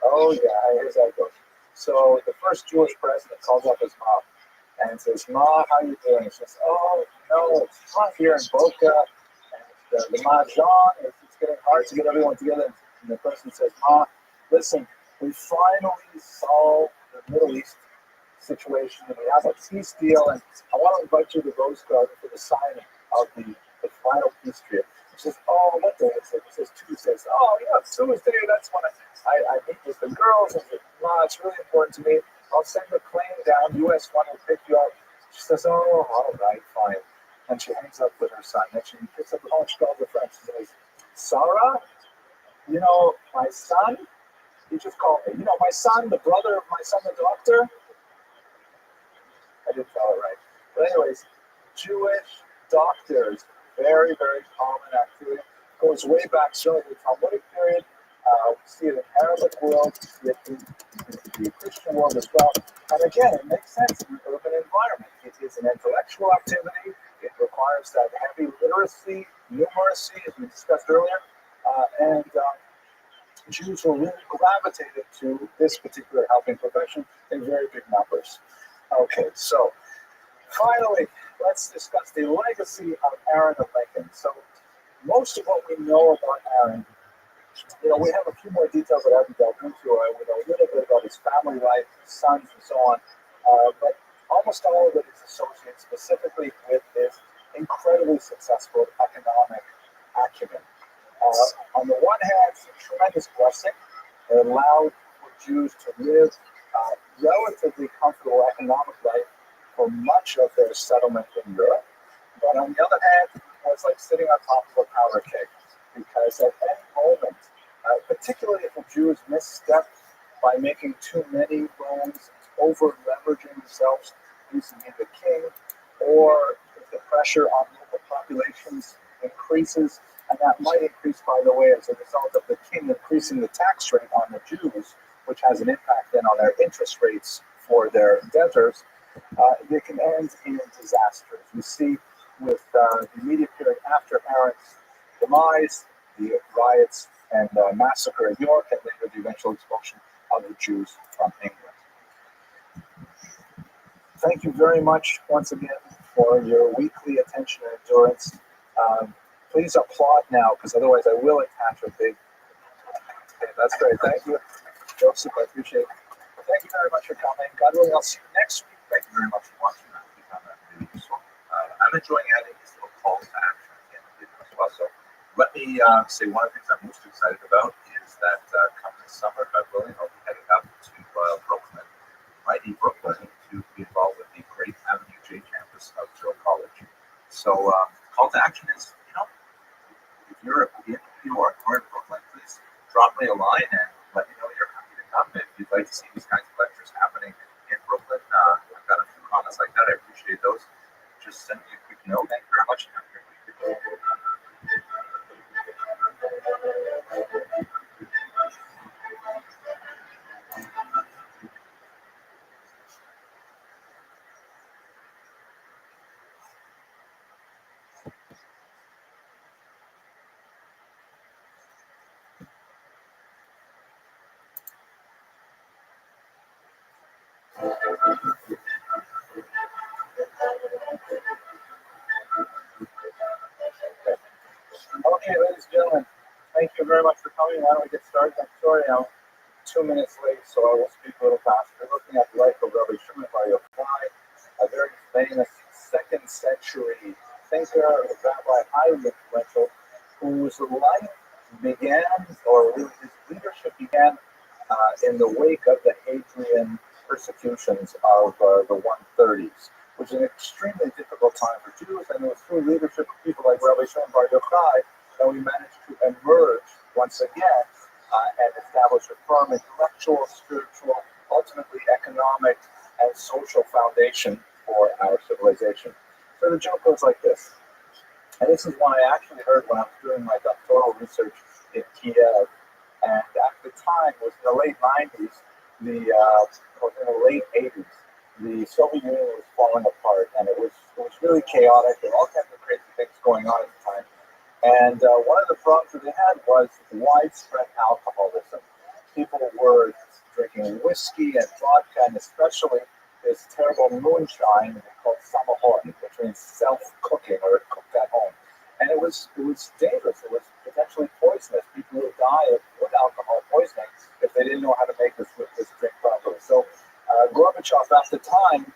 Oh yeah, here's how it goes. So the first Jewish president calls up his mom and says, "Ma, how you doing?" She says, "Oh, it's hot here in Boca, and the mahjong it's getting hard to get everyone together." And the person says, "Ma, listen, we finally solved the Middle East situation, and we have a peace deal, and I want to invite you to Rose Garden for the signing of the final peace treaty." She says, "Oh, what day is it?" He says, "Tuesday." "Oh, yeah, Tuesday. That's when I meet with the girls." And "Ma, it's really important to me. I'll send the plane down. U.S. one will pick you up." She says, "Oh, all right, fine." And she hangs up with her son. Then she picks up the phone. She calls her friend. She says, "Sarah, my son, he just called me. My son, the brother of my son, the doctor." I didn't tell it right. But anyways, Jewish doctors, very, very common activity. Goes way back, certainly the Talmudic period. We see it in Arabic world, we see it in the Christian world as well. And again, it makes sense in an urban environment. It is an intellectual activity. It requires that heavy literacy, numeracy, as we discussed earlier. And Jews were really gravitated to this particular helping profession in very big numbers. Okay, so finally, let's discuss the legacy of Aaron of Lincoln. So most of what we know about Aaron, we have a few more details that I haven't delved into. We know a little bit about his family life, his sons, and so on. But almost all of it is associated specifically with his incredibly successful economic acumen. On the one hand, it's a tremendous blessing. It allowed for Jews to live relatively comfortable economic life for much of their settlement in Europe. But on the other hand, it was like sitting on top of a powder keg, because at any moment, particularly if a Jew is misstepped by making too many loans, over leveraging themselves, using the king, or if the pressure on local populations increases, and that might increase, by the way, as a result of the king increasing the tax rate on the Jews, which has an impact then on their interest rates for their debtors, they can end in disasters. We see with the immediate period after Aaron's demise, the riots and massacre at York, and later the eventual expulsion of the Jews from England. Thank you very much once again for your weekly attention and endurance. Please applaud now, because otherwise I will attach a big... Okay, that's great. Thank you, Joseph. I appreciate it. Thank you very much for coming. God willing, I'll see you next week. Thank you very much for watching that. We found that really useful. I'm enjoying adding these little calls to action at the end of the video as well. So let me say one of the things I'm most excited about is that come this summer, God willing, I'll be heading up to Brooklyn, mighty Brooklyn, to be involved with the great Avenue J campus of Joe College. So call to action is, if you're in New York or in Brooklyn, please drop me a line and let me know you're happy to come. If you'd like to see these kinds of lectures happening in Brooklyn, I've got a few comments like that. I appreciate those. Just send me a quick note. Thank you very much. And have a great week. Okay, ladies and gentlemen, thank you very much for coming. Why don't we get started? I'm sorry I'm 2 minutes late, so I will speak a little faster. We're looking at the life of Rabbi by Yochai, a very famous 2nd century thinker, a rabbi, highly influential, whose life began, or really his leadership began in the wake of the Hadrian persecutions of the 130s, which is an extremely difficult time for Jews, and it was through leadership of people like Rabbi Shimon Bar Yochai that we managed to emerge once again and establish a firm intellectual, spiritual, ultimately economic, and social foundation for our civilization. So the joke goes like this, and this is one I actually heard when I was doing my doctoral research in Kiev, and at the time, it was in the late 90s, or in the late 80s, the Soviet Union was falling apart, and it was really chaotic. There were all kinds of crazy things going on at the time. And one of the problems that they had was widespread alcoholism. People were drinking whiskey and vodka, and especially this terrible moonshine called samahorn, which means self-cooking or cooked at home. And it was dangerous. It was potentially poisonous. People would die of wood alcohol poisoning if they didn't know how to make this drink properly. So Gorbachev, at the time,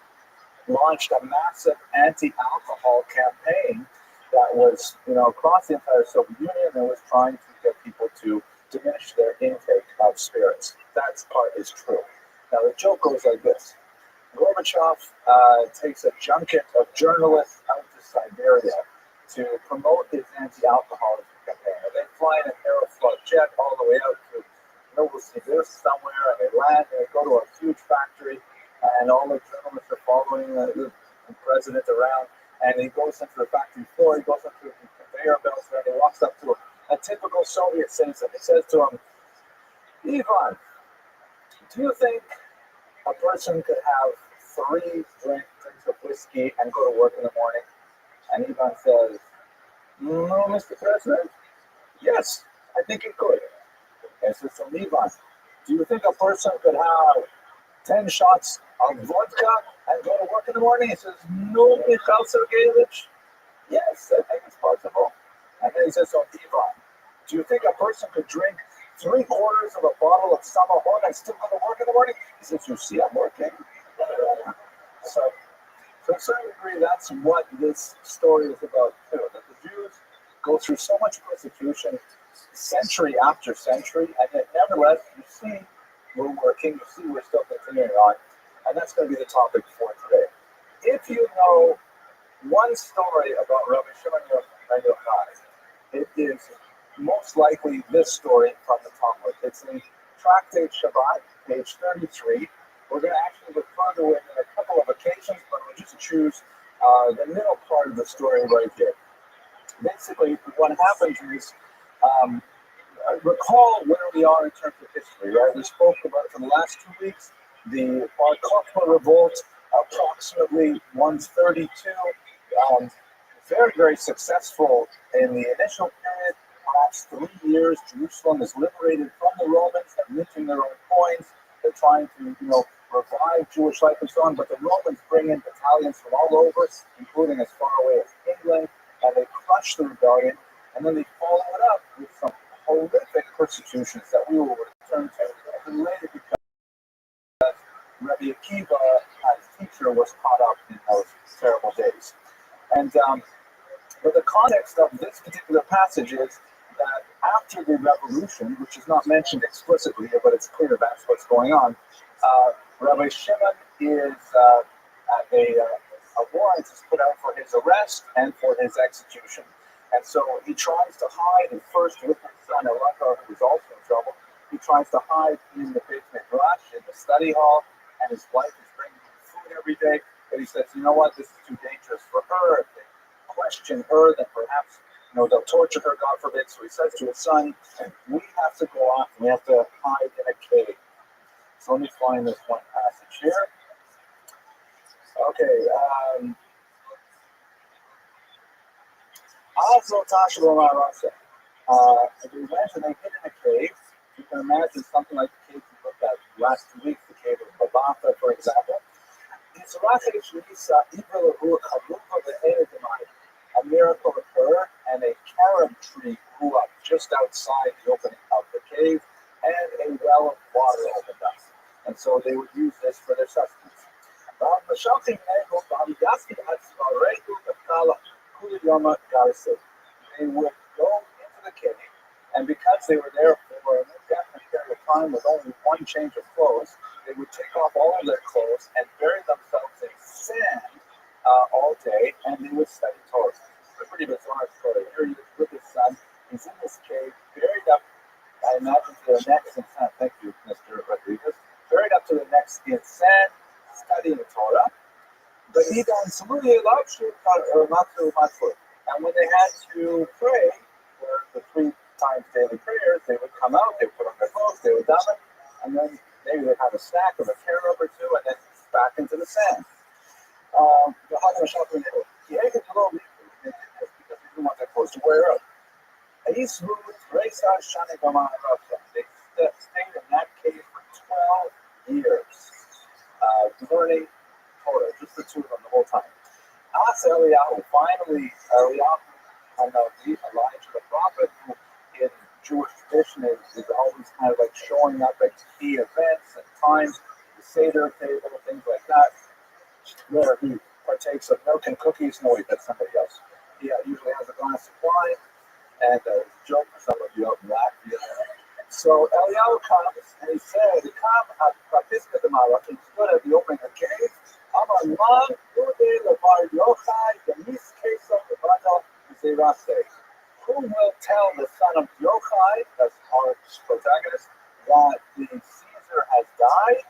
launched a massive anti-alcohol campaign that was, across the entire Soviet Union, and was trying to get people to diminish their intake of spirits. That part is true. Now the joke goes like this: Gorbachev takes a junket of journalists out to Siberia to promote his anti-alcoholism campaign. And they fly in an Aeroflot jet all the way out to Novosibirsk somewhere, and they land and they go to a huge factory, and all the journalists are following the president around, and he goes into the factory floor, he goes into the conveyor belts there, and he walks up to a typical Soviet citizen. He says to him, Ivan, do you think a person could have 3 drinks of whiskey and go to work in the morning? And Ivan says, no, Mr. President. Yes, I think he could. And says to Ivan, do you think a person could have 10 shots of vodka and go to work in the morning? He says, no, Mikhail Sergeyevich. Yes, I think it's possible. And then he says, so Ivan, do you think a person could drink 3/4 of a bottle of samahorn and still go to work in the morning? He says, you see, I'm working. So to a certain degree, that's what this story is about too. That the Jews go through so much persecution century after century, and yet nevertheless, you see we're working, you see we're still continuing on. And that's going to be the topic for today. If you know one story about Rabbi Shimon ben Yochai, it is most likely this story from the Talmud. It's in Tractate Shabbat, page 33. We're going to actually refer to it in a couple of occasions, but we'll just choose the middle part of the story right here. Basically, what happens is, recall where we are in terms of history, right? We spoke about for the last 2 weeks, the Bar Kokhba revolt, approximately 132, very, very successful in the initial period. Perhaps 3 years, Jerusalem is liberated from the Romans. They're minting their own coins. They're trying to, revive Jewish life and so on. But the Romans bring in battalions from all over, including as far away as England, and they crush the rebellion. And then they follow it up with some horrific persecutions that we will return to later, because Rabbi Akiva, his teacher, was caught up in those terrible days. And but the context of this particular passage is that after the revolution, which is not mentioned explicitly, but it's clear that's what's going on, Rabbi Shimon is at a warrant is put out for his arrest and for his execution. And so he tries to hide, and first with his son Elakar, who is also in trouble, he tries to hide in the Beit Midrash, in the study hall, and his wife is bringing him food every day. But he says, you know what, this is too dangerous for her. If they question her, then perhaps they'll torture her, God forbid. So he says to his son, we have to go off and we have to hide in a cave. So let me find this one passage here. Okay. We went and they hid in a cave. You can imagine something like the cave we looked at last 2 weeks, the cave of Babatha, for example. A miracle occurred, and a carob tree grew up just outside the opening of the cave, and a well of water opened up. And so they would use this for their sustenance. They would go into the cave, and because they were there for an indefinite period of time with only one change of clothes, they would take off all of their clothes and bury themselves in sand all day, and they would study Torah. It's a pretty bizarre story. Here he is with his son. He's in this cave, buried up, I imagine, to the necks in sand. Thank you, Mr. Rodriguez. Buried up to the necks in sand, studying Torah. But he done Samuel and when they had to pray for the 3 times daily prayers, they would come out, they would put on their clothes, they would daven, and then maybe they'd have a snack of a carob or 2, and then back into the sand. He hated to go because he didn't want their clothes to wear out. They stayed in that cave for years learning Torah, just the two of them the whole time. As Eliyahu, finally, Eliyahu Hanavi, Elijah the prophet, who in Jewish tradition is always kind of like showing up at key events and times, the Seder table, things like that, where he partakes of milk and cookies. No, wait, that's somebody else. He usually has a glass of wine, and a joke for some of you out in Latvia. So Eliyahu comes, and he said, he comes at Baptista de Malach, he stood at the opening of the cave, Amar Man, Ude, Levar Yochai, the Miskesa, the Bata, Zerase. Who will tell the son of Yochai, that's our protagonist, that the Caesar has died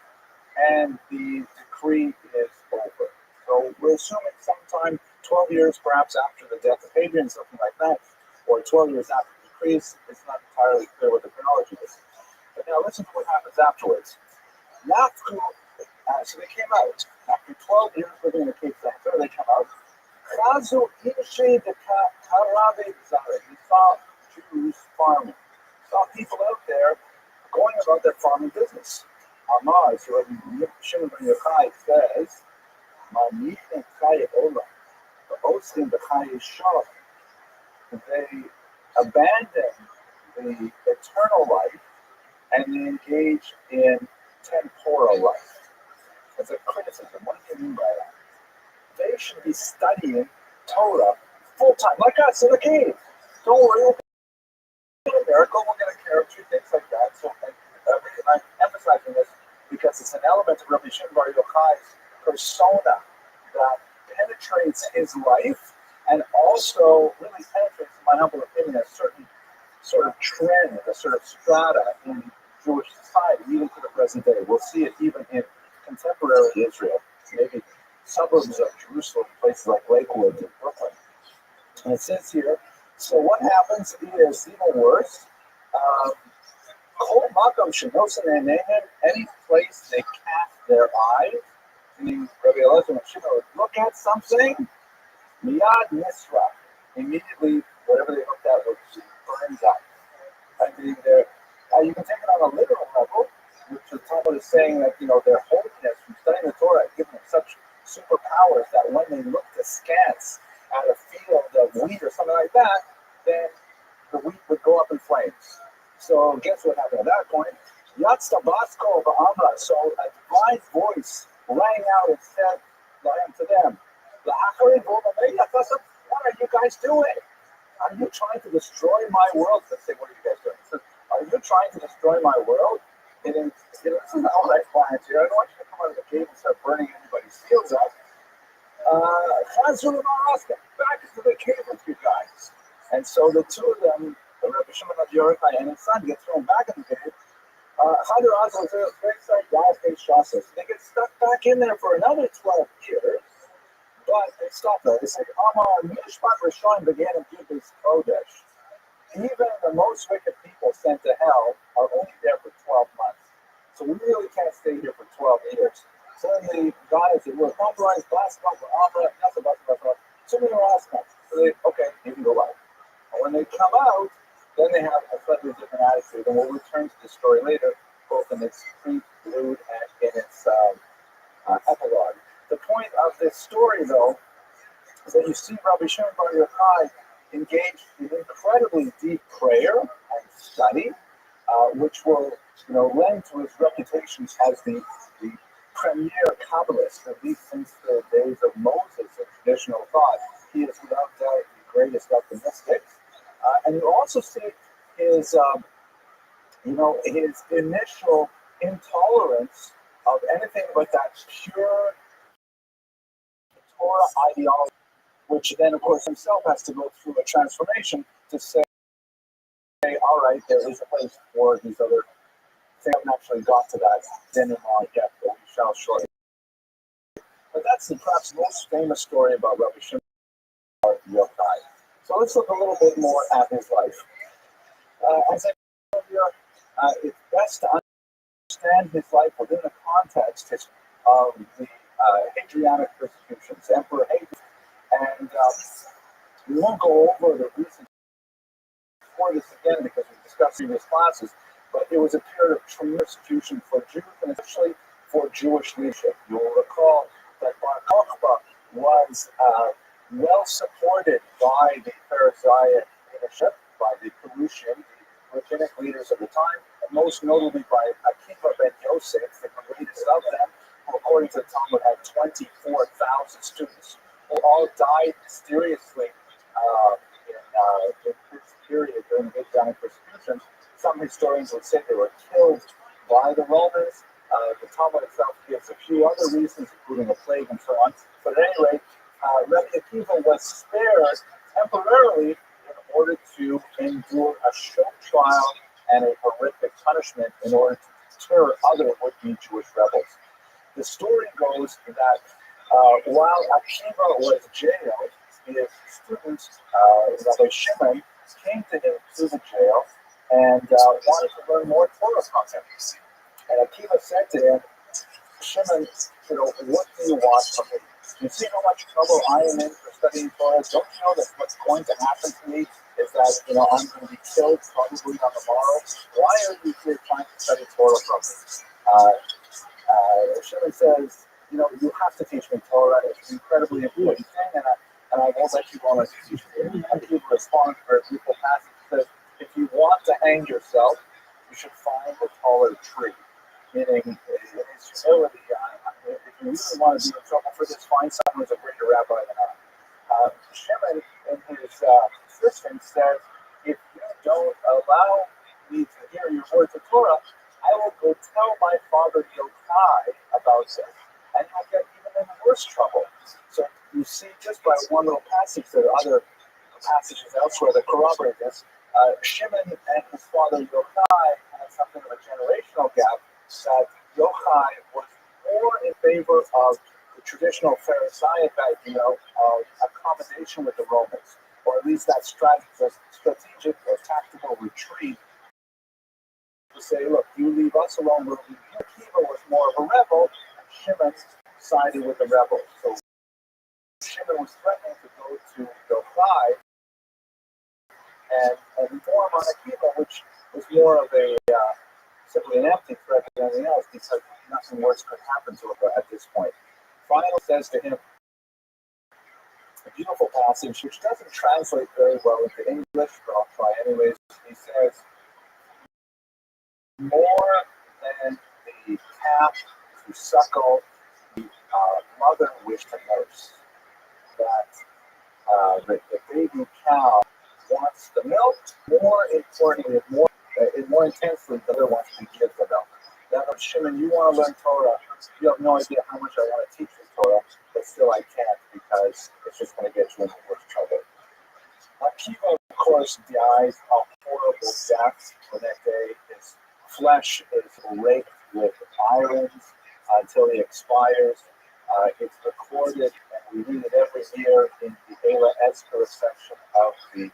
and the decree is over? So we're assuming sometime 12 years perhaps after the death of Hadrian, something like that, or 12 years after the decrees. It's not entirely clear what the chronology is. But now listen to what happens afterwards. So they came out. After 12 years living in the cave center, they come out. Chazu Ishi de Karabe Zare. He saw Jews farming. Saw people out there going about their farming business. Amar, so Shimon ben Yochai says, Manich and Chayei Olam, the Ostim the Chayei Shalom. They abandon the eternal life and they engage in temporal life. As a criticism, what do you mean by that? They should be studying Torah full time, like us in the cave. Don't worry, we'll be a miracle. We're going to care of 2 things like that. So I'm emphasizing this because it's an element of Rabbi Shimon bar Yochai's persona that penetrates his life and also really penetrates, in my humble opinion, a certain sort of trend, a sort of strata in Jewish society, even to the present day. We'll see it even in contemporary Israel, maybe suburbs of Jerusalem, places like Lakewood and Brooklyn. And it says here, so what happens is even worse. Any place they cast their eyes, meaning Rabbi Elazar and Shimon would look at something, Miyad Nisra, immediately whatever they looked at would burns up. I mean, you can take it on a literal level, which the Talmud is saying that their holiness from studying the Torah had given them such superpowers that when they looked askance at a field of wheat or something like that, then the wheat would go up in flames. So guess what happened at that point? Yatzta Basko Ba'amra. So a divine voice rang out and said to them, what are you guys doing? Are you trying to destroy my world? Let's say, what are you guys doing? Says, are you trying to destroy my world? And this is not what I planned here. I don't want you to come out of the cave and start burning anybody's fields up. Back into the cave with you guys. And so the two of them, Rabbi Shimon bar Yochai and his son, get thrown back in the cave. So they get stuck back in there for another 12 years. But they stop there. They say, Amar Mishpat Rishon began in Gibbe's Kodesh. Even the most wicked people sent to hell are only there for 12 months. So we really can't stay here for 12 years. Suddenly, God is at work. Compromise, Blasphemy, Amra, nothing but so many last months. So they, okay, you can go out. And when they come out, then they have a slightly different attitude. And we'll return to the story later, both in its prelude and in its epilogue. The point of this story, though, is that you see Rabbi Shimon bar Yochai engaged in incredibly deep prayer and study, which will, lend to his reputation as the premier Kabbalist, at least since the days of Moses in traditional thought. He is without doubt the greatest of the mystics. And you also see his, his initial intolerance of anything but that pure Torah ideology, which then, of course, himself has to go through a transformation to say, all right, there is a place for these other. They haven't actually got to that denouement yet, but we shall shortly. But that's perhaps most famous story about Rabbi Shimon bar Yochai. So let's look a little bit more at his life. As I said earlier, it's best to understand his life within the context of the Hadrianic persecutions, Emperor Hadrian. And we won't go over the reasons for this again because we discussed in previous classes, but it was a period of tremendous persecution for Jews, and especially for Jewish leadership. You will recall that Bar Kokhba was well supported by the Pharisaic leadership, by the Perusian, the rabbinic leaders of the time, and most notably by Akiva ben Yosef, the greatest of them, who according to the Talmud had 24,000 students, who all died mysteriously in this period during the Messianic persecution. Some historians would say they were killed by the Romans. The Talmud itself gives a few other reasons, including a plague and so on. But at any rate, Rabbi Akiva was spared temporarily in order to endure a short trial and a horrific punishment in order to deter other would-be Jewish rebels. The story goes that while Akiva was jailed, his student, Rabbi Shimon, came to him through the jail and wanted to learn more Torah from him. And Akiva said to him, Shimon, what do you want from me? You see how much trouble I am in for studying Torah? Don't you know that what's going to happen to me is that, I'm going to be killed probably on the morrow? Why are you here trying to study Torah from me? Shimon says, you have to teach me Torah. It's incredibly important thing, and I won't let you go unless you teach me. Akiva responds for a beautiful passage. He says, if you want to hang yourself, you should find a taller tree. Meaning, in his humility, if you really want to be in trouble for this, find someone who's a greater rabbi than I. Shimon, in his insistence, says, if you don't allow me to hear your words of Torah, I will go tell my father Yochai about this, and you'll get even in worse trouble. So you see, just by one little passage, there are other passages elsewhere that corroborate this. Shimon and his father Yochai had something of a generational gap, that Yochai was more in favor of the traditional Pharisaic idea of accommodation with the Romans, or at least that strategic or tactical retreat to say, look, you leave us alone, we'll leave you. Akiva was more of a rebel, and Shimon sided with the rebels. So Shimon was threatening to go to Yochai and inform on Akiva, which was more of a simply an empty threat than anything else, because nothing worse could happen to him at this point. Finally says to him, a beautiful passage which doesn't translate very well into English, but I'll try anyways. He says, more than the calf to suckle, the mother wished to nurse. That the baby cow wants the milk, more importantly, more intensely, the mother wants to give the milk. Now, Shimon, you want to learn Torah, you have no idea how much I want to teach you Torah, but still I can't because it's just going to get you in the worst trouble. Akiva, of course, dies a horrible death the next day. His flesh is raked with irons until he expires. It's recorded, and we read it every year in the Eila Ezra section of the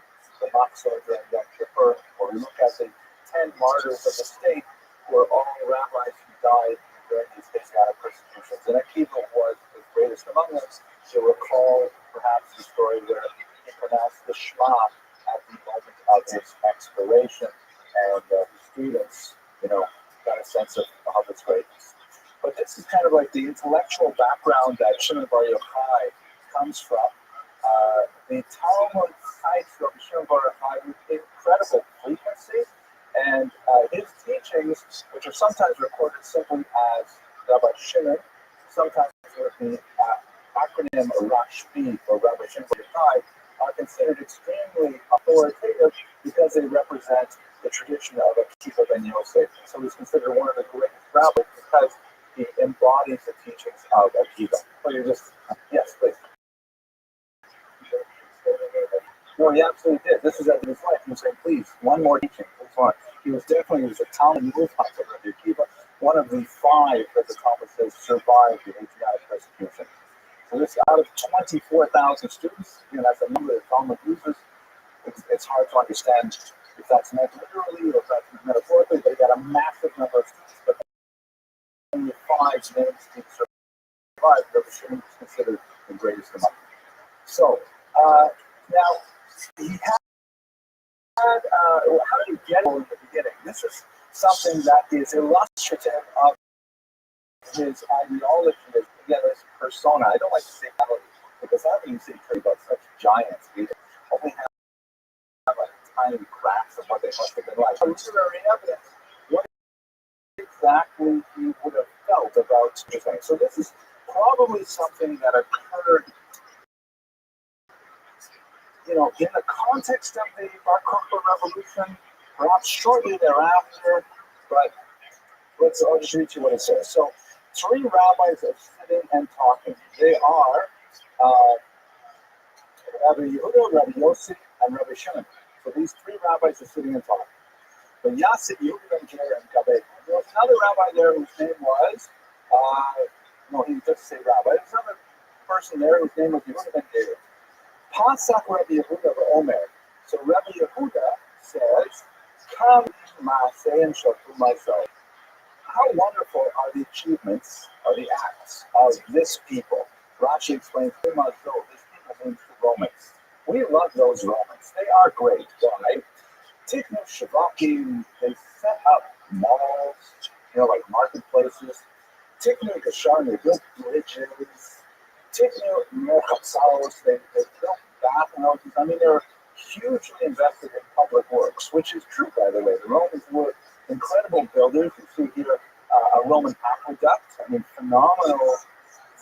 Machzor during Yom Kippur, where we look at the 10 martyrs of the state, who are all rabbis who died during these Messianic persecutions. And Akiva was the greatest among them. You'll recall perhaps the story where he pronounced the Shema at the moment of his expiration, and the students, got a sense of its greatness. But this is kind of like the intellectual background that Shimon Bar Yochai comes from. The Talmud cites from Shimon Bar Yochai with incredible frequency, and his teachings, which are sometimes recorded simply as Rabbi Shimon, sometimes with the acronym Rashbi, or Rabbi Shimon Bar Yochai, are considered extremely authoritative because they represent the tradition of Akiva ben Yosef. So he's considered one of the greatest rabbis because he embodies the teachings of Akiva. Yes, please. No, he absolutely did. This was at his life. He was saying, please, one more teaching. He was a Talmud Mufat of Rabbi Akiva, one of the 5 that the Talmud says survived the Messianic persecution. So this, out of 24,000 students, that's a number that Talmud uses. It's hard to understand if that's meant literally or if that's metaphorically, but he got a massive number of students, but only 5 names to survive. Rabbi Shimon is considered the greatest among them. So, now, he had, how did he get it in the beginning? This is something that is illustrative of his ideology is, again, his persona. I don't like to say reality because how do you say about such giants? We only have a tiny grasp of what they must have been like. Literary evidence. What exactly he would have felt about such a thing. So this is probably something that occurred, in the context of the Bar Kokhba Revolution, perhaps shortly thereafter, but I'll just read you what it says. So, three rabbis are sitting and talking. They are Rabbi Yehuda, Rabbi Yossi, and Rabbi Shimon. So these three rabbis are sitting and talking. But Yassi, Yehuda, and Jair, and Gabe. There was another rabbi there whose name was, he just say rabbi. There's another person there whose name was Yehuda ben Jair. Pasak Rabbi Yehuda Omer. So Rabbi Yehuda says, "Come, Maaseh and Shotu myself." How wonderful are the achievements, are the acts of this people. Rashi explains, this people means the Romans. We love those Romans. They are great. Why? Tiknu Shavakim, they set up malls, like marketplaces. Tiknu Gashar, they built bridges. Tiknu Merchatzaos, they built bathhouses. I mean, they're hugely invested in public works, which is true, by the way. The Romans were incredible builders. You see here a Roman aqueduct. I mean, phenomenal,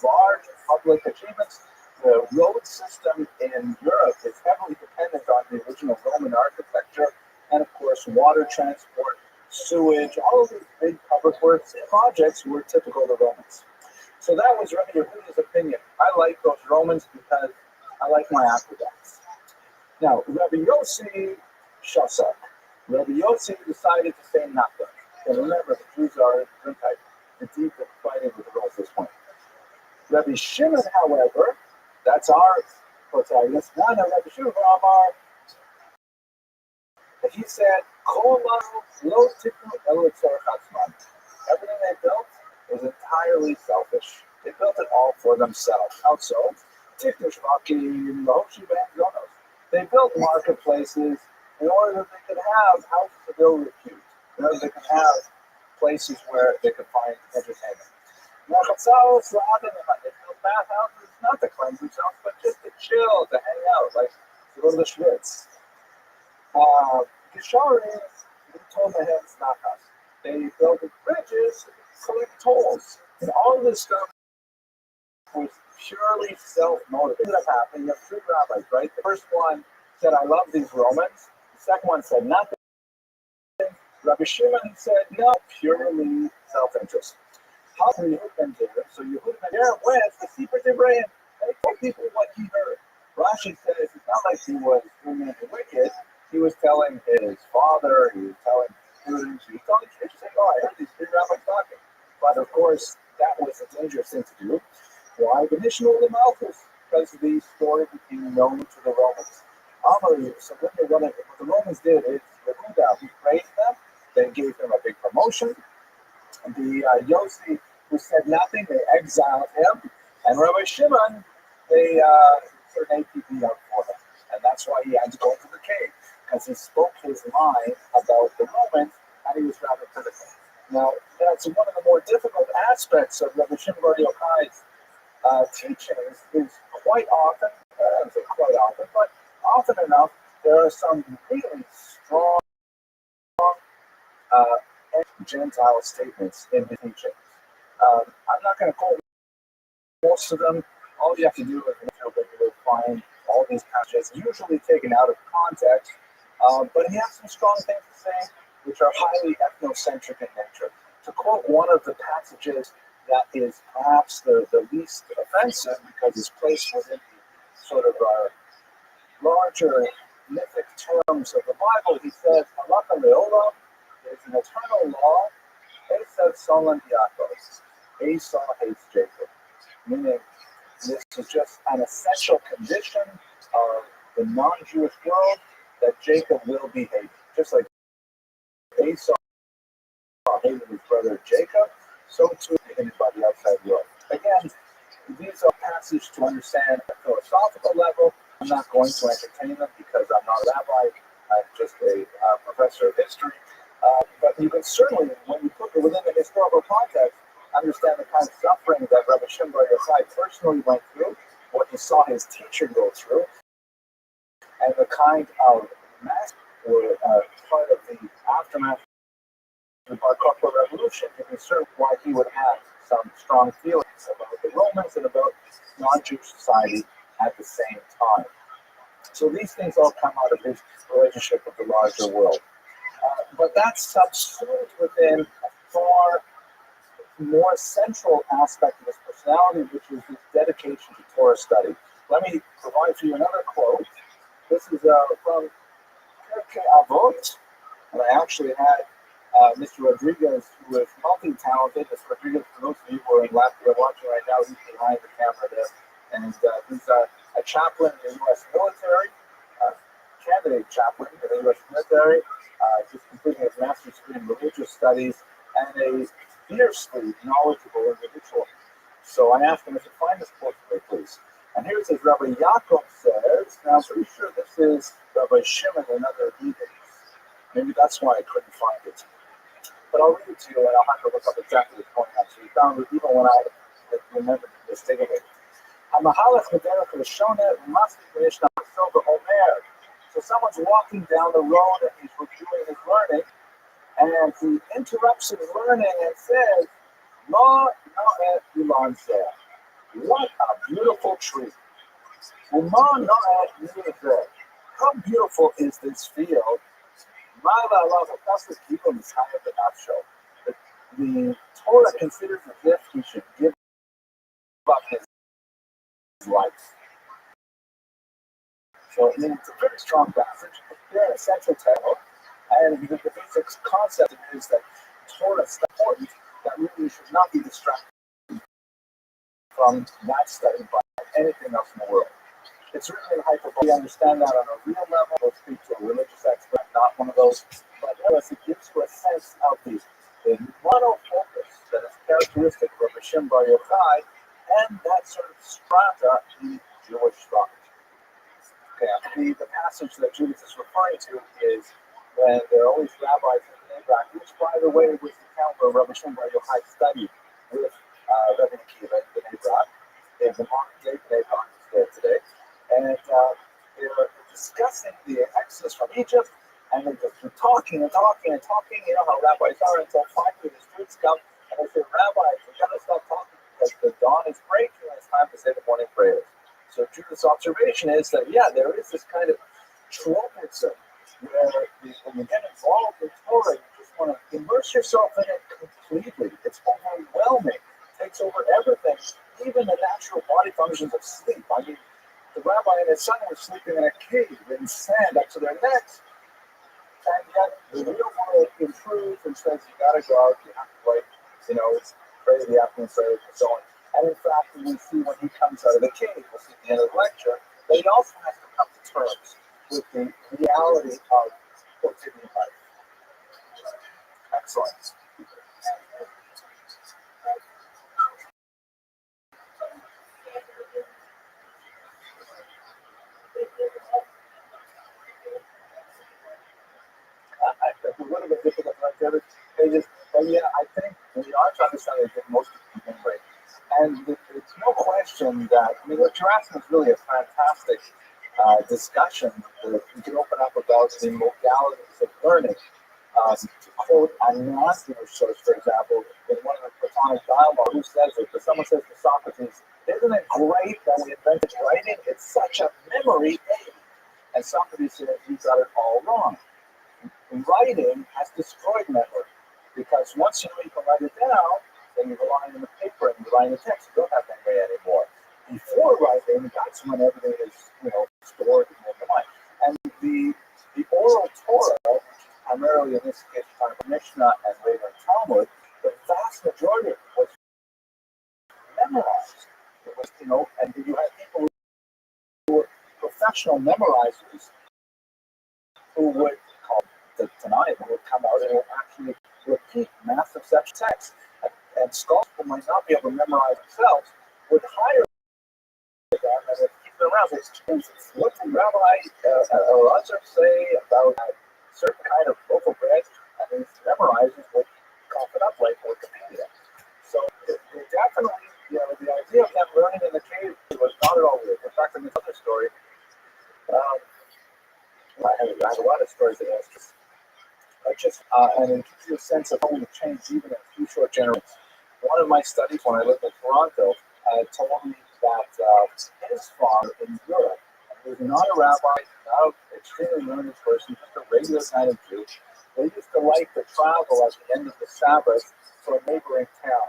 large public achievements. The road system in Europe is heavily dependent on the original Roman architecture, and of course, water transport, sewage, all of these big public works projects were typical of the Romans. So that was Rabbi Yehuda's opinion. I like those Romans because I like my aqueducts. Now, Rabbi Yossi Shossak. Rabbi Yossi decided to say nothing. And remember, the Jews are different type. The deep fighting with the Romans at this point. Rabbi Shimon, however, that's our protagonist. Now, Rabbi Shimon Amar, he said, everything they built was entirely selfish. They built it all for themselves. How so? They built marketplaces in order that they could have houses to build repute. In order they could have places where they could find entertainment. They built bathhouses not to cleanse themselves, but just to chill, to hang out, like to go to the Schwitz. Gishari, we told the heads not us. They built bridges, collect tolls, and all of this stuff was purely self-motivated. What ended up happening? You have three rabbis, right? The first one said, "I love these Romans." The second one said, "Nothing." Rabbi Shimon said, "No, purely self-interest." How can Yehuda ben Jair? So Yehuda ben Jair went to see for Debrayim, and he told people what he heard. Rashi says it's not like he was doing anything wicked. He was telling his father, he was telling students, he was telling kids, saying, "Oh, I heard these three rabbis talking." But of course, that was a dangerous thing to do. Why? The mission of the Malchus, because the story became known to the Romans. So what the Romans did is, Yehuda, he praised them, they gave him a big promotion. The Yossi, who said nothing, they exiled him. And Rabbi Shimon, they turned APB out for him. And that's why he had to go to the cave, because he spoke his mind about the Romans, and he was rather critical. Now, that's one of the more difficult aspects of Rabbi Shimon Bar Yochai's teachings is quite often, I don't say quite often, but often enough, there are some really strong Gentile statements in his teachings. I'm not going to quote most of them. All you have to do is find all these passages, usually taken out of context, but he has some strong things to say, which are highly ethnocentric in nature. To quote one of the passages that is perhaps the least offensive because it's placed within the sort of larger mythic terms of the Bible, he says, "Halakha le'olam," there's an eternal law, Esav Solon Yaakov, Esau hates Jacob, meaning this is just an essential condition of the non-Jewish world that Jacob will be hated. Just like Esau hated his brother Jacob, so too hated by the outside world. Again, these are passages to understand at a philosophical level. I'm not going to entertain them because I'm not a rabbi. I'm just a professor of history. But you can certainly, when you put it within the historical context, understand the kind of suffering that Rabbi Shimon Bar Yochai personally went through, what he saw his teacher go through, and the kind of mass were part of the aftermath of the Bar Kokhba Revolution, to concern why he would have some strong feelings about the Romans and about non-Jewish society at the same time. So these things all come out of his relationship with the larger world. But that's subsumed within a far more central aspect of his personality, which is his dedication to Torah study. Let me provide for you another quote. This is from Pirkei Avot, and I actually had Mr. Rodriguez, who is multi-talented. Mr. Rodriguez, for those of you who are in Latvia watching right now, he's behind the camera there, and he's a chaplain in the U.S. military, candidate chaplain in the U.S. military, just completing his master's degree in religious studies, and a fiercely knowledgeable individual. So I asked him if he find this quote for me, please. And here it says, Rabbi Yaakov says, now I'm pretty sure this is Rabbi Shimon and other heathens. Maybe that's why I couldn't find it. But I'll read it to you, and I'll have to look up exactly what's going on. So you found it even when I remembered mistakenly. Hamahalach Mederach Lashona Masti Mishnah Silva Omer. So someone's walking down the road and he's reviewing his learning, and he interrupts his learning and says, Ma Na'et Ilan Zeh. What a beautiful tree. Ma Na'et Ilan Zeh. How beautiful is this field? The Torah considers as if he should give up his life. So I mean, it's a very strong passage. They're an essential text, and the basic concept is that Torah is important, that really we should not be distracted from that study by anything else in the world. It's really in hyperbole. We understand that on a real level. We'll speak to a religious expert, not one of those. But nevertheless, it gives you a sense of the monofocus that is characteristic of Rabbi Shimon Bar Yochai and that sort of strata in Jewish thought. Okay, the passage that Judith is referring to is when there are always rabbis in the Iraq, which, by the way, was the town where Rabbi Shimon Bar Yochai studied with Rabbi Akiva in Iraq. They have the modern day Iraq there today. And they're discussing the exodus from Egypt, and they're just talking and talking and talking. You know how rabbis are, until finally the students come and they say, Rabbi, we got to stop talking because the dawn is breaking and it's time to say the morning prayers. So Judith's observation is that, yeah, there is this kind of tropism where when you get involved in Torah, you just want to immerse yourself in it completely. It's overwhelming. It takes over everything, even the natural body functions of sleep. I mean, the rabbi and his son were sleeping in a cave in sand up to their necks. And yet the real world intrudes and says, you gotta go out, you have to pray the afternoon prayers and so on. And in fact, we see when he comes out of the cave, we'll see at the end of the lecture, that he also has to come to terms with the reality of quotidian life. Excellent. It's a little bit difficult to write the other pages, but yeah, I think we are trying to understand it that most people can break. And it's no question that, I mean, what you're asking is really a fantastic discussion that we can open up about the modalities of learning. To quote a non-Jewish source, for example, in one of the Platonic dialogue, who says it? But someone says to Socrates, isn't it great that we invented writing? It's such a memory aid. And Socrates says, you got it all wrong. Writing has destroyed memory, because once you can write it down, then you rely on the paper and you rely on the text. You don't have memory anymore. Before writing, that's when everything is, stored in the mind. And the oral Torah, which is primarily in this case kind of Mishnah and later Talmud, the vast majority of it was memorized. It was, and you had people who were professional memorizers who would call tonight would come out and would actually repeat massive such texts. And scholars who might not be able to memorize themselves would hire them and would keep them around. What did Rabbi Rothschild say about a certain kind of loaf of bread? And these memorizers would cough it up like Wikipedia. So and it gives you a sense of how we change even in a few short generations. One of my studies when I lived in Toronto told me that his father in Europe was not a rabbi, not an extremely learned person, just a regular kind of Jew. They used to like to travel at the end of the Sabbath to a neighboring town,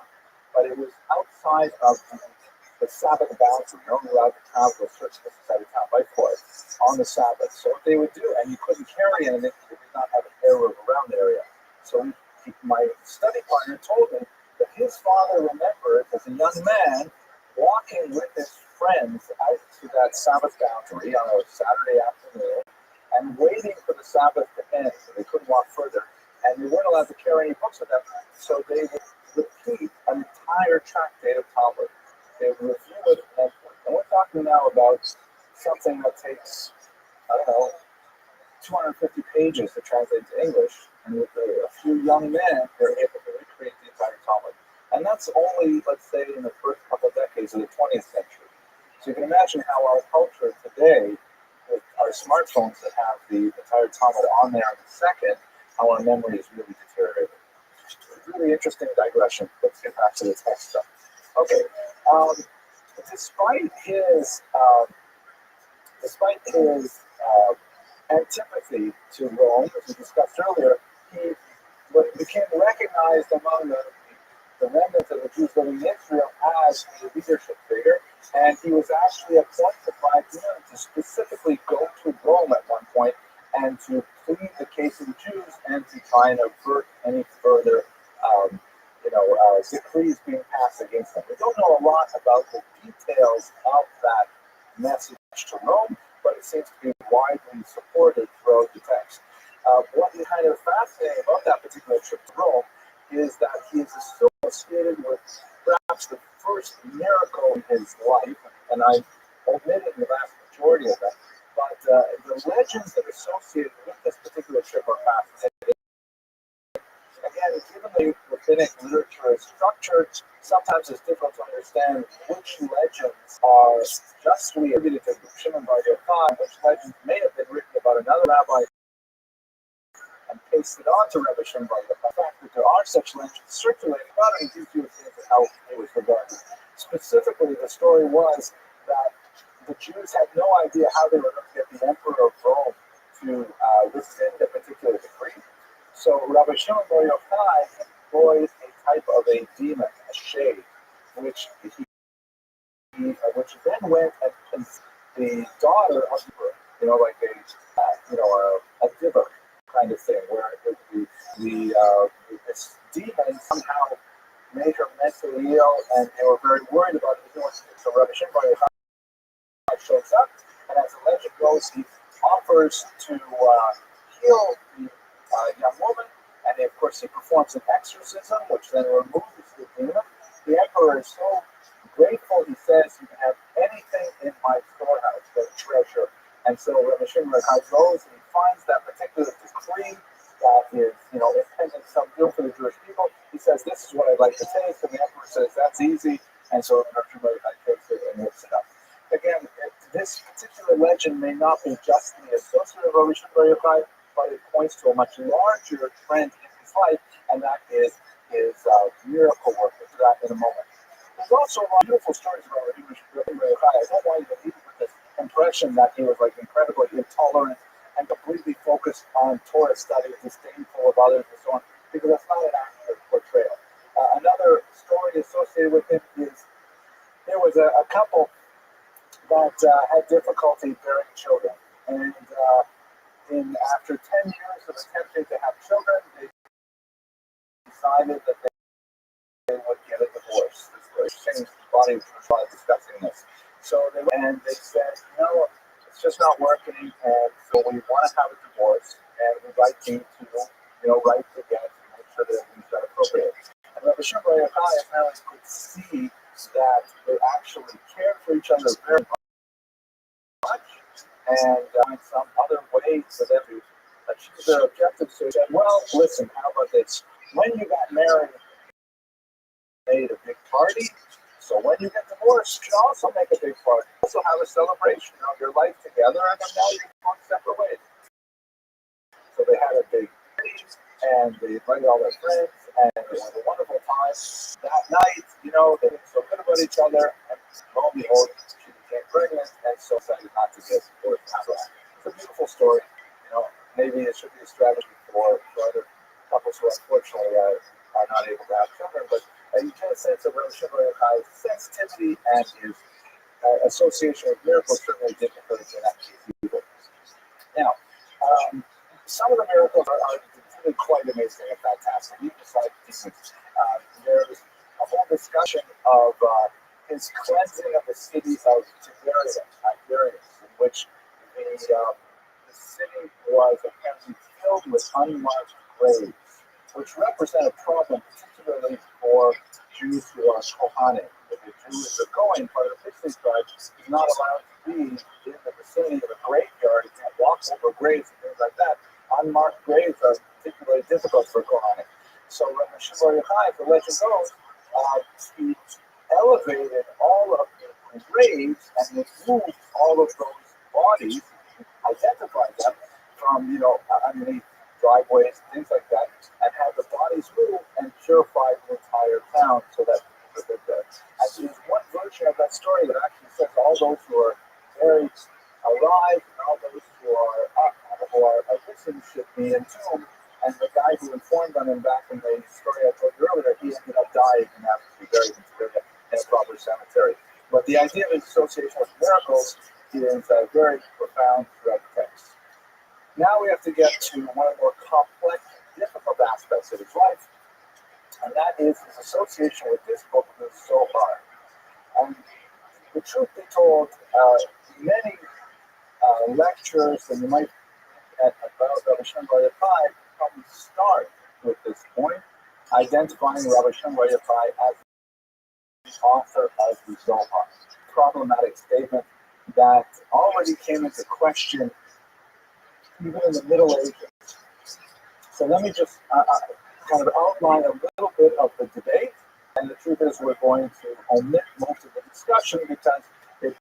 but it was outside of the Sabbath boundary. You're only allowed to travel a certain distance at a time by foot on the Sabbath. So what they would do, and you couldn't carry anything, you did not have an area around the area. So my study partner told me that his father remembered as a young man walking with his friends out to that Sabbath boundary on a Saturday afternoon and waiting for the Sabbath to end. So they couldn't walk further, and they weren't allowed to carry any books with them. So they would repeat an entire tractate of Talmud. They would review it, and we're talking now about something that takes, I don't know, 250 pages to translate to English. And with a few young men, they're able to recreate the entire Talmud. And that's only, let's say, in the first couple of decades of the 20th century. So you can imagine how our culture today, with our smartphones that have the entire Talmud on there in a second, how our memory is really deteriorating. Really interesting digression. Let's get back to the text stuff. Okay. Despite his antipathy to Rome, as we discussed earlier, he became recognized among the remnants of the Jews living in Israel as a leadership figure, and he was actually appointed by them to specifically go to Rome at one point and to plead the case of the Jews and to try and avert any further decrees being passed against them. We don't know a lot about the details of that message to Rome, but it seems to be widely supported throughout the text. What is kind of fascinating about that particular trip to Rome is that he is associated with perhaps the first miracle in his life, and I'm omitting the vast majority of them, but the legends that are associated with this particular trip are fascinating. Again, given the rabbinic literature is structured, sometimes it's difficult to understand which legends are justly attributed to Shimon Bar Yochai, which legends may have been written about another rabbi and pasted onto Rabbi Shimon Bar Yochai. The fact that there are such legends circulating, not only gives you a sense of how it was regarded. Specifically, the story was that the Jews had no idea how they were going to get the emperor of Rome to rescind a particular decree. So Rabbi Shimon Bar Yochai employed a type of a demon, a shade, which then went and conceived the daughter of the emperor, like a diver kind of thing, where this demon somehow made her mentally ill, and they were very worried about it. So Rabbi Shimon Bar Yochai shows up, and as the legend goes, he offers to heal the young woman, and of course he performs an exorcism, which then removes the demon. The emperor is so grateful, he says, "You can have anything in my storehouse, the treasure." And so Rabbi Shimon Bar Yochai goes and he finds that particular decree that is, intending some deal for the Jewish people. He says, "This is what I'd like to take," and the emperor says, "That's easy." And so Rabbi Shimon Bar Yochai takes it and lifts it up. Again, this particular legend may not be justly associated with Rabbi Shimon Bar Yochai, but it points to a much larger trend in his life, and that is his miracle work. We'll do that in a moment. There's also a lot of beautiful stories about Rabbi Shimon Bar Yochai. I don't want you to leave with this impression that he was incredibly intolerant and completely focused on Torah study, disdainful of others, and so on, because that's not an accurate portrayal. Another story associated with him is there was a couple that had difficulty bearing children, and after 10 years of attempting to have children, they decided that they would get a divorce. This changed the body was discussing this. So they said, it's just not working, and so we want to have a divorce, and we'd like you to, write again to make sure that everything's done appropriately. And Rabbi Shimon Bar Yochai apparently could see that they actually cared for each other very much, and find some other way for them to achieve their objectives. So he said, "Well, listen, how about this? When you got married, you made a big party. So when you get divorced, you should also make a big party. Also have a celebration of your life together, and then now you're going separate ways." So they had a big party. and they invited all their friends, and it was a wonderful time. That night, you know, they didn't feel good about each other, and lo and behold, she became pregnant, and so decided not to give birth to her. It's a beautiful story. You know, maybe it should be a strategy for other couples who unfortunately are not able to have children, but you get a sense of Rabbi Shimon Bar Yochai's sensitivity and his association with miracles certainly did encourage in that case either. Now, some of the miracles are really quite amazing and fantastic, even besides demons. There's a whole discussion of his cleansing of the city of Tiberias, in which the city was apparently filled with unmarked graves, which represent a problem, particularly for Jews who are Kohanim. If a Jew is a Kohen, part of the priestly tribe, is not allowed to be in the vicinity of a graveyard. He can't walk over graves and things like that. Unmarked graves are particularly difficult for Kohanim. So Rabbi Shimon Bar Yochai, the legend goes, he elevated all of the graves and removed all of those bodies, identified them from, underneath driveways, things like that, and had the bodies moved and purified the entire town so that people lived there. And there's one version of that story that actually says all those who are buried alive and all those who are missing should be entombed. And the guy who informed on him back in the story I told you earlier, he ended up dying and having to be buried in a proper cemetery. But the idea of association with miracles is very profound throughout the text. Now we have to get to one of the more complex, difficult aspects of his life, and that is his association with this book, the Zohar. And the truth be told, many lectures that you might at about Rabbi Shimon Bar Yochai probably start with this point, identifying Rabbi Shimon Bar Yochai as the author of the Zohar. Problematic statement that already came into question even in the Middle Ages. So let me just kind of outline a little bit of the debate, and the truth is we're going to omit most of the discussion because it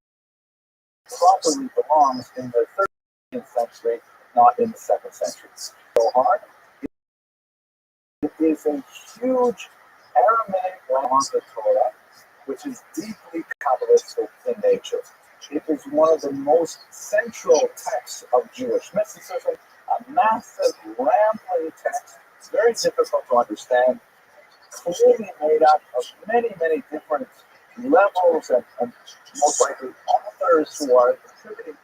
properly belongs in the 13th century, not in the 2nd century. Zohar, it is a huge Aramaic language of the Torah, which is deeply Kabbalistic in nature. It is one of the most central texts of Jewish mysticism, a massive, rambling text, very difficult to understand, clearly made up of many, many different levels and most likely authors who are contributing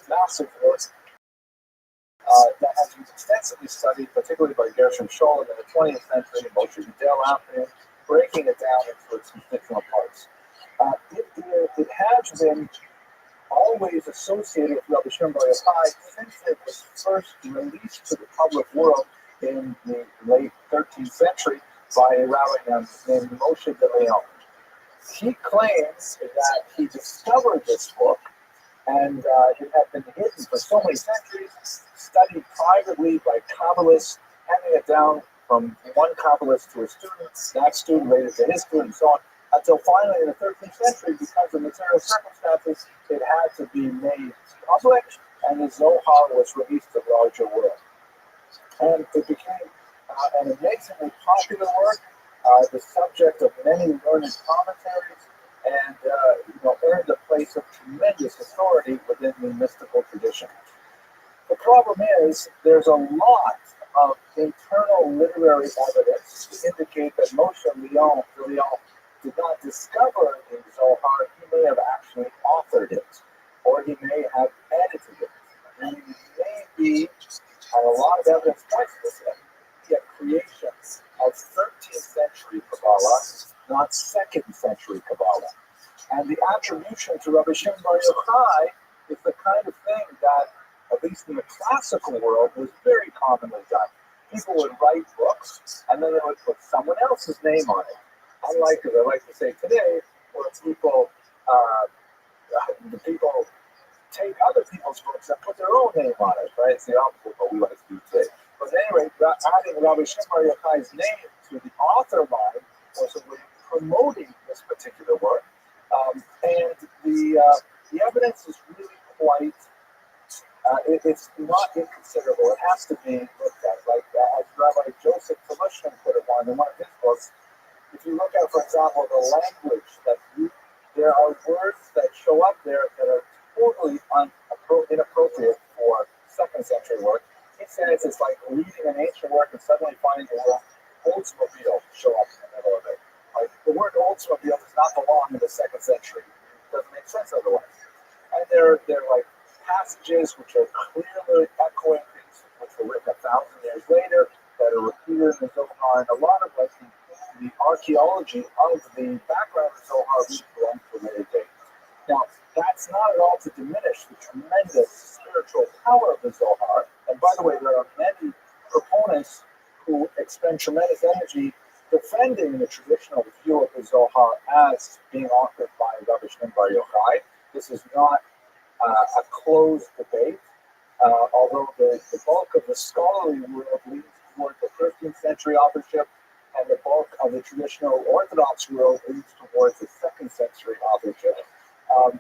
massive work that has been extensively studied, particularly by Gershom Scholem in the 20th century, Moshe Gudel after him, breaking it down into its constituent parts. It has been always associated with Rabbi Shimon Bar Yochai since it was first released to the public world in the late 13th century by a rabbi named Moshe de Leon. He claims that he discovered this book and it had been hidden for so many centuries, studied privately by Kabbalists, handing it down from one Kabbalist to a student, that student later to his student, and so on, until finally in the 13th century, because of material circumstances, it had to be made public, and the Zohar was released to the larger world. And it became an amazingly popular work, the subject of many learned commentaries, and earned a place of tremendous authority within the mystical tradition. The problem is there's a lot of internal literary evidence to indicate that Moshe de Leon did not discover the Zohar. He may have actually authored it, or he may have edited it. And he may be, and a lot of evidence points to this, a creation of 13th century Kabbalah, not 2nd century Kabbalah. And the attribution to Rabbi Shimon Bar Yochai is the kind of thing that, at least in the classical world, was very commonly done. People would write books, and then they would put someone else's name on it. Unlike, as I like to say today, where people take other people's books and put their own name on it, right? It's the opposite of what we like to do today. But anyway, adding Rabbi Shimon Bar Yochai's name to the author line was a way of promoting this particular work. And the evidence is really quite, it's not inconsiderable. It has to be looked at. Like as Rabbi look at, for example, the language that there are words that show up there that are totally inappropriate for second century work. He says it's like reading an ancient work and suddenly finding the word Oldsmobile show up in the middle of it. Like the word Oldsmobile does not belong in the second century. It doesn't make sense otherwise. And they're like passages which are clearly echoing things which were written 1,000 years later that are repeated in the Zohar, and a lot of like the archaeology of the background of Zohar really belongs to a later date. Now, that's not at all to diminish the tremendous spiritual power of the Zohar. And by the way, there are many proponents who expend tremendous energy defending the traditional view of the Zohar as being authored by Rabbi Shimon Bar Yochai. This is not a closed debate, although the bulk of the scholarly world leans toward the 13th century authorship, and the bulk of the traditional Orthodox world leans towards the 2nd century authorship.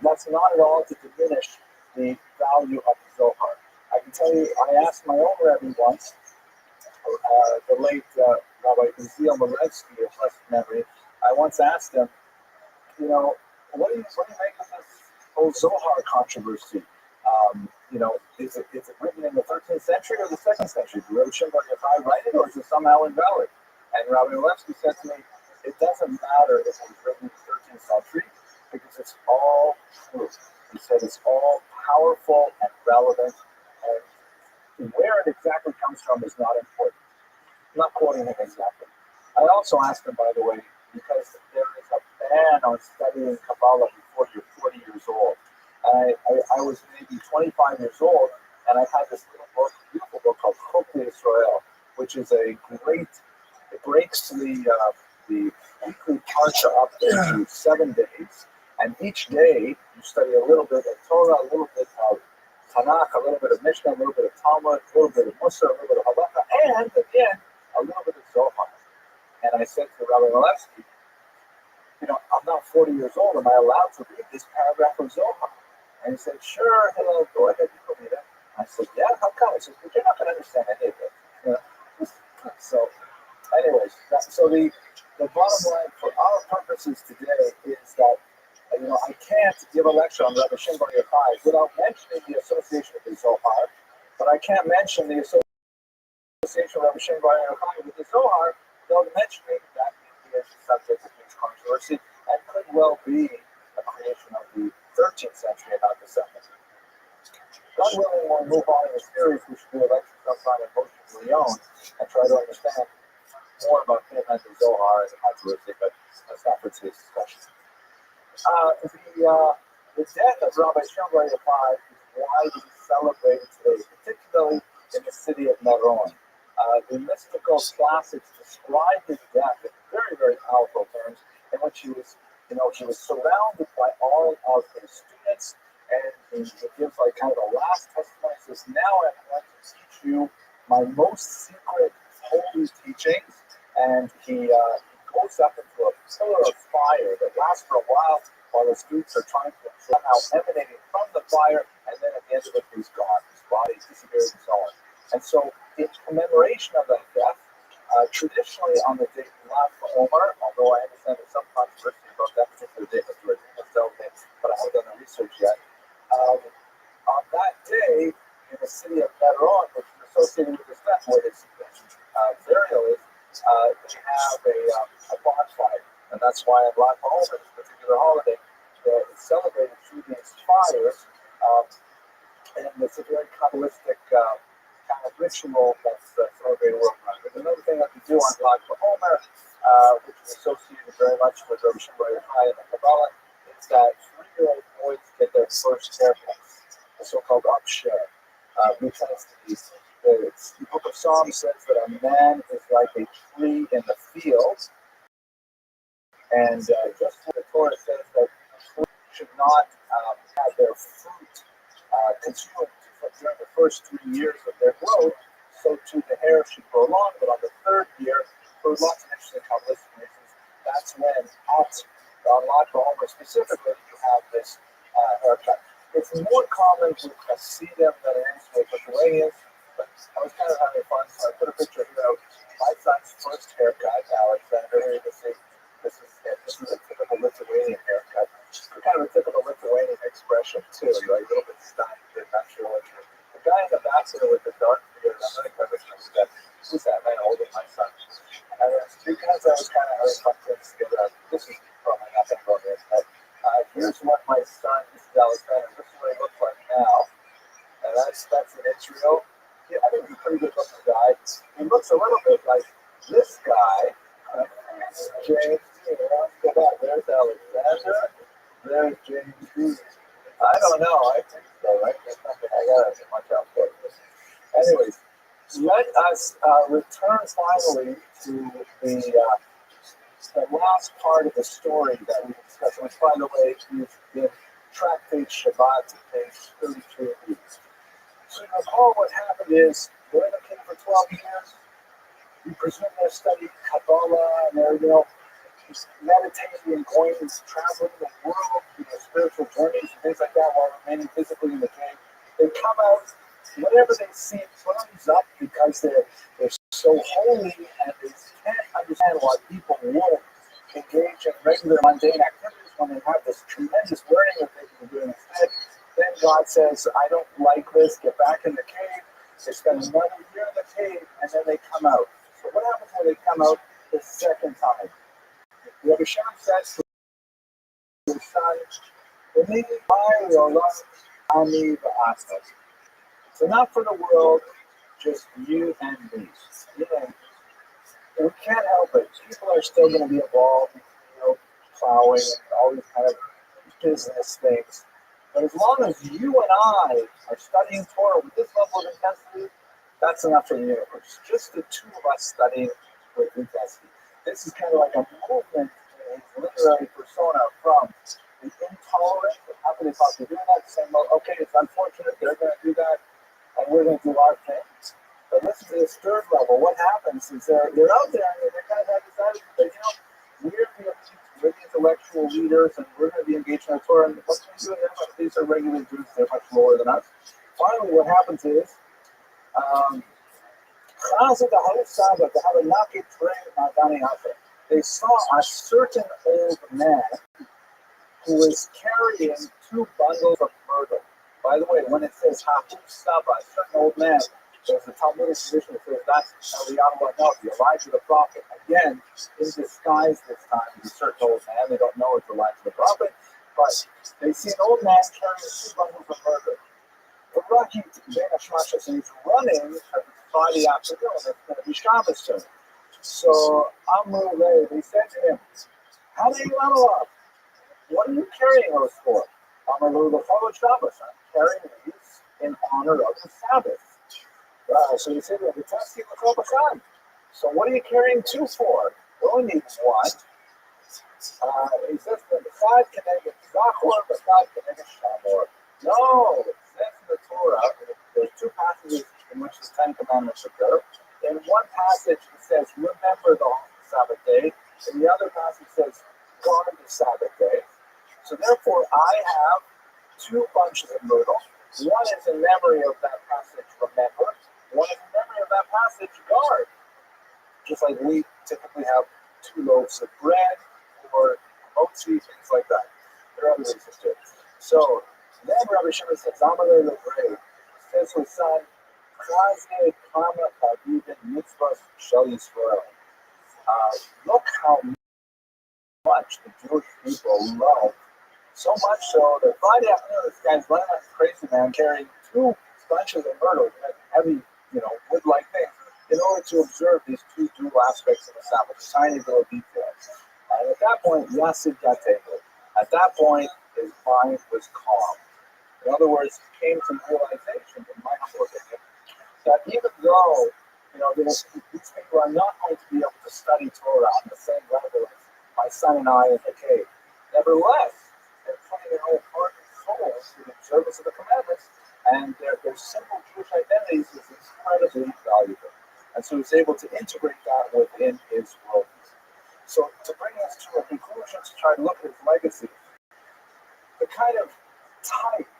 That's not at all to diminish the value of the Zohar. I can tell you, I asked my own Rabbi once, the late Rabbi Uziel Malevsky of blessed memory. I once asked him, what do you make of this whole Zohar controversy? Is it written in the 13th century or the 2nd century? Did Rabbi Shimon Bar Yochai write it, or is it somehow invalid? And Rabbi Malevsky said to me, it doesn't matter if it was written in the 13th century, because it's all true. He said it's all powerful and relevant, and where it exactly comes from is not important. I'm not quoting him exactly. I also asked him, by the way, because there is a ban on studying Kabbalah before you're 40 years old. I was maybe 25 years old, and I had this little book, beautiful book called Chokmah Israel, which is it breaks the weekly parsha up into 7 days, and each day you study a little bit of Torah, a little bit of Tanakh, a little bit of Mishnah, a little bit of Talmud, a little bit of Musar, a little bit of Halacha, and again, a little bit of Zohar. And I said to Rabbi Malevsky, I'm not 40 years old. Am I allowed to read this paragraph of Zohar? And he said, sure, Hillel, go ahead, you can read it. I said, yeah, how come? He said, but you're not going to understand any of it. So, anyways, so the bottom line for our purposes today is that, I can't give a lecture on Rabbi Shimon Bar Yochai without mentioning the association with the Zohar, but I can't mention the association of Rabbi Shimon Bar Yochai with the Zohar without mentioning that he is the subject of huge controversy and could well be a creation of the 13th century and not the 2nd. God willing, we'll move on in the series. We should do a lecture sometime in Moshe Leon and try to understand more about him and the Zohar as a controversy, but that's not for today's discussion. The death of Rabbi Shimon Bar Yochai is widely celebrated today, particularly in the city of Meron. The mystical classics describe his death in very, very powerful terms, in which he was surrounded by all of his students, and he gives like kind of a last testimony. He says, now I'm going to teach you my most secret holy teachings, and he goes up into a pillar of fire that lasts for a while the students are trying to somehow emanating from the fire, and then at the end of it, he's gone. His body disappears and so on. And so, in commemoration of that death, traditionally on the date Lag BaOmer, although I understand there's some controversy about that particular date, but I haven't done the research yet. On that day, in the city of Meron, which is associated with this death, where his burial is, they have a bonfire, and that's why on Lag BaOmer, this particular holiday, it's celebrated through these fires, and it's a very Kabbalistic kind of ritual that's celebrated worldwide. There's another thing that we do on Lag BaOmer, which is associated very much with Rabbi Shimon Bar Yochai and the Kabbalah, is that 3-year-old boys get their first haircuts, the so-called upshare. Which has the Book of Psalms says that a man is like a tree in the field, and just as the Torah says that trees should not have their fruit consumed during the first 3 years of their growth, so too the hair should grow long, but on the 3rd year, for lots of interesting Kabbalistic reasons, that's when on Lag BaOmer specifically, you have this haircut. It's more common with Hasidim than it is with Lithuanians, but I was kind of having fun, so I put a picture here of my son's first haircut, Alexander. Here you can see this is a typical Lithuanian haircut. Kind of a typical Lithuanian expression too. You're like a little bit stunned. You're not sure what you're. The guy in the back there with the dark beard, I'm not quite sure who that. Who's that man holding my son? And because I was kind of having fun things together, this is probably nothing about this, but here's what my son, this is Alexander, this is what he looks like now. And that's in Israel. Yeah, I think he's a pretty good looking guy. He looks a little bit like this guy, James. Look at that. There's Alexander. There's James. I don't know. I think so, right? There's something I gotta watch out for. Anyways, let us return finally to the last part of the story that we discussed, which, by the way, is in Tractate Shabbat, page 33. So you recall what happened is they're in the king for 12 years. You presume they're studying Kabbalah and they're, meditating and going and traveling the world, spiritual journeys and things like that while remaining physically in the cave. They come out, whatever they see burns up because they're so holy and they can't understand why people would engage in regular mundane activities when they have this tremendous learning that they've been doing instead. Then God says, I don't like this, get back in the cave. They spend another year in the cave and then they come out. So what happens when they come out the second time? Rabbi says to his son, so not for the world, just you and me. We can't help it. People are still going to be involved in plowing and all these kind of business things. But as long as you and I are studying Torah with this level of intensity, that's enough for the universe. Just the two of us studying with intensity. This is kind of like a movement in his literary persona from the intolerant, how can they possibly do that? Saying, well, okay, it's unfortunate, they're going to do that, and we're going to do our thing. But listen to this third level. What happens is they're out there and they kind of have this attitude that, we're the intellectual leaders and we're going to be engaged in our Torah. And what can we do with them? These are regular Jews, they're much lower than us. Finally, what happens is, they saw a certain old man who was carrying 2 bundles of myrtle. By the way, when it says Hahu Saba, a certain old man, there's a Talmudic tradition that says that's Eliyahu Hanavi, Elijah the prophet. Again, in disguise this time, he's a certain old man. They don't know it's Elijah the prophet, but they see an old man carrying 2 bundles of myrtle. The Rocky and he's running at Friday afternoon. It's going to be Shabbos soon. So Amrullah, they said to him, how do you know? What are you carrying those for? Amrullah, the follow Shabbos. I'm carrying these in honor of the Sabbath. So he said, so what are you carrying 2 for? We only need 1. He says, the 5 connected Zachor, the 5 connected Shamor. No, it says in the Torah, there's 2 passages in which the 10 Commandments occur. In one passage it says, remember the Sabbath day. In the other passage it says, guard the Sabbath day. So therefore, I have 2 bunches of myrtle. One is in memory of that passage, remember. One is in memory of that passage, guard. Just like we typically have 2 loaves of bread or motzi, things like that. There are other reasons too. So then Rabbi Shimon says, Amalei Lebrei, says to his son, Krasne Kama Kavivin Mitzvahs Shel Yisrael. Look how much the Jewish people love. So much so that Friday afternoon, this guy's running like a crazy man, carrying 2 bunches of myrtle, heavy, wood-like things, in order to observe these 2 dual aspects of the Sabbath, tiny little details. And at that point, Yassid got taken. At that point, his mind was calm. In other words, he came to realization, in my humble opinion, that even though, these people are not going to be able to study Torah on the same level as my son and I in the cave, nevertheless, they're putting their whole heart and soul to the service of the commandments, and their simple Jewish identities is incredibly valuable. And so he's able to integrate that within his worldview. So to bring us to a conclusion, to try to look at his legacy, the kind of type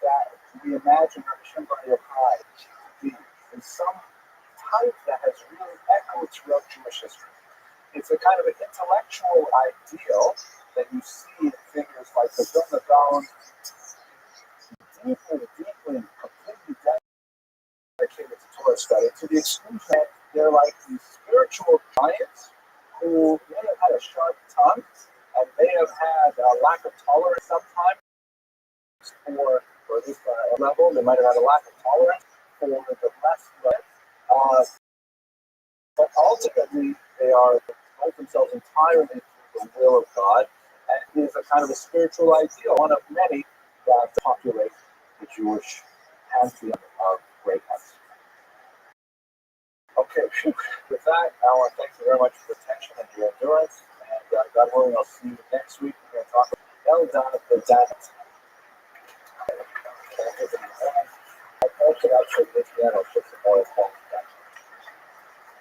that we imagine Rabbi Shimon Bar Yochai to be is some type that has really echoed throughout Jewish history. it's a kind of an intellectual ideal that you see in figures like the Vilna Gaon, deeply, completely dedicated to Torah study, to the exclusion that they're like these spiritual giants who may have had a sharp tongue and may have had a lack of tolerance sometimes for this level. They might have had a lack of tolerance for the less led. But ultimately, they are devote themselves entirely to the will of God, and it is a kind of a spiritual ideal, one of many that populate the Jewish pantheon of great ones. Okay, with that, I want to thank you very much for your attention and your endurance, and God willing, I'll see you next week. We're going to talk about Eldon of the Danet.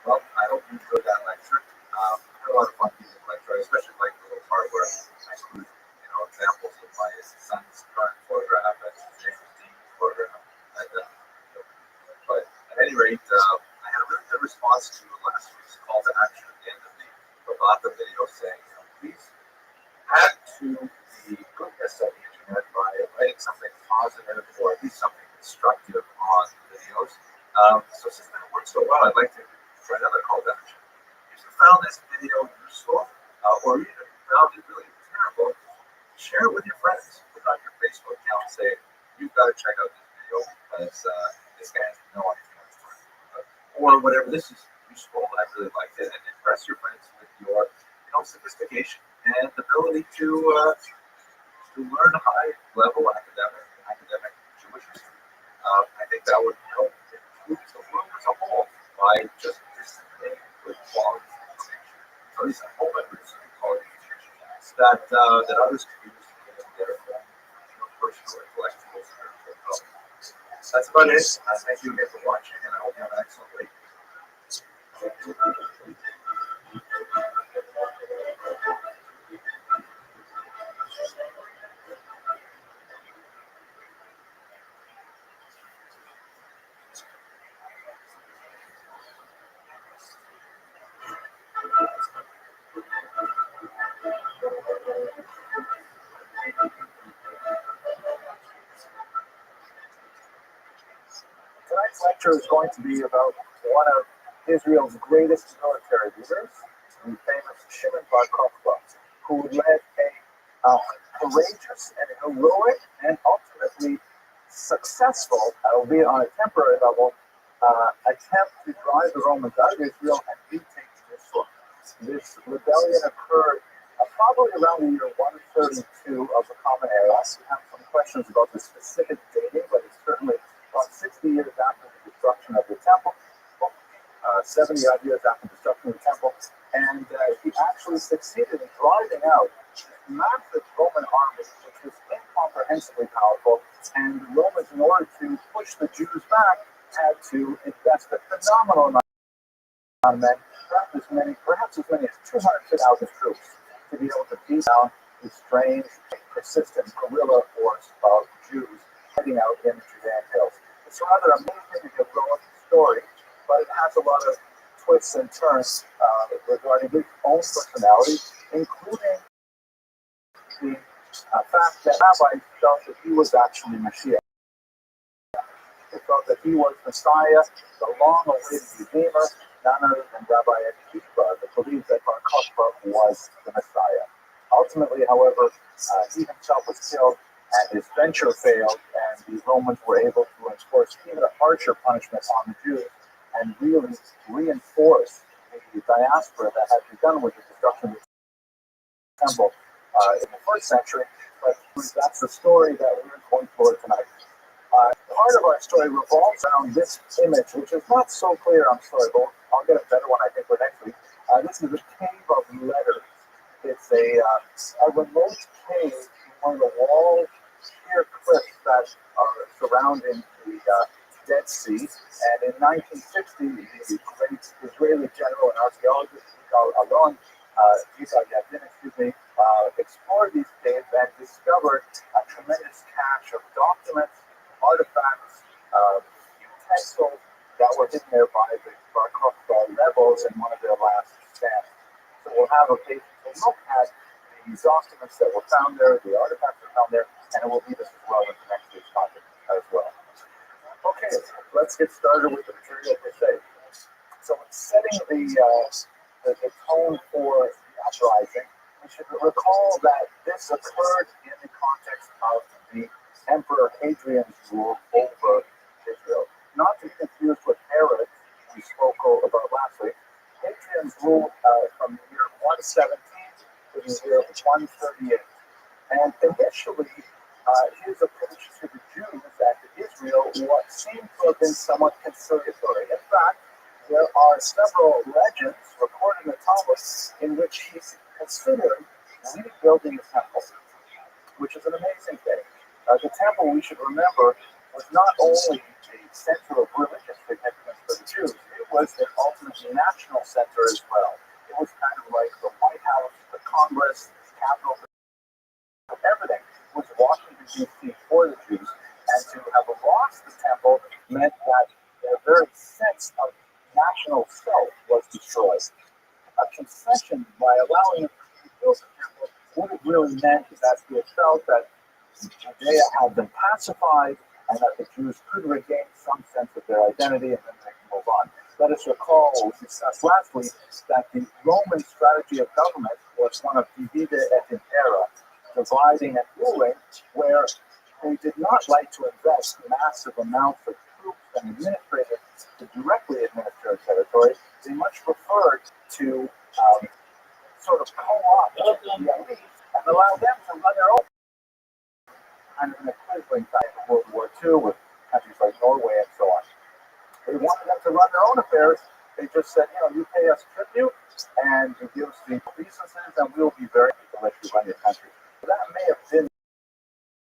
Well, I hope you enjoyed that lecture. I had a lot of fun using the lecture. I especially like the little part where I include, examples of my son's current photograph and James Dean's photograph. But at any rate, I had a really good response to last week's call to action at the end of the Rabbi video saying, please add to the goodness of the internet by writing something positive or at least something constructive on the videos. So since that worked so well, I'd like to try another call to action. If you found this video useful, or even found it really terrible, share it with your friends. Put it on your Facebook account and say, you've got to check out this video because this guy has no idea what he's talking about. Or whatever, this is useful, I really liked it, and impress your friends with your sophistication and ability to learn high level academic Jewish history. I think that would help improve the world as a whole by just disseminating good quality information. At least I hope I produce good quality information that others can use in their own personal, intellectual, spiritual development. That's about it. Thank you again for watching, and I hope you have an excellent week. Tonight's lecture is going to be about one of Israel's greatest military leaders, the famous Shimon Bar Kokhba, who led a courageous and heroic and ultimately successful, albeit on a temporary level, attempt to drive the Romans out of Israel and retake Jerusalem. This rebellion occurred probably around the year 132 of the Common Era. We have some questions about the specific dating, but it's certainly about 60 years after the destruction of the temple, 70 odd years after the destruction of the temple, and he actually succeeded in driving out massive Roman army, which was incomprehensibly powerful, and the Romans, in order to push the Jews back, had to invest a phenomenal amount of men, perhaps as many as 250,000 troops, to be able to beat down this strange, persistent guerrilla force of Jews heading out in the Judean hills. It's a rather amazing and heroic story, but it has a lot of twists and turns regarding his own personality, including the fact that Rabbi felt that he was actually Mashiach. They felt that he was Messiah, the long-awaited Redeemer, none other than Rabbi Akiva, that believed that Bar Kokhba was the Messiah. Ultimately, however, he himself was killed, and his venture failed, and the Romans were able to enforce even a harsher punishment on the Jews and really reinforce the diaspora that had begun with the destruction of the temple in the first century. But that's the story that we're going for tonight. Part of our story revolves around this image, which is not so clear. I'm sorry, but I'll get a better one, I think, for next week. This is a cave of letters. It's a remote cave in one of the wall sheer cliffs that are surrounding the Dead Sea. And in 1960, the great Israeli general and archaeologist Alon explored these caves and discovered a tremendous cache of documents, artifacts, utensils that were hidden there by the Bar Kokhba rebels in one of their last stands. So these documents that were found there, the artifacts that were found there, and it will lead us as well into next week's topic as well. Okay, let's get started with the material per se. So setting the tone for the uprising, we should recall that this occurred in the context of the Emperor Hadrian's rule over Israel. Not to be confused with Herod, we spoke about last week. Hadrian's rule from the year 117 to the year 138. And initially, his approach to the Jews and to Israel what seemed to have been somewhat conciliatory. In fact, there are several legends recorded in the Talmud in which he considered rebuilding the temple, which is an amazing thing. The temple, we should remember, was not only a center of religious significance for the Jews, it was an ultimate national center as well. It was kind of like the White House, the Congress, the capital, everything was Washington, D.C. for the Jews. And to have lost the temple meant that their very sense of national self was destroyed. A concession by allowing them to build the temple would have really meant that they felt that Judea had been pacified and that the Jews could regain some sense of their identity and then they can move on. Let us recall what we discussed last week that the Roman strategy of government was one of divide et impera, dividing and ruling, where they did not like to invest massive amounts of troops and administrators to directly administer a territory. They much preferred to sort of co-opt the elite and allow them to run their own, kind of an equivalent type of World War II with countries like Norway and so on. They wanted them to run their own affairs. They just said, you pay us tribute and you give us the licenses and we'll be very happy to let you run your country. So that may have been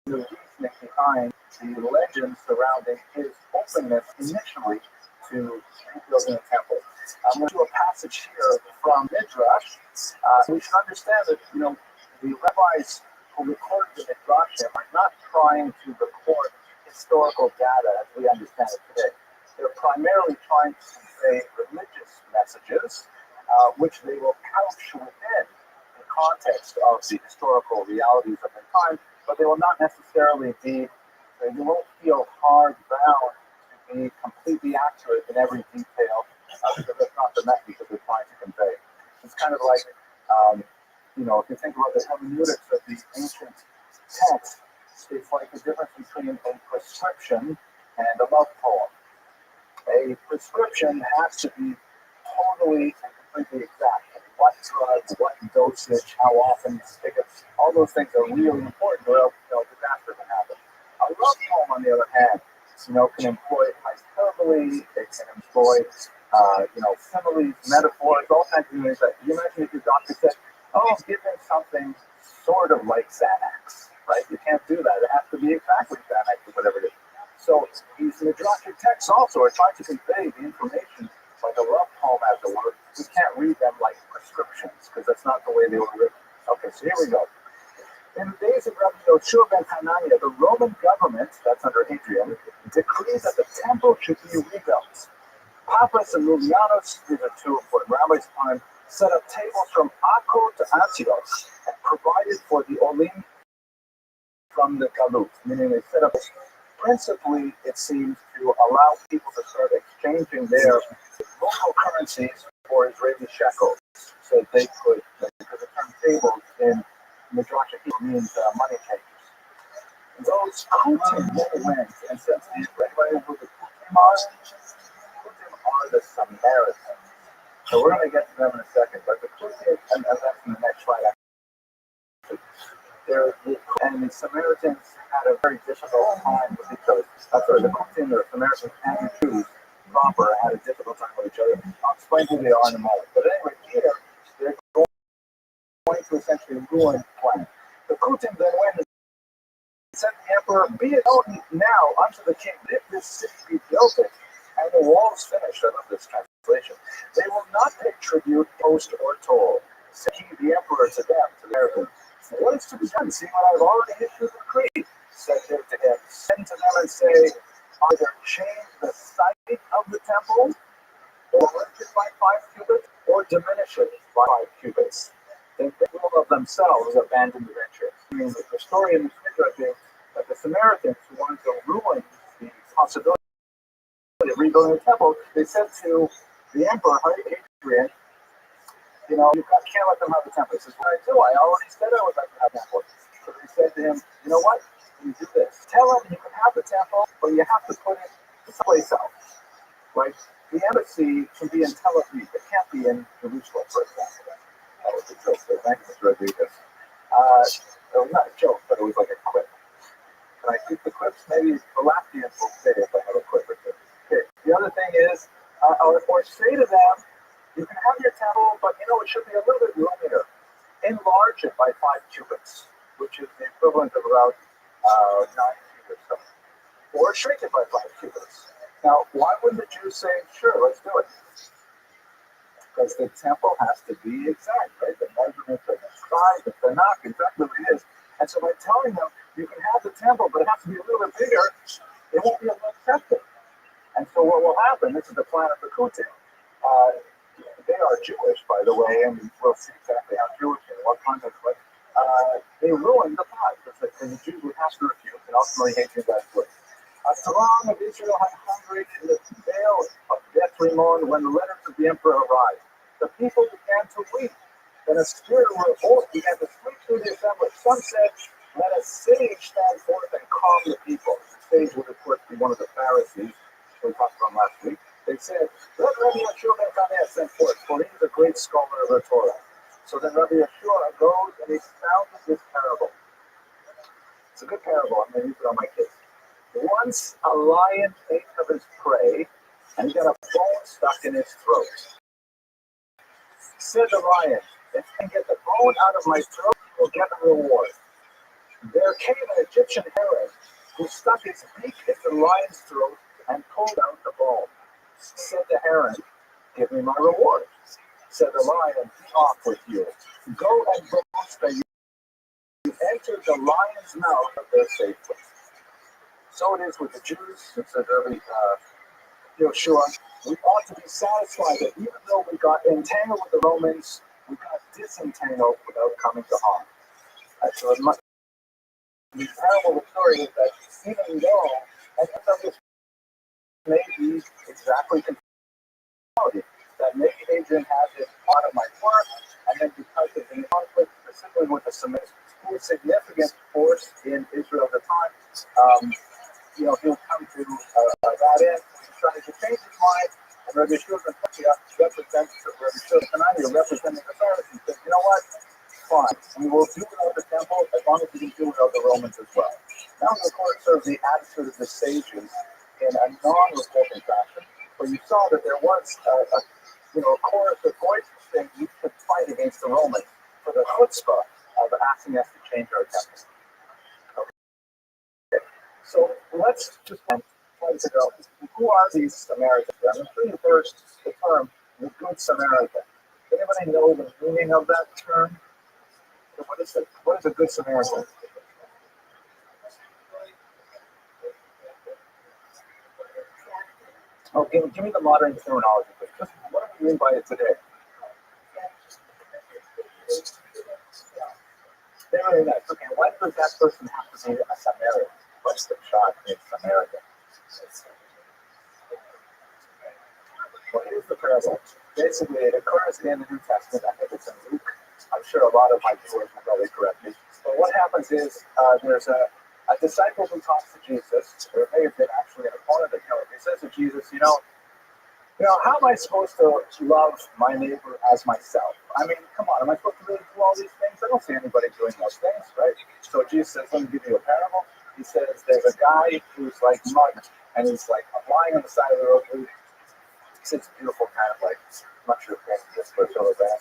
the reasoning behind the legend surrounding his openness initially to rebuilding a temple. I'm going to do a passage here from Midrash. We should understand that, the rabbis who recorded the Midrash are not trying to record historical data as we understand it today. They're primarily trying to convey religious messages, which they will couch within the context of the historical realities of their time, but they will not necessarily be, you won't feel hard bound to be completely accurate in every detail, because that's not the message that they're trying to convey. It's kind of like, if you think about the hermeneutics of the ancient text, it's like the difference between a prescription and a love poem. A prescription has to be totally and completely exact. What drug, what dosage, how often, all those things are really important, or else disaster can happen. A love poem, on the other hand, can employ hyperbole, it can employ, similes, metaphors, all kinds of things. That you imagine if your doctor said, give him something sort of like Xanax, right? You can't do that. It has to be exactly Xanax or whatever it is. So these Midrashic texts also are trying to convey the information like a love poem, as it were. We can't read them like prescriptions because that's not the way they were written. Okay, so here we go. In the days of Rabbi Rothschild ben Hanania, the Roman government, that's under Hadrian, decreed that the temple should be rebuilt. Papas and Lulianus, these are two important rabbis' time, set up tables from Akko to Antioch and provided for the Olim from the Galut, meaning they set up principally, it seems, to allow people to start exchanging their local currencies for Israeli shekels, so they could, because the term tables in Midrash means money changers. Those Kutim then went and said, anybody who the Kutim are? Kutim are the Samaritans. So we're going to get to them in a second, but the Kutim, and that's in the next slide. And the Samaritans had a very difficult time with each other. The Kutim, the Samaritans, and the Jews proper had a difficult time with each other. I'll explain who they are in a moment. But anyway, here, they're going to essentially ruin the plan. The Kutim then went and said to the emperor, be it known now unto the king, if this city be built and the walls finished, I love this translation, they will not pay tribute, post, or toll. Said he, the emperor, to them, to the Americans. What is to be done, seeing what I've already issued a decree? Said they to him, send to them and say, either change the site of the temple, or lift it by 5 cubits, or diminish it by 5 cubits. Think the will of the themselves abandoned the venture. I mean, the story in the Midrash is that the Samaritans who wanted to ruin the possibility of rebuilding the temple, they said to the emperor, Hadrian, you know, you can't let them have the temple. He says, what do I do? I already said I would like to have the temple. So they said to him, you know what? You do this. Tell him you can have the temple, but you have to put it someplace else. Like, the embassy can be in Tel Aviv. It can't be in Jerusalem, for example. That was a joke. So thank you, Mr. Rodriguez. It was not a joke, but it was like a quip. Can I keep the quips? Maybe the Latvians will say if I have a quip or two. Okay. The other thing is, or say to them, you can have your temple, but you know, it should be a little bit roomier. Enlarge it by 5 cubits, which is the equivalent of about 9 feet or so. Or shrink it by 5 cubits. Now, why wouldn't the Jews say, sure, let's do it? Because the temple has to be exact, right? The measurements are described, the Tanakh, exactly what it is. And so by telling them, you can have the temple, but it has to be a little bit bigger, they won't be able to accept it. And so what will happen, this is the plan of the Kutim. They are Jewish, by the way, and we'll see exactly how Jewish and what context, but they ruined the plot, because the Jews would have to refuse, and ultimately Hadrian got it. A throng of Israel had hungry in the vale of Beth Rimmon when the letters of the emperor arrived. The people began to weep. Then a spirit of revolt began to sweep through the assembly. Some said, let a sage stand forth and calm the people. The sage would, of course, be one of the Pharisees we talked about last week. They said, let Rabbi Yeshua ben Chaneh send forth, for he is a great scholar of the Torah. So then Rabbi Yeshua goes and expounds this parable. It's a good parable. I'm going to use it on my kids. Once a lion ate of his prey, and he got a bone stuck in his throat. Said the lion, if I can get the bone out of my throat, you'll get a reward. There came an Egyptian heron who stuck his beak in the lion's throat and pulled out the bone. Said the heron, give me my reward. Said the lion, be off with you. Go and boast that you entered the lion's mouth of their safety. So it is with the Jews, it says early Yeshua. We ought to be satisfied that even though we got entangled with the Romans, we got disentangled without coming to harm. So the parable of the story is that even though, and this may be exactly conformity, that maybe Adrian had this part of my work, and then because of the conflict specifically with the Semites, who was a significant force in Israel at the time, you know, he'll come to that end. He's trying to change his mind, and Rabbi Yeshua ben Chaneh represents representing the Pharisees. Says, you know what? Fine. We will do without the temple as long as we can do without the Romans as well. Now, of course, serve the attitude of the sages in a non-revolting fashion, but you saw that there was a chorus of voices saying we should fight against the Romans for the chutzpah of asking us to change our temple. So let's just try to figure out who are these Samaritans. I'm going to first the term the Good Samaritan. Does anybody know the meaning of that term? What is it? What is a Good Samaritan? Oh, give me the modern terminology, please. Just what do we mean by it today? Very nice. Okay, why does that person have to be a Samaritan? What's the shot in Samaritan? Well, here's the parable. Basically, it occurs in the New Testament. I think it's in Luke. I'm sure a lot of my viewers will probably correct me. But what happens is there's a disciple who talks to Jesus, or it may have been actually an opponent of him. He says to Jesus, you know, how am I supposed to love my neighbor as myself? I mean, come on, am I supposed to really do all these things? I don't see anybody doing those things, right? So Jesus says, let me give you a parable. He says, there's a guy who's like mud, and he's like lying on the side of the road. It's beautiful, kind of like, I'm not sure if this, but it's over there.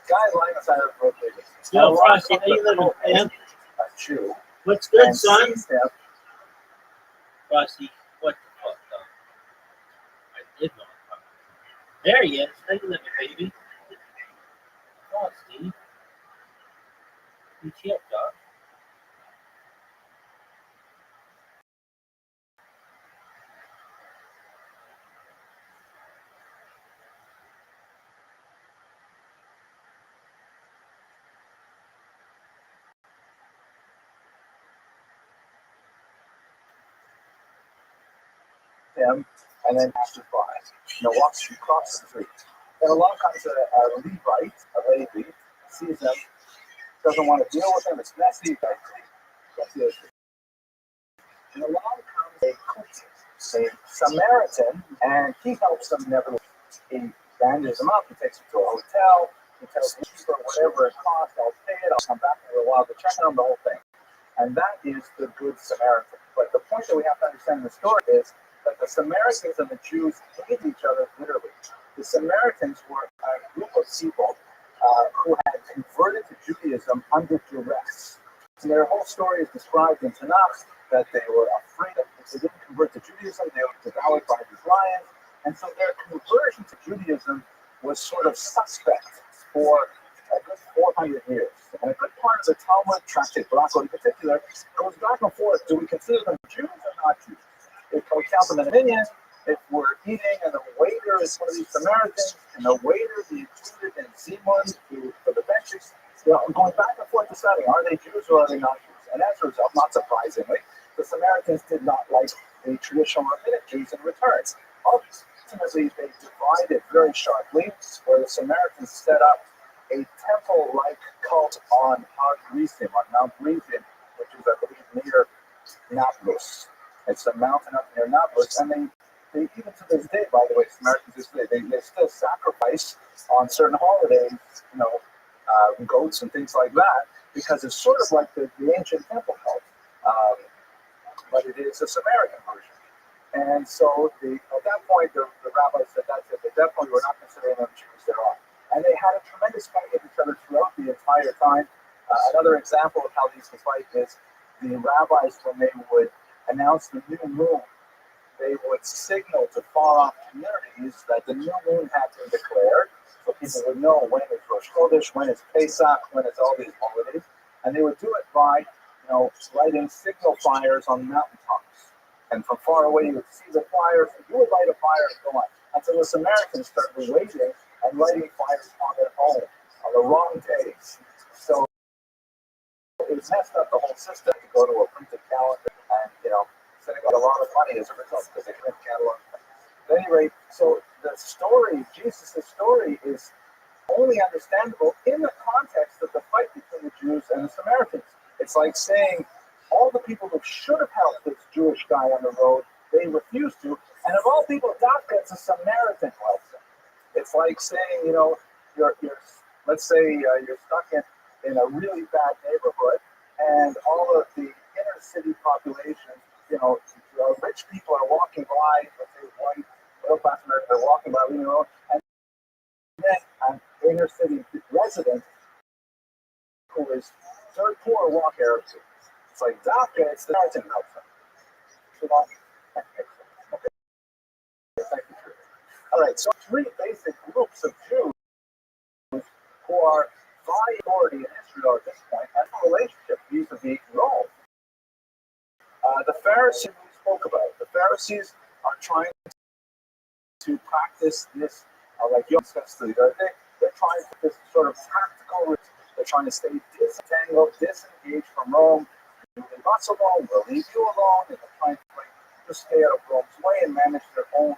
Guy lying on the side of the road. Yo, Frosty, how you living, man? A Jew. What's good, son? Frosty, what the fuck, though? I did not. There he is. How you living, baby? Frosty. You can't, dog. him and then passes by. Walks across the street. And along comes a Levite, a Levi, sees him, doesn't want to deal with him. It's messy. That's the issue. And along comes a Samaritan, and he helps them nevertheless. He bandages him up, he takes him to a hotel, he tells the keeper whatever it costs, I'll pay it, I'll come back in a while to check on him, the whole thing. And that is the Good Samaritan. But the point that we have to understand in the story is that the Samaritans and the Jews hated each other literally. The Samaritans were a group of people who had converted to Judaism under duress. And their whole story is described in Tanakh, that they were afraid that if they didn't convert to Judaism, they were devoured by these lions. And so their conversion to Judaism was sort of suspect for a good 400 years. And a good part of the Talmud, Tractate Brachot in particular, goes back and forth. Do we consider them Jews or not Jews? If we count them in a minion, if we're eating and the waiter is one of these Samaritans, and the waiter be included in Zimun for the benches, going back and forth deciding, are they Jews or are they not Jews? And as a result, not surprisingly, the Samaritans did not like the traditional rabbinic Jews in return. Ultimately, they divided very sharply, where the Samaritans set up a temple-like cult on Har Gerizim, on Mount Gerizim, which is, I believe, near Nablus. It's a mountain up near Nablus, and they even to this day, by the way, Samaritans to this day, they still sacrifice on certain holidays, goats and things like that, because it's sort of like the ancient temple cult, but it is a Samaritan version. And so at that point, the rabbi said that's it. They definitely were not considering them Jews thereof. And they had a tremendous fight with each other throughout the entire time. Another example of how these fight is the rabbis, when they would announce the new moon, they would signal to far-off communities that the new moon had been declared, so people would know when it's Rosh Chodesh, when it's Pesach, when it's all these holidays. And they would do it by, lighting signal fires on mountaintops. And from far away, you would see the fires, and you would light a fire and go on. Until the Samaritans started waiting and lighting fires on their own on the wrong days. So it messed up the whole system to go to a printed calendar, and setting out a lot of money as a result because they couldn't catalog. At any rate, so the story, Jesus' story, is only understandable in the context of the fight between the Jews and the Samaritans. It's like saying all the people who should have helped this Jewish guy on the road, they refused to, and of all people, Dafka, it's a Samaritan helps him. It's like saying, let's say you're stuck in a really bad neighborhood, and all of the inner city population, rich people are walking by, let's say white, middle class Americans are walking by, and then an inner city resident who is dirt poor walk Arab too. It's like Dafka, it's the Samaritan helps him. Okay. Thank you. All right, so three basic groups of Jews who are by authority in Israel at this point have a relationship vis-a-vis Rome. The Pharisees we spoke about. The Pharisees are trying to practice this, like you discussed the other day, they're trying to this sort of practical, they're trying to stay disentangled, disengaged from Rome. You leave us alone, we'll leave you alone, and they're trying to just stay out of Rome's way and manage their own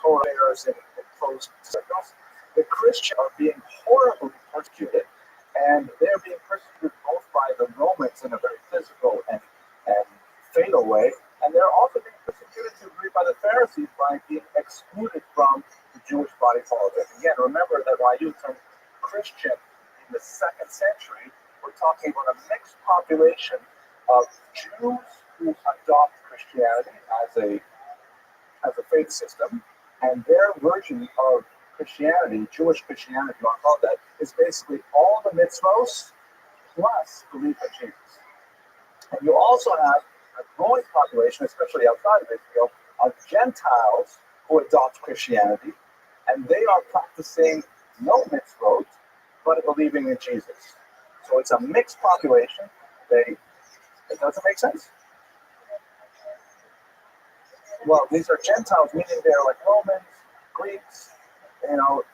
Torah errors and closed circles. The Christians are being horribly persecuted, and they're being persecuted both by the Romans in a very physical and fatal way, and they're also being persecuted to a degree by the Pharisees by being excluded from the Jewish body politic. Again, remember that when I use the term Christian in the 2nd century, we're talking about a mixed population of Jews who adopt Christianity as a faith system, and their version of Christianity, Jewish Christianity, if you want to call it that, is basically all the mitzvos plus belief in Jesus. And you also have a growing population, especially outside of Israel, of Gentiles who adopt Christianity, and they are practicing no mitzvot, but believing in Jesus. So it's a mixed population. It doesn't make sense. Well, these are Gentiles, meaning they're like Romans, Greeks,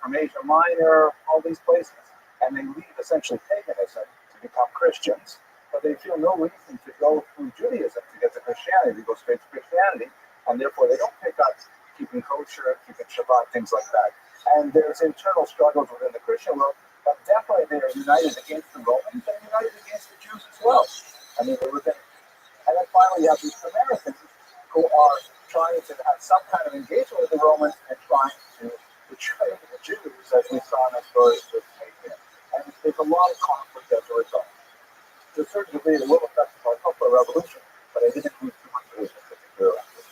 from Asia Minor, all these places, and they leave essentially paganism to become Christians, but they feel no reason to go through Judaism to get to Christianity. They go straight to Christianity, and therefore they don't pick up keeping kosher, keeping Shabbat, things like that. And there's internal struggles within the Christian world, but definitely they are united against the Romans and united against the Jews as well. I mean, they were there. And then finally, you have these Samaritans who are trying to have some kind of engagement with the Romans and trying to betray the Jews, as we saw in the story with Napier. And there's a lot of conflict as a result. To a certain degree, it will affect the Cultural Revolution, but I didn't include too much of this particular aspect.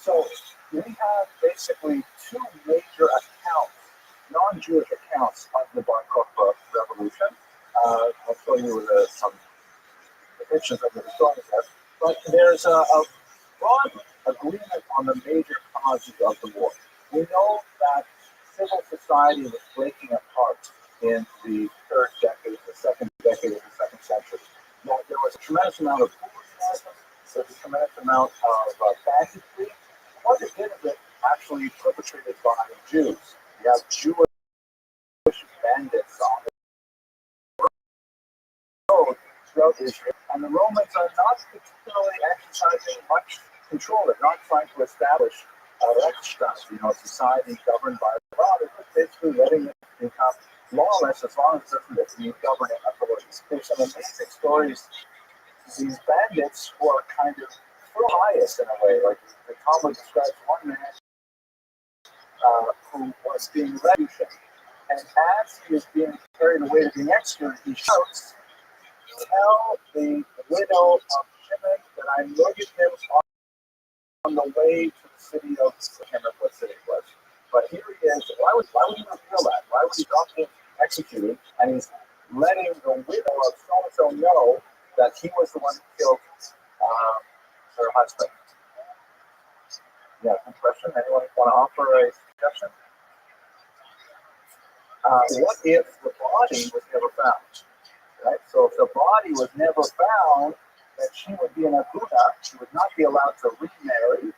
So we have basically two major accounts, non-Jewish accounts of the Bar Kokhba Revolution. I'll show you some depictions of the historians there. But there's a broad agreement on the major causes of the war. We know that civil society was breaking apart in the third decade, the second decade of the second century. Now, there was a tremendous amount of hooliganism, there was a tremendous amount of banditry. What it did is it actually perpetrated by Jews. You have Jewish bandits on the road throughout Israel, and the Romans are not particularly exercising much control. They're not trying to establish Rothschild, a society governed by law. They're just basically letting it become lawless as long as it doesn't need governing authorities. There's some amazing stories. These bandits who are kind of biased in a way, like the Talmud describes one man who was being executed, and as he is being carried away to being executed, he shouts, "Tell the widow of Shimon that I'm lugging him on the way to the city of," I can't remember what city it was. But here he is. Why would he reveal that? Why would he not get executed? And he's letting the widow of so-and-so know that he was the one who killed her husband. Yeah, good question. Anyone want to offer a suggestion? What if the body was never found? Right? So if the body was never found, then she would be an aguna. She would not be allowed to remarry.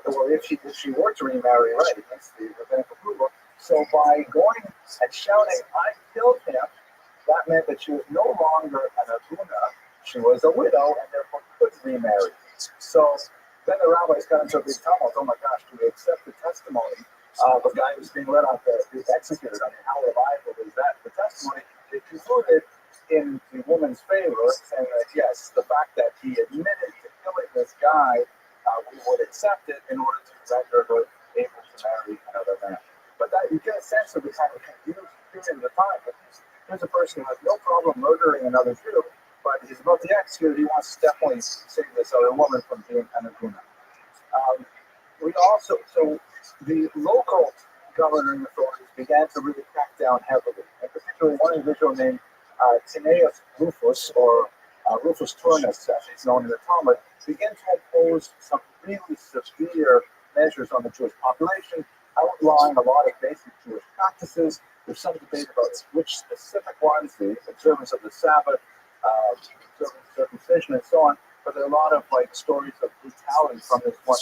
Or if she were to remarry, right, against the rabbinic approval. So by going and shouting, "I killed him," that meant that she was no longer an aguna. She was a widow and therefore could remarry. So then the rabbis got into a big tumult. Oh my gosh, do we accept the testimony of a guy who's being led on to be executed? I mean, how reliable is that? The testimony, they concluded in the woman's favor, saying that yes, the fact that he admitted to killing this guy, we would accept it in order to render her able to marry another man. But that you get a sense of the kind of confused period of the time. Here's a person who has no problem murdering another Jew, but he's about to execute. He wants to definitely save this other woman from being an aguna. So the local governing authorities began to really crack down heavily, and particularly one individual named Tineus Rufus, or Rufus Turnus, as he's known in the Talmud, began to impose some really severe measures on the Jewish population, outlawing a lot of basic Jewish practices. There's some debate about which specific ones, the observance of the Sabbath, circumcision, and so on. But there are a lot of stories of brutality from this one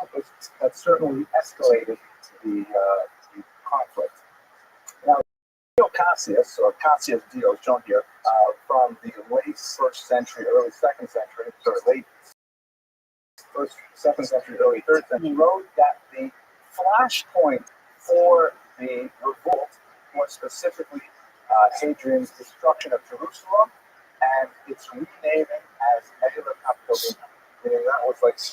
Rufus that certainly escalated the conflict. Now, Dio Cassius, or Cassius Dio, is shown here, from the late first century, early second century, late first, second century, early third century, he wrote that the flashpoint for the revolt was specifically Hadrian's destruction of Jerusalem and its renaming as Megillah Capitolina. Meaning that was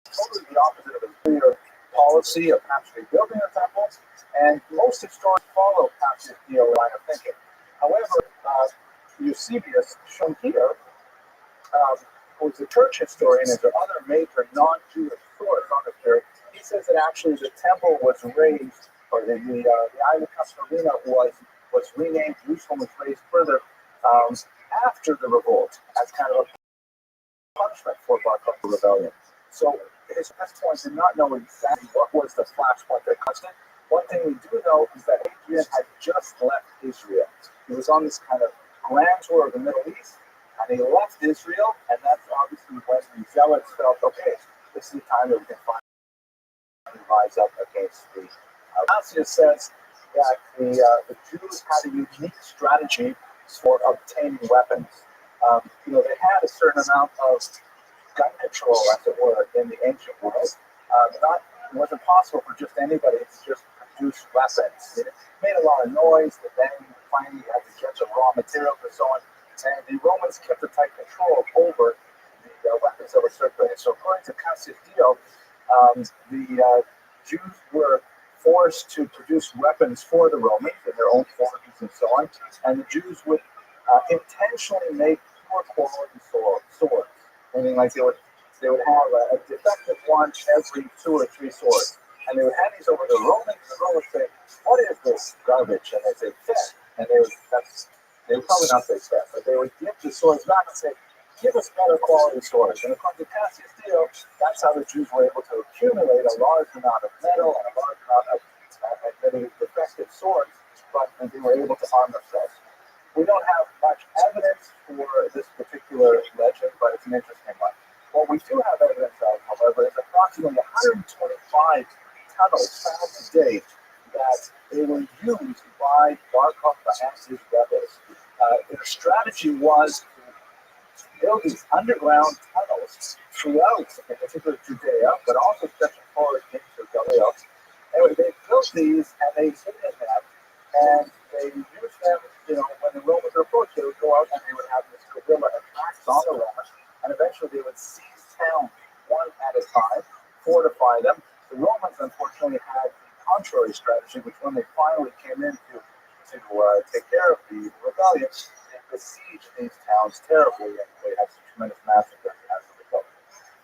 totally the opposite of his clear policy of actually building a temple, and most historians follow Cassius Dio's line of thinking. However, Eusebius, shown here, who is a church historian and the other major non-Jewish source on the period, he says that actually the temple was raised, or the Island Castorina was renamed, Jerusalem was raised further after the revolt as kind of a punishment for Bar Kokhba rebellion. So his point did not know exactly what was the flashpoint that caused it. One thing we do know is that Hadrian had just left Israel. He was on this kind of grand tour of the Middle East, and he left Israel, and that's obviously when the Zealots felt, okay, this is the time that we can finally rise up against the Cassius says that the Jews had a unique strategy for obtaining weapons. They had a certain amount of gun control, as it were, in the ancient world. It wasn't possible for just anybody to just produce weapons. It made a lot of noise, but then finally you had to get the raw materials and so on. And the Romans kept a tight control over the weapons that were circulating. So according to Cassius Dio, the Jews were forced to produce weapons for the Romans in their own forges and so on. And the Jews would intentionally make poor quality swords. Meaning like they would have a defective one every 2 or 3 swords. And they would hand these over to the Romans, and the Romans would say, "What is this garbage?" And they'd say, "Fit." And they would probably not say fit, but they would give the swords back and say, "Give us better quality swords." And according to Cassius Dio, that's how the Jews were able to accumulate a large amount of metal and a large amount of admittedly defective swords, but they were able to arm themselves. We don't have much evidence for this particular legend, but it's an interesting one. What we do have evidence of, however, is approximately 125 tunnels found to date that they were used by Bar Kokhba and his rebels. Their strategy was to build these underground tunnels throughout, in particular Judea, but also stretching forward into Galilee. Anyway, they built these and they hid in them, and they used them, when the Romans were approached, they would go out and they would have this guerrilla attacks on the Romans, and eventually they would seize towns one at a time, fortify them. The Romans, unfortunately, had the contrary strategy, which when they finally came in to take care of the rebellion, they besieged these towns terribly, and they had some tremendous massacres as a result.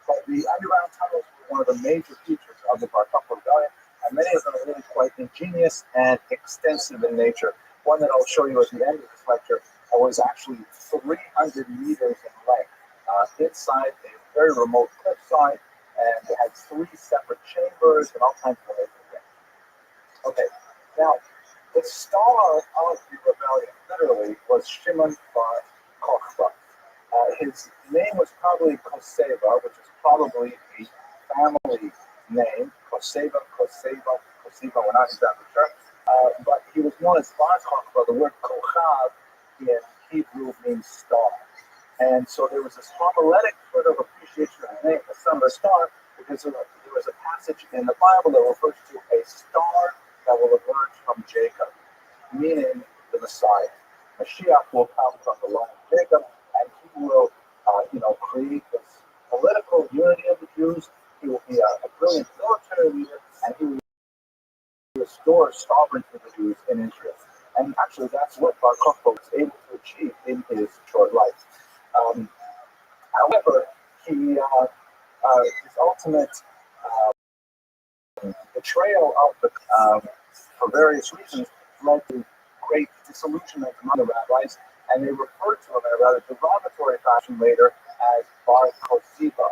But the underground tunnels were one of the major features of the Bar Kokhba rebellion, and many of them are really quite ingenious and extensive in nature. One that I'll show you at the end of this lecture was actually 300 meters in length, inside a very remote cliffside, and they had 3 separate chambers and all kinds of amazing things. Okay, now the star of the rebellion, literally, was Shimon Bar Kokhba. His name was probably Koseva, which is probably a family name. Koseva, we're not exactly sure. But he was known as Bar Kokhba. The word Kochav in Hebrew means star. And so there was this homiletic sort of appreciation of the name, the son of a star, because there was a passage in the Bible that refers to a star that will emerge from Jacob, meaning the Messiah. Mashiach will come from the line of Jacob, and he will, create this political unity of the Jews. He will be a brilliant military leader, and he will restore sovereignty to the Jews in Israel. And actually, that's what Bar Kokhba was able to achieve in his short life. However, his ultimate betrayal of the for various reasons led to great disillusionment among the rabbis, and they referred to him in a rather derogatory fashion later as Bar Koziba.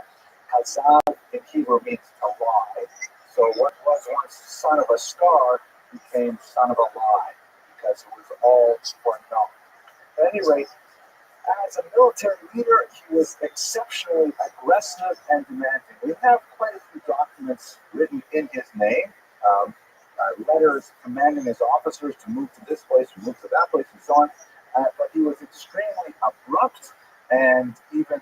Hazav in Hebrew means to lie. So what was once son of a star became son of a lie, because it was all for naught. At any rate, as a military leader, he was exceptionally aggressive and demanding. We have quite a few documents written in his name, letters commanding his officers to move to this place, to move to that place, and so on. But he was extremely abrupt and even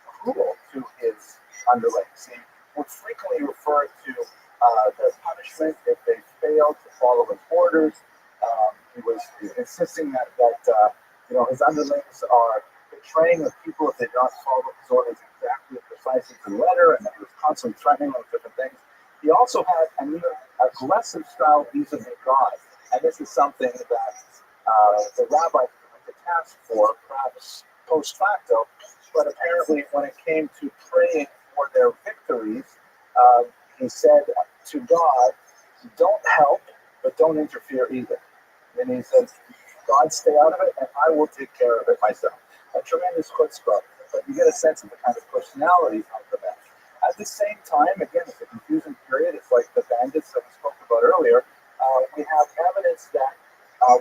cruel to his underlings. He would frequently refer to their punishment if they failed to follow his orders. He was insisting that his underlings are betraying the people if they don't follow his orders exactly, precisely to the letter, and that he was constantly threatening them with different things. He also had an even aggressive style vis-a-vis God, and this is something that the rabbis went to task for, perhaps post facto, but apparently when it came to praying for their victories, he said to God, "Don't help, but don't interfere either." And he said, "God, stay out of it, and I will take care of it myself." A tremendous chutzpah, but you get a sense of the kind of personality of the man. At the same time, again, it's a confusing period. It's like the bandits that we spoke about earlier. We have evidence that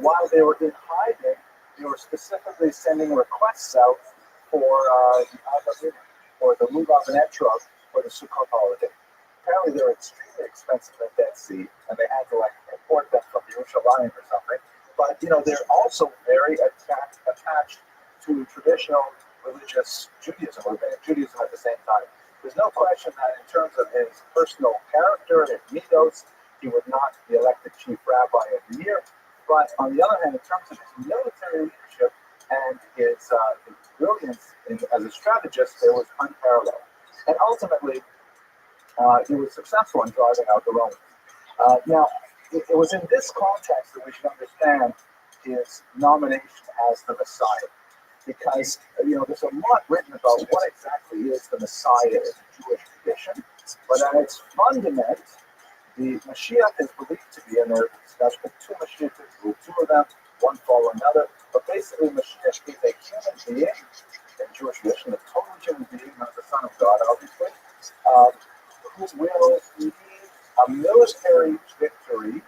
while they were in hiding, they were specifically sending requests out for the Agavim, or the Lulav and Etrog, for the Sukkot holiday. Apparently, they were extremely expensive at Dead Sea, and they had to import them from Yerushalayim or something. But they're also very attached to traditional religious Judaism, or rabbinic Judaism at the same time. There's no question that in terms of his personal character and his ethos, he would not be elected chief rabbi of the year. But on the other hand, in terms of his military leadership and his brilliance as a strategist, it was unparalleled. And ultimately, he was successful in driving out the Romans. Now, it was in this context that we should understand his nomination as the Messiah. Because, there's a lot written about what exactly is the Messiah in the Jewish tradition. But at its fundament, the Mashiach is believed to be, and there's two Mashiachs, two of them, one follow another. But basically, Mashiach is a human being in Jewish tradition, a total human being, not the Son of God, obviously, who will lead a military victory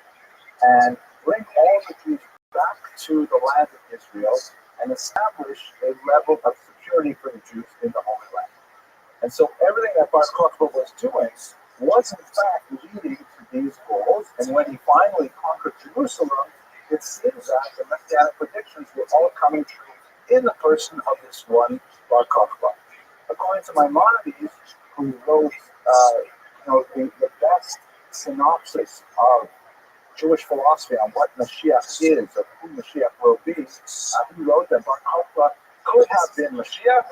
and bring all the Jews back to the land of Israel and establish a level of security for the Jews in the Holy Land. And so everything that Bar Kokhba was doing was in fact leading to these goals. And when he finally conquered Jerusalem, it seems that the Messianic predictions were all coming true in the person of this one Bar Kokhba. According to Maimonides, who wrote the best synopsis of Jewish philosophy on what Mashiach is, of who Mashiach will be, he wrote that Bar Kokhba could have been Mashiach,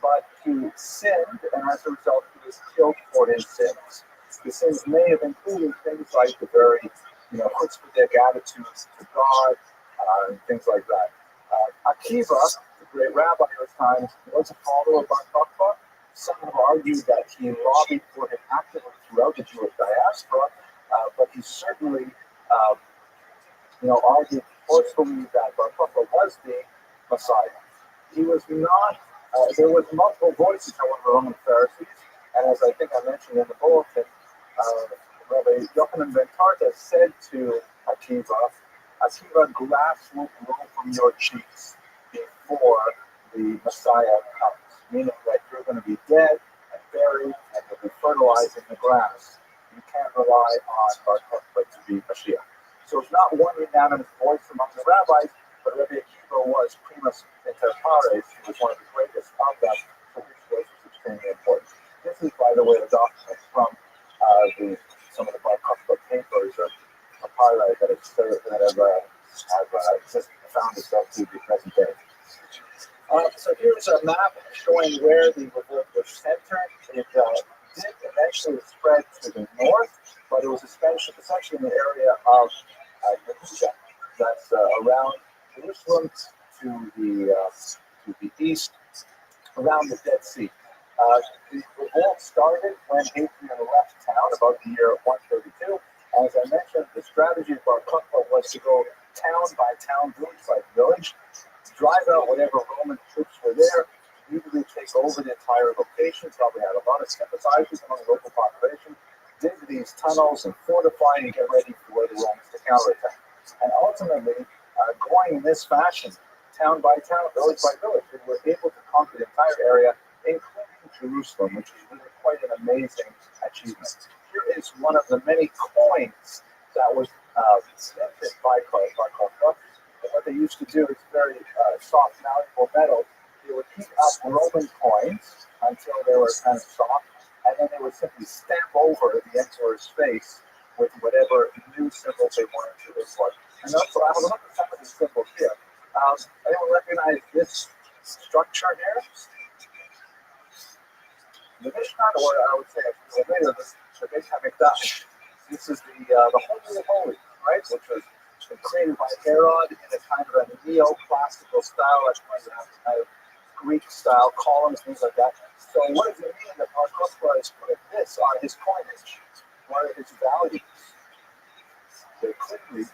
but he sinned, and as a result, he was killed for his sins. The sins may have included things like the very, chutzpahdik attitudes to God, and things like that. Akiva, the great rabbi of his time, was a follower of Bar Kokhba. Some have argued that he lobbied for him actively throughout the Jewish diaspora, but he certainly argued forcefully that Bar Kokhba was the Messiah. He was not, there was multiple voices, however, among the Pharisees, and as I think I mentioned in the bulletin, Rabbi Yochanan ben Tarta said to Akiva, grass will grow from your cheeks before the Messiah comes, meaning that you're going to be dead and buried and you'll be fertilizing the grass. You can't rely on Bar Kokhba to be Mashiach. So it's not one unanimous voice among the rabbis, but Rabbi Akiva was primus inter pares. He was one of the greatest of them, so his voice was extremely important. This is, by the way, a document from some of the Bar Kokhba papers or papyri that have just found itself to the present day. So here's a map showing where the revolt was centered. It did eventually spread to the north, but it was essentially in the area of Yehuda, that's around Jerusalem to the east, around the Dead Sea. The revolt started when Hadrian left town about the year 132. As I mentioned, the strategy of Bar Kokhba was to go town by town, village by village, drive out whatever Roman troops were there, immediately take over the entire location, probably had a lot of sympathizers among the local population, dig these tunnels and fortify and get ready for the Romans to counterattack. And ultimately, going in this fashion, town by town, village by village, they were able to conquer the entire area, including Jerusalem, which is really quite an amazing achievement. Here is one of the many coins that was minted by Kokhba. And what they used to do is very soft, malleable metal. They would heat up Roman coins until they were kind of soft, and then they would simply stamp over the emperor's face with whatever new symbols they wanted to import. And also, I have a look at some of these symbols here. Anyone recognize this structure here? The Mishnah, or I would say later, the Beit HaMikdash. This is the Holy of Holies, right? Which was created by Herod in a kind of a neoclassical style, that's kind of Greek-style columns, things like that. So what does it mean that Bar Kokhba is putting this on his coinage? What are his values? They're clearly,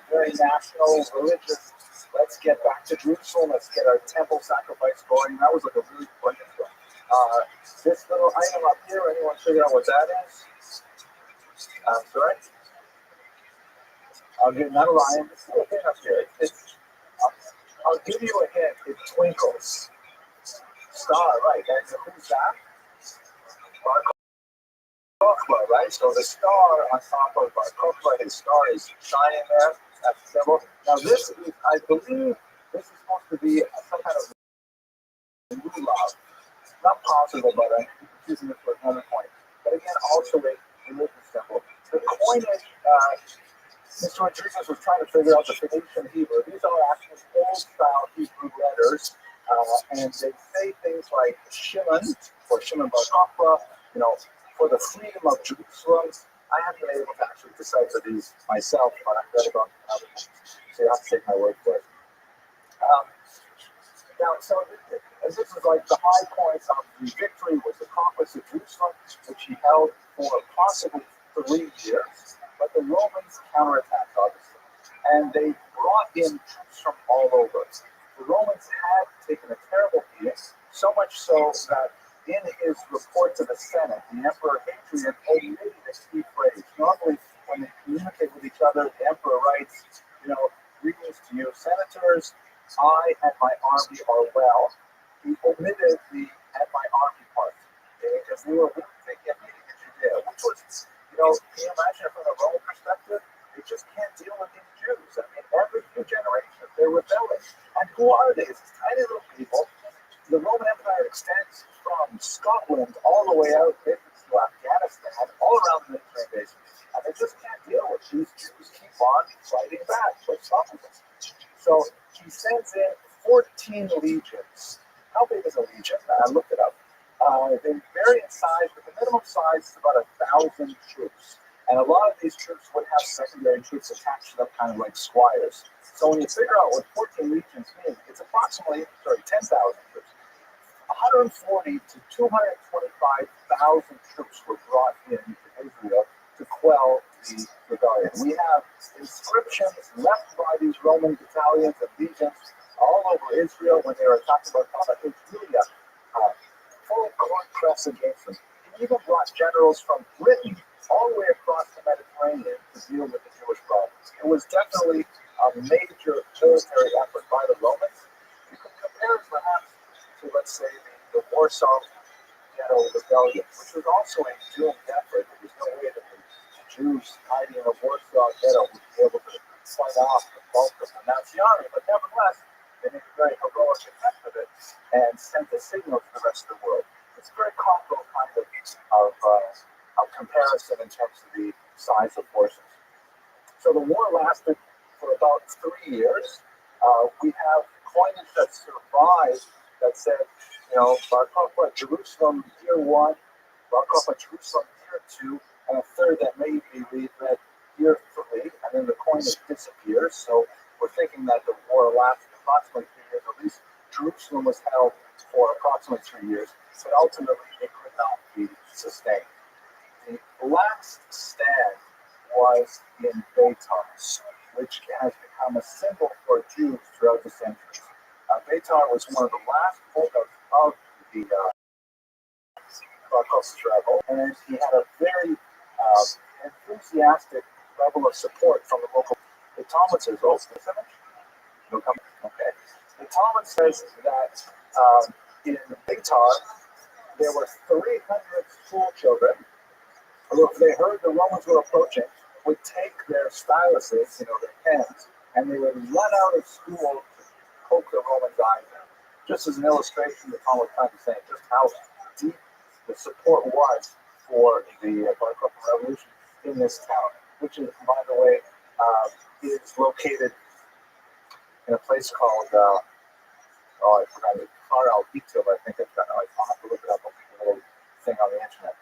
very national, religious. Let's get back to Jerusalem. Let's get our temple sacrifice going. That was like a really important one. This little item up here, anyone figure out what that is? I'm sorry. I'll give not a lion. This little thing up here. I'll give you a hint. It twinkles. Star, right? And who's that? Bar Kokhba, right? So the star on top of Bar Kokhba, his star is shining there. That's the symbol. Now this is, I believe, this is supposed to be some kind of lulav. not possible, but I'm using it for another point. But again, also a religious symbol. The coinage, Mr. Jesus was trying to figure out the Phoenician Hebrew. These are actually old-style Hebrew letters, and they say things like Shimon, or Shimon Bar Kokhba, for the freedom of Jerusalem. I haven't been able to actually decipher these myself, but I've read about other things, so you have to take my word for it. Now, so this is like the high point of the victory was the conquest of Jerusalem, which he held for possibly 3 years. But the Romans counterattacked, obviously, and they brought in troops from all over. The Romans had taken a terrible beating, so much so that in his report to the Senate, the Emperor Hadrian omitted a key phrase. Normally, when they communicate with each other, the Emperor writes, greetings to you, senators. I and my army are well. He omitted the and my army part because they were really taking a beating in Judea, which was, can you imagine from a Roman perspective? They just can't deal with these Jews. I mean, every few generations they're rebelling. And who are they? It's these tiny little people. The Roman Empire extends from Scotland all the way out to Afghanistan, all around the Mediterranean basin. And they just can't deal with these Jews. Keep on fighting back. What's wrong with them? So he sends in 14 legions. How big is a legion? I looked it up. They vary in size, but the minimum size is about 1,000 troops. And a lot of these troops would have secondary troops attached to them, kind of like squires. So when you figure out what 14 legions mean, it's approximately 10,000 troops. 140 to 225,000 troops were brought into Israel to quell the rebellion. We have inscriptions left by these Roman battalions and legions all over Israel when they were talking about Julia, full court press against them. He even brought generals from Britain all the way across the Mediterranean to deal with the Jewish problem. It was definitely a major military effort by the Romans. You can compare it perhaps to, let's say, the Warsaw Ghetto Rebellion, which was also a doomed effort. There was no way that the Jews hiding in the Warsaw Ghetto would be able to fight off the bulk of the Nazi army, but nevertheless, they made a very heroic attempt of it and sent a signal to the rest of the world. It's a very comparable kind of comparison in terms of the size of forces. So the war lasted for about 3 years. We have coinage that survived that said, Bar Kokhba, Jerusalem, year 1, Bar Kokhba, Jerusalem, year 2, and a third that may be read year 3, and then the coinage disappears. So we're thinking that the war lasted approximately 3 years. At least Jerusalem was held for approximately 3 years, but ultimately it could not be sustained. The last stand was in Beitar, which has become a symbol for Jews throughout the centuries. Beitar was one of the last holdouts of the Rothschild struggle, and he had a very enthusiastic level of support from the local. The Talmud says, okay. The Talmud says that in Beitar there were 300 school children who, if they heard the Romans were approaching, would take their styluses, their pens, and they would run out of school to poke the Romans' eyes out. Just as an illustration, the Talmud kind of saying just how deep the support was for the Bar Kokhba Revolution in this town, which is, by the way, is located in a place called, I forgot it, Kar al-Bitul, I think it's got, I'll have to look it up, I'll make a little thing on the internet.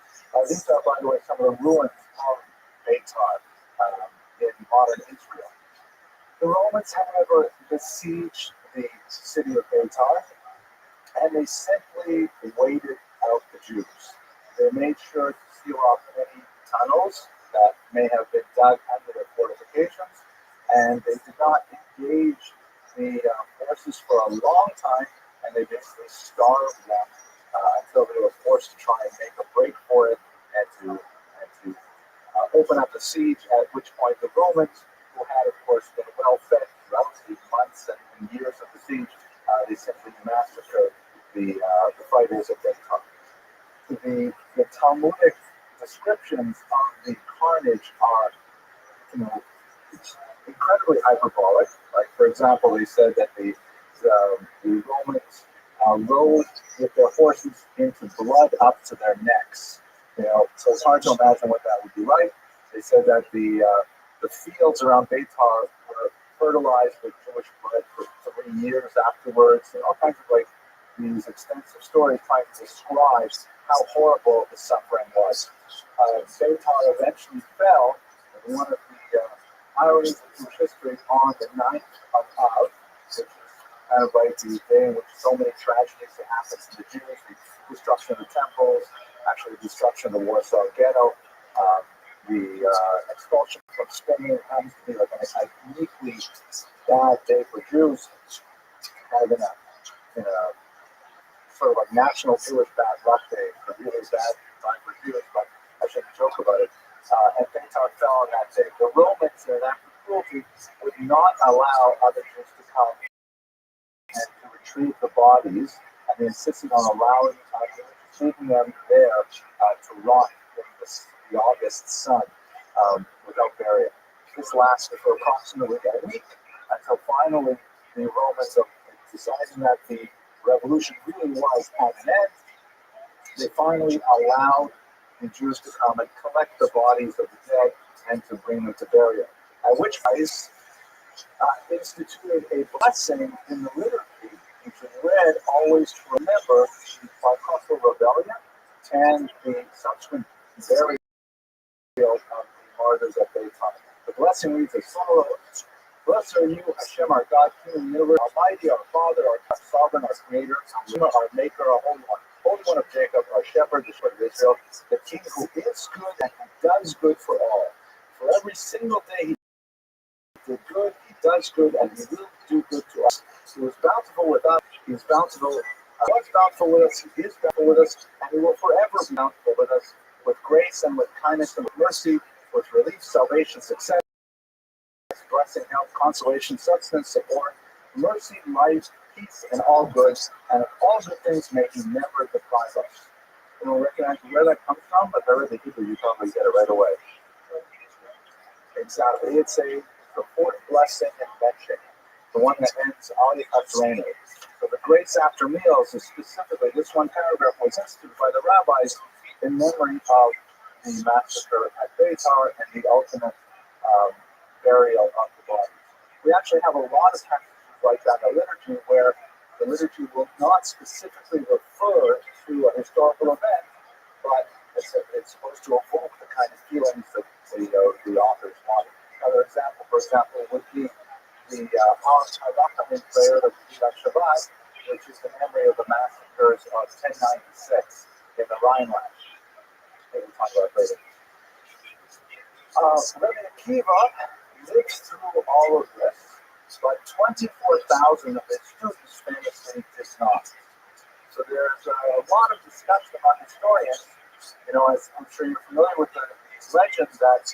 These are, by the way, some of the ruins of Beitar in modern Israel. The Romans, however, besieged the city of Beitar, and they simply waited out the Jews. They made sure to seal off any tunnels that may have been dug under their fortifications, and they did not engage the forces for a long time, and they basically starved them until they were forced to try and make a break for it and to open up the siege, at which point the Romans, who had, of course, been well fed throughout the months and years of the siege, they simply massacred the fighters of Beitar. The Talmudic descriptions of the carnage are, incredibly hyperbolic. Like, for example, they said that the Romans rode with their horses into blood up to their necks. So it's hard to imagine what that would be like. They said that the fields around Beitar were fertilized with Jewish blood for 3 years afterwards, and all kinds of these extensive stories trying to describe how horrible the suffering was. Beitar eventually fell, and one of the ironies of Jewish history on the 9th of Av, which is kind of like the day in which so many tragedies that happen to the Jews, the destruction of the temples, actually the destruction of the Warsaw Ghetto, the expulsion from Spain happens to be like a uniquely bad day for Jews, kind of in a sort of like national Jewish bad luck day, a really bad time for Jews, but I shouldn't joke about it. And Beitar fell on that day. The Romans, in an act of cruelty, would not allow other Jews to come and to retrieve the bodies, and they insisted on allowing leaving them there to rot in the August sun without burial. This lasted for approximately a week until finally the Romans, deciding that the revolution really was at an end, they finally allowed the Jews to come and collect the bodies of the dead and to bring them to burial. At which place, instituted a blessing in the liturgy, which is read always to remember the Bar Rebellion and the subsequent burial of the martyrs of Beitar. The blessing reads as follows: Blessed are you, Hashem, our God, King of the universe, Almighty, our Father, our Sovereign, our Creator, our Maker, our Holy One of Jacob, our Shepherd, the Shepherd of Israel, the King who is good and who does good for all. For every single day he did good, he does good, and he will do good to us. He was bountiful with us, he is bountiful, was bountiful with us, he is bountiful with us, and he will forever be bountiful with us, with grace and with kindness and with mercy, with relief, salvation, success, blessing, health, consolation, substance, support, mercy, life, peace, and all goods, and of all good things may he never deprive us. You don't recognize where that comes from, but there is a Hebrew, you probably get it right away. Exactly. It's the fourth blessing in mention, the one that ends Ali Katrenu. So the grace after meals is specifically, this one paragraph was instituted by the rabbis in memory of the massacre at Beitar and the ultimate burial of the body. We actually have a lot of passages like that in the liturgy where the liturgy will not specifically refer to a historical event, but it's supposed to evoke the kind of feelings that the authors wanted. Another example, for example, would be the Al-Rachamim prayer that we do at Shabbat, which is the memory of the massacres of 1096 in the Rhineland. Maybe we'll talk about it later. Rabbi Akiva lived through all of this, but 24,000 of his students famously did not. So there's a lot of discussion among historians. As I'm sure you're familiar with the legend that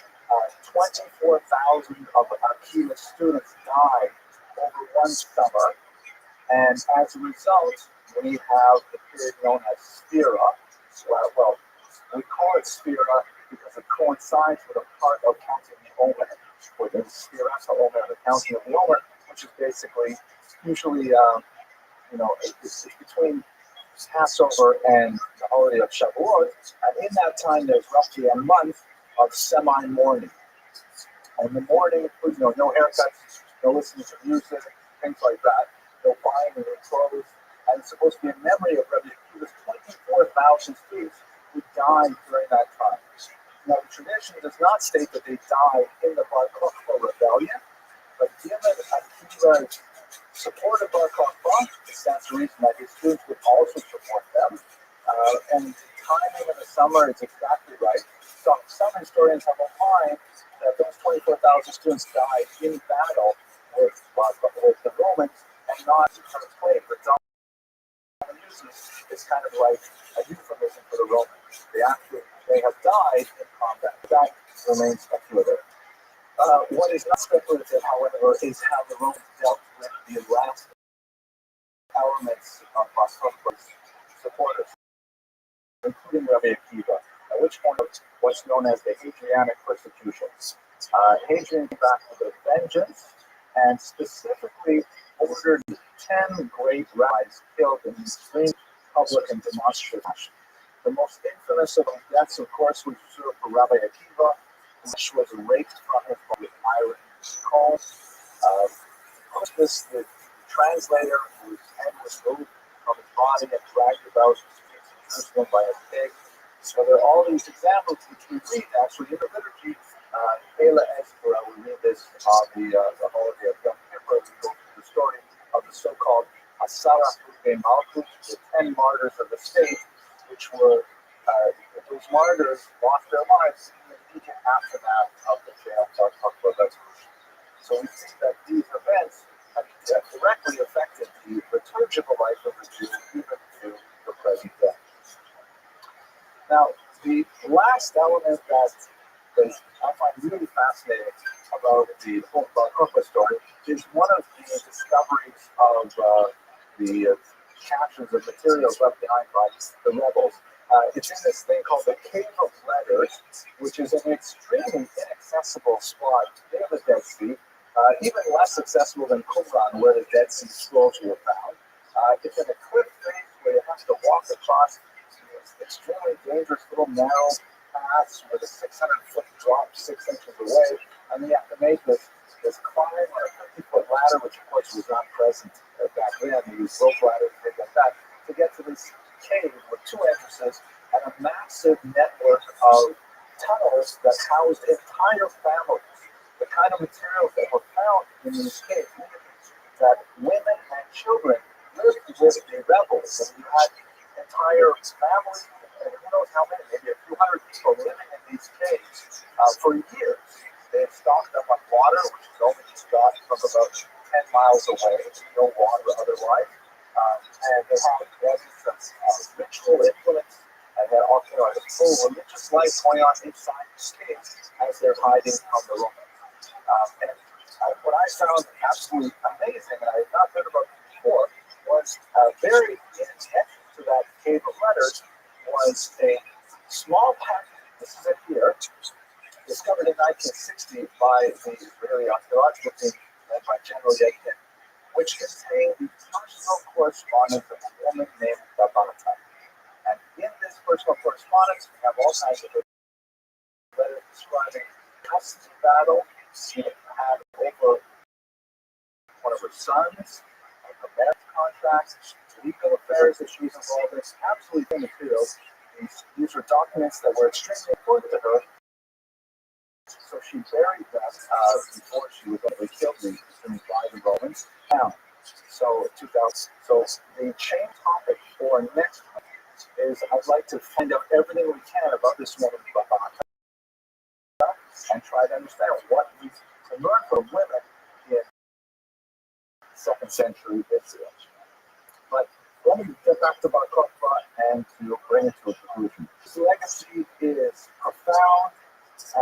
24,000 of Akiva's students died over one summer, and as a result, we have the period known as Sphira. Well, we call it Sphira because it coincides with a part of counting the Omer, or the Sphira Omer, the counting of the Omer, which is basically usually, it's between Passover and the holiday of Shavuot, and in that time there's roughly a month of semi-mourning. And the mourning includes, no haircuts, no listening to music, things like that, no buying of new clothes, and it's supposed to be in memory of Rabbi Akiva's 24,000 students who died during that time. Now, the tradition does not state that they died in the Bar Kokhba rebellion, but given Akiva supported Bar Kokhba, it stands to reason that his students would also support them. And the timing in the summer is exactly right. So some historians have opined that those 24,000 students died in battle with the Romans and not because of slave. But it's kind of like a euphemism for the Romans. They have died in combat. That remains speculative. What is not speculative, however, is how the Romans dealt with the last elements of Bar Kokhba's supporters, including Rabbi Akiva, at which point what's known as the Hadrianic persecutions. Hadrian came back with a vengeance and specifically ordered 10 great rabbis killed in extreme public and demonstrative fashion. The most infamous of the deaths, of course, was reserved for Rabbi Akiva, which was raped from his body with iron cones. The translator, whose head was moved from his body and dragged about Jerusalem by a pig. So there are all these examples which we read actually in the liturgy. Kayla Ezra, we read this on the holiday of Yom Kippur. We go through the story of the so-called Asara Hudei Malchut, the 10 martyrs of the state, which were those martyrs lost their lives in the immediate aftermath of the jail of revolution. So we see that these events have directly affected the liturgical life of the Jew, even to the present day. Now, the last element that I find really fascinating about the whole Bar Kokhba story is one of the discoveries of the captions of materials left behind by the rebels. It's in this thing called the Cave of Letters, which is an extremely inaccessible spot near the Dead Sea, even less accessible than Qumran, where the Dead Sea Scrolls were found. It's in a cliff face where you have to walk across extremely dangerous little narrow paths with a 600-foot drop 6 inches away, and you have to make this climb on a 50-foot ladder, which of course was not present back then. They used rope ladders and things like that to get to this cave with 2 entrances and a massive network of tunnels that housed entire families. The kind of materials that were found in these caves that women and children lived with the rebels, and you had entire families, and who knows how many, maybe a few hundred people living in these caves for years. They had stocked up on water, which is only got from about 10 miles away, no water otherwise. And they had some ritual influence, and then also a full religious life going on inside these caves as they're hiding from the Romans. What I found absolutely amazing, and I had not heard about before, was buried in the entrance to that Cave of Letters was a small packet. This is it here, discovered in 1960 by the Israeli archaeological team led by General Yegin, which contained the personal correspondence of a woman named Rabbi. And in this personal correspondence, we have all kinds of letters describing custody battle she had over one of her sons, her marriage contracts, legal affairs that she was involved in, absolutely materials. These were documents that were extremely important to her. So she buried them before she was ultimately killed by the Romans. So 2000. So the chain topic for next week is I'd like to find out everything we can about this woman, Rabbi, and try to understand what we can learn from women in 2nd century Israel. But let me get back to Bar Kokhba and to bring it to a conclusion. His legacy is profound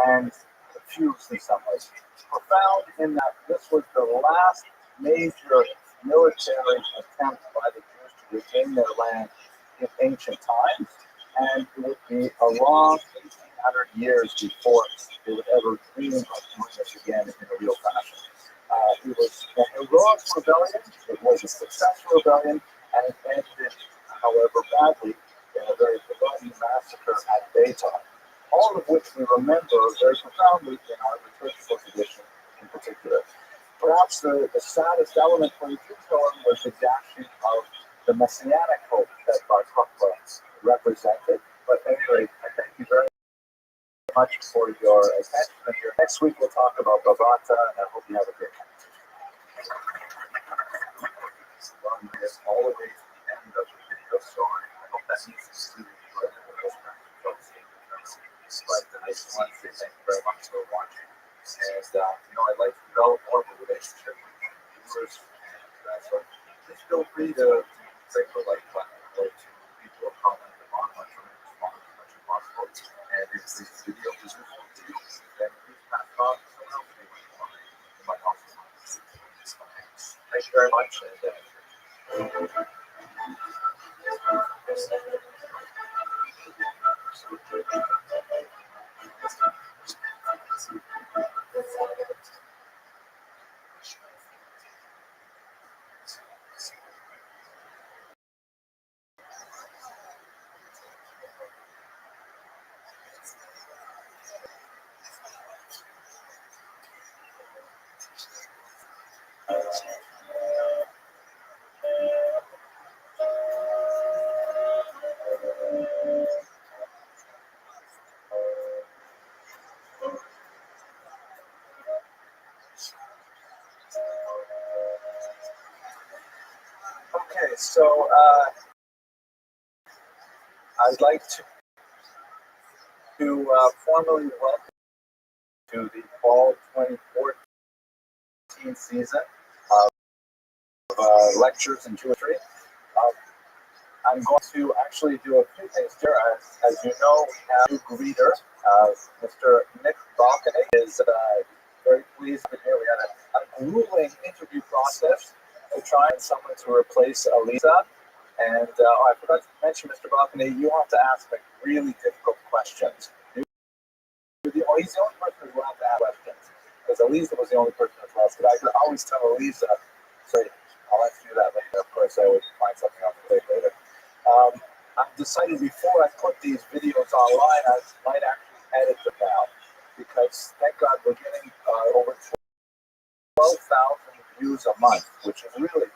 and confused in some ways. Profound in that this was the last major military attempt by the Jews to regain their land in ancient times, and it would be a long 1,800 years before they would ever dream of doing this again in a real fashion. It was a heroic rebellion, it was a successful rebellion, and it ended, however, badly in a very bloody massacre at Beitar, all of which we remember very profoundly in our liturgical tradition in particular. Perhaps the saddest element for the Jews, however, was the dashing of the messianic hope that Bar Kokhba represented. But anyway, I thank you very much for your attention. And next week we'll talk about Bavata, and I hope you have a great time. Well, we get all the way to the end of the video, so I hope that means to see you in the most practical things. But I just want to say thank you very much for watching. And, I'd like to develop more of a relationship with viewers. And so please feel free to click the like button or to leave a comment on much of it, respond as much as possible. And if this video is useful to you, then please pass it on to someone else who might also want to see it. Thank you very much. Okay, so I'd like to formally welcome to the fall 2014 season of lectures in Jewish history. I'm going to actually do a few things here. As you know, we have a new greeter, Mr. Nick Balcony is very pleased to be here. We had a grueling interview process to try and someone to replace Aliza. And I forgot to mention, Mr. Balcony, you have to ask like really difficult questions. He's the only person who's allowed to ask questions. Because Aliza was the only person who's allowed. But I could always tell Aliza, sorry, I'll let you do that later. Of course, I would find something else to say later. I've decided before I put these videos online, I might actually edit them now. Because thank God we're getting over 12,000 views a month, which is really,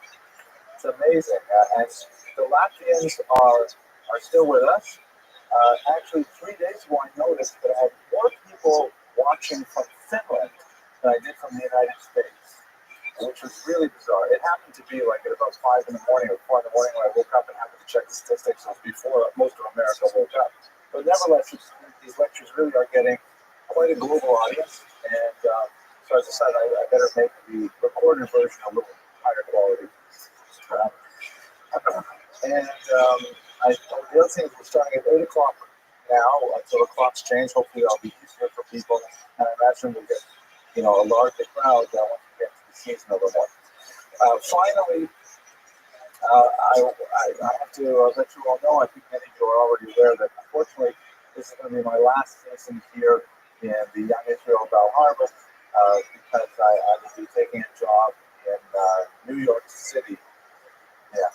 it's amazing. And the Latvians are still with us. Actually, 3 days ago, I noticed that I had more people watching from Finland than I did from the United States, which was really bizarre. It happened to be like at about 5 in the morning or 4 in the morning when I woke up and happened to check the statistics. It was before most of America woke up. But nevertheless, these lectures really are getting quite a global audience. And so as I said, I better make the recorded version a little higher quality. The other thing is we're starting at 8 o'clock now until the clocks change. Hopefully that'll be easier for people. And I imagine we'll get, a larger crowd once we get to the season a little more. Finally, I have to let you all know, I think many of you are already aware that unfortunately this is going to be my last season here in the Young Israel Bal Harbor because I will be taking a job in New York City. Yeah.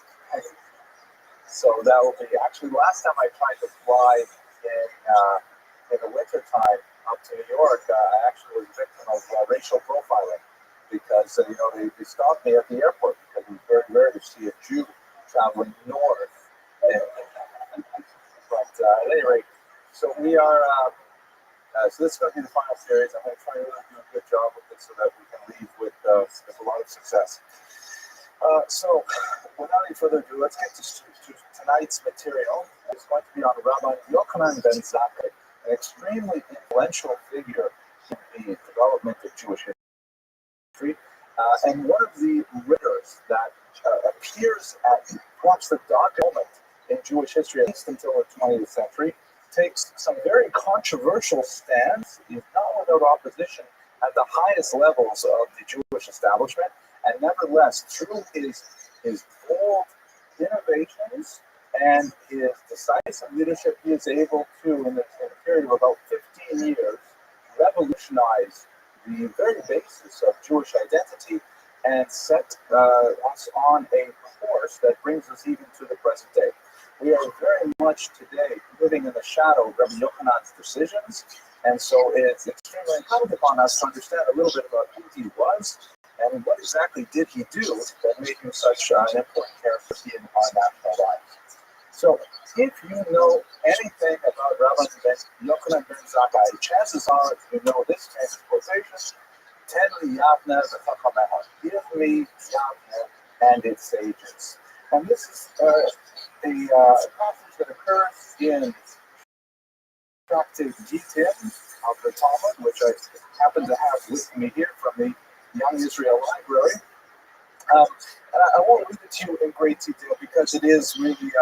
So that will be actually last time I tried to fly in the winter time up to New York. I actually was a victim of racial profiling because they stopped me at the airport because it was very rare to see a Jew traveling north. But at any rate, so we are. So this is going to be the final series. I'm going to try to really do a good job with it so that we can leave with a lot of success. So, without any further ado, let's get to tonight's material. It's going to be on Rabbi Yochanan ben Zakkai, an extremely influential figure in the development of Jewish history, and one of the writers that appears at perhaps the dark moment in Jewish history, at least until the 20th century, takes some very controversial stands, is not without opposition at the highest levels of the Jewish establishment, and nevertheless, through his bold innovations and his decisive leadership, he is able to, in a period of about 15 years, revolutionize the very basis of Jewish identity and set us on a course that brings us even to the present day. We are very much today living in the shadow of Rabbi Yochanan's decisions, and so it's extremely incumbent upon us to understand a little bit about who he was and what exactly did he do that made him such an important character in our national lives. So, if you know anything about Rabbi Yochanan ben Zakkai, chances are you know this famous quotation: "Ten li Yavne v'chachameh." Give me Yavne and its sages. And this is a passage that occurs in Tractate Gitin of the Talmud, which I happen to have with me here from the Young Israel Library. And I won't read it to you in great detail because it is really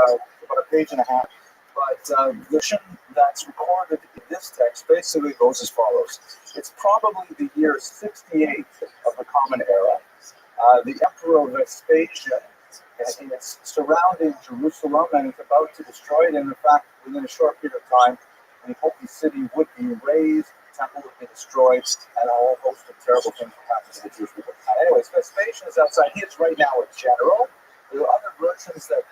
about a page and a half. But the version that's recorded in this text basically goes as follows. It's probably the year 68 of the Common Era. The Emperor Vespasian is surrounding Jerusalem and is about to destroy it. And in fact, within a short period of time, the Holy City would be razed, the temple would be destroyed, and a whole host of terrible things would happen to the Jewish people. Anyways, Vespasian is outside. He is right now a general. There are other versions that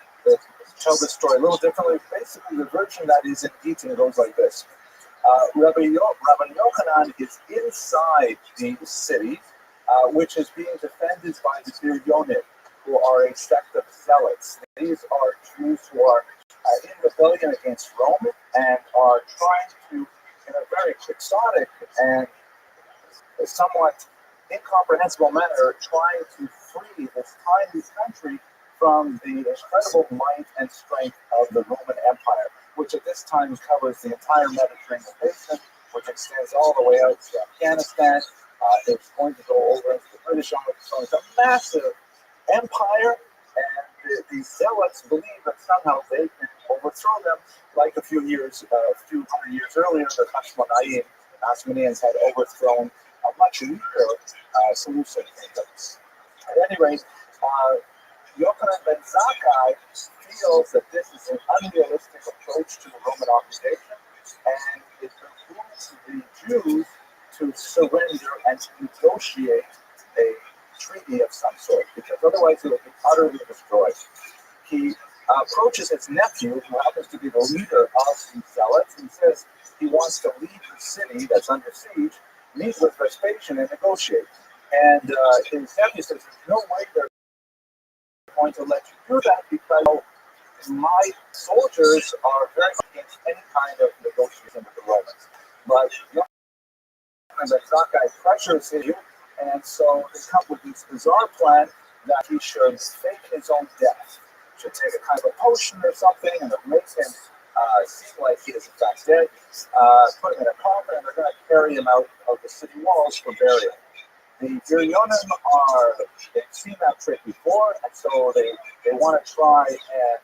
tell the story a little differently. Basically, the version that is in Gitin goes like this. Rabbi Yochanan is inside the city, which is being defended by the Biryonim, who are a sect of zealots. These are Jews who are in rebellion against Rome and are trying to, in a very quixotic and somewhat incomprehensible manner, trying to free this tiny country from the incredible might and strength of the Roman Empire, which at this time covers the entire Mediterranean basin, which extends all the way out to Afghanistan. It's going to go over into the British Empire. So it's a massive empire, and the zealots believe that somehow they can overthrow them, like a few hundred years earlier, the Hashmonaim Asmoneans had overthrown a much weaker Seleucid kingdom. At any rate, Yochanan ben Zakkai feels that this is an unrealistic approach to the Roman occupation, and it behooves the Jews to surrender and to negotiate a treaty of some sort, because otherwise it will be utterly destroyed. He approaches his nephew, who happens to be the leader of the zealots, and says he wants to leave the city that's under siege, meet with Vespasian, and negotiate. And his nephew says, there's no way they're going to let you do that, because my soldiers are very much against any kind of negotiation with the Romans. But Yochanan ben Zakkai pressures him, and so they come with this bizarre plan that he should fake his own death. Should take a kind of a potion or something, and it makes him seem like he is in fact dead. Put him in a coffin, and they're going to carry him out of the city walls for burial. The Biryonim they've seen that trick before, and so they want to try and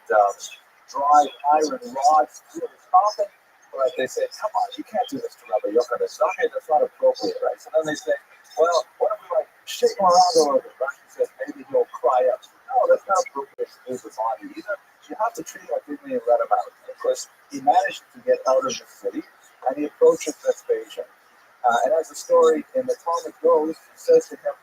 drive iron rods through his coffin, but they say, come on, you can't do this to Rabbi Yochanan ben Zakkai, that's not appropriate, right? So then they say, well, what if we shake him around a little bit, right? He says, maybe he'll cry out. No, that's not appropriate to move the body either. You have to treat him like Disney and let him out. Of course, he managed to get out of the city, and he approaches Vespasian. And as the story in the Talmud goes, he says to him,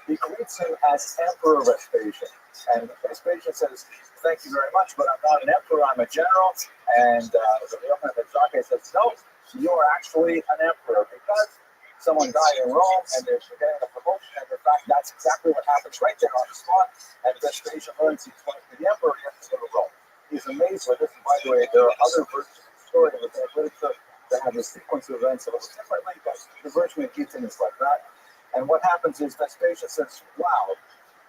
he greets him as Emperor Vespasian. And Vespasian says, thank you very much, but I'm not an emperor, I'm a general. And Yochanan ben Zakkai says, no, you are actually an emperor, because someone died in Rome and they're getting a promotion, and in fact, that's exactly what happens right there on the spot. And Vespasian learns he's going to be the emperor, he has to go to Rome. He's amazed with this, and by the way, there are other versions of the story in the literature that have a sequence of events a little differently, but the version of Gittin is like that. And what happens is Vespasian says, wow,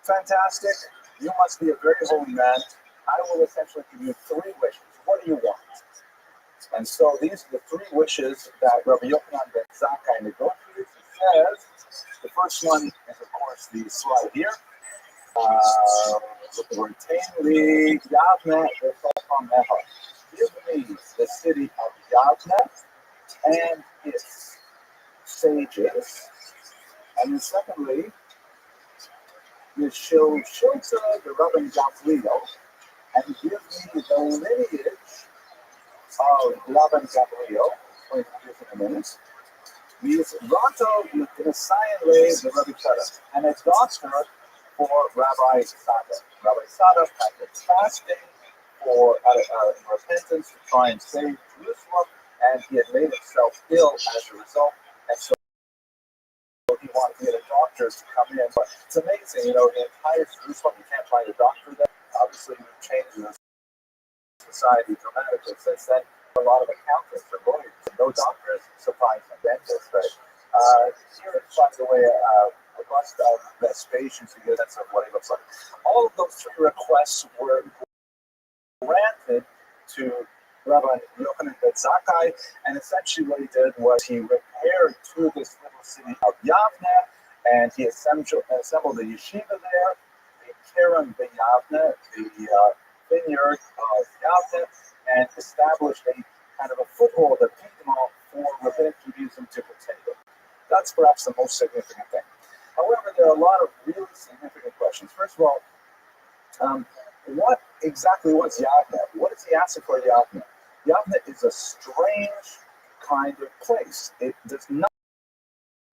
fantastic, you must be a very holy man. I will essentially give you 3 wishes. What do you want? And so these are the 3 wishes that Rabbi Yochanan ben Zakkai negotiates. He says, the first one is, of course, the slide here. With the word Tainli Yavne V'Chacham Meha. Give me the city of Yavne and its sages. And then secondly, the Shilta, the Rabbi Gamliel, and give me the lineage of Rabbi Gamliel. I'm going to do this in a minute. He's Rato Yisayim the Rabbi Shada, and a doctor for Rabbi Sadok. Rabbi Sadok had been fasting for repentance to try and save Jerusalem, and he had made himself ill as a result, and so he wanted to get a doctor to come in. But it's amazing, in entire Jerusalem, you can't find a doctor there. Obviously, we've changed the society dramatically since then. A lot of accountants are lawyers, no doctors, surprising dentists, right? Here is, by the way, a bust of Vespasian, so you get a sense of what he looks like. All of those 3 requests were granted to Rabbi Yochanan ben Zakkai, and essentially what he did was he repaired to this little city of Yavne, and he assembled a yeshiva there, the Keren B'Yavne, the vineyard of Yavne, and established a kind of a foothold, a piedmont for rabbinic Judaism to continue. That's perhaps the most significant thing. However, there are a lot of really significant questions. First of all, what exactly was Yavne? What is he asking for Yavne? Yavne is a strange kind of place. It does not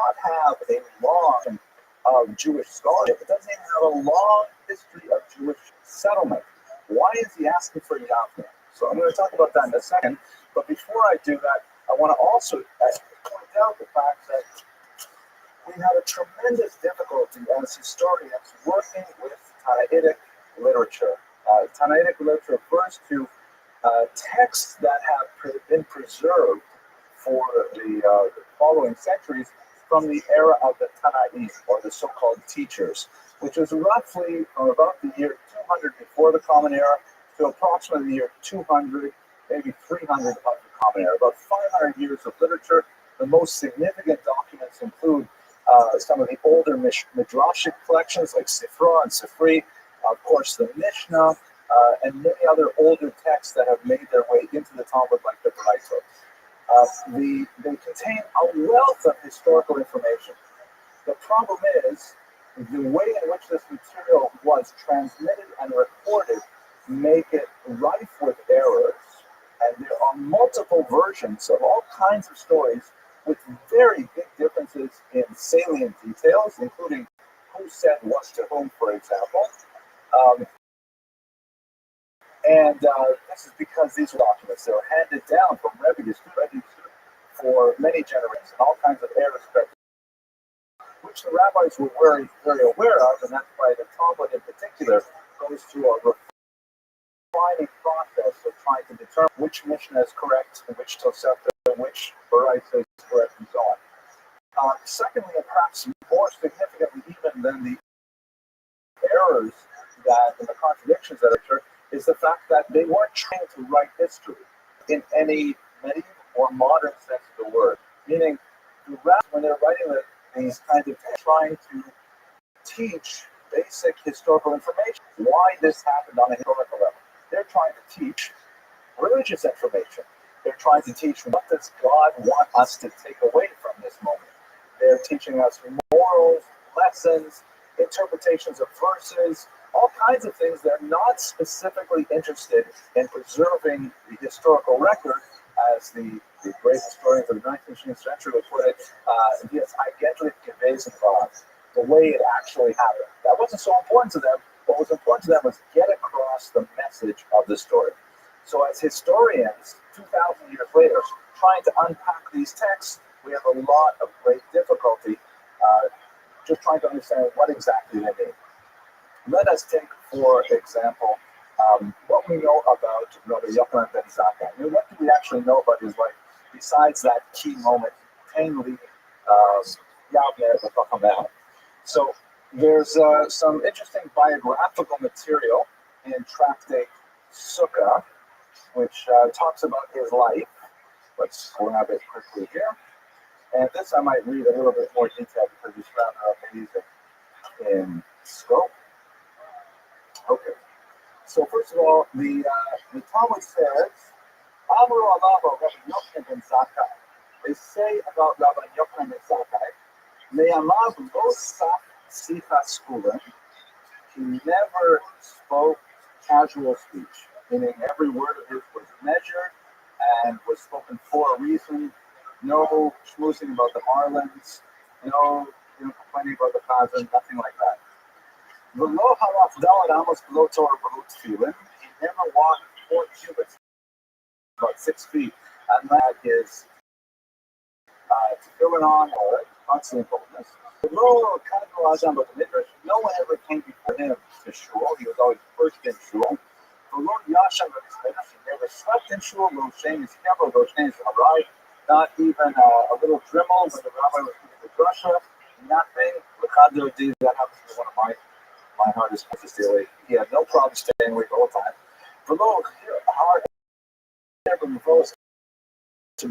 have a long of Jewish scholarship. It doesn't even have a long history of Jewish settlement. Why is he asking for Yavne? So I'm going to talk about that in a second. But before I do that, I want to also point out the fact that we had a tremendous difficulty as historians working with Tannaitic literature. Tannaitic literature refers to texts that have been preserved for the following centuries from the era of the Tannaim, or the so-called teachers. which is roughly from about the year 200 before the Common Era to approximately the year 200, maybe 300 of the Common Era. About 500 years of literature. The most significant documents include some of the older Midrashic collections like Sifra and Sifri, of course the Mishnah, and many other older texts that have made their way into the Talmud like the Braitot. They contain a wealth of historical information. The problem is the way in which this material was transmitted and recorded make it rife with errors, and there are multiple versions of all kinds of stories with very big differences in salient details, including who said what to whom, for example. This is because these documents they were handed down from Rabbi to Rabbi for many generations, and all kinds of errors spread, which the rabbis were very, very aware of, and that's why the Talmud in particular goes through a refining process of trying to determine which Mishnah is correct, and which Tosefta, and which Baraita is correct, and so on. Secondly, and perhaps more significantly even than the errors that and the contradictions that occur, is the fact that they weren't trying to write history in any medieval or modern sense of the word. Meaning, when they're writing these kinds of things, trying to teach basic historical information, why this happened on a historical level. They're trying to teach religious information. They're trying to teach what does God want us to take away from this moment. They're teaching us morals, lessons, interpretations of verses, all kinds of things. They're not specifically interested in preserving the historical record, as the great historians of the 19th century would put it, yes, eigentlich gewesen war, the way it actually happened. That wasn't so important to them. What was important to them was get across the message of the story. So as historians, 2,000 years later, trying to unpack these texts, we have a lot of great difficulty just trying to understand what exactly they mean. Let us take, for example, what we know about Rabbi Yochanan ben Zakkai. I mean, what do we actually know about his life besides that key moment, Tainli Yavner B'Chachameh? So there's some interesting biographical material in Tractate Sukkah, which talks about his life. Let's grab it quickly here. And this I might read a little bit more detail because it's rather amazing in scope. Okay. So first of all, the Talmud says, Amru Alavo Rabbi Yochanan ben Zakkai. They say about Rabbi Yochanan ben Zakkai, Me'amav lo saf sicha skulen. He never spoke casual speech, meaning every word of his was measured and was spoken for a reason. No schmoozing about the Marlins, no complaining about the Chazan, nothing like that. V'lo halaf daled amos below Torah below tefillin. He never walked 4 cubits, about 6 feet, and had his tefillin on or constant boldness. V'lo kadmol adam but the midrash. No one ever came before him to shul. He was always first in shul. V'lo yashem b'midrash. He never slept in shul. Lo shem is never. Lo shem is harai. Not even a little dribble when the rabbi was giving the drasha. Nothing. That happens to be one of my hardest places to deal. He had no problem staying awake the whole time. For those hard, never reversed to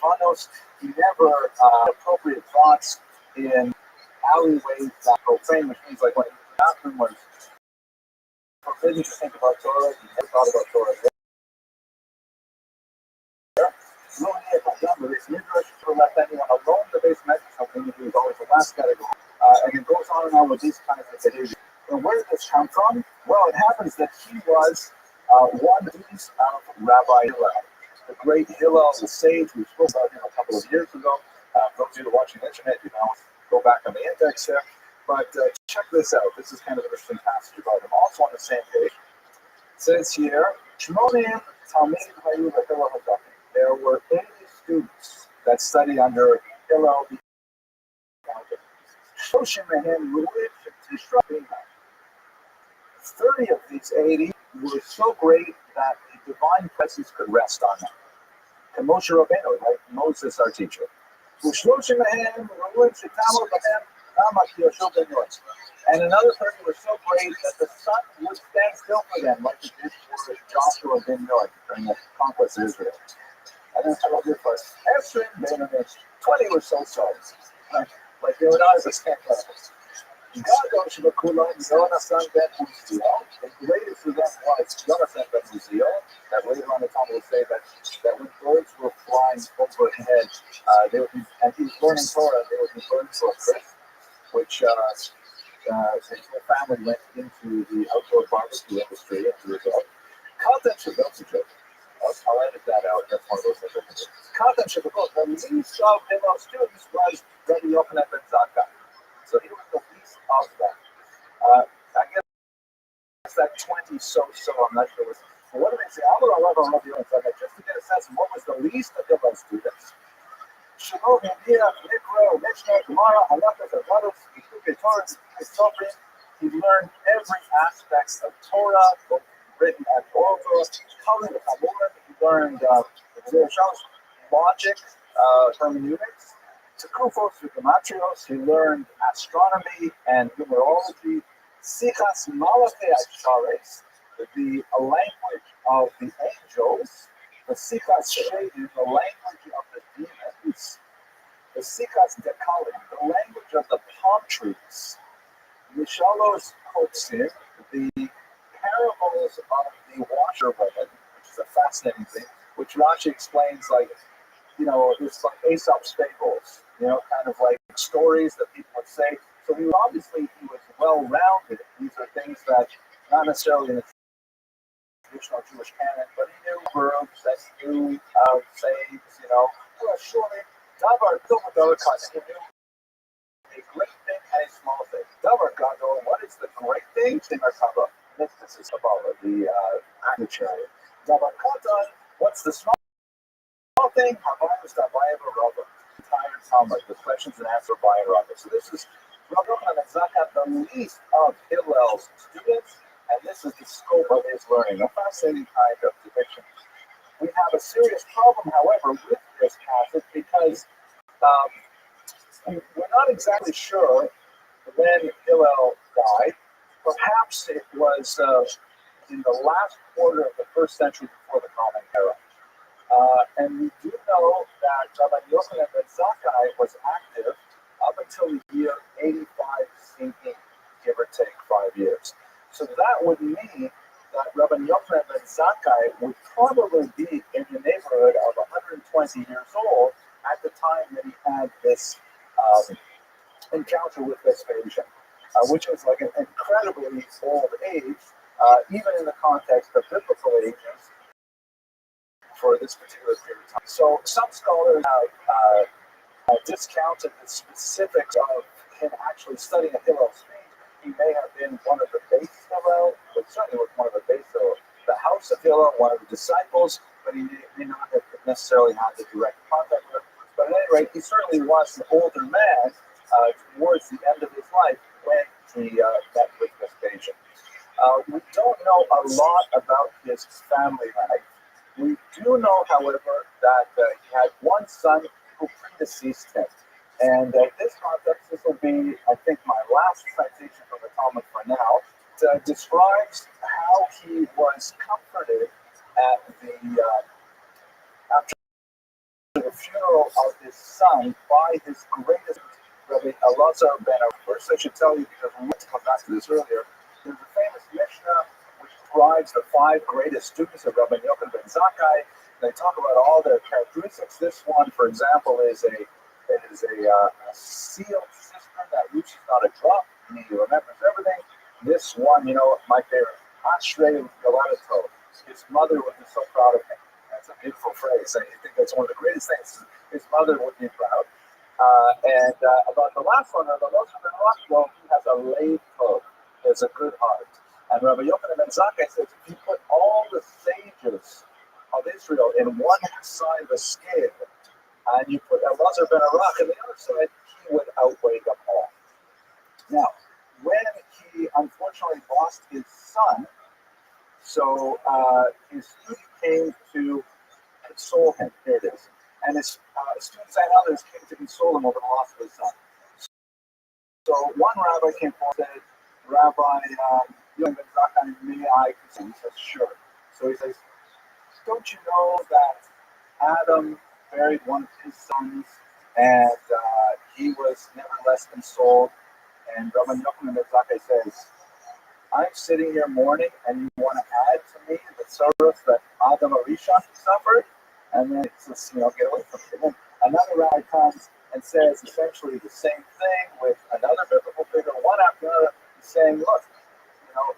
Fanos. He never appropriate thoughts in alleyways that profane, which means like when the bathroom was forbidden to think about Torah, he never thought about Torah. But it's midrash to let anyone alone the base measure something. He was always the last guy to go. And it goes on and on with these kinds of behavior. And where did this come from? Well, it happens that he was one of these of Rabbi Hillel, the great Hillel, the sage. We spoke about him a couple of years ago. Those of you who are watching the internet, go back on the index there. But check this out. This is kind of an interesting passage about him. Also on the same page. It says here, Shmonim Talmid Hayu Hillel Hadaki. There were 80 students that studied under Hillel. 30 of these 80 were so great that the divine presence could rest on them. And Moshe Rabbeinu, like Moses, our teacher. And another person was so great that the sun would stand still for them, like it did for Joshua ben Nun during the conquest of Israel. And then I love this part. Esther and Benjamin, 20 were so like they were not as a stand level. God should Kulan, Jonathan ben Uziel. The greatest of them was Jonathan ben Uziel. That later on the Talmud will say that when birds were flying overhead, they would be, and he was learning Torah, they would be burned for a Chris, which his whole family went into the outdoor barbecue industry as a result. Content should go to joke. I'll edit that out. That's one of those things. Content should go. The least of Hillel students was Rabbi Yochanan ben Zakkai. So he was the least of them. I guess that 20 so, I'm not sure. What do they say? I'm going to love Rabbi Yochanan ben Zakkai just to get a sense of what was the least of Hillel students. Shalom, India, Mikro, Mishnah, Gemara, Halachas, Avados, Yikuke Torah, Sofrim. He learned every aspect of Torah, both written and oral Torah. Talmud, he learned logic, hermeneutics. Tekufos, Gematrios, he learned astronomy and numerology. Sichas Malachei Ashares, the language of the angels. The Sichas Sheidim, the language of the demons. The Sichas Dekalim, the language of the palm trees. Mishalos Hotsim, the parables of the washerwomen, which is a fascinating thing, which Rashi explains it's like Aesop's fables, kind of like stories that people would say. So he was well-rounded. These are things that not necessarily in the traditional Jewish canon, but he knew verbs, that he knew sayings, surely, Davar Pilmador he knew a great thing and a small thing. Davar Gadol, what is the great thing? Timarkaba. This is about the actuary. Davar Katan, what's the small thing? Habayim Dabayim Rabba. Entire Talmud, the questions and answers by Rabbi. So this is Rabbi Yochanan ben Zakkai, the least of Hillel's students, and this is the scope of his learning. A fascinating kind of depiction. We have a serious problem, however, with this passage because we're not exactly sure when Hillel died. Perhaps it was in the last quarter of the first century before the Common Era. And we do know that Rabbi Yochanan ben Zakkai was active up until the year 85 CE, give or take 5 years. So that would mean that Rabbi Yochanan ben Zakkai would probably be in the neighborhood of 120 years old at the time that he had this encounter with Vespasian, which is like an incredibly old age, even in the context of biblical ages for this particular period of time. So some scholars have discounted the specifics of him actually studying a Hillel's speech. He may have been one of the base Hillel, but certainly was one of the base Hillel, the house of Hillel, one of the disciples, but he may not have necessarily had the direct contact with him. But at any rate, he certainly was an older man towards the end of his life when he met with Vespasian. We don't know a lot about his family life. We do know, however, that he had one son who predeceased him. And in this context, this will be, I think, my last citation from the Talmud for now. It describes how he was comforted at after the funeral of his son by his greatest Rabbi Elazar ben Arah. First, I should tell you, because we went to come back to this earlier, there's a famous Mishnah which describes the 5 greatest students of Rabbi Yochanan ben Zakkai. They talk about all their characteristics. This one, for example, is a sealed cistern that reaches not a drop, and he remembers everything. This one, my favorite, Ashrei Galato. His mother would be so proud of him. That's a beautiful phrase. I think that's one of the greatest things. His mother would be proud. And about the last one, the Rothschild, he has a laid hope. He has a good heart. And Rabbi Yochanan ben Zakkai says, if you put all the sages of Israel in one side of the scale, and you put Elazar ben Arah on the other side, he would outweigh them all. Now, when he unfortunately lost his son, so his student came to console him. Here it is. And his students and others came to console him over the loss of his son. So one rabbi came forward and said, Rabbi, Ben Zakkai, may I? He says, sure. So he says, don't you know that Adam buried one of his sons, and he was nevertheless consoled? And Rabbi Yochanan Ben Zakkai says, I'm sitting here mourning, and you want to add to me the sorrows that Adam Arishon suffered? And then it says, get away from it. And then another rabbi comes and says essentially the same thing with another biblical figure, one after another, saying, look,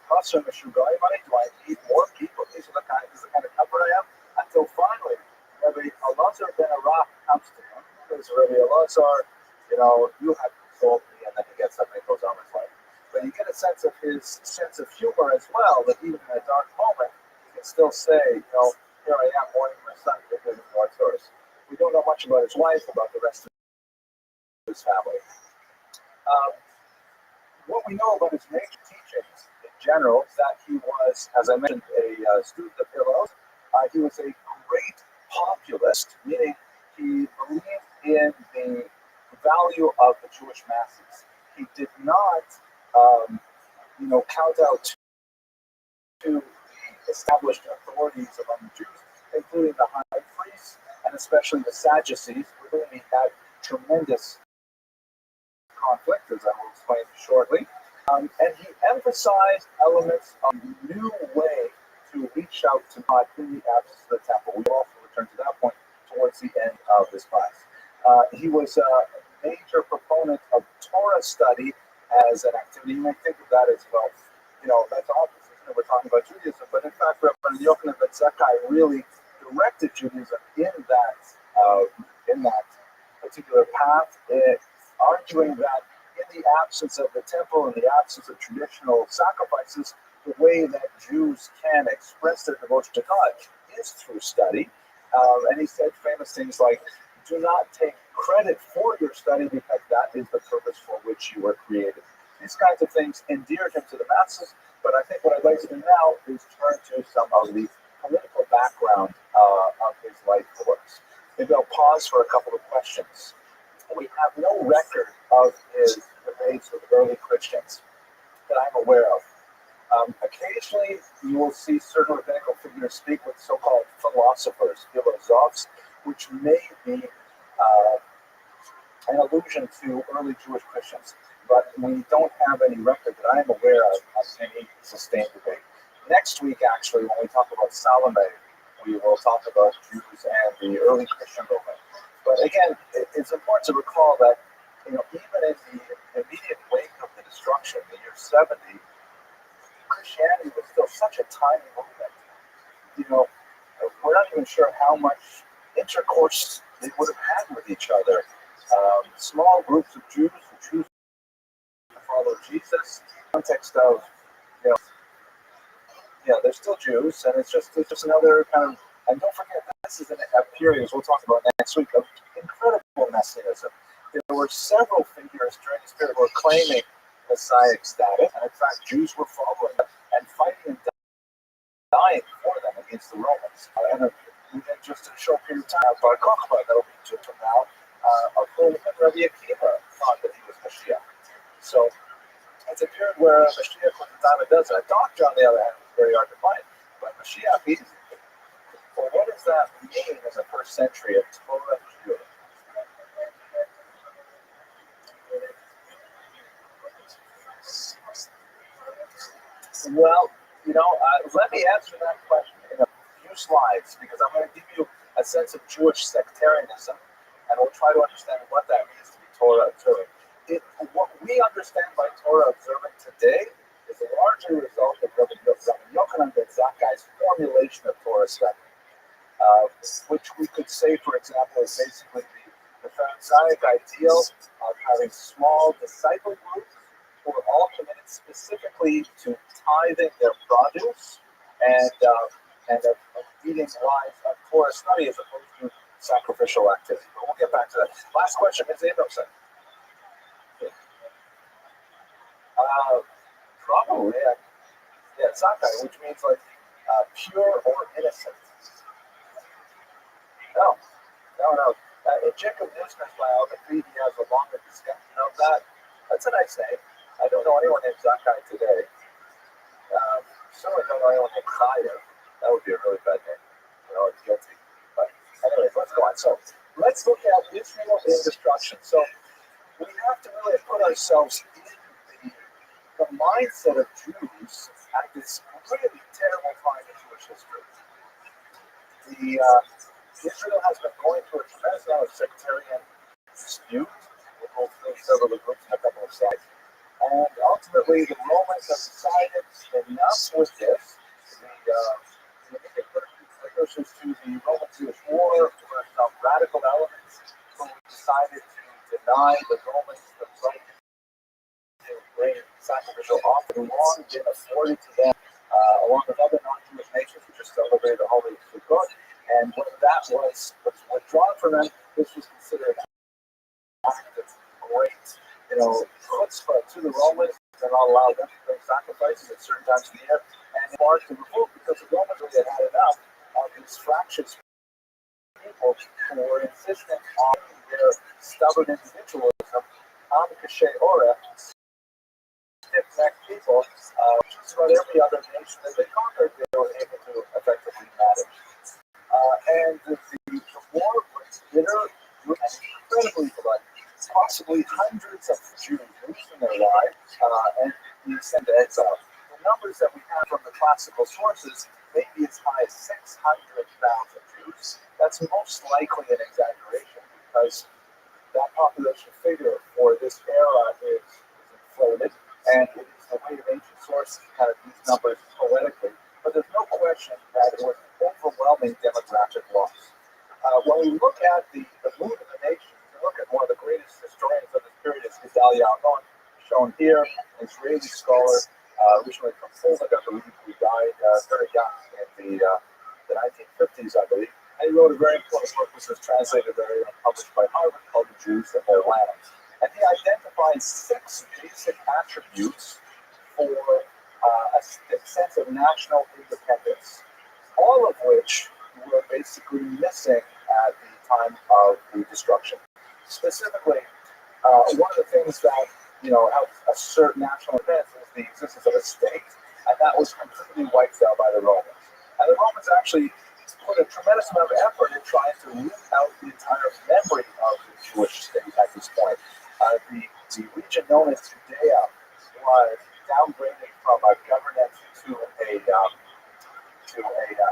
Pastor Meshugai money, do I need more people? This is the kind of comfort I am. Until finally, Rabbi Elazar ben Arach comes to him. Because Rabbi Elazar, you have consoled me, and then he gets up and he goes on with life. But you get a sense of his sense of humor as well, that even in a dark moment, he can still say, here I am mourning my son because of Lord's source. We don't know much about his wife, about the rest of his family. What we know about his major teachings in general is that he was, as I mentioned, a student of Hillel. He was a great populist, meaning he believed in the value of the Jewish masses. He did not, count out to the established authorities among the Jews, including the high priests and especially the Sadducees, with whom he had tremendous conflict, as I will explain shortly. And he emphasized elements of a new way to reach out to God in the absence of the temple. We will also return to that point towards the end of this class. He was a major proponent of Torah study as an activity. You may think of that as, well, that's obvious, isn't it? We're talking about Judaism, but in fact, Rabbi Yochanan Ben Zakkai really directed Judaism in that particular path, arguing that in the absence of the temple, in the absence of traditional sacrifices, the way that Jews can express their devotion to God is through study. And he said famous things like, do not take credit for your study because that is the purpose for which you were created. These kinds of things endeared him to the masses, but I think what I'd like to do now is turn to some of the political background of his life works. Maybe I'll pause for a couple of questions. We have no record of his debates with early Christians that I'm aware of. Occasionally, you will see certain rabbinical figures speak with so-called philosophers, philosophes, which may be an allusion to early Jewish Christians, but we don't have any record that I'm aware of any sustained debate. Next week, actually, when we talk about Salome, we will talk about Jews and the early Christian movement. But again, it's important to recall that, even in the immediate wake of the destruction, the year 70, Christianity was still such a tiny movement. We're not even sure how much intercourse they would have had with each other. Small groups of Jews who choose to follow Jesus. In the context of, they're still Jews, and it's just another kind of. And don't forget, this is a period, as we'll talk about next week, of incredible messianism. There were several figures during this period who were claiming messianic status, and in fact, Jews were following them and fighting and dying for them against the Romans. And then just in a short period of time, Bar Kokhba, that'll be 2 from now, of whom Rabbi Akiva thought that he was Mashiach. So it's a period where Mashiach was the time it does. A doctor, on the other hand, is very hard to find. But Mashiach, he's. Well, what does that mean in the first century of Torah Judaism? Well, let me answer that question in a few slides, because I'm going to give you a sense of Jewish sectarianism, and we'll try to understand what that means to be Torah observant. What we understand by Torah observant today is largely a result of Rabbi Yochanan Ben Zakkai's formulation of Torah study, which we could say, for example, is basically the Pharisaic ideal of having small disciple groups who are all committed specifically to tithing their produce and of leading lives of Torah study as opposed to sacrificial activity. But we'll get back to that. Last question, Ms. Abramson. Probably, yeah, Zakai, which means like pure or innocent. No. In Jacob Neusner's biography, he has a longer discussion of that. That's a nice name. I don't know anyone named Zakkai today. Certainly don't know anyone named Chaya. That would be a really bad name. It's guilty. But anyways, let's go on. So let's look at Israel in destruction. So we have to really put ourselves in the mindset of Jews at this really terrible time in Jewish history. Israel has been going through a tremendous amount of sectarian dispute. We'll go through several of the groups in a couple of slides. And ultimately, the Romans have decided enough with this. The precursors to the Roman-Jewish War were some radical elements who decided to deny the Romans the right to bring sacrificial offering, long been afforded to them, along with other non-Jewish nations who just celebrated the holiday of Sukkot. And when that was withdrawn from them, this was considered an act of great, chutzpah to the Romans. They're not allowed them to bring sacrifices at certain times of the year, and they marked the revolt because the Romans really had enough of these fractious people who were insistent on their stubborn individualism, on Kashe Ora, stiff-necked people. Just about every other nation that they conquered, they were able to effectively manage. And the war was bitter and incredibly bloody. Possibly hundreds of Jews losing their lives and being sent to exile. The numbers that we have from the classical sources may be as high as 600,000 Jews. That's most likely an exaggeration because that population figure for this era is inflated, and it is the way of ancient sources kind of these numbers poetically. But there's no question that it was an overwhelming demographic loss. When we look at the mood of the nation, we look at one of the greatest historians of this period is Gedalia Amnon, shown here, an Israeli scholar, originally from Poland, I believe, who died very young in the 1950s, I believe. And he wrote a very important book, which was translated very published by Harvard, called The Jews and Their Land. And he identified 6 basic attributes for a sense of national independence, all of which were basically missing at the time of the destruction. Specifically, one of the things that helped assert national independence is the existence of a state, and that was completely wiped out by the Romans. And the Romans actually put a tremendous amount of effort in trying to root out the entire memory of the Jewish state at this point. The region known as Judea was downgraded from a governance to a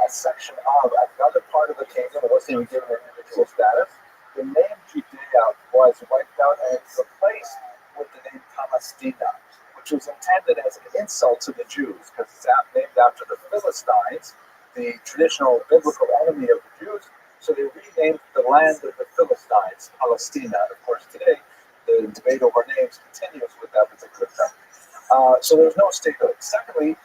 section of another part of the kingdom. It wasn't even given an individual status. The name Judea was wiped out and replaced with the name Palestina, which was intended as an insult to the Jews because it's named after the Philistines, the traditional biblical enemy of the Jews. So they renamed the land of the Philistines Palestina. Of course, today the debate over names continues with that particular term. So there's no statehood. Secondly,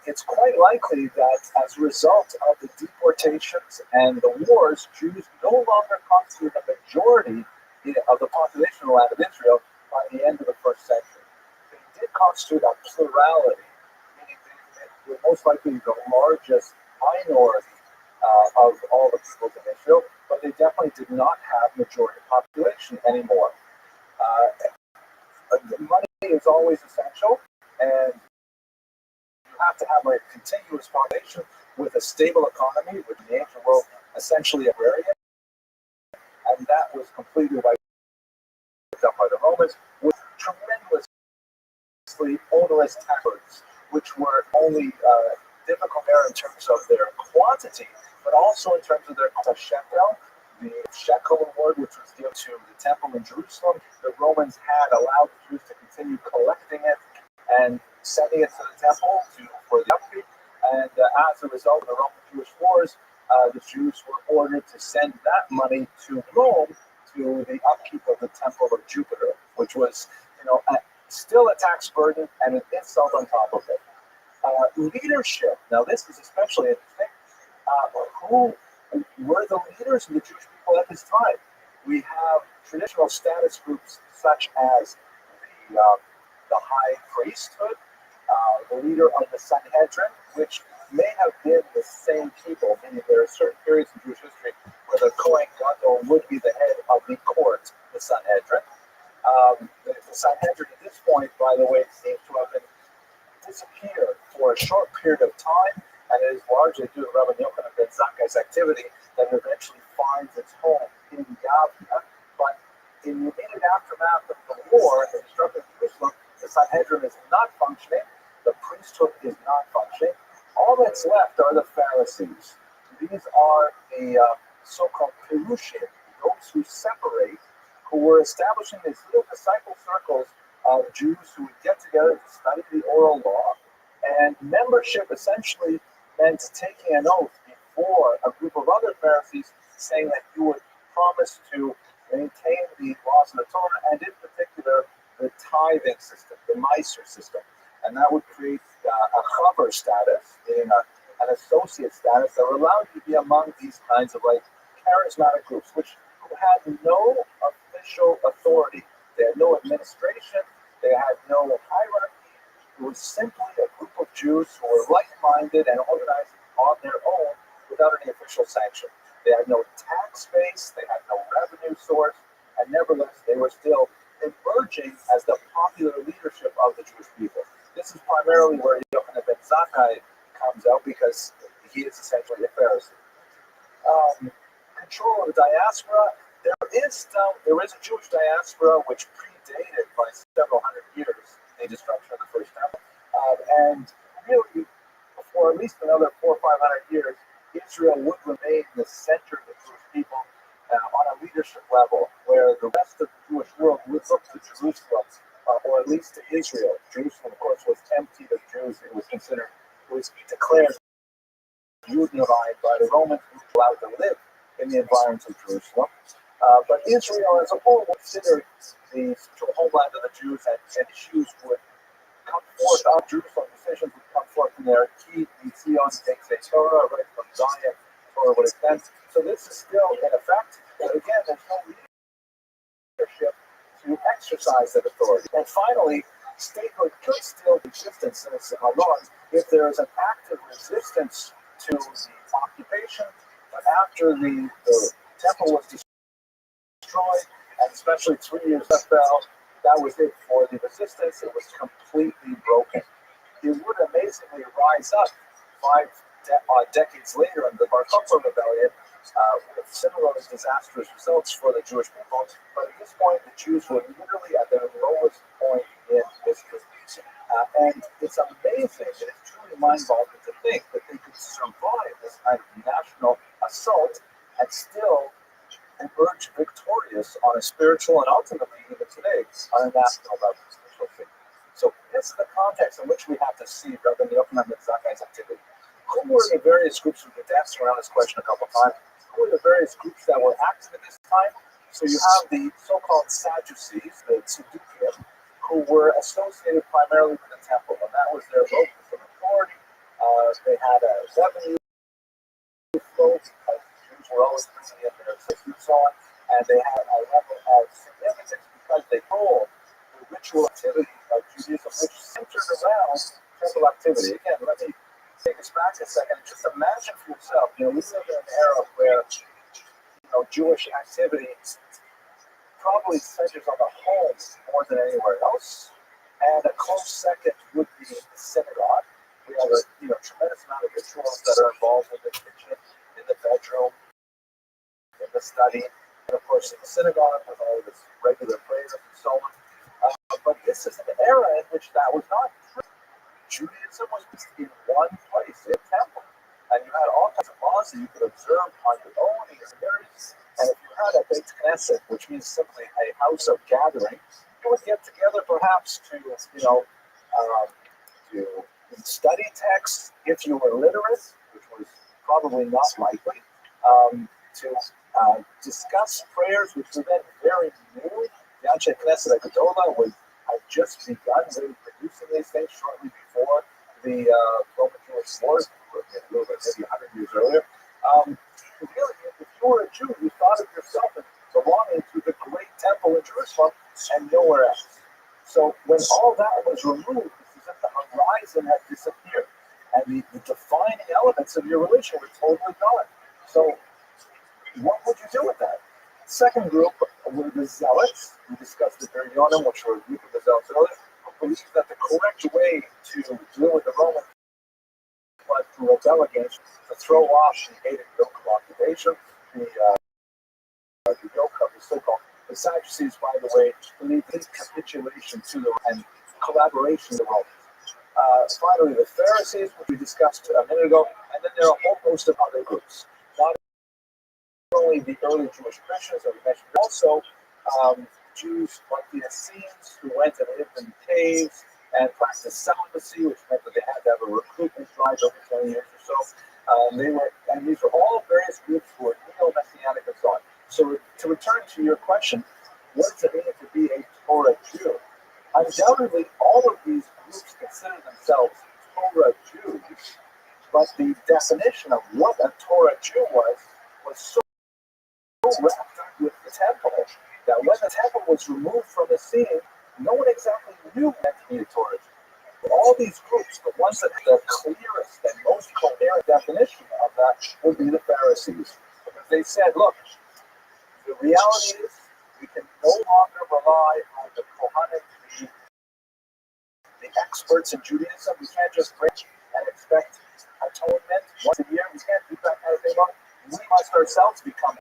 it's quite likely that as a result of the deportations and the wars, Jews no longer constitute a majority of the population of the land of Israel by the end of the first century. They did constitute a plurality, meaning they were most likely the largest minority of all the peoples in Israel, but they definitely did not have majority population anymore. Money is always essential, and you have to have a continuous foundation with a stable economy, which in the ancient world essentially agrarian, and that was completely wiped out by the Romans with tremendously onerous taxes, which were only difficult there in terms of their quantity, but also in terms of their shekel, the shekel award, which was given to the temple in Jerusalem. The Romans had allowed the Jews to continue collecting it and sending it to the temple for the upkeep. And as a result of the Roman-Jewish wars, the Jews were ordered to send that money to Rome to the upkeep of the temple of Jupiter, which was, still a tax burden and an insult on top of it. Leadership. Now, this is especially interesting. Who were the leaders of the Jewish people at this time? We have traditional status groups such as the high priesthood, the leader of the Sanhedrin, which may have been the same people, meaning there are certain periods in Jewish history where the Kohen Gadol would be the head of the court, the Sanhedrin. The Sanhedrin at this point, by the way, largely due to Rabbi Yochanan ben Zakkai's activity that eventually finds its home in Yavna. But in the immediate aftermath of the war, the destruction of Jerusalem, the Sanhedrin is not functioning, the priesthood is not functioning. All that's left are the Pharisees. These are the so-called Perushim, those who separate, who were establishing these little disciple circles of Jews who would get together to study the oral law. And membership essentially meant taking an oath before a group of other Pharisees saying that you would promise to maintain the laws of the Torah, and in particular, the tithing system, the Meiser system. And that would create a chaver status, meaning an associate status that would allow you to be among these kinds of like charismatic groups, which had no official authority. They had no administration. They had no hierarchy. It was simply a group of Jews who were like-minded and organized on their own without any official sanction. They had no tax base. They had no revenue source. And nevertheless, they were still emerging as the popular leadership of the Jewish people. This is primarily where Yochanan ben Zakkai comes out because he is essentially a Pharisee. Control of the diaspora. There is a Jewish diaspora which predated by several hundred years the destruction of the first temple, and really for at least another 400 or 500 years, Israel would remain the center of the Jewish people on a leadership level, where the rest of the Jewish world would look to Jerusalem, or at least to Israel. Jerusalem, of course, was emptied of Jews. It was declared Judenized by the Romans, who were allowed to live in the environs of Jerusalem. But Israel as a whole was considered the homeland of the Jews, and issues would come forth out of Jerusalem. Decisions would come forth from there. Key Zion takes a Torah, right from Zion, Torah would extend. So this is still in effect, but again, there's no leadership to exercise that authority. And finally, statehood could still exist in Hamaron if there is an active resistance to the occupation, but after the temple was destroyed, and especially 3 years after that was it for the resistance. It was completely broken. It would amazingly rise up five decades later in the Bar Kokhba rebellion with similarly disastrous results for the Jewish people. But at this point, the Jews were literally at their lowest point in history. And it's amazing, and it's truly mind-boggling to think that they could survive this kind of national assault and still emerge victorious on a spiritual and ultimately even today on a national level. So this is the context in which we have to see Rabbi Yochanan ben Zakkai's activity. Who were the various groups? We've been dancing around this question a couple of times. Who were the various groups that were active at this time? So you have the so-called Sadducees, the Tzdukim, who were associated primarily with the temple, and that was their locus of authority. They had a revenue flow because Jews were always bringing in their and so on, and they had a level of significance because they controlled the ritual activity of Judaism, which centered around temple activity. Again, let me take us back a second. Just imagine for yourself, we live in an era where Jewish activity probably centers on the home more than anywhere else, and a close second would be the synagogue. We have a tremendous amount of rituals that are involved in the kitchen, in the bedroom, in the study, and of course in the synagogue with all this regular prayers and so on. But this is an era in which that was not true. Judaism was just in one place, in a temple, and you had all kinds of laws that you could observe on your own experience. And if you had a Beit Knesset, which means simply a house of gathering, you would get together perhaps to study texts if you were literate, which was probably not likely, to discuss prayers, which were then very new. The Anshe Knesset Agadola would have just begun really producing these things shortly before the Roman Jewish Wars, a little bit, maybe 100 years earlier. Really, if you were a Jew, you thought of yourself as belonging to the great temple in Jerusalem and nowhere else. So when all that was removed, it's as if the horizon had disappeared, and the defining elements of your religion were totally gone. So what would you do with that? The second group were the Zealots. We discussed the Biryonim, which were a group of the Zealots earlier, who believed that the correct way to deal with the Romans but through a delegation to throw off the hated yoke of occupation, the yoke of the so-called the Sadducees, by the way, believe in capitulation to the and collaboration with the Romans. Finally, the Pharisees, which we discussed a minute ago, and then there are a whole host of other groups. Not only the early Jewish Christians that we mentioned, but also Jews like the Essenes who went and lived in caves and practiced celibacy, which meant that they had to have a recruitment drive over 20 years or so. And these were all various groups who were neo-messianic and so on. So to return to your question, what does it mean to be a Torah Jew? Undoubtedly, all of these groups consider themselves Torah Jews, but the definition of what a Torah Jew was so wrapped up with the temple that when the temple was removed from the scene, no one exactly knew what to be a Torah Jew. All these groups, the ones that had the clearest and most coherent definition of that would be the Pharisees. Because they said, look, the reality is we can no longer rely on the Kohanic, the experts in Judaism. We can't just bring and expect atonement once a year. We can't do that kind of thing. We must ourselves become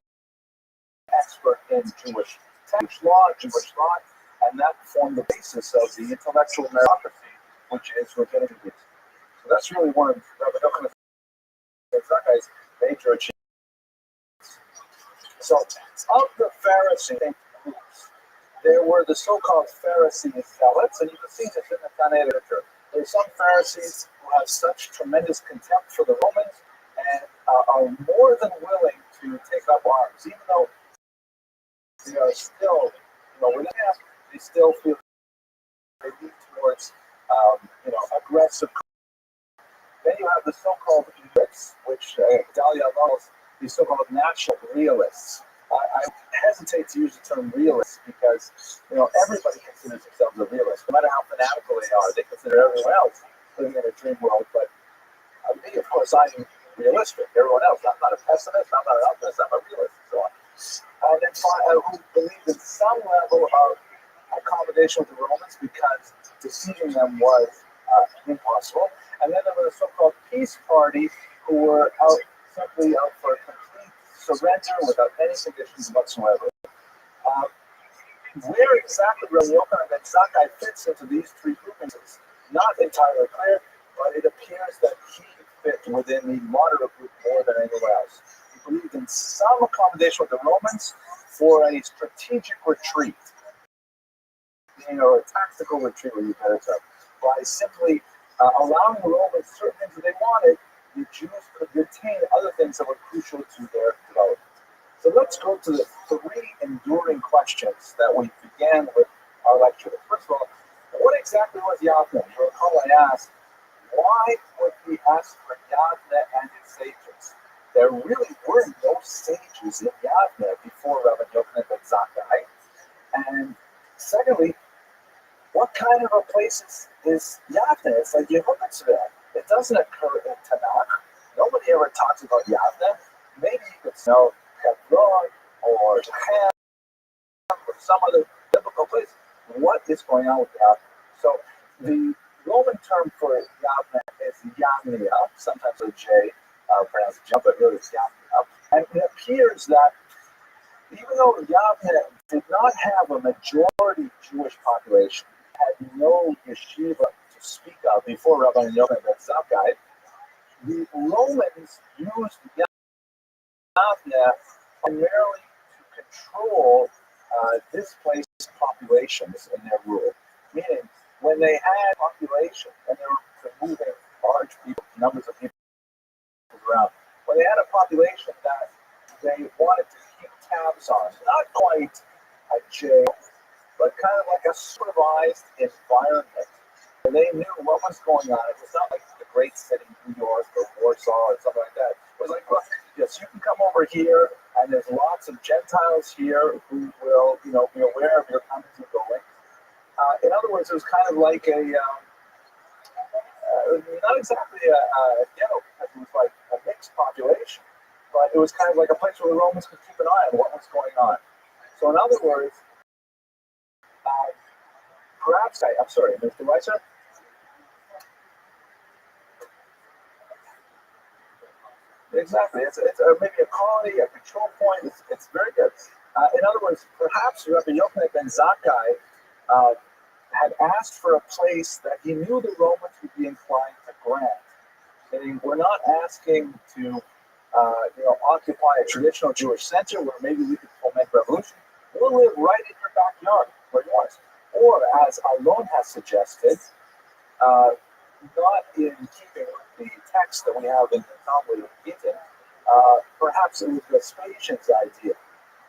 expert in Jewish law, and that formed the basis of the intellectual meritocracy, which is rabbinic Judaism. So that's really one of Rabbi Yochannan's major achievements. So, of the Pharisee groups, there were the so-called Pharisee zealots, and you can see this in the Tanakh literature. There are some Pharisees who have such tremendous contempt for the Romans and are more than willing to take up arms, even though they are still, within them, they still feel they lean towards, aggressive. Then you have the so-called elites, which Dalia calls the so-called natural realists. I hesitate to use the term realist because, everybody considers themselves a realist. No matter how fanatical they are, they consider everyone else living in a dream world. But me, of course, I'm realistic. Everyone else, I'm not a pessimist, I'm not an optimist, I'm a realist, and so on. And then who believed in some level of accommodation with the Romans because deceiving them was impossible. And then there was a so-called peace party who were simply out for complete surrender without any conditions whatsoever. Where exactly Rabbi Yochanan ben Zakkai fits into these three groupings is not entirely clear, but it appears that he fit within the moderate group more than anyone else. He believed in some accommodation with the Romans for a strategic retreat, or a tactical retreat, when you better term, by simply allowing the Romans certain things that they wanted. The Jews could retain other things that were crucial to their development. So let's go to the three enduring questions that we began with our lecture. First of all, what exactly was Yavne? You recall I asked, why would he ask for Yavne and his sages? There really were no sages in Yavne before Rabbi Yochanan ben Zakkai. And secondly, what kind of a place is Yavne? It's like Yehudatzvah. It doesn't occur in Tanakh. Nobody ever talks about Yavne. Maybe you could know Hebron or Shechem or some other biblical place. What is going on with Yavne? So the Roman term for Yavne is Yavnea, sometimes with a J, pronounced J, but really it's Yavnea. And it appears that even though Yavne did not have a majority Jewish population, had no yeshiva to speak of before Rabbi Yochanan ben Zakkai, the Romans used Yavne primarily to control displaced populations in their rule. Meaning, when they had population and they were moving large people, numbers of people around, when they had a population that they wanted to keep tabs on, not quite a jail, but kind of like a supervised environment. And they knew what was going on. It was not like the great city, New York or Warsaw or something like that. It was like, look, yes, you can come over here, and there's lots of Gentiles here who will, be aware of your coming and going. In other words, it was kind of like not exactly a ghetto, because it was like a mixed population, but it was kind of like a place where the Romans could keep an eye on what was going on. So in other words, perhaps, I'm sorry, Mr. Weiser? Exactly. It's maybe a colony, a control point. It's very good. In other words, perhaps Rabbi Yochanan ben Zakkai uh, had asked for a place that he knew the Romans would be inclined to grant. Meaning, we're not asking to, occupy a traditional Jewish center where maybe we could foment revolution. We'll live right in your backyard where you want. Or, as Alon has suggested, not in keeping with the text that we have in the Talmud of Gittin, perhaps it was Vespasian's idea,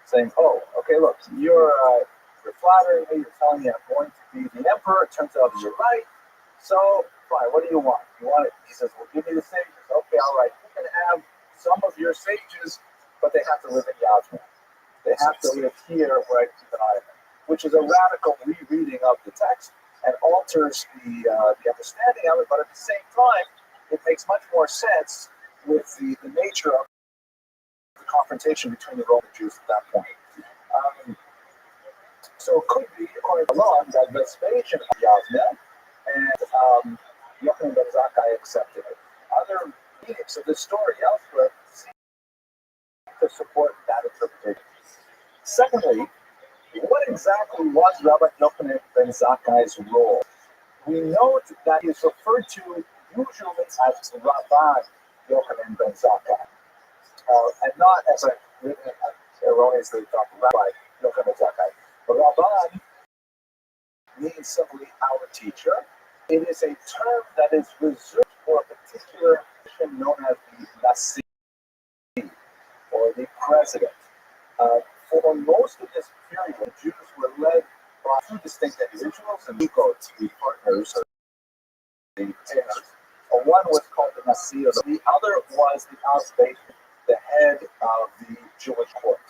saying, "Oh, okay, look, you're flattering me. You're telling me I'm going to be the emperor. It turns out you're right. So, fine. What do you want? You want it?" He says, "Well, give me the sages." Okay, all right. You can have some of your sages, but they have to live in Yavne. They have to live here where I keep an eye on them, which is a radical rereading of the text and alters the understanding of it. But at the same time, it makes much more sense with the nature of the confrontation between the Roman Jews at that point. So it could be, according to law, that Vespasian had Yavne, and Yochanan ben Zakkai accepted it. Other meanings of this story elsewhere seem to support that interpretation. Secondly, what exactly was Rabbi Yochanan ben Zakkai's role? We note that he is referred to usually as Rabbi Yochanan ben Zakkai, and not as a erroneously thought Rabbi Yochanan ben Zakkai. But Rabban means simply our teacher. It is a term that is reserved for a particular position known as the Nasi, or the president. For most of this period, the Jews were led by two distinct individuals, and we go to the partners, or the pairs. One was called the Nasi, the other was the Ausbeit, the head of the Jewish court.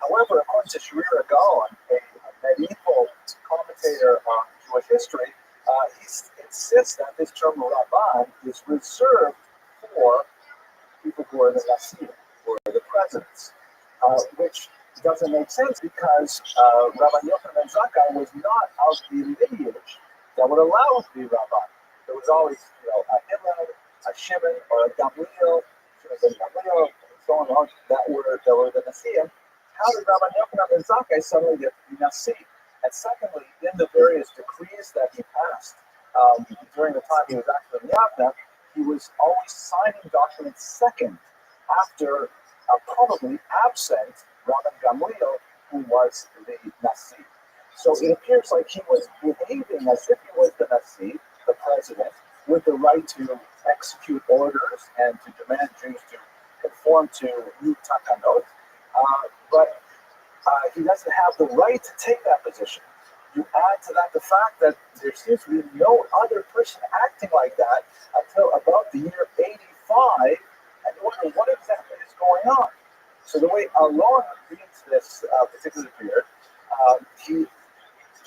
However, according to Sharira Gaon, a medieval commentator on Jewish history, he insists that this term Rabban is reserved for people who are the Nasi, or the presidents, which doesn't make sense because Rabbi Yochanan ben Zakkai was not of the lineage that would allow him to be Rabban. There was always, a Hillel, a Shimon, or a Gamliel, and so on, that were the Nasiim. How did Rabbi Yochanan ben Zakkai suddenly get to be Nasi? And secondly, in the various decrees that he passed during the time he was actually in Yavne, he was always signing documents second after probably absent Rabban Gamliel, who was the Nasi. So it appears like he was behaving as if he was the Nasi, the president, with the right to execute orders and to demand Jews to conform to new takanot, but he doesn't have the right to take that position. You add to that the fact that there seems to be no other person acting like that until about the year 85, and you wonder what exactly is going on. So the way Alon reads this particular period, he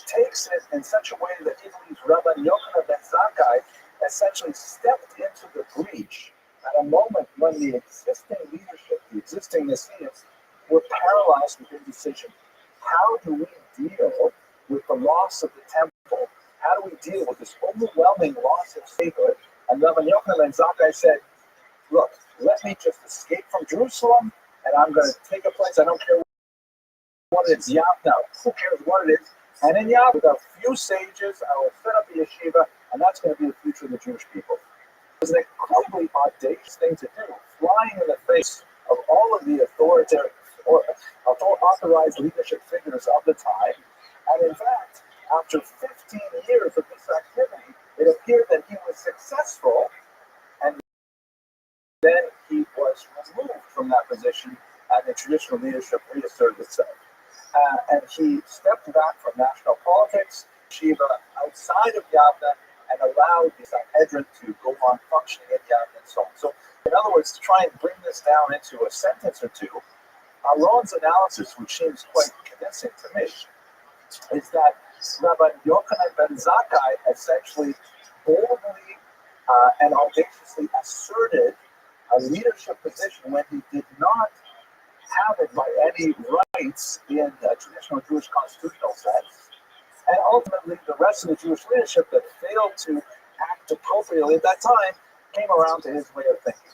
takes it in such a way that he believes Rabbi Yochanan ben Zakkai essentially stepped into the breach at a moment when the existing leadership, the existing Nasians, were paralyzed with indecision. How do we deal with the loss of the temple? How do we deal with this overwhelming loss of statehood? And Rabbi Yochanan ben Zakkai said, "Look, let me just escape from Jerusalem, and I'm going to take a place. I don't care what it is. Yavne, who cares what it is? And in Yavne, with a few sages, I will set up a yeshiva, and that's going to be the future of the Jewish people." It was an incredibly audacious thing to do, flying in the face of all of the authorized leadership figures of the time. And in fact, after 15 years of this activity, it appeared that he was successful, and then he was removed from that position, and the traditional leadership reasserted itself. And he stepped back from national politics, Shiva outside of Yavne, and allowed the Sanhedrin to go on functioning in Yavne and so on. So, in other words, to try and bring this down into a sentence or two, Alon's analysis, which seems quite convincing to me, is that Rabbi Yochanan ben Zakkai essentially boldly and audaciously asserted a leadership position when he did not have it by any rights in a traditional Jewish constitutional sense. And ultimately, the rest of the Jewish leadership that failed to act appropriately at that time came around to his way of thinking.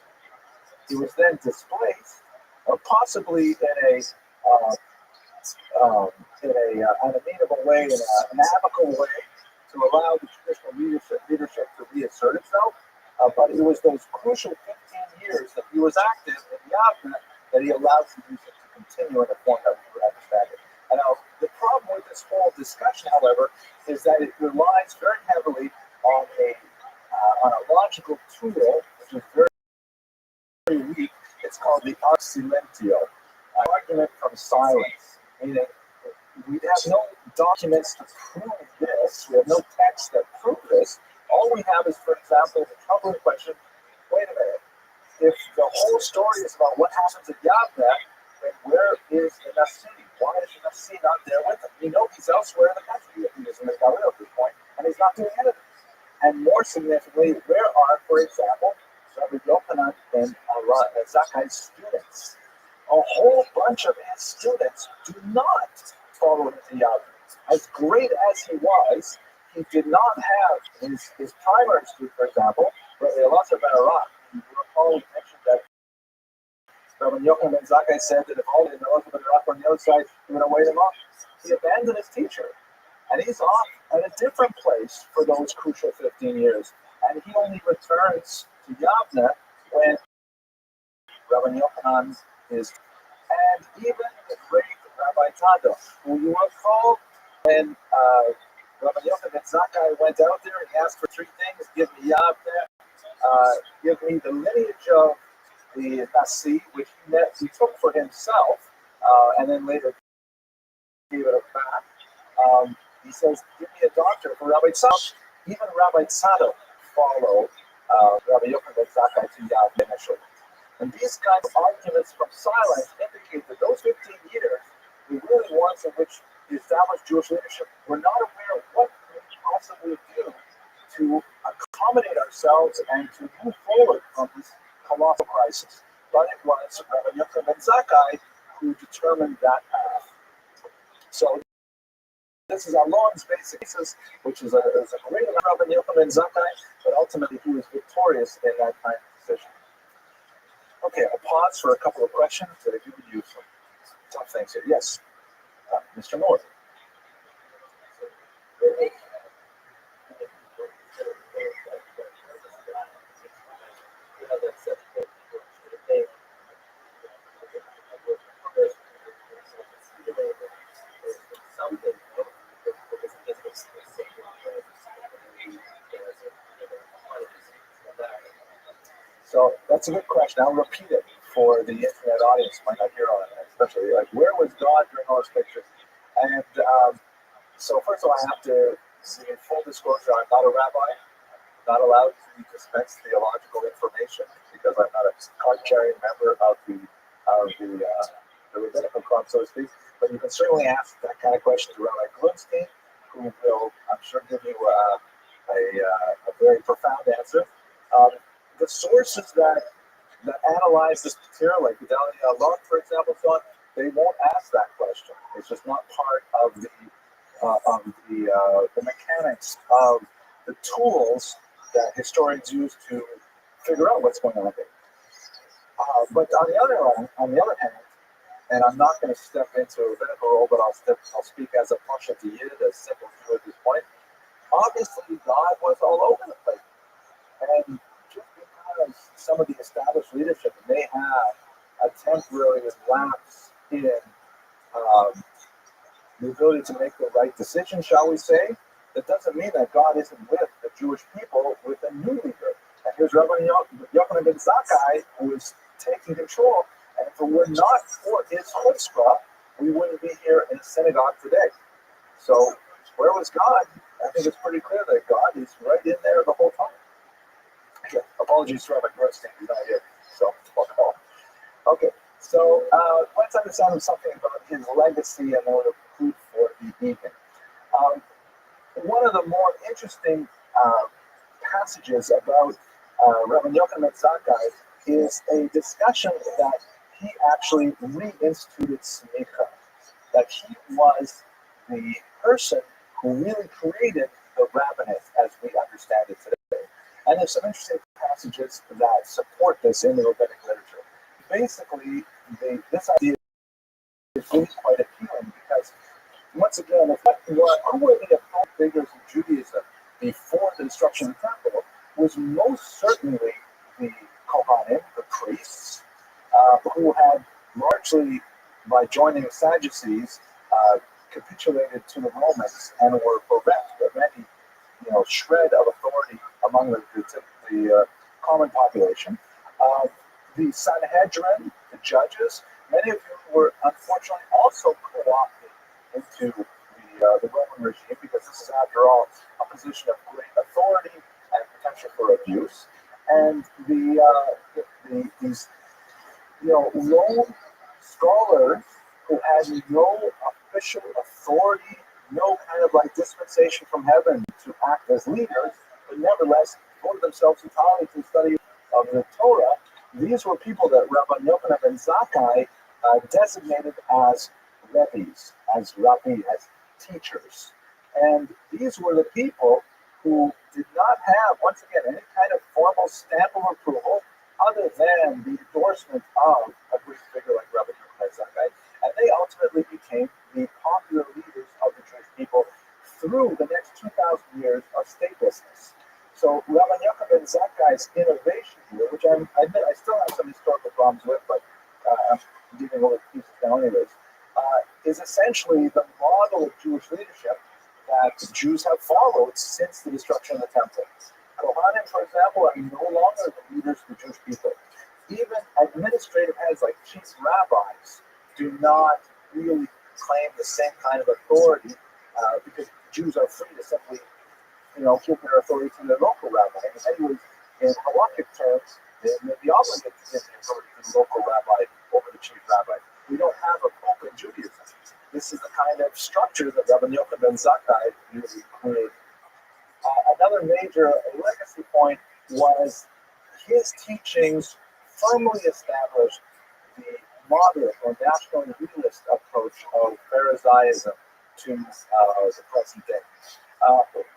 He was then displaced, or possibly uh, an amenable way, in an amicable way, to allow the traditional leadership to reassert itself. But it was those crucial 15 years that he was active in Yavne that he allowed the music to continue in the form that we would understand it. And now, the problem with this whole discussion, however, is that it relies very heavily on a logical tool, which is very, very weak. It's called the silentio, an argument from silence, meaning we have no documents to prove this. We have no text that prove this. All we have is, for example, the troubling question, wait a minute, if the whole story is about what happens at Yavne, then where is the Nasi? Why is the Nasi not there with him? We know he's elsewhere in the country. He is in the Galil at this point, and he's not doing anything. And more significantly, where are, for example, Rabbi Yochanan and Zakkai's students? A whole bunch of his students do not follow him to Yavne. As great as he was, he did not have his primary student, for example, Rabbi Elazar ben Arak. You recall we mentioned that Rabbi Yochanan ben Zakkai said that if all the Elazar ben Arak were on the other side, he would have waited him off. He abandoned his teacher, and he's off at a different place for those crucial 15 years. And he only returns to Yavne when Rabbi Yochanan is, and even the great Rabbi Tado, who you recall when Rabbi Yochanan ben Zakkai went out there and he asked for three things: give me Yavne, give me the lineage of the Nasi, which he took for himself, and then later gave it back. He says, give me a doctor for Rabbi Tzadok. Even Rabbi Tzadok followed Rabbi Yochanan ben Zakkai to Yavne initially. And these kinds of arguments from silence indicate that those 15 years, the really ones in which the established Jewish leadership were not aware of what we could possibly do to accommodate ourselves and to move forward from this colossal crisis. But it was Rabbi Yochanan ben Zakkai who determined that path. So this is Alon's basic thesis, which is a great Rabbi Yochanan ben Zakkai, but ultimately he was victorious in that kind of decision. Okay, I'll pause for a couple of questions that have given you some tough things here. Yes, Mr. Moore. So that's a good question. I'll repeat it for the internet audience who might not hear on it, especially like where was God during all those pictures? And so first of all, I have to say in full disclosure, I'm not a rabbi. I'm not allowed to dispense theological information because I'm not a card-carrying member of the rabbinical club, so to speak. But you can certainly ask that kind of question to Rabbi Glunstein, who will, I'm sure, give you a very profound answer. The sources that analyze this material, like Gedalia Alon, for example, so on, they won't ask that question. It's just not part of the mechanics of the tools that historians use to figure out what's going on here. But on the other hand, and I'm not going to step into a rabbinical role, but I'll speak as a Pasha to Yid, as simple Jew at this point. Obviously, God was all over the place, and just because some of the established leadership may have a temporary lapse in the ability to make the right decision, shall we say, that doesn't mean that God isn't with the Jewish people with a new leader. And here's Rabbi Yochanan ben Zakkai, who is taking control. And if it were not for his chutzpah, we wouldn't be here in a synagogue today. So where was God? I think it's pretty clear that God is right in there the whole time. Okay, apologies to Rabbi Grosstein, he's not here. So welcome home. Okay, so let's understand something about his legacy and then we'll conclude for the evening. One of the more interesting passages about Rabbi Yochanan ben Zakkai is a discussion that he actually reinstituted smicha, that he was the person who really created the rabbinate as we understand it today. And there's some interesting passages that support this in the rabbinic literature. basically, this idea is really quite appealing because, once again, if who were the authority figures in Judaism before the destruction of the temple was most certainly the Kohanim, the priests, who had largely, by joining the Sadducees, capitulated to the Romans and were bereft of any, shred of authority among the common population. The Sanhedrin, the judges, many of whom were unfortunately also co-opted into the Roman regime, because this is, after all, a position of great authority and potential for abuse. And these lone scholars who had no official authority, no kind of like dispensation from heaven to act as leaders, but nevertheless devoted themselves entirely to the study of the Torah. These were people that Rabbi Yochanan ben Zakkai designated as Rabbis, as teachers. And these were the people who did not have, once again, any kind of formal stamp of approval other than the endorsement of a Greek figure like Rabbi Yochanan ben Zakkai. And they ultimately became the popular leaders of the Jewish people through the next 2,000 years of statelessness. So Rabbi Yochanan ben Zakkai's innovation here, which I admit I still have some historical problems with, but I'm giving all the pieces now anyways, is essentially the model of Jewish leadership that Jews have followed since the destruction of the temple. Kohanim, for example, are no longer the leaders of the Jewish people. Even administrative heads like chief rabbis do not really claim the same kind of authority, because Jews are free to simply give their authority to their local rabbi. And anyways, in halakhic terms, they may be obligated to give the authority to the local rabbi over the chief rabbi. We don't have a pope in Judaism. This is the kind of structure that Rabbi Yochanan ben Zakkai really created. Another major legacy point was his teachings firmly established the moderate or national realist approach of Pharisaism to the present day.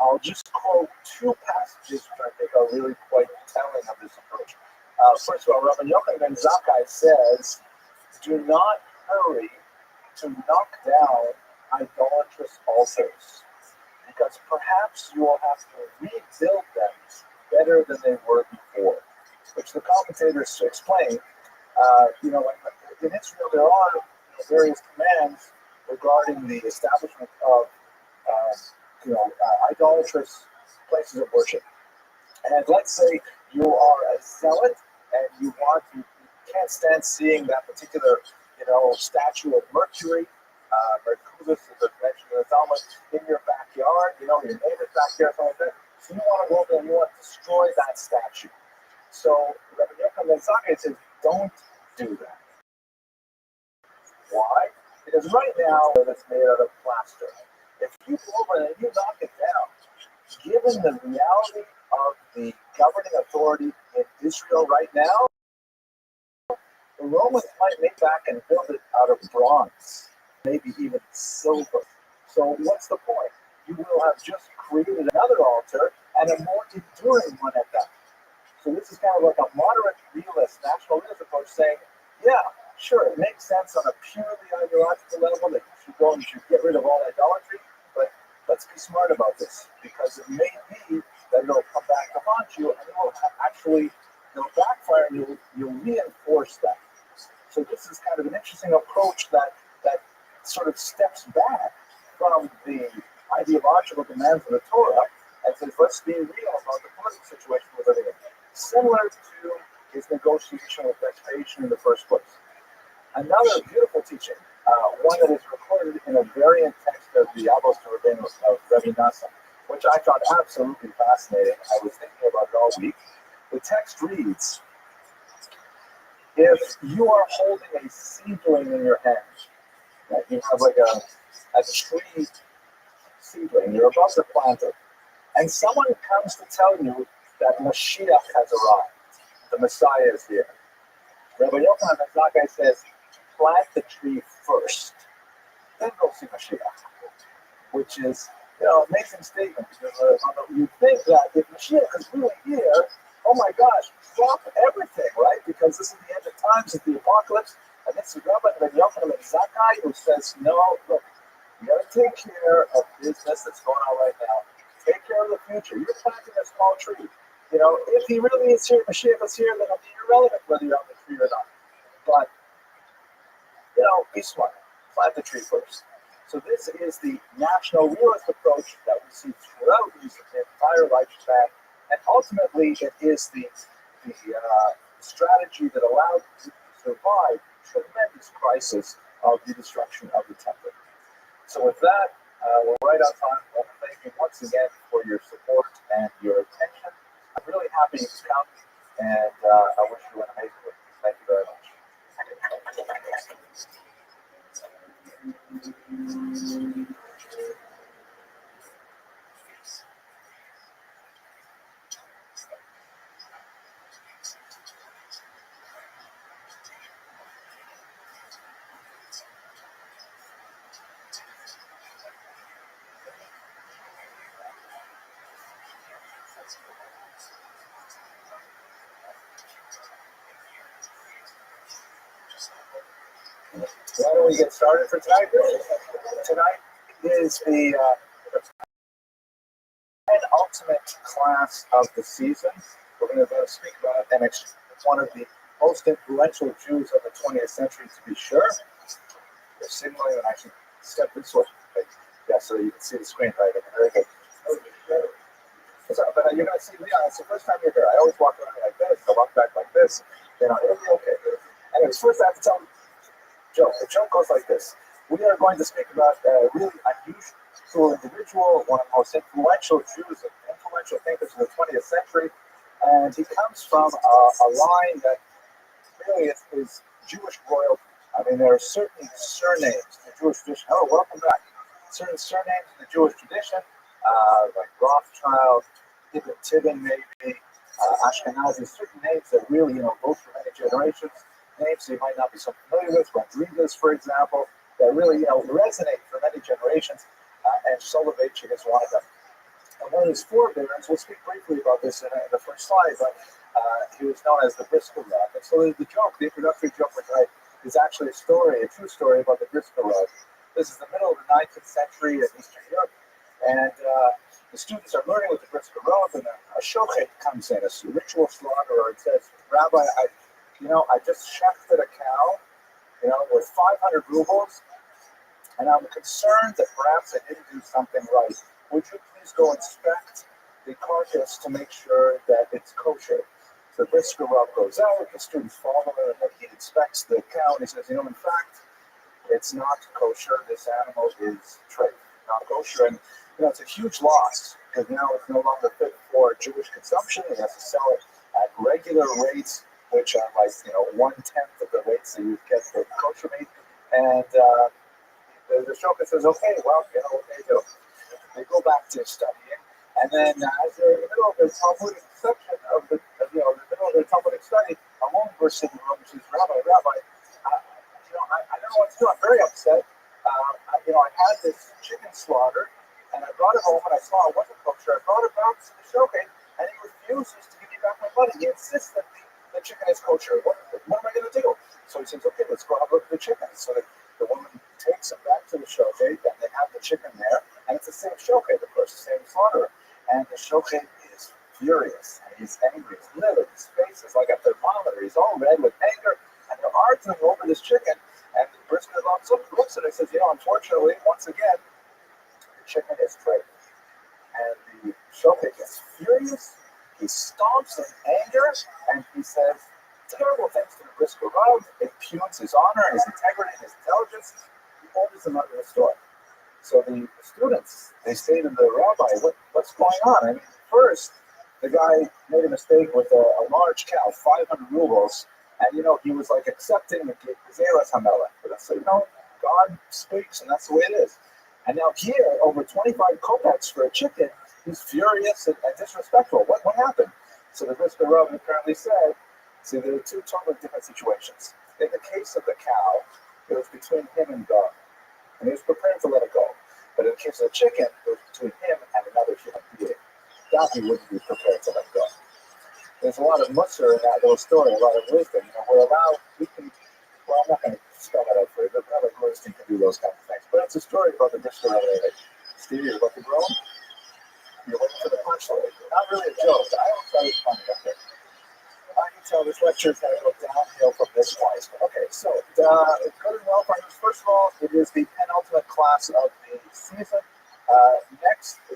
I'll just quote two passages which I think are really quite telling of this approach. First of all, Rabbi Yochanan ben Zakkai says, "Do not hurry to knock down idolatrous altars, because perhaps you will have to rebuild them better than they were before." Which the commentators explain. In Israel there are various commands regarding the establishment of idolatrous places of worship. And let's say you are a zealot and you can't stand seeing that particular statue of Mercury, Mercury is mentioned in the Talmud, in your backyard, your neighbor's backyard, something like that. So you want to go there and you want to destroy that statue. So Rabbi Yochanan ben Zakkai says, don't do that. Why? Because right now it's made out of plaster. If you go over and you knock it down, given the reality of the governing authority in Israel right now, the Romans might make back and build it out of bronze, maybe even silver. So what's the point? You will have just created another altar and a more enduring one at that. So this is kind of like a moderate realist, national realist approach saying, yeah, sure, it makes sense on a purely ideological level that you should go and you should get rid of all idolatry, but let's be smart about this, because it may be that it'll come back to haunt you and it'll backfire and you'll reinforce that. So this is kind of an interesting approach that sort of steps back from the ideological demands of the Torah and says, let's be real about the political situation we're living in. Similar to his negotiation with Vespasian in the first place. Another beautiful teaching, one that is recorded in a variant text of the Avos Rabbeinu of Rabbi Nassim, which I found absolutely fascinating. I was thinking about it all week. The text reads, if you are holding a seedling in your hand, right, you have like a tree seedling, you're about to plant it, and someone comes to tell you that Mashiach has arrived, the Messiah is here. Rabbi Yochanan ben Zakkai says, plant the tree first, then go see Mashiach, which is an amazing statement, because you think that if Mashiach is really here, oh my gosh, drop everything, right? Because this is the end of times, it's the apocalypse. And this is Rabbi Ben Yochanan ben Zakkai who says, no, look, you got to take care of business that's going on right now. Take care of the future. You're planting a small tree. You know, if he really is here, Mashiach is here, then it'll be irrelevant whether you're on the tree or not. But, you know, be smart. Plant the tree first. So this is the national realist approach that we see throughout his entire lifespan. And ultimately, it is the strategy that allowed him to survive tremendous crisis of the destruction of the temple. So with that, we're right on time. I want to thank you once again for your support and your attention. I'm really happy you could come, and I wish you an amazing week. Thank you very much. Why don't we get started for tonight? Tonight is the penultimate class of the season. We're going to speak about one of the most influential Jews of the 20th century, to be sure. They're signaling, and I should step this way. Yeah, so you can see the screen right. Very good. So, but you're going to see Leon. It's the first time you're here. I always walk around like this. I walk back like this. You know, it'll be okay. Anyways, first I have to tell you a joke. The joke goes like this. We are going to speak about a really unusual individual, one of the most influential Jews and influential thinkers in the 20th century. And he comes from a line that really is Jewish royalty. I mean, there are certain surnames in the Jewish tradition. Oh, welcome back. Certain surnames in the Jewish tradition, like Rothschild, Ibn Tibbon, maybe, Ashkenazi, certain names that really, go through many generations. Names you might not be so familiar with, Rodriguez, for example, that really, resonate for many generations, and Soloveitchik is one of them. And one of his forebears, we'll speak briefly about this in the first slide, but he was known as the Briscoe Rug. And so the joke, the introductory joke, which is actually a true story about the Briscoe Rug. This is the middle of the 19th century in Eastern Europe, and the students are learning with the Briscoe Rug, and a shochet comes in, a ritual slaughterer, and says, Rabbi, I just shechted a cow, with 500 rubles, and I'm concerned that perhaps I didn't do something right. Would you please go inspect the carcass to make sure that it's kosher? So the Briscoe Rug goes out, the students follow him, and he inspects the cow, and he says, in fact, it's not kosher. This animal is treif, not kosher. And, it's a huge loss because now it's no longer fit for Jewish consumption. He has to sell it at regular rates, which are like, 1/10 of the rates that you get for kosher meat. And the shochet says, okay, well, what they do. They go back to studying. And then as they're in the middle of their Talmudic section of the middle of their Talmudic study, a woman bursts in the room and says, Rabbi, I don't know what to do. I'm very upset. I had this chicken slaughter, and I brought it home, and I saw it wasn't kosher. I brought it back to the shochet, and he refuses to give me back my money. He insists that the chicken is kosher. What am I going to do? So he says, okay, let's go have a look at the chicken. So the woman takes him back to the shochet, and they have the chicken there, and it's the same shochet, of course, the same slaughterer. And the shochet is furious, and he's angry. He's livid. His face is like a thermometer. He's all red with anger, and they're arguing over this chicken. And the person who looks at it and says, unfortunately, once again, the chicken is treif. And the shochet gets furious. He stomps in anger, and he says terrible things to the Briscoe Rug. It impugns his honor, his integrity, his intelligence. He orders him out of the store. So the students, they say to the rabbi, what's going on? I mean, first, the guy made a mistake with a large cow, 500 rubles, and, he was like accepting the Gezeras Hamela. But so, God speaks, and that's the way it is. And now here, over 25 kopecks for a chicken, he's furious and disrespectful. What happened? So the Briscoe Rug apparently said, see, there are two totally different situations. In the case of the cow, it was between him and God. And he was prepared to let it go. But in the case of the chicken, it was between him and another human being. That he wouldn't be prepared to let go. there's a lot of musser in that little story, a lot of wisdom. We're allowed, well, I'm not going to spell that out for you, but Rabbi Goldstein can do those kinds of things. But it's a story about the Bristol Railway. Steve, you're about to grow? You're waiting for the punchline. Not really a joke. I always thought it was funny up there. I can tell this lecture is going to go downhill from this point. Okay, so good and well partners. First of all, it is the penultimate class of the season.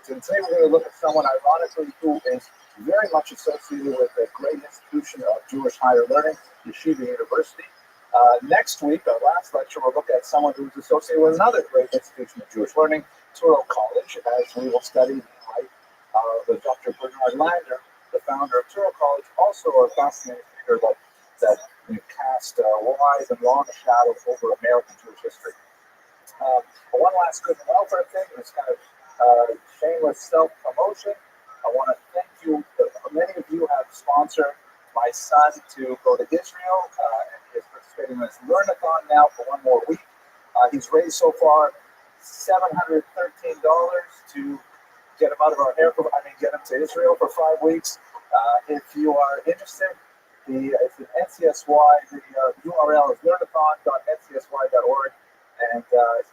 Today we're going to look at someone, ironically, who is very much associated with a great institution of Jewish higher learning, Yeshiva University. Next week, our last lecture, we'll look at someone who's associated with another great institution of Jewish learning, Touro College, as we will study the life of Dr. Bernard Lander, the founder of Touro College, also a fascinating figure that cast wide and long shadow over American Jewish history. One last good and welfare thing is kind of shameless self-promotion. I want to thank you. Many of you have sponsored my son to go to Israel, and he is participating in this Learn-a-thon now for one more week. He's raised so far $713 to get him out of our hair. Get him to Israel for 5 weeks. If you are interested, it's an NCSY. The URL is learnathon.ncsy.org, and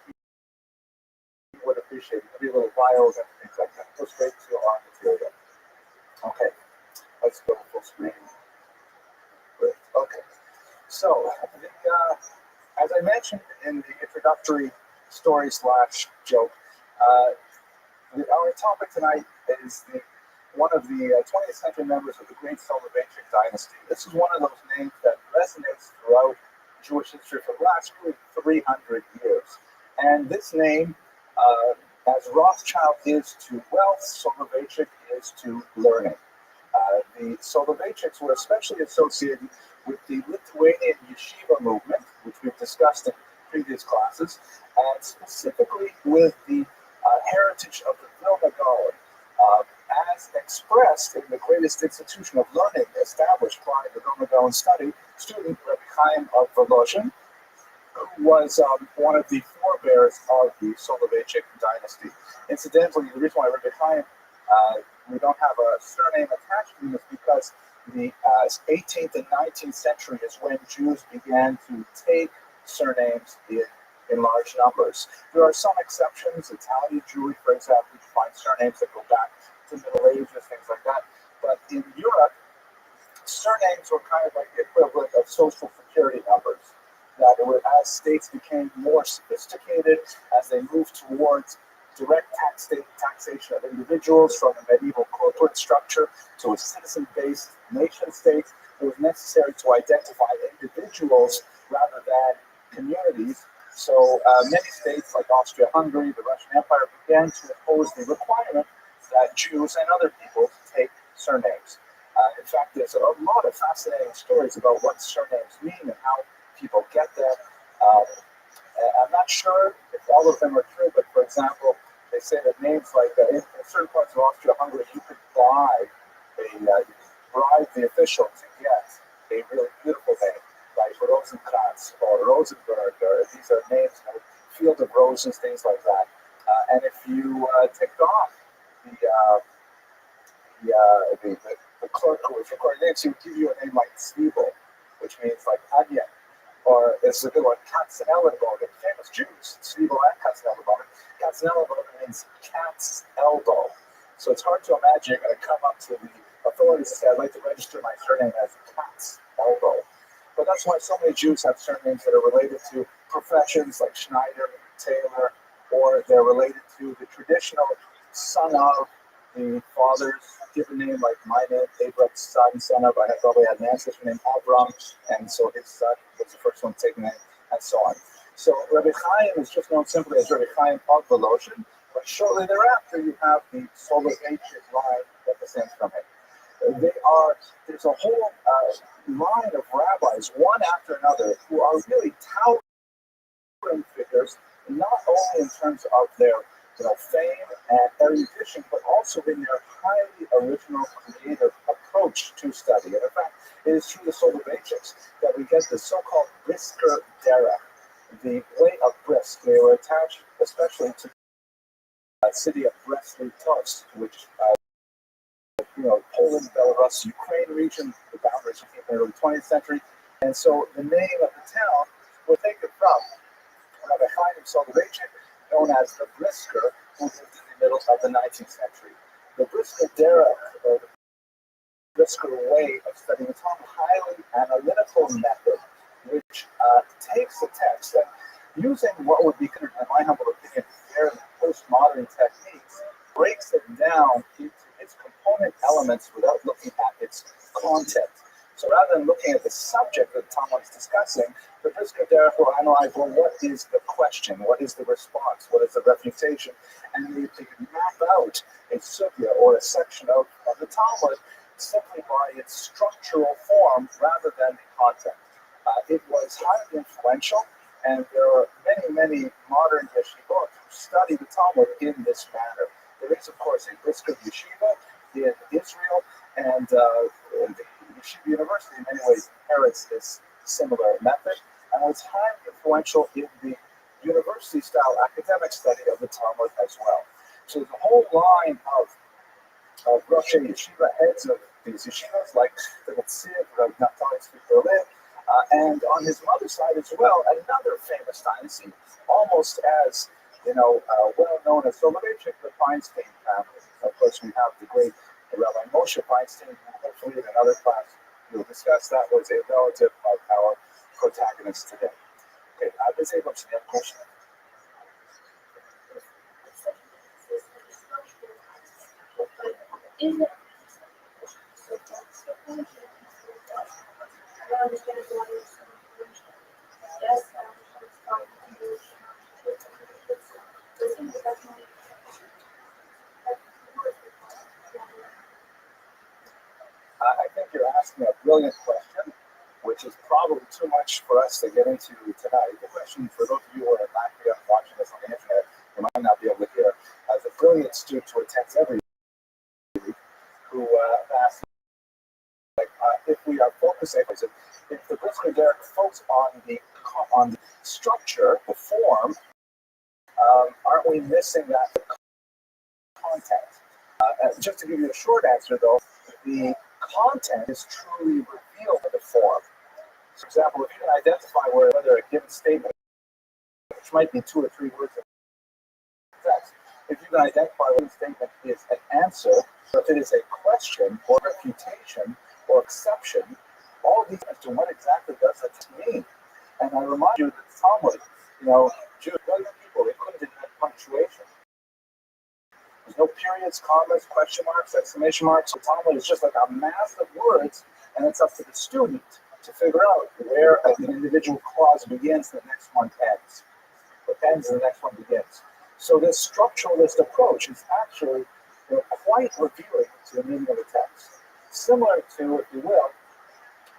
he would appreciate it. Maybe a little bios and things like that. Go straight to our material. Okay, let's go full screen. Great. Okay, so as I mentioned in the introductory story / joke, our topic tonight is one of the 20th century members of the great Soloveitchik dynasty. This is one of those names that resonates throughout Jewish history for the last 300 years. And this name, as Rothschild is to wealth, Soloveitchik is to learning. The Soloveitchiks were especially associated with the Lithuanian yeshiva movement, which we've discussed in previous classes, and specifically with the heritage of the Vilna Gaon, as expressed in the greatest institution of learning established by the Vilna Gaon student, Rabbi Chaim of Volozhin, who was one of the forebears of the Soloveitchik dynasty. Incidentally, the reason why Rabbi Chaim, we don't have a surname attached to him is because the 18th and 19th century is when Jews began to take surnames in large numbers. There are some exceptions. Italian Jewry, for example, you find surnames that go back to Middle Ages, things like that. But in Europe, surnames were kind of like the equivalent of social security numbers. That as states became more sophisticated, as they moved towards direct taxation of individuals from a medieval corporate structure to a citizen-based nation state, it was necessary to identify individuals rather than communities. So many states like Austria-Hungary, the Russian Empire, began to impose the requirement that Jews and other people take surnames. In fact, there's a lot of fascinating stories about what surnames mean and how people get them. I'm not sure if all of them are true, but for example, they say that names like in certain parts of Austria-Hungary, you could bribe the official to get a really beautiful name, like Rosenkrantz or Rosenberg, or these are names, Field of Roses, things like that. And if you ticked off the clerk who was recording names, he would give you a name like Zwiebel, which means like onion. Or this is a good one, Katzenellenbogen, famous Jews, Zwiebel and Katzenellenbogen. Katzenellenbogen means cat's elbow. So it's hard to imagine you're going to come up to the authorities and say, I'd like to register my surname as cat's elbow. But that's why so many Jews have surnames that are related to professions like Schneider, Taylor, or they're related to the traditional son of the father's given name, like my name, Abraham's son of. I probably had an ancestor named Avram, and so his son was the first one taken name, and so on. So Rabbi Chaim is just known simply as Rabbi Chaim of Volozhin, but shortly thereafter you have the Soloveitchik line that descends from it. There's a whole line of rabbis, one after another, who are really towering figures, not only in terms of their fame and erudition, but also in their highly original, creative approach to study. And in fact, it is through the Soloveitchiks that we get the so-called Brisker Derech, the way of Brisk. They were attached especially to the city of Brest-Litovsk, which Poland, Belarus, Ukraine region, the boundaries came in the early 20th century. And so the name of the town was taken from Rabbi Soloveitchik, known as the Brisker, who lived in the middle of the 19th century. The Brisker Derech, or the Brisker way of studying the Talmud, highly analytical method, which takes the text and using what would be considered, in my humble opinion, fairly postmodern techniques, breaks it down into its component elements without looking at its content. So rather than looking at the subject that the Talmud is discussing, the Brisker Derech will analyze, well, what is the question? What is the response? What is the refutation? And they can map out a sugya or a section of the Talmud simply by its structural form rather than the content. It was highly influential, and there are many, many modern yeshivot who study the Talmud in this manner. There is, of course, a Brisker yeshiva in Israel, and the Yeshiva University in many ways inherits this similar method, and was highly influential in the university-style academic study of the Talmud as well. So the whole line of Rosh Yeshiva, heads of these yeshivas, like the Netziv, Naftali Berlin, and on his mother's side as well, another famous dynasty, almost as well known as Soloveitchik, the Feinstein family. Of course, we have the great Rabbi Moshe Feinstein, who hopefully in another class we'll discuss. That was a relative of our protagonist today. Okay, Ms. Abrams, you have a question? I think you're asking a brilliant question, which is probably too much for us to get into tonight. The question, for those of you who are in Latvia watching this on the internet, you might not be able to hear, as a brilliant student who attends every week, who asked, if we are focusing, if the Brisker Derech focus on the structure, the form, aren't we missing that content? Just to give you a short answer, though, the content is truly revealed in the form. For example, if you can identify whether a given statement, which might be 2 or 3 words of text, if you can identify whether a statement is an answer, or if it is a question, or refutation, or exception, all these as to what exactly does it mean. And I remind you that the Talmud, Jewish people, they couldn't invent punctuation. There's no periods, commas, question marks, exclamation marks. The Talmud is just like a mass of words, and it's up to the student to figure out where an individual clause begins and the next one ends. What ends and the next one begins. So this structuralist approach is actually quite revealing to the meaning of the text. Similar to, if you will,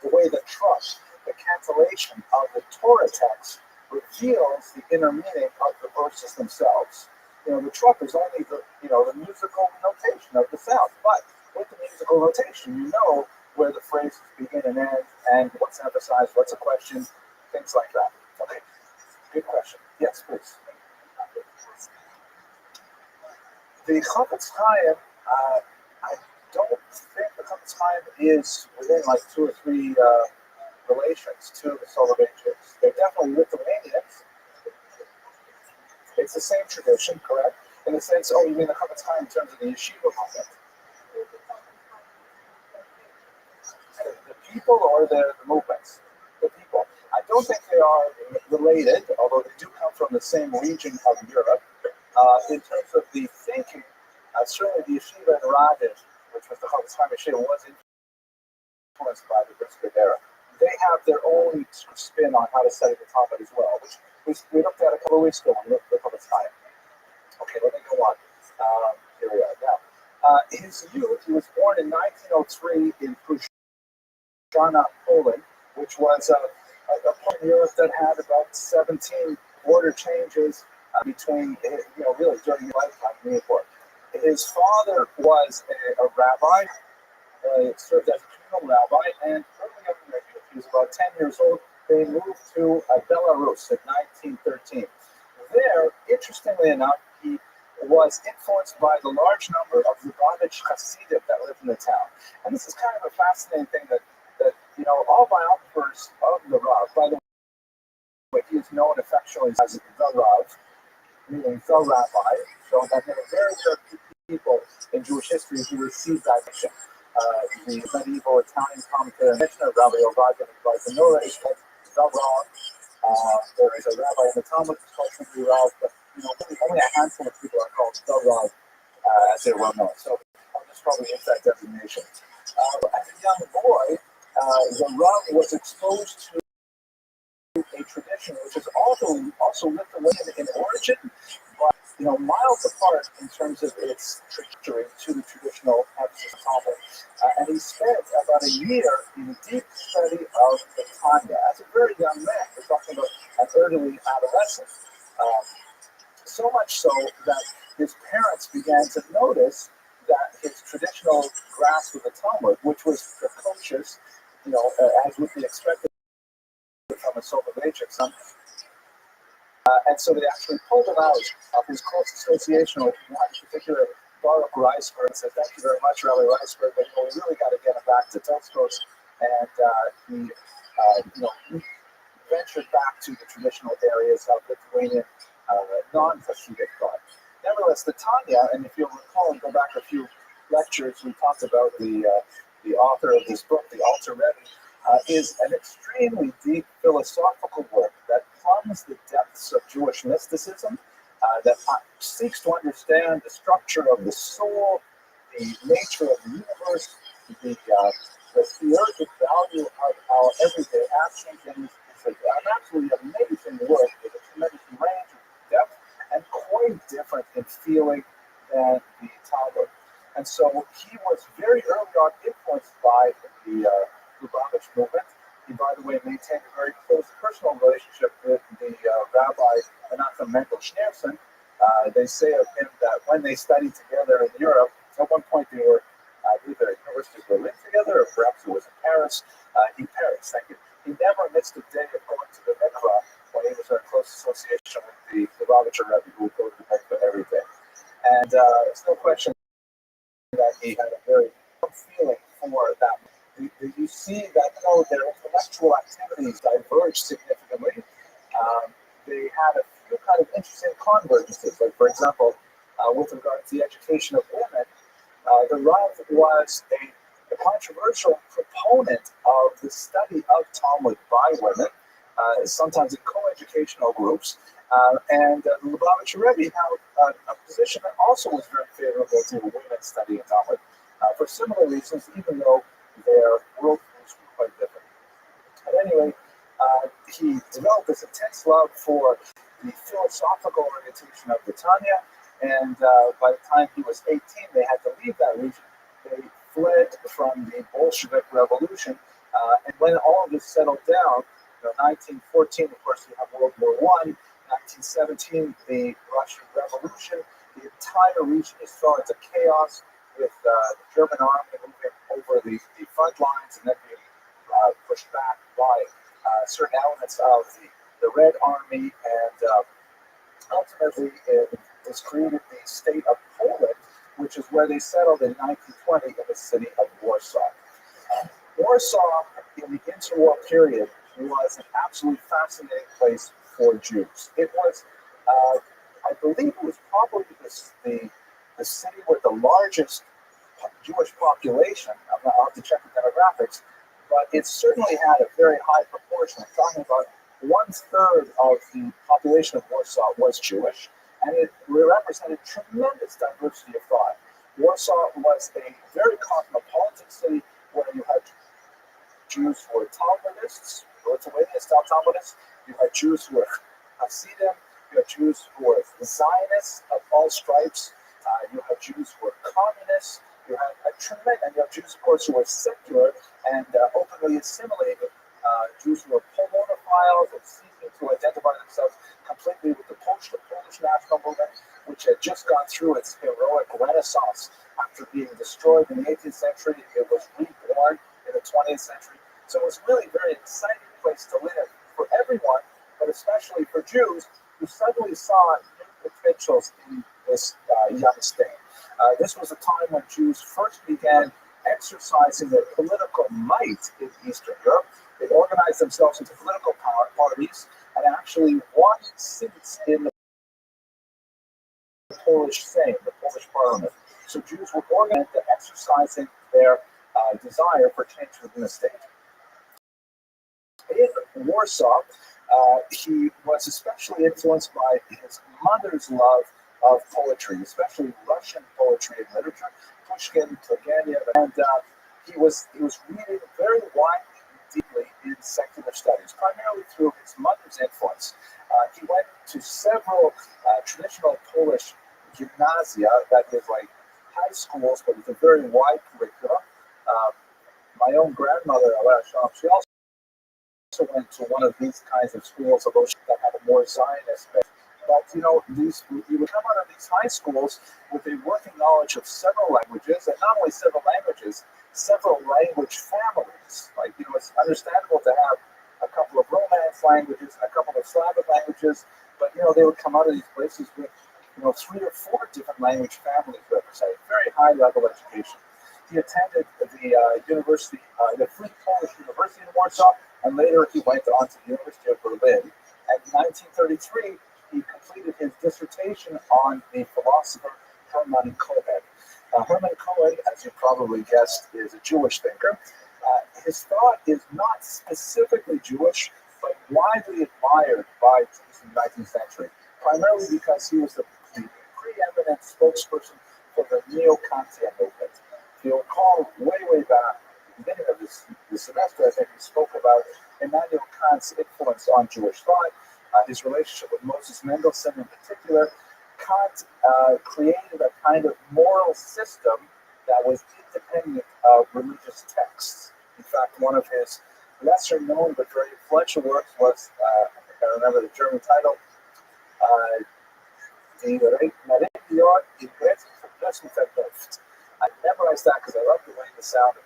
the way the trust, the cancellation of the Torah text reveals the inner meaning of the verses themselves. The truck is only the musical notation of the sound, but with the musical notation, you know where the phrases begin and end, and what's emphasized, what's a question, things like that. Okay, good question. Yes, please. The Chofetz Chaim, I don't think the Chofetz Chaim is within like 2 or 3 relations to the Soloveitchiks. They're definitely Lithuanians. It's the same tradition, correct? In the sense, you mean the Chofetz Chaim in terms of the yeshiva movement? The people or the movements? The people. I don't think they are related, although they do come from the same region of Europe. In terms of the thinking, certainly the yeshiva in Radin, which was the Chofetz Chaim yeshiva, was influenced by the Brisker Derech. They have their own spin on how to study the Talmud as well, which we looked at a couple of weeks ago when we looked at the Chofetz Chaim. Okay, let me go on. Here we are now. His youth, he was born in 1903 in Pruszcz, Poland, which was a part of Europe that had about 17 border changes between, really during his lifetime in the airport. His father was a rabbi, served as a communal rabbi, and early on in their youth, he was about 10 years old, they moved to Belarus in 1913. There, interestingly enough, he was influenced by the large number of Lubavitch Hasidim that lived in the town. And this is kind of a fascinating thing that all biographers of the Rav, by the way, he is known affectionately as the Rav, meaning the Rabbi, so that there were very few people in Jewish history who received that mission. The medieval Italian commentator and missioner, Rabbi is called the Rav. There is a rabbi in the Talmud who's called simply Rav, but really only a handful of people are called the Rav, as they're well known. So I'll just probably use that designation. As a young boy, the Rav was exposed to a tradition which is also Lithuanian in origin, but miles apart in terms of its trajectory to the traditional emphasis Talmud. And he spent about a year in deep study of the Tanya as a very young man. We're talking about an early adolescent. So much so that his parents began to notice that his traditional grasp of the Talmud, which was precocious, as would be expected from a Soviet son, and so they actually pulled him out of his close association with one particular Baruch Reisberg and said, "Thank you very much, Rabbi Reisberg, but we really got to get him back to Toskos." And he ventured back to the traditional areas of Lithuanian non-Hasidic thought. Nevertheless, the Tanya, and if you'll recall and go back a few lectures, we talked about the author of this book, the Alter Rebbe, is an extremely deep philosophical work that plumbs the depths of Jewish mysticism, that seeks to understand the structure of the soul, the nature of the universe, the theurgic value of our everyday actions, and it's an absolutely amazing work with a tremendous range of depth and quite different in feeling than the Talmud. And so he was very early on influenced by the Lubavitch movement. He, by the way, maintained a very close personal relationship with the Rabbi Menachem Mendel Schneerson. They say of him that when they studied together in Europe, at one point they were either at University of Berlin together, or perhaps it was in Paris. In Paris, thank you. He never missed a day of going to the mikvah when he was in close association with the Lubavitcher Rebbe, who would go to the mikvah every day. And there's no question that he had a very strong feeling for that. You see that their intellectual activities diverged significantly. They had a few kind of interesting convergences. Like, for example, with regard to the education of women, the Rav was a controversial proponent of the study of Talmud by women, sometimes in co-educational groups. And the Lubavitcher Rebbe had a position that also was very favorable to women studying Talmud for similar reasons, even though their worldviews were quite different. But anyway, he developed this intense love for the philosophical orientation of the Tanya, and by the time he was 18, they had to leave that region. They fled from the Bolshevik Revolution, and when all of this settled down, 1914, of course, you have World War I, 1917, the Russian Revolution, the entire region is thrown into chaos with the German army moving over the front lines and then being pushed back by certain elements of the Red Army, and ultimately it was created the state of Poland, which is where they settled in 1920 in the city of Warsaw. Warsaw, in the interwar period, was an absolutely fascinating place for Jews. It was, I believe it was probably the city with the largest Jewish population. I'll have to check the demographics, but it certainly had a very high proportion. I'm talking about 1/3 of the population of Warsaw was Jewish, and it represented tremendous diversity of thought. Warsaw was a very cosmopolitan city where you had Jews who were Talmudists, Lithuanian-style Talmudists. You had Jews who were Hasidim. You had Jews who were Zionists of all stripes. You had Jews who were communists. You had and you have Jews, of course, who were secular and openly assimilated. Jews who were Polonophiles and seeking to identify themselves completely with the Polish national movement, which had just gone through its heroic renaissance after being destroyed in the 18th century. It was reborn in the 20th century. So it was really a very exciting place to live for everyone, but especially for Jews who suddenly saw new potentials in this young state. This was a time when Jews first began exercising their political might in Eastern Europe. They organized themselves into political parties and actually won seats in the Polish Sejm, the Polish parliament. So Jews were organized and exercising their desire for change within the state. In Warsaw, he was especially influenced by his mother's love of poetry, especially Russian poetry and literature, Pushkin, Turgenev, and he was reading very widely and deeply in secular studies, primarily through his mother's influence. He went to several traditional Polish gymnasia, that is like high schools, but with a very wide curriculum. My own grandmother, she also went to one of these kinds of schools, although that had a more Zionist base. But you would come out of these high schools with a working knowledge of several languages, and not only several languages, several language families. Like, it's understandable to have a couple of Romance languages, a couple of Slavic languages, but they would come out of these places with 3 or 4 different language families represented. Very high level education. He attended the university, the Free Polish University in Warsaw, and later he went on to the University of Berlin. And in 1933, he completed his dissertation on the philosopher Hermann Cohen. Hermann Cohen, as you probably guessed, is a Jewish thinker. His thought is not specifically Jewish, but widely admired by Jews in the 19th century, primarily because he was the preeminent spokesperson for the Neo-Kantian movement. If you'll recall, way back at the beginning of this semester, I think we spoke about Immanuel Kant's influence on Jewish thought, his relationship with Moses Mendelssohn in particular. Kant created a kind of moral system that was independent of religious texts. In fact, one of his lesser known but very influential works was, I think I remember the German title, Die Religion in Vernunft. I memorized that because I love the way the sound of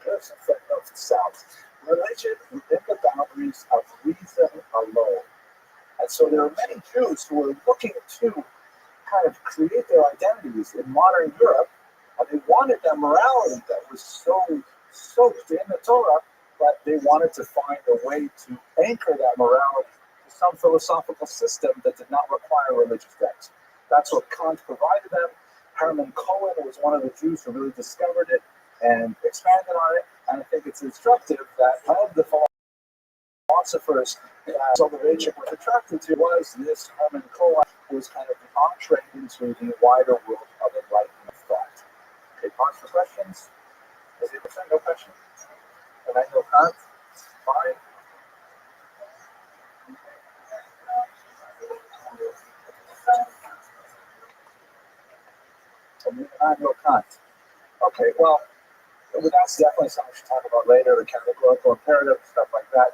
Vernunft sounds. Religion within the boundaries of reason alone. And so there are many Jews who are looking to kind of create their identities in modern Europe, and they wanted a morality that was so soaked in the Torah, but they wanted to find a way to anchor that morality to some philosophical system that did not require religious texts. That's what Kant provided them. Hermann Cohen was one of the Jews who really discovered it and expanded on it, and I think it's instructive that of the philosophers that Soloveitchik was attracted to was this Hermann Cohen, who was kind of the entree into the wider world of Enlightenment thought. Okay, pause for questions. Is it no question? Immanuel Kant? Fine. Immanuel Kant. Okay, well, that's definitely something we should talk about later, the categorical imperative, stuff like that.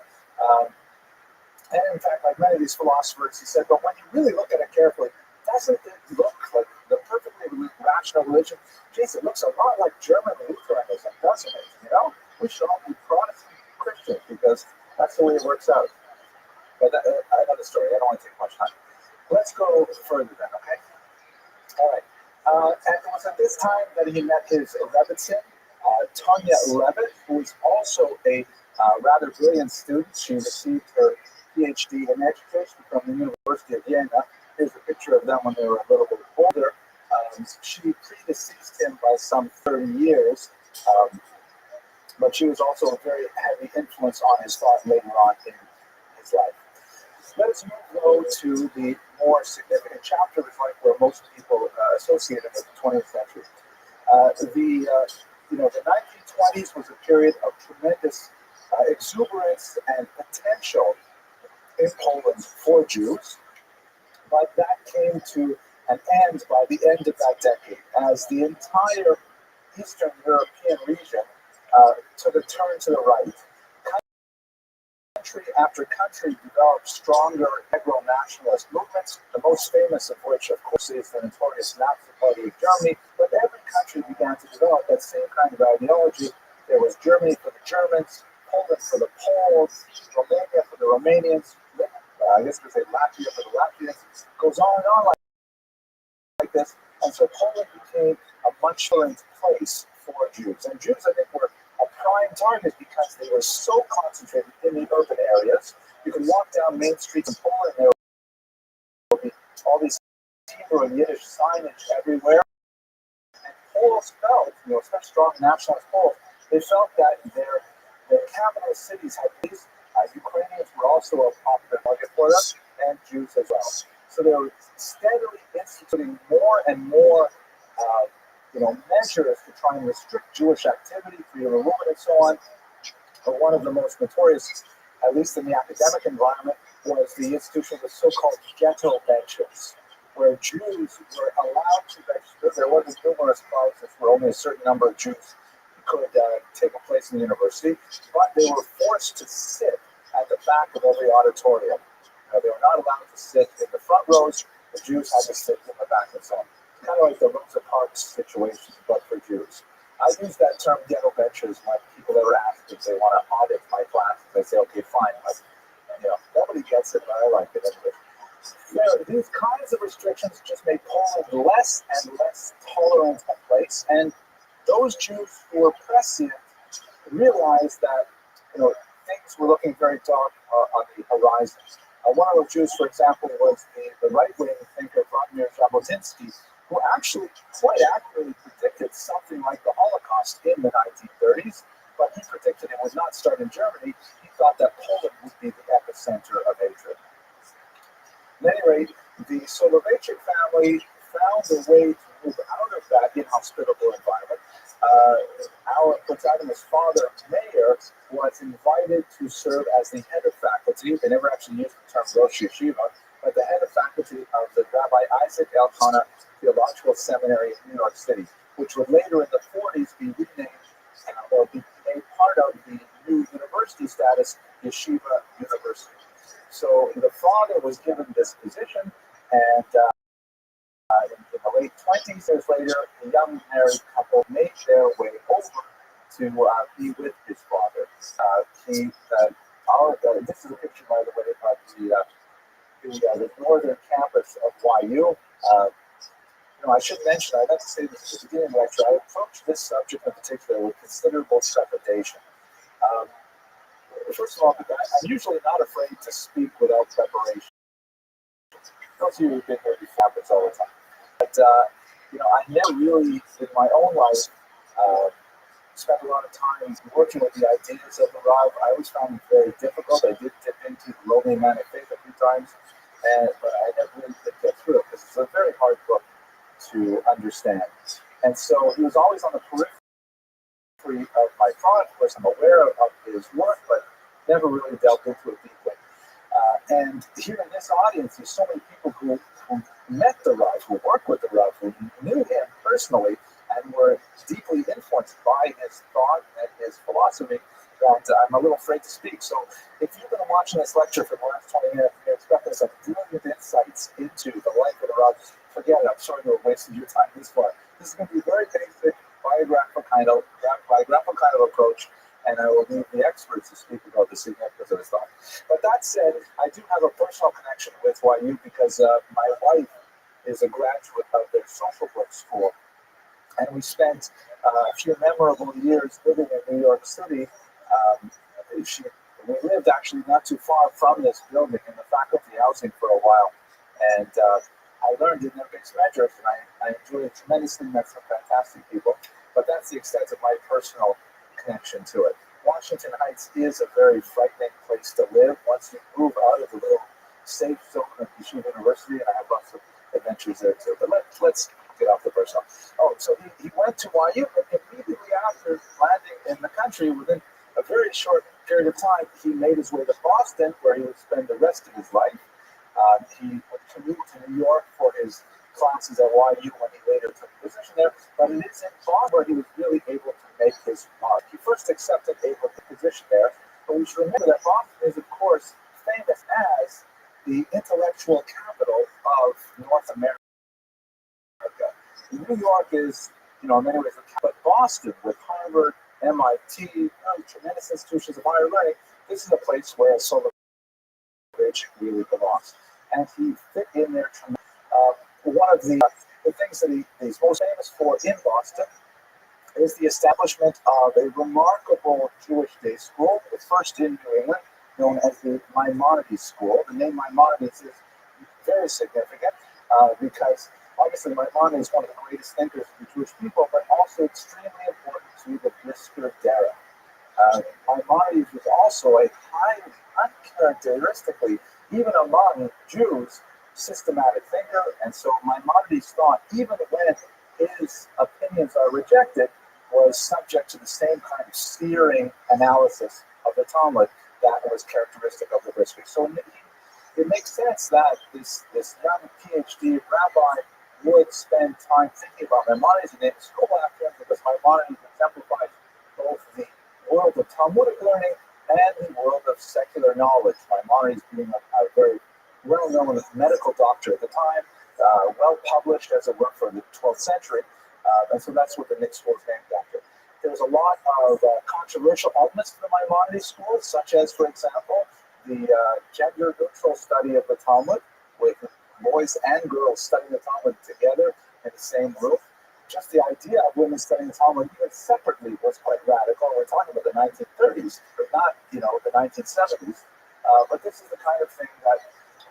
And in fact, like many of these philosophers, he said, but when you really look at it carefully, doesn't it look like the perfectly rational religion? Geez, it looks a lot like German Lutheranism, doesn't it? We should all be Protestant Christians because that's the way it works out. But another story, I don't want to take much time. Let's go further then, okay? All right. And it was at this time that he met his Rebbitzin, Tanya Levitt, who was also a rather brilliant student. She received her PhD in education from the University of Vienna. Here's a picture of them when they were a little bit older. She predeceased him by some 30 years, but she was also a very heavy influence on his thought later on in his life. Let us move, though, to the more significant chapter of his life where most people associate it with the 20th century. The 1920s was a period of tremendous exuberance and potential in Poland for Jews, but that came to an end by the end of that decade as the entire Eastern European region took a turn to the right. Country after country developed stronger integral nationalist movements, the most famous of which, of course, is the notorious Nazi Party of Germany, but every country began to develop that same kind of ideology. There was Germany for the Germans, Poland for the Poles, Romania for the Romanians, I guess we say Latvia for the Latvians. Goes on and on like like this. And so Poland became a much tolerant place for Jews. And Jews, I think, were a prime target because they were so concentrated in the urban areas. You could walk down main streets in Poland, there would be all these Hebrew and Yiddish signage everywhere. And Poles felt, especially strong nationalist Poles, they felt that their capital cities had these. Ukrainians were also a popular target for them, and Jews as well. So they were steadily instituting more and more, measures to try and restrict Jewish activity, freedom of movement, and so on. But one of the most notorious, at least in the academic environment, was the institution of the so-called ghetto benches, where Jews were allowed to register. There wasn't numerous clauses where only a certain number of Jews could take a place in the university, but they were forced to sit at the back of every auditorium. They were not allowed to sit in the front rows. The Jews had to sit in the back and so on. It's kind of like the Rosa Parks situation, but for Jews. I use that term ghetto benchers when people ever ask if they want to audit my class. They say, okay, fine. But, nobody gets it, but I like it anyway. These kinds of restrictions just made Poland less and less tolerant a place. And those Jews who were prescient realized that, things were looking very dark on the horizon. One of those Jews, for example, was the right-wing thinker Vladimir Jabotinsky, who actually quite accurately predicted something like the Holocaust in the 1930s, but he predicted it would not start in Germany. He thought that Poland would be the epicenter of hatred. At any rate, the Soloveitchik family found a way to move out of that inhospitable environment. Our protagonist's father, Mayer, was invited to serve as the head of faculty. They never actually used the term Rosh Yeshiva, but the head of faculty of the Rabbi Isaac Elkanah Theological Seminary in New York City, which would later in the 40s be renamed or be made part of the new university status, Yeshiva University. So the father was given this position, and in the late 20s, years later, the young married couple made their way over to be with his father. This is a picture, by the way, of the northern campus of YU. I should mention, I meant to say this at the beginning of the lecture, I approached this subject in particular with considerable trepidation. First of all, I'm usually not afraid to speak without preparation. Those of you who've been here before happens all the time. But, I never really, in my own life, spent a lot of time working with the ideas of the Rav. I always found it very difficult. I did dip into the Lonely Man of Faith a few times, but I never really did get through it because it's a very hard book to understand. And so he was always on the periphery of my thought. Of course, I'm aware of his work, but never really delved into it deeply. And here in this audience, there's so many people who met the Rav, who worked with the Rav, who knew him personally, and were deeply influenced by his thought and his philosophy, that I'm a little afraid to speak. So if you've been watching this lecture for the last 20 minutes, you're expecting some brilliant insights into the life of the Rav, forget it. I'm sorry to have wasted your time this far. This is going to be a very basic biographical kind of approach, and I will leave the experts to speak about the significance of his thought. But that said, I do have a personal connection with YU because my wife is a graduate of their social work school, and we spent a few memorable years living in New York City. We lived actually not too far from this building in the faculty housing for a while, and I learned in their base measures, and I enjoyed it tremendously. Met some fantastic people, but that's the extent of my personal connection to it. Washington Heights is a very frightening place to live once you move out of the little safe zone of Yeshiva University, and I have lots of adventures there too. But let's get off the personal. So he went to YU, and immediately after landing in the country, within a very short period of time, he made his way to Boston, where he would spend the rest of his life. He would commute to New York for his classes at YU when he later took a position there, but it is in Boston where he was really able to make his mark. He first accepted a position there, but we should remember that Boston is, of course, famous as the intellectual capital of North America. New York is, in many ways, but Boston, with Harvard, MIT, tremendous institutions of higher learning, this is a place where Soloveitchik really belongs. And he fit in there tremendously. One of the things things that he's most famous for in Boston is the establishment of a remarkable Jewish day school, the first in New England, known as the Maimonides School. The name Maimonides is very significant because obviously Maimonides is one of the greatest thinkers of the Jewish people, but also extremely important to the Brisker Dera. Maimonides was also a highly, uncharacteristically, even among Jews, systematic thinker, and so Maimonides thought even when his opinions are rejected, was subject to the same kind of searing analysis of the Talmud that was characteristic of the Brisker. So it makes sense that this young PhD rabbi would spend time thinking about Maimonides and name a school after him because Maimonides exemplifies both the world of Talmudic learning and the world of secular knowledge. Maimonides being a very well-known medical doctor at the time, well published as it were for the 12th century, and so that's what the Nick School is named after. There's a lot of controversial elements to the Maimonides School, such as, for example, the gender-neutral study of the Talmud, with boys and girls studying the Talmud together in the same room. Just the idea of women studying the Talmud even separately was quite radical. We're talking about the 1930s, but not, the 1970s. But this is the kind of thing that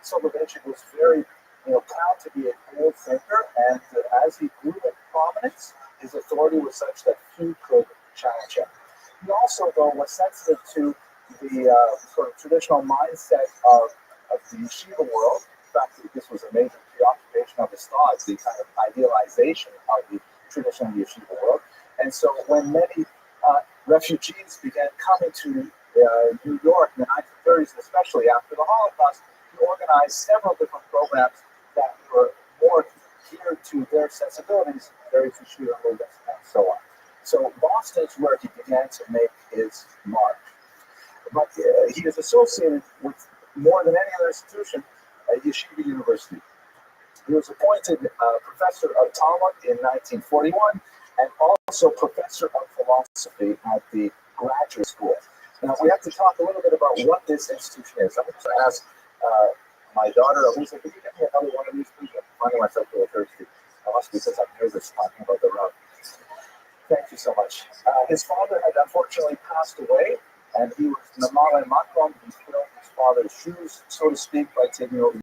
Soloveitchik was very, proud to be a bold thinker, and as he grew in prominence, his authority was such that few could challenge him. He also, though, was sensitive to the sort of traditional mindset of the yeshiva world. In fact, this was a major preoccupation of his thoughts, the kind of idealization of the traditional yeshiva world. And so when many refugees began coming to New York in the 1930s, especially after the Holocaust, he organized several different programs that were more geared to their sensibilities, various yeshiva movements, and so on. So Boston is where he began to make his mark. But he is associated with, more than any other institution, Yeshiva University. He was appointed professor of Talmud in 1941 and also professor of philosophy at the graduate school. Now, we have to talk a little bit about what this institution is. I'm going to ask my daughter, Elisa, could you give me another one of these, please? I'm finding myself a little thirsty. Must be because I'm nervous talking about the Rav. Thank you so much. His father had unfortunately passed away, and he was Namale Makom. He filled his father's shoes, so to speak, by taking over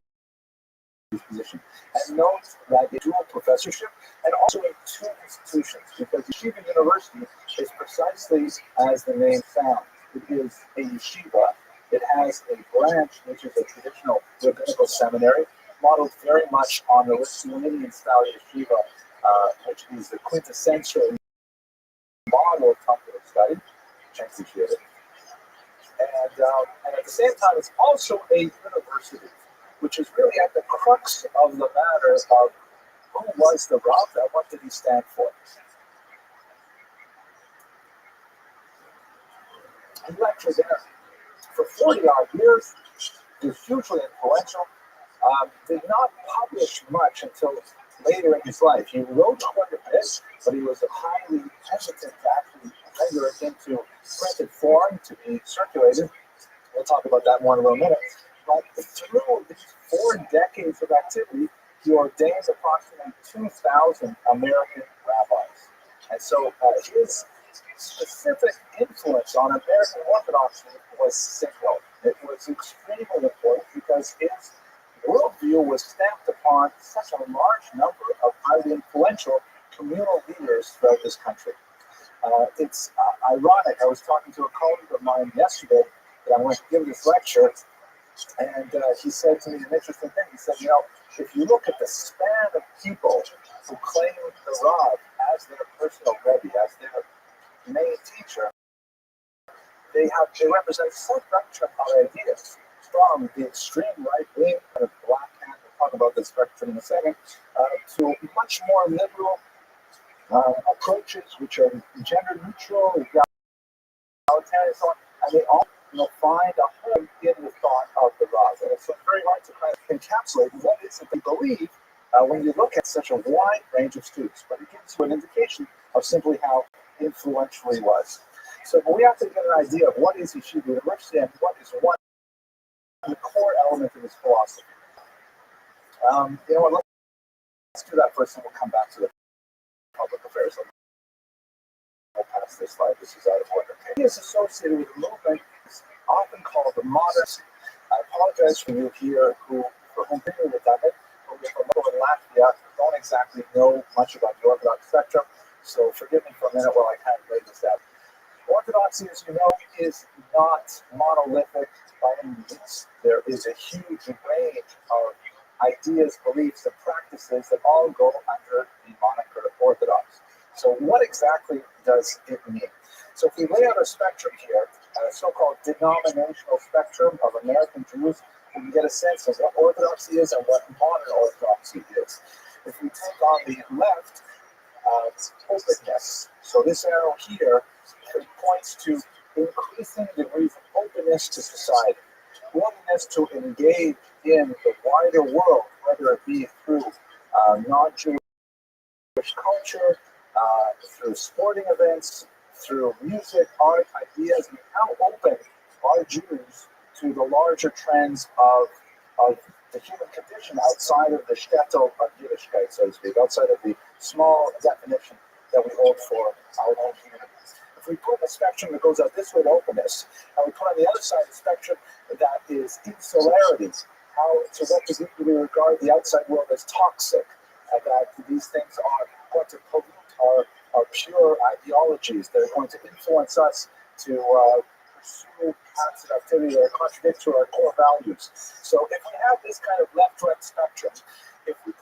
his position. And note that a dual professorship, and also in two institutions, because Yeshiva University is precisely as the name sounds. It is a yeshiva. It has a branch, which is a traditional rabbinical seminary, modeled very much on the Lithuanian-style yeshiva, which is the quintessential model of Talmudic study, which I appreciate it. And at the same time, it's also a university, which is really at the crux of the matter of who was the Rav and what did he stand for. He lectured there for 40-odd years. He was hugely influential. Did not publish much until later in his life. He wrote quite a bit, but he was highly hesitant to actually render it into printed form to be circulated. We'll talk about that more in a little minute. But through these 4 decades of activity, he ordained approximately 2,000 American rabbis. And so his specific influence on American Orthodoxy was signal. It was extremely important because his worldview was stamped upon such a large number of highly influential communal leaders throughout this country. It's ironic. I was talking to a colleague of mine yesterday that I went to give this lecture, and he said to me an interesting thing. He said, if you look at the span of people who claim the Rav as their personal Rabbi, as their main teacher, they represent such spectrum of ideas, from the extreme right wing, kind of black hand, we'll talk about this spectrum in a second, to much more liberal approaches, which are gender neutral, egalitarian, and so on, and they all find a home in the thought of the Rav. And it's very hard to kind of encapsulate what is it they believe when you look at such a wide range of students, but it gives you an indication of simply how influential he was. So we have to get an idea of what is Yeshiva University and what is one of the core elements of his philosophy. Let's do that first, and we'll come back to the public affairs. We'll pass this slide. This is out of order. He is associated with a movement often called the modernist. I apologize for you here for whom familiar with that, but we're from over Latvia, don't exactly know much about the Orthodox spectrum, so forgive me for a minute while I kind of lay this out. Orthodoxy, as you know, is not monolithic by any means. There is a huge range of ideas, beliefs, and practices that all go under the moniker Orthodox. So what exactly does it mean? So if we lay out a spectrum here, a so-called denominational spectrum of American Jews, we can get a sense of what Orthodoxy is and what modern Orthodoxy is. If we take on the left, openness. So this arrow here points to increasing degrees of openness to society, willingness to engage in the wider world, whether it be through non-Jewish culture, through sporting events, through music, art, ideas, and how open are Jews to the larger trends of the human condition outside of the shtetl of Yiddishkeit, so to speak, outside of the small definition that we hold for our own communities. If we put a spectrum that goes out this way to openness, and we put on the other side of the spectrum that is insularity, how to what degree we regard the outside world as toxic, and that these things are going to pollute our pure ideologies that are going to influence us to pursue paths of activity that are contradictory to our core values. So if we have this kind of left-right spectrum,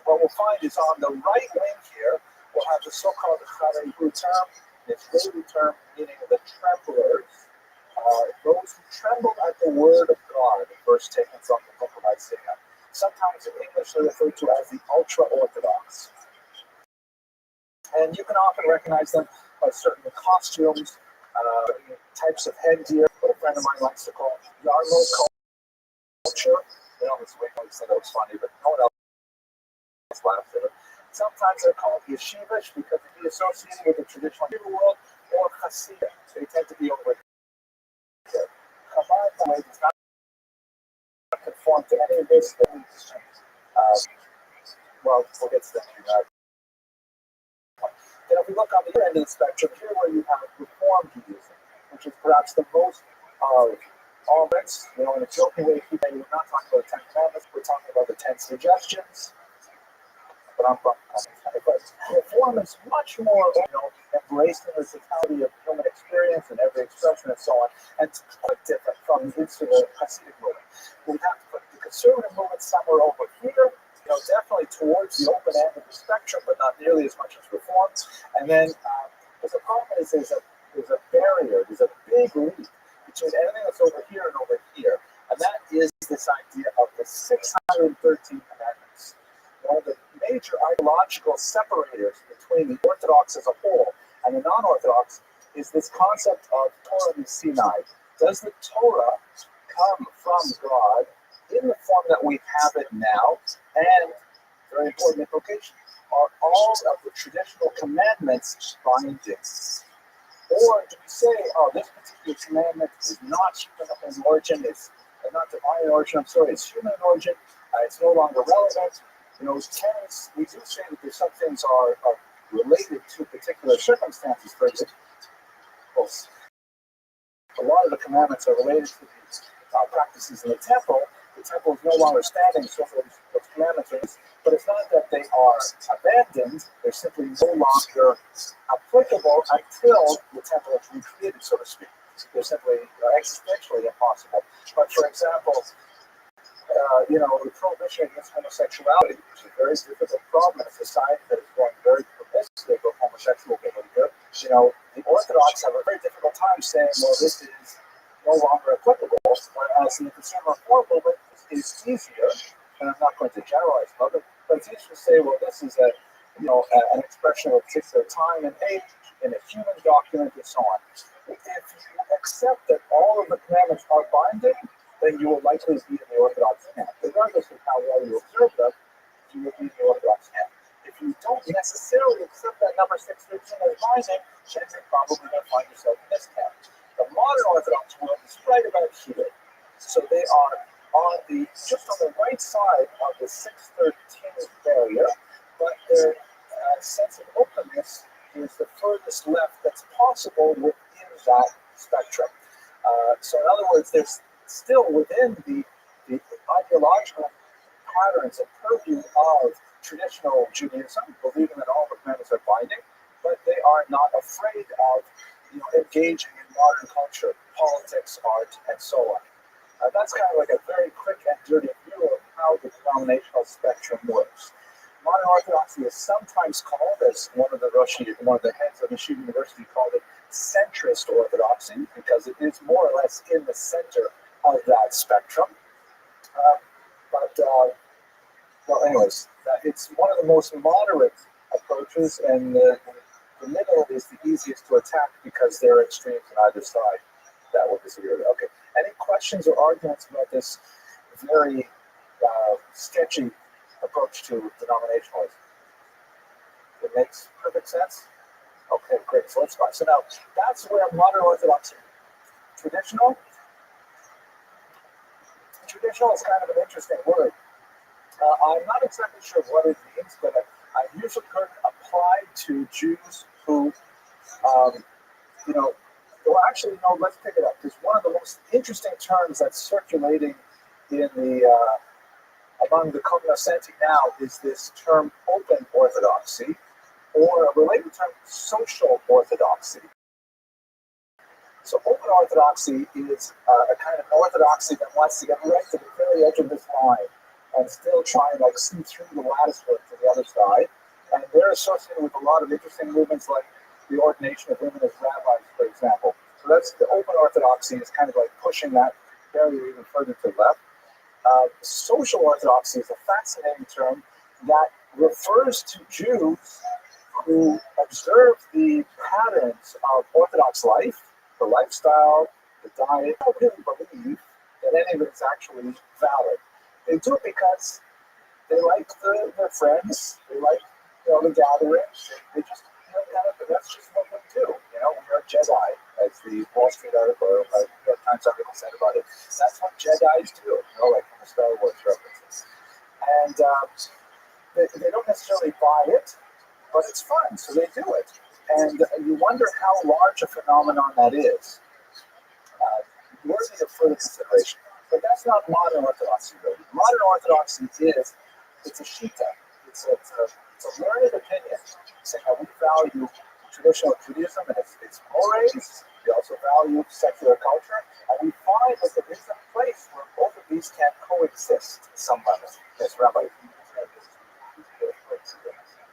what we'll find is on the right wing here, we'll have the so-called Charehu term, the Israeli term meaning the tremblers, those who trembled at the word of God, a verse taken from the book of Isaiah. Sometimes in English they're referred to as the ultra-Orthodox. And you can often recognize them by certain costumes, types of headgear, what a friend of mine likes to call yarmulke culture. You know, this way I said that was funny, but no one else laughs at it. Sometimes they're called yeshivish because they be associated with the traditional Hebrew world, or Hasidic. They tend to be over here. Chabad, by the way, does not conform to any of this. Well, we'll get to that. And if we look on the other end of the spectrum, here where you have Reform Judaism, which is perhaps the most of all this, you know, in a joking way, we're not talking about the 10 Commandments, we're talking about the 10 suggestions. But Reform is much more, embracing the totality of human experience and every expression and so on, and it's quite different from the insular Hasidic movement. We have to put the conservative movement somewhere over here, definitely towards the open end of the spectrum, but not nearly as much as Reform. And then the problem is there's a barrier, there's a big leap between everything that's over here and over here, and that is this idea of the 613 commandments. One of the major ideological separators between the Orthodox as a whole and the non-Orthodox is this concept of Torah Sinai. Does the Torah come from God in the form that we have it now? And, very important implication, are all of the traditional commandments binding? Or do we say, oh, this particular commandment is not human in origin, it's not divine in origin, it's human in origin, it's no longer relevant. We do say that there's some things are related to particular circumstances. For example, a lot of the commandments are related to these practices in the temple. The temple is no longer standing, so those commandments are, but it's not that they are abandoned, they're simply no longer applicable until the temple is recreated, so to speak. They're simply existentially impossible. But for example, the prohibition against homosexuality, which is a very difficult problem in a society that is going very permissive of homosexual behavior. The Orthodox have a very difficult time saying, well, this is no longer applicable, whereas the consumer reform movement is easier, and I'm not going to generalize about it, but it's easier to say, well, this is an expression of a particular time and age in a human document and so on. If you accept that all of the commandments are binding, then you will likely be in the Orthodox camp. Regardless of how well you observe them, you will be in the Orthodox camp. If you don't necessarily accept that number 613 as binding, then you're probably going to find yourself in this camp. The modern Orthodox world is right about here. So they are just on the right side of the 613 barrier, but furthest left that's possible within that spectrum. So in other words, there's still within the ideological patterns and purview of traditional Judaism, believing that all the commandments are binding, but they are not afraid of engaging in modern culture, politics, art, and so on. That's kind of like a very quick and dirty view of how the denominational spectrum works. Modern Orthodoxy is sometimes called, as one of the heads of Yeshiva University called it, centrist Orthodoxy, because it is more or less in the center of that spectrum. Anyways, it's one of the most moderate approaches, and the middle is the easiest to attack because there are extremes on either side that will disagree with it. Okay, any questions or arguments about this very sketchy approach to denominationalism? It makes perfect sense? Okay, great. So let's go. So now, that's where modern Orthodoxy, traditional is kind of an interesting word. I'm not exactly sure what it means, but I've usually heard it applied to Jews who, well, actually, no, let's pick it up. Because one of the most interesting terms that's circulating in among the cognoscenti now is this term open orthodoxy, or a related term, social orthodoxy. So open orthodoxy is a kind of orthodoxy that wants to get right to the very edge of this line and still try and see through the lattice work to the other side. And they're associated with a lot of interesting movements like the ordination of women as rabbis, for example. So that's the open orthodoxy is kind of like pushing that barrier even further to the left. Social orthodoxy is a fascinating term that refers to Jews who observe the patterns of Orthodox life, the lifestyle, the diet. They don't really believe that any of it is actually valid. They do it because they like their friends, they like the gatherings. They just that's just what we do. We are Jedi, as the Wall Street article or New York Times article said about it. That's what Jedis do. Like from the Star Wars references, and they don't necessarily buy it, but it's fun, so they do it. And you wonder how large a phenomenon that is. Worthy of further consideration. But that's not modern Orthodoxy, really. Modern Orthodoxy it's a shita. It's a learned opinion saying how we value traditional Judaism and its mores. We also value secular culture. And we find that there is a place where both of these can coexist at some level. Yes, Rabbi.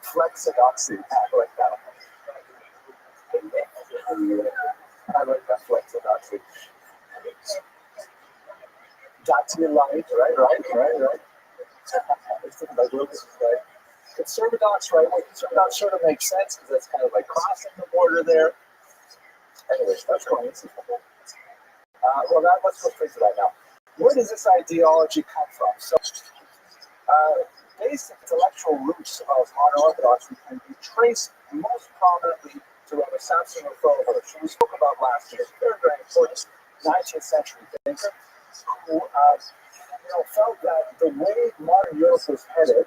Flexodoxy. I like that. I like that flexodoxy. Dati light, right. Conservadox, right? Well, conservadox sort of makes sense because that's kind of like crossing the border there. Anyways, that's going easy. Let's go straight to that now. Where does this ideology come from? So, basic intellectual roots of modern Orthodoxy can be traced most prominently to Rabbi Samson Rothschild, who we spoke about last year. Very, very important 19th century thinker who felt that the way modern Europe was headed,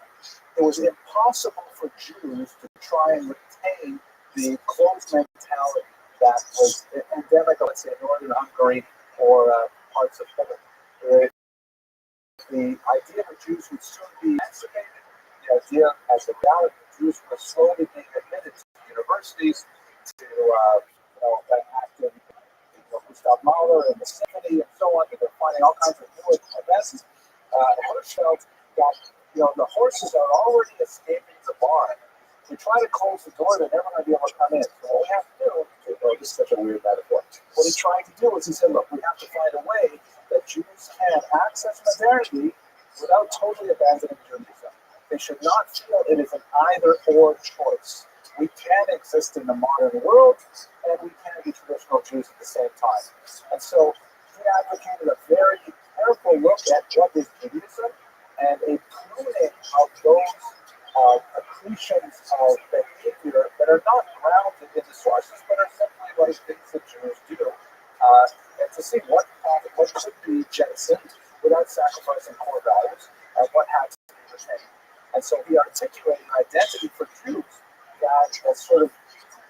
it was impossible for Jews to try and retain the closed mentality that was endemic, let's say, in northern Hungary or parts of Poland. The idea that Jews would soon be emancipated, the idea as the reality that Jews were slowly being admitted to universities, to acting, Gustav Mahler and the symphony and so on, that they're finding all kinds of new events. Rothschild got, the horses are already escaping the barn. We try to close the door, they're never going to be able to come in. So what we have to do, this is such a weird metaphor. What he tried to do is he said, look, we have to find a way that Jews can access modernity without totally abandoning Judaism. They should not feel it is an either-or choice. We can exist in the modern world, and we can be traditional Jews at the same time. And so he advocated a very careful look at what is Judaism and a pruning of those accretions of behavior that are not grounded in the sources, but are simply like things that Jews do, and to see what could be jettisoned without sacrificing core values, and what had to be retained. And so he articulated an identity for Jews that sort of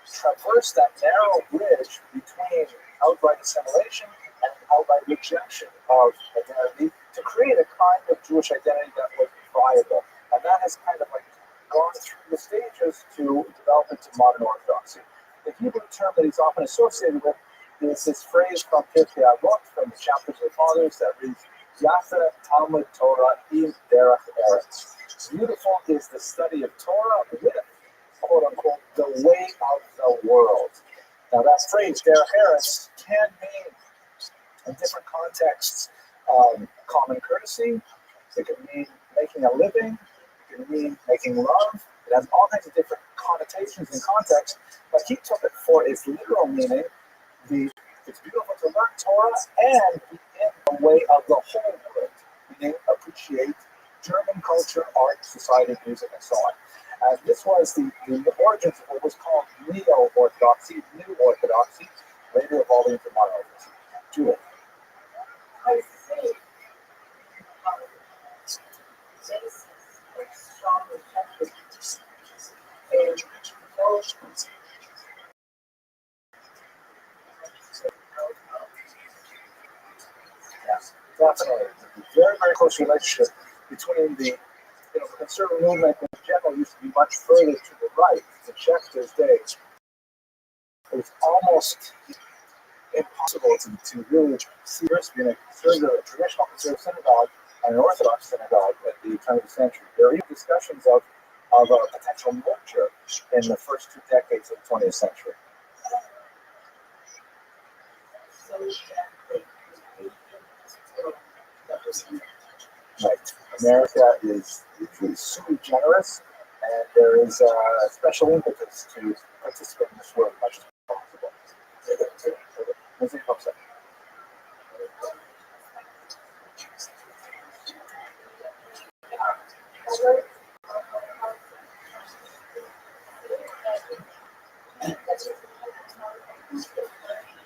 traverse that narrow bridge between outright assimilation and outright rejection of identity to create a kind of Jewish identity that was viable. And that has kind of like gone through the stages to develop into modern Orthodoxy. The Hebrew term that he's often associated with is this phrase from Pirkei Avot, from the chapters of the Fathers, that reads, Yafa Talmud Torah im derech eretz. Beautiful is the study of Torah with, quote unquote, the way of the world. Now that phrase, derech eretz, can mean, in different contexts, common courtesy. It can mean making a living. It can mean making love. It has all kinds of different connotations and contexts, but he took it for its literal meaning. It's beautiful to learn Torah and be in the way of the whole world, meaning appreciate German culture, art, society, music, and so on. And this was the origins of what was called Neo-Orthodoxy, New Orthodoxy, later evolving into modern Orthodoxy. Judith. I see. Genesis was strongly tested in those Yes, definitely. Very, very close relationship between the conservative movement in general used to be much further to the right. In Schechtter's day, it was almost impossible to really see this being a traditional conservative synagogue and an Orthodox synagogue at the turn of the century. There were even discussions of a potential merger in the first 2 decades of the 20th century. Right. America is usually sui generis, and there is a special impetus to participate in this world as much as possible.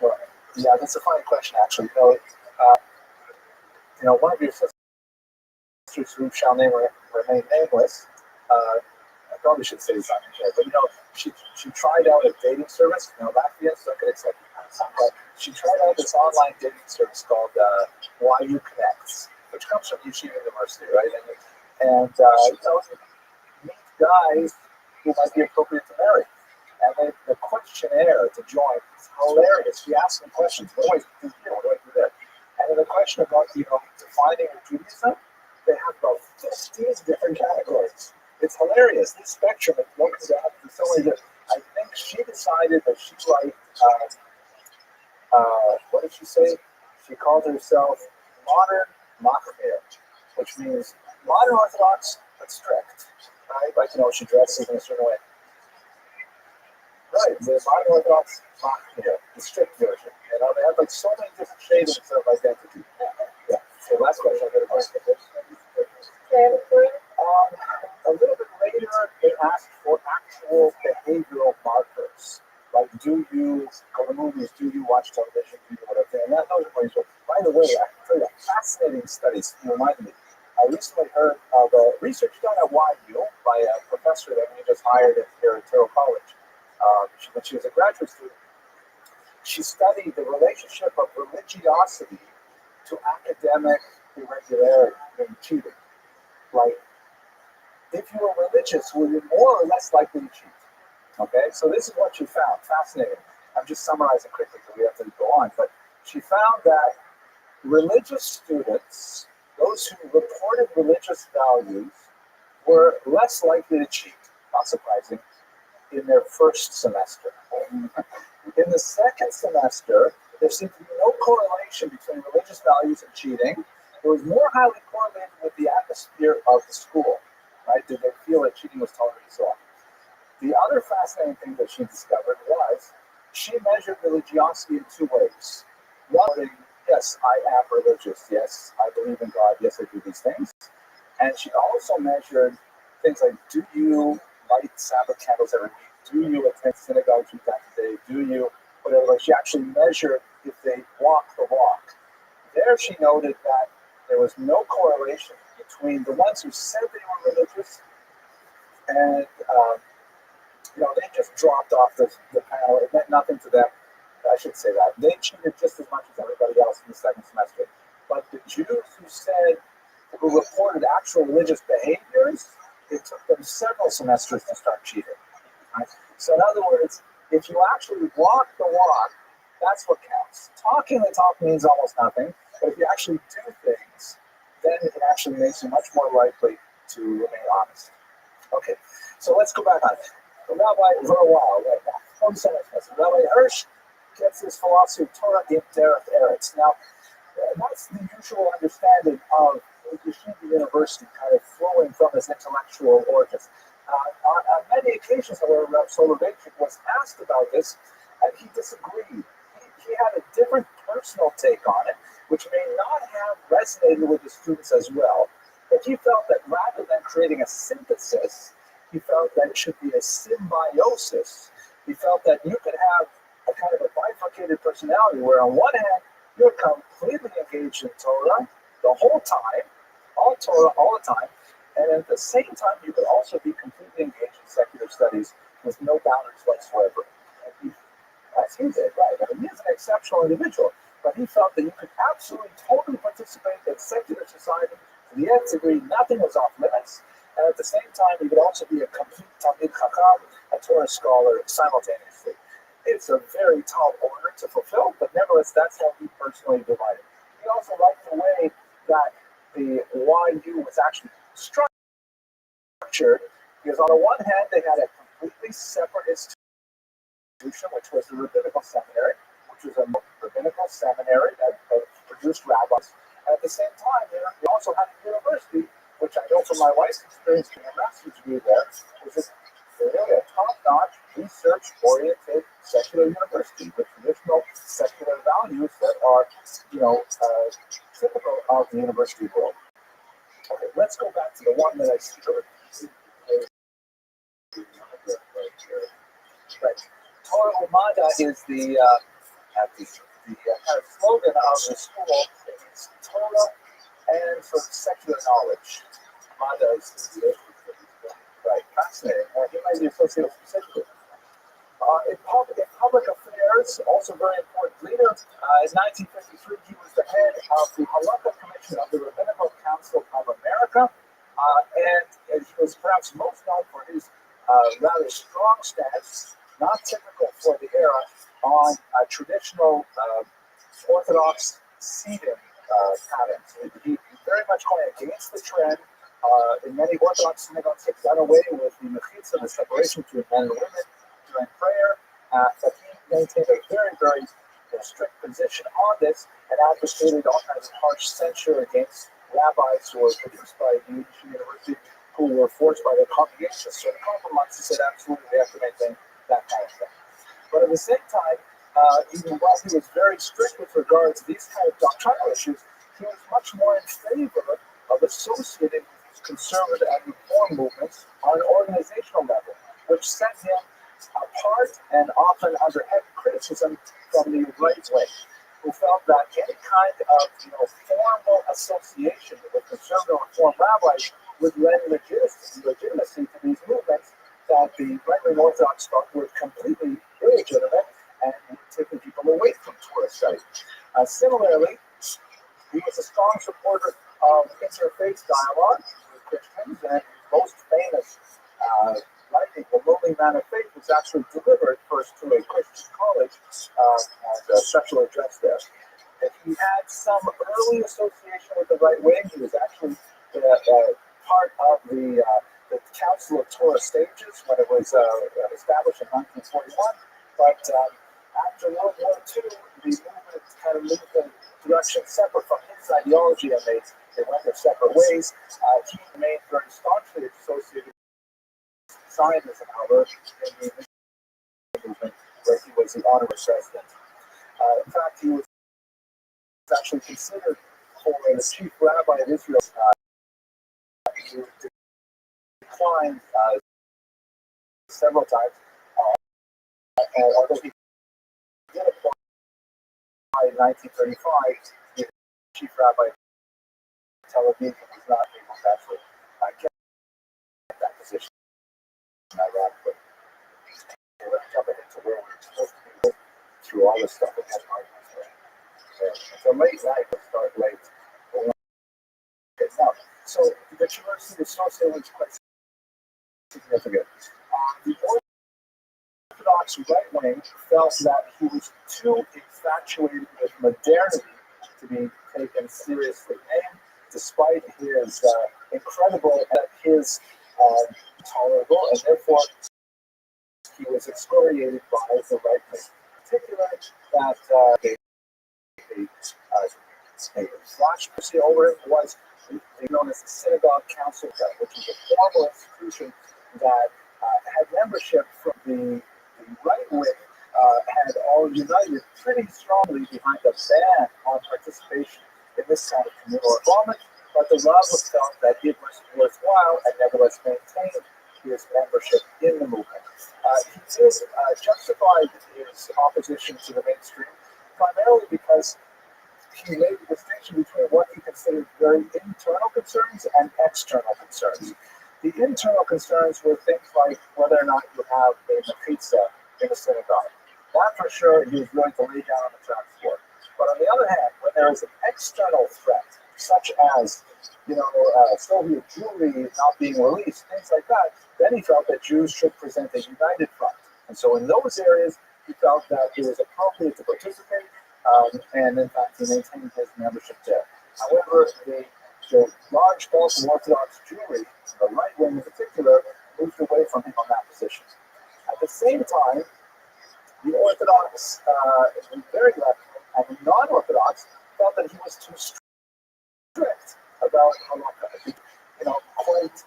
Well, yeah, that's a funny question, actually. One of your sisters who shall remain nameless. I probably should say his name here, but she tried out a dating service. Latvia, so it's like, but she tried out this online dating service called YU Connects, which comes from Yeshiva University, right? And meet guys who might be appropriate to marry. And the questionnaire to join is hilarious. She asks them questions. What do I do here? What do I do there? And then the question about, defining your Judaism, they have about 15 different categories. It's hilarious. This spectrum is broken down into so many different. I think she decided that she liked, what did she say? She called herself modern machmir, which means modern Orthodox but strict. Right? Like, she dresses in a certain way. Right, the modern Orthodox machmir, the strict version. They have like so many different shadings of identity. Yeah. So last question, I'm going to ask this. A little bit later, they asked for actual behavioral markers. Like, do you go to movies? Do you watch television? Do you whatever? And those are ways. By the way, I can tell you a fascinating study reminded me. I recently heard of a research done at YU by a professor that we just hired here at Terrell College. When she was a graduate student, she studied the relationship of religiosity to academic irregularity and cheating. Like, if you were religious, were you more or less likely to cheat? Okay, so this is what she found. Fascinating. I'm just summarizing quickly because we have to go on. But she found that religious students, those who reported religious values, were less likely to cheat, not surprising, in their first semester. In the second semester, there seemed to be no correlation between religious values and cheating. It was more highly correlated with the atmosphere of the school. Right? Did they feel that cheating was tolerated and so on? The other fascinating thing that she discovered was she measured religiosity in 2 ways. One, yes, I am religious. Yes, I believe in God. Yes, I do these things. And she also measured things like, do you light Sabbath candles every week? Do you attend synagogue 2 times a day? Do you whatever? Like, she actually measured if they walk the walk. There she noted that there was no correlation between the ones who said they were religious and they just dropped off the panel. It meant nothing to them. I should say that. They cheated just as much as everybody else in the second semester. But the Jews who reported actual religious behaviors, it took them several semesters to start cheating. Right? So in other words, if you actually walk the walk, that's what counts. Talking the talk means almost nothing, but if you actually do things, then it actually makes you much more likely to remain honest. Okay, so let's go back on it. The Rabbi, for a while, right now, one sentence, Rabbi Hirsch gets his philosophy of Torah in Derech Eretz. Now, that's the usual understanding of Yeshiva University kind of flowing from his intellectual origins. On many occasions, however, Rav Soloveitchik was asked about this, and he disagreed. He had a different personal take on it, which may not have resonated with the students as well. But he felt that rather than creating a synthesis, he felt that it should be a symbiosis. He felt that you could have a kind of a bifurcated personality where on one hand, you're completely engaged in Torah the whole time, all Torah all the time, and at the same time, you could also be completely engaged in secular studies with no boundaries whatsoever. And as he did, right? I mean, he's an exceptional individual, but he felt that you could absolutely, totally participate in secular society to the nth degree. Nothing was off limits. And at the same time, you could also be a complete Talmid Chacham, a Torah scholar simultaneously. It's a very tall order to fulfill, but nevertheless, that's how he personally divided. He also liked the way that the YU was actually structured, because on the one hand, they had a completely separate institution, which was the rabbinical seminary, which was a rabbinical seminary that produced rabbis. And at the same time, they also had a university, which I know from my wife's experience being a master's degree there, which is really a top-notch, research-oriented secular university with traditional secular values that are, typical of the university world. Okay, let's go back to the one that I started. Right. Torah Umada is the kind of slogan of the school. It's Torah and sort of secular knowledge. Umada is right, fascinating. He might be associated specifically. In public affairs, also very important leader. In 1953, he was the head of the Halakha Commission of the Rabbinical Council of America, and he was perhaps most known for his rather strong stance, not typical for the era, on traditional Orthodox seating patterns. He very much going against the trend. In many Orthodox synagogues, he got away with the mechitza, the separation between men and women during prayer, but he maintained a very, very strict position on this and advocated all kinds of harsh censure against rabbis who were produced by the university, who were forced by their congregations to compromise. He said, absolutely, they have to maintain that kind of thing. But at the same time, even while he was very strict with regard to these kind of doctrinal issues, he was much more in favor of associating with conservative and reform movements on an organizational level, which set him apart and often under heavy criticism from the right wing, who felt that any kind of formal association with conservative reform rabbis would lend legitimacy to these movements that the right-wing Orthodox felt were completely illegitimate and taking people away from Torah study. Similarly, he was a strong supporter of interfaith dialogue with Christians, and his most famous writing, The Lonely Man of Faith, was actually delivered first to a Christian college and a special address there. And he had some early association with the right wing. He was actually part of the Council of Torah Stages when it was established in 1941. But after World War II, the movement kind of moved in a direction separate from his ideology, and they went their separate ways. He remained very staunchly associated with Zionism, however, in the movement where he was the honorary president. In fact, he was actually considered for the chief rabbi of Israel. He declined several times, and although he did apply in 1935, the chief rabbi of Tel Aviv was not able to actually get that position ironically. let's jump ahead to where we're supposed to be through all this stuff again. It's a late night, we'll start late. Okay, now, so the controversy associated with quite significant. The Orthodox right wing felt that he was too infatuated with modernity to be taken seriously, and despite his incredible, his tolerable, and therefore he was excoriated by the right wing. In particular, that a controversy over him was known as the Synagogue Council, which is a formal institution that had membership from the right wing, had all united pretty strongly behind a ban on participation in this kind of communal involvement, but the Rav felt that it was worthwhile and nevertheless maintained his membership in the movement. He did justify his opposition to the mainstream primarily because he made the distinction between what he considered very internal concerns and external concerns. The internal concerns were things like whether or not you have a mechitza in a synagogue. That for sure he was willing to lay down on the trap for. But on the other hand, when there is an external threat, such as Soviet Jewry not being released, things like that, then he felt that Jews should present a united front. And so in those areas, he felt that it was appropriate to participate, and in fact, he maintained his membership there. However, the large bulk of Orthodox Jewry, the right wing in particular, moved away from him on that position. At the same time, the Orthodox, very left, and the non-Orthodox felt that he was too strict about halakha. Quite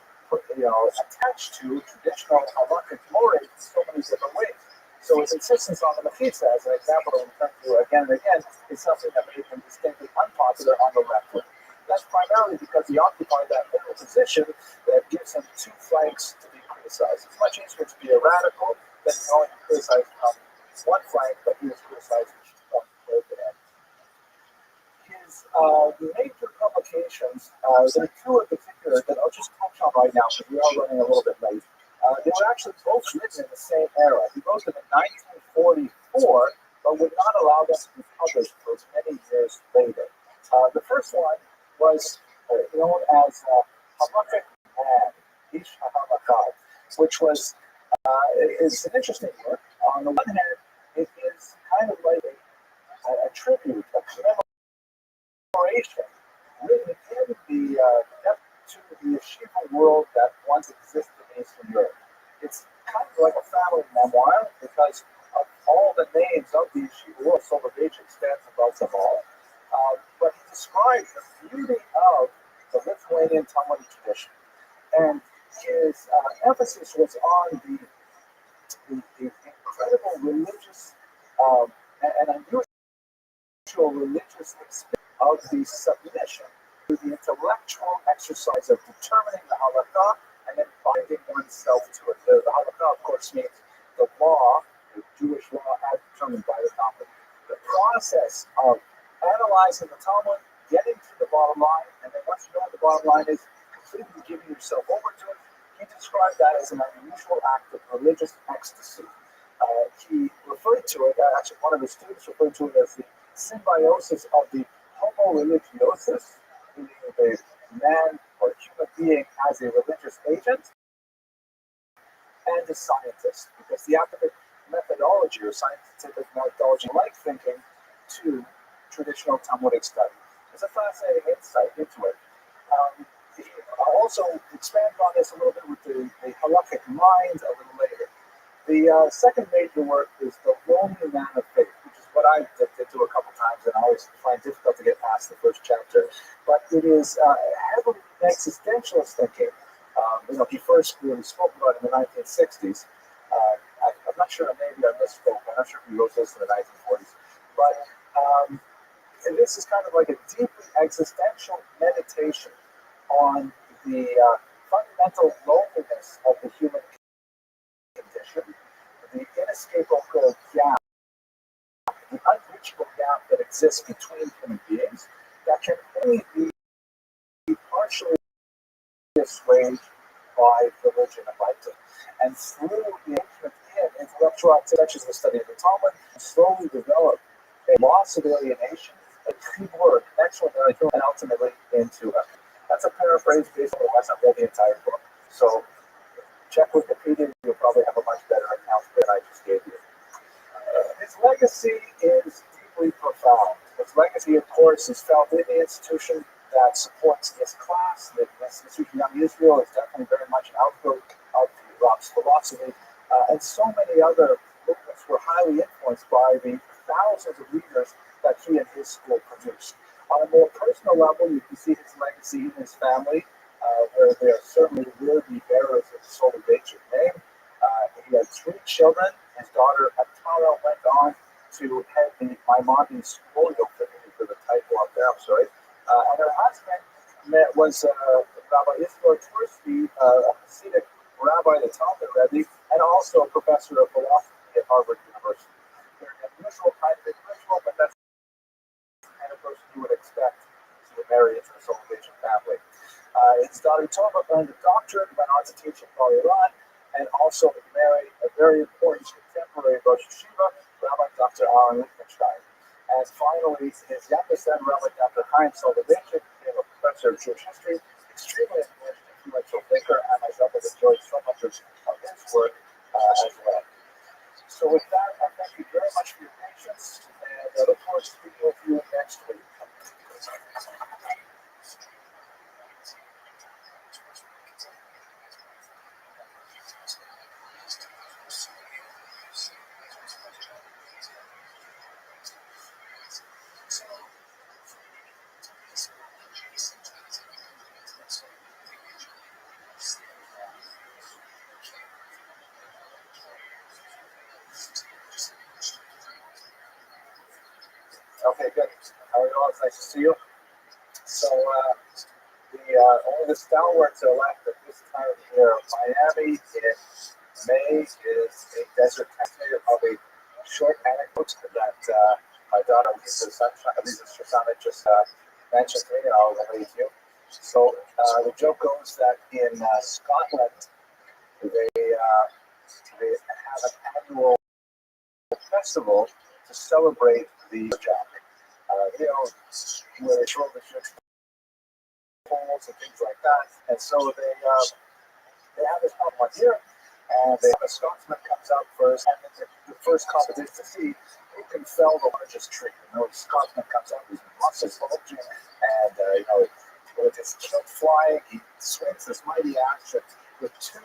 attached to traditional halakha glory in so many different ways. So his insistence on the mechitza, as an example that we turn to again and again, is something that made him distinctly unpopular on the left wing. That's primarily because he occupied that middle position that gives him two flanks to be criticized. It's much easier to be a radical than going to criticize one flank, but he was criticized from both ends. His major publications, there are two in particular that I'll just touch on right now because we are running a little bit late. They were actually both written in the same era. He wrote them in 1944, but would not allow them to be published for many years later. The first one was known as Halakhic Man, Ish HaHalakha, which was is an interesting work. On the one hand, it is kind of like a tribute, a commemoration, written in the depth to the yeshiva world that once existed in Eastern Europe. It's kind of like a family memoir because of all the names of the yeshiva world. Soloveitchik stands above them all. But he describes the beauty of the Lithuanian Talmudic tradition. And his emphasis was on the incredible religious and unusual religious experience of the submission to the intellectual exercise of determining the halakha and then binding oneself to it. The halakha, of course, means the law, the Jewish law as determined by the Talmud. The process of analyzing the Talmud, getting to the bottom line, and then once you know what the bottom line is, completely giving yourself over to it. He described that as an unusual act of religious ecstasy. He referred to it, actually one of his students referred to it as the symbiosis of the homo religiosus, meaning the man or human being as a religious agent, and a scientist, because the academic methodology or scientific methodology, like thinking to traditional Talmudic study. It's a fascinating insight into it. I'll also expand on this a little bit with the halakhic mind a little later. The second major work is The Lonely Man of Faith, which is what I dipped into a couple times, and I always find it difficult to get past the first chapter. But it is heavily existentialist thinking. He first really spoke about it in the 1960s. I'm not sure, maybe I misspoke. I'm not sure if he wrote this in the 1940s. But and this is kind of like a deeply existential meditation on the fundamental loneliness of the human condition, the inescapable gap, the unreachable gap that exists between human beings that can only be partially assuaged by religion and by faith. And through the engagement and intellectual activities such as the study of the Talmud slowly developed a loss of alienation, a keyboard connection with their human, and ultimately into a. That's a paraphrase based on the West. I read the entire book. So check Wikipedia, you'll probably have a much better account than I just gave you. His legacy is deeply profound. His legacy, of course, is felt in the institution that supports his class. The institution Young Israel is definitely very much an outgrowth of Rob's philosophy. And so many other movements were highly influenced by the thousands of leaders that he and his school produced. On a more personal level, you can see his legacy in his family, where they are certainly worthy bearers of the Soloveitchik name. He had 3 children. His daughter Atara went on to head the Maimonides school. You'll fit me for the typo up there, I'm sorry. And her husband was Rabbi Israel Tversky, a Hasidic rabbi, the Talmud Rebbe, and also a professor of philosophy at Harvard University. They're an unusual kind of individual, but that's the kind of person you would expect to marry into the Soloveitchik family. His daughter Tova earned a doctorate, went on to teach in Iran, and also married a very important contemporary Rosh Yeshiva, Rabbi Dr. Aaron Lichtenstein. And finally, his youngest son, Rabbi Dr. Chaim Soloveitchik, became a professor of Jewish history, extremely influential thinker, and myself have enjoyed so much of his work as well. So with that, I thank you very much for your patience, and I look forward to speaking with you next week. Okay, good. How are you all? It's nice to see you. So, only the stalwarts are left at this time of year. Miami in May is a desert town. Of a short anecdote that my daughter Lisa Shoshana just mentioned to me, and I'll relate to you. So, the joke goes that in Scotland, they have an annual festival to celebrate the Jack. Where they throw the ships poles and things like that. And so they have this one year, and they have a Scotsman comes out first, and then the first competition to see who can fell the largest tree. The Scotsman comes out with muscles bulging, and with his kilt flying, he swings this mighty axe with 2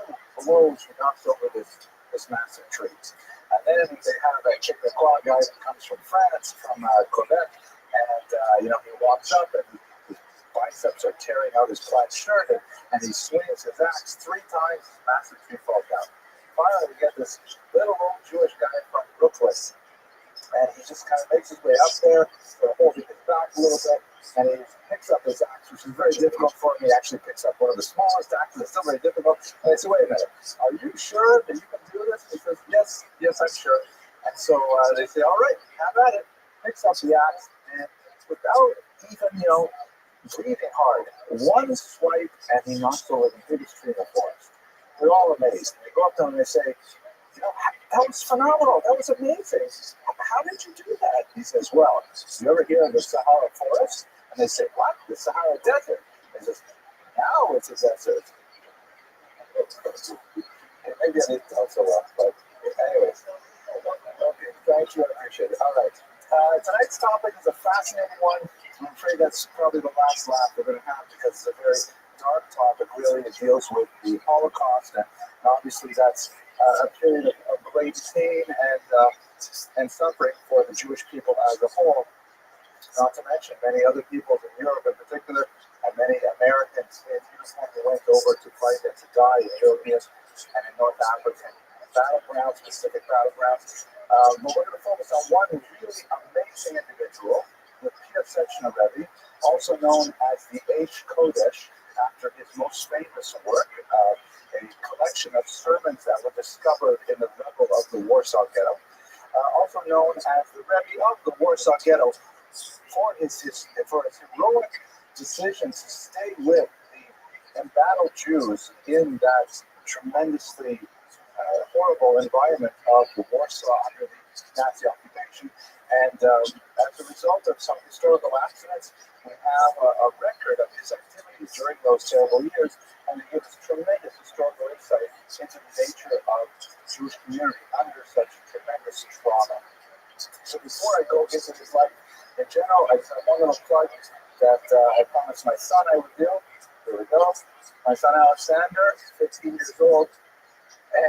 blows. He knocks over this massive tree. And then they have a Chick-the-Claw guy that comes from France, from Quebec, and he walks up and his biceps are tearing out his plaid shirt, and he swings his axe 3 times, his massive tree falls down. Finally, we get this little old Jewish guy from Brooklyn, and he just kind of makes his way up there, holding his back a little bit, and he picks up his axe, which is very difficult for him. He actually picks up one of the smallest axes. It's still very difficult. And I say, wait a minute, are you sure that you can do this? He says, yes, I'm sure. And so they say, all right, have at it. Picks up the axe, and without even, breathing hard, one swipe, and he knocks over the biggest tree in the forest. They're all amazed. They go up to him and they say, that was phenomenal. That was amazing. How did you do that? He says, well, you ever hear of the Sahara forest? And they say, what? The Sahara desert? He says, now it's a desert. Maybe I didn't tell so well, but anyways. Okay, thank you. I appreciate it. All right. Tonight's topic is a fascinating one. I'm afraid that's probably the last laugh we're going to have because it's a very dark topic, really. It deals with the Holocaust, and obviously that's a period of great pain and suffering for the Jewish people as a whole, not to mention many other peoples in Europe in particular, and many Americans in uniform who went over to fight and to die in European and in North African battlegrounds, specific battlegrounds. But we're going to focus on one really amazing individual, the Piaseczna Rebbe, also known as the Eish Kodesh, after his most famous work, a collection of sermons that were discovered in the rubble of the Warsaw Ghetto. Also known as the Rebbe of the Warsaw Ghetto, for his heroic decision to stay with the embattled Jews in that tremendously horrible environment of Warsaw under the Nazi occupation. And as a result of some historical accidents, we have a record of his activities during those terrible years, and it gives tremendous historical insight into the nature of the Jewish community under such tremendous trauma. So before I go into his life in general, I just have one little plug that I promised my son I would do. Here we go. My son Alexander, 15 years old,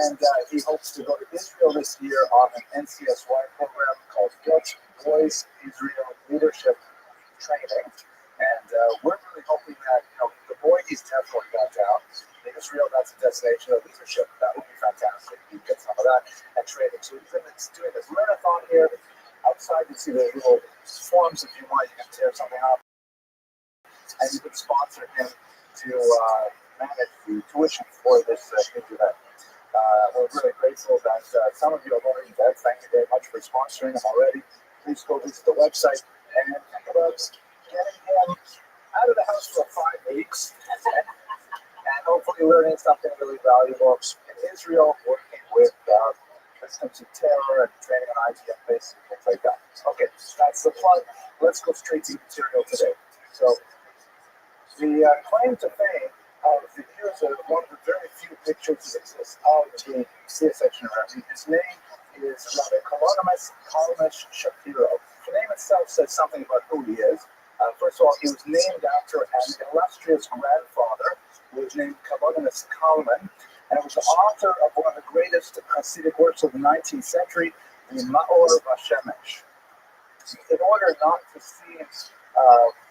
and he hopes to go to Israel this year on an NCSY program called Boys Israel Leadership Training. And we're really hoping that, the boy he's definitely got down. In Israel, that's a destination of leadership. That would be fantastic. You get some of that and training. So he's doing this learn-a-thon here. Outside, you see the little forms if you want. You can tear something up. And you can sponsor him to manage the tuition for this huge event. We're really grateful that some of you have already done. Thank you very much for sponsoring him already. Please go visit the website and think about getting him out of the house for 5 weeks and hopefully learning something really valuable in Israel, working with victims of terror and training on ITF-based things like that. Okay, that's the plug. Let's go straight to the material today. So, the claim to fame here's one of the very few pictures that exist of the C-section Rabbi. His name is Rabbi Kalmash Shapiro. The name itself says something about who he is. First of all, he was named after an illustrious grandfather who was named Kalmash Kalman, and was the author of one of the greatest Hasidic works of the 19th century, the Ma'or Vashemesh. In order not to seem,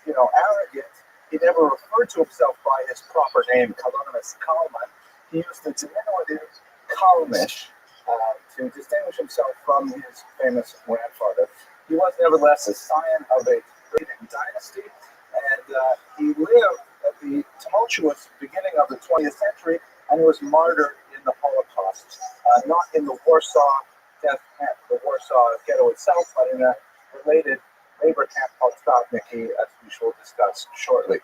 arrogant, he never referred to himself by his proper name, Kalmash Kalman. He used the diminutive Kalmish to distinguish himself from his famous grandfather. He was nevertheless a scion of a great dynasty, and he lived at the tumultuous beginning of the 20th century and was martyred in the Holocaust, not in the Warsaw death camp, the Warsaw ghetto itself, but in a related labor camp called Stopniki, as we shall discuss shortly.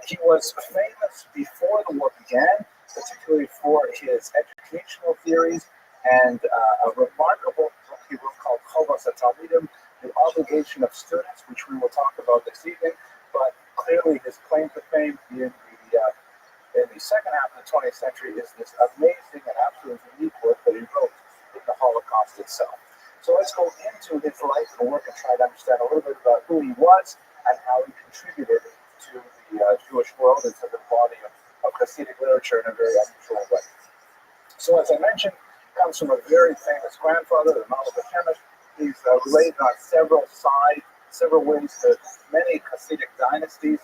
He was famous before the war began, particularly for his educational theories and a remarkable book he wrote called Chovos HaTalmidim, The Obligation of Students, which we will talk about this evening. But clearly his claim to fame in the second half of the 20th century is this amazing and absolutely unique work that he wrote in the Holocaust itself. So let's go into his life and work and try to understand a little bit about who he was and how he contributed to the Jewish world and to the body of Hasidic literature in a very unusual way. So as I mentioned, he comes from a very famous grandfather, the Malach Shemesh. He's related on several ways to many Hasidic dynasties.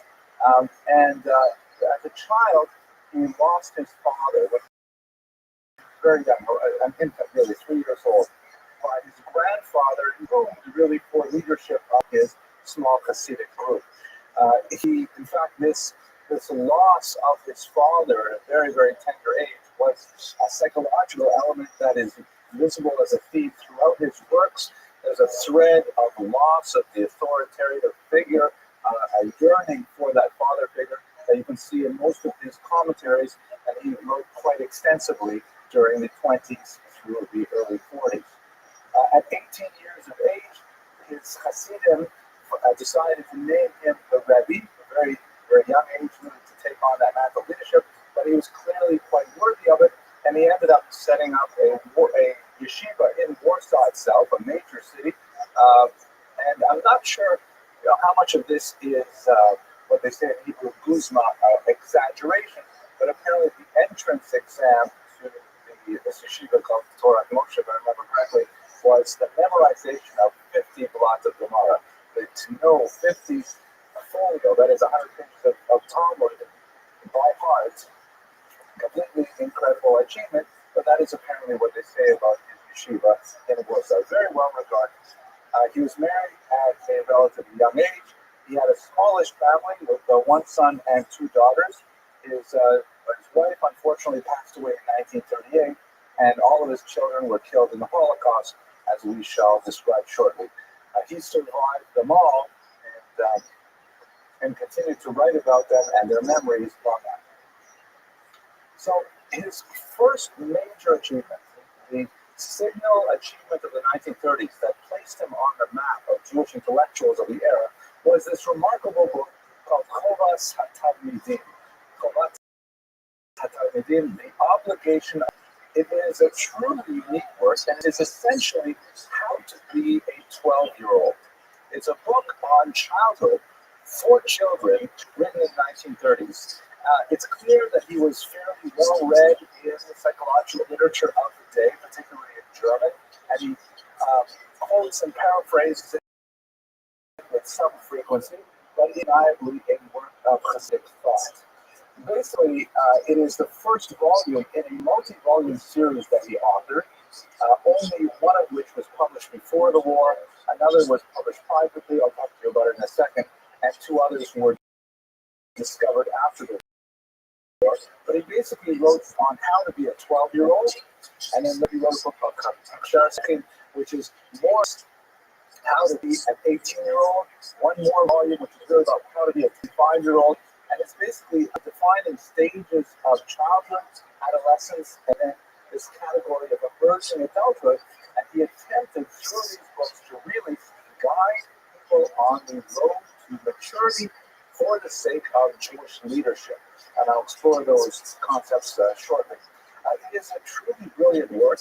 And as a child, he lost his father when he was very young, an infant, really, 3 years old. But his grandfather groomed really for leadership of his small Hasidic group. In fact, this loss of his father at a very, very tender age was a psychological element that is visible as a theme throughout his works. There's a thread of loss of the authoritative figure, a yearning for that father figure that you can see in most of his commentaries, and he wrote quite extensively during the 20s through the early 40s. At 18 years of age, his Hasidim decided to name him the Rabbi, a very, very young age, really, to take on that mantle of leadership, but he was clearly quite worthy of it, and he ended up setting up a yeshiva in Warsaw itself, a major city, and I'm not sure how much of this is what they say in Hebrew, guzma, exaggeration, but apparently the entrance exam to this yeshiva called Torah Moshe, if I remember correctly, was the memorization of 50 blocks of Gemara. To know 50 folio, that is 100 pages of Talmud by heart, completely incredible achievement, but that is apparently what they say about his yeshiva in Warsaw. Very well regarded. He was married at a relatively young age. He had a smallish family with one son and 2 daughters. His wife unfortunately passed away in 1938, and all of his children were killed in the Holocaust, as we shall describe shortly. He survived them all and continued to write about them and their memories long after. So his first major achievement, the signal achievement of the 1930s that placed him on the map of Jewish intellectuals of the era, was this remarkable book called Chovas HaTalmidim. Chovas HaTalmidim, the obligation. It is a truly unique work, and it is essentially how to be a 12-year-old. It's a book on childhood for children written in the 1930s. It's clear that he was fairly well read in the psychological literature of the day, particularly in German, and he quotes and paraphrases it with some frequency, but undeniably a work of Hasidic thought. Basically, it is the first volume in a multi-volume series that he authored, only one of which was published before the war, another was published privately, I'll talk to you about it in a second, and two others were discovered after the war. But he basically wrote on how to be a 12-year-old, and then he wrote a book called Kachar, which is more how to be an 18-year-old, one more volume, which is really about how to be a 5-year-old, and it's basically defining stages of childhood, adolescence, and then this category of emerging adulthood. And he attempted through these books to really guide people on the road to maturity for the sake of Jewish leadership. And I'll explore those concepts shortly. It is a truly brilliant work.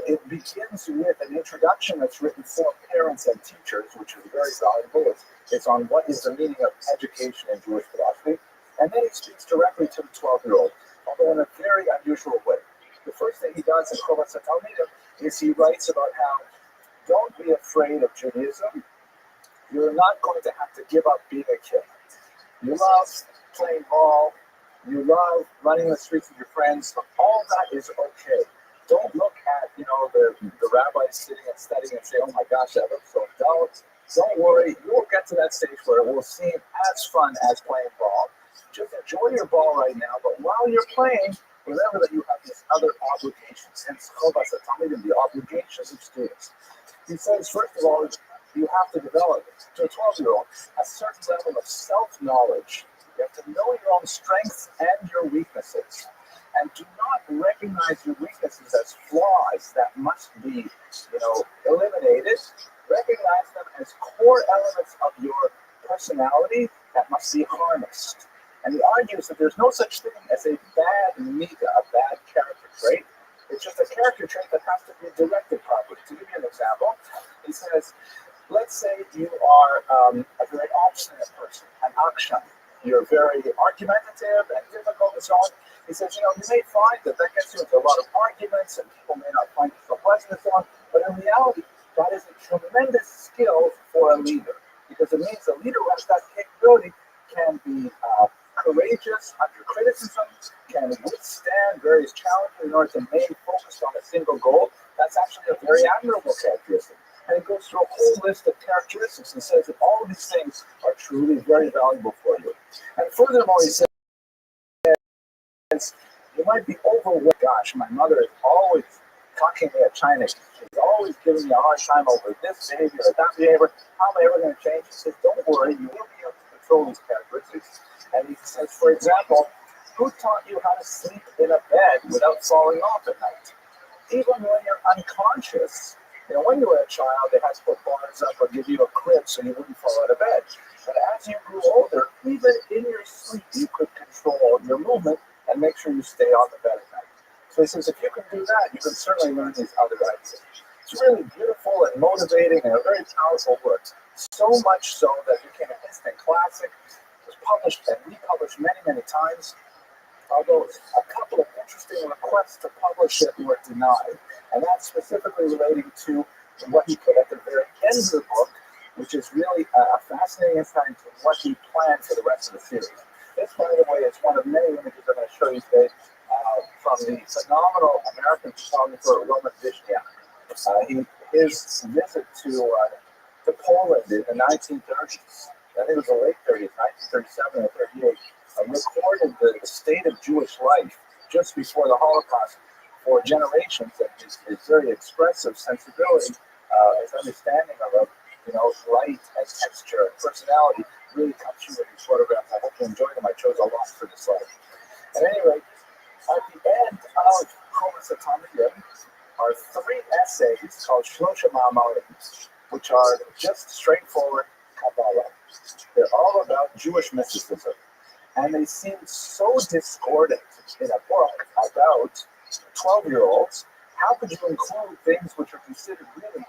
It begins with an introduction that's written for parents and teachers, which is very valuable. It's on what is the meaning of education in Jewish philosophy. And then he speaks directly to the 12-year-old, although in a very unusual way. The first thing he does in Chovas HaTalmidim is he writes about how don't be afraid of Judaism. You're not going to have to give up being a kid. You love playing ball. You love running the streets with your friends. All that is okay. Don't look at, the rabbis sitting and studying and say, oh my gosh, that looks so dull. Don't worry, you will get to that stage where it will seem as fun as playing ball. Just enjoy your ball right now, but while you're playing, remember that you have these other obligations. Hence, Chovas HaTalmidim, the obligations of students. He says, first of all, you have to develop, to a 12-year-old, a certain level of self-knowledge. You have to know your own strengths and your weaknesses. And do not recognize your weaknesses as flaws that must be, eliminated. Recognize them as core elements of your personality that must be harnessed. And he argues that there's no such thing as a bad midah, a bad character trait. It's just a character trait that has to be directed properly. To give you an example, he says, let's say you are a very obstinate person, an akshan. You're very argumentative and difficult and so on. He says, you may find that gets you into a lot of arguments and people may not find it so pleasant and so on. But in reality, that is a tremendous skill for a leader because it means a leader who has that capability can be courageous under criticism, can withstand various challenges in order to remain focused on a single goal. That's actually a very admirable characteristic. And it goes through a whole list of characteristics and says that all of these things are truly very valuable for you. And furthermore, he says, you might be overwhelmed. Gosh, my mother is always talking me at China. She's always giving me a hard time over this behavior or that behavior. How am I ever going to change? He says, don't worry, you will be able to control these characteristics. And he says, for example, who taught you how to sleep in a bed without falling off at night? Even when you're unconscious, when you were a child, they had to put bars up or give you a crib so you wouldn't fall out of bed. But as you grew older, even in your sleep, you could control your movement and make sure you stay on the bed at night. So he says, if you can do that, you can certainly learn these other ideas. It's really beautiful and motivating and a very powerful work. So much so that it became an instant classic. It was published and republished many, many times. Although a couple of interesting requests to publish it were denied. And that's specifically relating to what he put at the very end of the book, which is really a fascinating insight into what he planned for the rest of the series. This, by the way, is one of many images I'm going to show you today from the phenomenal American photographer Roman Vishniak. His visit to Poland in the 1930s, I think it was the late 30s, 1937 or 38, recorded the state of Jewish life just before the Holocaust for generations, and his very expressive sensibility, his understanding of light and texture and personality really comes through in these photographs. I hope you enjoyed them. I chose a lot for this slide. At any rate, At the end of Chomas HaTalmidim are 3 essays called Shlosha Ma'amarim, which are just straightforward Kabbalah. They're all about Jewish mysticism. And they seem so discordant in a book about 12-year-olds. How could you include things which are considered really,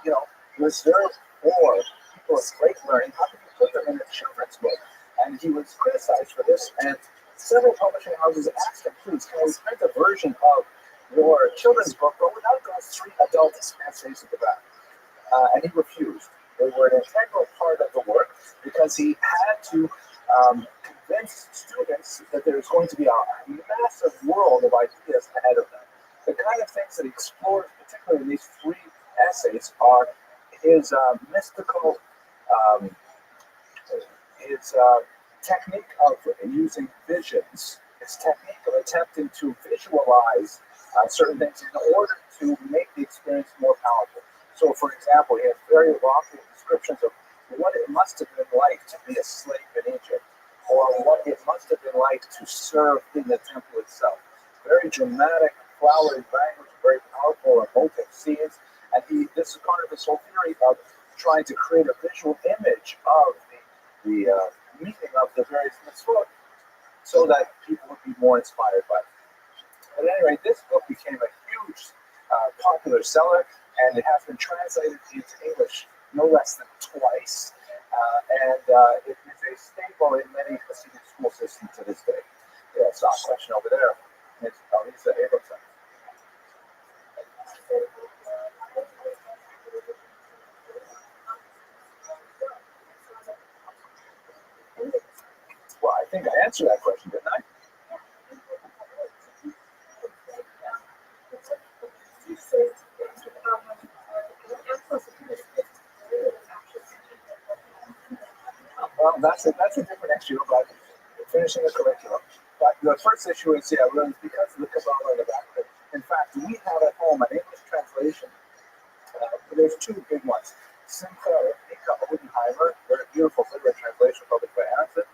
reserved for people of great learning? How could you put them in a children's book? And he was criticized for this, and several publishing houses asked him, please, can we print a version of your children's book, but without those 3 adult essays at the back? And he refused. They were an integral part of the work because he had to convince students that there's going to be a massive world of ideas ahead of them. The kind of things that he explores, particularly in these 3 essays, are his mystical, his technique of using visions, his technique of attempting to visualize certain things in order to make the experience more powerful. So, for example, he has very lofty descriptions of what it must have been like to be a slave in Egypt, or what it must have been like to serve in the temple itself. Very dramatic, flowery language, very powerful emotive scenes, and this is part of his whole theory of trying to create a visual image of the meaning of the various mitzvot so that people would be more inspired by it. But anyway, this book became a huge popular seller, and it has been translated into English no less than twice. And it is a staple in many Hasidic school systems to this day. Yeah, I saw a question over there. It's Lisa Abramson. Well, I think I answered that question, didn't I? Well, that's a different issue about finishing the curriculum. But the first issue is, really because of the Kabbalah in the back of it. In fact, we have at home an English translation. There's 2 big ones. Simcha Nika Odenheimer, very beautiful literary translation published by Anderson,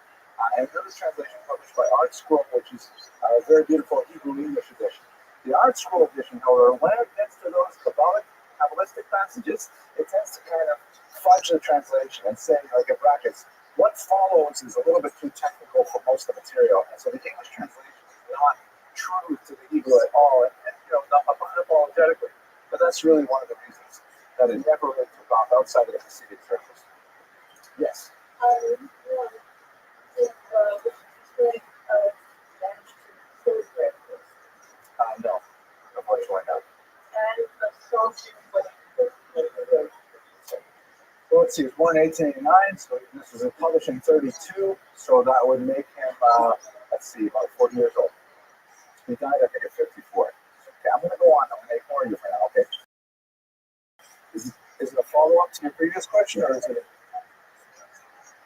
and another translation published by Art Scroll, which is a very beautiful Hebrew English edition. The Art Scroll edition, however, when it gets to those Kabbalistic passages, it tends to kind of fudge the translation and say, like in brackets, what follows is a little bit too technical for most of the material. And so the English translation is not true to the Hebrew at all, and not unapologetically. But that's really one of the reasons that it never really took off outside of the Hasidic circles. Yes? No. Unfortunately, no. So let's see, he was born in 1889, so this was published in 32, so that would make him, about 40 years old. He died, I think, at 54. Okay, I'm going to go on. I'm going to ignore you for now, okay? Is it a follow-up to your previous question, or is it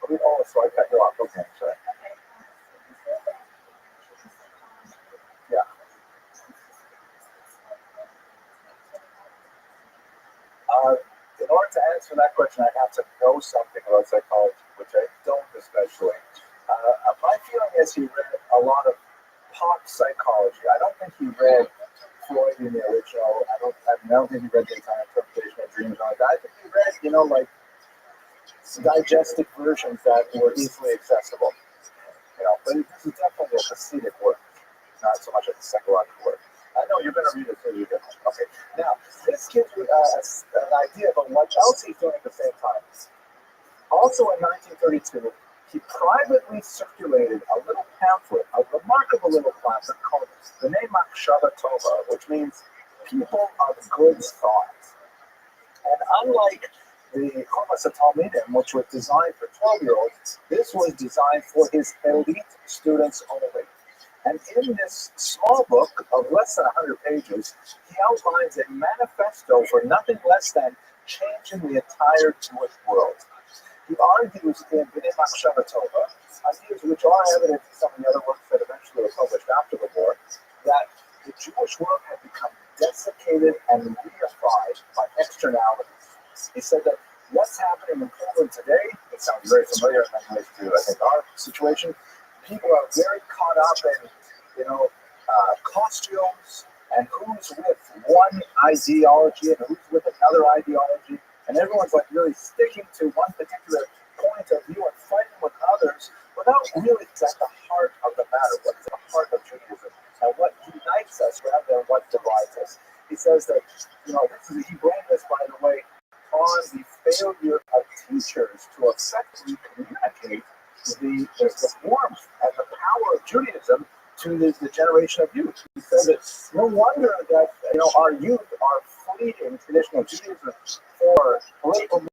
so I cut you off. Okay, sorry. Yeah. In order to answer that question, I have to know something about psychology, which I don't especially. My feeling is he read a lot of pop psychology. I don't think he read Freud in the original. I don't think he read the entire interpretation of dreams like that. I think he read, like digested versions that were easily accessible. But this is definitely a Hasidic work, not so much as a psychological work. I know you're going to read it too. Okay. Now, this gives you an idea of what else he's doing at the same time. Also in 1932, he privately circulated a little pamphlet, a remarkable little pamphlet called the name Machshava Tova, which means people of good thought. And unlike the Chomas HaTalmidim, which was designed for 12-year-olds, this was designed for his elite students only. And in this small book of less than 100 pages, he outlines a manifesto for nothing less than changing the entire Jewish world. He argues in B'nai Machshava Tova, ideas which are evident in some of the other works that eventually were published after the war, that the Jewish world had become desiccated and reified by externalities. He said that what's happening in Poland today, it sounds very familiar in many ways to, I think, our situation. People are very caught up in, costumes, and who's with one ideology and who's with another ideology, and everyone's like really sticking to one particular point of view and fighting with others without really at the heart of the matter, what is at the heart of Judaism, and what unites us rather than what divides us. He says that, he blamed this, by the way, on the failure of teachers to effectively communicate the warmth and the power of Judaism to the generation of youth. He says it's no wonder that our youth are fleeing traditional Judaism for political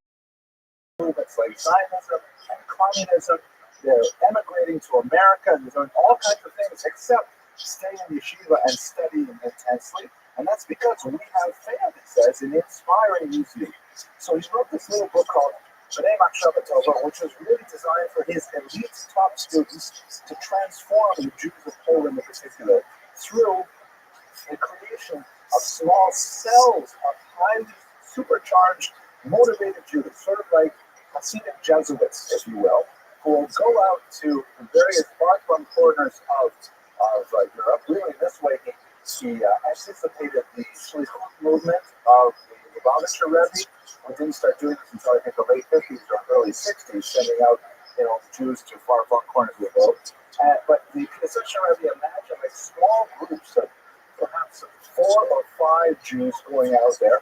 movements like Zionism and communism. They're emigrating to America and they're doing all kinds of things except stay in yeshiva and studying intensely. And that's because we have failed, it says, in inspiring these youth. So he wrote this little book called B'nai Machshava Tova, which was really designed for his elite top students to transform the Jews of Poland in particular through the creation of small cells of highly supercharged, motivated Jews, sort of like Hasidic Jesuits, if you will, who will go out to the various far-flung corners of Europe. Really, this way, he anticipated the Shlichut movement of the Lubavitcher Rabbi, who didn't start doing this until I think the late 50s or early 60s, sending out Jews to far-flung corners of the world. But the Piaseczna Rabbi imagined like small groups of perhaps 4 or 5 Jews going out there,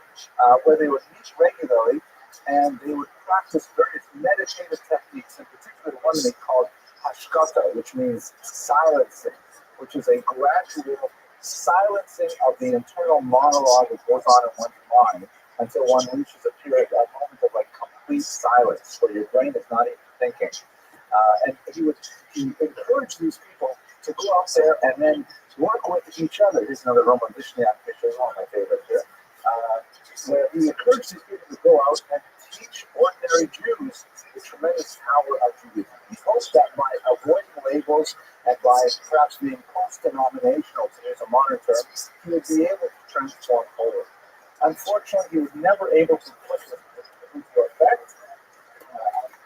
where they would meet regularly and they would practice various meditative techniques, in particular one they called hashkata, which means silencing, which is a gradual silencing of the internal monologue that goes on in one's mind until one reaches a moment of like complete silence where your brain is not even thinking. And he encouraged these people to go out there and then work with each other. Here's another Roman Vishniak picture, one of my favorites here, where he encouraged these people to go out and teach ordinary Jews the tremendous power of Judaism. He hopes that by avoiding labels and by perhaps being post-denominational, to use a modern term, he would be able to transform Poland. Unfortunately, he was never able to put this into effect.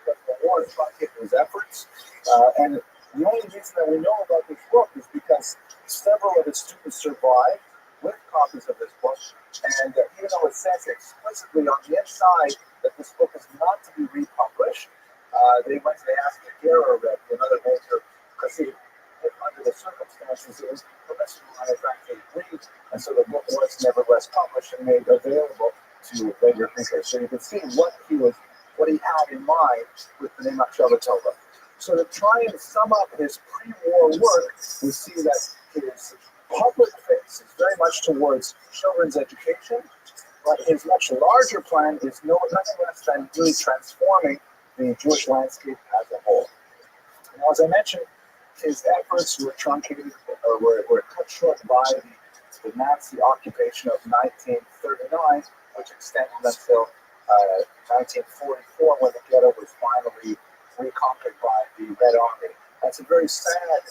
The war truncated his efforts, and the only reason that we know about this book is because several of his students survived with copies of this book, and even though it says explicitly on the inside that this book is not to be republished, they asked the Gera Rebbe, another major, because under the circumstances it was permissible on his actually read, and so the book was nevertheless published and made available to later thinkers. So you can see what he had in mind with the name Machshava Tova. So to try and sum up his pre-war work, we see that his public face is very much towards children's education, but his much larger plan is nothing less than really transforming the Jewish landscape as a whole. Now, as I mentioned, his efforts were truncated or were cut short by the Nazi occupation of 1939, which extended until 1944, when the ghetto was finally reconquered by the Red Army. That's a very sad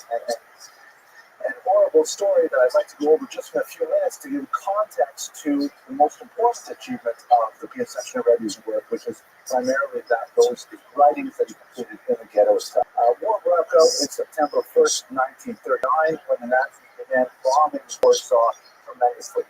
and horrible story that I'd like to go over just in a few minutes to give context to the most important achievement of the Piaseczna Rebbe's work, which is primarily those writings that he completed in the ghetto itself. War broke out in September 1st, 1939, when the Nazis began bombing Warsaw tremendously.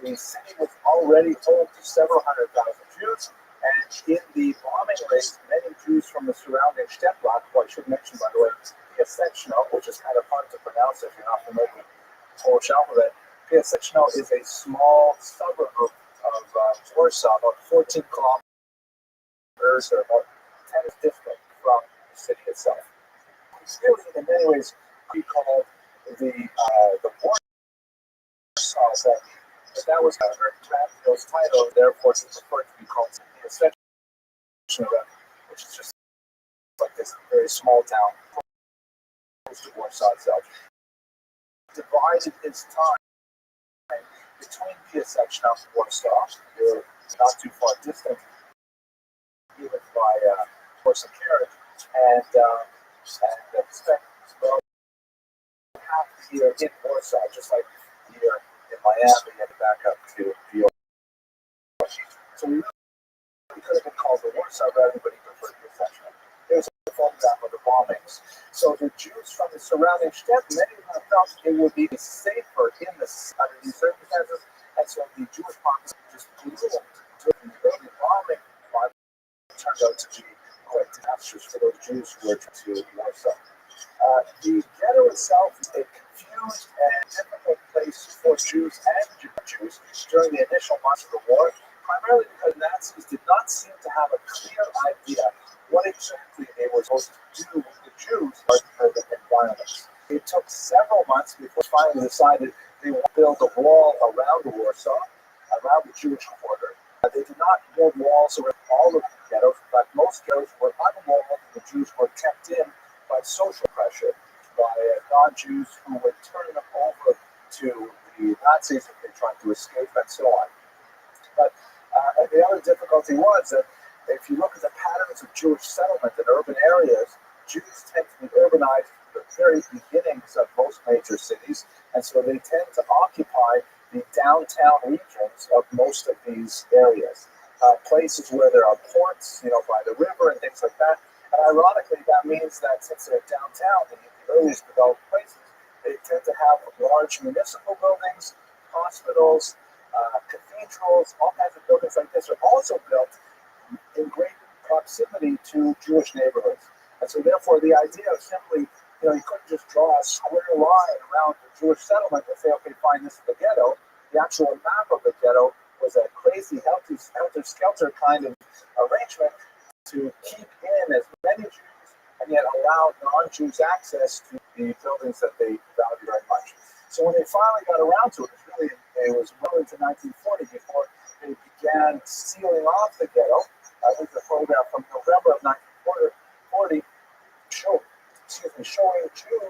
The city was already home to several 100,000 Jews, and in the bombing rate, many Jews from the surrounding Stadtblock, who I should mention, by the way, Piaseczna, which is kind of hard to pronounce if you're not familiar with the Polish alphabet. Piaseczna is a small suburb of Warsaw, about 14 kilometers or about 10 distant from the city itself. It's really, in many ways, we call the Warsaw, that was those titles, therefore it's preferred to be called Piaseczna, which is just like this very small town close to Warsaw itself. Divided his time between Piaseczna and Warsaw. They're not too far distant, even by horse and carriage, and spent about half the year in Warsaw, just like here in Miami, and back up to New York. So we really could have been called the Warsaw Rebbe, but he preferred Piaseczna. There's a photograph of the bombings. So the Jews from the surrounding steppe, many of them felt it would be safer under these circumstances, and so the Jewish population just bloomed during the early bombing. Turned out to be quite disastrous for those Jews who were to Warsaw. The ghetto itself is a confused and difficult place for Jews and Jews during the initial months of the war, primarily because Nazis did not seem to have a clear idea what exactly they were supposed to do with the Jews in the environments. It took several months before finally decided they would build a wall around Warsaw, around the Jewish quarter. They did not build walls around all of the ghettos. In fact, most ghettos were unwalled, and the Jews were kept in by social pressure, by non-Jews who would turn them over to the Nazis if they tried to escape, and so on. But the other difficulty was that if you look at the patterns of Jewish settlement in urban areas, Jews tend to be urbanized at the very beginnings of most major cities, and so they tend to occupy the downtown regions of most of these areas. Places where there are ports, by the river and things like that. And ironically, that means that since they're downtown, the earliest developed places, they tend to have large municipal buildings, hospitals, cathedrals, all kinds of buildings like this are also built in great proximity to Jewish neighborhoods. And so therefore the idea of simply, you couldn't just draw a square line around the Jewish settlement and say, okay, fine, this is the ghetto. The actual map of the ghetto was a crazy, helter-skelter kind of arrangement to keep in as many Jews and yet allow non-Jews access to the buildings that they value very much. So when they finally got around to it, it was well into 1940 before they began sealing off the ghetto. I think the photograph from November of 1940 showing Jews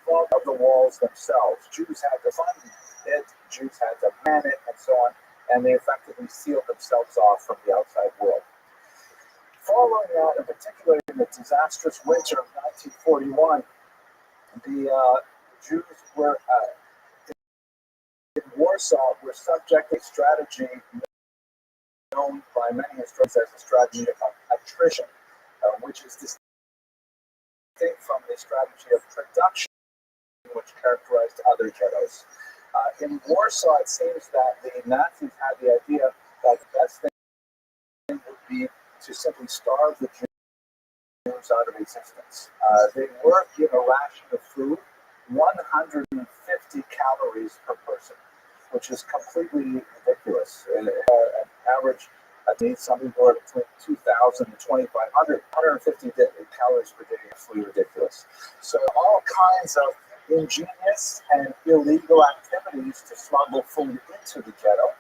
of the walls themselves. Jews had to fund it, Jews had to man it, and so on, and they effectively sealed themselves off from the outside world. Following that, in particular in the disastrous winter of 1941, the Jews were in Warsaw were subject to a strategy known by many historians as the strategy of attrition, which is distinct from the strategy of production, which characterized other ghettos. In Warsaw, it seems that the Nazis had the idea that the best thing would be to simply starve the Jews out of existence. They were given a ration of food, 150 calories per person, which is completely ridiculous. An average needs something more between 2,000 and 2,500, 150 calories per day is absolutely ridiculous. So all kinds of ingenious and illegal activities to smuggle food into the ghetto.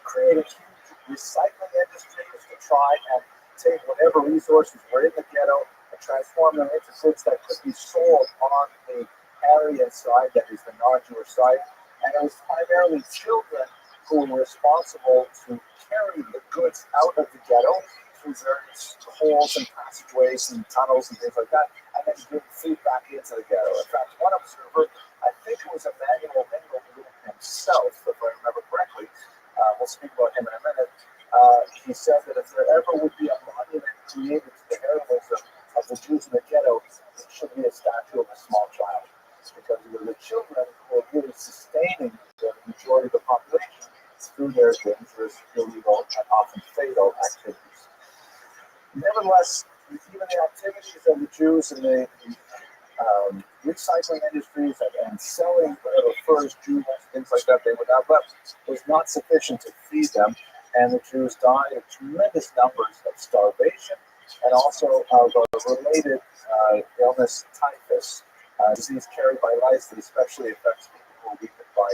Created huge recycling industries to try and take whatever resources were in the ghetto and transform them into goods that could be sold on the area side, that is the non-Jewish side. And it was primarily children who were responsible to carry the goods out of the ghetto through various holes and passageways and tunnels and things like that, and then bring food back into the ghetto. In fact, one observer, I think it was Emmanuel himself, if I remember correctly, we'll speak about him in a minute, he said that if there ever would be a monument created to the heroism of the Jews in the ghetto, it should be a statue of a small child, because it were the children who were really sustaining the majority of the population through their dangerous, illegal, and often fatal activities. Nevertheless, even the activities of the Jews in the recycling industries and selling whatever furs, jewels, things like that they would have left was not sufficient to feed them, and the Jews died of tremendous numbers of starvation and also of a related illness, typhus, disease carried by lice that especially affects people who are weakened by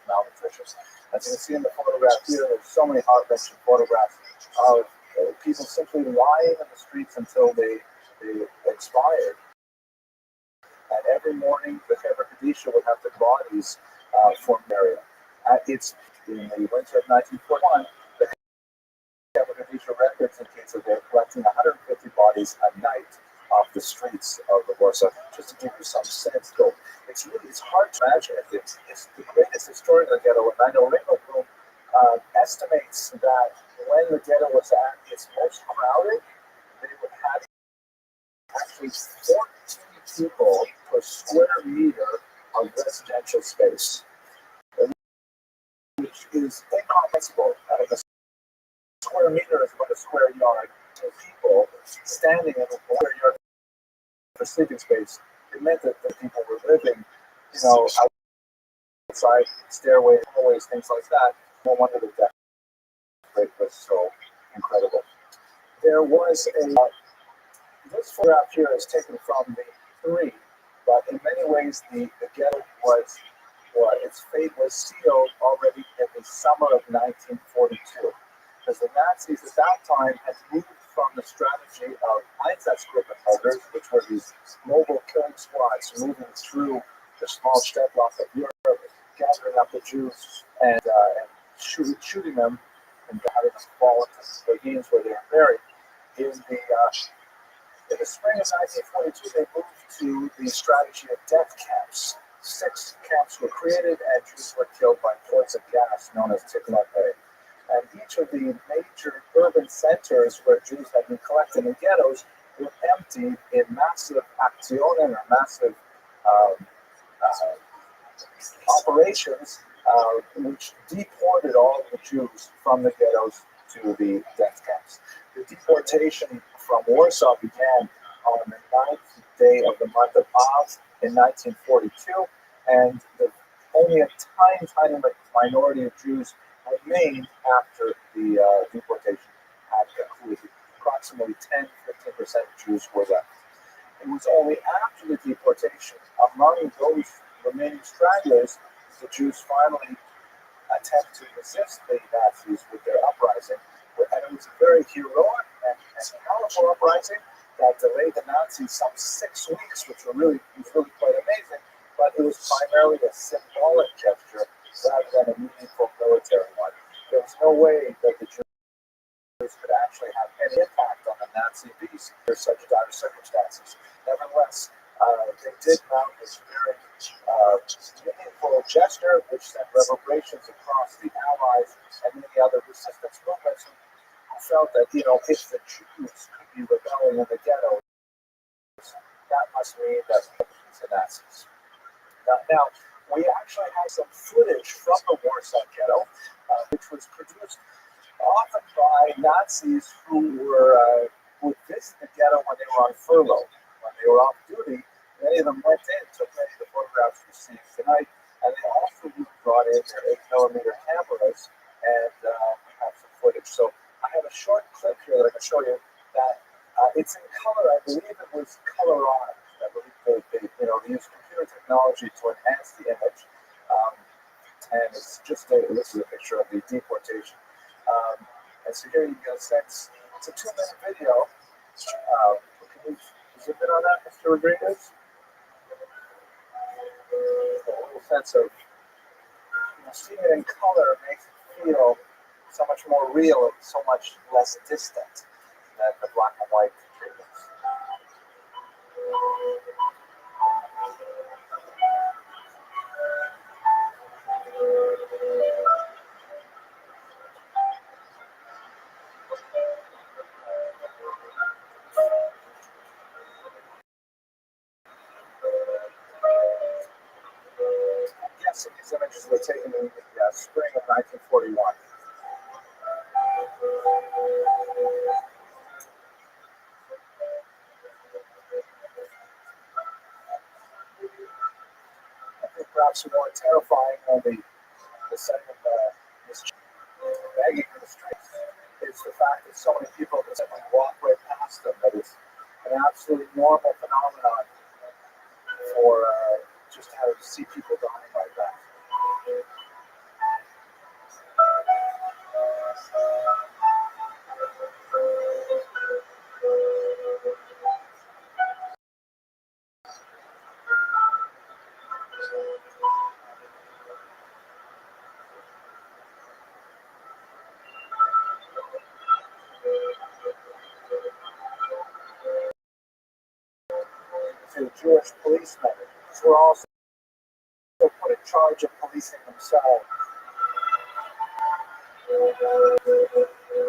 malnutrition. As you can see in the photograph here, there's so many heart-wrenching photographs of people simply lying in the streets until they expired. And every morning, the Heber Kadisha would have the bodies from the area. In the winter of 1941, the Heber Kadisha records indicates that they're collecting 150 bodies a night off the streets of the Warsaw. Just to give you some sense, though, it's hard to imagine. It's the greatest historian of the ghetto, Emmanuel estimates that when the ghetto was at its most crowded, they would have actually 14 people per square meter of residential space, which is incomprehensible. A square meter is about a square yard. So people standing in a square yard for sleeping space, it meant that the people were living, outside stairways, hallways, things like that. No wonder the death rate was so incredible. There was this photograph here is taken from the three, but in many ways the ghetto was, its fate was sealed already in the summer of 1942, because the Nazis at that time had moved from the strategy of Einsatzgruppenmörders, which were these mobile killing squads moving through the small Stadtblock of Europe, gathering up the Jews and shooting them and having them fall into ravines where they were buried. In the spring of 1942, they moved to the strategy of death camps. 6 camps were created and Jews were killed by poison gas known as Ticklate. And each of the major urban centers where Jews had been collected in ghettos were emptied in massive actionen, or massive operations, which deported all of the Jews from the ghettos to the death camps. The deportation from Warsaw began on the 9th day of the month of Av in 1942, and only a tiny minority of Jews remained after the deportation had concluded. Approximately 10-15% of Jews were left. It was only after the deportation, among those remaining stragglers, the Jews finally attempt to resist the Nazis with their uprising. And it was a very heroic and powerful uprising that delayed the Nazis some 6 weeks, which was really quite amazing. But it was primarily a symbolic gesture rather than a meaningful military one. There was no way that the Jews could actually have any impact on the Nazi beast under such dire circumstances. Nevertheless, they did mount this very meaningful gesture, which sent reverberations across the Allies and many other resistance movements who felt that, if the Jews could be rebelling in the ghetto, that must mean that the Nazis. Now, we actually have some footage from the Warsaw Ghetto, which was produced often by Nazis who would visit the ghetto when they were on furlough, when they were off duty. Many of them went in, took many of the photographs you're seeing tonight, and they also brought in their 8mm cameras and have some footage. So I have a short clip here that I can show you that it's in color. I believe it was colorized. I believe they used computer technology to enhance the image. And it's just this is a picture of the deportation. And so here you get a sense. It's a 2-minute video. Can you zoom in on that, Mr. Rodriguez? A little sense of seeing it in color makes it feel so much more real and so much less distant than the black and white treatments. Yes, these images were taken in the spring of 1941. I think perhaps more terrifying than the setting of this begging in the streets is the fact that so many people just simply walk right past them. That is an absolutely normal phenomenon for just to see people dying like that. To Jewish policemen who were also put in charge of policing themselves. Okay,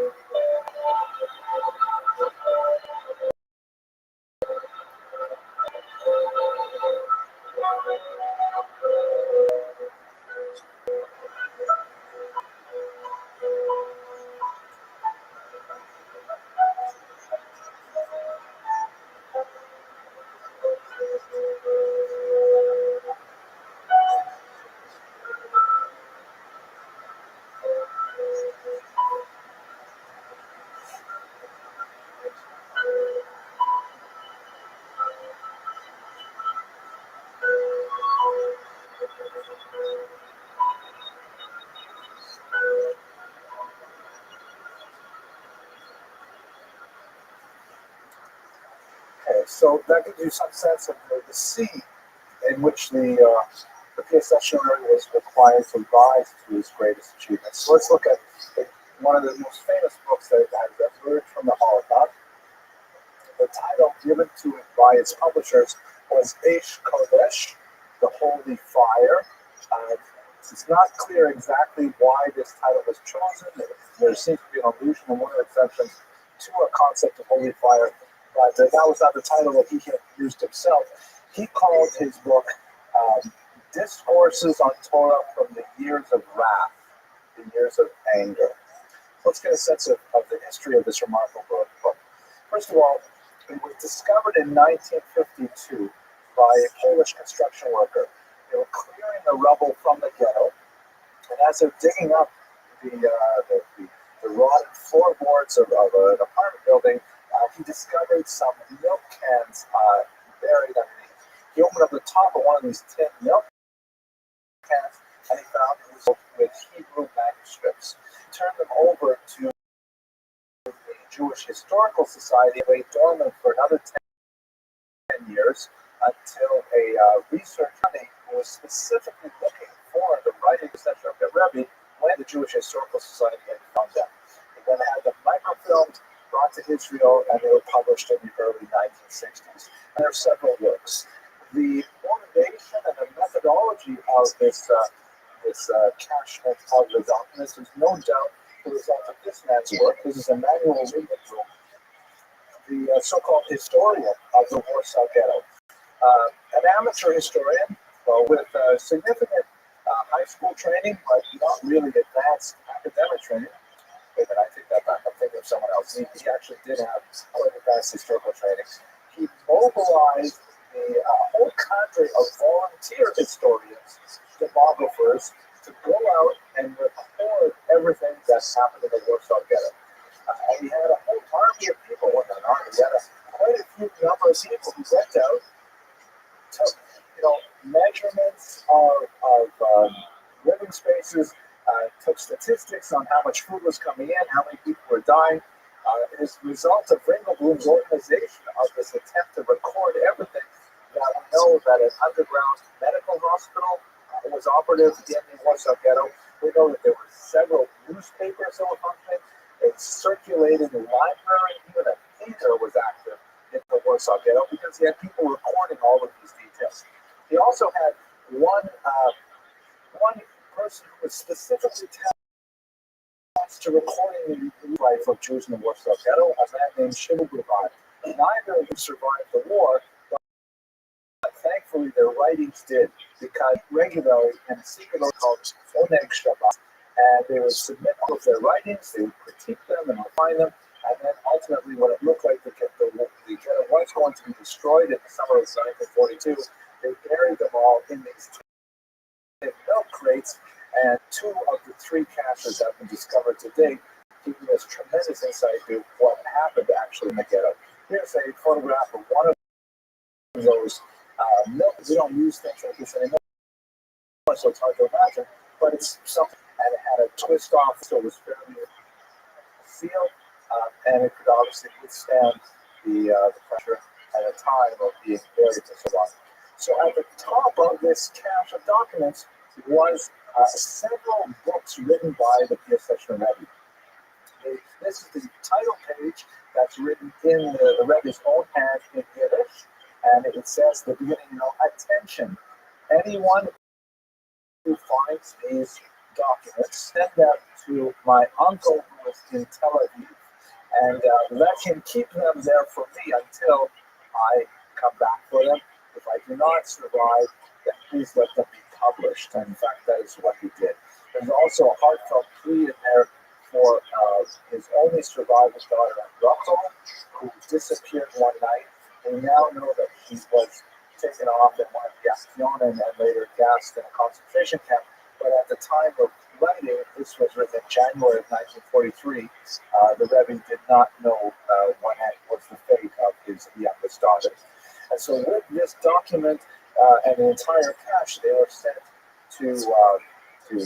so that gives you some sense of the scene in which the PSSR was required to rise to his greatest achievements. So let's look at one of the most famous books that has emerged from the Holocaust. The title given to it by its publishers was Eish Kodesh, the Holy Fire. It's not clear exactly why this title was chosen. There seems to be an allusion in one of the exceptions to a concept of holy fire, but that was not the title that he had used himself. He called his book Discourses on Torah from the Years of Wrath, the Years of Anger. Let's get a sense of the history of this remarkable book. First of all, it was discovered in 1952 by a Polish construction worker. They were clearing the rubble from the ghetto, and as they're digging up the rotted floorboards of an apartment building, he discovered some milk cans buried underneath. He opened up the top of one of these tin milk cans, and he found it was with Hebrew manuscripts. He turned them over to the Jewish Historical Society, lay dormant for another 10 years until a research company who was specifically looking for the writing section of the Rabbi when the Jewish Historical Society had found them. They then had them microfilmed, brought to Israel, and they were published in the early 1960s. And there are several works. The motivation and the methodology of this cachement of the documents is no doubt the result of this man's work. This is Emmanuel Liebenthal, the so-called historian of the Warsaw Ghetto. An amateur historian with significant high school training, but not really advanced academic training. Wait a minute, I take that back. I'm thinking of someone else. He actually did have quite advanced historical training. He mobilized the whole cadre of volunteer historians, demographers, to go out and record everything that's happened in the Warsaw Ghetto. And he had a whole army of people with an army. He had quite a few number of people who went out, took measurements of living spaces, took statistics on how much food was coming in, how many people were dying. As a result of Ringelblum's organization of this attempt to record everything, that we know that an underground medical hospital was operative in the Warsaw Ghetto. We know that there were several newspapers that were functioning. A circulating library, even a theater was active in the Warsaw Ghetto because he had people recording all of these details. He also had one person who was specifically tasked to recording the life of Jews in the Warsaw Ghetto, a man named Shimon Rabbi. Neither of them survived the war, but thankfully their writings did, because regularly in a secret called Oneg Shabbat, and they would submit all of their writings, they would critique them and refine them, and then ultimately what it looked like the ghetto was going to be destroyed in the summer of 1942, they buried them all in these milk crates, and 2 of the 3 caches have been discovered to date, giving us tremendous insight into what happened actually in the ghetto. Here's a photograph of one of those milk. We don't use things like this anymore, so it's hard to imagine, but it's something, and it had a twist off, so it was fairly sealed, and it could obviously withstand the pressure at a time of being buried for so long. So at the top of this cache of documents was several books written by the PSSR Rabbi. This is the title page that's written in the Rebbe's own hand in Yiddish, and it says at the beginning, attention, anyone who finds these documents, send them to my uncle who was in Tel Aviv, and let him keep them there for me until I come back for them. If I do not survive, then please let them be published. And in fact, that is what he did. There's also a heartfelt plea in there for his only surviving daughter, Rothschild, who disappeared one night. We now know that he was taken off and went to and later gassed in a concentration camp. But at the time of writing, this was written in January of 1943, the Rabbi did not know what was the fate of his youngest daughter. And so with this document and the entire cache, they were sent to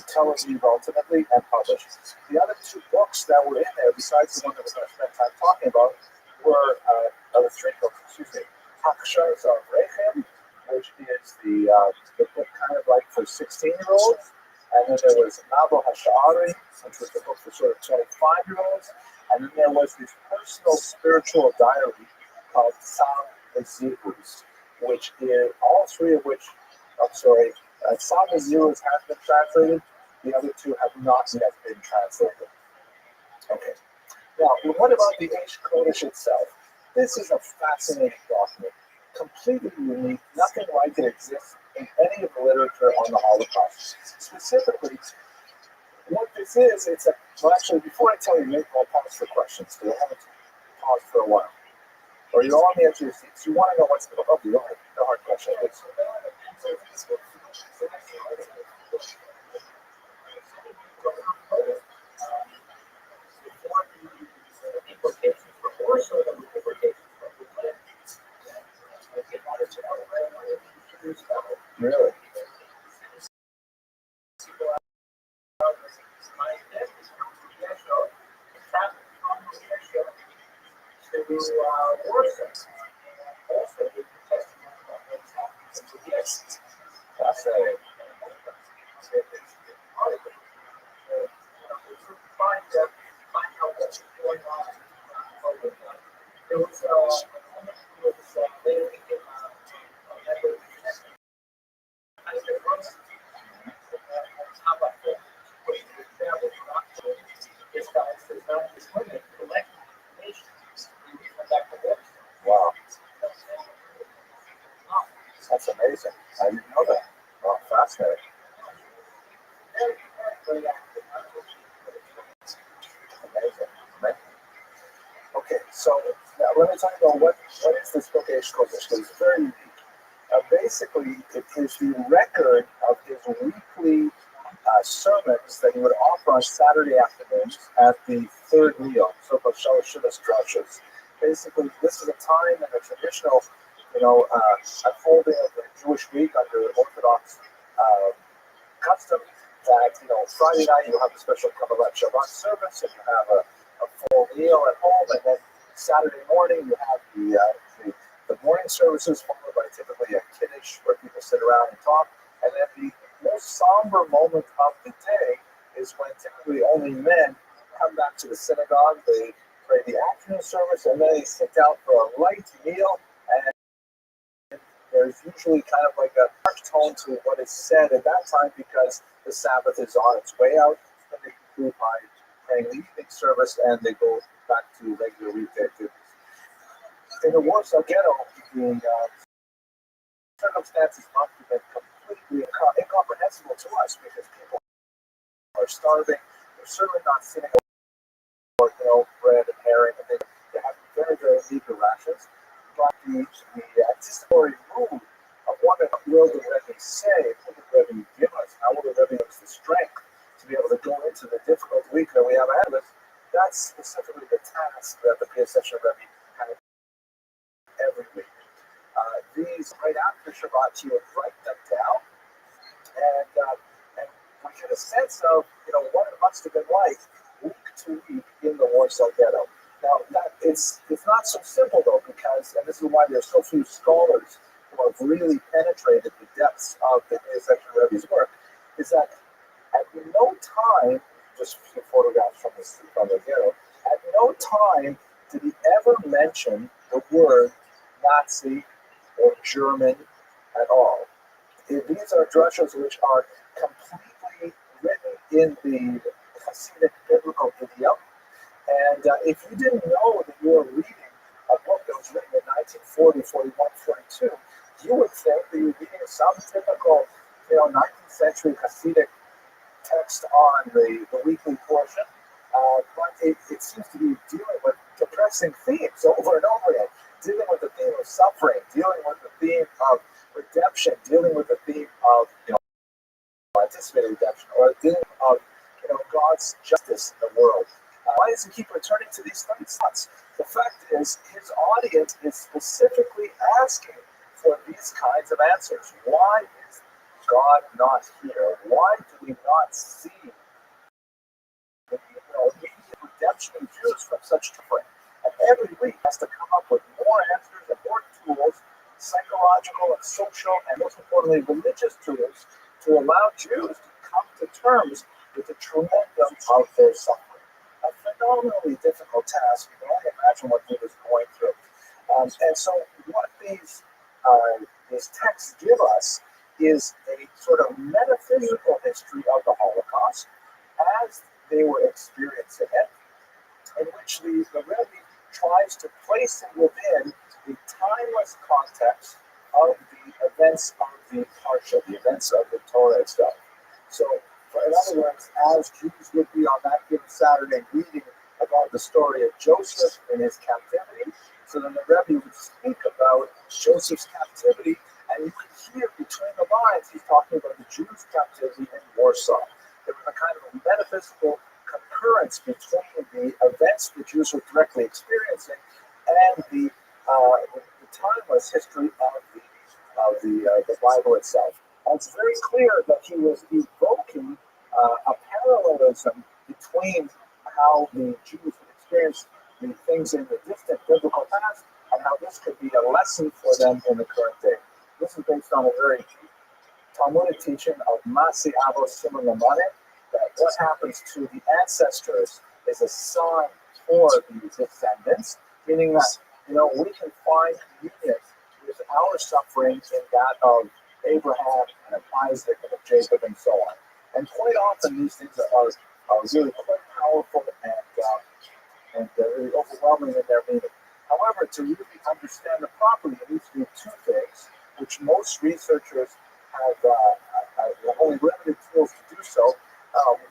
Tel Aviv ultimately and published. The other two books that were in there, besides the one that we're going to spend time talking about, were the three books, Hakshas of Rechem, which is the book kind of like for 16-year-olds. And then there was Nabo Hashari, which was the book for sort of 25-year-olds. And then there was this personal spiritual diary called Sam Zirus, which is all three of which, Sam Zirus has been translated. The other two have not yet been translated. Okay. Now, what about the Eish Kodesh itself? This is a fascinating document, completely unique. Nothing like it exists in any of the literature on the Holocaust. Specifically, what this is, actually, before I tell you, maybe I'll pause for questions, because I haven't paused for a while. Or you're on the edge of your seats. You want to know what's going on. Okay, go ahead. No hard question. Really? Fascinating. Wow. That's amazing. I didn't know that. Wow, fascinating. Amazing. Okay, so now let me talk about what is this book Eish Kodesh, because it's very unique. Basically, it is the record of his weekly sermons that he would offer on Saturday afternoons at the third meal, so-called Shalosh Drashas. Basically, this is a time in the traditional, unfolding of the Jewish week under Orthodox custom that, Friday night you have a special Kabbalat Shabbat service, and you have a full meal at home, and then Saturday morning you have the morning services followed by typically a kiddush where people sit around and talk, and then the most somber moment of the day is when typically only men come back to the synagogue. They pray the afternoon service, and then they sit down for a light meal, and there's usually kind of like a harsh tone to what is said at that time because the Sabbath is on its way out, and they conclude by praying the evening service, and they go back to regular weekday activities. In the Warsaw Ghetto, the circumstances must have been completely incomprehensible to us because people are starving. They're certainly not sitting over bread and herring, and they have very, very meager rations. But the anticipatory mood of what will the Rebbe say, what will the Rebbe give us, how will the Rebbe give us the strength to be able to go into the difficult week that we have ahead of us, that's specifically the task that the PSH Rebbe had every week. These, right after Shabbat, he would write them down, and we get a sense of, what it must have been like week to week in the Warsaw Ghetto. Now, it's not so simple, though, because, and this is why there's so few scholars who have really penetrated the depths of the PSH Rebbe's work, is that at no time, just photographs from the ghetto, at no time did he ever mention the word Nazi or German at all. These are drushas which are completely written in the Hasidic biblical idiom. And if you didn't know that you were reading a book that was written in 1940, 41, 42, you would think that you're reading some typical, 19th century Hasidic text on the weekly portion. But it seems to be dealing with depressing themes over and over again, dealing with the theme of suffering, dealing with the theme of redemption, dealing with the theme of, anticipated redemption, or dealing of, God's justice in the world. Why does he keep returning to these thoughts? The fact is, his audience is specifically asking for these kinds of answers. Why is God not here? Why do we not see the immediate redemption of Jews from such suffering? And every week has to come up with more answers and more tools, psychological and social, and most importantly, religious tools, to allow Jews to come to terms with the tremendum of their suffering. A phenomenally difficult task. You can only imagine what he was going through. And so what these texts give us is a sort of metaphysical history of the Holocaust as they were experiencing it, in which the Rabbi tries to place it within the timeless context of the events of the Parsha, the events of the Torah itself. So, in other words, as Jews would be on that given Saturday reading about the story of Joseph in his captivity, so then the Rebbe would speak about Joseph's captivity, and you could hear between the lines he's talking about the Jews' captivity in Warsaw. There was a kind of a metaphysical concurrence between the events the Jews were directly experiencing and the timeless history of the Bible itself. And it's very clear that he was evoking a parallelism between how the Jews would experience the things in the distant biblical past and how this could be a lesson for them in the current day. This is based on a very Talmudic teaching of Masi Avos Simon Lamane, that what happens to the ancestors is a sign for the descendants, meaning that, we can find union with our suffering in that of Abraham and of Isaac and of Jacob and so on. And quite often these things are really quite powerful and really overwhelming in their meaning. However, to really understand it properly, you need to do two things, which most researchers have only limited tools to do so.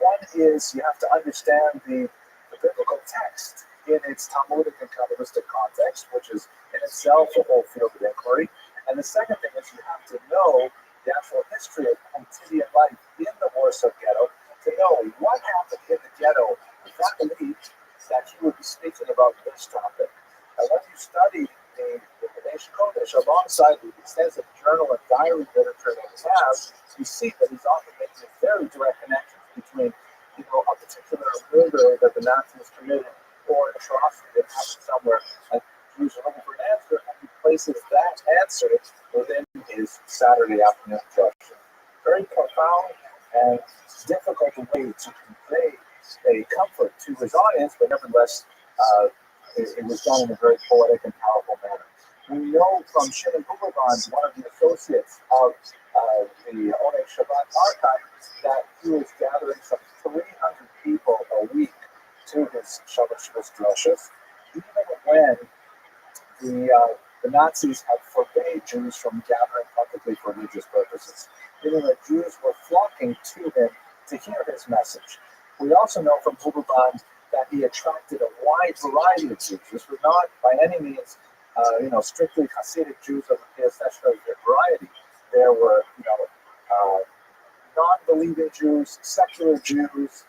One is you have to understand the biblical text in its Talmudic and Kabbalistic context, which is in itself a whole field of inquiry. And the second thing is you have to know the actual history of quotidian life in the Warsaw Ghetto to know what happened in the ghetto with that belief that he would be speaking about this topic. And when you study the Nation Kodesh alongside the extensive journal and diary literature that he has, you see that he's often making very direct connections between, a particular murder that the Nazis committed or an atrocity that happened somewhere, and Jews are looking for an answer, and he places that answer within his Saturday afternoon instruction. Very profound and difficult way to convey a comfort to his audience, but nevertheless, it was done in a very poetic and powerful manner. We know from Shimon Huberman, one of the associates of the Onei Shabbat archive, that he was gathering some 300 people a week to his Shabbat drushes, even when the Nazis had forbade Jews from gathering publicly for religious purposes, meaning that Jews were flocking to him to hear his message. We also know from Huberman that he attracted a wide variety of Jews. This was not by any means, strictly Hasidic Jews of the ancestral variety. There were, non-believing Jews, secular Jews,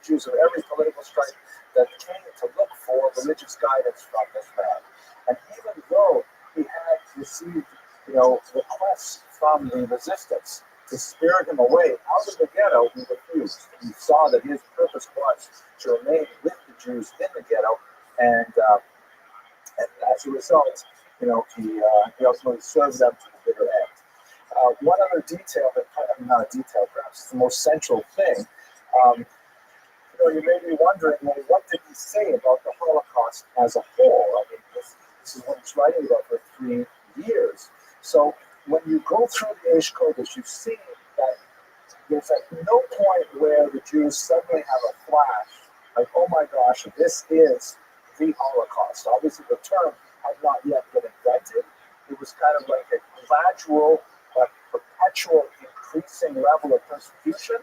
Jews of every political stripe that came to look for religious guidance from this man. And even though he had received, requests from the resistance to spirit him away out of the ghetto, he refused. He saw that his purpose was to remain with the Jews in the ghetto, and as a result, he ultimately served them to the bitter end. One other detail, not a detail, perhaps it's the most central thing. You may be wondering, what did he say about the Holocaust as a whole? I mean, this is what he's writing about for 3 years. So when you go through the Eish Kodesh, you see that there's at no point where the Jews suddenly have a flash, like, oh my gosh, this is the Holocaust. Obviously, the term had not yet been invented. It was kind of like a gradual, but perpetual increasing level of persecution,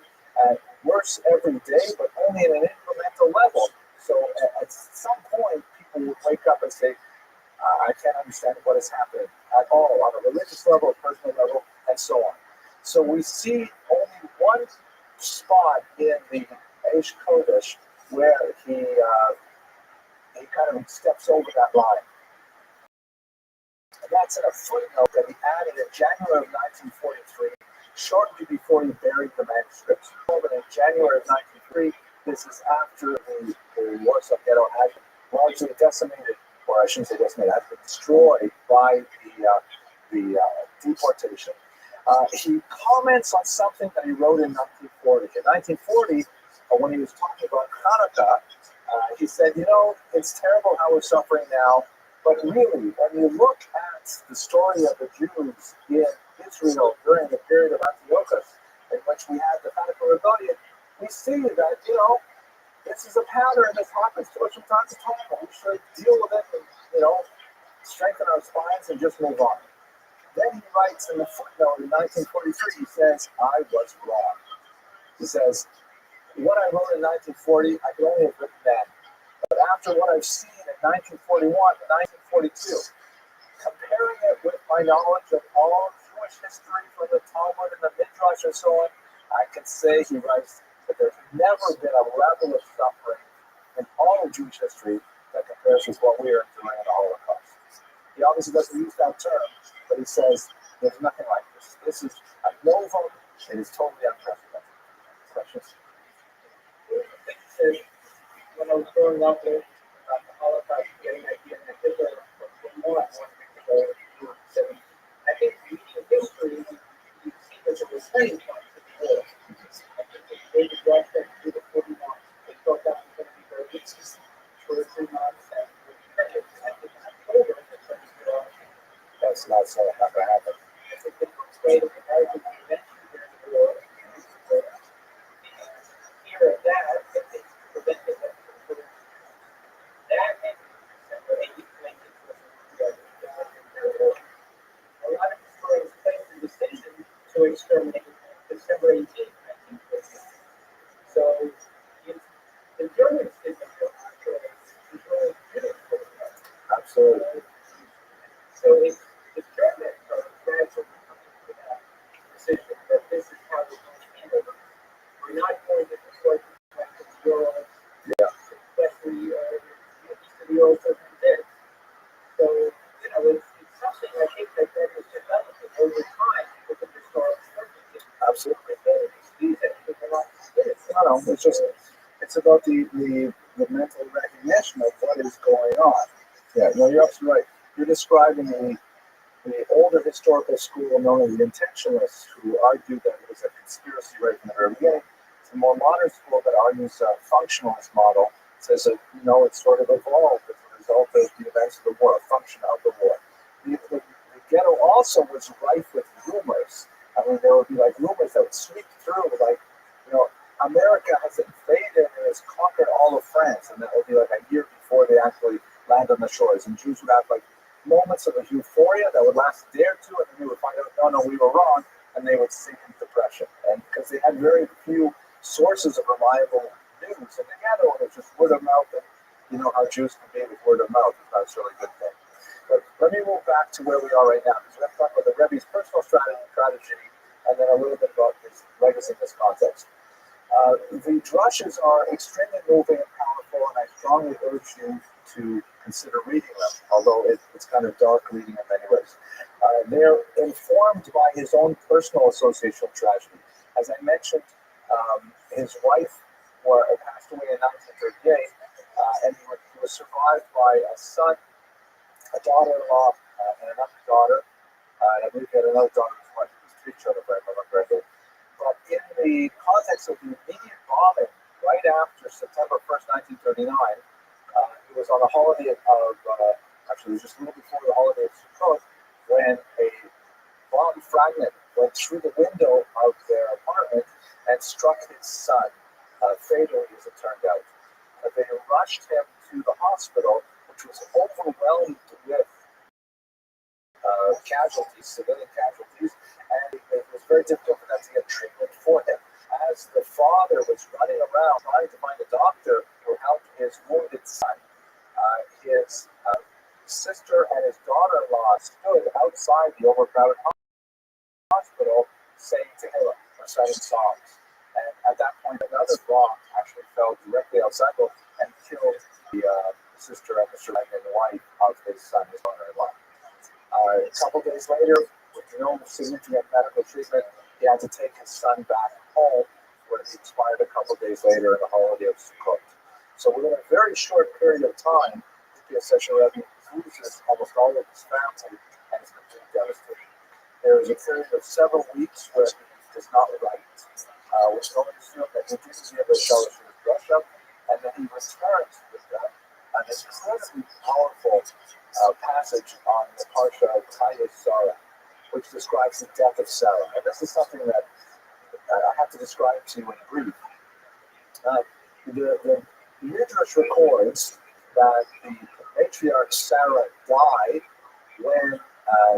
and worse every day, but only at an incremental level. So at some point, people would wake up and say, I can't understand what is happening at all on a religious level, a personal level, and so on. So we see only one spot in the Aish Kodesh where he kind of steps over that line. And that's in a footnote that he added in January of 1943, shortly before he buried the manuscripts. And in January of 1903, this is after the Warsaw Ghetto had largely decimated, or I shouldn't say decimated, had been destroyed by the deportation. He comments on something that he wrote in 1940. In 1940, when he was talking about Hanukkah, he said, it's terrible how we're suffering now, but really, when you look at the story of the Jews in Israel during the period of Antiochus, in which we had the Hanukkah rebellion, we see that, this is a pattern that happens to us from time to time, and we should deal with it and, strengthen our spines and just move on. Then he writes in the footnote in 1943, he says, I was wrong. He says, what I wrote in 1940, I could only have written then. But after what I've seen in 1941 and 1942, comparing it with my knowledge of all Jewish history from the Talmud and the Midrash and so on, I can say, he writes, that there's never been a level of suffering in all of Jewish history that compares with what we are enduring in the Holocaust. He obviously doesn't use that term, but he says there's nothing like this. This is a novum. It is totally unprecedented. Questions? When I was growing up with the Holocaust, getting idea that Hitler was more and more I think reading history, you see that there was turning points in the war. I think it created Russia through the 40 months. They thought that was going to be very easy. 2 or 3 months, and I think in October, the Turkish war. That's not so not going to happen. I think the state of American convention during the war, the fear of that, I think prevented them from putting that in December 18th, a lot of historians place the decision to exterminate December 18th, 1940. So the Germans did the work, the Germans didn't put it up. Absolutely. So the Germans are gradually coming to that decision that this is how we're going to handle it. We're not going to destroy the rest of the world, especially east of the world doesn't exist. So, it's something I think that is developing over time because of historical certainty. Absolutely. No, It's about the mental recognition of what is going on. Yeah, no, you're absolutely right. You're describing the older historical school known as the intentionalists, who argued that it was a conspiracy right from the very beginning. It's the more modern school that argues a functionalist model, says that, it's sort of evolved as a result of the events of the war, a function of the war. The ghetto also was rife with rumors. I mean, there would be like rumors that would sweep through, like, America has invaded and has conquered all of France, and that would be like a year before they actually land on the shores. And Jews would have like moments of a euphoria that would last a day or two, and then they would find out, no, we were wrong, and they would sink into depression. And because they had very few sources of reliable news, and the ghetto was just word of mouth, and you know how Jews can be with word of mouth. It's not a really good thing. But let me move back to where we are right now, because let's talk about the Rebbe's personal strategy, and then a little bit about his legacy in this context. The drushes are extremely moving and powerful, and I strongly urge you to consider reading them, although it's kind of dark reading in many ways. They're informed by his own personal associational tragedy. As I mentioned, his wife passed away in 1938, and he was survived by a son, a daughter-in-law, and another daughter. And I believe he had another daughter who wanted to treat each other, if I remember correctly. But in the context of the immediate bombing right after September 1st, 1939, it was on the holiday actually it was just a little before the holiday of Sukkot, when a bomb fragment went through the window of their apartment struck his son, fatally as it turned out. They rushed him to the hospital, which was overwhelmed with casualties, civilian casualties, and it was very difficult for them to get treatment for him. As the father was running around trying to find a doctor who helped his wounded son, his sister and his daughter-in-law stood outside the overcrowded hospital saying Tehillim, reciting songs. And at that point, another bomb actually fell directly outside him and killed the sister and the surviving wife of his son, his daughter-in-law. A couple days later, with no significant medical treatment, he had to take his son back home, where he expired a couple days later in the holiday of Sukkot. So within a very short period of time, the session Rabbi loses almost all of his family and is completely devastated. There is a period of several weeks where he does not write, which normally assume that he didn't give a fellowship with Russia, and then he returns with them. An incredibly powerful passage on the Parsha of Chayei Sarah, which describes the death of Sarah. And this is something that I have to describe to you in brief. The Midrash records that the matriarch Sarah died when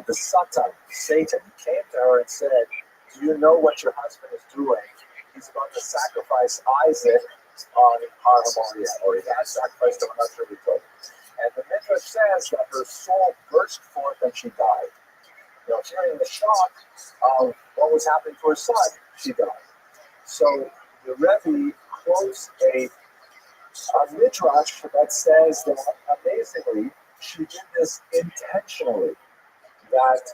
the Satan, came to her and said, "Do you know what your husband is doing? He's about to sacrifice Isaac on Har Moriah, or he has sacrificed him, I'm not sure we told." And the Midrash says that her soul burst forth and she died. Hearing the shock of what was happening to her son, she died. So the Rebbe quotes a Midrash that says that amazingly, she did this intentionally. That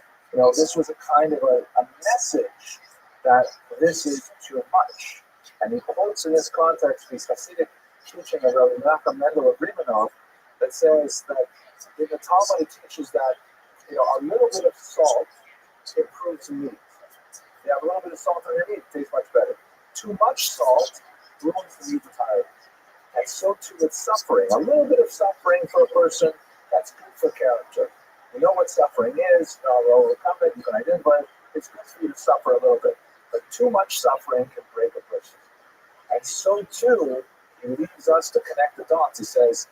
this was a kind of a message that this is too much. And he quotes in this context the Hasidic teaching of Rabbi Menachem Mendel of Rimanov that says that in the Talmud it teaches that a little bit of salt improves meat. You have a little bit of salt on your meat, it tastes much better. Too much salt ruins the meat entirely. And so too with suffering. A little bit of suffering for a person, that's good for character. You know what suffering is, you'll overcome it, you can identify it. It's good for you to suffer a little bit. But too much suffering can break a person. And so too, he leads us to connect the dots. He says,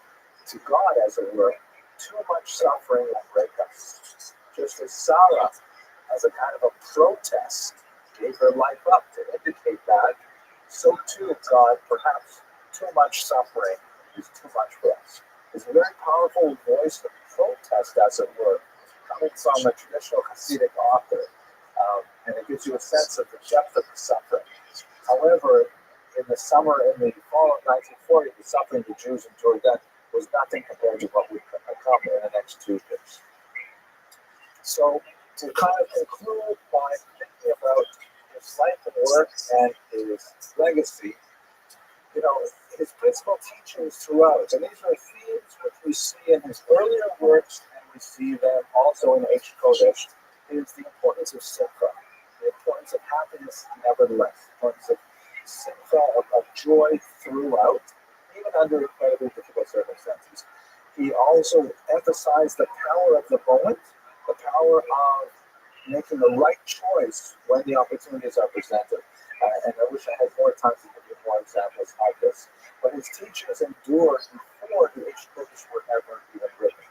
to God, as it were, too much suffering will break us. Just as Sarah, as a kind of a protest, gave her life up to indicate that, so too God, perhaps too much suffering is too much for us. It's a very powerful voice of protest, as it were, coming from a traditional Hasidic author. And it gives you a sense of the depth of the suffering. However, in the fall of 1940, the suffering the Jews endured then was nothing compared to what would come in the next 2 years. So, to kind of conclude by thinking about his life and work and his legacy, his principal teachings throughout, and these are themes which we see in his earlier works, and we see them also in H. Kodesh, is the importance of simcha, the importance of happiness nevertheless, the importance of simcha, of joy throughout, even under incredibly difficult circumstances. He also emphasized the power of the moment, the power of making the right choice when the opportunities are presented. And I wish I had more time to give you more examples of this. But his teachings endured before the H. Kodesh were ever even written.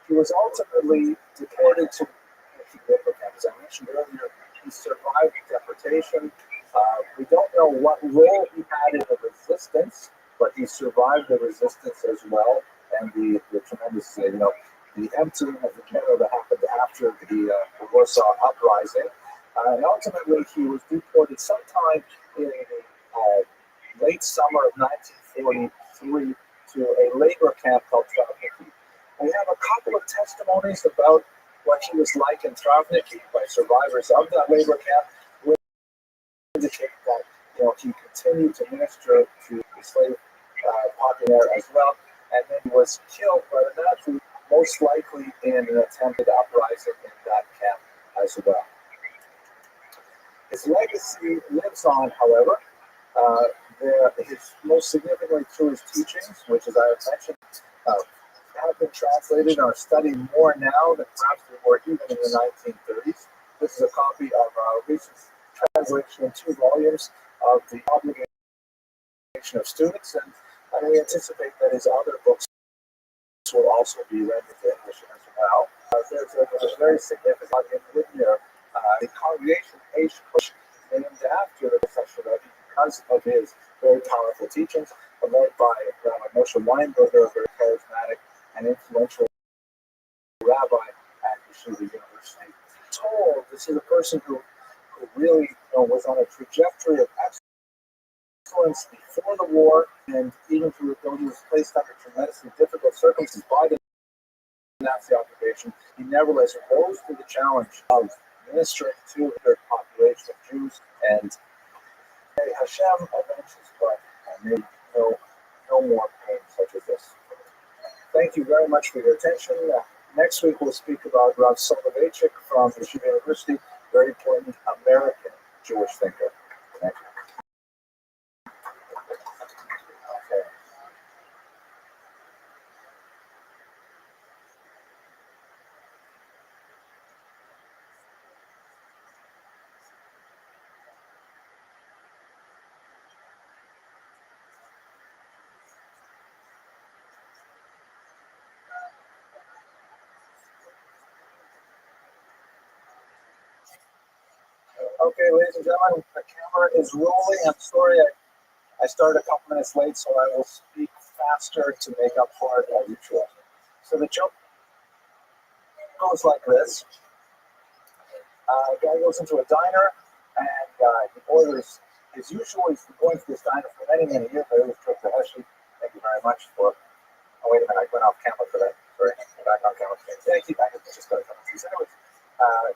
He was ultimately deported to Ethiopia, as I mentioned earlier. He survived deportation. We don't know what role he had in the resistance, but he survived the resistance as well, and the tremendous, the emptying of the ghetto that happened after the Warsaw Uprising. And ultimately, he was deported sometime in the late summer of 1943 to a labor camp called Travniki. We have a couple of testimonies about what he was like in Travniki by survivors of that labor camp, which indicate that he continued to minister to the slave populace as well, and then was killed by the Nazis, most likely in an attempted uprising in that camp as well. His legacy lives on, however, most significantly through his teachings, which, as I have mentioned, have been translated and are studied more now than perhaps they were even in the 1930s. This is a copy of a recent translation in 2 volumes of the obligation of students, and we anticipate that his other books will also be rendered to English as well. There's a very significant in Whitney, the congregation H. named after the Rothschild Rabbi because of his very powerful teachings, led by Rabbi Moshe Weinberger, a very charismatic and influential rabbi at Yeshiva University. Told this is a person who really was on a trajectory of excellence before the war, and even though he was placed under tremendously difficult circumstances by the Nazi occupation, he nevertheless rose to the challenge of ministering to their population of Jews, and may Hashem avenge his blood and may no more pain such as this. Thank you very much for your attention. Next week we'll speak about Rav Soloveitchik from Yeshiva University, very important American Jewish thinker. Thank you. Okay, ladies and gentlemen, the camera is rolling. I'm sorry I started a couple minutes late, so I will speak faster to make up for it as usual. So the joke goes like this. A guy goes into a diner and he orders his usual. He's been going to this diner for many years. I always trip to Heshi. Thank you very much for. Oh, wait a minute, I went off camera for that. Sorry, I'm back on camera. Thank you. I just got a couple of things. Anyways,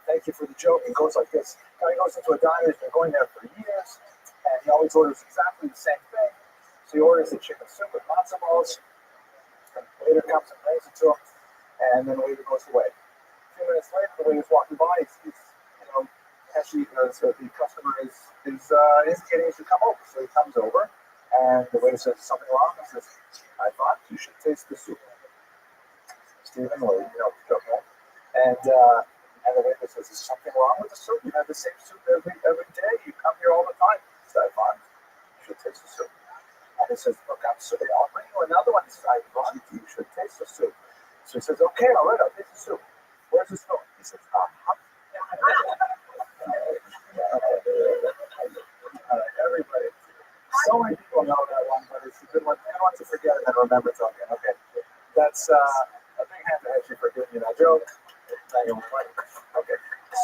thank you for the joke. It goes like this. Guy goes into a diner. He's been going there for years, and he always orders exactly the same thing. So he orders the chicken soup with matzo balls. And the waiter comes and brings it to him, and then the waiter goes away. A few minutes later, the waiter's walking by. Actually, so the customer is indicating he should come over. So he comes over, and the waiter says, "Something wrong?" He says, "I thought you should taste the soup." Stephen, well, the joke, right? And the waiter says, "Is something wrong with the soup? You have the same soup every day. You come here all the time." He says, "I thought you should taste the soup." And he says, "Look, I'm sorry. I'll bring you another one." He says, "I thought you should taste the soup." So he says, "Okay, all right, I'll taste the soup. Where's the soup?" He says, everybody. So many people know that one, but it's a good one. Good one to forget and then remember it again. Okay. That's a big hand to Heshi for giving you that joke. Okay.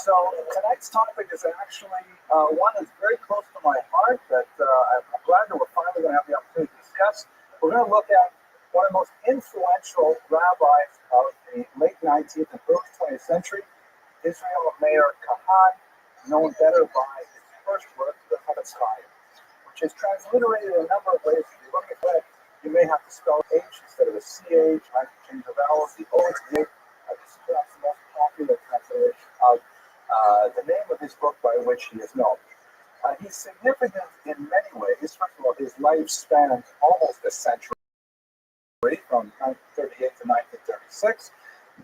So tonight's topic is actually one that's very close to my heart that I'm glad that we're finally going to have the opportunity to discuss. We're going to look at one of the most influential rabbis of the late 19th and early 20th century, Israel Meir Kahan, known better by his first work, the Chavetz Chaim, which is transliterated in a number of ways. If you look at that, you may have to spell H instead of a CH, right? Change the vowels, the O to the A. This is perhaps the most popular translation of the name of his book by which he is known. He's significant in many ways. First of all, his life spanned almost a century, from 1938 to 1936.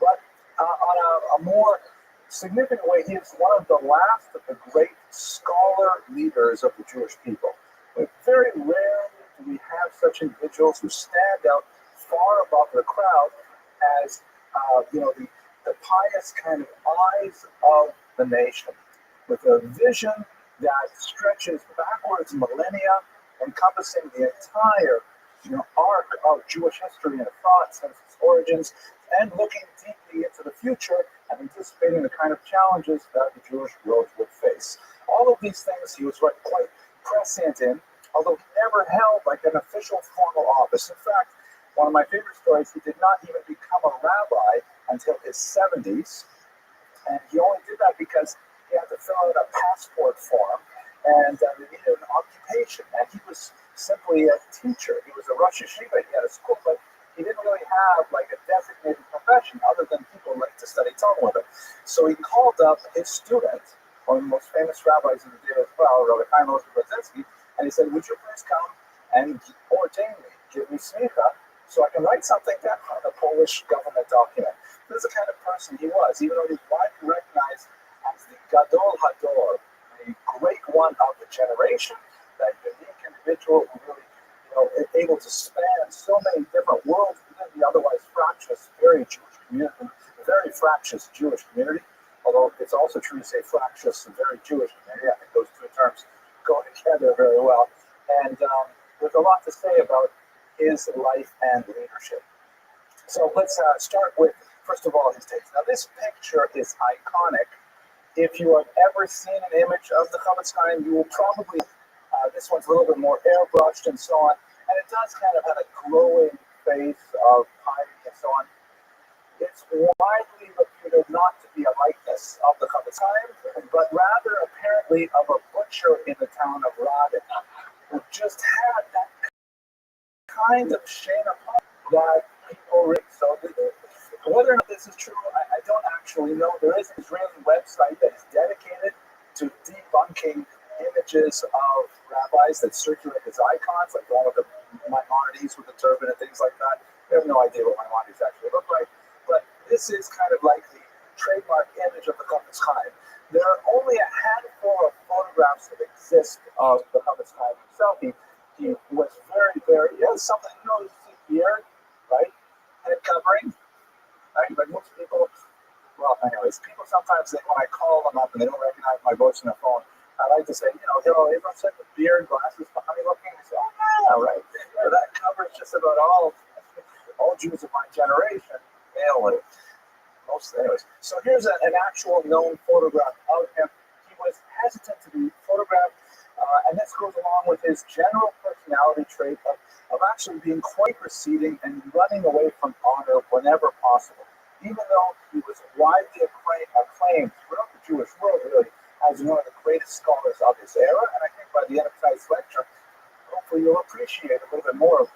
But on a more significant way, he is one of the last of the great scholar leaders of the Jewish people. But very rarely do we have such individuals who stand out far above the crowd as the pious kind of eyes of the nation, with a vision that stretches backwards millennia, encompassing the entire arc of Jewish history and thought since its origins, and looking deeply into the future and anticipating the kind of challenges that the Jewish world would face. All of these things he was quite prescient in, although he never held like an official formal office. In fact, one of my favorite stories, he did not even become a rabbi until his 70s, and he only did that because he had to fill out a passport form, and they needed an occupation, and he was simply a teacher. He was a Rosh Yeshiva, he had a school, but he didn't really have like a designated profession other than people like to study Talmud with him. So he called up his student, one of the most famous rabbis of the day as well, Rabbi Chaim Brzezinski, and he said, "Would you please come and ordain me, give me smicha, so I can write something down on a Polish government document?" This is the kind of person he was, even though he's widely recognized as the Gadol Hador, the great one of the generation. that unique individual who really, is able to span so many different worlds within the otherwise fractious, very fractious Jewish community. Although it's also true to say fractious and very Jewish community. I think those two terms go together very well. And there's a lot to say about his life and leadership. So let's start with, first of all, his takes. Now, this picture is iconic. If you have ever seen an image of the Chavetz Chaim, you will probably, this one's a little bit more airbrushed and so on, and it does kind of have a glowing face of piety and so on. It's widely reputed not to be a likeness of the Chavetz Chaim, but rather apparently of a butcher in the town of Rabbi, who just had that kind of shame upon that people read. So whether or not this is true, I don't actually know. There is an Israeli website that is dedicated to debunking images of rabbis that circulate as icons, like all of the Maimonides with the turban and things like that. We have no idea what Maimonides actually look like, but this is kind of like the trademark image of the Chavetz Chaim. There are only a handful of photographs that exist of the Chavetz Chaim himself. He was very, very, something, you see beard, right? Head covering, right? But most people, well, anyways, people sometimes, when I call them up and they don't recognize my voice on the phone, I like to say, hello, everyone said with beard, glasses, funny looking. They say, oh, yeah, right. That covers just about all Jews of my generation. Male, most, anyways. So here's an actual known photograph of him. He was hesitant to be photographed, and this goes along with his general personality trait of actually being quite receding and running away from honor whenever possible. Even though he was widely acclaimed throughout the Jewish world, really, as one of the greatest scholars of his era, and I think by the end of tonight's lecture, hopefully you'll appreciate a little bit more of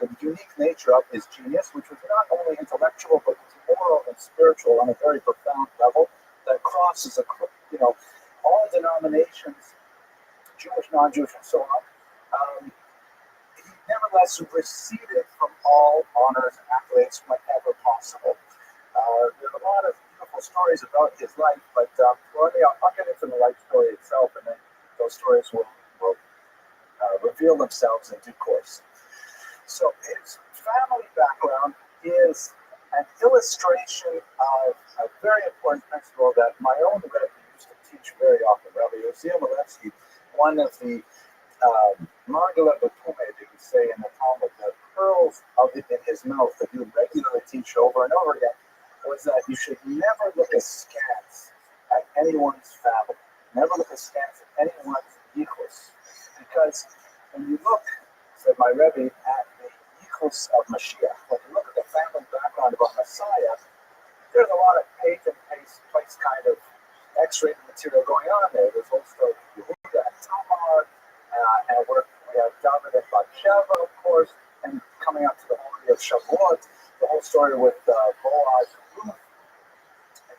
the unique nature of his genius, which was not only intellectual, but was moral and spiritual on a very profound level that crosses, all denominations, Jewish, non-Jewish, and so on. He nevertheless receded from all honors and accolades whenever possible. There's a lot of beautiful stories about his life, but I'll get into the life story itself, and then those stories will reveal themselves in due course. So his family background is an illustration of a very important principle that my own Rabbi used to teach very often. Rabbi Yosef Malevsky, one of the Margala Batume, they would say in the Talmud, the pearls of it in his mouth that he would regularly teach over and over again, was that you should never look askance at anyone's family. Never look askance at anyone's yichus. Because when you look, said my Rebbe, at the yichus of Mashiach, when you look at the family background of a Messiah, there's a lot of place kind of X-rated material going on there. There's whole story of Yehuda and Tamar, and we have David and Bathsheba, of course, and coming up to the holiday of Shavuot, the whole story with Boaz and Ruth. And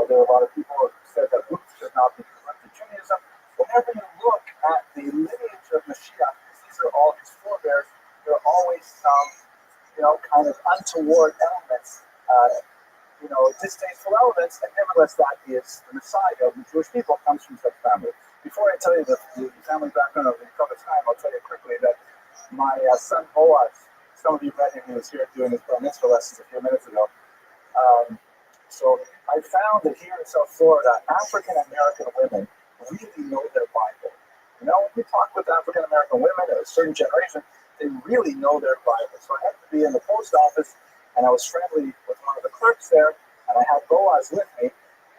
there are a lot of people who said that Ruth should not be converted to Judaism. Whenever you look at the lineage of Mashiach, these are all his forebears, there are always some, kind of untoward elements, distasteful elements, and nevertheless that is the Messiah of the Jewish people, comes from such family. Before I tell you the family background of the Chavetz Chaim, I'll tell you quickly that my son Boaz, some of you met him, he was here doing his bar mitzvah lessons a few minutes ago. So I found that here in South Florida, African American women really know their Bible. When we talk with African American women of a certain generation, they really know their Bible. So I had to be in the post office, and I was friendly with one of the clerks there, and I had Boaz with me,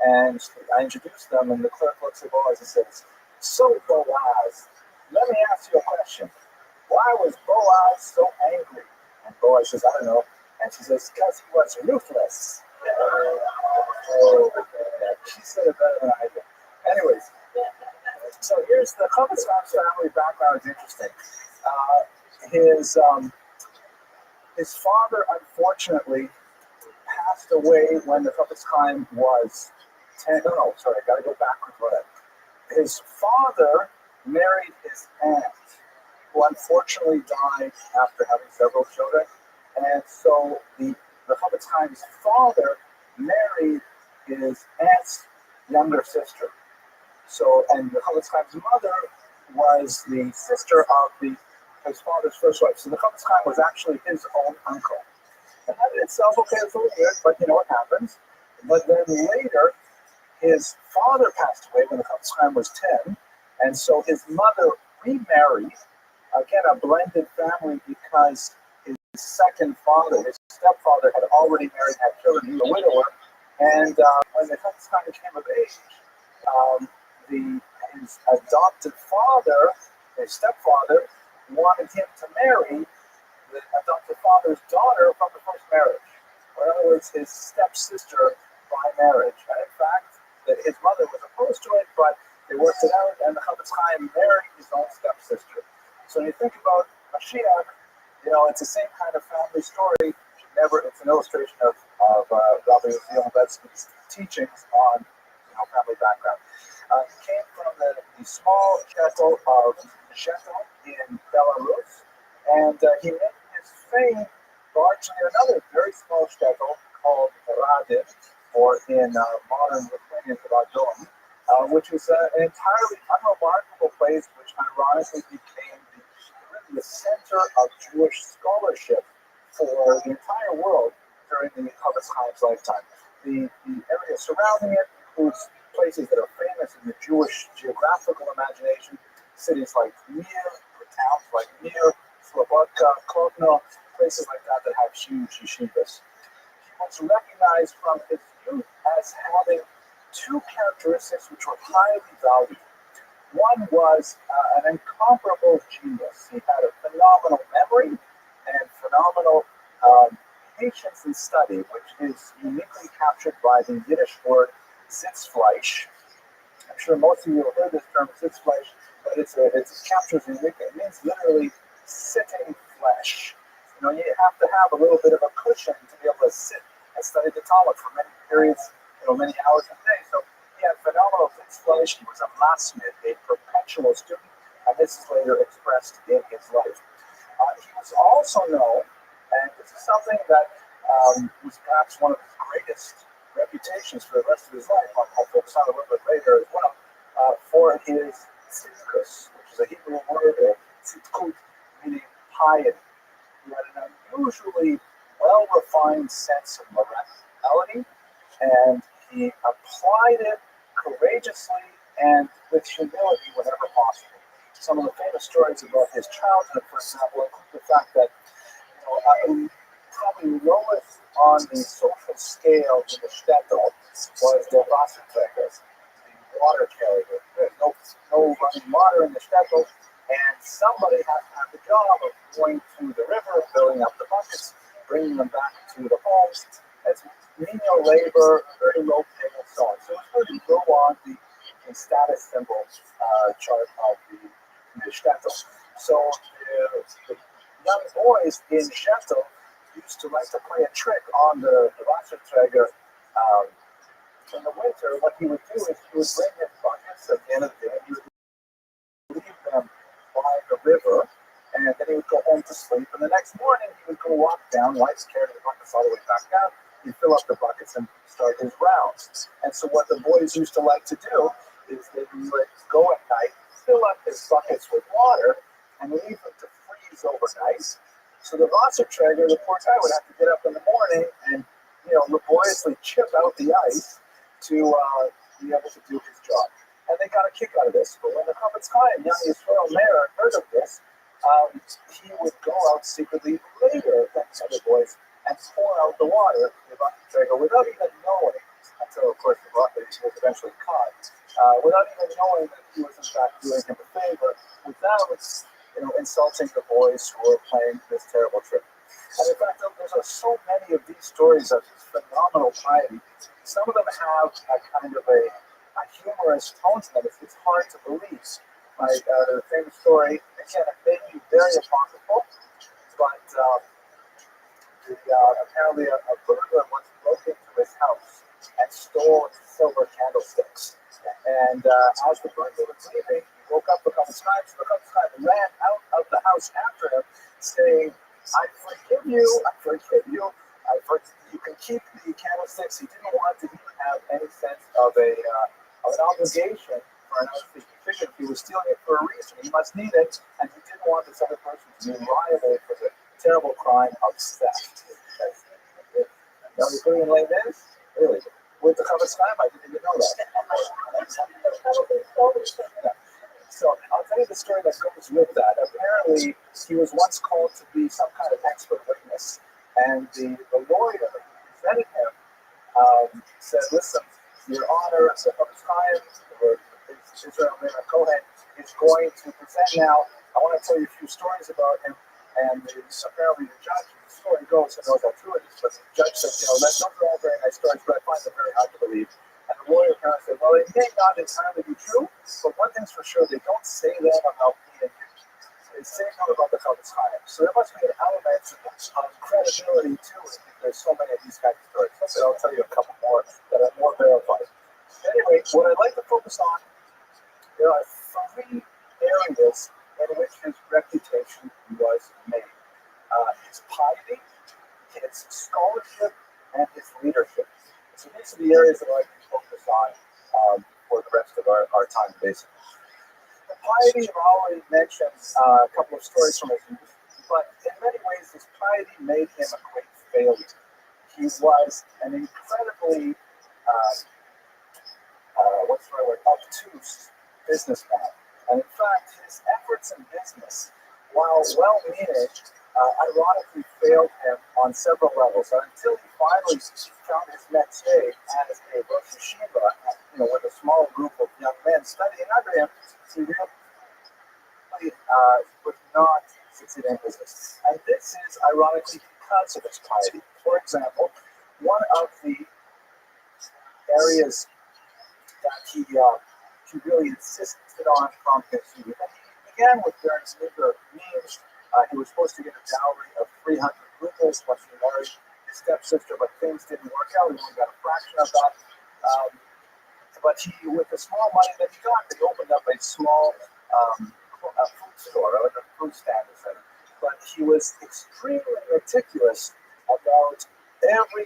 and I introduced them, and the clerk looks at Boaz and says, "So Boaz, let me ask you a question. Why was Boaz so angry?" And Boaz says, "I don't know." And she says, "Because he was ruthless." She said it better than I did. Anyways, so here's the Chavetz Chaim's family background is interesting. His father, unfortunately, passed away when the Chavetz Chaim was 10. No, sorry, I got to go backwards for that. His father married his aunt, who unfortunately died after having several children. And so the Chavetz Chaim's father married his aunt's younger sister. So, and the Chavetz Chaim's mother was the sister of his father's first wife. So the Chavetz Chaim was actually his own uncle. And that in itself, okay, it's a little weird, but you know what happens. But then later, his father passed away when the Chavetz Chaim was 10, and so his mother remarried, again, a blended family because his second father, his stepfather, had already married, had children, he was a widower, and when the Chavetz Chaim came of age, um, his adopted father, his stepfather, wanted him to marry the adopted father's daughter from the first marriage. Or in other words, his stepsister by marriage. And in fact, his mother was opposed to it, but they worked it out, and the Chavetz Chaim married his own stepsister. So when you think about Mashiach, it's the same kind of family story. It's an illustration of Rabbi Rothschild's teachings on family background. He came from the small shtetl of Shetel in Belarus, and he made his fame largely in another very small shtetl called Radin, or in modern Lithuanian Radom, which was an entirely unremarkable place, which ironically became the center of Jewish scholarship for the entire world during the Chavetz Chaim's lifetime. The area surrounding it includes places that are famous in the Jewish geographical imagination, cities like Mir, or towns like Mir, Slobodka, Kotno, places like that that have huge yeshivas. He was recognized from his youth as having two characteristics which were highly valued. One was an incomparable genius. He had a phenomenal memory and phenomenal patience in study, which is uniquely captured by the Yiddish word Sitzfleisch. I'm sure most of you have heard this term Sitzfleisch, but it captures uniquely. It means literally sitting flesh. You have to have a little bit of a cushion to be able to sit and study the Talmud for many periods, many hours a day. So he had phenomenal Sitzfleisch. He was a masmid, a perpetual student, and this is later expressed in his life. He was also known, and this is something that was perhaps one of his greatest reputations for the rest of his life. I'll focus on a little bit later as well, for his tzidkus, which is a Hebrew word, tzidkut, meaning piety. He had an unusually well-refined sense of morality, and he applied it courageously and with humility whenever possible. Some of the famous stories about his childhood, for example, include the fact that probably lowest on the social scale in the shtetl was the Rothschild, the water carrier. There's no running water in the shtetl, and somebody has to have the job of going to the river, filling up the buckets, bringing them back to the homes. It's menial labor, very low pay, and so on. So it's really low on the status symbol chart of the shtetl. So the young boys in shtetl used to like to play a trick on the Wasserträger. In the winter, what he would do is he would bring his buckets at the end of the day, he would leave them by the river, and then he would go home to sleep. And the next morning, he would go walk down, wives carry the buckets all the way back down. He'd fill up the buckets and start his rounds. And so what the boys used to like to do is they would go at night, fill up his buckets with water, and leave them to freeze overnight. So the Wasserträger, the poor guy, would have to get up in the morning and, laboriously chip out the ice to be able to do his job. And they got a kick out of this. But when the Chavetz Chaim, young Yisrael Meir, heard of this, he would go out secretly later than the other boys and pour out the water in the Wasserträger without even knowing, until, of course, the bucket was eventually caught, without even knowing that he was, in fact, doing him a favor without insulting the boys who were playing this terrible trick. And in fact, there's so many of these stories of his phenomenal piety. Some of them have a kind of a humorous tone to them. It's hard to believe. Like the famous story, again, it may be very apocryphal, but apparently a burglar once broke into his house and stole silver candlesticks. And as the burglar was leaving, he woke up a couple times, and the couple times ran out of the house after him, saying, "I forgive you, you can keep the candlesticks." He didn't want to even have any sense of an obligation for another fee. He figured if he was stealing it for a reason, he must need it, and he didn't want this other person to be liable for the terrible crime of theft. Now you're putting in late days? Really? With the cover time? I didn't even know that. So I'll tell you the story that goes with that. Apparently, he was once called to be some kind of expert witness, and the lawyer who presented him said, "Listen, Your Honor, the time, Israel Meir Cohen is going to present now. I want to tell you a few stories about him." And apparently the judge, the story goes, who knows how true it is, but the judge said, those are all very nice stories, but I find them very hard to believe. And the lawyer kind of said, well, it may not entirely be true, but one thing's for sure, they don't say them about me and you. They say them about the Chofetz Chaim. So there must be an element of credibility to it, if there's so many of these kinds of stories. So I'll tell you a couple more that are more verified. Anyway, what I'd like to focus on, there are three areas in which his reputation was made. His piety, his scholarship, and his leadership. So these are the areas that I can focus on for the rest of our time, basically. The piety, I've already mentioned a couple of stories from his youth, but in many ways, his piety made him a great failure. He was an incredibly, obtuse businessman. And in fact, his efforts in business, while well-meaning, ironically failed him on several levels. Until he finally found his next day as a Rosh Yeshiva, with a small group of young men studying under him, he really would not succeed in business. And this is ironically because of his piety. For example, one of the areas that he really insisted on from his youth. And he began with very meager means. He was supposed to get a dowry of 300 rubles once he married his stepsister, but things didn't work out. He only got a fraction of that. But with the small money that he got, he opened up a small food store, or a food stand, but he was extremely meticulous about every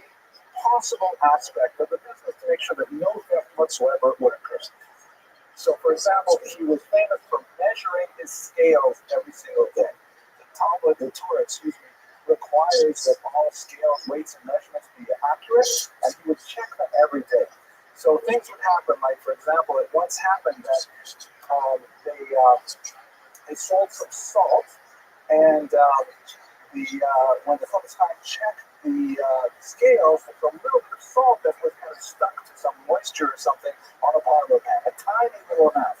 possible aspect of the business to make sure that no theft whatsoever would occur. So, for example, he was famous for measuring his scales every single day. The Torah, requires that all scales, weights, and measurements be accurate, and he would check them every day. So things would happen, like, for example, it once happened that they sold some salt, and when the Chofetz Chaim checked the scales, there was a little bit of salt that was kind of stuck to some moisture or something on the bottom of the pan, a tiny little amount.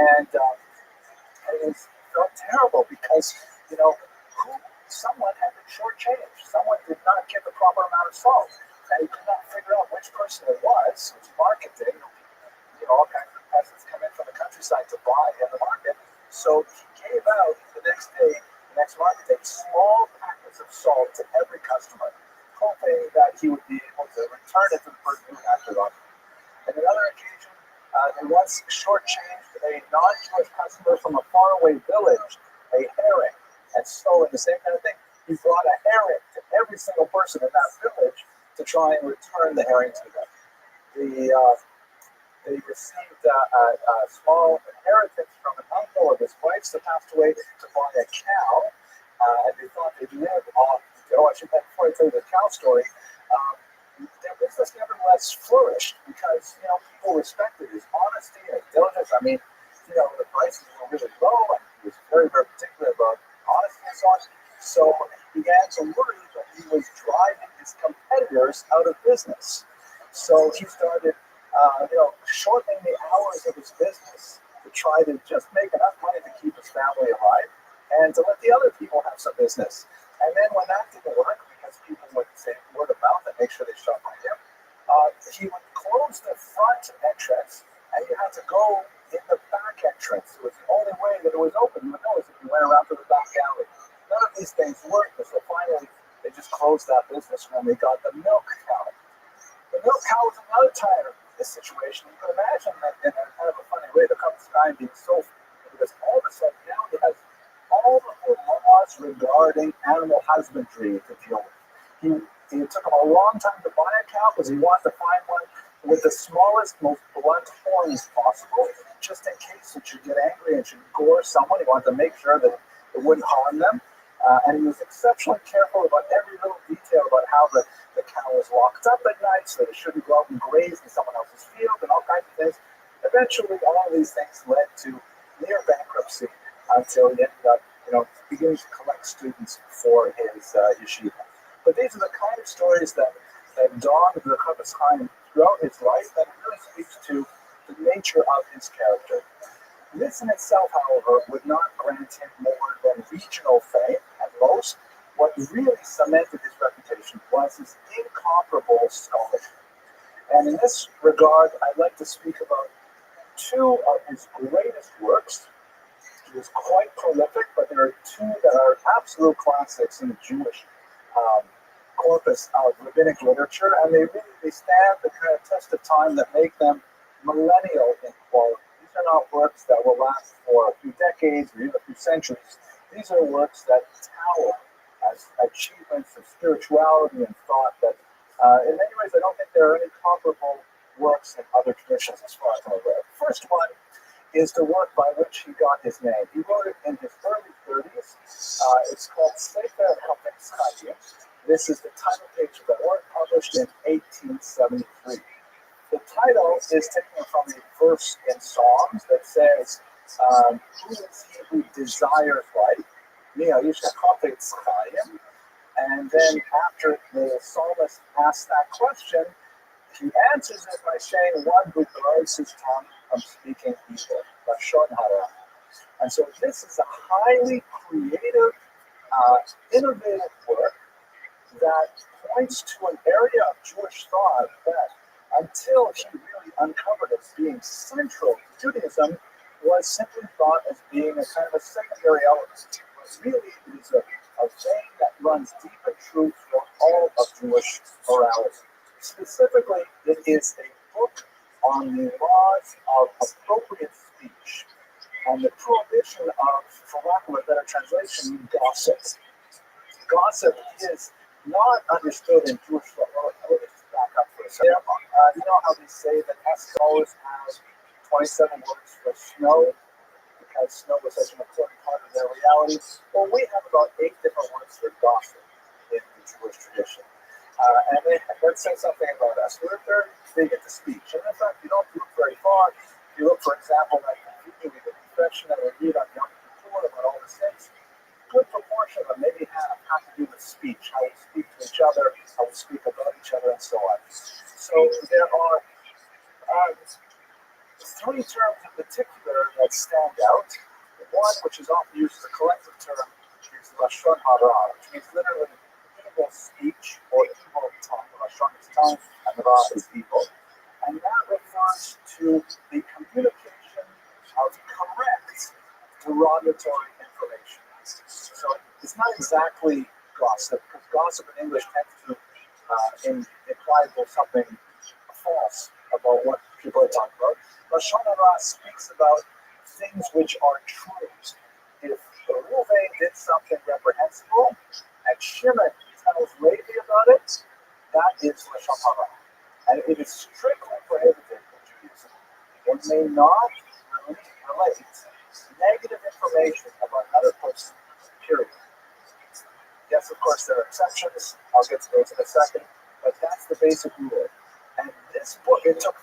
And it felt terrible because, someone had been shortchanged. Someone did not get the proper amount of salt. And he could not figure out which person it was. It was marketing. All kinds of peasants come in from the countryside to buy in the market. So he gave out the next market day, small packets of salt to every customer, hoping that he would be able to return it to the person who acted on it. And another occasion, they once shortchanged a non-Jewish customer from a faraway village a herring. And so, in the same kind of thing, he brought a herring to every single person in that village to try and return the herring to them. They received a small inheritance from an uncle of his wife's that passed away to buy a cow, and they thought they'd live off. Before I tell you the cow story, their business nevertheless flourished because people respected his honesty and his diligence. The prices were really low, and he was very, very particular about honesty and so on. So he began to worry that he was driving his competitors out of business. So he started, shortening the hours of his business to try to just make enough money to keep his family alive and to let the other people have some business. And then when that didn't work, because people would say word of mouth and make sure they shop by him, he would close the front entrance, and you had to go in the back entrance. It was the only way that it was open. You would notice if you went around to the back alley. None of these things worked, so finally they just closed that business when they got the milk cow. The milk cow was another time of this situation. You can imagine that in a kind of a funny way, the Chofetz Chaim being so, because all of a sudden now he has all of the laws regarding animal husbandry to deal with. It took him a long time to buy a cow because he wanted to find one with the smallest, most blunt form as possible, just in case that you get angry and you gore someone. He wanted to make sure that it wouldn't harm them. And he was exceptionally careful about every little detail about how the cow was locked up at night so that it shouldn't go out and graze in someone else's field and all kinds of things. Eventually, all of these things led to near bankruptcy until he ended up, beginning to collect students for his yeshiva. But these are the kind of stories that dawned on the Chavetz Chaim throughout his life that really speaks to the nature of his character. This in itself, however, would not grant him more than regional fame at most. What really cemented his reputation was his incomparable scholarship. And in this regard, I'd like to speak about two of his greatest works. He was quite prolific, but there are two that are absolute classics in the Jewish corpus of rabbinic literature, and they stand the kind of test of time that make them millennial in quality. These are not works that will last for a few decades or even a few centuries. These are works that tower as achievements of spirituality and thought that, in many ways, I don't think there are any comparable works in other traditions as far as I'm aware. The first one is the work by which he got his name. He wrote it in his early 30s. It's called Sefer Chavetz Chaim. This is the title page of the work, published in 1873. The title is taken from a verse in Psalms that says, who is he who desires life? And then after the psalmist asks that question, he answers it by saying, one who guards his tongue from speaking evil, Lashon Hara. And so this is a highly creative, innovative work that points to an area of Jewish thought that, until he really uncovered as being central to Judaism, was simply thought as being a kind of a secondary element. But really, it is a vein that runs deep and true through all of Jewish morality. Specifically, it is a book on the laws of appropriate speech and the prohibition of, for lack of a better translation, gossip. Gossip is not understood in Jewish law. Let me just back up for a second. You know how they say that Eskimos have 27 words for snow because snow was such an important part of their reality? Well, we have about 8 different words for gossip in the Jewish tradition. And that says something about us. We're very big into speech. And in fact, you don't look very far. If you look, for example, at the confession that we read on Yom Kippur about all these things, good proportion of them maybe have to do with speech, how we speak to each other, how we speak about each other, and so on. So there are 3 terms in particular that stand out. One, which is often used as a collective term, is Lashon Hara, which means literally evil speech or evil tongue. Lashon is tongue, and Hara is evil. And that refers to the communication of correct derogatory information. So it's not exactly gossip, because gossip in English tends to imply there's something false about what people are talking about. Lashon Hara speaks about things which are true. If Reuven did something reprehensible, and Shimon tells Levi about it, that is Lashon Hara. And it is strictly prohibited in Judaism. One may not relate negative information about another person, period. Yes, of course, there are exceptions. I'll get to those in a second. But that's the basic rule. And this book, it took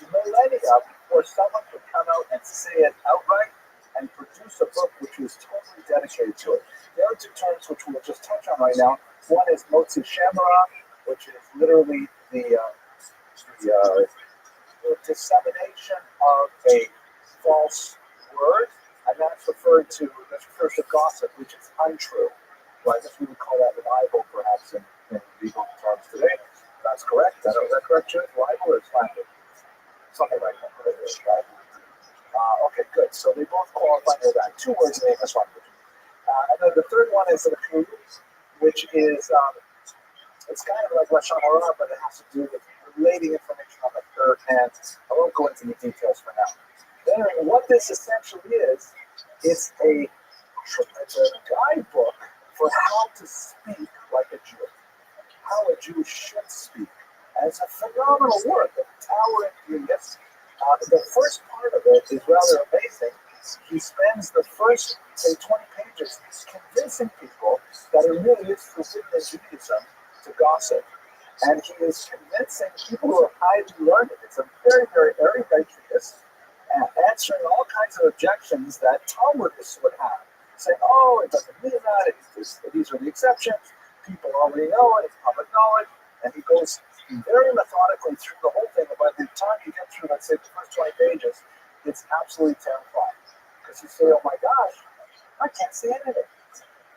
millennia before someone could come out and say it outright and produce a book which was totally dedicated to it. The other 2 terms which we'll just touch on right now, one is Motzi Shemara, which is literally the dissemination of a false word, and that refers to gossip, which is untrue. Well, I guess we would call that libel, perhaps, in legal terms today. That's correct. Is that correct, Jim? Libel or slander? Something like that. Right? Okay, good. So they both qualify for that. 2 words in the English language. And then the third one is the clue, which is it's kind of like Lashon Hara, but it has to do with relating information on the third hand. I won't go into the details for now. Anyway, what this essentially is, it's a guidebook for how to speak like a Jew, how a Jew should speak. And it's a phenomenal work of towering genius. The first part of it is rather amazing. He spends the first, say, 20 pages convincing people that it really is forbidden in Judaism to gossip. And he is convincing people who are highly learned. It's a very, very erudite treatise, answering all kinds of objections that Talmudists would have. Saying, oh, it doesn't mean that, these are the exceptions, people already know it, it's public knowledge. And he goes very methodically through the whole thing. And by the time you get through, let's say, the first 20 pages, it's absolutely terrifying. Because you say, oh my gosh, I can't see anything.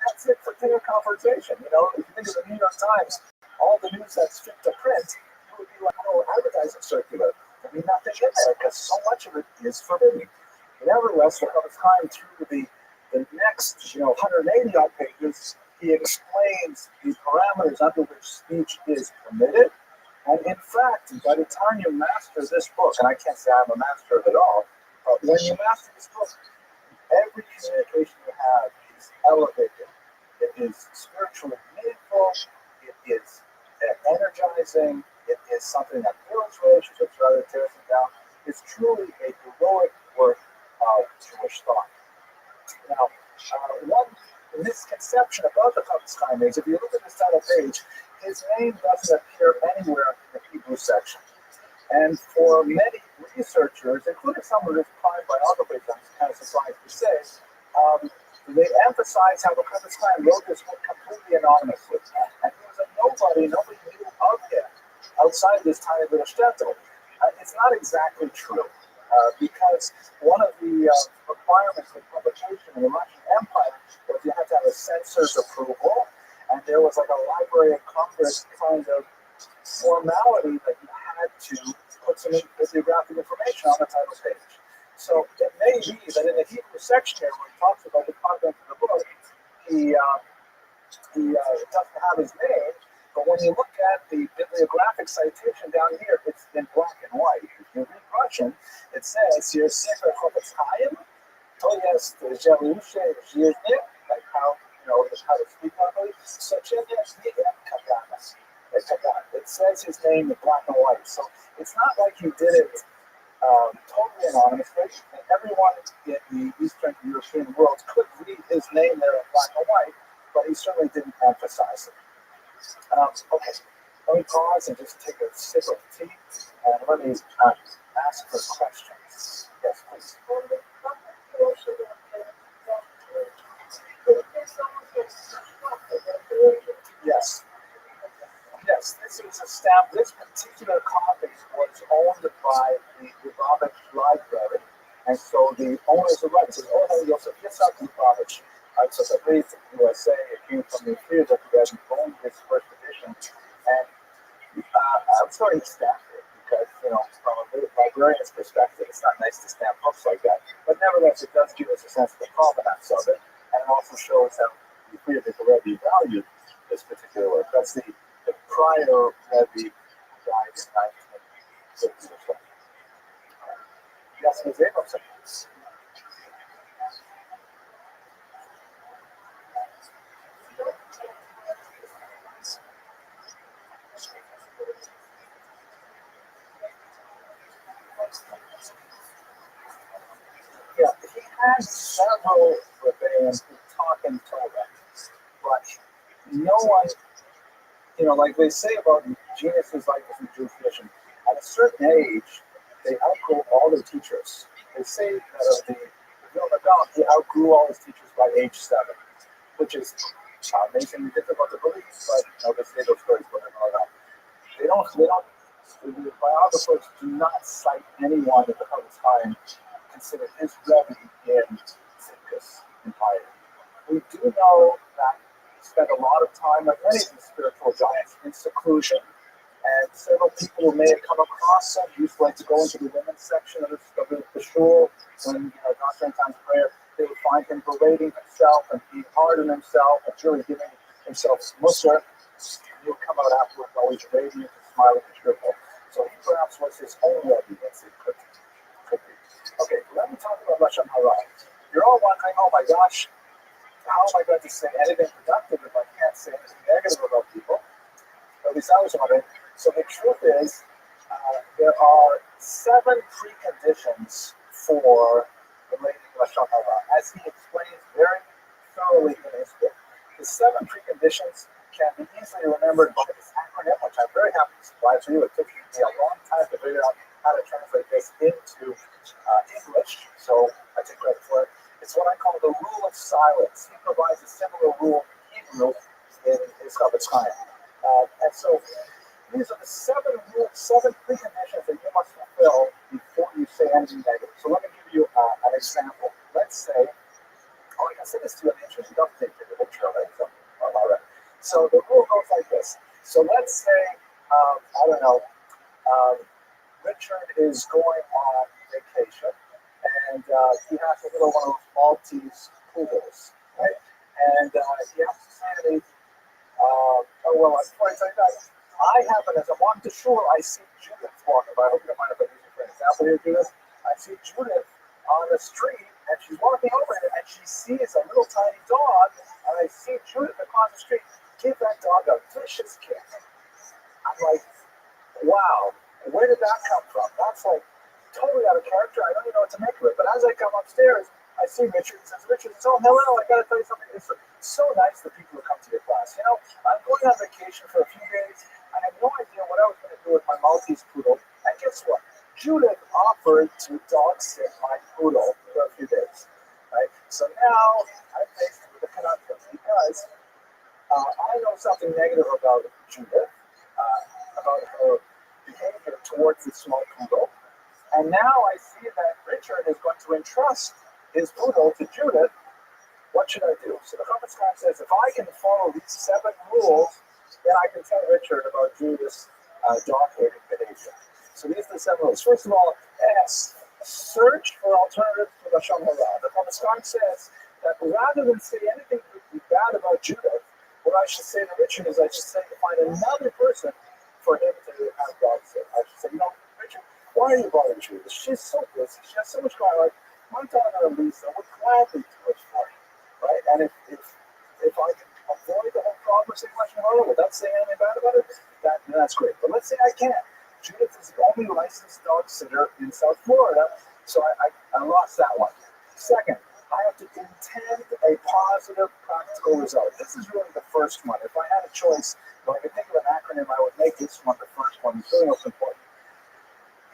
That's it for dinner conversation. You know, if you think of the New York Times, all the news that's fit to print, it would be like a little advertising circular. There'd be nothing in there because so much of it is forbidden. Nevertheless, there comes time through the next, 180 odd pages, he explains the parameters under which speech is permitted. And in fact, by the time you master this book, and I can't say I'm a master of it all, but when you master this book, every communication you have is elevated. It is spiritually meaningful. It is energizing. It is something that builds relationships rather than tears them down. It's truly a heroic work of Jewish thought. Now, one misconception about the Chofetz Chaim is, if you look at this title page, his name doesn't appear anywhere in the Hebrew section. And for many researchers, including some of his prime biographers, I'm kind of surprised to say, they emphasize how the Chofetz Chaim wrote this book completely anonymously. And he was a nobody knew of him outside this tiny little shtetl. It's not exactly true, because one of the requirements of publication in the Russian Empire was you had to have a censor's approval, and there was like a Library of Congress kind of formality that you had to put some bibliographic information on the title page. So it may be that in the Hebrew section here, where he talks about the content of the book, he doesn't have his name, but when you look at the bibliographic citation down here, it's in black and white. If you read Russian, it says here, Sefer Chofetz Chaim, to jest Jerusze Żyznie, like how to speak properly. It says his name in black and white. So it's not like he did it totally anonymously. And everyone in the Eastern European world could read his name there in black and white, but he certainly didn't emphasize it. Okay, let me pause and just take a sip of tea, and let me ask for questions. Yes, please. Yes. Yes, this is a stamp. This particular copy was owned by the Rabbi Library, and so the owners of rights said, "Oh no, Yosef Yitzhak Lubavitch." So the brief USA, it came from the theater that owned this first edition, and I'm sorry to stamp it because from a librarian's perspective, it's not nice to stamp books like that. But nevertheless, it does give us a sense of the provenance of it, and it also shows how the theater Rabbi valued this particular work. That's the prior Rabbi died in 1950 or so. Yes, Ms. Abramson. Yeah, he had several rabbis who taught him Torah, but no one, like they say about geniuses like this in Jewish tradition, at a certain age, they outgrow all their teachers. They say that of the Vilna Gaon, he outgrew all his teachers by age 7, which is amazingly difficult to believe, but they say those stories, but they're not. The biographers do not cite anyone at the Chofetz Chaim considered his Rebbe in Tzidkus entirely. We do know that he spent a lot of time, like many of these spiritual giants, in seclusion. And several people who may have come across him used to like to go into the women's section of the shul when during times of prayer, they would find him berating himself and being hard on himself and really giving himself musar. He would come out afterwards always radiant and smiling and cheerful. So he perhaps was his own Rebbe, yes, it could be. Okay, let me talk about Lashon Hara. You're all wondering, oh my gosh, how am I going to say anything productive if I can't say anything negative about people? At least I was wondering. So the truth is, there are 7 preconditions for relating Lashon Hara, as he explains very thoroughly in his book. The 7 preconditions can be easily remembered by this acronym, which I'm very happy to supply to you. It took me a long time to figure out how to translate this into English, so I take credit for it. It's what I call the rule of silence. He provides a similar rule in Hebrew in his Chavetz Chaim. And so these are the 7 preconditions that you must fulfill before you say anything negative. So let me give you an example. Let's say, I can say this to you in English, you don't take the picture of it, so all right. So the rule goes like this. So let's say, I don't know, Richard is going on vacation, and he has a little one of those Maltese poodles, right? And he has to say to me, before I tell you that, I happen, as I'm walking to shul, I see Judith walking by. I hope you don't mind if I use it for an example here, Judith. I see Judith on the street, and she's walking over it, and she sees a little tiny dog, and I see Judith across the street give that dog a vicious kick. I'm like, wow, where did that come from? That's like totally out of character. I don't even know what to make of it. But as I come upstairs, I see Richard. He says, Richard, oh, hello, I got to tell you something. It's so nice that people who come to your class. You know, I'm going on vacation for a few days. I had no idea what I was going to do with my Maltese poodle. And guess what? Judith offered to dog sit my poodle for a few days. Right? So now I'm faced with a conundrum because I know something negative about Judith, about her behavior towards the small poodle. And now I see that Richard is going to entrust his poodle to Judith. What should I do? So the Chavetz Chaim says, if I can follow these 7 rules, then I can tell Richard about Judith's dog-hating behavior. So these are the 7 rules. First of all, S, search for alternatives to Lashon Hara. The Chavetz Chaim says that rather than say anything bad about Judith, what I should say to Richard is I should say to find another person for him to have dog sit. I should say, you know, Richard, why are you bothering Judith? She's so busy. She has so much going on. My daughter Lisa would gladly do it for you, right? And if I can avoid the whole problem of saying Lashon Hara without saying anything bad about it, that's great. But let's say I can't. Judith is the only licensed dog sitter in South Florida, so I lost that one. Second, I have to intend a positive practical result. This is really the first one. If I had a choice, if I could think of an acronym, I would make this one the first one. It's really most important.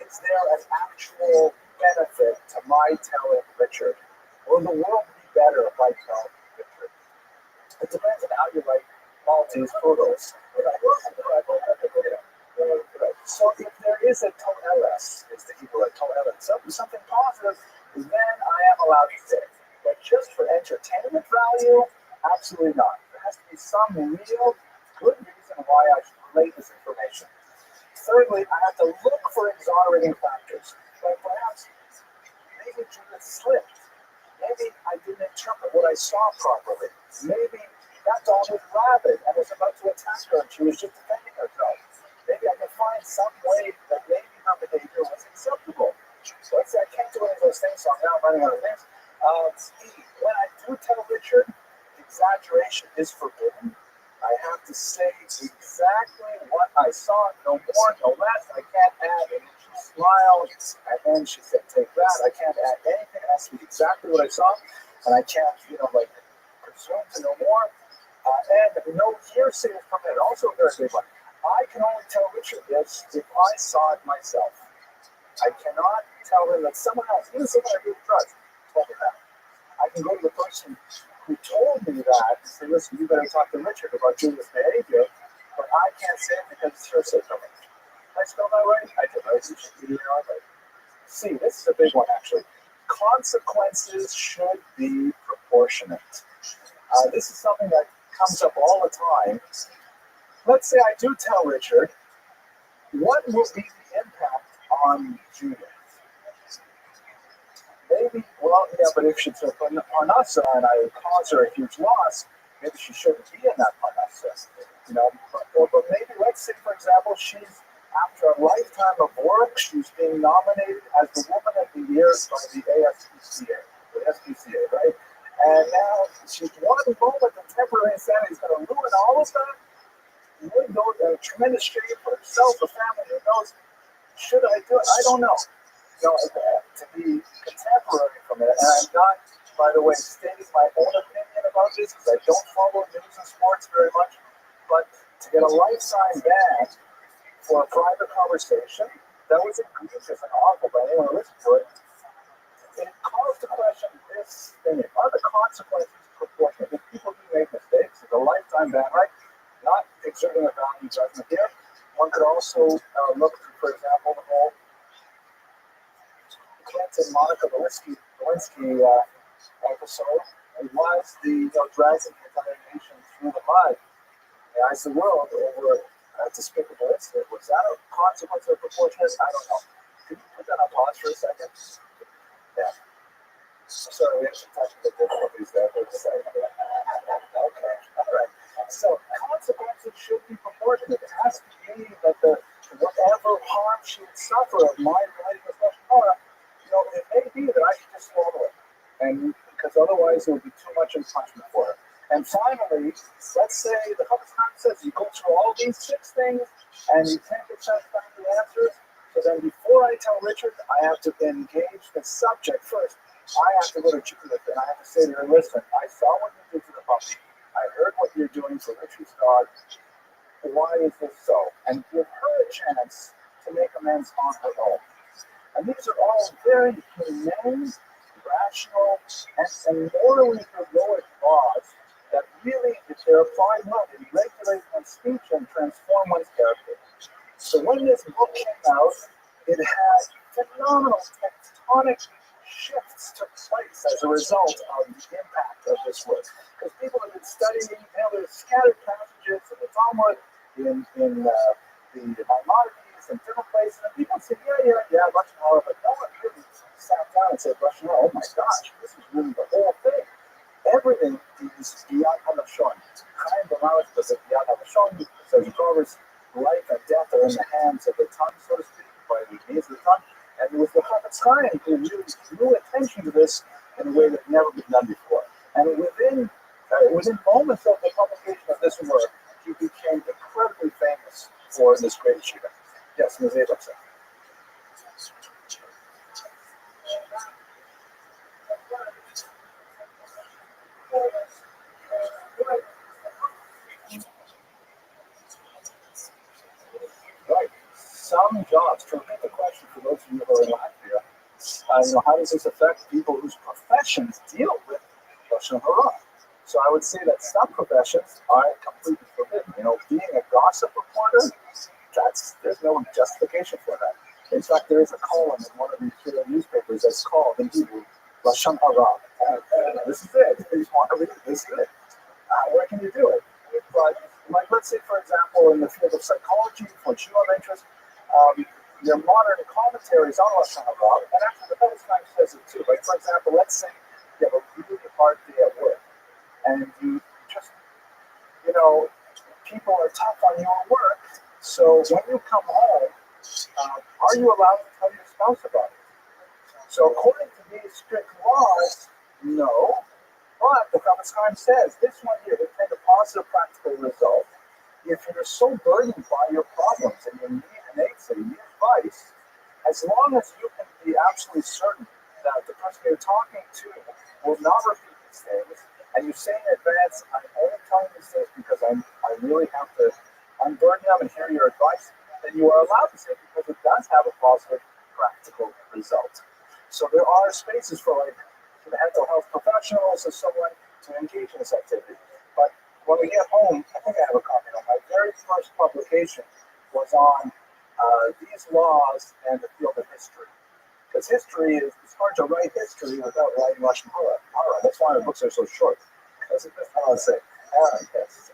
Is there an actual benefit to my telling Richard? Will the world be better if I tell Richard? It depends on how you like Maltese poodles. So if there is a toeles, is the Hebrew word toeles, something positive, then I am allowed to say. But just for entertainment value, absolutely not. There has to be some real good reason why I should relate this information. Thirdly, I have to look for exonerating factors. Like perhaps maybe Judith slipped. Maybe I didn't interpret what I saw properly. Maybe that dog was rabid and was about to attack her and she was just defending herself. Maybe I can find some way that maybe her behavior was acceptable. So let's say I can't do any of those things, so I'm now running out of things. When I do tell Richard, exaggeration is forbidden. I have to say exactly what I saw, no more, no less. I can't add. And she smiled, and then she said, "Take that." I can't add anything. It has to be exactly what I saw, and I can't, presume to know more. And no hearsay is permitted. Also a very big one. I can only tell Richard this if I saw it myself. I cannot tell him that someone else, even someone I really trust, told me that. I can go to the person who told me that and say, listen, you better talk to Richard about Judith's behavior, but I can't say it because it's hearsay from him. Did I spell that right? I did. Right? C, this is a big one actually. Consequences should be proportionate. This is something that comes up all the time. Let's say I do tell Richard, what will be the impact on Judith? Maybe, but if she's a parnasa and I cause her a huge loss, maybe she shouldn't be in that parnasa. But maybe let's say, for example, she's after a lifetime of work, she's being nominated as the Woman of the Year by the SPCA, right? And now she's one moment that temporary insanity is going to ruin all of that. Would go to a tremendous shame for herself, the family, who knows. should I do it? I don't know. To be contemporary from it, and I'm not, by the way, stating my own opinion about this because I don't follow news and sports very much, but to get a lifetime ban for a private conversation that was egregious and awful by anyone who listened to it, it calls to question this thing. Are the consequences proportionate? If people do make mistakes, it's a lifetime ban, right? Not exerting a value judgment here. One could also look to, for example, the whole Clinton Monica Lewinsky episode. It was the dragging the entire nation through the mud, the eyes of the world over a despicable incident. Was that a consequence or proportionate? I don't know. Can you put that on pause for a second? Yeah. Sorry, we have some technical difficulties there for a second. Okay, all right. So consequences should be proportionate. It has to be that whatever harm she would suffer of my writing a special Torah, it may be that I should just swallow it, and because otherwise it would be too much punishment for her. And finally, let's say the Chofetz Chaim says you go through all these 6 things and you can't get satisfied with the answers. So then before I tell Richard, I have to engage the subject first. I have to go to Judith and I have to say to her, listen, I saw what you did to the puppy. I heard what you're doing for Richard's dog. Why is this so? And give her a chance to make amends on her own. And these are all very humane, rational, and morally heroic laws that really, if they're applied well, they regulate one's speech and transform one's character. So when this book came out, it had phenomenal tectonic shifts took place as a result of the impact of this work. Because people have been studying, there's scattered passages in the Talmud, in the Maimonides, and different places, and people say, yeah, Russian horror, but no one really sat down and said, Russian horror, oh my gosh, this is really the whole thing. Everything is beyond Hamashon. Chaim B'Malach does it beyond Hamashon, says Proverbs, life and death are in the hands of the tongue, so to speak, by the means of the tongue. And it was the Chofetz Chaim who really drew attention to this in a way that had never been done before. And within moments of the publication of this work, he became incredibly famous for this great achievement. Yes, Ms. Abelson. Right. Some jobs, to repeat the question for those of you who are in Latvia, how does this affect people whose professions deal with Lashon Hara? So I would say that some professions are completely forbidden. Being a gossip reporter, there's no justification for that. In fact, there is a column in one of these newspapers that's called, in Hebrew, Lashon Hara. This is it. If you want to read it, this is it. Where can you do it? But, let's say, for example, in the field of psychology, for Jewish interest, there are modern commentaries on Lashon Hara, and actually the Chofetz Chaim says it too. Like, for example, let's say you have a really hard day at work, and you just, people are tough on you at work, so when you come home, are you allowed to tell your spouse about it? So according to these strict laws, no. But the Chofetz Chaim says this one here would take a positive practical result if you're so burdened by your problems and you need an aid, so you need advice, as long as you can be absolutely certain that the person you're talking to will not repeat these things, and you say in advance, I'm only telling these things because I really have to unburden them and hear your advice, then you are allowed to say it because it does have a positive practical result. So there are spaces for the mental health professionals or someone to engage in this activity. But when we get home, I think I have a copy of my very first publication was on these laws and the field of history. Because history it's hard to write history without writing Russian horror. That's why my books are so short. That's how I say. Yes.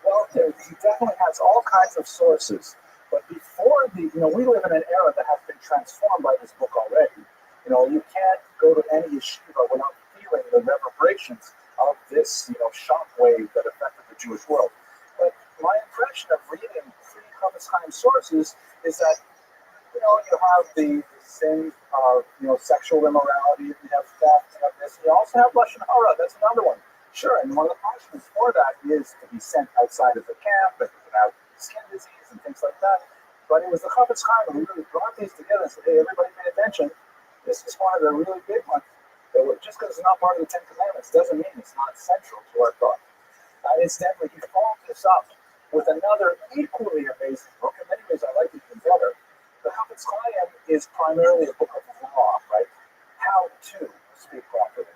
Well, he definitely has all kinds of sources. But before we live in an era that has been transformed by this book already. You can't go to any yeshiva without feeling the reverberations of this, shockwave that affected the Jewish world. But my impression of reading sources is that you have the sin of sexual immorality, you have theft, you have this. You also have lashon hara. That's another one. Sure, and one of the punishments for that is to be sent outside of the camp, and you can have skin disease and things like that. But it was the Chafetz Chaim who really brought these together and said, "Hey, everybody, pay attention. This is one of the really big ones. Just because it's not part of the Ten Commandments doesn't mean it's not central to our thought." Incidentally, he followed this up with another equally amazing book. In many ways, I like it even better. The Chafetz Chaim is primarily a book of law, right? How to speak properly.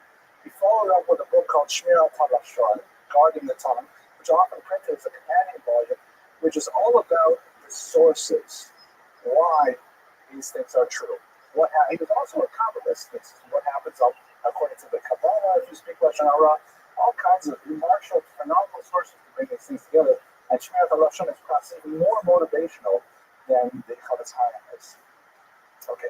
He followed up with a book called Shmirat HaLashon, Guarding the Tongue, which often printed as a companion volume, which is all about the sources, why these things are true. He was also a Kabbalist. This is what happens according to the Kabbalah, if you speak lashon hara, all kinds of remarkable, phenomenal sources to bring these things together. And Shmirat HaLashon is perhaps even more motivational than the Chafetz Chaim is. Okay,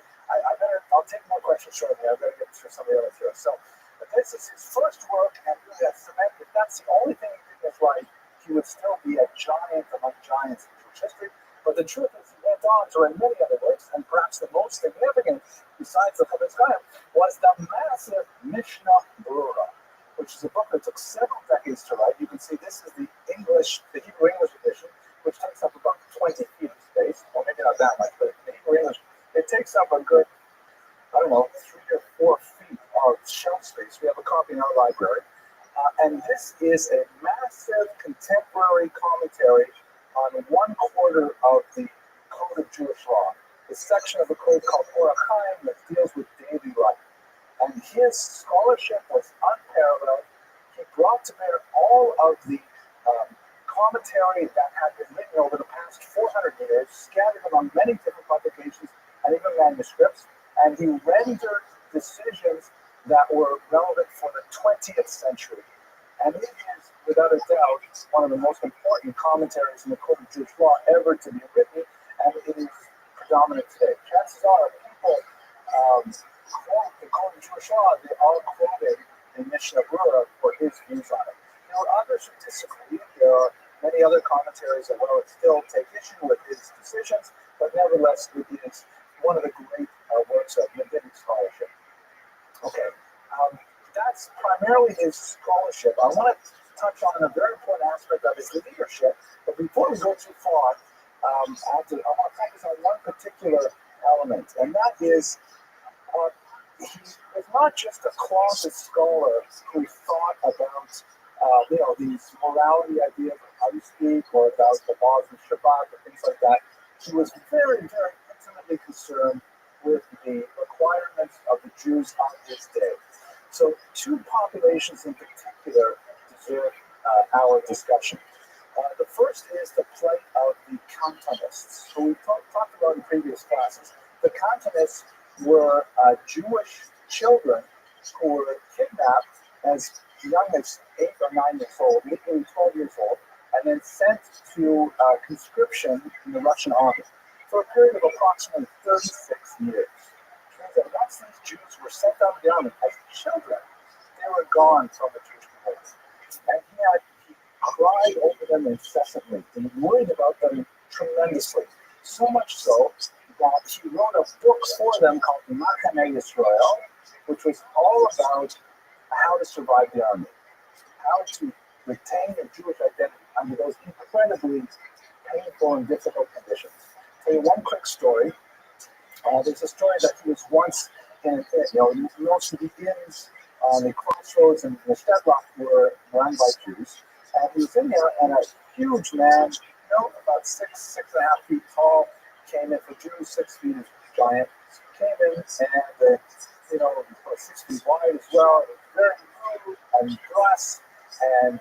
I'll take more questions shortly. I better get through some of the other material. So, but this is his first work, and really if that's the only thing he did that's right, he would still be a giant among giants in Jewish history. But the truth is, he went on to write many other works, and perhaps the most significant, besides the Chafetz Chaim, was the massive Mishnah Berurah, which is a book that took several decades to write. You can see this is the Hebrew English edition, which takes up about 20 feet of space. Well, maybe not that much, but the Hebrew English, it takes up a good, 3 or 4 feet of shelf space. We have a copy in our library. And this is a massive contemporary commentary on 1/4 of the Code of Jewish Law, the section of the code called Orach Chaim that deals with daily life. And his scholarship was unparalleled. He brought to bear all of the commentary that had been written over the past 400 years, scattered among many different publications and even manuscripts, and he rendered decisions that were relevant for the 20th century. And it is, without a doubt, one of the most important commentaries in the Code of Jewish Law ever to be written, and it is predominant today. Chances are people quote the Code of Jewish Law, they are quoting the Mishnah Berurah for his views on it. There are others who disagree. There are many other commentaries that will still take issue with his decisions, but nevertheless, it is one of the great works of rabbinic scholarship. Okay, that's primarily his scholarship. I want to touch on a very important aspect of his leadership, but before we go too far, I want to focus on one particular element, and that is he was not just a closet scholar who thought about these morality ideas of how you speak or about the laws of Shabbat or things like that. He was very, very intimately concerned with the requirements of the Jews of his day. So 2 populations in particular deserve our discussion. The first is the plight of the Cantonists, who we talked about in previous classes. The Cantonists were Jewish children who were kidnapped as young as 8 or 9 years old, maybe 12 years old, and then sent to conscription in the Russian army for a period of approximately 36 years. Turns out once these Jews were sent out of the army as children, they were gone from the Jewish community. And he cried over them incessantly and worried about them tremendously. So much so that he wrote a book for them called Machane Yisrael, which was all about how to survive the army, how to retain their Jewish identity under those incredibly painful and difficult conditions. I'll tell you one quick story. There's a story that he was once in, most of the inns on the crossroads in the Stadtblock were run by Jews. And he was in there, and a huge man, about 6.5 feet tall, came in for Jews, 6 feet is giant, came in, and, 6 feet wide as well, very rude and dressed, and,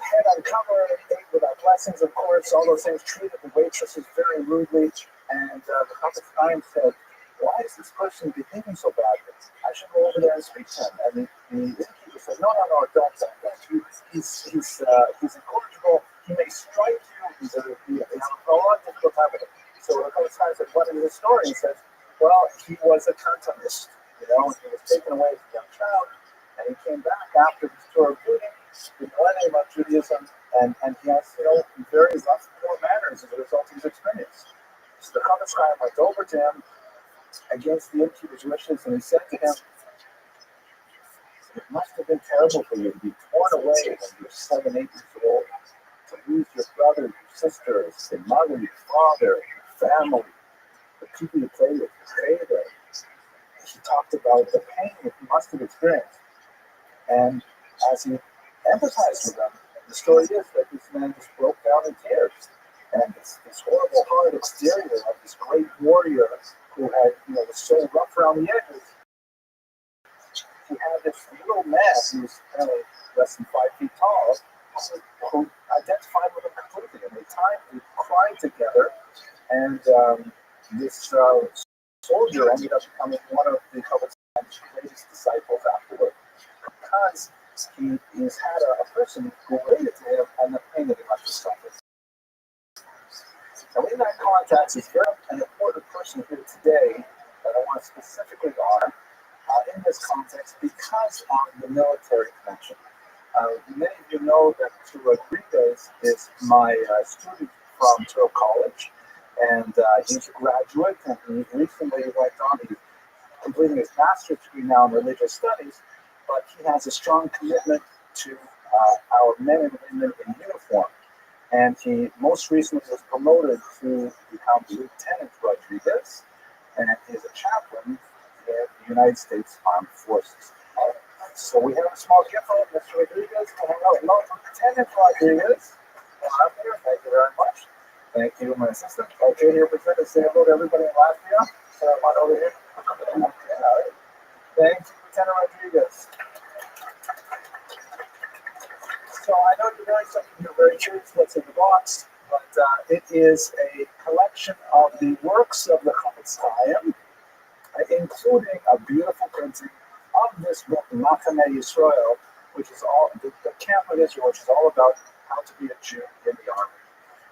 head uncovered, ate without blessings, of course, all those things, treated the waitresses very rudely, and the Chafetz Chaim said, why is this person behaving so badly? I should go over there and speak to him. And the innkeeper said, no, don't. He's incorrigible. He may strike you. He's a lot of difficult time with him. So the Chafetz Chaim said, what is his story? He said, well, he was a Cantonist. He was taken away as a young child, and he came back after his tour of duty. He didn't know anything about Judaism, And he has, very rough, poor manners as a result of his experience. So the Chavetz Chaim went over to him against the innkeeper's wishes, and he said to him, "It must have been terrible for you to be torn away when you were 7, 8 years old, to lose your brothers, your sisters, your mother, your father, your family, the people you played with, your favorite." He talked about the pain that he must have experienced. And as he empathized with them, the story is that this man just broke down in tears. And this horrible hard exterior of this great warrior who had, was so rough around the edges, he had this little man who was apparently less than 5 feet tall, who identified with him completely. And they cried together. And this soldier ended up becoming one of the Chavetz Chaim's greatest disciples afterward, because he's had a person who related to him and the pain that he must have suffered. Now, in that context, it's very an important person here today that I want to specifically honor in this context because of the military connection. Many of you know that Mr. Rodriguez is my student from Touro College, and he's a graduate, and he recently went on, he's completing his master's degree now in religious studies, but he has a strong commitment to our men and women in uniform. And he most recently was promoted to become Lieutenant Rodriguez, and he's a chaplain in the United States Armed Forces. So we have a small gift from Mr. Rodriguez. Hello, Lieutenant Rodriguez. I'm here. Thank you very much. Thank you, my assistant. Okay, here, present say hello to everybody in Latvia. So I'm on over here. Okay, all right. Thank you, Lieutenant Rodriguez. So I know you're doing something you're very curious what's in the box, but it is a collection of the works of the Chavetz Chaim, including a beautiful printing of this book, Machane Yisrael, which is all the camp of Israel, which is all about how to be a Jew in the army.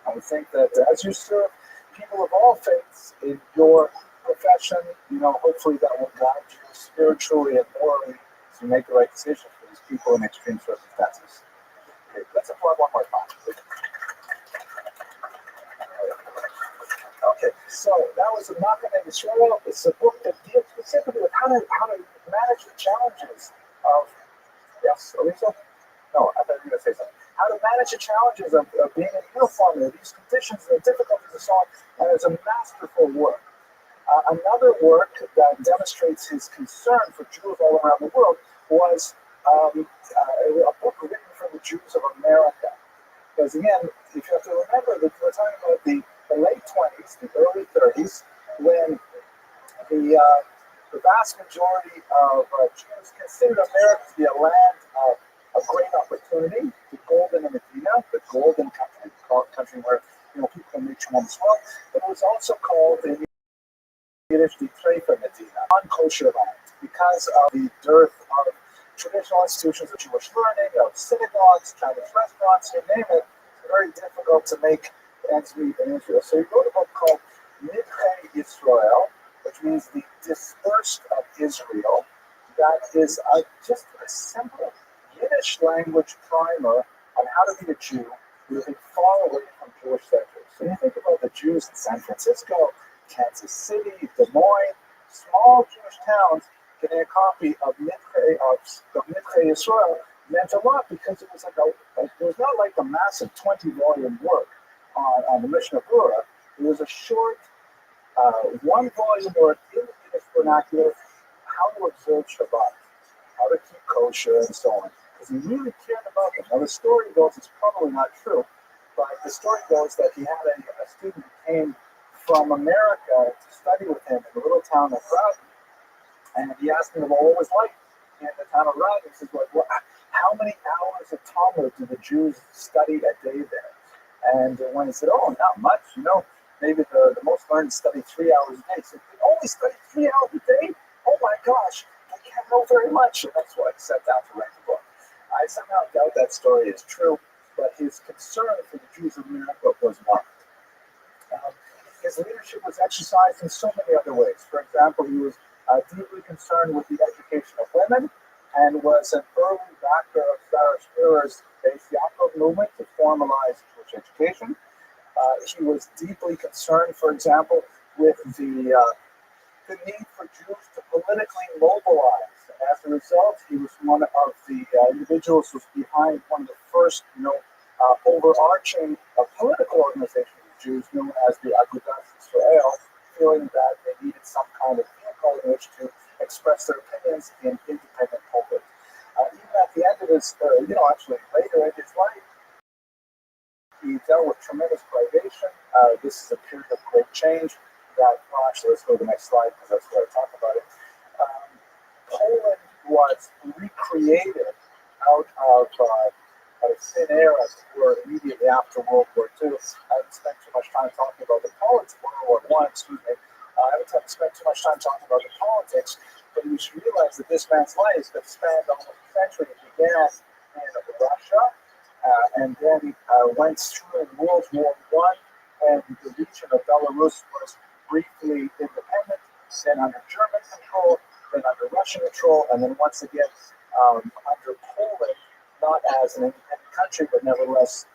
I would think that as you serve people of all faiths in your profession, hopefully that will guide you spiritually and morally to make the right decisions for these people in extreme circumstances. Okay, let's applaud one more time. Okay, so that was the Machane Yisrael. It's a book that deals specifically with how to manage the challenges of, yes, Elisa? No, I thought you were going to say something. How to manage the challenges of being in uniform in these conditions, the difficulties and so on, and it's a masterful work. Another work that demonstrates his concern for Jews all around the world was a book written for the Jews of America. Because again, if you have to remember that we're talking about the late 20s, the early 30s, when the vast majority of Jews considered America to be a land of great opportunity, the golden Medina, the golden country where people can make tremendous wealth, but it was also called in Yiddish the Treifa Medina, unkosher land, because of the dearth of traditional institutions of Jewish learning, of synagogues, Chinese restaurants, you name it. It's very difficult to make ends meet in Israel. So he wrote a book called Nidchei Yisrael, which means the dispersed of Israel. That is just a simple Yiddish language primer on how to be a Jew living far away from Jewish centers. So you think about the Jews in San Francisco, Kansas City, Des Moines, small Jewish towns, getting a copy of Nidchei Yisrael meant a lot because it was it was not like a massive 20-volume work on the Mishnah Berurah. It was a short 1-volume work in the Yiddish vernacular, how to observe Shabbat, how to keep kosher, and so on. Because he really cared about them. Now the story goes, it's probably not true, but the story goes that he had a student who came from America to study with him in the little town of Rabbi, and he asked him what it was like in the town of Rabbi. He says, well, how many hours of Talmud do the Jews study a day there? And when he said, oh, not much, maybe the most learned study 3 hours a day. He said, they only study 3 hours a day? Oh my gosh, I can't know very much. And that's why I sat down to write the book. I somehow doubt that story is true, but his concern for the Jews of America was marked. His leadership was exercised in so many other ways. For example, he was deeply concerned with the education of women and was an early backer of Sarah Spurer's Beis Yaakov movement to formalize Jewish education. He was deeply concerned, for example, with the need for Jews to politically mobilize. As a result, he was one of the individuals who was behind one of the first, overarching political organizations of Jews, known as the Agudat Israel, feeling that they needed some kind of vehicle in which to express their opinions in independent pulpit. Even at the end of his, actually later in his life, he dealt with tremendous privation. This is a period of great change. Actually, let's go to the next slide because that's where I talk about it. Poland was recreated out of thin air, as it were, immediately after World War II. I haven't spent too much time talking about the politics, World War I, excuse me. I haven't spent too much time talking about the politics, but you should realize that this man's life that spanned almost a century began in Russia, and then went through in World War I, when the region of Belarus was briefly independent, then under German control, then under Russian control, and then once again under Poland, not as an independent country, but nevertheless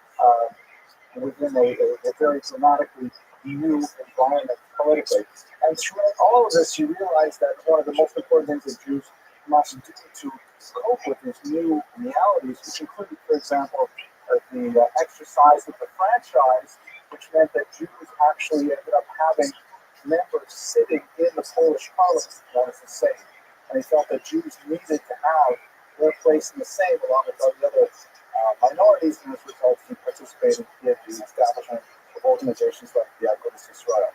within a very dramatically new environment politically. And throughout all of this, you realize that one of the most important things that Jews must do to cope with these new realities, which included, for example, the exercise of the franchise, which meant that Jews actually ended up having members sitting in the Polish parliament as the same. And he felt that Jews needed to have their place in the same along with all the other minorities, and as a result, he participated in the establishment of organizations like the Agudat Israel.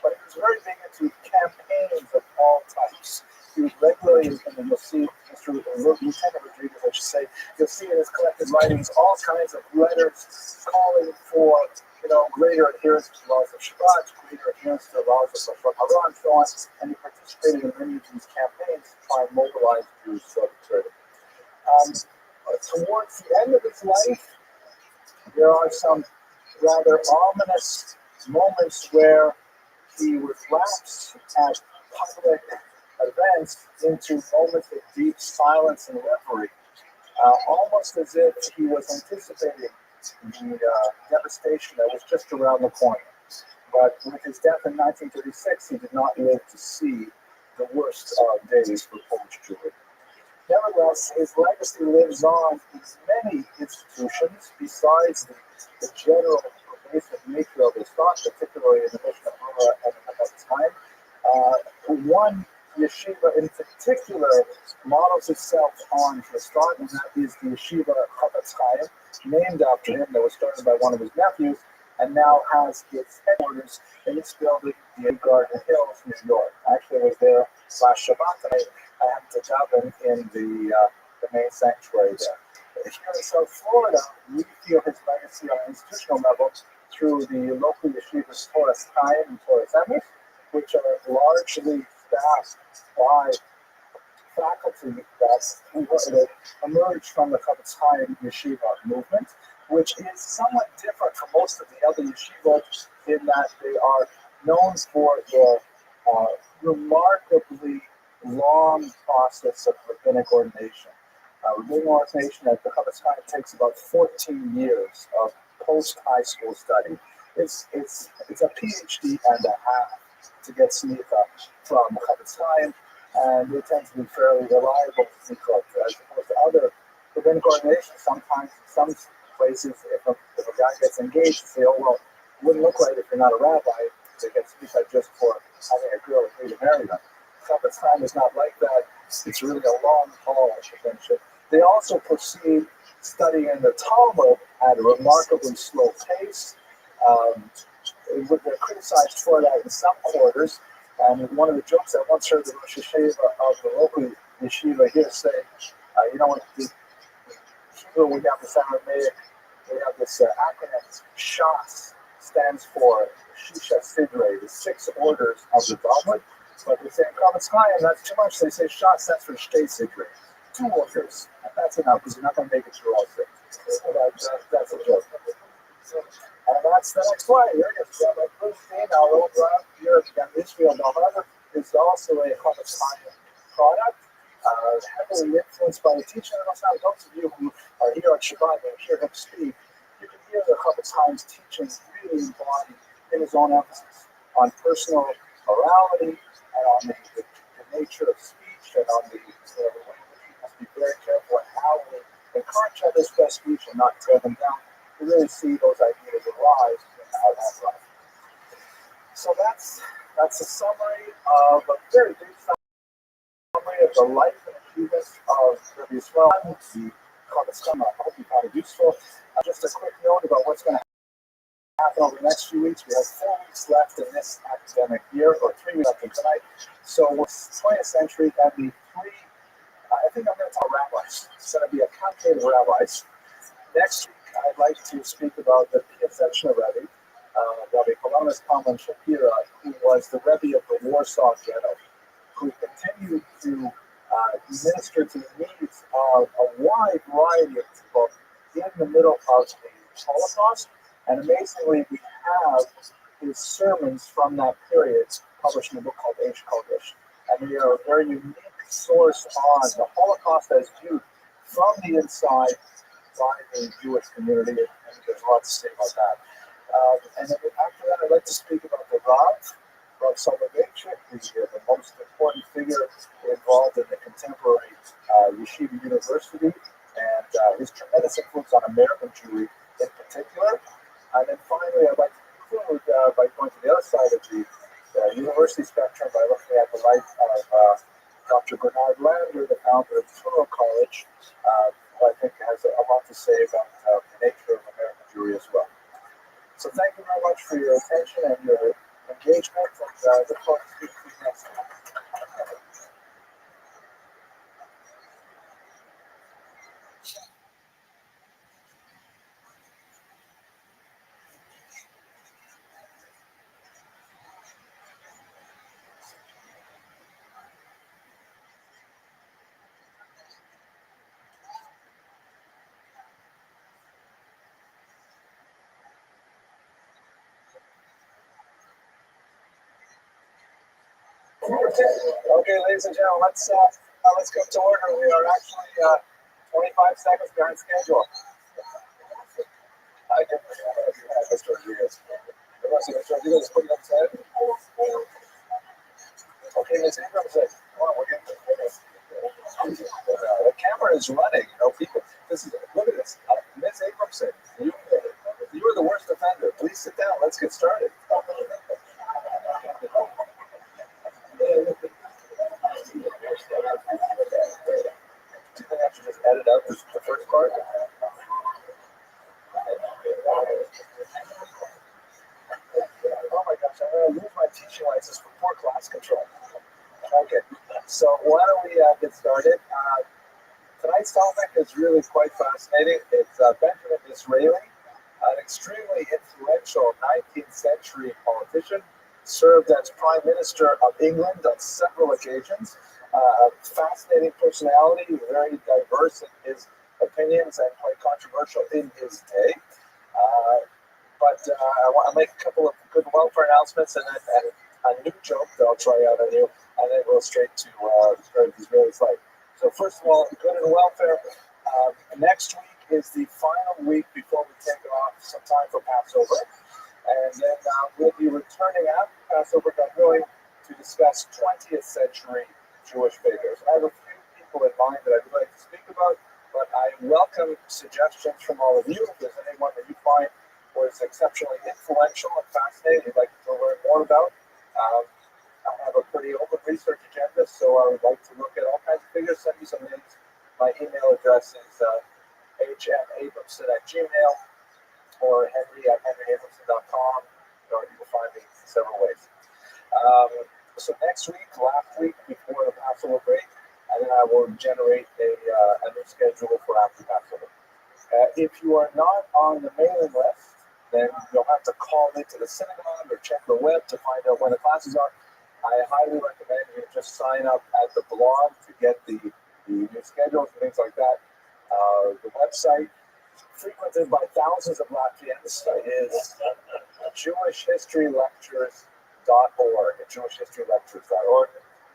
But he was very big into campaigns of all types. He was regularly, and you'll see Mr. Lieutenant Rodriguez, I should say, you'll see in his collected writings all kinds of letters calling for greater adherence to the laws of Shabbat, greater adherence to the laws of Rosh Hashanah, and so on. And he participated in many of these campaigns to try and mobilize Jews throughout the period. Towards the end of his life, there are some rather ominous moments where he would lapse at public events into moments of deep silence and reverie, almost as if he was anticipating the devastation that was just around the corner. But with his death in 1936, he did not live to see the worst days for Polish Jewry. Nevertheless, his legacy lives on in many institutions besides the general pervasive nature of his thought, particularly in the mission of Roma and at that time. One yeshiva in particular models itself on his thought, and that is the yeshiva Chofetz Chaim, named after him, that was started by one of his nephews, and now has its headquarters in this building in Garden Hills, New York. I actually was there last Shabbat, and I happened to daven in the main sanctuary there. Here in South Florida, we feel his legacy on an institutional level through the local yeshivas Torres Chaim and Torres Emes, which are largely staffed by faculty that emerged from the Chofetz Chaim yeshiva movement, which is somewhat different from most of the other yeshivot in that they are known for their remarkably long process of rabbinic ordination. Rabbinic ordination at the Chofetz Chaim takes about 14 years of post-high school study. It's a PhD and a half to get smicha from the Chofetz Chaim, and they tend to be fairly reliable smichot, as opposed to other rabbinic ordinations. Sometimes in some places, if a guy gets engaged, they say, oh, well, it wouldn't look right if you're not a rabbi. They get smicha just for having a girl agree to marry them. Chofetz Chaim is not like that. It's really a long haul adventure. They also proceed studying the Talmud at a remarkably slow pace. They're criticized for that in some quarters. And one of the jokes I once heard the Rosh Hashanah of the local yeshiva here say, when the Hebrew, we have this Aramaic, we have this acronym, SHAS, stands for Shisha Sidre, the 6 orders of the Talmud. But they say in Chofetz Chaim, that's too much. They say Shas stands for Shtei Sidre, 2 orders. That's enough because you're not going to make it through all 6. That's a joke. And that's the next slide. Here it is. Rabbi Bernstein, our old Rav here in Israel, Nevada, is also a Chofetz Chaim product, heavily influenced by the teaching of those of you who are here on Shabbat and hear him speak. here a couple times teaching really embodied in his own emphasis on personal morality and on the nature of speech and on the way in which we must be very careful in how we encourage others' best speech and not tear them down. To really see those ideas arise in our own life. So that's a summary of a very brief summary of the life and achievements of Rabbi Israel. We call this summer. I hope you found it useful. Just a quick note about what's going to happen over the next few weeks. We have 4 weeks left in this academic year, or 3 weeks left in tonight. So we're 20th century, and the three, I think I'm going to talk rabbis. It's going to be a campaign of rabbis. Next week, I'd like to speak about the Piaseczna Rebbe, Rabbi Polonis Kalman Shapira, who was the Rebbe of the Warsaw Ghetto, who continued to minister to the needs of a wide variety of people in the middle of the Holocaust. And amazingly, we have his sermons from that period published in a book called Eish Kodesh. And they are a very unique source on the Holocaust as viewed from the inside by the Jewish community, and there's a lot to say about that. And then after that, I'd like to speak about the Rothschild, the most important figure involved in the contemporary Yeshiva University, and his tremendous influence on American Jewry in particular. And then finally, I'd like to conclude by going to the other side of the university spectrum by looking at the life of Dr. Bernard Lander, the founder of Touro College, who I think has a lot to say about the nature of American Jewry as well. So thank you very much for your attention and your engagement, and look forward to speaking to you next time. Okay, ladies and gentlemen, let's go to order. We are actually 25 seconds behind schedule. I can Mr. Rodriguez. Mr. Rodriguez is putting up his head. Okay, Ms. Abramson. Oh, we're getting the camera is running. You know, people. Look at this. Ms. Abramson, you are the worst offender. Please sit down. Let's get started. Do you think I should just edit out the first part? Oh my gosh, I'm going to lose my teaching license for poor class control. Okay, so why don't we get started? Tonight's topic is really quite fascinating. It's Benjamin Disraeli, an extremely influential 19th century politician, served as Prime Minister of England on several occasions. A fascinating personality, very diverse in his opinions and quite controversial in his day. But I want to make a couple of good welfare announcements and a new joke that I'll try out on you, and then go straight to Disraeli's life. So first of all, good and welfare. Next week is the final week before we take off some time for Passover. And then we'll be returning after Passover, God willing, to discuss 20th century Jewish figures. I have a few people in mind that I'd like to speak about, but I welcome suggestions from all of you. If there's anyone that you find was exceptionally influential and fascinating you'd like to learn more about, I have a pretty open research agenda, so I would like to look at all kinds of figures, send you some names. My email address is hmabramson@gmail or henry@henryabramson.com, or you can find me in several ways. So next week, last week before the Passover break, and then I will generate a new schedule for after Passover. If you are not on the mailing list, then you'll have to call into the synagogue or check the web to find out when the classes are. I highly recommend you just sign up at the blog to get the new schedules and things like that. The website, frequented by thousands of Latvians, is jewishhistorylectures.org, jewishhistorylectures.org,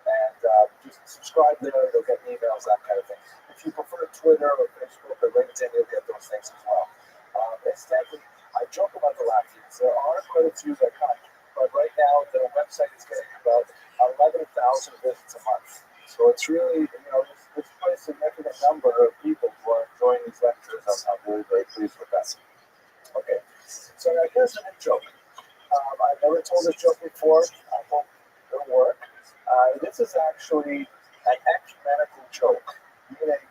and just subscribe there, you'll get emails, that kind of thing. If you prefer Twitter or Facebook or LinkedIn, you'll get those things as well. Incidentally, there's quite a significant number of people who are enjoying these lectures. I'm very, very pleased with that. Okay, so now here's a new joke. I've never told this joke before. I hope it'll work. This is actually an ecumenical joke, meaning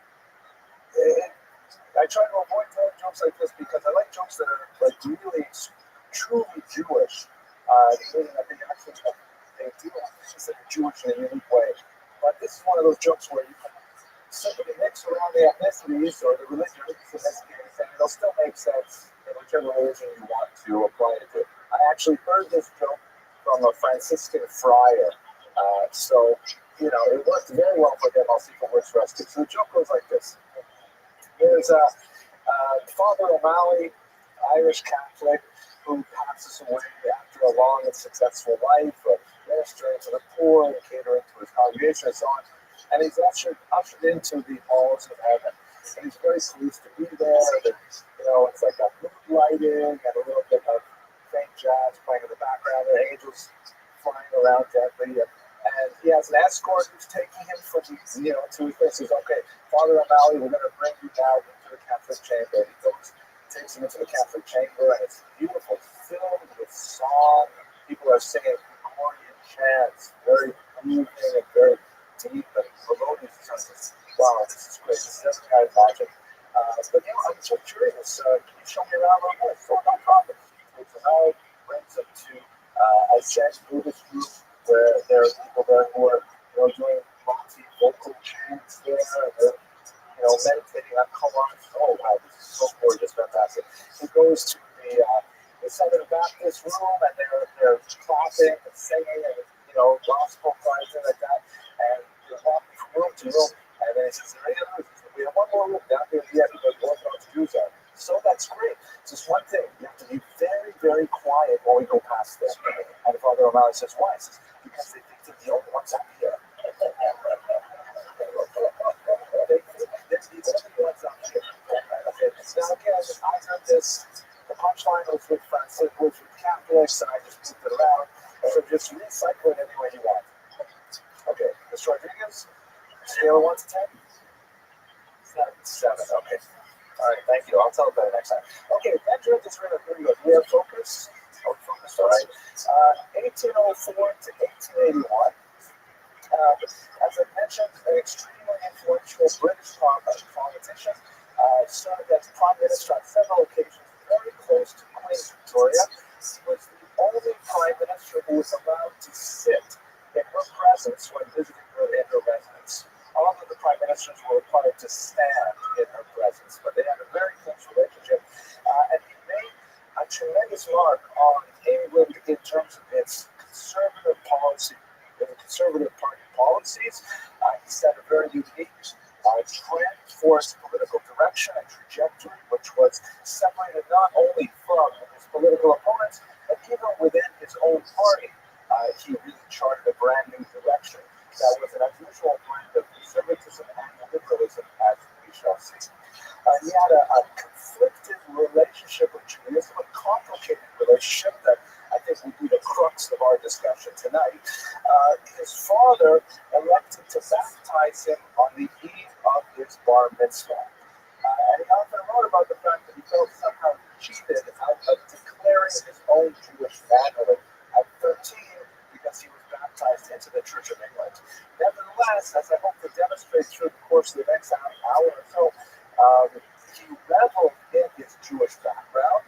I try to avoid telling jokes like this because I like jokes that are like really truly Jewish, meaning that they actually do have things that are Jewish in a unique way. But this is one of those jokes where you can simply mix around the ethnicities or the religions in this case, and it'll still make sense in whichever religion you want to apply it to. I actually heard this joke from a Franciscan friar, so it worked very well for him. I'll see if it works for us too. So the joke goes like this. There's Father O'Malley, Irish Catholic, who passes away after a long and successful life of ministering to the poor and catering to his congregation and so on. And he's ushered into the halls of heaven. And he's very pleased to be there. And, it's like a mood lighting and a little bit of faint jazz playing in the background, and angels flying around gently. And he has an escort who's taking him from, to his place. Says, okay, Father O'Malley, we're going to bring you now into the Catholic chamber. He goes, takes him into the Catholic chamber, and it's beautiful, filled with song. People are singing Gregorian chants, very moving and very deep and melodious. Wow, this is great. This is everything I imagine. But I'm so curious. Can you show me around a little bit? So no problem. Takes him out, brings him to a Zen Buddhist group where there are people there who are doing multi-vocal chants there. They're meditating on koans. Oh wow, this is so gorgeous, fantastic. He goes to the Southern Baptist room, and they're clapping and singing and gospel choirs and like that. And they're walking from room to room, and then he says, "We have one more room down here at the end where the Orthodox Jews are." So that's great. Just one thing, you have to be very, very quiet when we go past there. And Father O'Malley says, "Why?" He says, "Because they think they're the only ones up here." Now again, I heard this. The punchline was with Francis, was with Catholics, and I just moved it around. So just recycle it any way you want. Okay, Mr. Rodriguez, scale of 1 to 10? 7. Okay. All right, thank you. I'll tell it better next time. Okay, Benjamin is really good. We have focus. Oh, focus, all right. 1804 to 1881. As I mentioned, an extremely influential British politician, served as Prime Minister on several occasions, very close to Queen Victoria. He was the only Prime Minister who was allowed to sit in her presence when visiting her in her residence. All of the Prime Ministers were required to stand in her presence, but they had a very close relationship. And he made a tremendous mark on England in terms of its conservative policy, the Conservative Party policies. He set a very unique trend for its political direction and trajectory, which was separated not only from his political opponents, but even within his own party. He really charted a brand new direction that was an unusual blend of conservatism and liberalism, as we shall see. He had a conflicted relationship with Judaism, a complicated relationship that I think will be the crux of our discussion tonight. His father elected to baptize him on the eve of his bar mitzvah. And he often wrote about the fact that he felt somehow cheated out of declaring his own Jewish manhood at 13 because he was baptized into the Church of England. Nevertheless, as I hope to demonstrate through the course of the next hour or so, he reveled in his Jewish background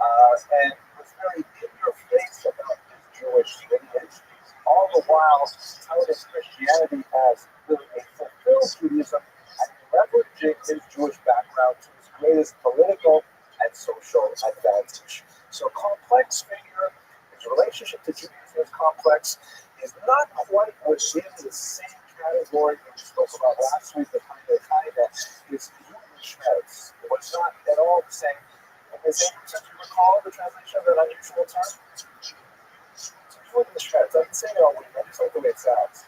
and was very in your face about his Jewish lineage, all the while touting Christianity as really a fulfilled Judaism and leveraging his Jewish background to his greatest political and social advantage. So, complex figure, his relationship to Judaism is complex. He's not quite within the same category that we spoke about last week, the kind of his Schmerz. It was not at all the same. Does you recall the translation of that unusual term? Jordan Schmerz. I can say it all week. I just like the way it sounds.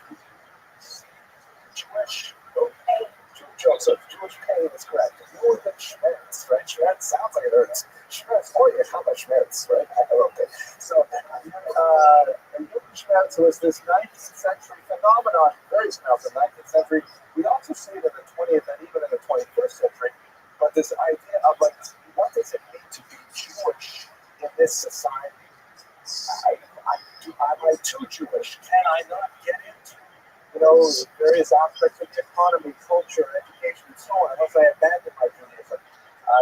Jewish. Okay. Jewish pain is correct. Jordan Schmerz, right? Schmerz sounds like it hurts. Schmerz. Oh, yeah, how about Schmerz, right? Okay. So, Jordan Schmerz was this 19th century phenomenon, very pronounced in the 19th century. We we also see it in the 20th and even in the 21st century, but this idea of like, what does it mean to be Jewish in this society? Am I too Jewish? Can I not get into, various aspects of the economy, culture, education, and so on, unless I abandon my Judaism?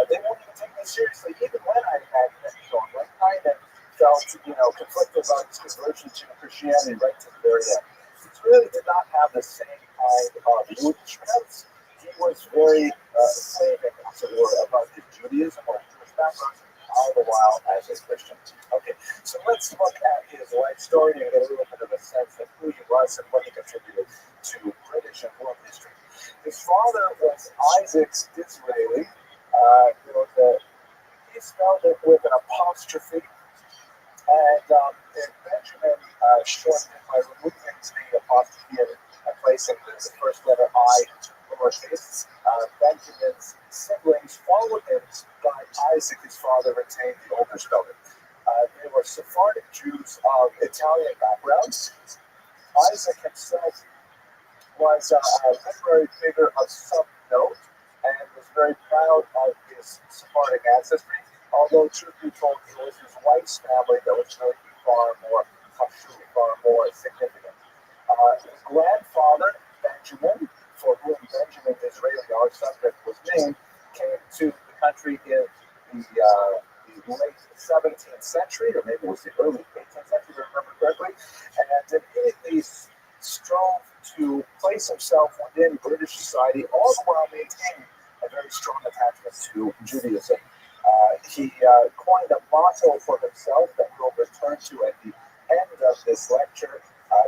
They won't even take me seriously, even when I abandon it. So I kind of felt, conflicted about his conversion to Christianity right to the very end. He really did not have the same kind of mood strengths. He was very saving, as it were, about his Judaism or Jewish background, all the while as a Christian. Okay, so let's look at his life story and get a little bit of a sense of who he was and what he contributed to British and world history. His father was Isaac Disraeli. He spelled it with an apostrophe, and Benjamin shortened it by removing the apostrophe and placing the first letter I lowercase. Benjamin's siblings followed him, but Isaac, his father, retained the older spelling. They were Sephardic Jews of Italian backgrounds. Isaac himself was a literary figure of some note and was very proud of his Sephardic ancestry, although truth be told, it was his wife's family that was really far more significant. His grandfather, Benjamin, for whom Benjamin Disraeli, our subject, was named, came to the country in the late 17th century, or maybe it was the early 18th century, if I remember correctly, and immediately strove to place himself within British society, all the while maintaining a very strong attachment to Judaism. He coined a motto for himself that we'll return to at the end of this lecture,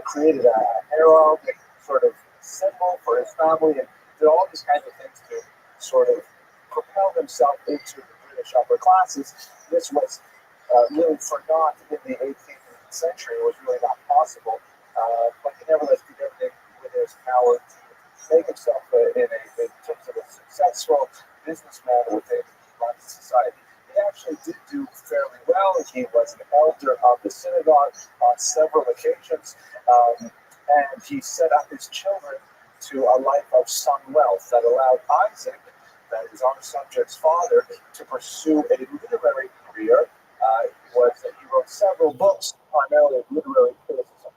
created a heraldic sort of symbol for his family, and did all these kinds of things to sort of propel himself into the British upper classes. This was really for naught in the 18th century. It was really not possible, but he nevertheless did everything within his power to make himself in terms of a successful businessman within London society. He actually did do fairly well. He was an elder of the synagogue on several occasions, and he set up his children to a life of some wealth that allowed Isaac, that is our subject's father, to pursue a literary career. He wrote several books, primarily of literary criticism.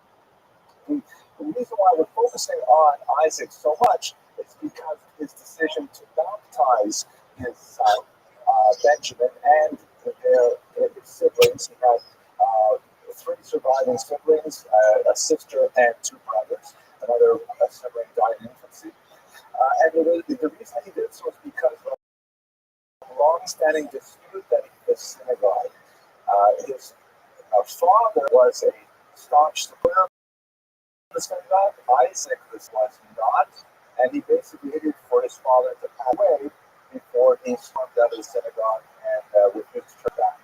The reason why we're focusing on Isaac so much is because of his decision to baptize his son, Benjamin, and his siblings. He had three surviving siblings, a sister and two brothers. Another sibling died in infancy. And the reason he did so was because of a long-standing dispute that he had synagogue. His father was a staunch supporter of the synagogue. Isaac was not, and he basically waited for his father to pass away before he stormed out of the synagogue and with his church back.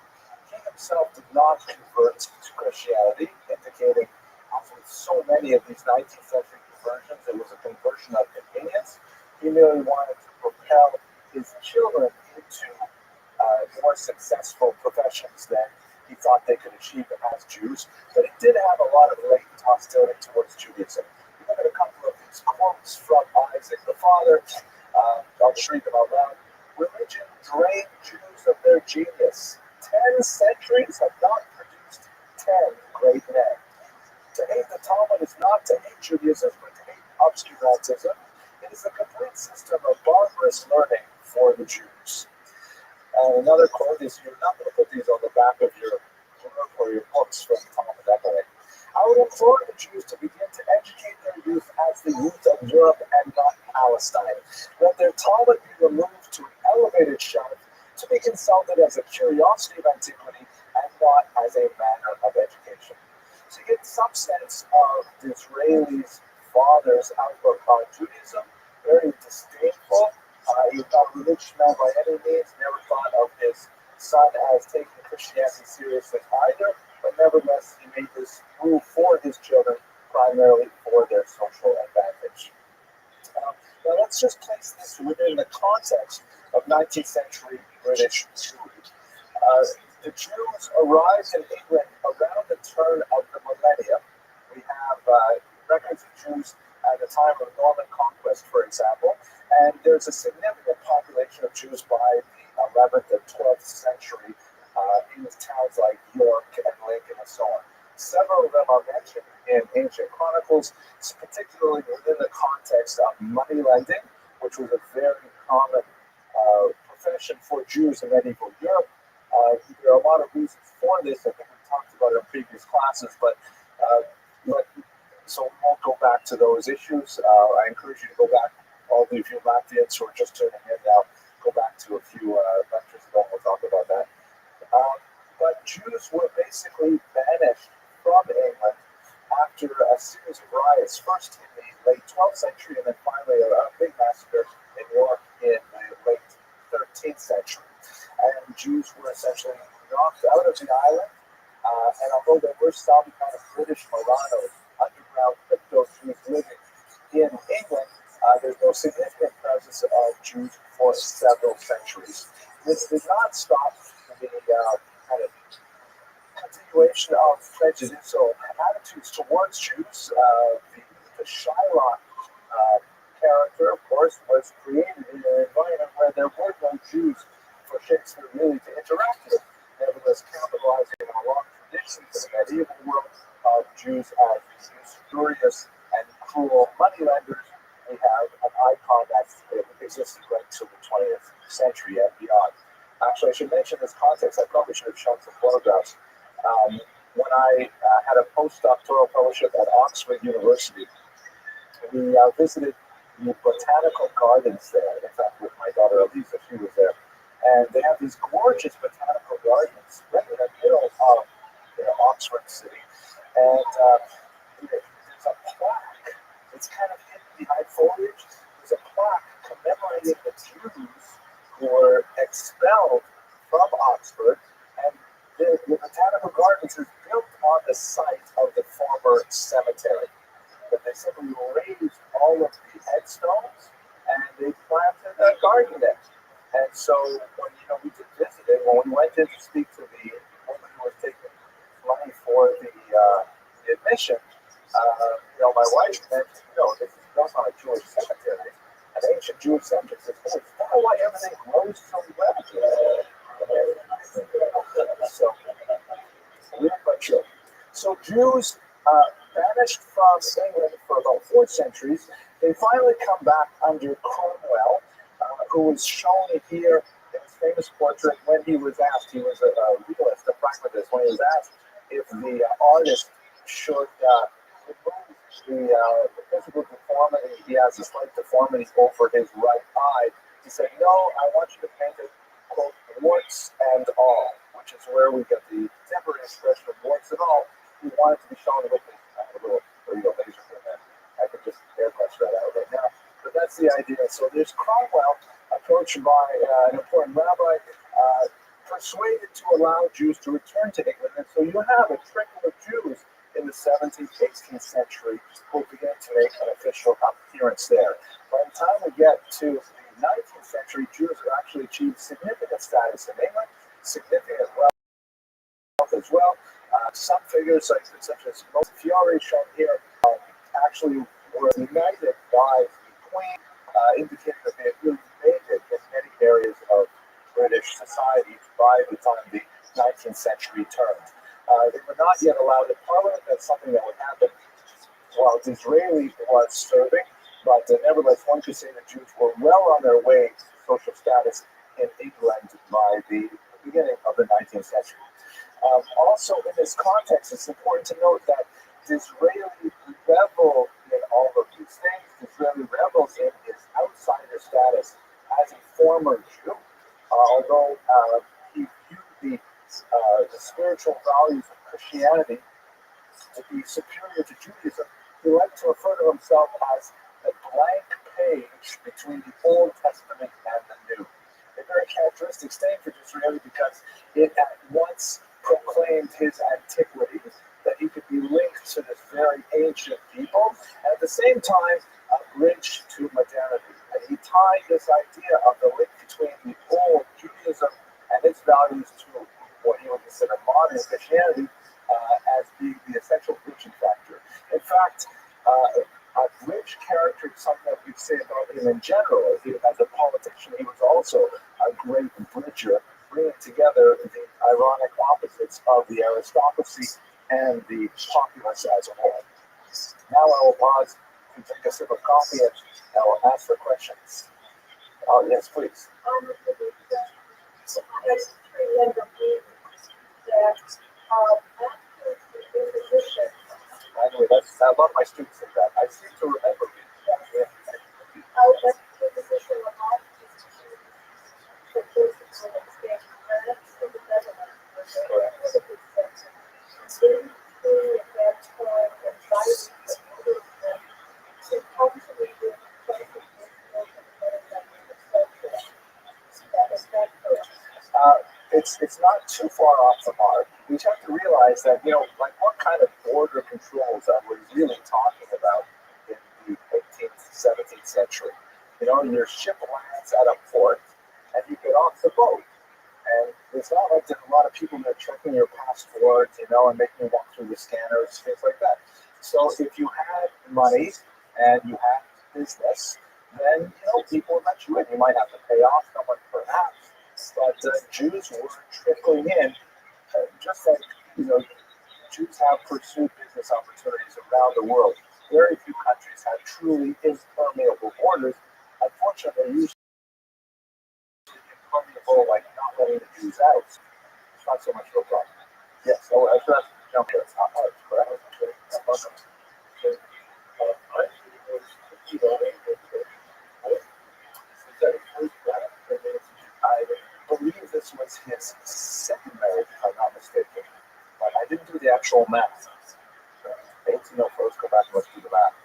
He himself did not convert to Christianity, indicating, as with so many of these 19th century conversions, it was a conversion of convenience. He merely wanted to propel his children into more successful professions than he thought they could achieve as Jews. But he did have a lot of latent hostility towards Judaism. We look at a couple of these quotes from Isaac the father. I'll just read them out loud. Religion drained Jews of their genius. 10 centuries have not produced 10 great men. To hate the Talmud is not to hate Judaism, but to hate obscurantism. It is a complete system of barbarous learning for the Jews. And another quote is, you're not going to put these on the back of your book or your books from Talmud Echoing. I would implore the Jews to begin to educate their youth as the youth of Europe and not Palestine. Let their Talmud be removed to an elevated shelf to be consulted as a curiosity of antiquity and not as a manner of education. So you get some sense of Disraeli's father's outlook on Judaism, very disdainful. He was not a religious man by any means, never thought of his son as taking Christianity seriously either, but nevertheless he made this move for his children, primarily for their social advantage. Now let's just place this within the context of 19th century British Jewry. The Jews arrived in England around the turn of the millennium. We have records of Jews at the time of Norman conquest, for example. And there's a significant population of Jews by the 11th and 12th century in towns like York and Lincoln and so on. Several of them are mentioned in ancient chronicles, particularly within the context of money lending, which was a very common profession for Jews in medieval Europe. There are a lot of reasons for this. I think we talked about it in previous classes, but so we won't go back to those issues. I encourage you to go back, all of you Latvians who are just tuning in now, go back to a few lectures ago and we'll talk about that. But Jews were basically banished from England after a series of riots, first in the late 12th century and then finally a big massacre in York in the late 13th century. And Jews were essentially knocked out of the island. And although there were some kind of British Maranos, underground crypto Jews living in England, there's no significant presence of Jews for several centuries. This did not stop the kind of continuation of prejudicial attitudes towards Jews. The Shylock character, of course, was created in an environment where there were no Jews for Shakespeare really to interact with. Nevertheless, capitalizing on a long tradition in the medieval world of Jews as usurious and cruel moneylenders, we have an icon that's existed right till the 20th century and beyond. Actually, I should mention this context. I probably should have shown some photographs. When I had a postdoctoral fellowship at Oxford University, we visited the botanical gardens there. In fact, with my daughter Elisa, she was there. And they have these gorgeous botanical gardens right in the middle of Oxford City. And there's a plaque. It's kind of hidden behind foliage. There's a plaque commemorating the Jews who were expelled from Oxford. And the botanical gardens is built on the site of the former cemetery. But they simply raised all of the headstones and they planted a garden there. And so when we did visit it, when we went in to speak to the woman who was taking money for the admission, my wife mentioned, this is built on a Jewish cemetery, an ancient Jewish cemetery. Is that why everything grows so well? So, weird but true. So Jews banished from England for about 4 centuries. They finally come back under Cromwell, who was shown here in his famous portrait when he was asked, he was a realist, a pragmatist, when he was asked if the artist should remove the physical deformity. He has a slight deformity over his right eye. He said, no, I want you to paint it, quote, warts and all, which is where we get the temporary expression of warts and all. He wanted to be shown with a little laser for that. I could just airbrush that out right now. But that's the idea. So there's Cromwell, approached by an important rabbi, persuaded to allow Jews to return to England. And so you have a trickle of Jews in the 17th, 18th century who begin to make an official appearance there. By the time we get to the 19th century, Jews have actually achieved significant status in England, significant wealth as well. Some figures, such as Montefiore, shown here, actually were united by the Queen, indicating that they had really made it in many areas of British society by the time the 19th century turned. They were not yet allowed in Parliament. That's something that would happen while Disraeli was serving, but nevertheless, one could say that Jews were well on their way to social status in England by the beginning of the 19th century. Also, in this context, it's important to note that Disraeli reveled in all of these things. Disraeli revels in his outsider status as a former Jew, although he viewed the spiritual values of Christianity to be superior to Judaism. He liked to refer to himself as the blank page between the Old Testament and the New. A very characteristic statement for Disraeli because it at once proclaimed his antiquity, that he could be linked to this very ancient people, and at the same time, a bridge to modernity. And he tied this idea of the link between the old Judaism and its values to what he would consider modern Christianity as being the essential bridging factor. In fact, I rich character is something that we say about him in general. As a politician, he was also a great bridger, bringing together the ironic opposites of the aristocracy and the populace as a whole. Now I will pause to take a sip of coffee and I will ask for questions. Oh, yes, please. Anyway, I love my students in that. I seem to remember it. Yeah. It's not too far off the mark. We have to realize that, like what kind of border controls are we really talking about in the 18th, 17th century? Your ship lands at a port and you get off the boat. And it's not like there's a lot of people that are checking your passport, and making you walk through the scanners, things like that. So if you had money and you had business, then, people would let you in. You might have to pay off someone perhaps, but Jews were trickling in, just like, Jews have pursued business opportunities around the world. Very few countries have truly impermeable borders. Unfortunately, usually impermeable, like not letting the Jews out. It's not so much of a problem. Yes, so as that's jump in, it's not hard, correct? I believe this was his second marriage, if I'm not mistaken. But I didn't do the actual math. 1804, go back and let's do the math.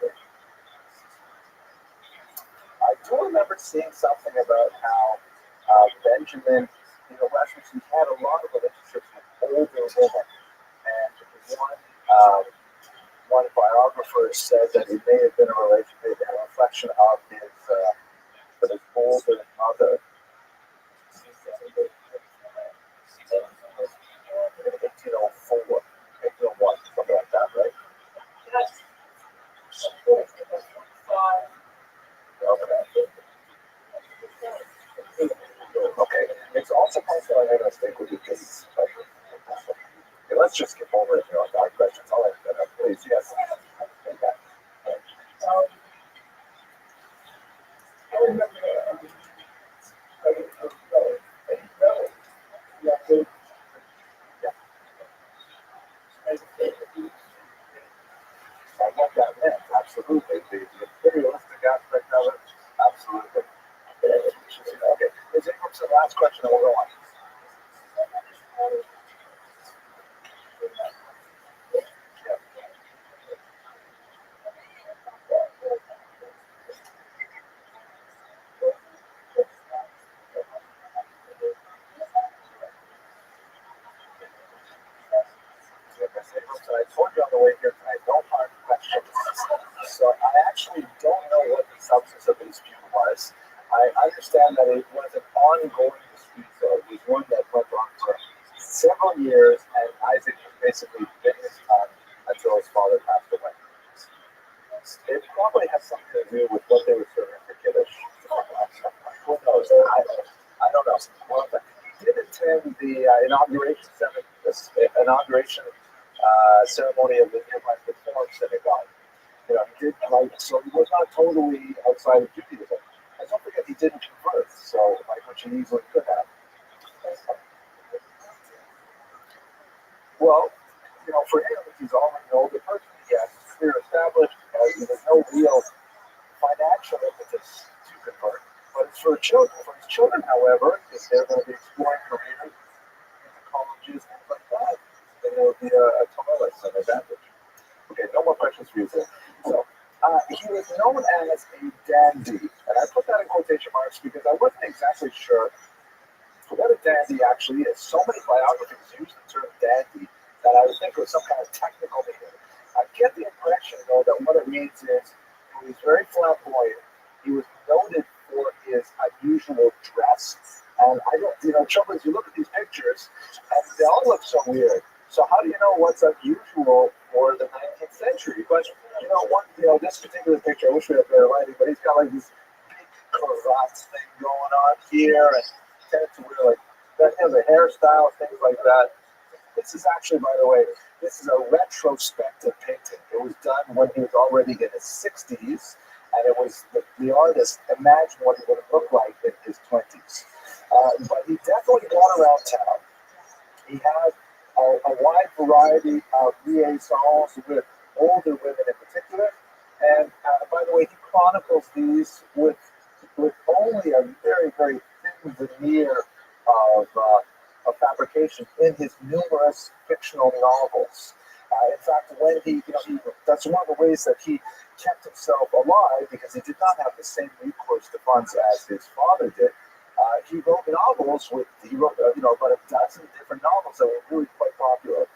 I do remember seeing something about how Benjamin, he had a lot of relationships with older women. And one biographer said that it may have been a reflection of his older mother. 1804, 1801, something like that, right? Okay. It's also possible I made a mistake with the dates. Okay, let's just skip over it. Our questions. I'll answer that up, please. Yes. I get that, man. Absolutely. The imperialistic aspect of it. Absolutely. Okay. Is it the last question and we'll go on? I told you on the way here tonight, no hard questions. So I actually don't know what the substance of the dispute was. I understand that it was an ongoing dispute, though. It was one that went on for several years, and Isaac basically bit his tongue until his father passed away. It probably has something to do with what they were serving for Kiddush. Who knows? I don't know. Well, he did attend the inauguration ceremony of the nearby Reform Synagogue. He did so he was not totally outside of Judaism. And don't forget, he didn't convert, which he easily could have. Well, for him, he's already an older person. He has clear established. There's no real financial impetus to convert. But it's for his children, however, if they're going to be exploring careers in the colleges, things like that, then it would be a tremendous advantage. Okay, no more questions for you, sir. So, he was known as a dandy, and I put that in quotation marks because I wasn't exactly sure what a dandy actually is. So many biographies use the term dandy that I would think it was some kind of technical meaning. I get the impression, though, that what it means is he was very flamboyant. He was noted for his unusual dress. And I don't, trouble is you look at these pictures, and they all look so weird. So how do you know what's unusual for the 19th century? But This particular picture, I wish we had better lighting, but he's got like this big cravat thing going on here, and tends to wear like that, the hairstyle, things like that. This is actually, by the way, this is a retrospective painting. It was done when he was already in his 60s, and it was the artist imagined what he would have looked like in his 20s. But he definitely got around town. He had a wide variety of liaisons with older women in particular. And by the way, he chronicles these with only a very, very thin veneer of fabrication in his numerous fictional novels. In fact, when that's one of the ways that he kept himself alive, because he did not have the same recourse to funds as his father did. He wrote novels about a dozen different novels that were really quite popular.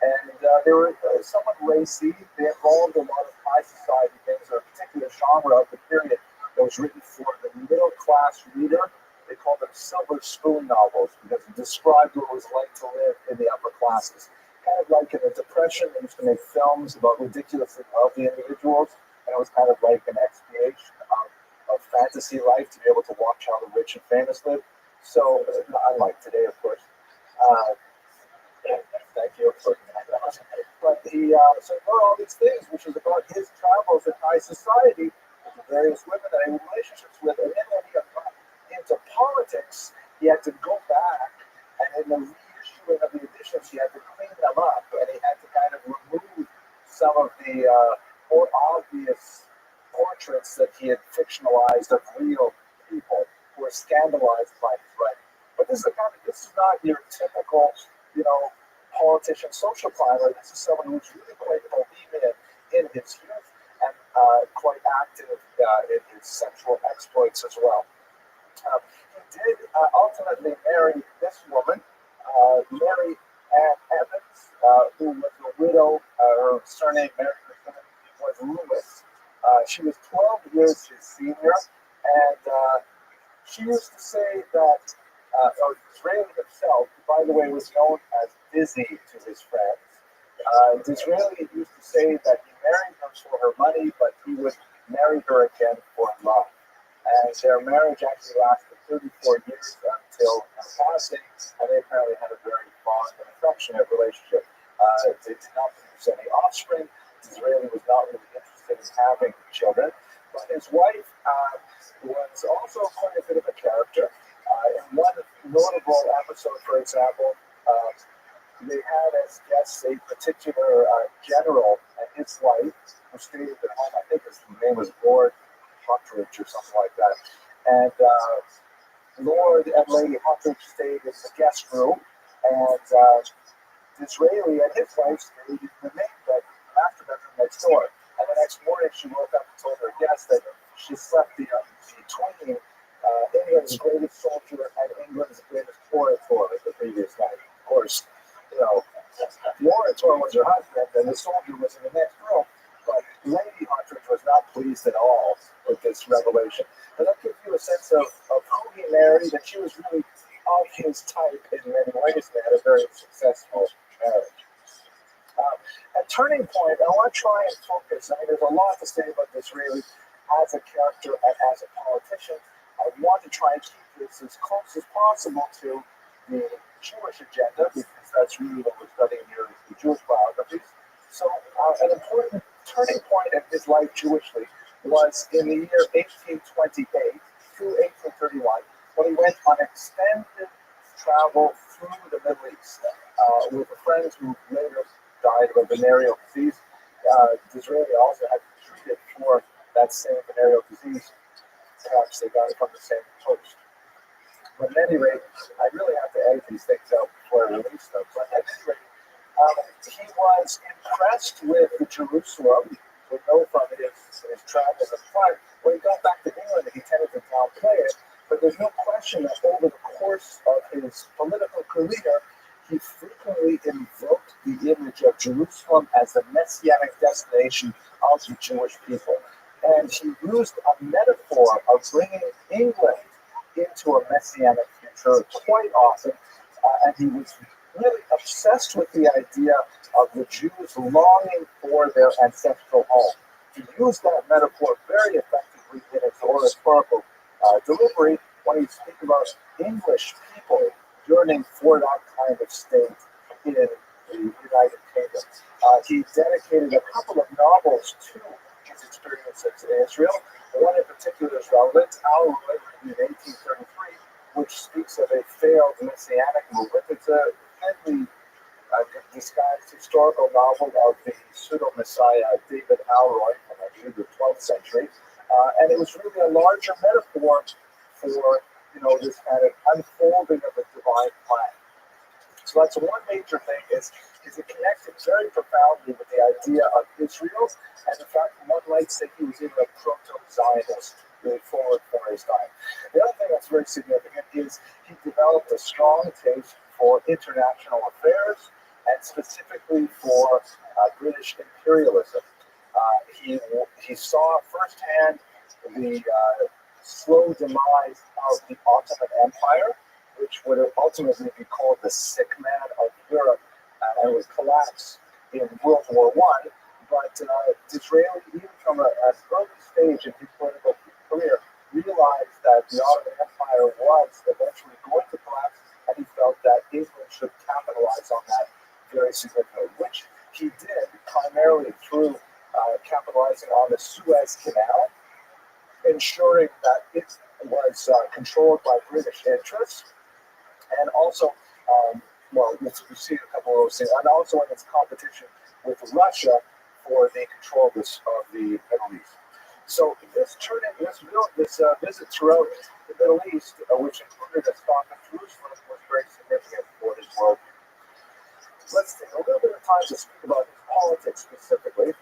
And they were somewhat racy. They involved a lot of high society things, or a particular genre of the period that was written for the middle class reader. They called them silver spoon novels because it described what it was like to live in the upper classes. Kind of like in the Depression, they used to make films about ridiculously wealthy individuals, and it was kind of like an expiation of fantasy life to be able to watch how the rich and famous live. So, unlike today, of course. Thank you. But he wrote all these things, which was about his travels in high society with the various women that he had relationships with. And then when he got into politics, he had to go back, and in the reissuing of the editions, he had to clean them up, and he had to kind of remove some of the more obvious portraits that he had fictionalized of real people who were scandalized by his writing. But this is not your typical, politician, social climber. This is someone who's really quite bohemian in his youth and quite active in his sexual exploits as well. He did ultimately marry this woman, Mary Ann Evans, who was a widow. Her surname, Mary, was Lewis. She was 12 years his senior, and she used to say that Disraeli himself, by the way, was known as Dizzy to his friends. Disraeli used to say that he married her for her money, but he would marry her again for love. And their marriage actually lasted 34 years until her passing, and they apparently had a very fond and affectionate relationship. They did not produce any offspring. Disraeli was not really interested in having children, but his wife was also quite a bit of a character. In one notable episode, for example, they had as guests a particular general and his wife, who stayed at their home. I think his name was Lord Huttridge or something like that. And Lord and Lady Huttridge stayed in the guest room, and Disraeli and his wife stayed in the master bedroom next door. And the next morning, she woke up and told her guests that she slept between England's greatest soldier and England's greatest orator the previous night. Of course, the orator was her husband, and the soldier was in the next room. But Lady Huttridge was not pleased at all with this revelation. And that gives you a sense of who he married, and she was really of his type in many ways. They had a very successful marriage. At Turning Point, I want to try and focus. There's a lot to say about Disraeli as a character and as a politician. I want to try and keep this as close as possible to the Jewish agenda, because that's really what we're studying here, is the Jewish biographies. So an important turning point in his life Jewishly was in the year 1828 through 1831, when he went on extended travel through the Middle East with a friend who later died of a venereal disease. Disraeli also had treated for that same venereal disease. Perhaps they got it from the same host. But at any rate, I really have to edit these things out before I release them. But at any rate, he was impressed with the Jerusalem. We know from his travels in front. When he got back to England, he tended to downplay it. But there's no question that over the course of his political career, he frequently invoked the image of Jerusalem as the messianic destination of the Jewish people. And he used a metaphor of bringing England into a messianic future quite often. And he was really obsessed with the idea of the Jews longing for their ancestral home. he used that metaphor very effectively in his oratorical delivery when he speaks about English people yearning for that kind of state in the United Kingdom. He dedicated a couple of novels to his experiences in Israel. One in particular is relevant, Al Roy, in 1833, which speaks of a failed messianic movement. It's a heavily disguised historical novel of the pseudo-messiah David Alroy from the 12th century. And it was really a larger metaphor for, this kind of unfolding of a divine plan. So that's one major thing is it connected very profoundly with the idea of Israel. And in fact, one might say he was even a proto-Zionist, really forward for his time. The other thing that's very significant is he developed a strong taste for international affairs and specifically for British imperialism. He saw firsthand the slow demise of the Ottoman Empire, which would ultimately be called the sick man of Europe, and would collapse in World War I. But Disraeli, even from an early stage in his political career, realized that the Ottoman Empire was eventually going to collapse, and he felt that England should capitalize on that very significantly, which he did primarily through capitalizing on the Suez Canal, ensuring that it was controlled by British interests, and also, we see a couple of those things, and also in its competition with Russia for the control of the Middle East. So this visit throughout the Middle East, which included a stop in Jerusalem, was very significant for his world. Let's take a little bit of time to speak about his politics specifically.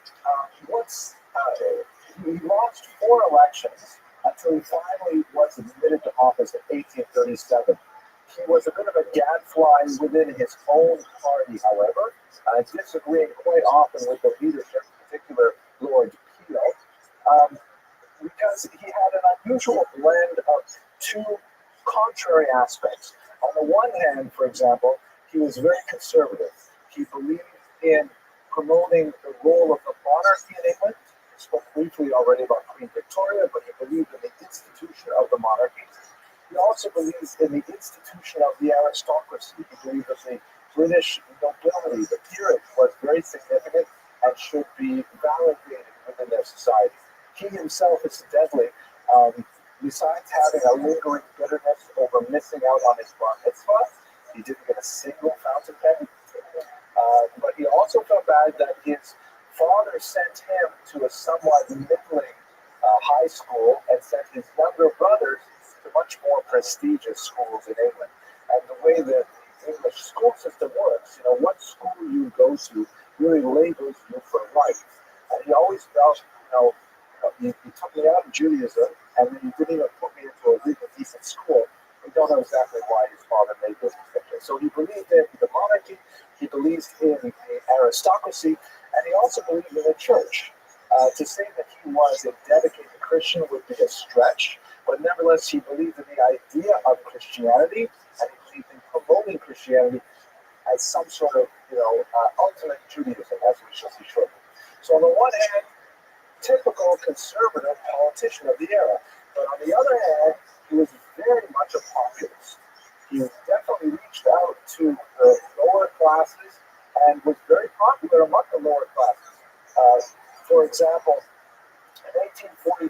He lost 4 elections until he finally was admitted to office in 1837. He was a bit of a gadfly within his own party, however, disagreeing quite often with the leadership, in particular Lord Peel, because he had an unusual blend of 2 contrary aspects. On the one hand, for example, he was very conservative. He believed in promoting the role of the monarchy in England. I spoke briefly already about Queen Victoria, but he believed in the institution of the monarchy. He also believes in the institution of the aristocracy. He believed that the British nobility, the peerage, was very significant and should be validated within their society. He himself, incidentally, besides having a lingering bitterness over missing out on his bar mitzvah, he didn't get a single fountain pen. But he also felt bad that his father sent him to a somewhat middling high school and sent his younger brothers to much more prestigious schools in England. And the way that the English school system works, what school you go to really labels you for life. And he always felt, he took me out of Judaism, and then he didn't even put me into a really decent school. We don't know exactly why his father made this decision. So he believed in the monarchy, he believes in the aristocracy, and he also believed in the church. To say that he was a dedicated Christian would be a stretch, but nevertheless he believed in the idea of Christianity, and he believed in promoting Christianity as some sort of, ultimate Judaism, as we shall see shortly. So on the one hand, typical conservative politician of the era, but on the other hand, he was very much a populist. He definitely reached out to the lower classes and was very popular among the lower classes. For example, in 1845,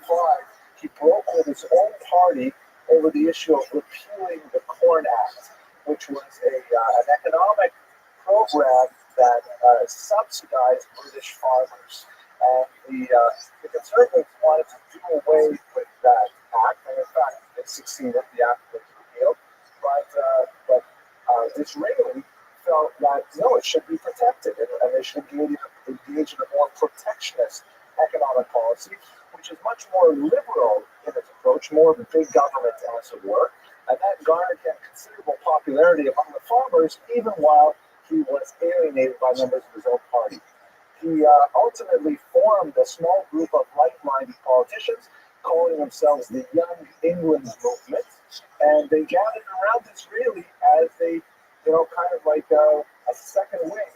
he broke with his own party over the issue of repealing the Corn Act, which was an economic program that subsidized British farmers. And the conservatives wanted to do away with that act, and in fact, they succeeded. The act was repealed. But Disraeli felt that no, it should be protected, and they should engage in a more protectionist economic policy, which is much more liberal in its approach, more of a big government, as it were, and that garnered him considerable popularity among the farmers, even while he was alienated by members of his own party. He ultimately formed a small group of like-minded politicians, calling themselves the Young England Movement, and they gathered around Disraeli as a, kind of like a second wing.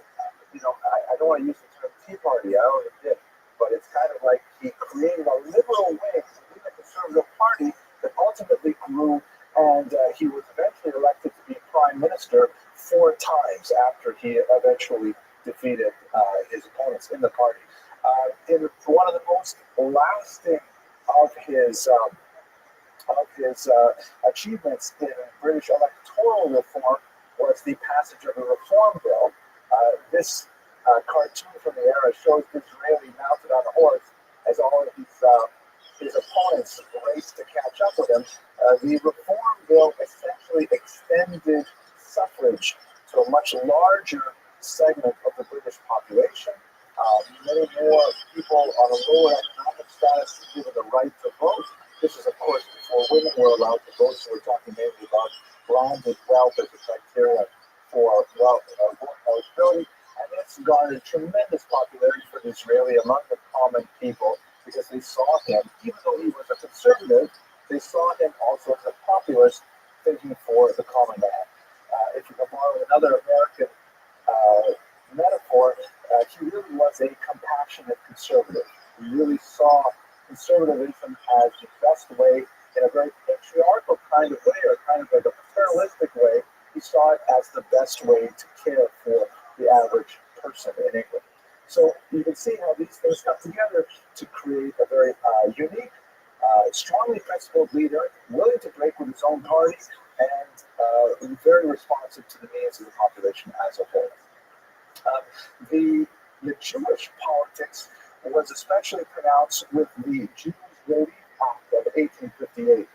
I don't want to use the term Tea Party, I already did, but it's kind of like he created a liberal wing within the Conservative Party that ultimately grew, and he was eventually elected to be prime minister 4 times after he eventually defeated his opponents in the party. In one of the most lasting of his achievements in British electoral reform was the passage of the Reform Bill. This cartoon from the era shows Disraeli mounted on a horse as all of his opponents raced to catch up with him. The Reform Bill essentially extended suffrage to a much larger segment of the British population. Many more people on a lower economic status were given the right to vote. This is, of course, before women were allowed to vote, so we're talking mainly about landed wealth as a criteria for wealth and vote eligibility. And it's garnered tremendous popularity for Disraeli among the common people because they saw him, even though he was a conservative, they saw him also as a populist thinking for the common man. If you can borrow another American metaphor, he really was a compassionate conservative. He really saw conservatism as the best way, in a very patriarchal kind of way, or kind of like a paternalistic way. He saw it as the best way to care for the average person in England. So you can see how these things come together to create a very unique, strongly principled leader, willing to break with his own party, and very responsive to the needs of the population as a whole. The Jewish politics was especially pronounced with the Jews Relief Act of 1858.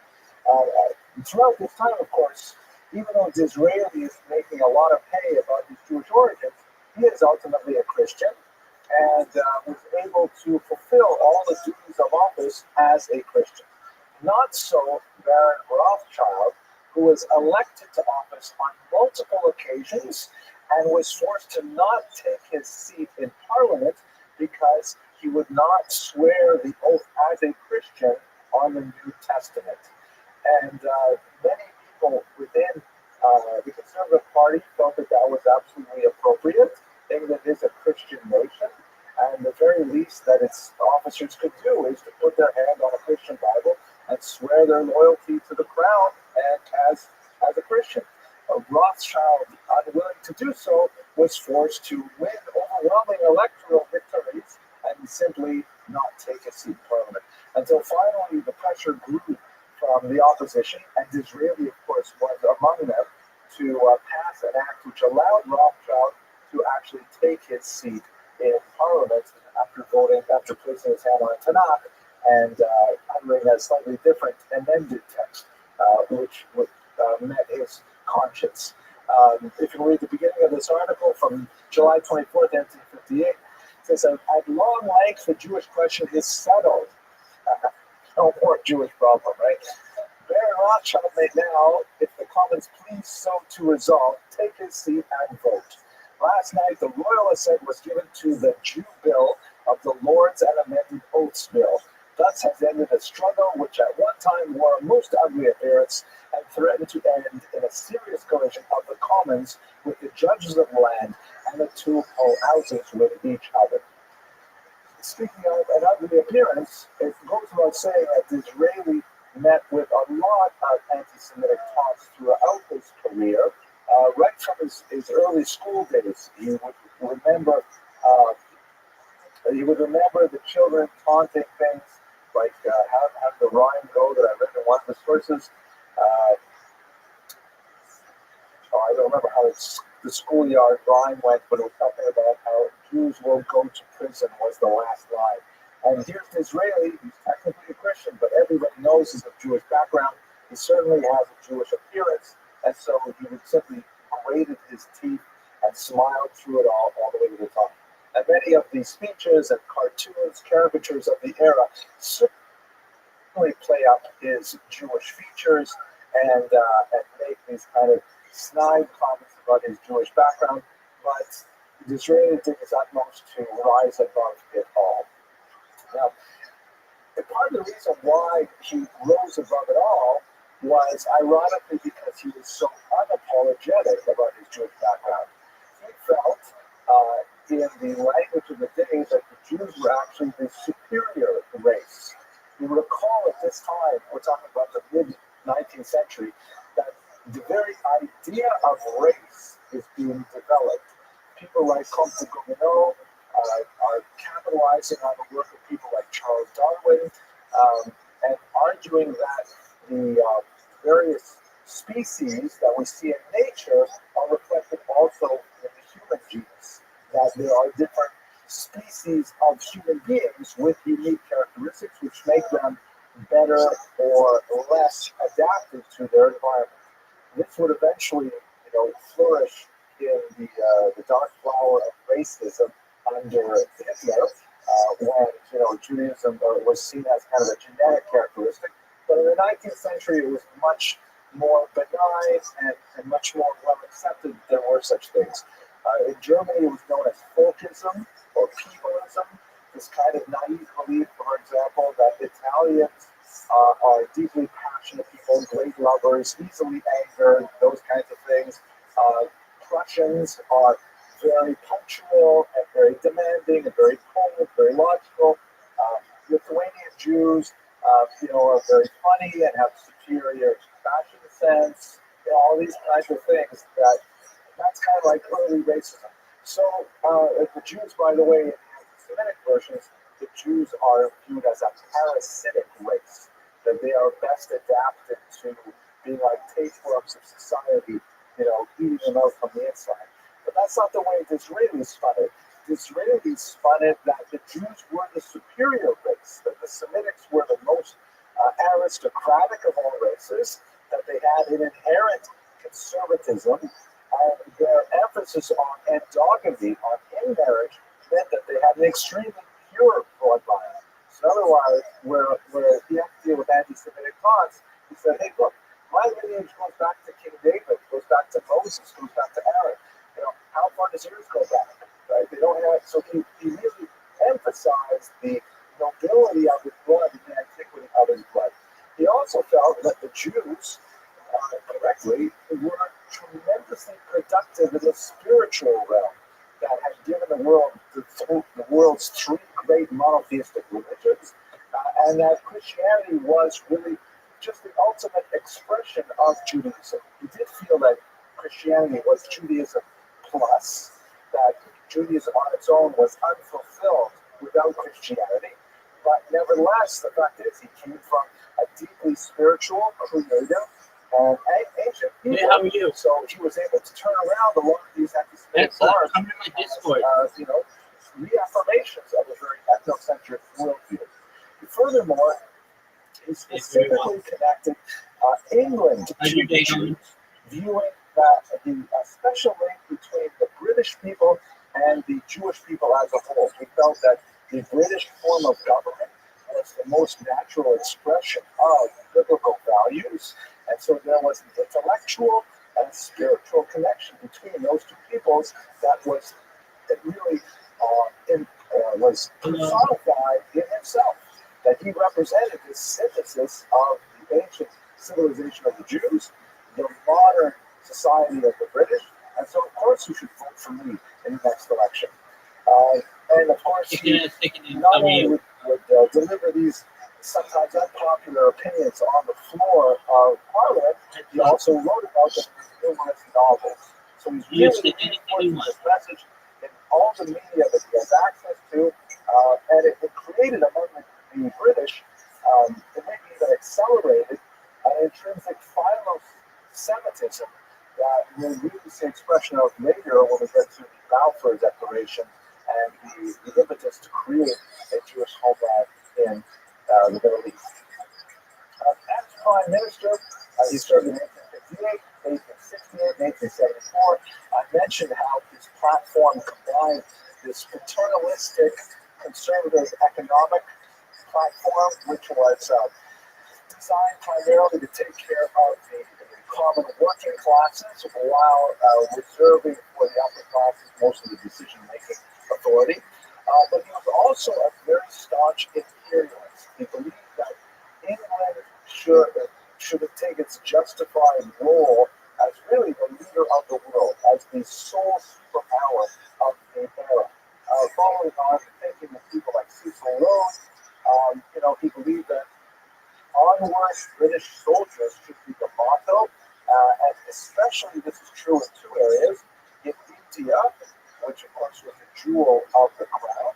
Throughout this time, of course, even though Disraeli is making a lot of hay about his Jewish origins, he is ultimately a Christian and was able to fulfill all the duties of office as a Christian. Not so Baron Rothschild, who was elected to office on multiple occasions and was forced to not take his seat in Parliament because he would not swear the oath as a Christian on the New Testament. And many people within the Conservative Party felt that that was absolutely appropriate. England is a Christian nation, and the very least that its officers could do is to put their hand on a Christian Bible and swear their loyalty to the crown and as a Christian. Rothschild, unwilling to do so, was forced to win overwhelming electoral victories and simply not take a seat in Parliament. Until finally the pressure grew from the opposition, and Disraeli, of course, was among them, to pass an act which allowed Rothschild to actually take his seat in Parliament after placing his hand on a Tanakh and uttering a slightly different amended text, which met his conscience. If you read the beginning of this article from July 24th, 1958, it says, at long length, the Jewish question is settled. No more Jewish problem, right? Baron Rothschild may now, if the Commons please so to resolve, take his seat and vote. Last night, the royal assent was given to the Jew Bill of the Lords and Amended Oaths Bill. Thus has ended a struggle which at one time wore a most ugly appearance and threatened to end in a serious collision of the Commons with the judges of the land and the two houses with each other. Speaking of an ugly appearance, it goes without saying that Disraeli met with a lot of anti-Semitic taunts throughout his career. Right from his early school days, he would remember the children taunting things like have the rhyme go that I read in one of his sources. I don't remember how the schoolyard rhyme went, but it was something about how Jews will go to prison was the last line. And here's Disraeli, he's technically a Christian, but everybody knows he's of Jewish background. He certainly has a Jewish appearance, and so he would simply grated his teeth and smiled through it all the way to the top. And many of the speeches and cartoons, caricatures of the era certainly play up his Jewish features and make these kind of snide comments about his Jewish background, but Disraeli did his utmost to rise above it all. Now, part of the reason why he rose above it all was ironically because he was so unapologetic about his Jewish background. He felt in the language of the day that the Jews were actually the superior race. You recall at this time, we're talking about the mid-19th century, that the very idea of race is being developed. People like Comte de Gobineau are capitalizing on the work of people like Charles Darwin and arguing that the various species that we see in nature are reflected also in the human genus. That there are different species of human beings with unique characteristics which make them better or less adapted to their environment. This would eventually, flourish in the dark flower of racism under Hitler, when Judaism was seen as kind of a genetic characteristic. But in the 19th century, it was much more benign and much more well accepted. There were such things. In Germany, it was known as folkism or peopleism. This kind of naive belief, for example, that Italians are deeply passionate people, great lovers, easily angered, those kinds of things. Prussians are very punctual and very demanding and very cold, very logical. Lithuanian Jews, are very funny and have superior fashion sense. All these kinds of things that's kind of like early racism. So the Jews, by the way, in the Semitic versions, the Jews are viewed as a parasitic race, that they are best adapted to being like tapeworms of society, eating them out from the inside. But that's not the way the Israelis spun it. The Israelis spun it that the Jews were the superior race, that the Semitics were the most aristocratic of all races, that they had an inherent conservatism, and their emphasis on endogamy, on in-marriage, meant that they had an extremely pure bloodline. So otherwise, where he had to deal with anti-Semitic thoughts, he said, hey, look, my lineage goes back to King David, goes back to Moses, goes back to Aaron. How far does yours go back? Right? They don't have, so he really emphasized the nobility of his blood and the antiquity of his blood. He also felt that the Jews, correctly, were tremendously productive in the spiritual realm that had given the world the world's three great monotheistic religions, and that Christianity was really just the ultimate expression of Judaism. He did feel that Christianity was Judaism plus, that Judaism on its own was unfulfilled without Christianity. But nevertheless, the fact is, he came from a deeply spiritual, creative, and ancient people. Hey, how are you? So he was able to turn around a lot of these anti-Semitic bars Come to my Discord. reaffirmations of a very ethnocentric worldview. Furthermore, he specifically connected England to the Jews, viewing that the special link between the British people and the Jewish people as a whole. He felt that the British form of government was the most natural expression of biblical values, and so there was an intellectual and spiritual connection between those two peoples that really was personified in himself. That he represented this synthesis of the ancient civilization of the Jews, the modern society of the British, and so of course you should vote for me in the next election. And of course, he not only would deliver these sometimes unpopular opinions on the floor of Parliament, he also wrote about them in numerous novels. So he's really reinforcing this message in all the media that he has access to, and it created among the British, it maybe even accelerated an intrinsic philo-Semitism that we'll really see expression of later when we get to the Balfour Declaration and the impetus to create a Jewish homeland in the Middle East. As Prime Minister, he served in 1858, 1868, 1874. I mentioned how his platform combined this paternalistic, conservative economic platform, which was designed primarily to take care of the common working classes while reserving for the upper classes most of the decision-making authority. But he was also a very staunch imperialist. He believed that England should have taken its justified role as really the leader of the world, as the sole superpower of the era. following on the thinking of people like Cecil Rhodes. He believed that onward British soldiers should be the motto, and especially this is true in two areas. In India, which of course was the jewel of the crown,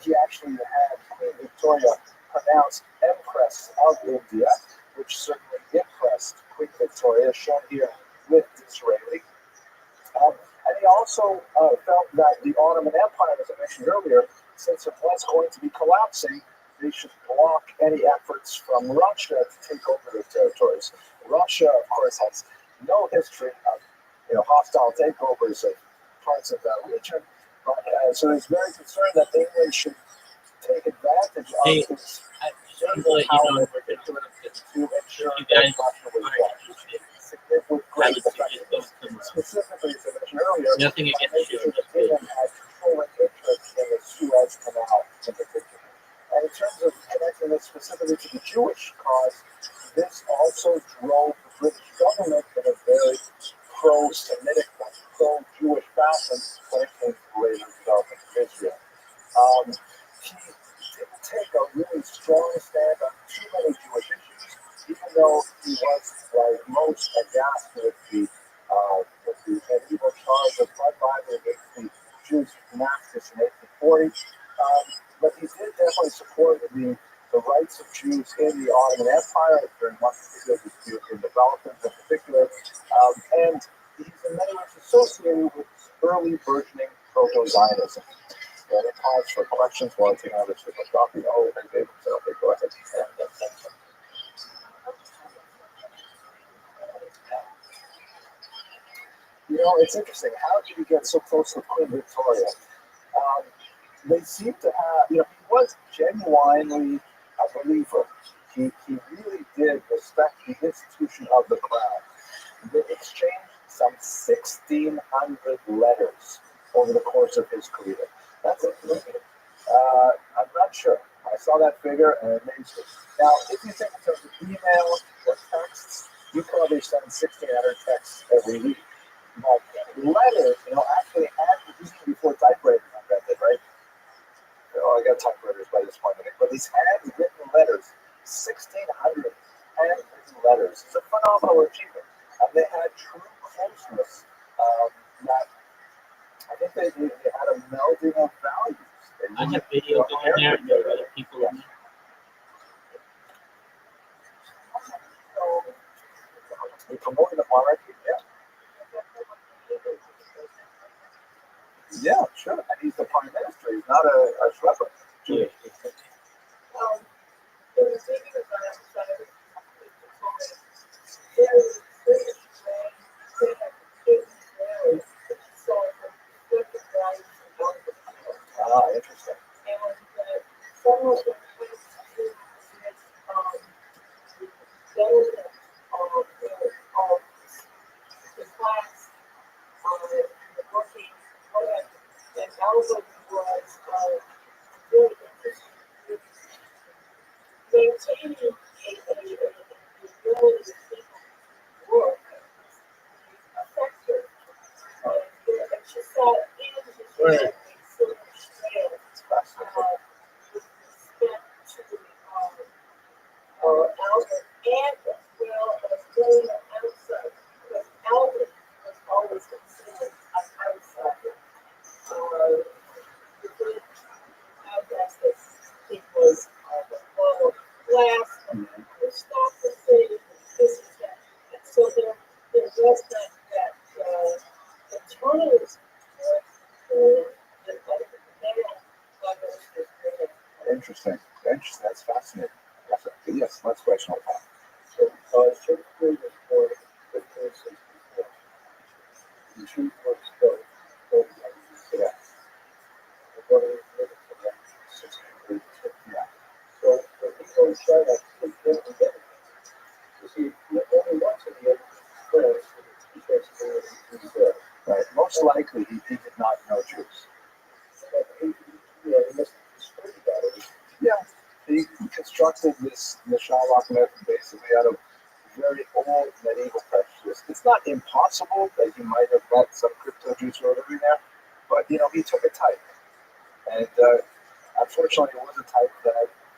he actually had Queen Victoria pronounced Empress of India, which certainly impressed Queen Victoria, shown here with Disraeli. And he also felt that the Ottoman Empire, as I mentioned earlier, since it was going to be collapsing, they should block any efforts from Russia to take over their territories. Russia, of course, has no history of hostile takeovers of parts of that region, but so he's very concerned that England should take advantage of Hey, its I just wanted to let you know we're going to ensure you that guys Russia was are won. With great effectiveness. interested. Specifically, as I mentioned earlier, Nothing by against making you. sure that England had controlling interest in the Suez Canal in particular. And in terms of connecting this specifically to the Jewish cause, this also drove the British government in a very pro-Semitic, pro-Jewish fashion when it came to the later development of Israel. He didn't take a really strong stand on too many Jewish issues, even though he was, like most, aghast with the medieval charge of bloodbinding against the Jews of Damascus in 1840. But he did definitely support the rights of Jews in the Ottoman Empire during one particular dispute in development in particular. And he's in many ways associated with early burgeoning proto-Zionism. And it calls for questions while taking out a sip of coffee. Oh, and David said, okay, go ahead. It's interesting. How did he get so close to Queen Victoria? They seem to have, he was genuinely a believer. He really did respect the institution of the crown. They exchanged some 1,600 letters over the course of his career. That's it. I'm not sure. I saw that figure and it amazed me. Now, if you think in terms of email or texts, you probably send 1,600 texts every week. But letters, actually this is before typewriters invented, right? I got typewriters by this point, but these handwritten letters, 1,600 handwritten letters, is a phenomenal achievement. And they had true closeness. That I think they had a melding of values. I have video going there, and there are other people in there. He promoted the monarchy, yeah. Yeah, sure. And he's the prime minister. He's not a shrubber. Yeah. Interesting. Maintaining a ability to work effective. And she saw in the Right. silver scale It's fascinating. with respect to Albert and as well as William outside. Because Albert was always considered an outsider. The good that he was the lower class and aristocracy, this is that. And so there was that paternalism the male mothers was very Interesting. That's fascinating. Yes, let's question all that. So, Shakespeare was born in 1564. The truth was spoke. Yeah. The brother was living for that 1632. Yeah. So, when he goes China, he didn't get it. You see, only once in the end, France, because he said, Right. Most likely he did not know Jews. but he must have discovered about it. Yeah. He constructed this Shylock method basically out of very old medieval prejudice. It's not impossible that he might have met some crypto Jews who were living there, but he took a type. And unfortunately, it was a type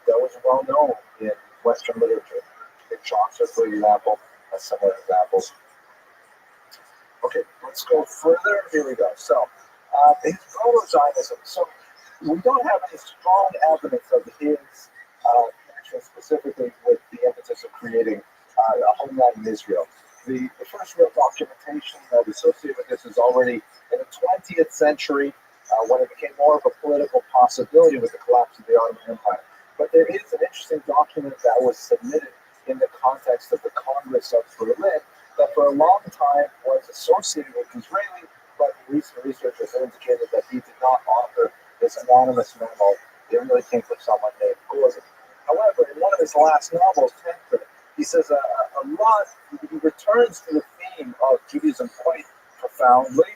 that was well known in Western literature. Chaucer, for example, a similar example. Okay, let's go further. Here we go. So, his proto-Zionism. So, we don't have any strong evidence of his connection specifically with the impetus of creating a homeland in Israel. The first real documentation that is associated with this is already in the 20th century when it became more of a political possibility with the collapse of the Ottoman Empire. But there is an interesting document that was submitted in the context of the Congress of Berlin that for a long time was associated with Israeli, but recent research has indicated that he did not author this anonymous memo. It really came from someone named Gordon. However, in one of his last novels, Tancred, he says he returns to the theme of Judaism quite profoundly.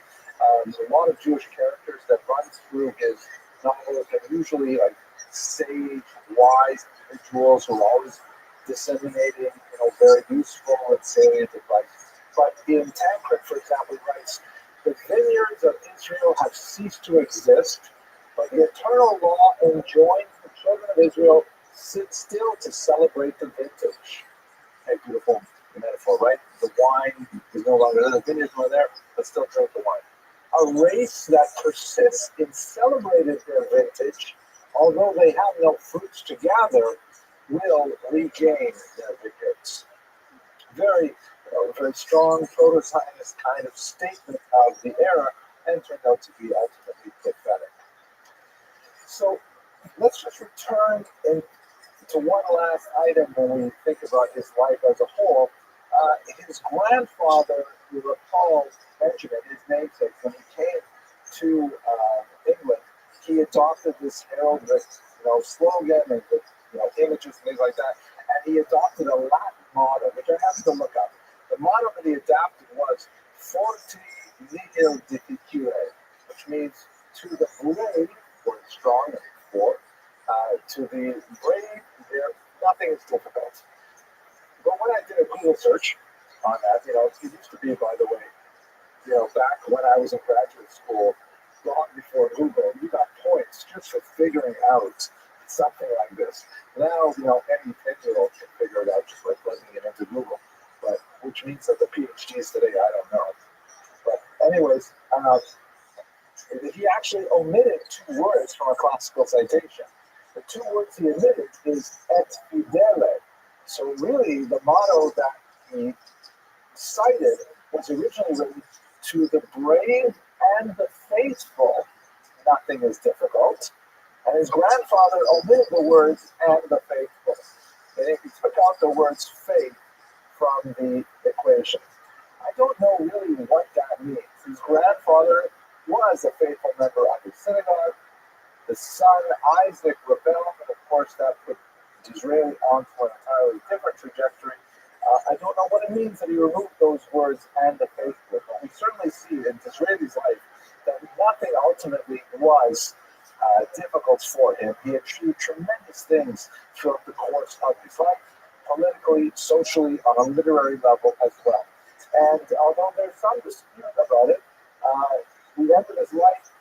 There's a lot of Jewish characters that run through his novels, and usually like sage, wise individuals who are always disseminating, very useful and salient advice. But in Tancred, for example, he writes, "The vineyards of Israel have ceased to exist, but the eternal law enjoins the children of Israel sit still to celebrate the vintage." A beautiful metaphor, right? The wine is no longer there, the vineyards are there, but still drink the wine. A race that persists in celebrating their vintage, although they have no fruits to gather, will regain their vineyards. Very, very strong proto-Zionist kind of statement of the era, and turned out to be ultimately prophetic. So let's just return to one last item when we think about his life as a whole. His grandfather, you recall, Benjamin, his namesake, when he came to England, he adopted this heraldic, slogan and images and things like that, and he adopted a Latin motto, which I happened to look up. The motto that he adapted was "Forti nihil difficile," which means to the brave, or strong, and for, to the brave, nothing is difficult. But when I did a Google search on that, it used to be, by the way, back when I was in graduate school, long before Google, you got points just for figuring out something like this. Now, any 10-year-old can figure it out just by plugging it into Google. But which means that the PhDs today, I don't know. But anyways, he actually omitted 2 words from a classical citation. The 2 words he omitted is "et fidele." So really, the motto that he cited was originally written, "To the brave and the faithful, nothing is difficult." And his grandfather omitted the words "and the faithful." And he took out the words "faith" from the equation. I don't know really what that means. His grandfather was a faithful member of the synagogue. The son, Isaac, rebelled, and of course that put Disraeli onto an entirely different trajectory. I don't know what it means that he removed those words "and the faithful," but we certainly see in Disraeli's life that nothing ultimately was difficult for him. He achieved tremendous things throughout the course of his life, politically, socially, on a literary level as well. And although there's some dispute about it, the end of his life,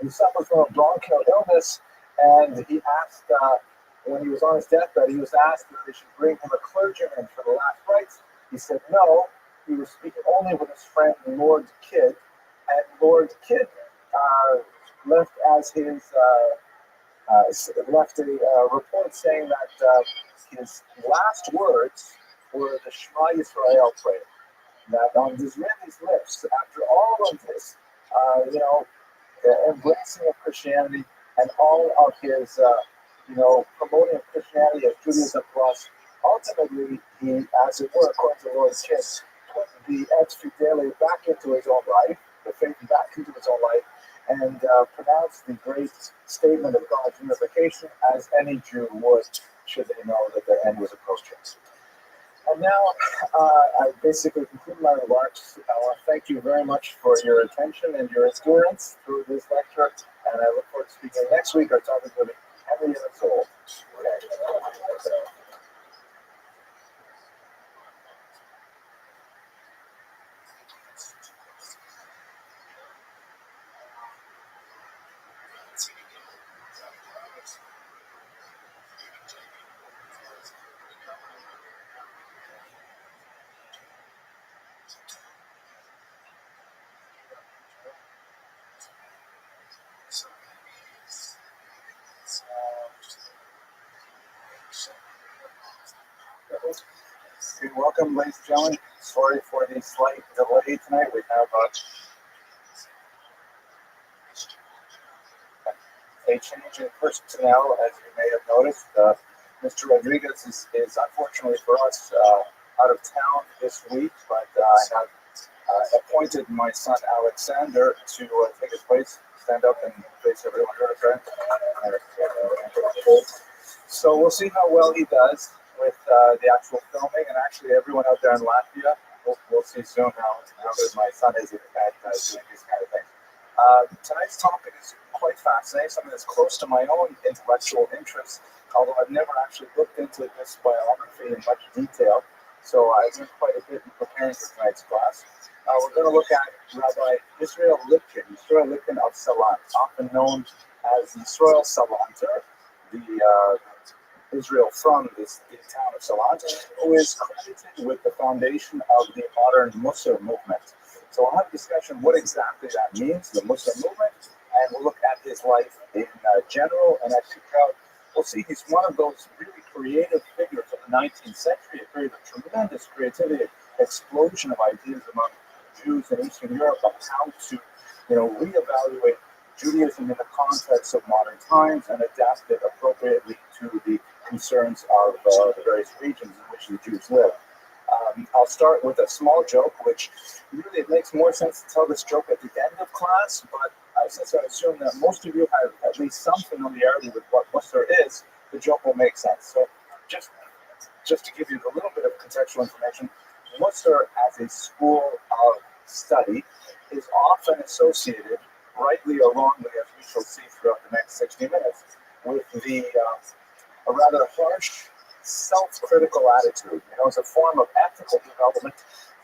he suffered from a bronchial illness, and he asked, when he was on his deathbed, he was asked if they should bring him a clergyman for the last rites. He said no. He was speaking only with his friend Lord Kidd, and Lord Kidd left as his left a report saying that his last words were the Shema Yisrael prayer. That on Disraeli's lips, after all of this, embracing of Christianity and all of his, promoting of Christianity as Judaism plus, ultimately he, as it were, according to Lord Kidd, put the et fidele back into his own life, the faith back into his own life, and pronounced the great statement of God's unification as any Jew would, should they know that their end was approaching. And now I basically conclude my remarks. I want to thank you very much for your attention and your endurance through this lecture, and I look forward to speaking next week. Our topic will be Henry and the Soul. Okay. Okay, welcome, ladies and gentlemen. Sorry for the slight delay tonight. We have a change in personnel, as you may have noticed. Mr. Rodriguez is unfortunately for us out of town this week, but I have appointed my son Alexander to take his place, stand up and face everyone. Okay? So we'll see how well he does with the actual filming, and actually everyone out there in Latvia, we'll see soon how good my son is at doing these kind of things. Tonight's topic is quite fascinating, something that's close to my own intellectual interests, although I've never actually looked into this biography in much detail, so I learned quite a bit in preparing for tonight's class. We're going to look at Rabbi Israel Lipkin of Salant, often known as Yisrael Salanter, the Israel from the town of Salant, who is credited with the foundation of the modern Musar movement. So we'll have a discussion what exactly that means, the Musar movement, and we'll look at his life in general. And actually, we'll see he's one of those really creative figures of the 19th century, a period of tremendous creativity, explosion of ideas among Jews in Eastern Europe on how to, reevaluate Judaism in the context of modern times and adapt it appropriately to the concerns of the various regions in which the Jews live. I'll start with a small joke, which really it makes more sense to tell this joke at the end of class, but since I assume that most of you have at least some familiarity with what Musar is, the joke will make sense. So just to give you a little bit of contextual information, Musar as a school of study is often associated, rightly or wrongly, as we shall see throughout the next 60 minutes, with a rather harsh, self-critical attitude. As a form of ethical development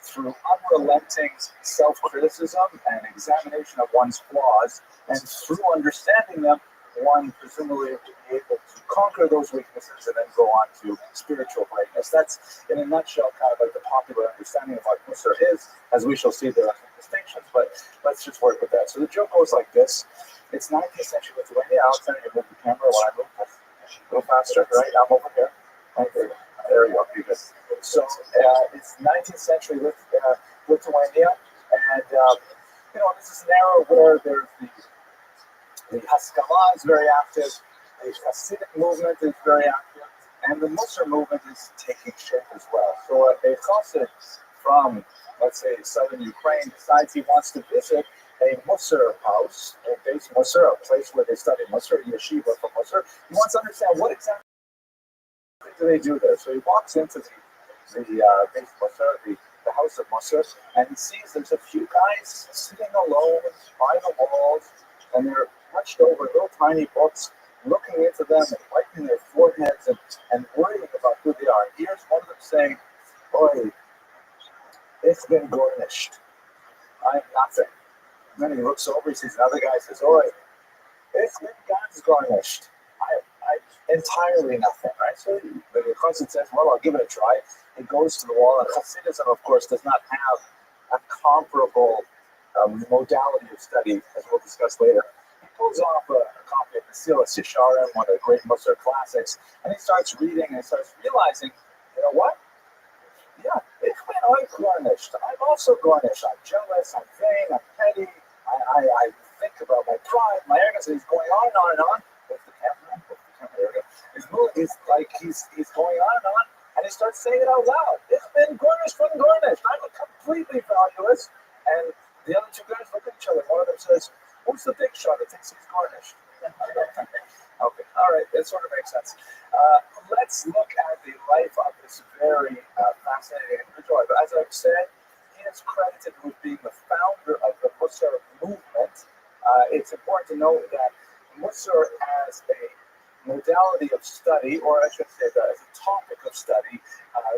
through unrelenting self-criticism and examination of one's flaws, and through understanding them, one presumably will be able to conquer those weaknesses and then go on to spiritual greatness. That's, in a nutshell, kind of like the popular understanding of what Musar is. As we shall see, there are some distinctions, but let's just work with that. So the joke goes like this. It's 19th century Lithuania. Alexander, you move the camera while I move this. A little faster, right? I'm over here. Okay, there we go. So it's 19th century Lithuania, and this is an era where there's the Haskalah is very active, the Hasidic movement is very active, and the Musar movement is taking shape as well. So a Chassid from, let's say, southern Ukraine decides he wants to visit a Musar house, a base Musar, a place where they study Musar, a yeshiva for Musar. He wants to understand what exactly do they do there. So he walks into the base Musar, the house of Musar, and he sees there's a few guys sitting alone by the walls, and they're hunched over little tiny books, looking into them and wiping their foreheads and worrying about who they are. And here's one of them saying, "Oi, it's been garnished. I'm nothing." And then he looks over, he sees another guy, says, "Oi, it's been garnished. I entirely nothing," right? So the Chassid says, "Well, I'll give it a try." He goes to the wall, and Hasidism, of course, does not have a comparable modality of study, as we'll discuss later. He pulls off a copy of the Silas Yesharim, one of the great Musar classics, and he starts reading and starts realizing, you know what? Yeah, I'm garnished. I'm also garnished. I'm jealous. I'm vain. I'm petty. I think about my pride, my arrogance. He's going on and on and on. What's the camera? There we go. He's going on and on, and he starts saying it out loud. It's been garnished from garnished. I'm completely valueless. And the other two guys look at each other. One of them says, "Who's the big shot that thinks he's garnished?" Okay, all right, that sort of makes sense. Let's look at the life of this very fascinating individual. As I've said, he is credited with being the founder of the Musar movement. It's important to note that Musar as a modality of study, or I should say that as a topic of study,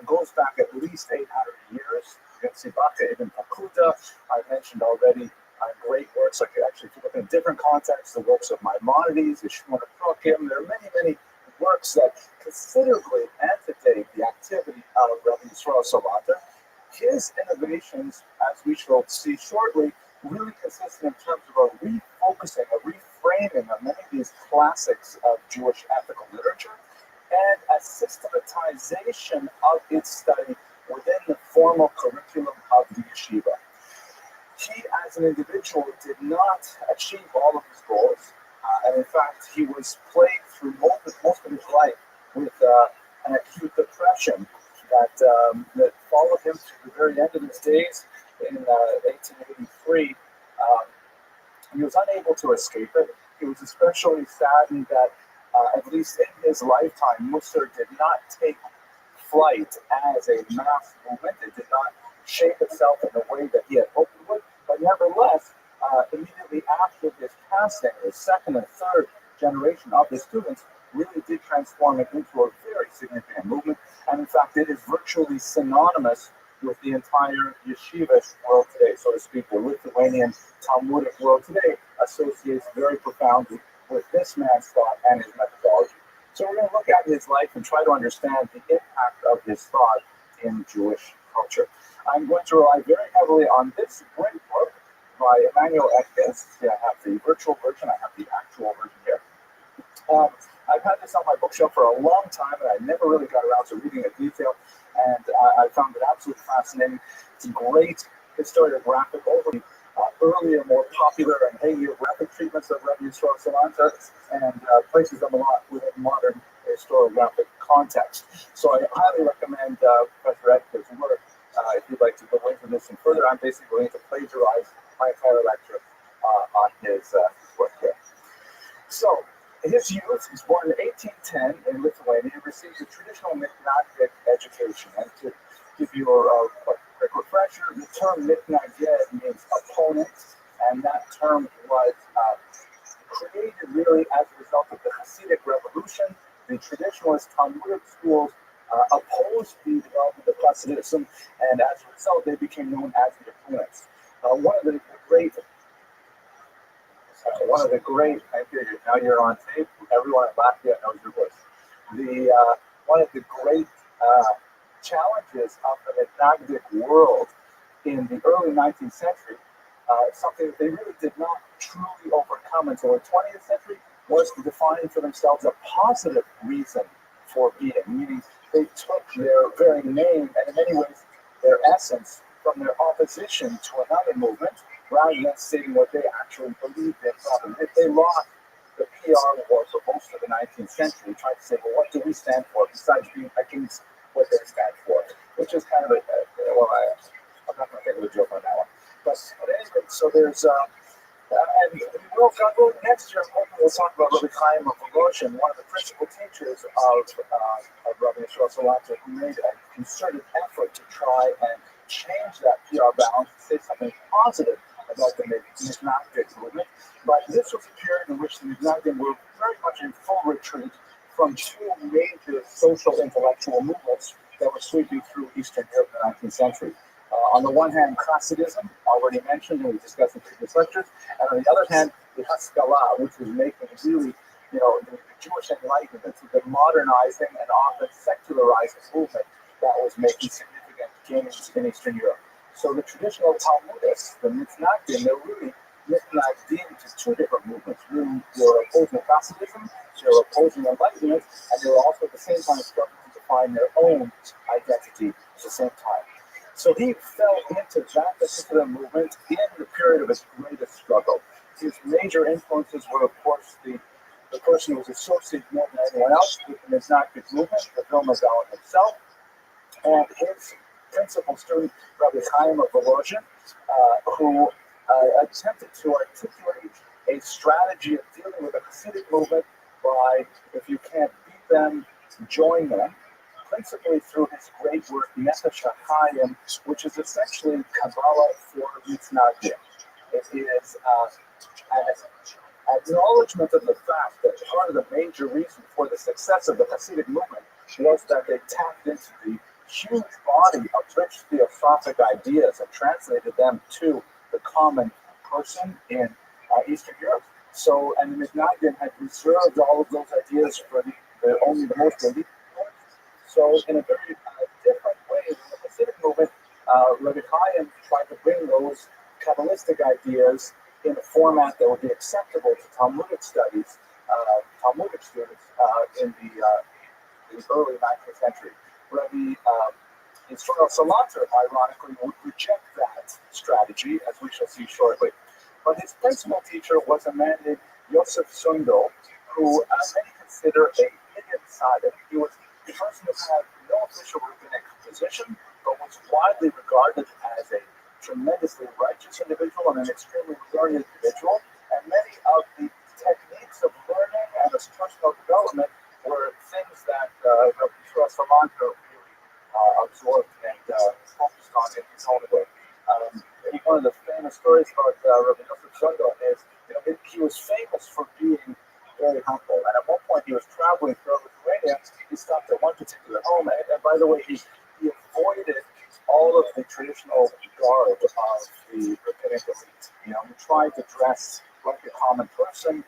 goes back at least 800 years. You can see Baka ibn Pakuda, I mentioned already, great works, like actually if you look in different contexts, the works of Maimonides, the Shmona Prakim, there are many, many works that considerably antedate the activity of Rabbi Yisrael Salanter. His innovations, as we shall see shortly, really consist in terms of a refocusing, a reframing of many of these classics of Jewish ethical literature, and a systematization of its study within the formal curriculum of the yeshiva. He, as an individual, did not achieve all of his goals, and in fact, he was plagued through most of his life with an acute depression that followed him to the very end of his days in 1883. He was unable to escape it. He was especially saddened that, at least in his lifetime, Musar did not take flight as a mass movement. It did not shape itself in the way that he had hoped it would. But nevertheless, immediately after his passing, the second and third generation of the students really did transform it into a very significant movement. And in fact, it is virtually synonymous with the entire yeshivish world today, so to speak. The Lithuanian Talmudic world today associates very profoundly with this man's thought and his methodology. So we're going to look at his life and try to understand the impact of his thought in Jewish culture. I'm going to rely very heavily on this great book by Emmanuel Ekes. I have the virtual version, I have the actual version here. I've had this on my bookshelf for a long time, and I never really got around to reading it in detail, and I found it absolutely fascinating. It's a great historiographic overview, earlier, more popular and hagiographic treatments of Rabbi Yisrael Salanter, and places them a lot within modern historiographic context. So I highly recommend Professor Edgar's work. If you'd like to go into this and further, I'm basically going to plagiarize my entire lecture on his work here. So, his youth, he was born in 1810 in Lithuania. He received a traditional Mitnagdic education. And to give you a quick refresher, the term Mitnaged means opponent, and that term was created really as a result of the Hasidic revolution. The traditionalist Talmudic schools opposed the development of Hasidism, and as a result, they became known as the opponents. One of the great, I hear you, now you're on tape, everyone at Lafayette knows your voice. One of the great challenges of the Mitnagdic world in the early 19th century, something that they really did not truly overcome until the 20th century, was to define for themselves a positive reason for being, meaning they took their very name and in many ways their essence from their opposition to another movement rather than stating what they actually believed in. If they lost the PR war for most of the 19th century, trying to say, well, what do we stand for besides being against what they stand for? Which is kind of I'm not going to take a joke on that one. But anyway, so there's, and we'll go next year, hopefully we'll talk about Rabbi Chaim of Volozhin, one of the principal teachers of Rabbi Yisrael Salanter, who made a concerted effort to try and change that PR balance and say something positive about the Mitnagdic movement. But this was a period in which the Mitnagdim were very much in full retreat from two major social intellectual movements that were sweeping through Eastern Europe in the 19th century. On the one hand, Hasidism, already mentioned and we discussed in previous lectures, and on the other hand, the Haskalah, which was making really, the Jewish Enlightenment, the modernizing and often secularizing movement that was making significant gains in Eastern Europe. So the traditional Talmudists, the Mitnagdim, they're really Mitnagdim to two different movements. Really, they were opposing Hasidism, they were opposing Enlightenment, and they were also at the same time struggling to find their own identity at the same time. So he fell into that particular movement in the period of his greatest struggle. His major influences were, of course, the person who was associated more than anyone else with the Mitnagdic movement, the Vilna Gaon himself, and his principal student, Rabbi Chaim of Volozhin, who attempted to articulate a strategy of dealing with the Hasidic movement by, if you can't beat them, join them, principally through his great work, Nefesh HaChaim, which is essentially Kabbalah for Mitnagdim. It is an acknowledgement of the fact that part of the major reason for the success of the Hasidic movement was that they tapped into the huge body of rich theosophic ideas and translated them to the common person in Eastern Europe. So, and the Mitnagdim had reserved all of those ideas for only the most elite. So, in a very different way than the Hasidic movement, Rabbi Chaim tried to bring those Kabbalistic ideas in a format that would be acceptable to Talmudic studies, Talmudic students in the early 19th century. Rabbi Israel Salanter, ironically, would reject that strategy, as we shall see shortly. But his principal teacher was a man named Yosef Sundel, who many consider a hidden tzaddik. He was a person who had no official rabbinic position, but was widely regarded as a tremendously righteous individual and an extremely learned individual. And many of the techniques of learning and his personal development were things that Rabbi Israel Salanter really absorbed and focused on in his own way. One of the famous stories about Rabbi Yosef Sundel is, he was famous for being very humble. And at one point, he was traveling through Lithuania. He stopped at one particular home, and by the way, he avoided all of the traditional garb of the rabbinic elite. He tried to dress like a common person,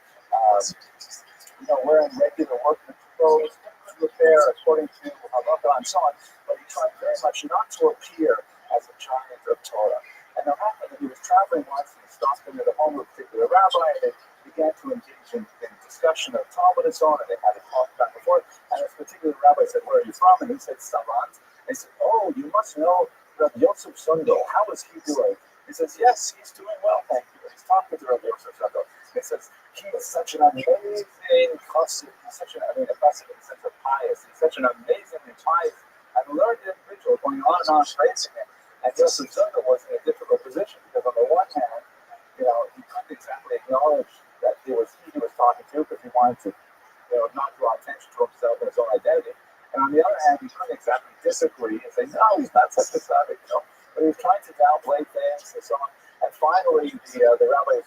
wearing regular workman clothes, repair according to halacha and so on. But he tried very much not to appear as a giant of Torah. And it happened that he was traveling once and he stopped into the home of a particular rabbi, and they began to engage in discussion of Talmud and so on, and they had a talk back and forth. And this particular rabbi said, "Where are you from?" And he said, "Savant." And he said, "Oh, you must know Rabbi Yosef Sundel. How is he doing?" He says, "Yes, he's doing well, thank you." And he's talking to Rabbi Yosef Sundel. He says, "He is such an amazing chassid. He's such a chassid in the sense of pious. He's such an amazingly pious and learned individual, going on and on praising him." And Yosef Sundel was in a difficult position because on the one hand, he couldn't exactly acknowledge that it was he was talking to because he wanted to, not draw attention to himself and his own identity. And on the other hand, he couldn't exactly disagree and say, "No, he's not such a tzaddik," But he was trying to downplay things and so on. And finally, the rabbi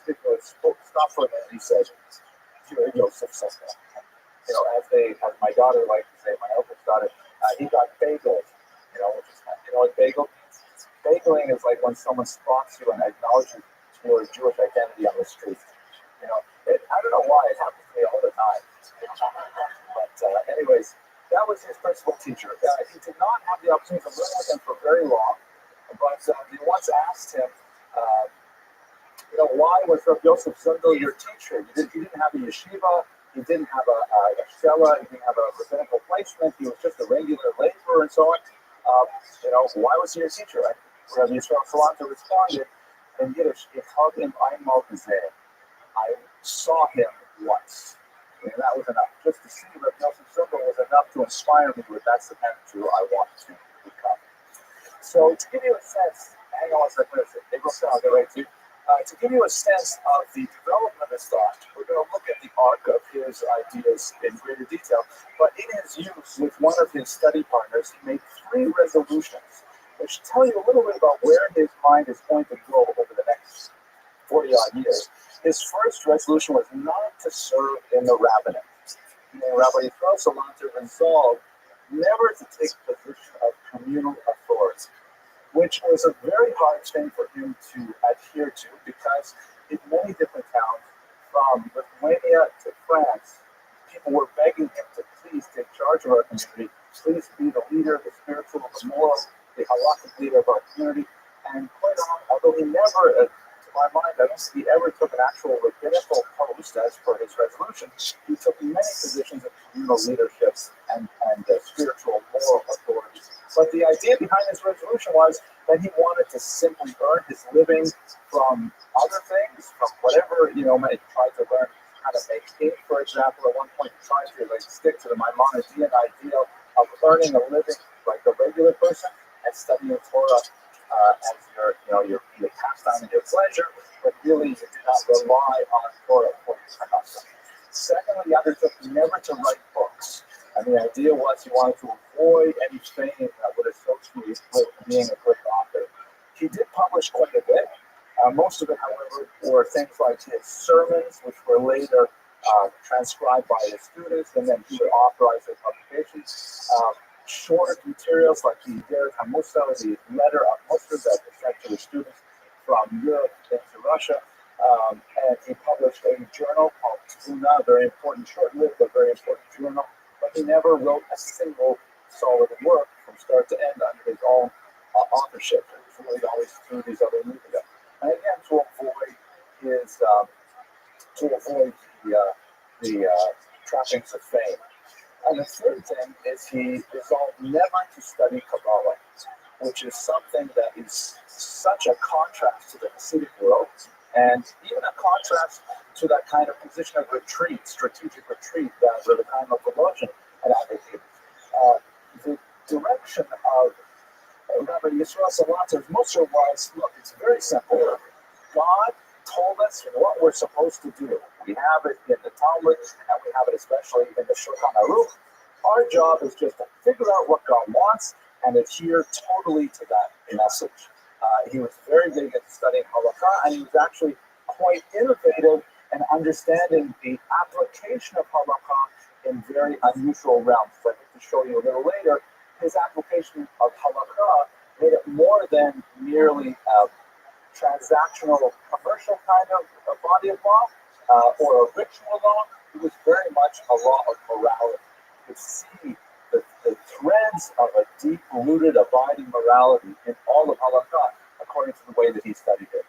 stopped for a minute and he said, "You're Yosef Sundel." As my daughter liked to say, my eldest daughter, he got bageled, which is, what bagel means? Bageling is like when someone spots you and acknowledges your Jewish identity on the street. I don't know why, it happens to me all the time. But anyways, that was his principal teacher. He did not have the opportunity to learn with him for very long, but they once asked him, why was Rabbi Yosef Sundel your teacher? He didn't have a yeshiva, he didn't have a shela, he didn't have a rabbinical placement, he was just a regular laborer and so on. Why was he your teacher? And Rabbi Israel Salanter responded in Yiddish, "Ich hab him einmal gesehen." I saw him once. And that was enough. Just to see Rabbi Yosef Sundel was enough to inspire me with that's the kind of Jew I want to become. So to give you a sense, hang on a second, I'll get right to you. To give you a sense of the development of his thought, we're going to look at the arc of his ideas in greater detail. But in his youth, with one of his study partners, he made 3 resolutions, which tell you a little bit about where his mind is going to go over the next 40-odd years. His first resolution was not to serve in the rabbinate. Rabbi Israel Salanter resolved never to take the position of communal authority, which was a very hard thing for him to adhere to because in many different towns, from Lithuania to France, people were begging him to please take charge of our community, please be the leader, the spiritual, the moral, the halakhic leader of our community. And quite often, although he never, to my mind, I don't think he ever took an actual rabbinical post as per his resolution. He took many positions of communal leadership and spiritual, moral authority. But the idea behind this resolution was that he wanted to simply earn his living from other things, from whatever, he tried to learn how to make ink, for example. At one point, he tried to stick to the Maimonidean ideal of earning a living like a regular person and studying Torah as your pastime and your pleasure, but really you did not rely on Torah for your pastime. Secondly, he undertook never to write books. And the idea was he wanted to avoid any fame that would associate with being a great author. He did publish quite a bit. Most of it, however, were things like his sermons, which were later transcribed by his students, and then he would authorize their publications. Short materials like the Derek Hamusa, the letter of Muslim that was sent to his students from Europe into Russia. And he published a journal called Tuna, a very important, short-lived, but very important journal. But he never wrote a single solid work from start to end under his own authorship. It was really always through these other media. And again, to avoid the trappings of fame. And the third thing is he resolved never to study Kabbalah. which is something that is such a contrast to the Hasidic world, and even a contrast to that kind of position of retreat, strategic retreat that the time of Volozhin had advocated. The direction of Rabbi Yisrael Salanter's Musar was, look, it's very simple. God told us what we're supposed to do. We have it in the Talmud, and we have it especially in the Shulchan Aruch. Our job is just to figure out what God wants and adhere totally to that message. He was very big at studying halakha, and he was actually quite innovative in understanding the application of halakha in very unusual realms. So I think to show you a little later, his application of halakha made it more than merely a transactional, commercial kind of a body of law or a ritual law. It was very much a law of morality. You could see the threads of a deep-rooted, abiding morality in all of halakha, according to the way that he studied it.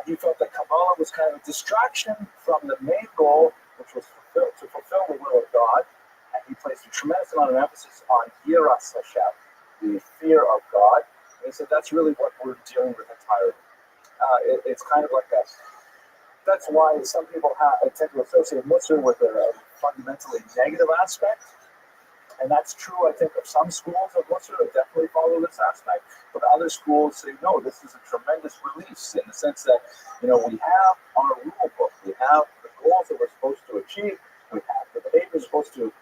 He felt that Kabbalah was kind of a distraction from the main goal, which was to fulfill the will of God, and he placed a tremendous amount of emphasis on Yiras Hashem, the fear of God. And he said that's really what we're dealing with entirely. It's kind of like that. That's why some people tend to associate Musar with a fundamentally negative aspect. And that's true, I think, of some schools of Musar that definitely follow this aspect. But other schools say, no, this is a tremendous release in the sense that, we have our rule book. We have the goals that we're supposed to achieve. We have the behavior we're supposed to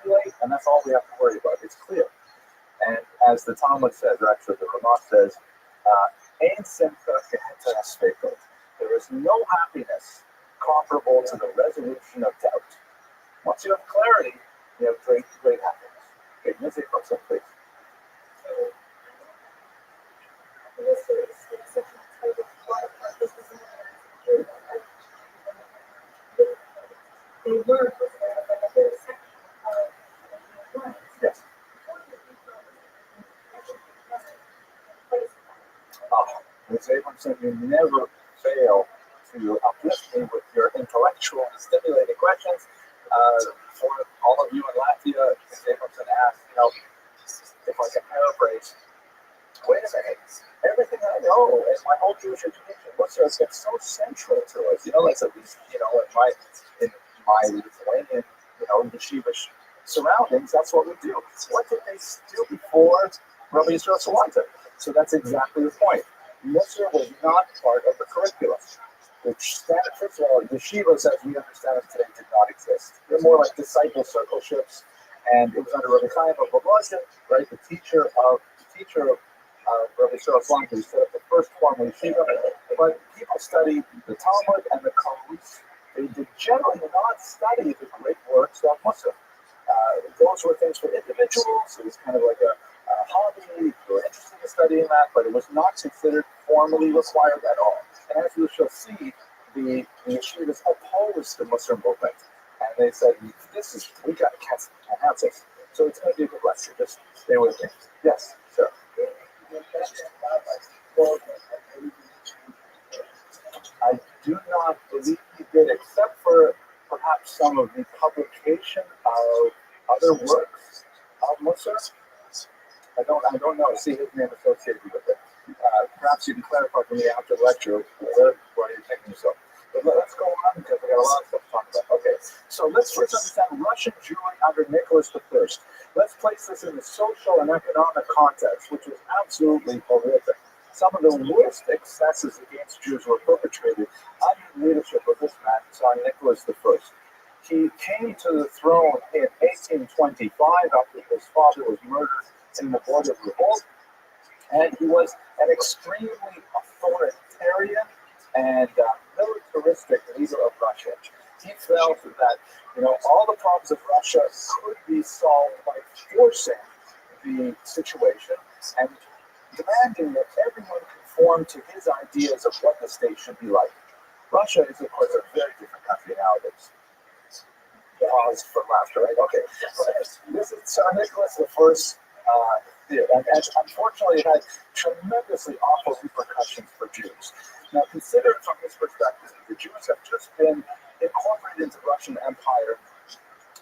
emulate, and that's all we have to worry about. It's clear. And as the Talmud says, or actually the Ramah says, Ein simcha keheta hasfekot. There is no happiness comparable to the resolution of doubt. Once you have clarity, you have great happiness. Okay, let's say for some please. They were Yes. Ms. Abramson, you never fail to uplift me with your intellectual and stimulating questions. For all of you in Latvia, Ms. Abramson asked, if I can paraphrase, wait a minute, everything I know and my whole Jewish education, what's been so central to us, that's at least, in my Lithuanian, yeshivish surroundings, that's what we do. What did they do before Rabbi Yisrael Salanter? So that's exactly the point. Musar was not part of the curriculum. The standard, first of all, yeshivas, as we understand them today, did not exist. They're more like disciple circleships, and it was under Rabbi Chaim of Volozhin, right, the teacher of Rabbi Yisrael Salanter, who set up the first formal yeshiva. But people studied the Talmud and the Talmud. They did generally not study the great works of Musar. Those were things for individuals. It was kind of like a hobby. You were interested in studying that, but it was not considered formally required at all. And as we shall see, the yeshivas opposed the Muslim movement, and they said, we got to enhance this. So it's going to be a good lecture. Just stay with me. Yes, sir. I do not believe he did, except for perhaps some of the publication of other works of Musar. I don't know. See his name associated with it. Perhaps you can clarify for me after the lecture where you're taking yourself. But let's go on because we got a lot of stuff to talk about. Okay, so let's first understand Russian Jewry under Nicholas I. Let's place this in the social and economic context, which was absolutely horrific. Some of the worst excesses against Jews were perpetrated under the leadership of this man, Tsar Nicholas I. He came to the throne in 1825 after his father was murdered in the border revolt, and he was an extremely authoritarian and militaristic leader of Russia. He felt that all the problems of Russia could be solved by forcing the situation and demanding that everyone conform to his ideas of what the state should be like. Russia is, of course, a very different country nowadays. Pause for laughter, right? Okay. This is Tsar Nicholas I. And unfortunately, it had tremendously awful repercussions for Jews. Now, consider it from his perspective, the Jews have just been incorporated into the Russian Empire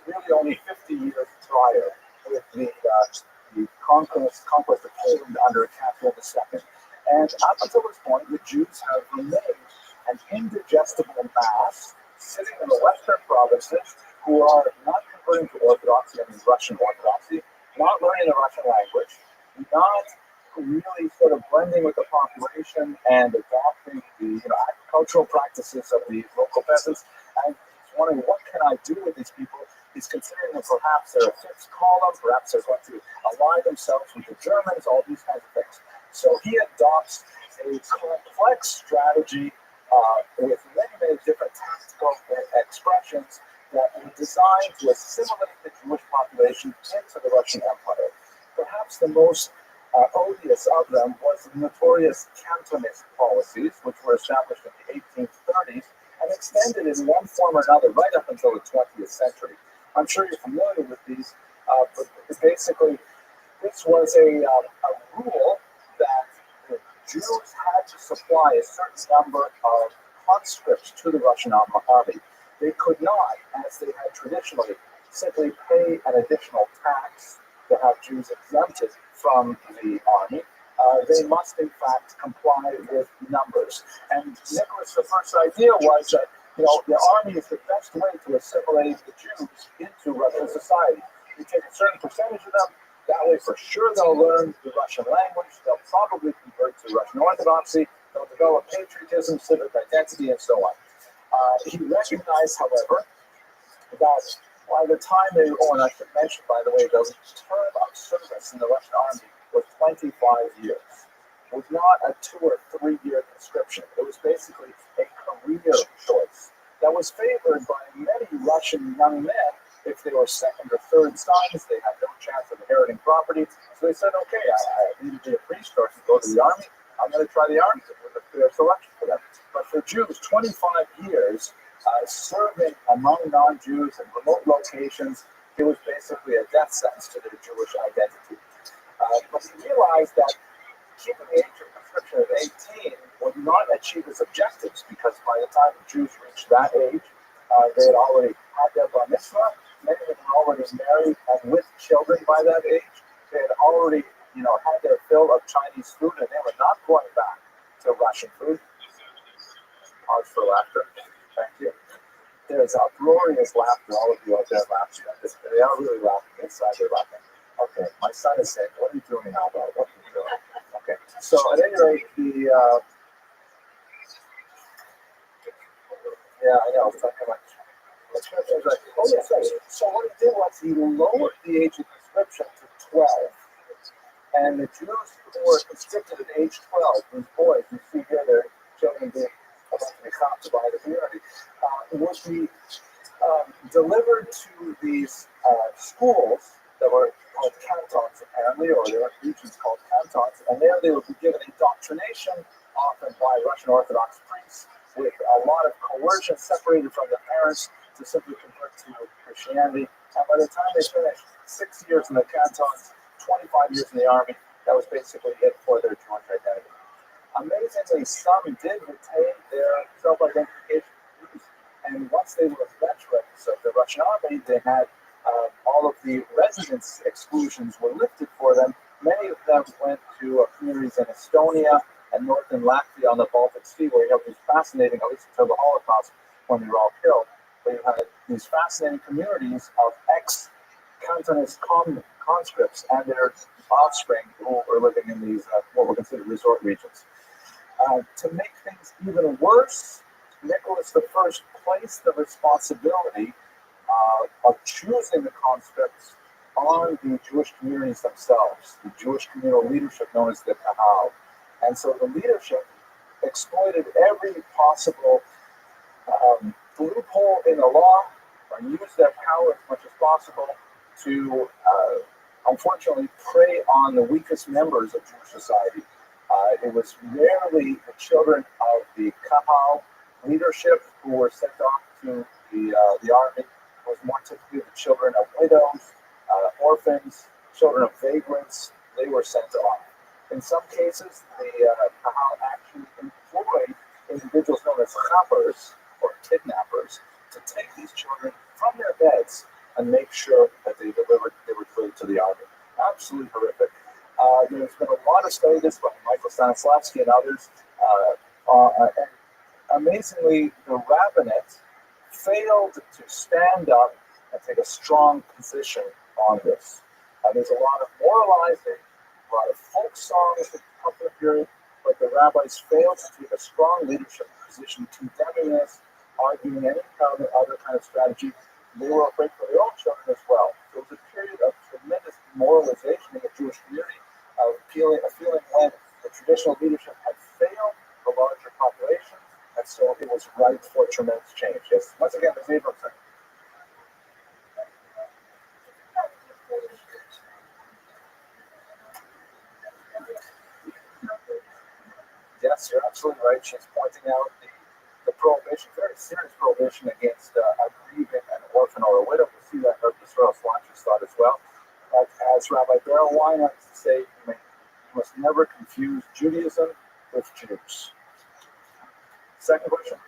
really only 50 years prior with the the conquest of Poland under Catherine II. And up until this point, the Jews have remained an indigestible mass sitting in the western provinces who are not converting to Orthodoxy, I mean Russian Orthodoxy, not learning the Russian language, not really sort of blending with the population and adopting the agricultural practices of the local peasants. And he's wondering, what can I do with these people? He's considering that perhaps they're a fifth column, perhaps they're going to align themselves with the Germans, all these kinds of things. So he adopts a complex strategy with many different tactical expressions that were designed to assimilate the Jewish population into the Russian Empire. Perhaps the most odious of them was the notorious Cantonist policies, which were established in the 1830s and extended in one form or another right up until the 20th century. I'm sure you're familiar with these, but basically this was a rule that the Jews had to supply a certain number of conscripts to the Russian army. They could not, as they had traditionally, simply pay an additional tax to have Jews exempted from the army. They must, in fact, comply with numbers. And Nicholas I's idea was that, the army is the best way to assimilate the Jews into Russian society. You take a certain percentage of them, that way for sure they'll learn the Russian language, they'll probably convert to Russian Orthodoxy, they'll develop patriotism, civic identity, and so on. He recognized, however, that by the time they were, and I should mention, by the way, the term of service in the Russian army was 25 years. It was not a 2 or 3 year conscription. It was basically a career choice that was favored by many Russian young men. If they were second or third sons, they had no chance of inheriting property. So they said, okay, I need to be a priest or I can go to the army. I'm going to try the army. It was a fair selection for them. But for Jews, 25 years serving among non-Jews in remote locations, it was basically a death sentence to their Jewish identity. But he realized that keeping the age of conscription at 18 would not achieve its objectives, because by the time the Jews reached that age, they had already had their bar mitzvah. Many of them were already married and with children by that age. They had already, had their fill of Chinese food, and they were not going back to Russian food. Pause for laughter. Thank you. There's uproarious laughter. All of you out there laughing at this. They are really laughing. Inside they're laughing. Okay, my son is saying, what are you doing now, bro? What are you doing? Okay, so at any rate, yeah, I know, it's not too much. Oh, yes, right. So what he did was he lowered the age of conscription to 12. And the Jews who were conscripted at age 12, these boys, you see here, their children being about to be adopted by the community, would be delivered to these schools that were called cantons, apparently, or there were regions called cantons, and there they would be given indoctrination, often by Russian Orthodox priests, with a lot of coercion, separated from the parents to simply convert to Christianity. And by the time they finished 6 years in the cantons, 25 years in the army, that was basically it for their Jewish identity. Amazingly, some did retain their self-identification views, and once they were veterans of the Russian army, they had all of the residence exclusions were lifted for them. Many of them went to communities in Estonia and northern Latvia on the Baltic Sea, where you have these fascinating, at least until the Holocaust, when they were all killed, where you had these fascinating communities of ex-Cantonist conscripts and their offspring who were living in these what were considered resort regions. To make things even worse, Nicholas I placed the responsibility of choosing the conscripts on the Jewish communities themselves, the Jewish communal leadership known as the Kahal. And so the leadership exploited every possible loophole in the law, or used their power as much as possible to, unfortunately, prey on the weakest members of Jewish society. It was rarely the children of the Kahal leadership who were sent off to the army. It was more typically the children of widows, orphans, children of vagrants. They were sent off. In some cases, the Kahal actually employed individuals known as chappers, or kidnappers, to take these children from their beds and make sure that they were delivered to the army. absolutely horrific. There's been a lot of studies by Michael Stanislavski and others. And amazingly, the rabbinate failed to stand up and take a strong position on this. There's a lot of moralizing, a lot of folk songs that come from the period, but the rabbis failed to take a strong leadership position condemning this, arguing any other kind of strategy. They were afraid for their own children as well. So it was a period of tremendous demoralization in the Jewish community, of a feeling when the traditional leadership had failed the larger population, and so it was ripe for tremendous change. Yes, once again, Ms. Abramson. Yes, you're absolutely right. She's pointing out the prohibition, very serious prohibition against a grieving an orphan or a widow. We see that Rabbi Rothschild thought as well. But as Rabbi Beryl Weiner used to say, you must never confuse Judaism with Jews. Second question.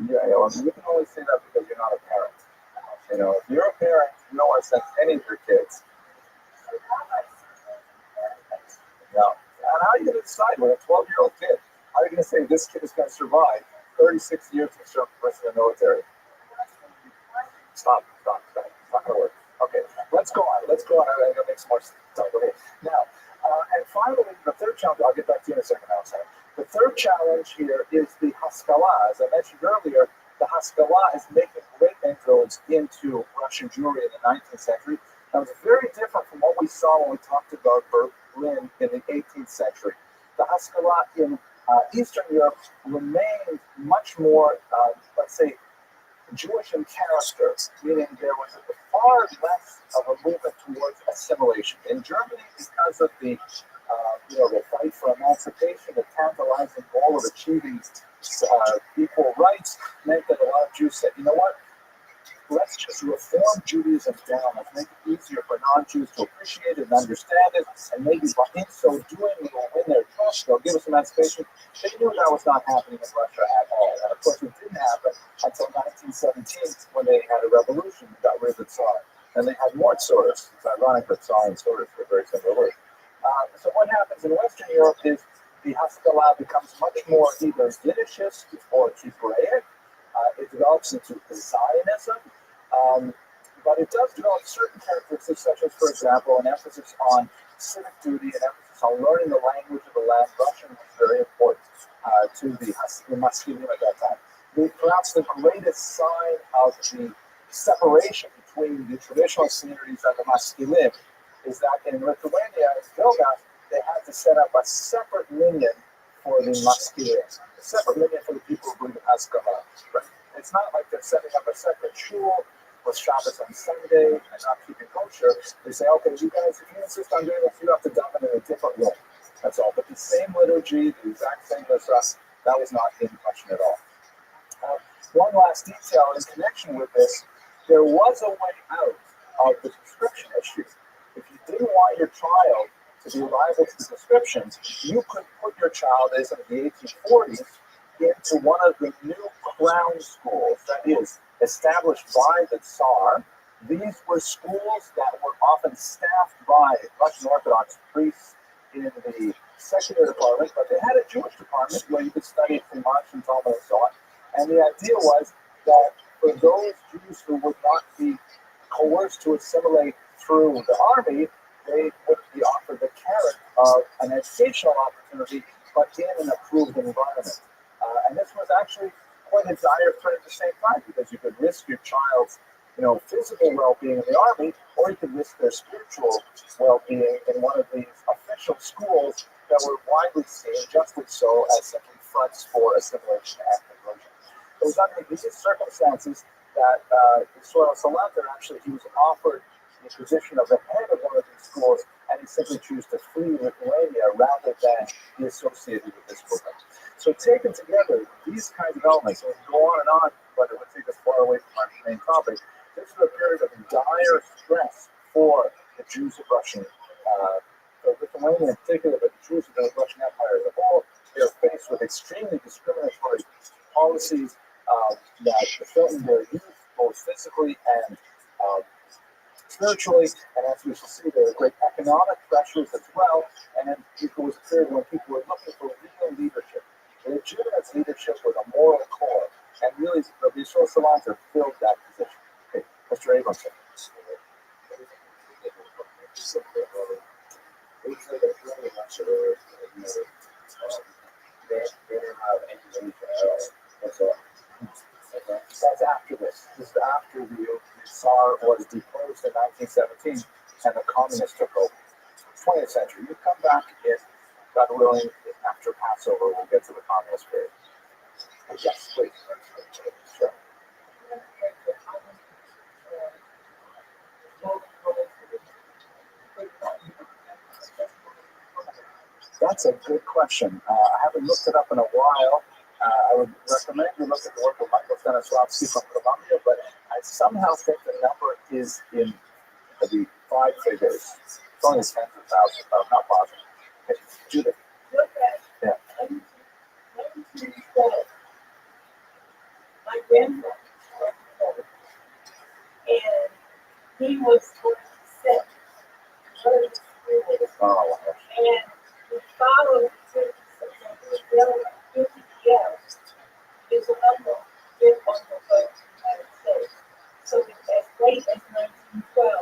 Yeah, well, you can only say that because you're not a parent. If you're a parent, you don't want to send any of your kids. Now, and how are you going to decide with a 12-year-old kid? How are you going to say this kid is going to survive 36 years of service in the military? Stop. It's not going to work. Okay, let's go on. I'm going to make some more sense. Okay. Now, and finally, the third challenge, I'll get back to you in a second, Alexander. The third challenge here is the Haskalah. As I mentioned earlier, the Haskalah is making great inroads into Russian Jewry in the 19th century. That was very different from what we saw when we talked about Berlin in the 18th century. The Haskalah in Eastern Europe remained much more, let's say, Jewish in character, meaning there was far less of a movement towards assimilation. In Germany, because of the fight for emancipation, the tantalizing goal of achieving equal rights meant that a lot of Jews said, you know what, let's just reform Judaism down. Let's make it easier for non-Jews to appreciate it and understand it, and maybe in so doing, we will win their trust. They'll give us emancipation. They knew that was not happening in Russia at all. And of course, it didn't happen until 1917 when they had a revolution and got rid of the Tsar. And they had more Tsars. It's ironic that Tsar and Tsars were very similar words. So what happens in Western Europe is the Haskalah becomes much more either Yiddishist or Hebraic. It develops into Zionism, but it does develop certain characteristics, such as, for example, an emphasis on civic duty, an emphasis on learning the language of the land. Russian was very important to the Maskilim at that time. Perhaps the greatest sign of the separation between the traditional communities and the Maskilim is that in Lithuania, in Vilna, they had to set up a separate minion for the Maskilim, a separate minion for the people who believe in Haskalah. It's not like they're setting up a separate shul with Shabbos on Sunday and not keeping kosher. They say, okay, you guys, if you insist on doing this, you have to dump it in a different room. That's all. But the same liturgy, the exact same mitzvahs, that was not in question at all. One last detail in connection with this, there was a way out of the conscription issue. If you didn't want your child to be liable to the conscriptions, you could put your child, as in the 1840s, into one of the new crown schools, that is, established by the Tsar. These were schools that were often staffed by Russian Orthodox priests in the secular department, but they had a Jewish department where you could study Chumash and Talmud and so on. And the idea was that for those Jews who would not be coerced to assimilate through the army, they would be offered the carrot of an educational opportunity, but in an approved environment. And this was actually quite a dire threat at the same time, because you could risk your child's, physical well-being in the army, or you could risk their spiritual well-being in one of these official schools that were widely seen, justly so, as simply fronts for assimilation and conversion. It was under these circumstances that Yisrael Salanter, actually, he was offered the position of the head of one of these schools, and he simply chose to flee Lithuania rather than be associated with this movement. So taken together, these kinds of elements, and we can go on, but it would take us far away from our main topic. This is a period of dire stress for the Jews of Russian, for Lithuania in particular, but the Jews of the Russian Empire as a whole. They are faced with extremely discriminatory policies that threaten their youth, both physically and spiritually. And as we shall see, there are great economic pressures as well. And then it was a period when people were looking for real leadership, legitimate leadership with a moral core. And really, Rabbi Salanter filled that position. Okay, Mr. Abramson. That's after this. This is after the Tsar was deposed in 1917 and the communists took over. 20th century. You come back in, God willing, after Passover, we'll get to the communist period. Yes, please. Sure. That's a good question. I haven't looked it up in a while. I would recommend you look at the work of Michael Stanislavski from Columbia, but I somehow think the number is in the five figures. It's only tens of thousands, but I'm not positive. Okay. Judith. Yeah. My grandfather, and he was sick. Oh, wow. And the following is a number in on the United States. So as late as 1912,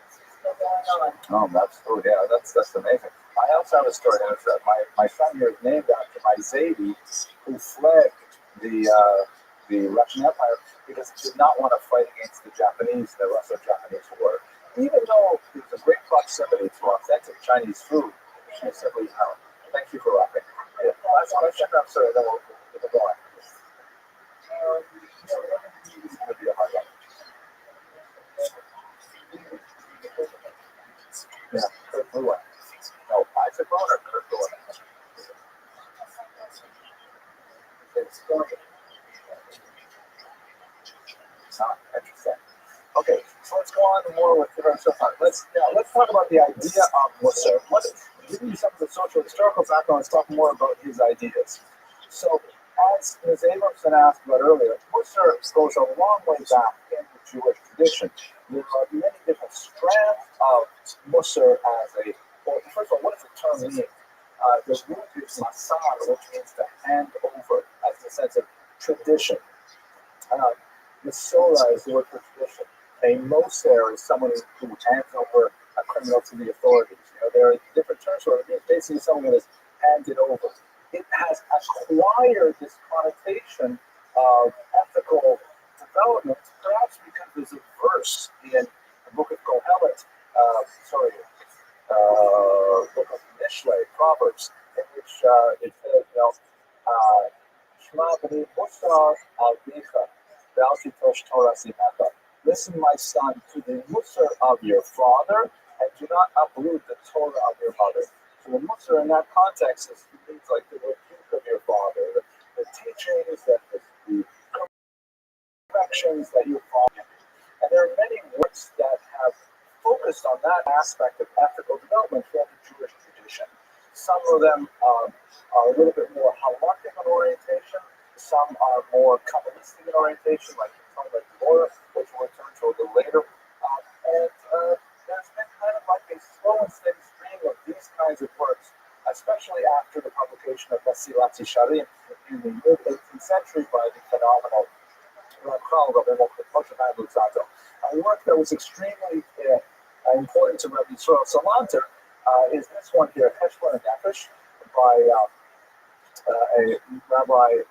this is still going on. That's amazing. I also have a story. My son here is named after my Zaidi, who fled the Russian Empire because he did not want to fight against the Japanese, the Russo-Japanese war. Even though it was a great proximity to authentic Chinese food, she simply no. Thank you for laughing. Yeah, last question. I'm sorry, then we'll go on. This is going to be a hard one. Yeah, Kurt Lewin. No, Isaac Rohn or Kurt Lewin? Interesting. Okay, so let's go on more with the rest of our. Let's talk about the idea of Musser. Give me some of the social historical background. Let's talk more about his ideas. So, as Ms. Abramson asked about earlier, Musser goes a long way back in the Jewish tradition. There are many different strands of Musser as a. Well, first of all, what does the term mean? The root is masan, which means to hand over, as a sense of tradition. The Sora is the word for tradition. A moser is someone who hands over a criminal to the authorities. There are different terms for it. It's basically someone that is handed over. It has acquired this connotation of ethical development, perhaps because there's a verse in the book of Kohelet, book of Mishlei, Proverbs, in which it says, Shema b'ni musar avicha, ve'al titosh Torah simecha. Listen, my son, to the musar of your father, and do not uproot the Torah of your mother. So the musar in that context means like the rebuke of your father, the teachings, the corrections that you follow. And there are many works that have focused on that aspect of ethical development from the Jewish tradition. Some of them are a little bit more halakhic in orientation. Some are more Kabbalistic in orientation, like the Torah, which we'll return to a little later. There's been kind of like a slow and steady stream of these kinds of works, especially after the publication of Mesilat Yesharim in the mid-18th century by the phenomenal a work that was extremely important to Rabbi Salanter is this one here, Heshbon and Nefesh, by a Rabbi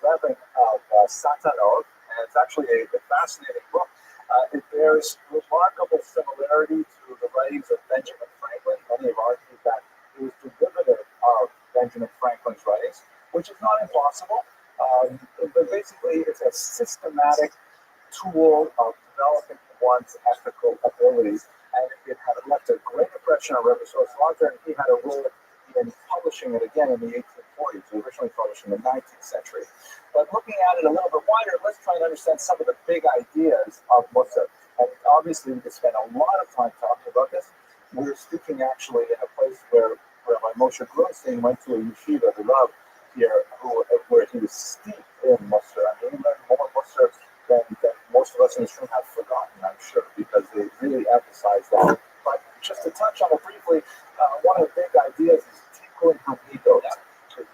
Reverend of Satanov, and it's actually a fascinating book. It bears remarkable similarity to the writings of Benjamin Franklin. Many have argued that it was derivative of Benjamin Franklin's writings, which is not impossible. But basically, it's a systematic tool of developing one's ethical abilities, and it had left a great impression on Rabbi Salanter, and he had a role in publishing it again in the 1840s. It was originally published in the 19th century. But looking at it a little bit wider, let's try and understand some of the big ideas of Musar. And obviously, we could spend a lot of time talking about this. We're speaking actually in a place where Rabbi Moshe Grunstein went to a yeshiva, the Rav, here where he was steeped in Musar. I mean, he learned more Musar than most of us in this room have forgotten, I'm sure, because they really emphasize that. But just to touch on it briefly, one of the big ideas is tikkun hamidot,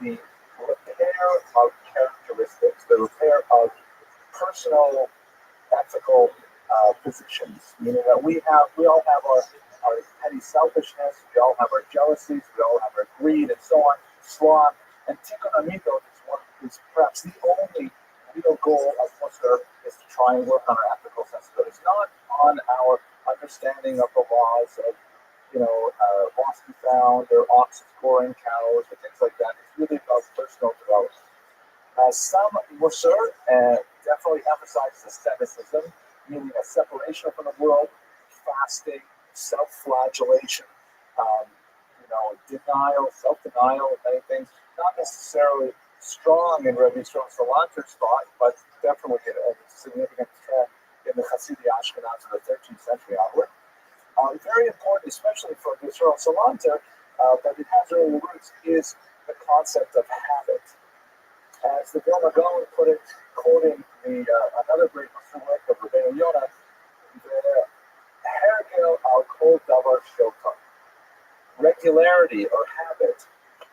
the repair of characteristics, the repair of personal ethical positions, meaning that we all have our petty selfishness, we all have our jealousies, we all have our greed, and so on, sloth. And tikkun hamidot is perhaps the only real goal of Musar is to try and work on our ethical sensibilities, not on our understanding of the laws of, lost and found, or oxen scoring cows, or things like that. It's really about personal development. Some Musar definitely emphasizes asceticism, meaning a separation from the world, fasting, self-flagellation, denial, self-denial of many things. Not necessarily strong in Rabbi Salanter's thought, but definitely a significant trend in the Hasidic Ashkenaz of the 13th century onward. Very important, especially for Yisrael Salanter, but it has early roots, is the concept of habit. As the Vilna Gaon put it, quoting another great Muslim work of Rabbi Yonah, the Hergel al kol davar shokam. Regularity or habit,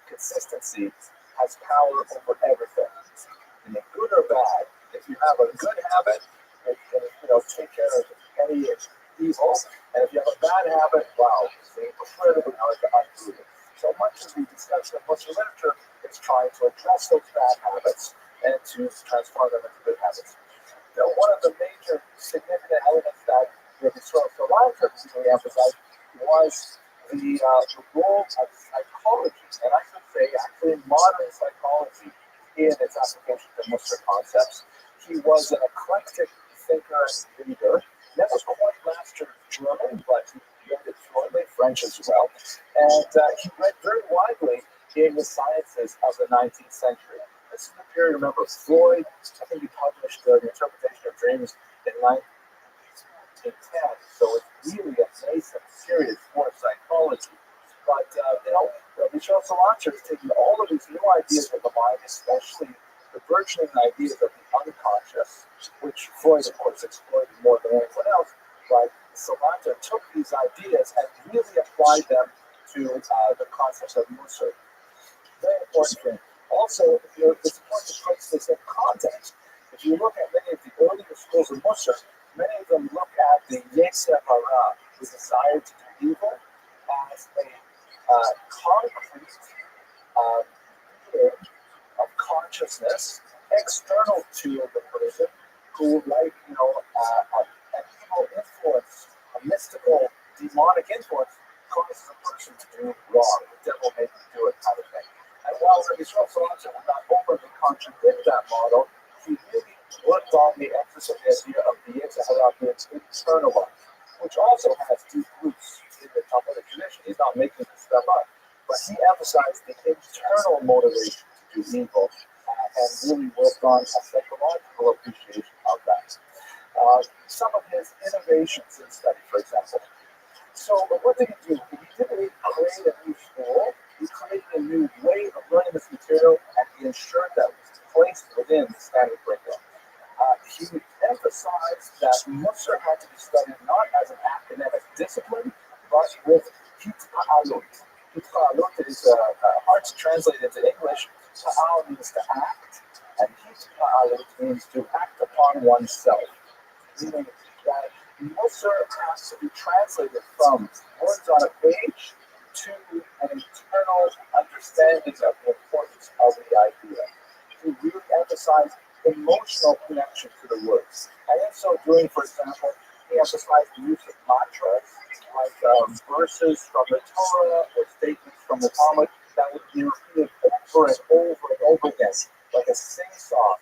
consistency, has power over everything. And good or bad, if you have a good habit, it can take care of any evil. And if you have a bad habit, wow, it's incredibly hard to undo it. So much of the discussion of Muslim literature is trying to address those bad habits and to transform them into good habits. Now, one of the major significant elements that Rabbi Salanter really emphasized was the role of psychology, and I should say actually modern psychology, in its application to Musar concepts. He was an eclectic thinker and reader. Never quite mastered German, but he read it fluently, French as well. And he read very widely in the sciences of the 19th century. This is the period, remember, Freud, I think he published the interpretation of dreams in 1910, so it's really a nascent, serious form of psychology. But, Michel Salanter has taken all of these new ideas of the mind, especially the burgeoning ideas of the unconscious, which Freud, of course, exploited more than anyone else. But Salanter took these ideas and really applied them to the concepts of Musar. Very important thing. Also, it's important to place this in context. If you look at many of the earlier schools of Musar, many of them look at the Yetzer Hara, the desire to do evil, as a concrete being of consciousness external to the person who, like, an evil influence, a mystical, demonic influence, causes a person to do wrong. The devil made him do it, kind of thing. And while Rabbi Salanter would not openly contradict that model, he really worked on the emphasis of the idea of the Yetzer Hara being internalized, which also has deep roots in the Talmudic tradition. He's not making this stuff up, but he emphasized the internal motivation to do evil and really worked on a psychological appreciation of that. Some of his innovations in study, for example. So, what did he do? He didn't create a new school. He created a new way of learning this material, and he ensured that it was placed within the standard curriculum. He emphasized that Musar had to be studied not as an academic discipline, but with hitpa'alut. Hitpa'alut is hard to translate into English. Ta'al means to act, and hitpa'alut means to act upon oneself. Meaning that Musar has to be translated from words on a page to an internal understanding of the importance of the idea. He really emphasized emotional connection to the words. And in so doing, for example, he emphasized the use of mantras, like verses from the Torah or statements from the Talmud that would be repeated over and over and over again, like a sing-song,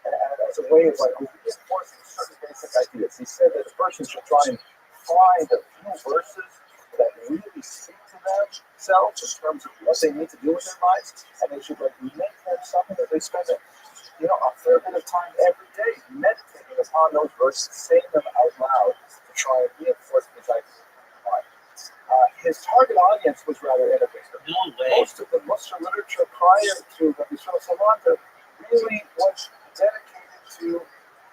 and as a way of reinforcing certain basic ideas. He said that a person should try and find a few verses that really speak to themselves in terms of what they need to do with their lives, and they should make them something that they spend a fair bit of time every day meditating upon those verses, saying them out loud to try and reinforce these ideas in their mind. His target audience was rather innovative. No way. most of the Muslim literature prior to Rabbi Salanter really was dedicated to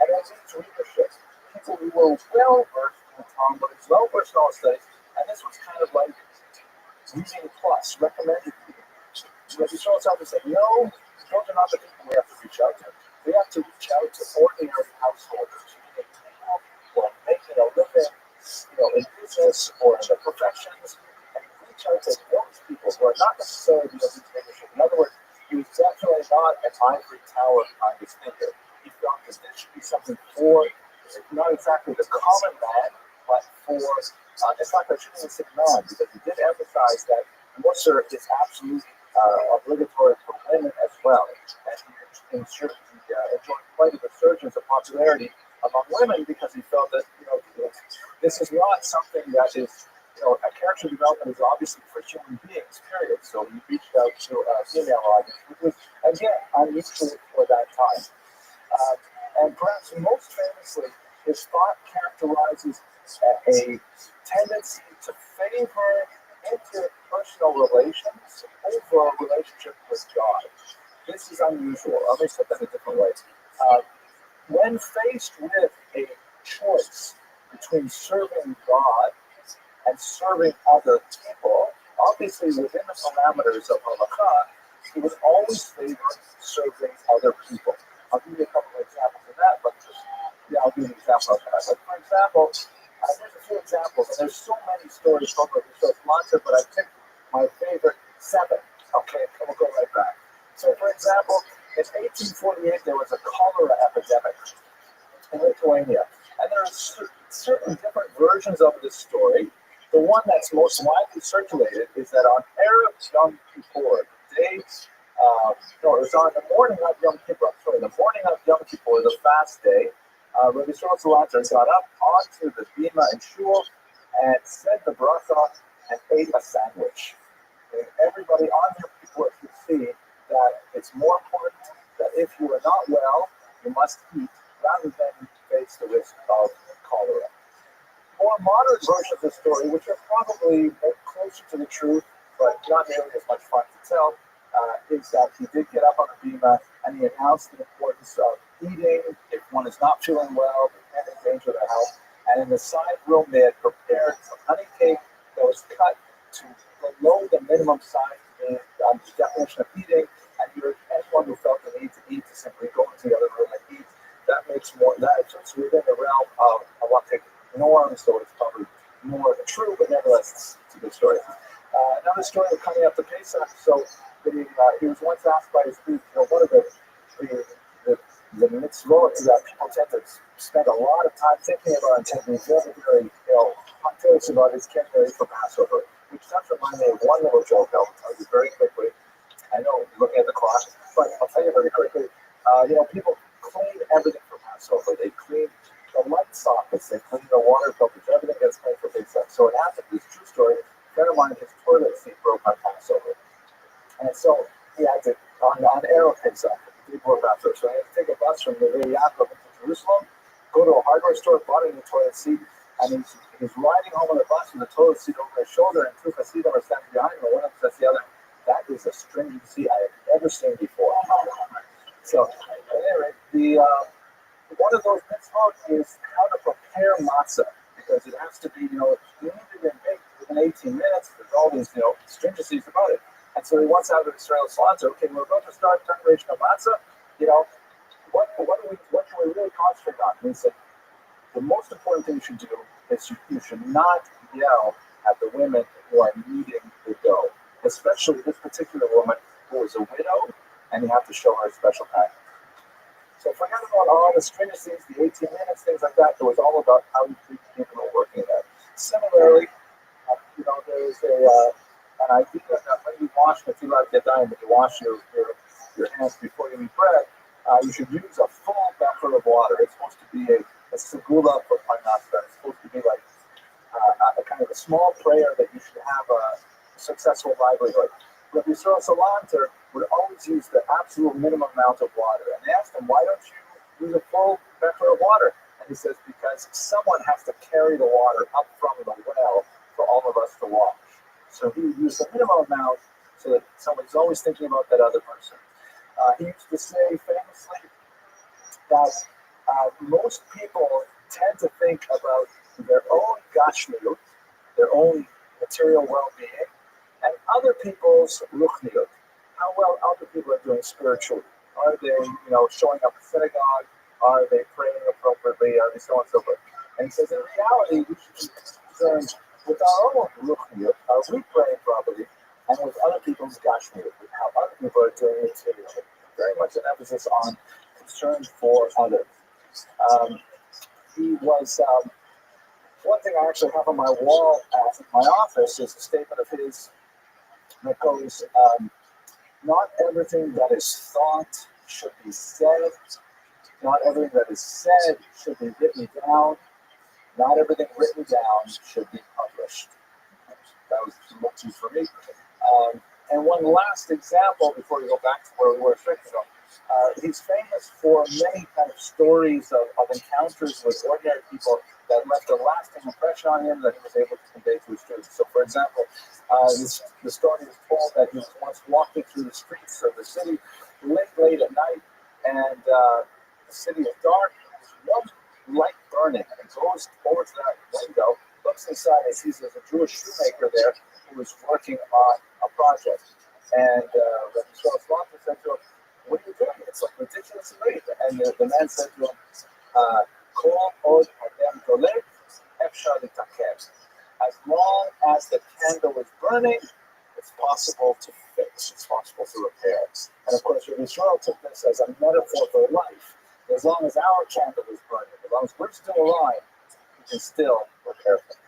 an elite readership. People who were well versed in the Talmud, well versed in all studies, and this was kind of like reading plus, recommended reading. Rabbi Salanter said, no, those are not the people we have to reach out to. We have to reach out to ordinary householders, people who are making a living, in business or in their professions, and reach out to those people who are not necessarily the elite leadership. In other words, he was definitely not an ivory tower kind of thinker. He felt that this should be something for not exactly the common man, but for, in fact, I shouldn't even say man, because he did emphasize that Musser is absolutely obligatory for women as well. And he enjoyed quite a resurgence of popularity among women because he felt that, this is not something that is, a character development is obviously for human beings, period. So he reached out to a female audience, which was, again, unusual for that time. And perhaps most famously, his thought characterizes a tendency to favor interpersonal relations over a relationship with God. This is unusual. Let me put that a different way. When faced with a choice between serving God and serving other people, obviously within the parameters of halakha, he would always favor serving other people. I'll give you a couple of examples of that, but I'll give you an example of that. But for example, there's a few examples, and there's so many stories from the show Atlanta, but I picked my favorite 7. Okay, and we'll go right back. So, for example, in 1848, there was a cholera epidemic in Lithuania, and there are certain different versions of this story. The one that's most widely circulated is that on Arab Yom Kippur, it was on the morning of Yom Kippur, the morning of Yom Kippur, the fast day, Rabbi Salanter got up onto the bima in shul and said the bracha and ate a sandwich. And everybody on Yom Kippur could see that it's more important that if you are not well, you must eat rather than face the risk of cholera. More modern versions of the story, which are probably closer to the truth, but not nearly as much fun to tell, is that he did get up on the bima and he announced the importance of eating if one is not feeling well, and endanger their health. And in the side room, they had prepared some honey cake that was cut to below the minimum size to the definition of eating. And anyone who felt the need to eat to simply go into the other room and eat. That makes more that it's within the realm of halachic norm, so it's probably more true, but nevertheless, it's a good story. Another story of coming up to Pesach. So he was once asked by his group, what are the mitzvot that people tend to spend a lot of time thinking about and tend to be very, curious about is getting ready for Passover, which does remind me of one little joke I'll tell you very quickly. I know you're looking at the clock, but I'll tell you very quickly. People clean everything for Passover. They clean the light sockets, they clean the water filters, everything gets cleaned for Pesach. So it happened, this true story, a friend of mine, his toilet seat broke on Passover. And so he had to, on Erev Pesach, before Passover, so he had to take a bus from the Yaakov into Jerusalem, go to a hardware store, bought a new toilet seat, and he's riding home on the bus with the toilet seat over his shoulder, and two Hasidim are standing behind him, and one of them says the other, that is a stringency I have never seen before. So, anyway, one of those mitzvot is how to prepare matzah, because it has to be, you need to get baked within 18 minutes. There's all these, stringencies about it. And so he wants to have an Israel Salanter. Okay, we're about to start preparation of matzah. What can we really concentrate on? And he said, the most important thing you should do is you should not yell at the women who are kneading the dough, especially this particular woman who is a widow, and you have to show her a special kindness. So forget about all the stringencies, the 18 minutes, things like that. It was all about how you treat people who are working there. Similarly, there's an idea that when you wash the filat yadayim, when you wash your hands before you eat bread, you should use a full bucket of water. It's supposed to be a segula for parnasa. It's supposed to be like a kind of a small prayer that you should have a successful livelihood. Rabbi Salanter would always use the absolute minimum amount of water. And they asked him, why don't you use a full bucket of water? And he says, because someone has to carry the water up from the well for all of us to wash. So he would use the minimum amount so that somebody's always thinking about that other person. He used to say famously that most people tend to think about their own gashmiut, their own material well-being, and other people's ruchniut, how well other people are doing spiritually. Are they, showing up at synagogue? Are they praying appropriately? Are they so on and so forth? And he says, in reality, we should be concerned with our own ruchniut. Are we praying properly? And with other people's gashmiut, with how other people are doing it spiritually. Very much an emphasis on concern for others. He was, one thing I actually have on my wall at my office is a statement of his that goes, not everything that is thought should be said, not everything that is said should be written down, not everything written down should be published. That was too much for me. And one last example before we go back to where we were a second ago. He's famous for many kind of stories of encounters with ordinary people that left a lasting impression on him that he was able to convey to his students. So, for example, the story is told that he was once walking through the streets of the city late at night, and the city is dark. There's one light burning, and he goes over to that window, looks inside, and sees there's a Jewish shoemaker there who was working on a project. And Rabbi Rothschild said to him, "What are you doing? It's like ridiculously late." And the man said to him, "Kol od hadem dolek, efshar litaken." As long as the candle is burning, it's possible to fix, it's possible to repair. And of course, Rabbi Israel took this as a metaphor for life. As long as our candle is burning, as long as we're still alive, we can still repair things.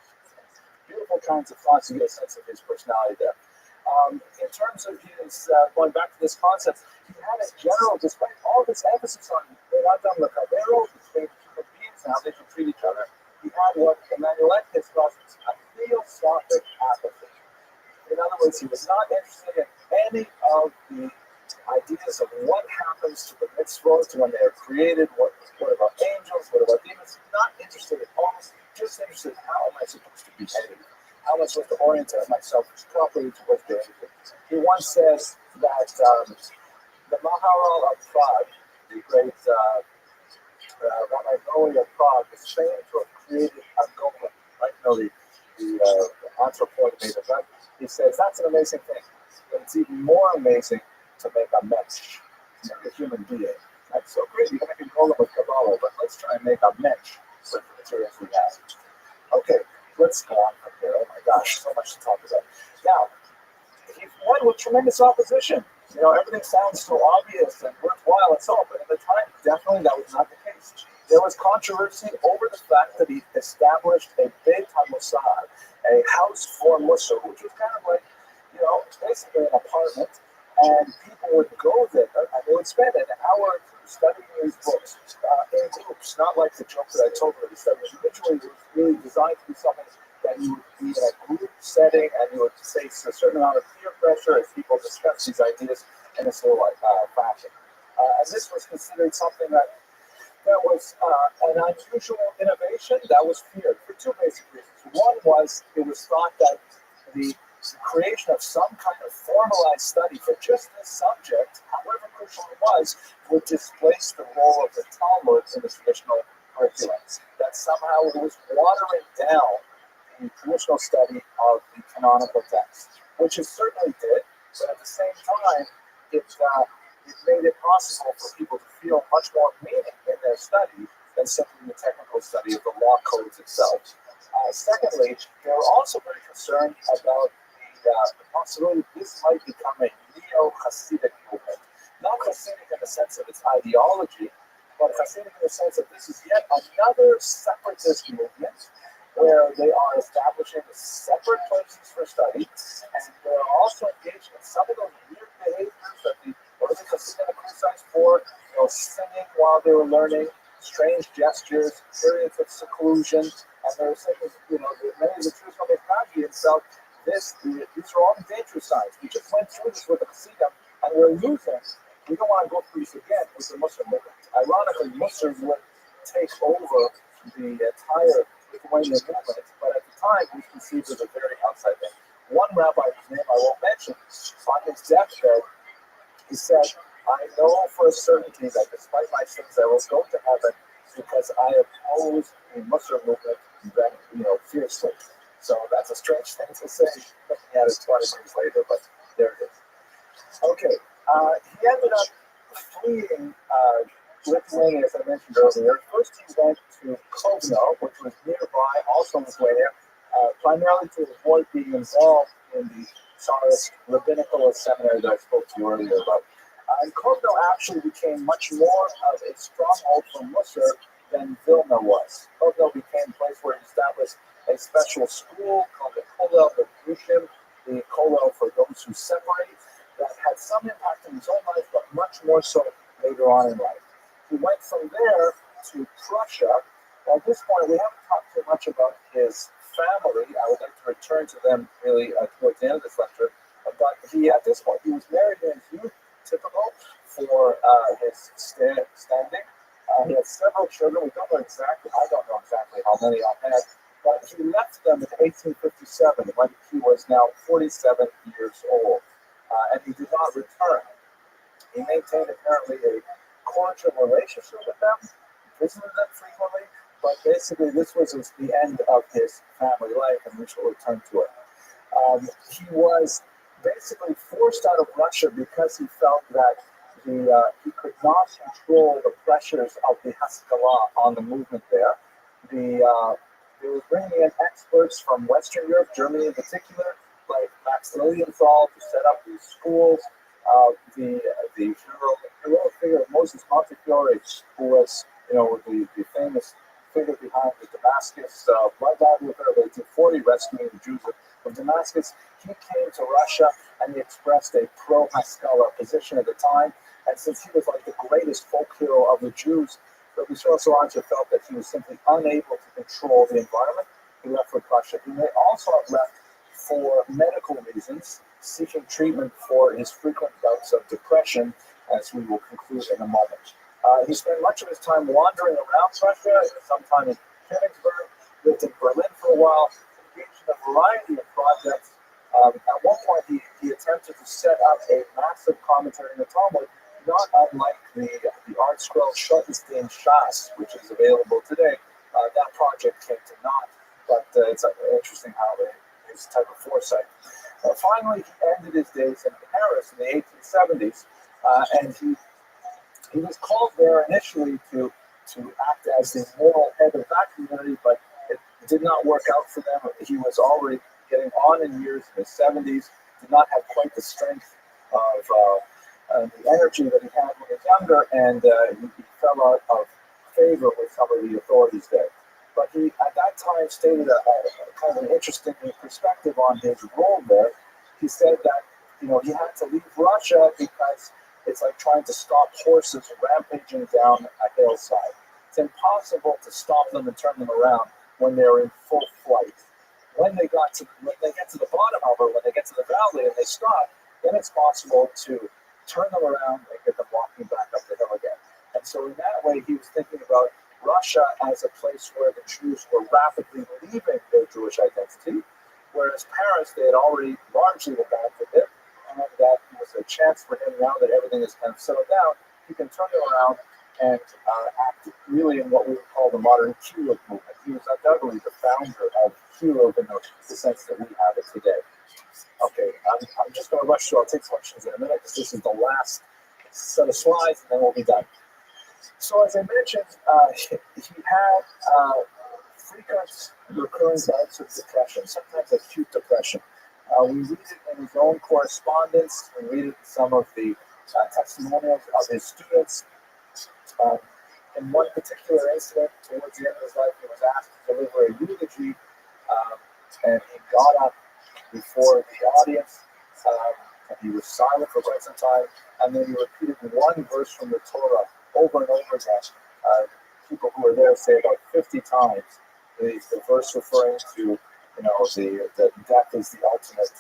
Beautiful kinds of thoughts. You get a sense of his personality there. In terms of his, going back to this concept, he had in general, despite all this emphasis on Adam Lacavero, between human beings and how they should treat each other, he had what Emmanuel calls a philosophic apathy. In other words, he was not interested in any of the ideas of what happens to the mitzvot when they are created, what about angels, what about demons. Not interested in all, just interested in how am I supposed to behave, how am I supposed to orientate myself properly towards the angel. He once says that the Maharal of Prague, the great Rabbi of Prague, is famed to have created a golem, right? The anthropoid made of that. He says that's an amazing thing, but it's even more amazing to make a mesh, to make a human being. That's so great. You can make a golem with Kabbalah, but let's try and make a mesh with the materials we have. Okay, let's go on from here. Oh my gosh, so much to talk about. Now, he won with tremendous opposition. Everything sounds so obvious and worthwhile and so on, but at the time, definitely that was not the case. There was controversy over the fact that he established a Beit HaMussar, a house for Mussar, which was kind of like, basically an apartment, and people would go there and they would spend an hour studying these books in groups, not like the joke that I told you. The study individually was really designed to be something that you would be in a group setting and you would face a certain amount of peer pressure as people discuss these ideas in this little fashion. And this was considered something that was an unusual innovation that was feared for two basic reasons. One was it was thought that the creation of some kind of formalized study for just this subject, however crucial it was, would displace the role of the Talmud in the traditional curriculum. That somehow it was watering down the traditional study of the canonical text, which it certainly did, but at the same time, it made it possible for people to feel much more meaning in their study than simply the technical study of the law codes itself. Secondly, they were also very concerned about the possibility this might become a neo-Hasidic movement. Not Hasidic in the sense of its ideology, but Hasidic in the sense that this is yet another separatist movement where they are establishing separate places for study, and they're also engaging in some of those weird behaviors that the Hasidic criticized for, singing while they were learning, strange gestures, periods of seclusion, and they were saying, many of the Jews from Eckhadi himself, these are all the danger signs. We just went through this with the Hasidim, and we're losing. We don't want to go through this again with the Muslim movement. Ironically, Muslims would take over the entire Lithuanian movement, but at the time, it was conceived as a very outside thing. one rabbi whose name I won't mention, on his deathbed, he said, I know for a certainty that despite my sins, I will go to heaven because I oppose the Muslim movement that, fiercely. So that's a strange thing to say, looking at it 20 years later, but there it is. Okay, he ended up fleeing Lithuania, as I mentioned earlier. First, he went to Kovno, which was nearby, also in Lithuania, primarily to avoid being involved in the Tsarist rabbinical seminary that I spoke to you earlier about. And Kovno actually became much more of a stronghold for Musser than Vilna was. Kovno became a place where he established a special school called the Kollel Levushim, the Kollel for those who separate, that had some impact in his own life, but much more so later on in life. He went from there to Prussia. At this point, we haven't talked too much about his family. I would like to return to them really towards the end of this lecture. But at this point, he was married in his youth, typical for his standing. He had several children. I don't know exactly how many offhand, but he left them in 1857 when he was now 47 years old. And he did not return. He maintained apparently a cordial relationship with them, visited them frequently, but basically this was the end of his family life, and we shall return to it. He was basically forced out of Russia because he felt that he could not control the pressures of the Haskalah on the movement there. They were bringing in experts from Western Europe, Germany in particular, like Max Lilienthal, to set up these schools. The heroic figure of Moses Montefiore, who was, the famous figure behind the Damascus bloodbath affair of 1840, rescuing the Jews of Damascus. He came to Russia and he expressed a pro-Haskalah position at the time. And since he was like the greatest folk hero of the Jews, Rabbi Sorancha felt that he was simply unable to control the environment. He left for Prussia. He may also have left for medical reasons, seeking treatment for his frequent bouts of depression, as we will conclude in a moment. He spent much of his time wandering around Prussia, sometime in Königsberg, lived in Berlin for a while, engaged in a variety of projects. At one point, he attempted to set up a massive commentary in the Talmud, not unlike the art scroll Schottenstein Shas, which is available today. That project came to naught, but it's interesting how his type of foresight. Finally, he ended his days in Paris in the 1870s, and he was called there initially to act as the moral head of that community, but it did not work out for them. He was already getting on in years, in his 70s, did not have quite the strength of the energy that he had when he was younger, and he fell out of favor with some of the authorities there. But he, at that time, stated a kind of an interesting perspective on his role there. He said that, he had to leave Russia because it's like trying to stop horses rampaging down a hillside. It's impossible to stop them and turn them around when they're in full flight. When they get to the bottom, however, when they get to the valley and they stop, then it's possible to turn them around and get them walking back up the hill again. And so in that way, he was thinking about Russia as a place where the Jews were rapidly leaving their Jewish identity, whereas Paris, they had already largely abandoned it, and that was a chance for him now that everything is kind of settled down, he can turn it around and act really in what we would call the modern Kyiv movement. He was undoubtedly the founder of Kyiv in the sense that we have it today. Okay, I'm just going to rush through. I'll take questions in a minute because this is the last set of slides, and then we'll be done. So as I mentioned, he had frequent recurring bouts of depression, sometimes acute depression. We read it in his own correspondence. We read it in some of the testimonials of his students. In one particular incident, towards the end of his life, he was asked to deliver a eulogy, and he got up before the audience, and he was silent for quite some time, and then he repeated one verse from the Torah over and over again. People who were there say about 50 times the verse referring to, the death is the ultimate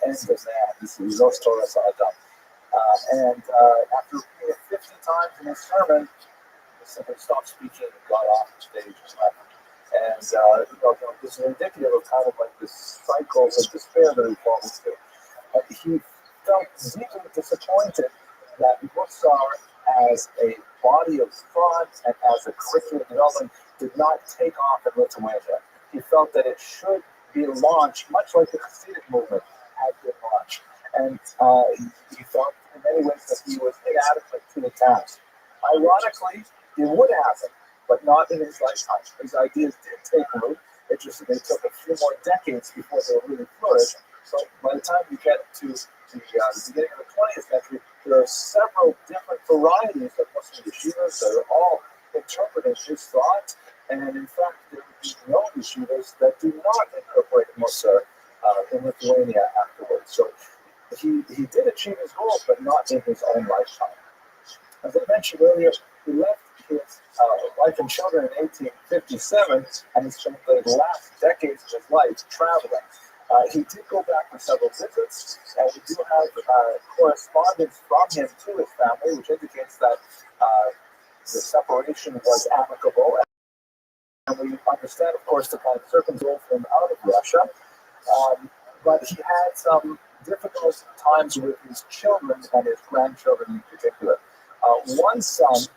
end of man. This is Zos Torah Sa'adam. And after repeating it 50 times in his sermon, he simply stopped speaking and got off the stage and left. And this is indicative of kind of like this cycles of despair that he falls into. He felt deeply disappointed that Musar, as a body of thought and as a curriculum development, did not take off in Lithuania. He felt that it should be launched, much like the Hasidic movement had been launched. And he felt in many ways that he was inadequate to the task. Ironically, it would happen, but not in his lifetime. His ideas did take root. It just they took a few more decades before they really flourished. So by the time you get to the beginning of the 20th century, there are several different varieties of Muslim yeshivas that are all interpreting his thought. And in fact, there would be no yeshivas that do not incorporate Musar in Lithuania afterwards. So he did achieve his goals, but not in his own lifetime. As I mentioned earlier, he left his wife and children in 1857, and he spent the last decades of his life traveling. He did go back for several visits, and we do have correspondence from him to his family, which indicates that the separation was amicable. And we understand, of course, the kind of circumstances him out of Russia. But he had some difficult times with his children and his grandchildren in particular. One son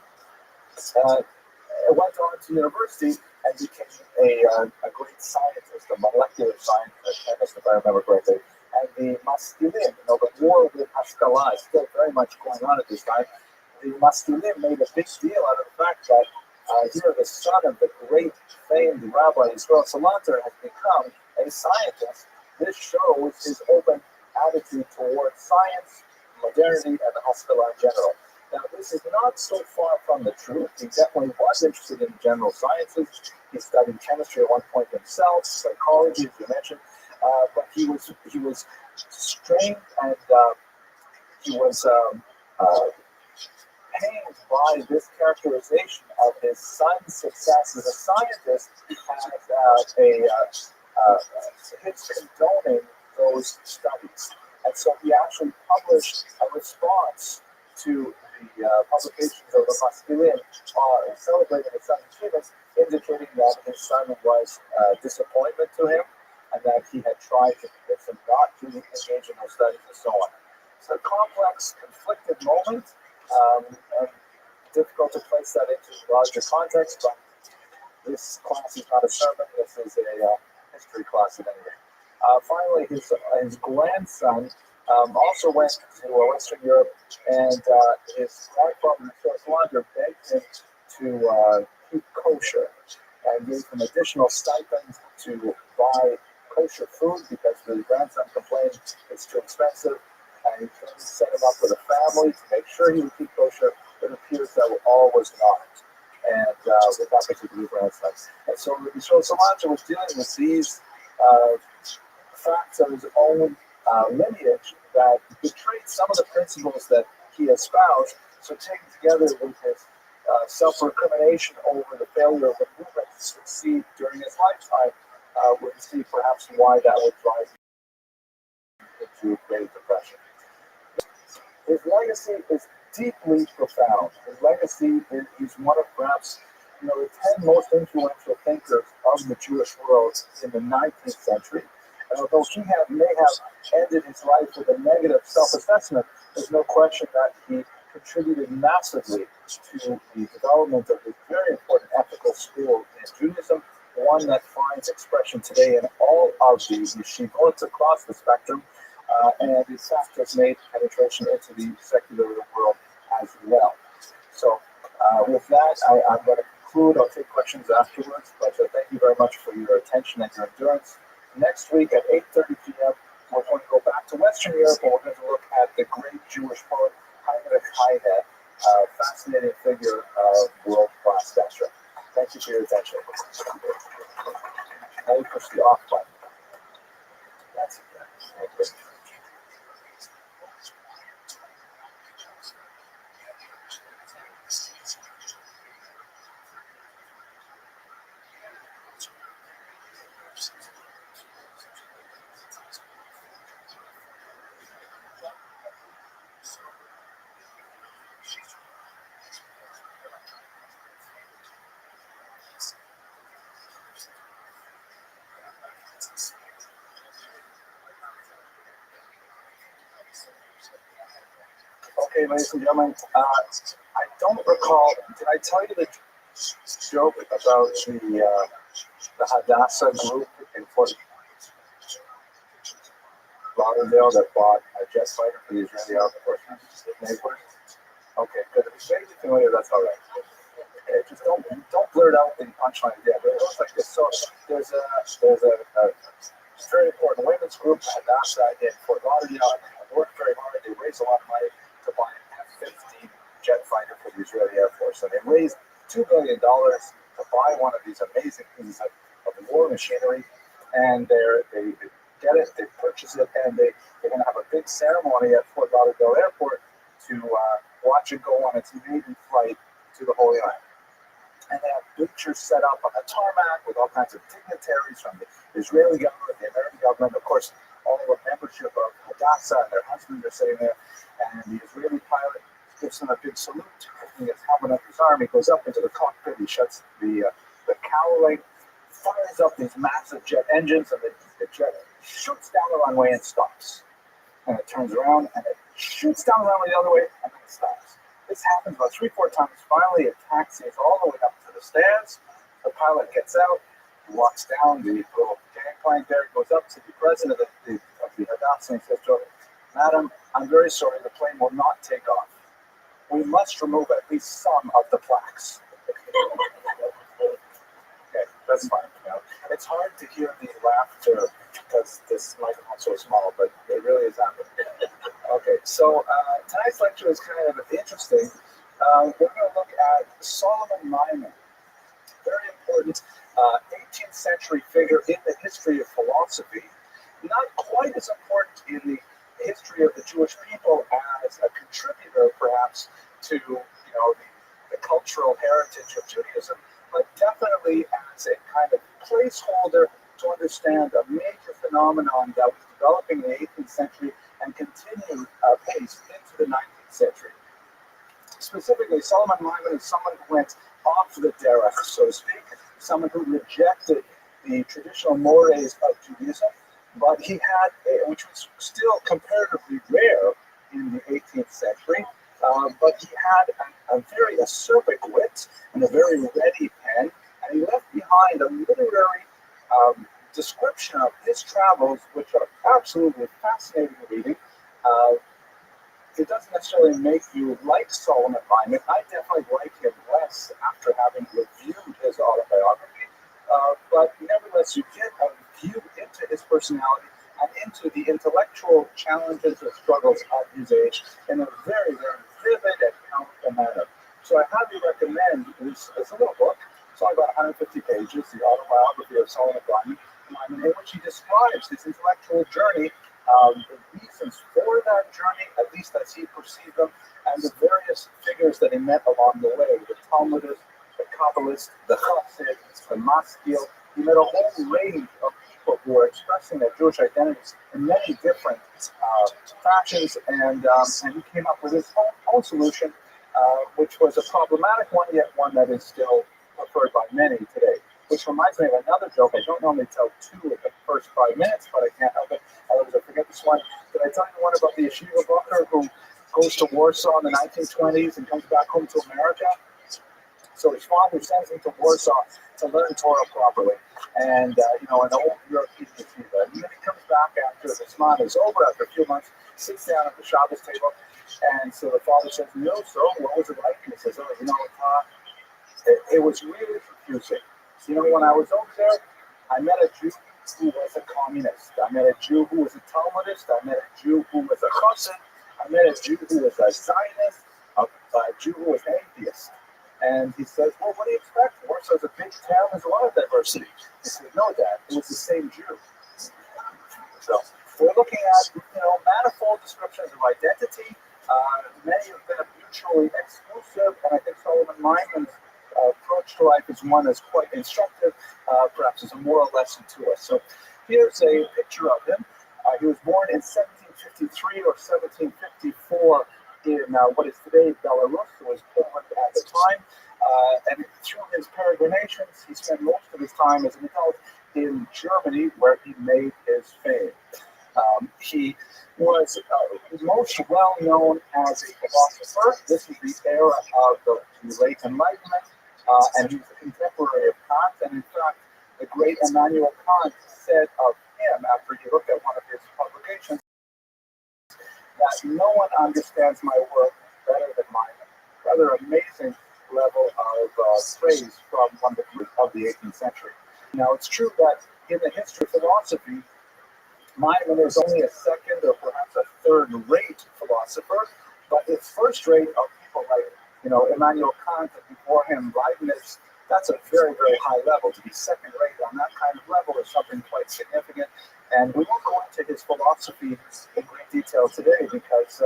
went on to university and became a great scientist, a molecular scientist, chemist, if I remember correctly. And the masculine, the war with Ashkelon is still very much going on at this time. The masculine made a big deal out of the fact that here the son of the great famed Rabbi Yisrael Salanter has become a scientist. This shows his open attitude towards science, modernity, and the Haskalah in general. Now, this is not so far from the truth. He definitely was interested in general sciences. He studied chemistry at one point himself, psychology, as you mentioned, but he was strained and he was pained by this characterization of his son's success as a scientist as his condoning those studies. And so he actually published a response to the publications of the Masculine celebrating his son's achievements, indicating that his son was a disappointment to him and that he had tried to convince him not to engage in those studies and so on. It's a complex, conflicted moment, and difficult to place that into larger context, but this class is not a sermon, this is a history class at any rate. Finally, his grandson also went to Western Europe, and his grandfather, Mr. Lander, begged him to keep kosher and gave him additional stipends to buy kosher food because the grandson complained it's too expensive. And he set him up with a family to make sure he would keep kosher. It appears that all was not, and with that particular grandson. And so Salanter was dealing with these facts of his own lineage that betrayed some of the principles that he espoused. So taken together with his self-recrimination over the failure of the movement to succeed during his lifetime, we can see perhaps why that would drive him into Great Depression. His legacy is deeply profound. His legacy is he's one of perhaps the 10 most influential thinkers of the Jewish world in the 19th century. And although he may have ended his life with a negative self-assessment, there's no question that he contributed massively to the development of this very important ethical school in Judaism, one that finds expression today in all of the yeshivot across the spectrum, and in fact has made penetration into the secular world as well. So with that, I'm going to conclude. I'll take questions afterwards, but thank you very much for your attention and your endurance. Next week at 8:30 p.m., we're going to go back to Western Europe, and we're going to look at the great Jewish poet Heinrich Heine, a fascinating figure of world-class stature. Thank you for your attention. Now you push the off button. That's it. Thank you. Okay, ladies and gentlemen, I don't recall. Did I tell you the joke about the Hadassah group in Fort Lauderdale that bought a jet fighter for the Israeli Air Force? Okay, good. If it's vaguely familiar, that's all right. Okay, just don't blurt out the punchline again. But it looks like this. So there's a very important women's group at Hadassah in Fort Lauderdale. They worked very hard. They raised a lot of money to buy an F-15 jet fighter for the Israeli Air Force. So they raised $2 billion to buy one of these amazing pieces of war machinery, and they get it, they purchase it, and they're going to have a big ceremony at Fort Lauderdale Airport to watch it go on its maiden flight to the Holy Land. And they have bleachers set up on the tarmac with all kinds of dignitaries from the Israeli government, the American government, of course, all the membership of Hadassah and their husbands are sitting there, and the Israeli pilot gives them a big salute, putting his helmet under his arm. He goes up into the cockpit, he shuts the cowling, fires up these massive jet engines, and the jet shoots down the runway and stops. And it turns around and it shoots down the runway the other way and then it stops. This happens about 3-4 times. Finally, it taxis all the way up to the stands. The pilot gets out, he walks down the little gangplank there, goes up to the president of the Hadassah and says to her, "Madam, I'm very sorry, the plane will not take off. We must remove at least some of the plaques." Okay, that's fine. You know, it's hard to hear the laughter because this microphone's so small, but it really is happening. Okay, so tonight's lecture is kind of interesting. We're going to look at Solomon Maimon, very important 18th century figure in the history of philosophy. Not quite as important in the history of the Jewish people as a contributor, perhaps, to the cultural heritage of Judaism, but definitely as a kind of placeholder to understand a major phenomenon that was developing in the 18th century and continued pace into the 19th century. Specifically, Solomon Maimon is someone who went off the derech, so to speak, someone who rejected the traditional mores of Judaism, but he had, which was still comparatively rare in the 18th century, but he had a very acerbic wit and a very ready pen, and he left behind a literary description of his travels, which are absolutely fascinating reading. It doesn't necessarily make you like Solomon Maimon. I definitely like him less after having reviewed his autobiography, but nevertheless, you get a view into his personality and into the intellectual challenges and struggles of his age in a very, very vivid and powerful manner. So I highly recommend this. It's a little book. It's only about 150 pages, the autobiography of Solomon Maimon, in which he describes his intellectual journey, the reasons for that journey, at least as he perceived them, and the various figures that he met along the way, the Talmudists, the Kabbalists, the Chassid, the Maskil. He met a whole range of people who were expressing their Jewish identities in many different fashions, and he came up with his own solution, which was a problematic one, yet one that is still preferred by many today. Which reminds me of another joke. I don't normally tell two in the first 5 minutes, but I can't help it. Otherwise, I forget this one. Did I tell you the one about the yeshiva bucker who goes to Warsaw in the 1920s and comes back home to America? So his father sends him to Warsaw to learn Torah properly, and an old European yeshiva. And then he comes back after the Zman is over, after a few months, sits down at the Shabbos table, and so the father says, "So what was it like?" And he says, it was really confusing. When I was over there, I met a Jew who was a communist. I met a Jew who was a Talmudist. I met a Jew who was a Chassid. I met a Jew who was a Zionist, a Jew who was an atheist. And he says, "Well, what do you expect? Warsaw's a big town. There's a lot of diversity." He said, "No, Dad, it was the same Jew." So we're looking at manifold descriptions of identity. Many of them mutually exclusive, and I think Solomon Maimon's approach to life is one that's quite instructive, perhaps as a moral lesson to us. So here's a picture of him. He was born in 1753 or 1754 in what is today Belarus. It was Poland at the time. And through his peregrinations, he spent most of his time as an adult in Germany, where he made his fame. He was most well known as a philosopher. This is the era of the late Enlightenment, and he's a contemporary of Kant. And in fact, the great Immanuel Kant said of him, after he looked at one of his publications, that no one understands my work better than mine. Rather amazing level of praise from one of the 18th century. Now, it's true that in the history of philosophy, Maimon is only a second or perhaps a third-rate philosopher, but it's first-rate of people like, Immanuel Kant and before him, Leibniz. That's a very, very high level. To be second-rate on that kind of level is something quite significant. And we won't go into his philosophy in great detail today because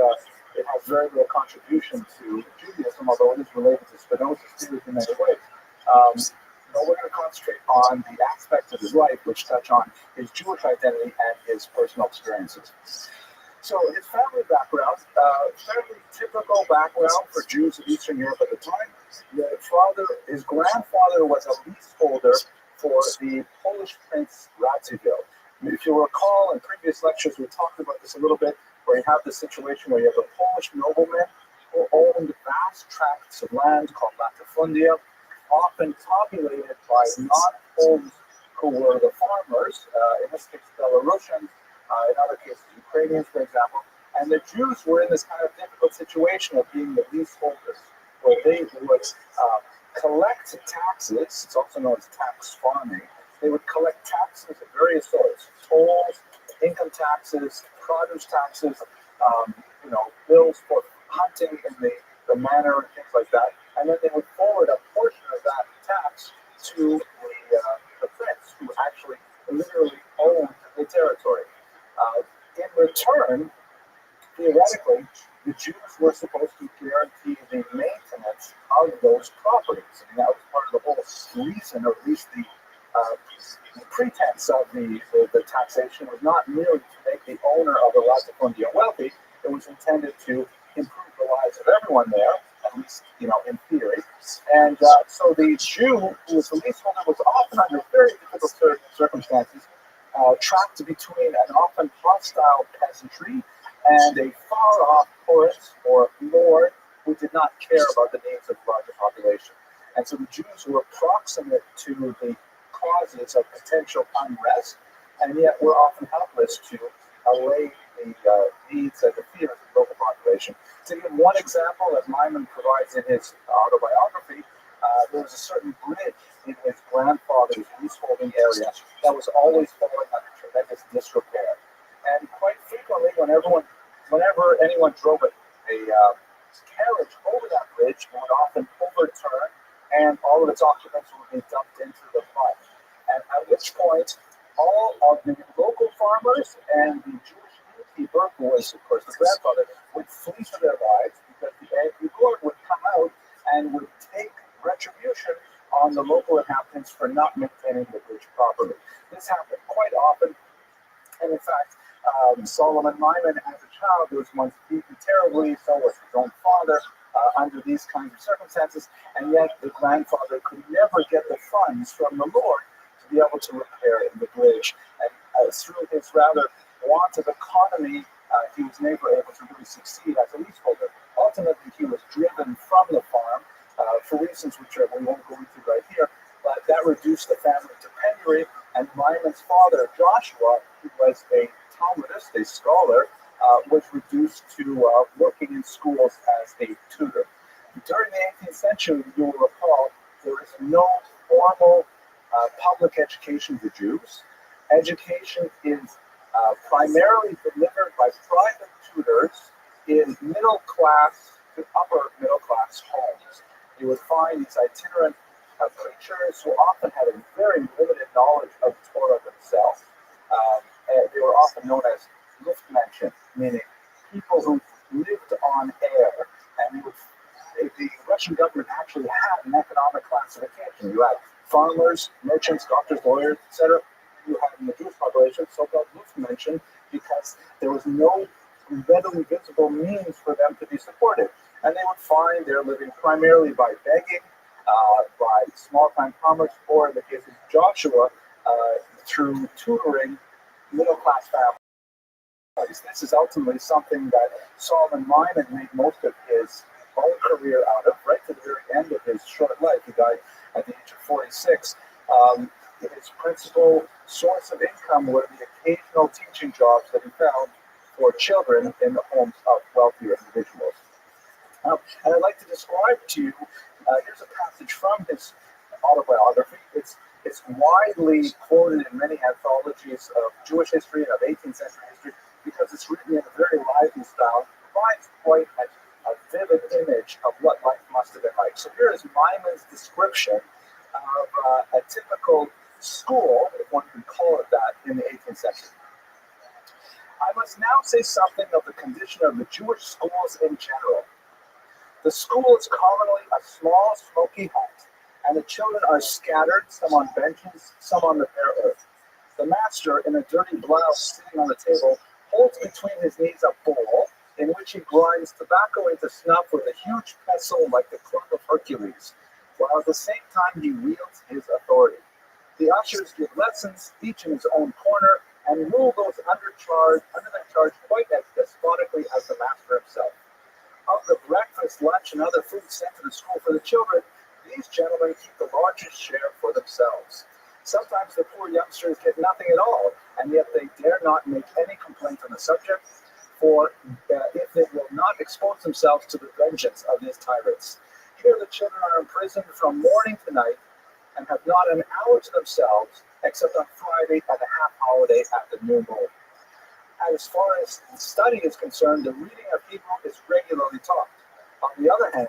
it has very little contribution to Judaism, although it is related to Spinoza's theories in many ways. But we're going to concentrate on the aspects of his life which touch on his Jewish identity and his personal experiences. So his family background, fairly typical background for Jews of Eastern Europe at the time. His grandfather was a leaseholder for the Polish prince Radziwiłł. If you recall, in previous lectures we talked about this a little bit, where you have the situation where you have a Polish nobleman who owned vast tracts of land called latifundia, often populated by non-Poles who were the farmers, in this case Belarusians, in other cases Ukrainians, for example. And the Jews were in this kind of difficult situation of being the leaseholders, where they would collect taxes. It's also known as tax farming. They would collect taxes of various sorts: tolls, income taxes, produce taxes, bills for hunting in the manor and things like that. And then they would forward a portion of that tax to the prince, who actually literally owned the territory. In return, theoretically, the Jews were supposed to guarantee the maintenance of those properties. And that was part of the whole reason, or at least the pretense of the taxation was not merely to make the owner of the latifundia wealthy. It was intended to improve the lives of everyone there, at least, in theory. And so the Jew, who was the leaseholder, was often under very difficult circumstances, trapped between an often hostile peasantry and a far-off prince or lord who did not care about the needs of the larger population. And so the Jews were proximate to the causes of potential unrest, and yet were often helpless to allay the needs and the fears of the local population. To give one example, as Maimon provides in his autobiography, there was a certain bridge in his grandfather's leaseholding area that was always falling under tremendous disrepair. And quite frequently, whenever anyone drove a carriage over that bridge, it would often overturn, and all of its occupants would be dumped into the mud. And at which point, all of the local farmers and the Jewish innkeeper, who was, of course, the grandfather, would flee for their lives because the angry lord would come out and would take retribution on the local inhabitants for not maintaining the bridge properly. This happened quite often, and in fact, Solomon Maimon, as a child, was once beaten terribly, so was his own father, under these kinds of circumstances, and yet the grandfather could never get the funds from the Lord to be able to repair the bridge. And through his rather want of economy, he was never able to really succeed as a leaseholder. Ultimately, he was driven from the farm for reasons which we won't go into right here, but that reduced the family to penury, and Maimon's father, Joshua, who was a Talmudist, a scholar, was reduced to working in schools as a tutor. During the 18th century, you will recall, there is no formal public education for Jews. Education is primarily delivered by private tutors in middle class to upper middle class homes. You would find these itinerant preachers who often had a very limited knowledge of Torah themselves. And they were often known as Luftmenschen, meaning people who lived on air. And the Russian government actually had an economic classification. You had farmers, merchants, doctors, lawyers, etc. You had in the Jewish population so-called Luftmenschen because there was no readily visible means for them to be supported. And they would find their living primarily by begging, by small-time commerce, or in the case of Joshua, through tutoring middle-class families. This is ultimately something that Solomon Maimon made most of his own career out of, right to the very end of his short life. He died at the age of 46. His principal source of income were the occasional teaching jobs that he found for children in the homes of wealthier individuals. And I'd like to describe to you, here's a passage from his autobiography. It's widely quoted in many anthologies of Jewish history and of 18th century history because it's written in a very lively style. It provides quite a vivid image of what life must have been like. So here is Maimon's description of a typical school, if one can call it that, in the 18th century. I must now say something of the condition of the Jewish schools in general. The school is commonly a small, smoky hut, and the children are scattered, some on benches, some on the bare earth. The master, in a dirty blouse sitting on the table, holds between his knees a bowl in which he grinds tobacco into snuff with a huge pestle like the club of Hercules, while at the same time he wields his authority. The ushers give lessons, each in his own corner, and rule goes under that charge quite as despotically as the master himself. Of the breakfast, lunch, and other food sent to the school for the children, these gentlemen keep the largest share for themselves. Sometimes the poor youngsters get nothing at all, and yet they dare not make any complaint on the subject, for if they will not expose themselves to the vengeance of these tyrants. Here the children are imprisoned from morning to night, and have not an hour to themselves, except on Friday and a half holiday at the new moon. As far as study is concerned, the reading of Hebrew is regularly taught. On the other hand,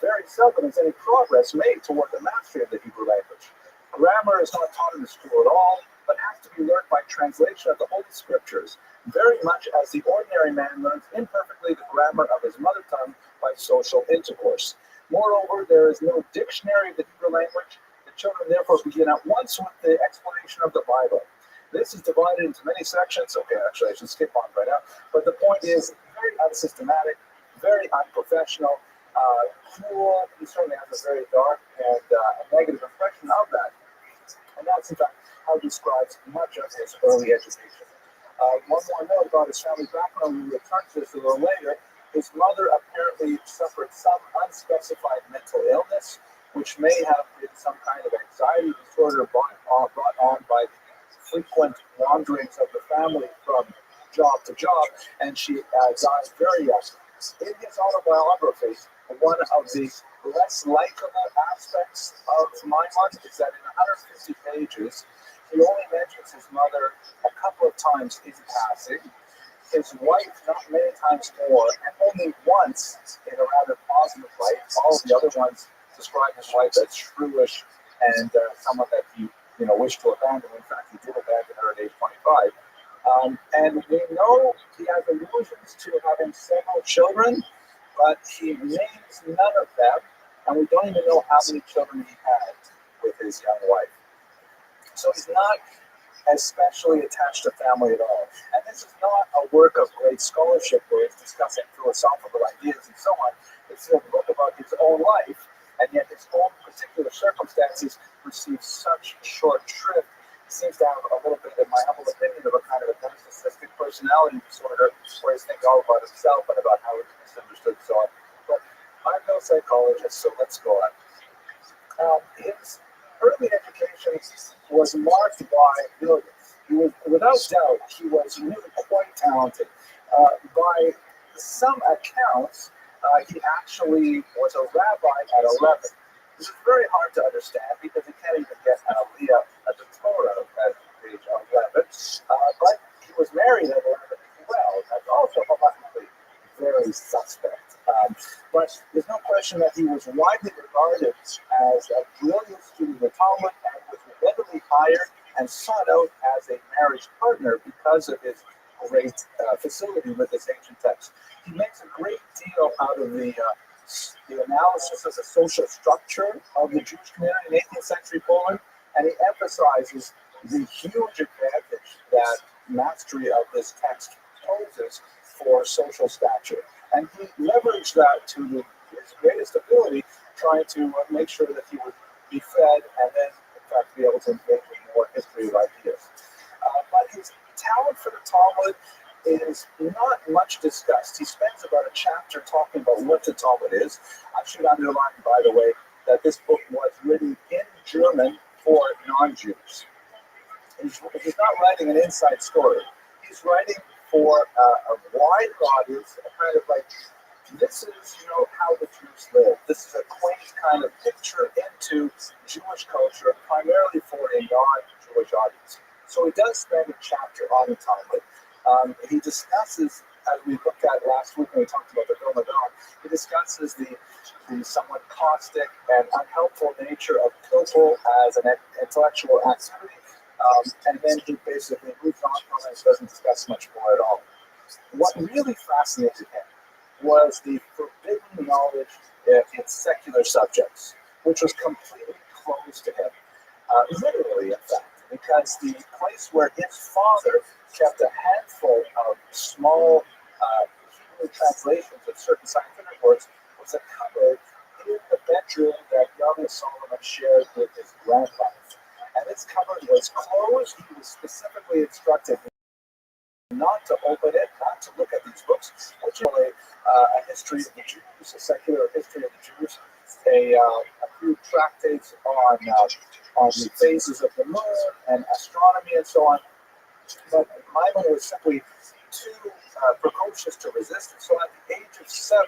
very seldom is any progress made toward the mastery of the Hebrew language. Grammar is not taught in the school at all, but has to be learned by translation of the Holy Scriptures, very much as the ordinary man learns imperfectly the grammar of his mother tongue by social intercourse. Moreover, there is no dictionary of the Hebrew language. The children therefore begin at once with the explanation of the Bible. This is divided into many sections. Okay, actually, I should skip on right now. But the point is, very unsystematic, very unprofessional, cruel. He certainly has a very dark and a negative impression of that. And that's, in fact, how he describes much of his early education. One more note about his family background. We return to this a little later. His mother apparently suffered some unspecified mental illness, which may have been some kind of anxiety disorder brought on by frequent wanderings of the family from job to job, and she died very young. In his autobiography, one of the less likable aspects of Maimon is that in 150 pages, he only mentions his mother a couple of times in passing, his wife not many times more, and only once in a rather positive light. All the other ones describe his wife as shrewish and someone that he wished to abandon. In fact, he did abandon her at age 25. And we know he has allusions to having several children, but he names none of them, and we don't even know how many children he had with his young wife. So he's not especially attached to family at all. And this is not a work of great scholarship where he's discussing philosophical ideas and so on. It's a book about his own life, and yet his own particular circumstances receive such short shrift. He seems to have a little bit, in my humble opinion, of a kind of a narcissistic personality disorder where he's thinking all about himself and about how he's misunderstood and so on. But I'm no psychologist, so let's go on. His early education was marked by brilliance. Without doubt, he was really quite talented. By some accounts, he actually was a rabbi at 11. This is very hard to understand because he can't even get an aliyah at the Torah at the age of 11. But he was married at 11 as well. That's also probably very suspect. But there's no question that he was widely regarded as a brilliant student of the Talmud and was readily hired and sought out as a marriage partner because of his great facility with this ancient text. He makes a great deal out of the analysis of the social structure of the Jewish community in 18th century Poland, and he emphasizes the huge advantage that mastery of this text poses for social stature. And he leveraged that to his greatest ability, trying to make sure that he would be fed and then, in fact, be able to engage in more history of ideas. But his talent for the Talmud is not much discussed. He spends about a chapter talking about what the Talmud is. I should underline, by the way, that this book was written in German for non-Jews. He's not writing an inside story. He's writing for a wide audience, a kind of like, this is, how the Jews live. This is a quaint kind of picture into Jewish culture, primarily for a non-Jewish audience. So he does spend a chapter on the Talmud. He discusses, as we looked at last week when we talked about the Vilna Gaon, he discusses the somewhat caustic and unhelpful nature of pilpul as an intellectual activity. And then he basically moves on from it and doesn't discuss much more at all. What really fascinated him was the forbidden knowledge in secular subjects, which was completely closed to him, literally, in fact, because the place where his father kept a handful of small Hebrew translations of certain scientific works was a cupboard in the bedroom that young Solomon shared with his grandfather. And this cupboard was closed. He was specifically instructed not to open it, not to look at these books, which are a history of the Jews, a secular history of the Jews, a few tractates on the phases of the moon and astronomy and so on. But Maimon was simply too precocious to resist it. So at the age of 7,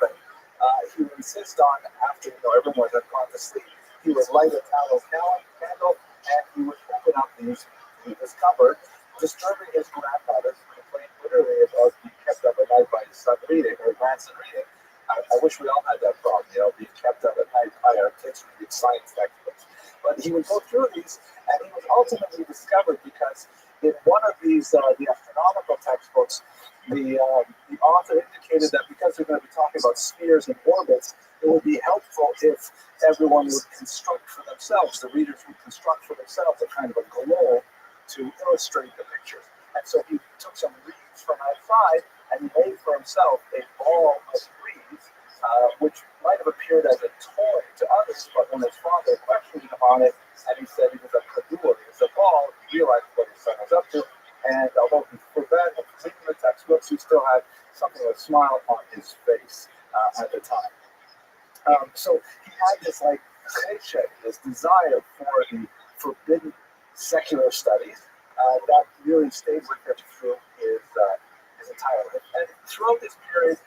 he would insist on, after everyone had gone to sleep, he would light a tallow candle and he would open up this cupboard, disturbing his grandmother, who complained literally about being kept up at night by his son reading, or grandson reading. I wish we all had that problem, being kept up at night by our kids reading science textbooks. But he would go through these, and he was ultimately discovered because in one of these, the astronomical textbooks, the author indicated that because they're going to be talking about spheres and orbits, it would be helpful if everyone would construct for themselves, the readers would construct for themselves a kind of a globe to illustrate the pictures. And so he took some reeds from outside and he made for himself a ball of reeds, which might have appeared as a toy to others, but when his father questioned him on it, and he said it was a kadur, it was a ball, he realized what his son was up to. And although he forbade him from reading the textbooks, he still had something of a smile on his face at the time. So he had this this desire for the forbidden secular studies that really stayed with him through his entire life. And throughout this period,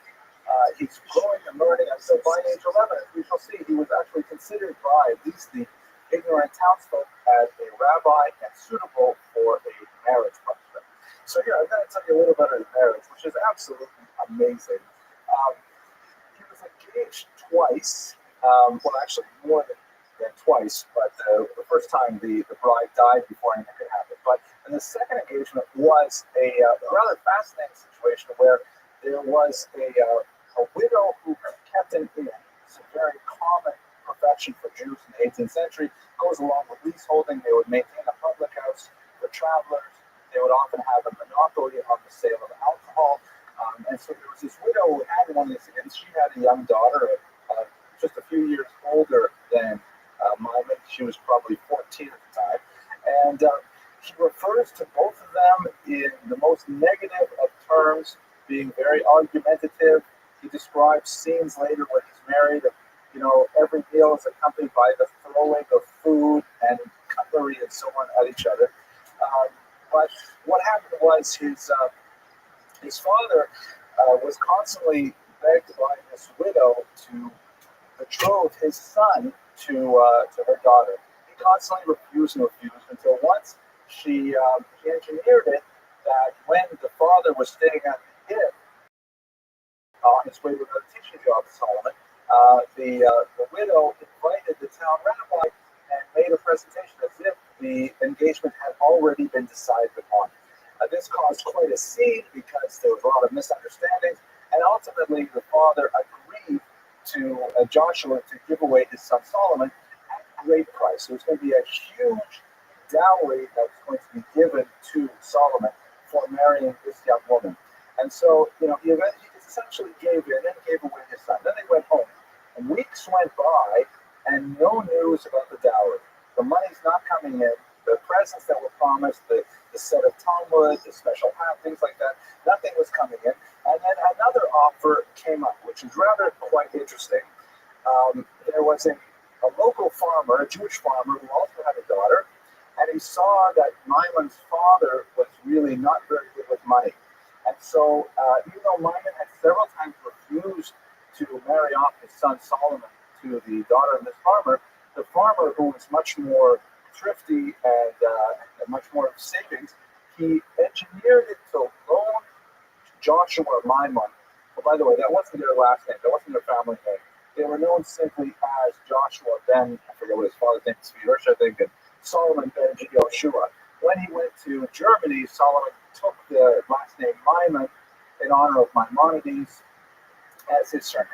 he's growing and learning, and so by age 11, as we shall see, he was actually considered by at least the ignorant townsfolk as a rabbi and suitable for a marriage prospect. So here, I'm going to tell you a little bit of his marriage, which is absolutely amazing. He was engaged twice, well, actually more than twice, but the first time the bride died before anything could happen. But and the second engagement was a rather fascinating situation where there was a widow who kept an inn. It's a very common profession for Jews in the 18th century. It goes along with leaseholding. They would maintain a public house for travelers. They would often have a monopoly on the sale of alcohol. And so there was this widow who had one of these inns. She had a young daughter, just a few years older than Maimon. She was probably 14 at the time. And he refers to both of them in the most negative of terms, being very argumentative. He describes scenes later when he's married. Every meal is accompanied by the throwing of food and cutlery and so on at each other. But what happened was his father was constantly begged by this widow to betroth his son to her daughter. He constantly refused until once she engineered it that when the father was staying at the inn on his way to another teaching job at Solomon, the widow invited the town rabbi and made a presentation as if the engagement had already been decided upon. This caused quite a scene because there was a lot of misunderstandings, and ultimately the father agreed to Joshua to give away his son Solomon at a great price. So it was going to be a huge dowry that was going to be given to Solomon for marrying this young woman. And so, he essentially gave in and gave away his son. Then they went home. And weeks went by, and no news about the dowry. The money's not coming in. The presents things that were promised, the set of Talmud, the special hat, things like that. Nothing was coming in. And then another offer came up, which is rather quite interesting. There was a local farmer, a Jewish farmer, who also had a daughter, and he saw that Maimon's father was really not very good with money. And so, even though Maimon had several times refused to marry off his son Solomon to the daughter of this farmer, the farmer, who was much more thrifty and much more of savings, he engineered it to loan Joshua Maimon. Oh, by the way, that wasn't their last name. That wasn't their family name. They were known simply as Joshua ben, I forget what his father's name is, I think, and Solomon ben Yoshua. When he went to Germany, Solomon took the last name Maimon in honor of Maimonides as his surname.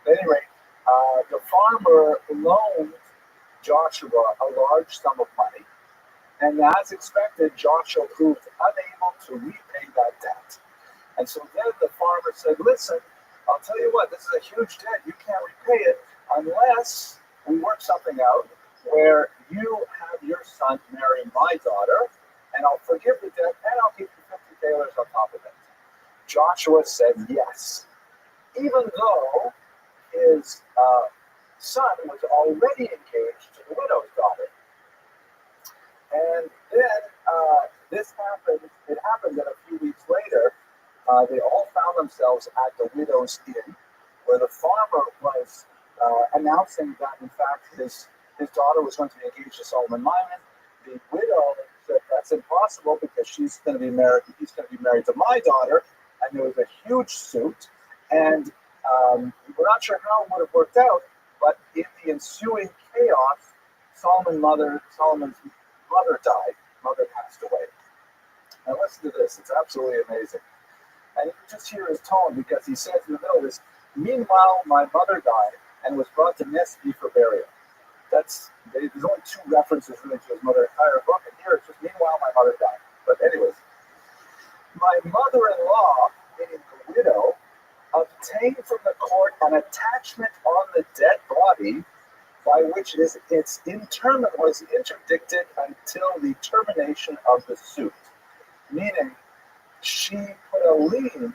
At any rate, the farmer loaned Joshua a large sum of money, and as expected, Joshua proved unable to repay that debt. And so then the farmer said, listen, I'll tell you what, this is a huge debt. You can't repay it unless we work something out where you have your son marry my daughter, and I'll forgive the debt, and I'll give you 50 talers on top of it. Joshua said yes, even though his son was already engaged to the widow's daughter. And then this happened. It happened that a few weeks later, they all found themselves at the widow's inn, where the farmer was announcing that, in fact, his daughter was going to be engaged to Solomon Maimon. The widow said that's impossible because she's going to be married. He's going to be married to my daughter, and there was a huge suit. And we're not sure how it would have worked out, but in the ensuing chaos, Solomon's mother died. Mother passed away. Now listen to this; it's absolutely amazing. And you can just hear his tone because he says in the middle of this, meanwhile, my mother died and was brought to Nesby for burial. There's only two references really to his mother entire book, and here it's just, meanwhile, my mother died. But anyways, my mother-in-law, meaning the widow, obtained from the court an attachment on the dead body by which its interment was interdicted until the termination of the suit. Meaning, she put a lien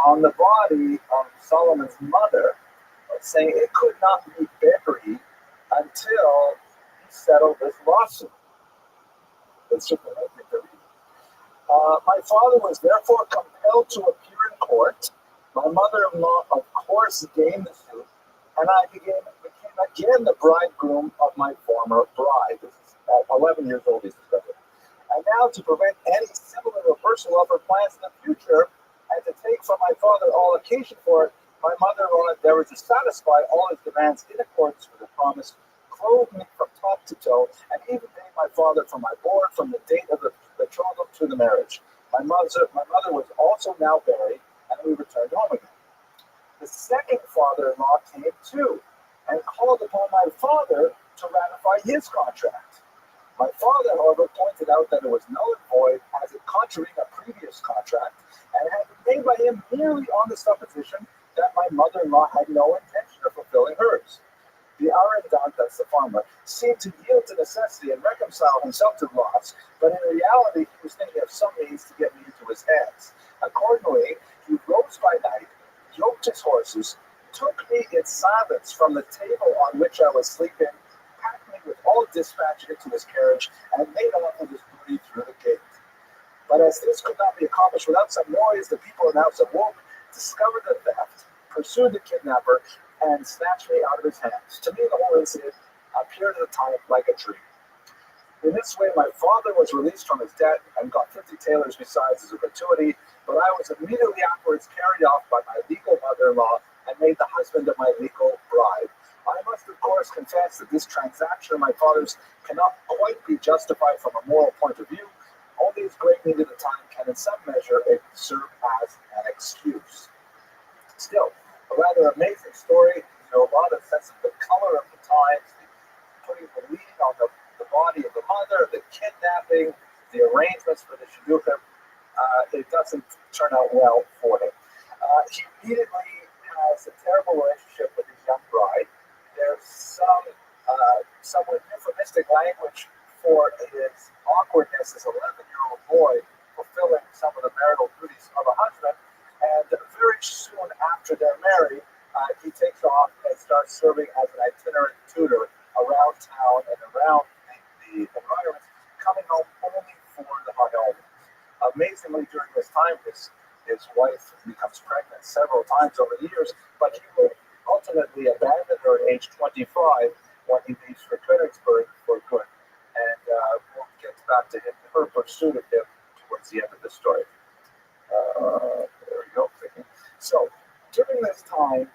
on the body of Solomon's mother, saying it could not be buried until he settled this lawsuit. It's just amazing to read. My father was therefore compelled to appear in court. My mother-in-law, of course, gained the suit, and I became again the bridegroom of my former bride. This is at 11 years old, he's discovered. And now, to prevent any similar reversal of her plans in the future, and to take from my father all occasion for it, my mother-in-law endeavored to satisfy all his demands in accordance with the promise, clothed me from top to toe, and even paid my father for my board from the date of the betrothal to the marriage. My mother was also now buried, and we returned home again. The second father-in-law came too, and called upon my father to ratify his contract. My father, however, pointed out that it was null and void as it contravened a previous contract and had been made by him merely on the supposition that my mother-in-law had no intention of fulfilling hers. The Arendant, that's the farmer, seemed to yield to necessity and reconcile himself to the loss, but in reality he was thinking of some means to get me into his hands. Accordingly, he rose by night, yoked his horses, took me in silence from the table on which I was sleeping, packed me with all dispatch into his carriage, and made off with his booty through the gate. But as this could not be accomplished without some noise, the people in the house awoke, discovered the theft, pursued the kidnapper, and snatched me out of his hands. To me, the whole incident appeared at the time like a dream. In this way, my father was released from his debt and got 50 talers besides as a gratuity, but I was immediately afterwards carried off by my legal mother-in-law and made the husband of my legal bride. I must, of course, confess that this transaction of my father's cannot quite be justified from a moral point of view. Only his great need at the time can, in some measure, serve as an excuse. Still, a rather amazing story. A lot of sense of the color of the times, putting the lien on the body of the mother, the kidnapping, the arrangements for the shidduchim. It doesn't turn out well for him. He immediately has a terrible relationship with his young bride. There's some somewhat euphemistic language for his awkwardness as an 11-year-old boy fulfilling some of the marital duties of a husband. And very soon after they're married, he takes off and starts serving as an itinerant tutor around town and around the environment, coming home only for the honeymoon. Amazingly, during this time, his wife becomes pregnant several times over the years, but he will ultimately abandon her at age 25 when he leaves for Königsberg for good. And we'll get back to her pursuit of him towards the end of the story. There we go. So during this time,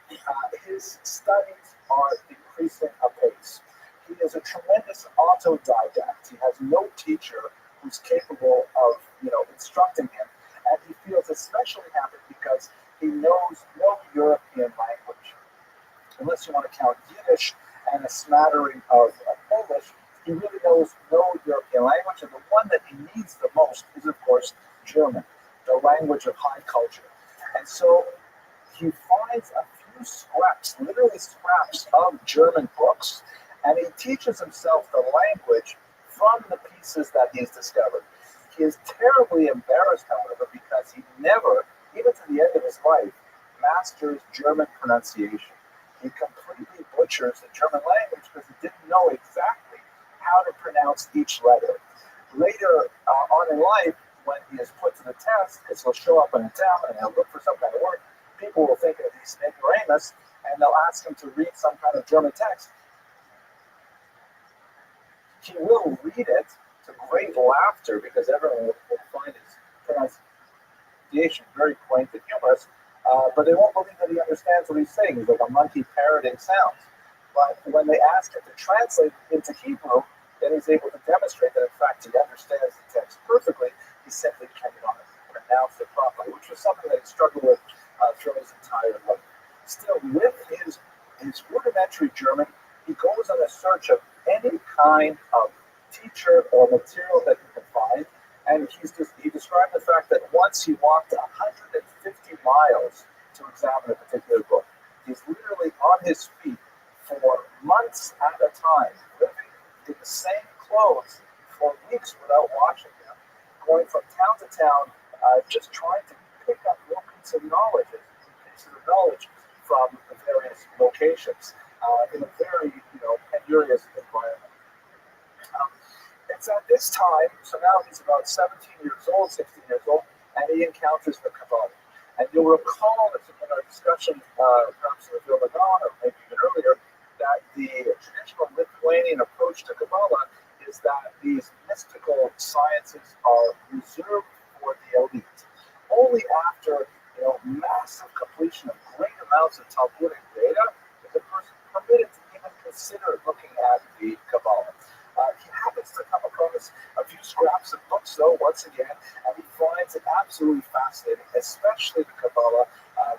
his studies are increasing apace. He is a tremendous autodidact. He has no teacher who's capable of, instructing him, and he feels especially happy because he knows no European language. Unless you want to count Yiddish and a smattering of Polish, he really knows no European language, and the one that he needs the most is, of course, German, the language of high culture. And so he finds a few scraps, literally scraps of German books, and he teaches himself the language from the pieces that he's discovered. He is terribly embarrassed, however, because he never, even to the end of his life, masters German pronunciation. He completely butchers the German language because he didn't know exactly how to pronounce each letter. Later on in life, when he is put to the test, because he'll show up in a town and he'll look for some kind of work, people will think that he's an ignoramus, and they'll ask him to read some kind of German text. He will read it to great laughter because everyone will find his pronunciation very quaint and humorous, but they won't believe that he understands what he's saying. He's like a monkey parroting sounds. But when they ask him to translate into Hebrew, then he's able to demonstrate that, in fact, he understands the text perfectly. He simply cannot pronounce it properly, which was something that he struggled with through his entire life. Still, with his rudimentary German, he goes on a search of any kind of teacher or material that he can find, and he described the fact that once he walked 150 miles to examine a particular book. He's literally on his feet for months at a time, living in the same clothes for weeks without washing them, going from town to town, just trying to pick up little pieces of knowledge from the various locations in a very, penurious environment. It's at this time, so now he's about 17 years old, 16 years old, and he encounters the Kabbalah. And you'll recall in our discussion, perhaps in the Vilna Gaon, or maybe even earlier, that the traditional Lithuanian approach to Kabbalah is that these mystical sciences are reserved for the elite. Only after massive completion of great amounts of Talmudic data is a person permitted to even consider looking at the Kabbalah. He happens to come across a few scraps of books, though, once again, and he finds it absolutely fascinating, especially the Kabbalah,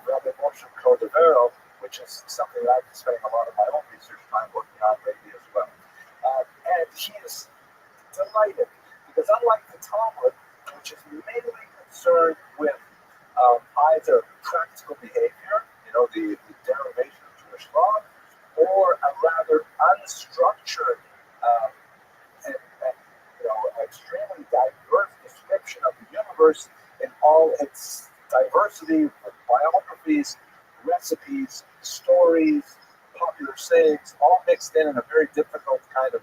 Rabbi Cordovero, which is something that I've been spending a lot of my own research time working on lately as well. And he is delighted, because unlike the Talmud, which is mainly concerned with either practical behavior, the derivation of Jewish law, or a rather unstructured and extremely diverse description of the universe in all its diversity, with biographies, recipes, stories, popular sayings, all mixed in a very difficult kind of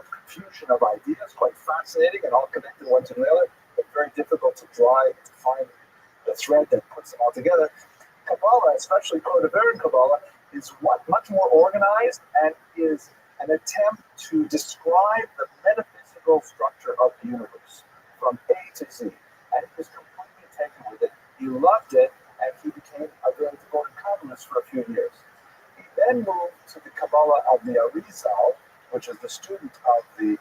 confusion of ideas, quite fascinating and all connected one to another, but very difficult to find the thread that puts them all together. Kabbalah, especially Cordoverian Kabbalah, is much more organized and is an attempt to describe the metaphysical structure of the universe from A to Z. And he was completely taken with it. He loved it, and he became a very devoted Kabbalist for a few years. He then moved to the Kabbalah of the Arizal, which is the student of the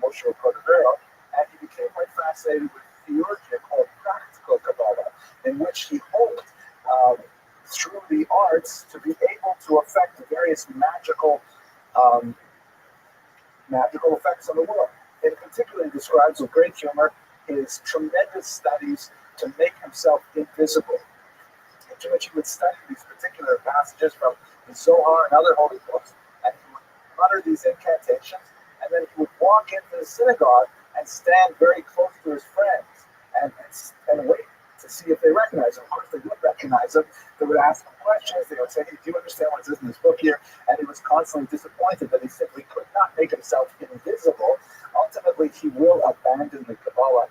Moshe Cordovero, and he became quite fascinated with theurgic or practical Kabbalah, in which he hoped through the arts to be able to affect the various magical effects on the world. In particular, he describes with great humor his tremendous studies to make himself invisible, into which he would study these particular passages from the Zohar and other holy books, and he would utter these incantations, and then he would walk into the synagogue and stand very close to his friends and wait to see if they recognize him. Of course, they would recognize him. They would ask him questions. They would say, hey, do you understand what is in this book here? And he was constantly disappointed that he simply could not make himself invisible. Ultimately, he will abandon the Kabbalah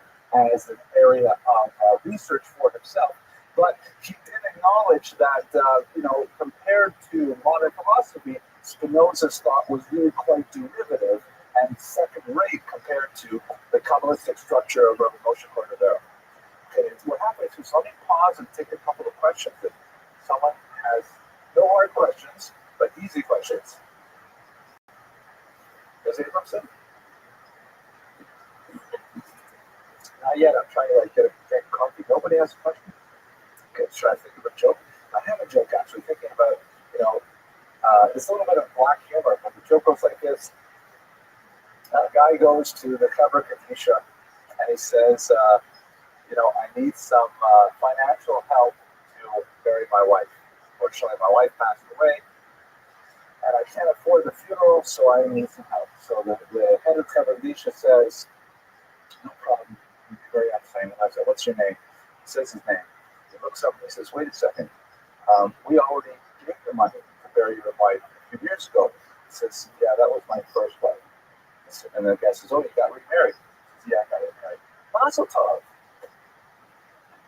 as an area of research for himself. But he did acknowledge that, compared to modern philosophy, Spinoza's thought was really quite derivative and second-rate compared to the Kabbalistic structure of Rabbi Moshe Cordovero. Okay, what happens is, let me pause and take a couple of questions. If someone has no hard questions, but easy questions. Does Abramson? Not yet. I'm trying to get a drink of coffee. Nobody has a question? Okay, let's try to think of a joke. I have a joke actually, thinking about, it's a little bit of black humor, but the joke goes like this. A guy goes to the Kabbalah Kadisha and he says, I need some financial help to bury my wife. Fortunately, my wife passed away and I can't afford the funeral, so I need some help. So the head of Kabbalah Kadisha says, no problem. You'd be very upset. I said, what's your name? He says his name. He looks up and he says, wait a second. We already gave the money to bury your wife a few years ago. He says, yeah, that was my first wife. And the guy says, oh, you got remarried. He says, yeah, I got remarried. Mazel tov.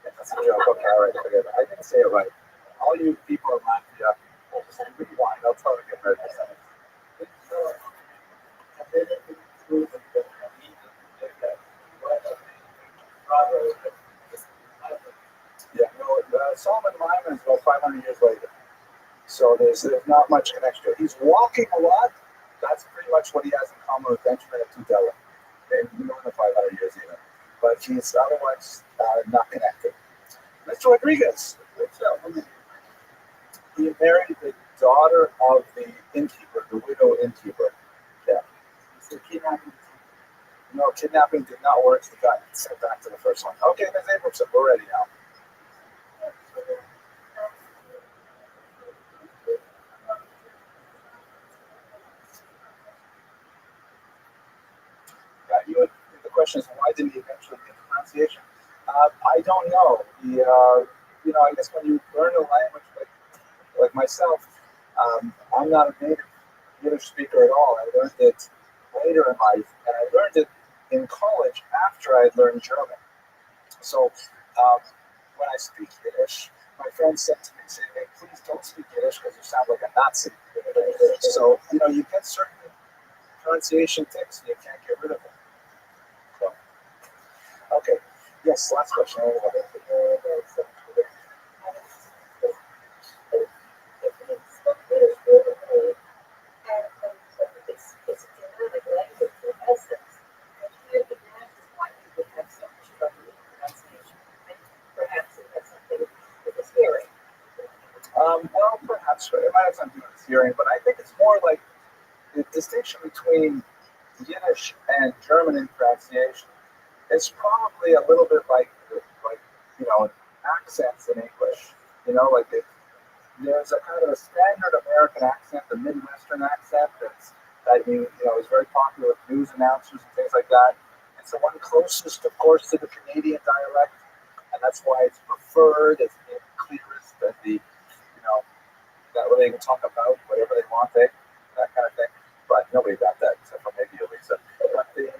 That's a joke. Okay, all right, forget it. I didn't say it right. All you people in Latvia, just rewind. I'll tell you to get ready for something. Yeah, Solomon Lyman is about 500 years later. So there's not much connection. He's walking a lot. That's pretty much what he has in common with Benjamin and Tudela. Maybe more than 500 years even. But he's otherwise not connected. Mr. Rodriguez. He married the daughter of the innkeeper, the widow innkeeper. Yeah. So kidnapping. No, kidnapping did not work. So he got sent back to the first one. Okay, Ms. Abramson, we're ready now. The question is, why didn't he eventually get the pronunciation? I don't know. I guess when you learn a language like myself, I'm not a native Yiddish speaker at all. I learned it later in life, and I learned it in college after I had learned German. So when I speak Yiddish, my friend said to me, hey, please don't speak Yiddish because you sound like a Nazi. So, you get certain pronunciation tics and you can't get rid of them. So, okay. Yes, last question. It's a Germanic language in essence. I can't imagine why you would have so much trouble with pronunciation. Perhaps it has something to do with his hearing. Well, perhaps it might have something to do with hearing, but I think it's more like the distinction between Yiddish and German in pronunciation. It's probably a little bit like accents in English. There's a kind of a standard American accent, the Midwestern accent that is very popular with news announcers and things like that. It's the one closest, of course, to the Canadian dialect, and that's why it's preferred. It's the clearest, and that way they can talk about whatever they want, that kind of thing. But nobody got that except for maybe Elisa. But if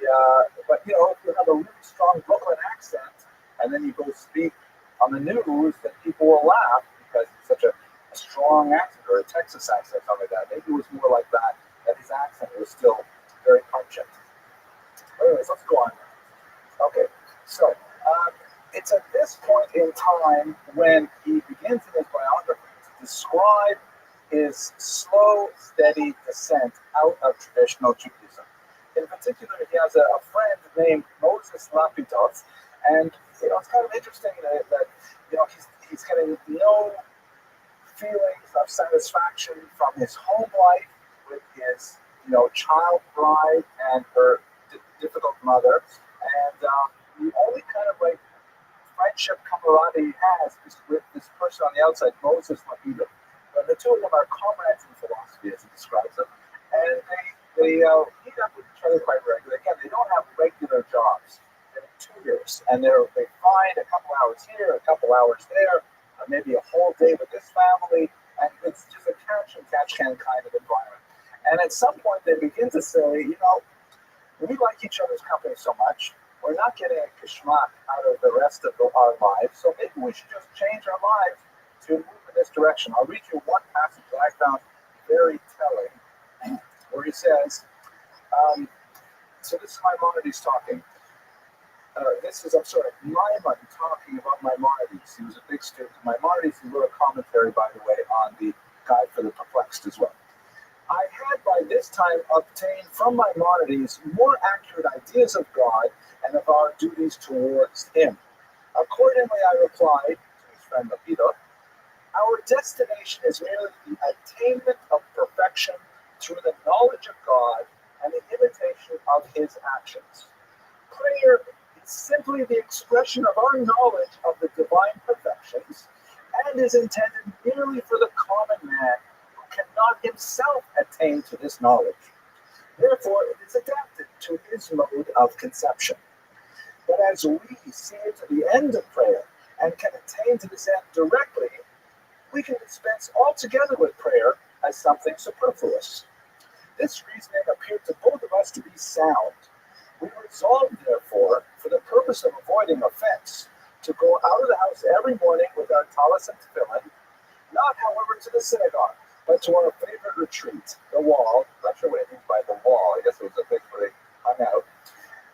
you have a really strong Brooklyn accent, and then you go speak on the news, then people will laugh because it's such a strong accent, or a Texas accent, something like that. Maybe it was more like that his accent was still very pungent. Anyways, let's go on. Okay, so it's at this point in time when he begins in his biography to describe his slow, steady descent out of traditional Judaism. In particular, he has a friend named Moses Lapidot, and it's kind of interesting that he's getting no feelings of satisfaction from his home life with his child bride and her difficult mother, and the only kind of friendship camaraderie he has is with this person on the outside, Moses Lapidot. The two of them are comrades in philosophy, as he describes them, and they meet up with each other quite regularly. They their jobs. They're tutors, and they find a couple hours here, a couple hours there, maybe a whole day with this family, and it's just a catch can kind of environment. And at some point, they begin to say, we like each other's company so much, we're not getting a kishmak out of the rest of our lives, so maybe we should just change our lives to move in this direction. I'll read you one passage that I found very telling, where he says, so this is Maimonides talking. Maimon talking about Maimonides. He was a big student of Maimonides. He wrote a commentary, by the way, on the Guide for the Perplexed as well. I had by this time obtained from Maimonides more accurate ideas of God and of our duties towards him. Accordingly, I replied to his friend Rabbi, our destination is merely the attainment of perfection through the knowledge of God and the imitation of his actions. Prayer is simply the expression of our knowledge of the divine perfections and is intended merely for the common man who cannot himself attain to this knowledge. Therefore, it is adapted to his mode of conception. But as we see to the end of prayer and can attain to this end directly, we can dispense altogether with prayer as something superfluous. This reasoning appeared to both of us to be sound. We resolved, therefore, for the purpose of avoiding offense, to go out of the house every morning with our talis and tefillin, not, however, to the synagogue, but to our favorite retreat, the wall. I'm not sure what it means by the wall. I guess it was a place where they hung out.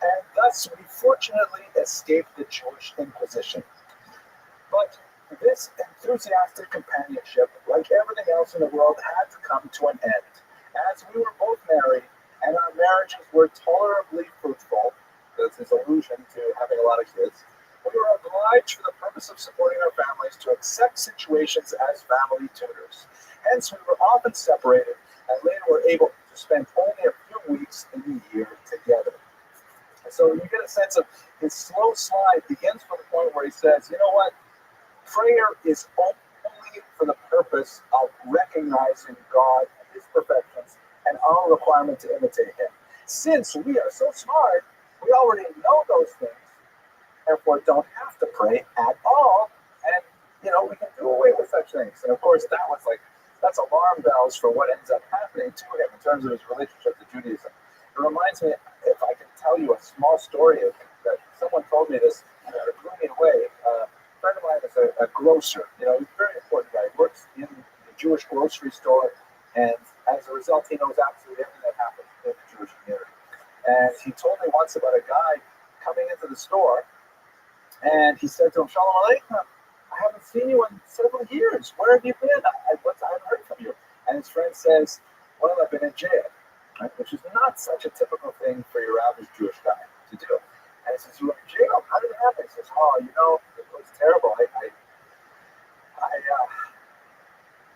And thus we fortunately escaped the Jewish Inquisition. But this enthusiastic companionship, like everything else in the world, had to come to an end. As we were both married, and our marriages were tolerably fruitful, that's his allusion to having a lot of kids, we were obliged for the purpose of supporting our families to accept situations as family tutors. Hence, we were often separated, and later were able to spend only a few weeks in the year together. So you get a sense of his slow slide begins from the point where he says, you know what? Prayer is only for the purpose of recognizing God and his perfections and our requirement to imitate him. Since we are so smart, we already know those things, therefore don't have to pray at all, and we can do away with such things. And of course, that's alarm bells for what ends up happening to him in terms of his relationship to Judaism. It reminds me, if I can tell you a small story that someone told me this, it blew me away. A friend of mine is a grocer. He's a very important guy. He works in the Jewish grocery store, and as a result, he knows absolutely everything that happens in the Jewish community. And he told me once about a guy coming into the store, and he said to him, Shalom Aleichem, I haven't seen you in several years. Where have you been? I haven't heard from you. And his friend says, well, I've been in jail, right? Which is not such a typical thing for your average Jewish guy to do. And he says, you were in jail? How did it happen? He says, it was terrible.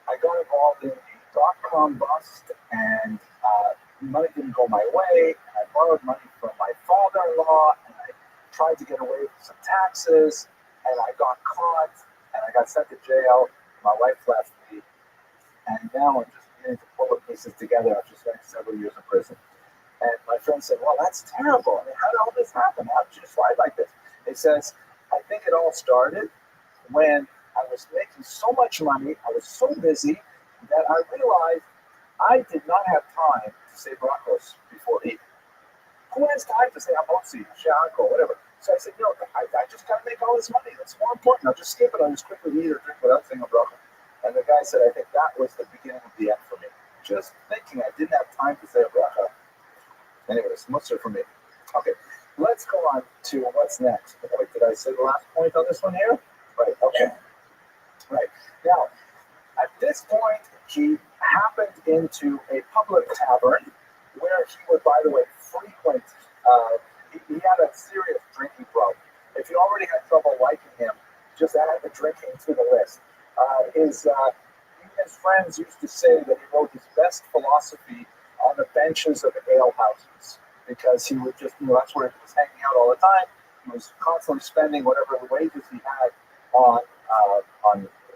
I got involved in the dot-com bust, and money didn't go my way. I borrowed money from my father-in-law, and I tried to get away with some taxes, and I got caught, and I got sent to jail. My wife left me, and now I'm just beginning to pull the pieces together after spending several years in prison. And my friend said, well, that's terrible. I mean, how did all this happen? How did you slide like this? He says, I think it all started when I was making so much money, I was so busy, that I realized I did not have time to say brachos before eating. Who has time to say amotzi, sha'ako, whatever? So I said, I just got to make all this money. That's more important. I'll just skip it. I'll just quickly eat or drink without saying a bracha. And the guy said, I think that was the beginning of the end for me. Just thinking I didn't have time to say a bracha. Anyways, muster for me. Okay, let's go on to what's next. Wait, did I say the last point on this one here? Right, okay. Right, now, at this point, he happened into a public tavern where he would, by the way, frequent, he had a serious drinking problem. If you already had trouble liking him, just add the drinking to the list. His friends used to say that he wrote his best philosophy on the benches of ale houses, because he would just, that's where he was hanging out all the time. He was constantly spending whatever the wages he had on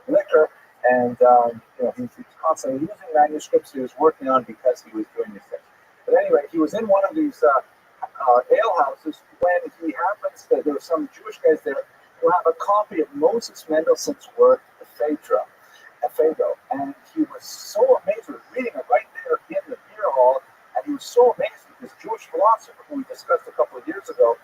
liquor, and he was constantly using manuscripts he was working on because he was doing these things. But anyway, he was in one of these alehouses when he happens to, there were some Jewish guys there who have a copy of Moses Mendelssohn's work, the Phaedro, and he was so amazed with reading it right there in the beer hall, and he was so amazed with this Jewish philosopher who we discussed a couple of years ago,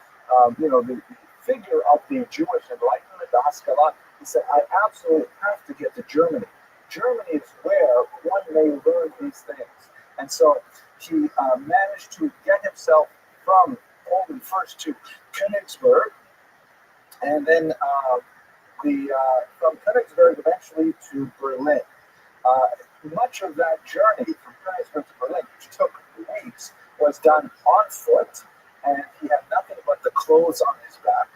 the figure of the Jewish enlightenment, the Haskalah. He said, I absolutely have to get to Germany. Germany is where one may learn these things. And so he managed to get himself from Poland first to Königsberg, and then from Königsberg eventually to Berlin. Much of that journey from Königsberg to Berlin, which took weeks, was done on foot, and he had nothing but the clothes on his back.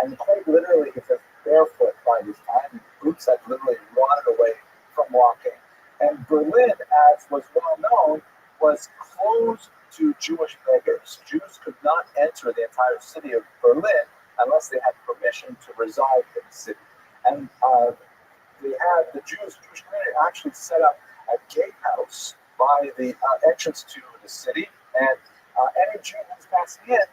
And quite literally, he was barefoot by this time. Boots had literally rotted away from walking. And Berlin, as was well known, was closed to Jewish beggars. Jews could not enter the entire city of Berlin unless they had permission to reside in the city. And they had the Jewish community actually set up a gatehouse by the entrance to the city, and any Jew who was passing in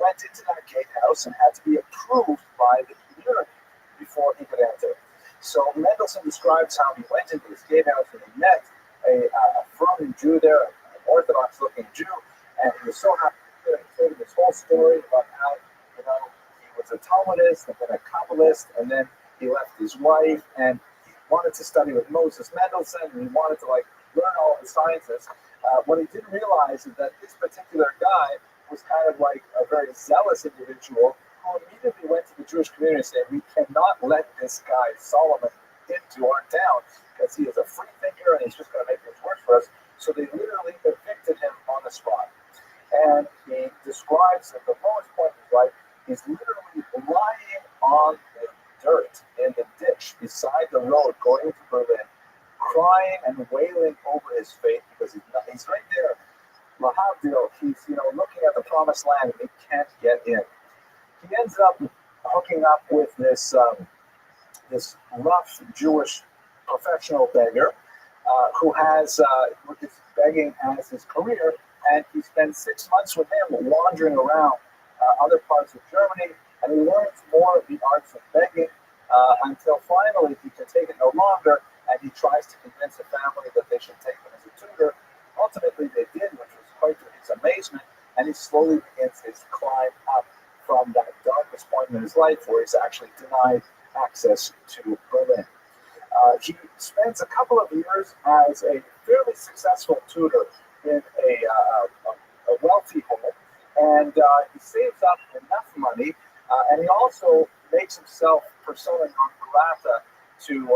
went into that gatehouse and had to be approved by the community before he could enter. So Mendelssohn describes how he went into this gatehouse and he met a Fromm Jew there, an Orthodox-looking Jew, and he was so happy to hear this whole story about how, he was a Talmudist and then a Kabbalist, and then he left his wife, and he wanted to study with Moses Mendelssohn, and he wanted to learn all the sciences. What he didn't realize is that this particular guy was kind of like a very zealous individual who immediately went to the Jewish community saying, we cannot let this guy Solomon into our town because he is a free thinker and he's just going to make things worse for us. So they literally evicted him on the spot. And he describes at the lowest point of his life, he's literally lying on the dirt in the ditch beside the road going to Berlin, crying and wailing over his fate because he's right there. Lahavdil, he's looking at the promised land and he can't get in. He ends up hooking up with this rough Jewish professional beggar who is begging as his career, and he spends 6 months with him wandering around other parts of Germany, and he learns more of the arts of begging until finally he can take it no longer, and he tries to convince the family that they should take him as a tutor. Ultimately, they did, which was quite to his amazement, and he slowly begins his climb up from that darkest point in his life where he's actually denied access to Berlin. He spends a couple of years as a fairly successful tutor in a wealthy home, and he saves up enough money, and he also makes himself persona non grata to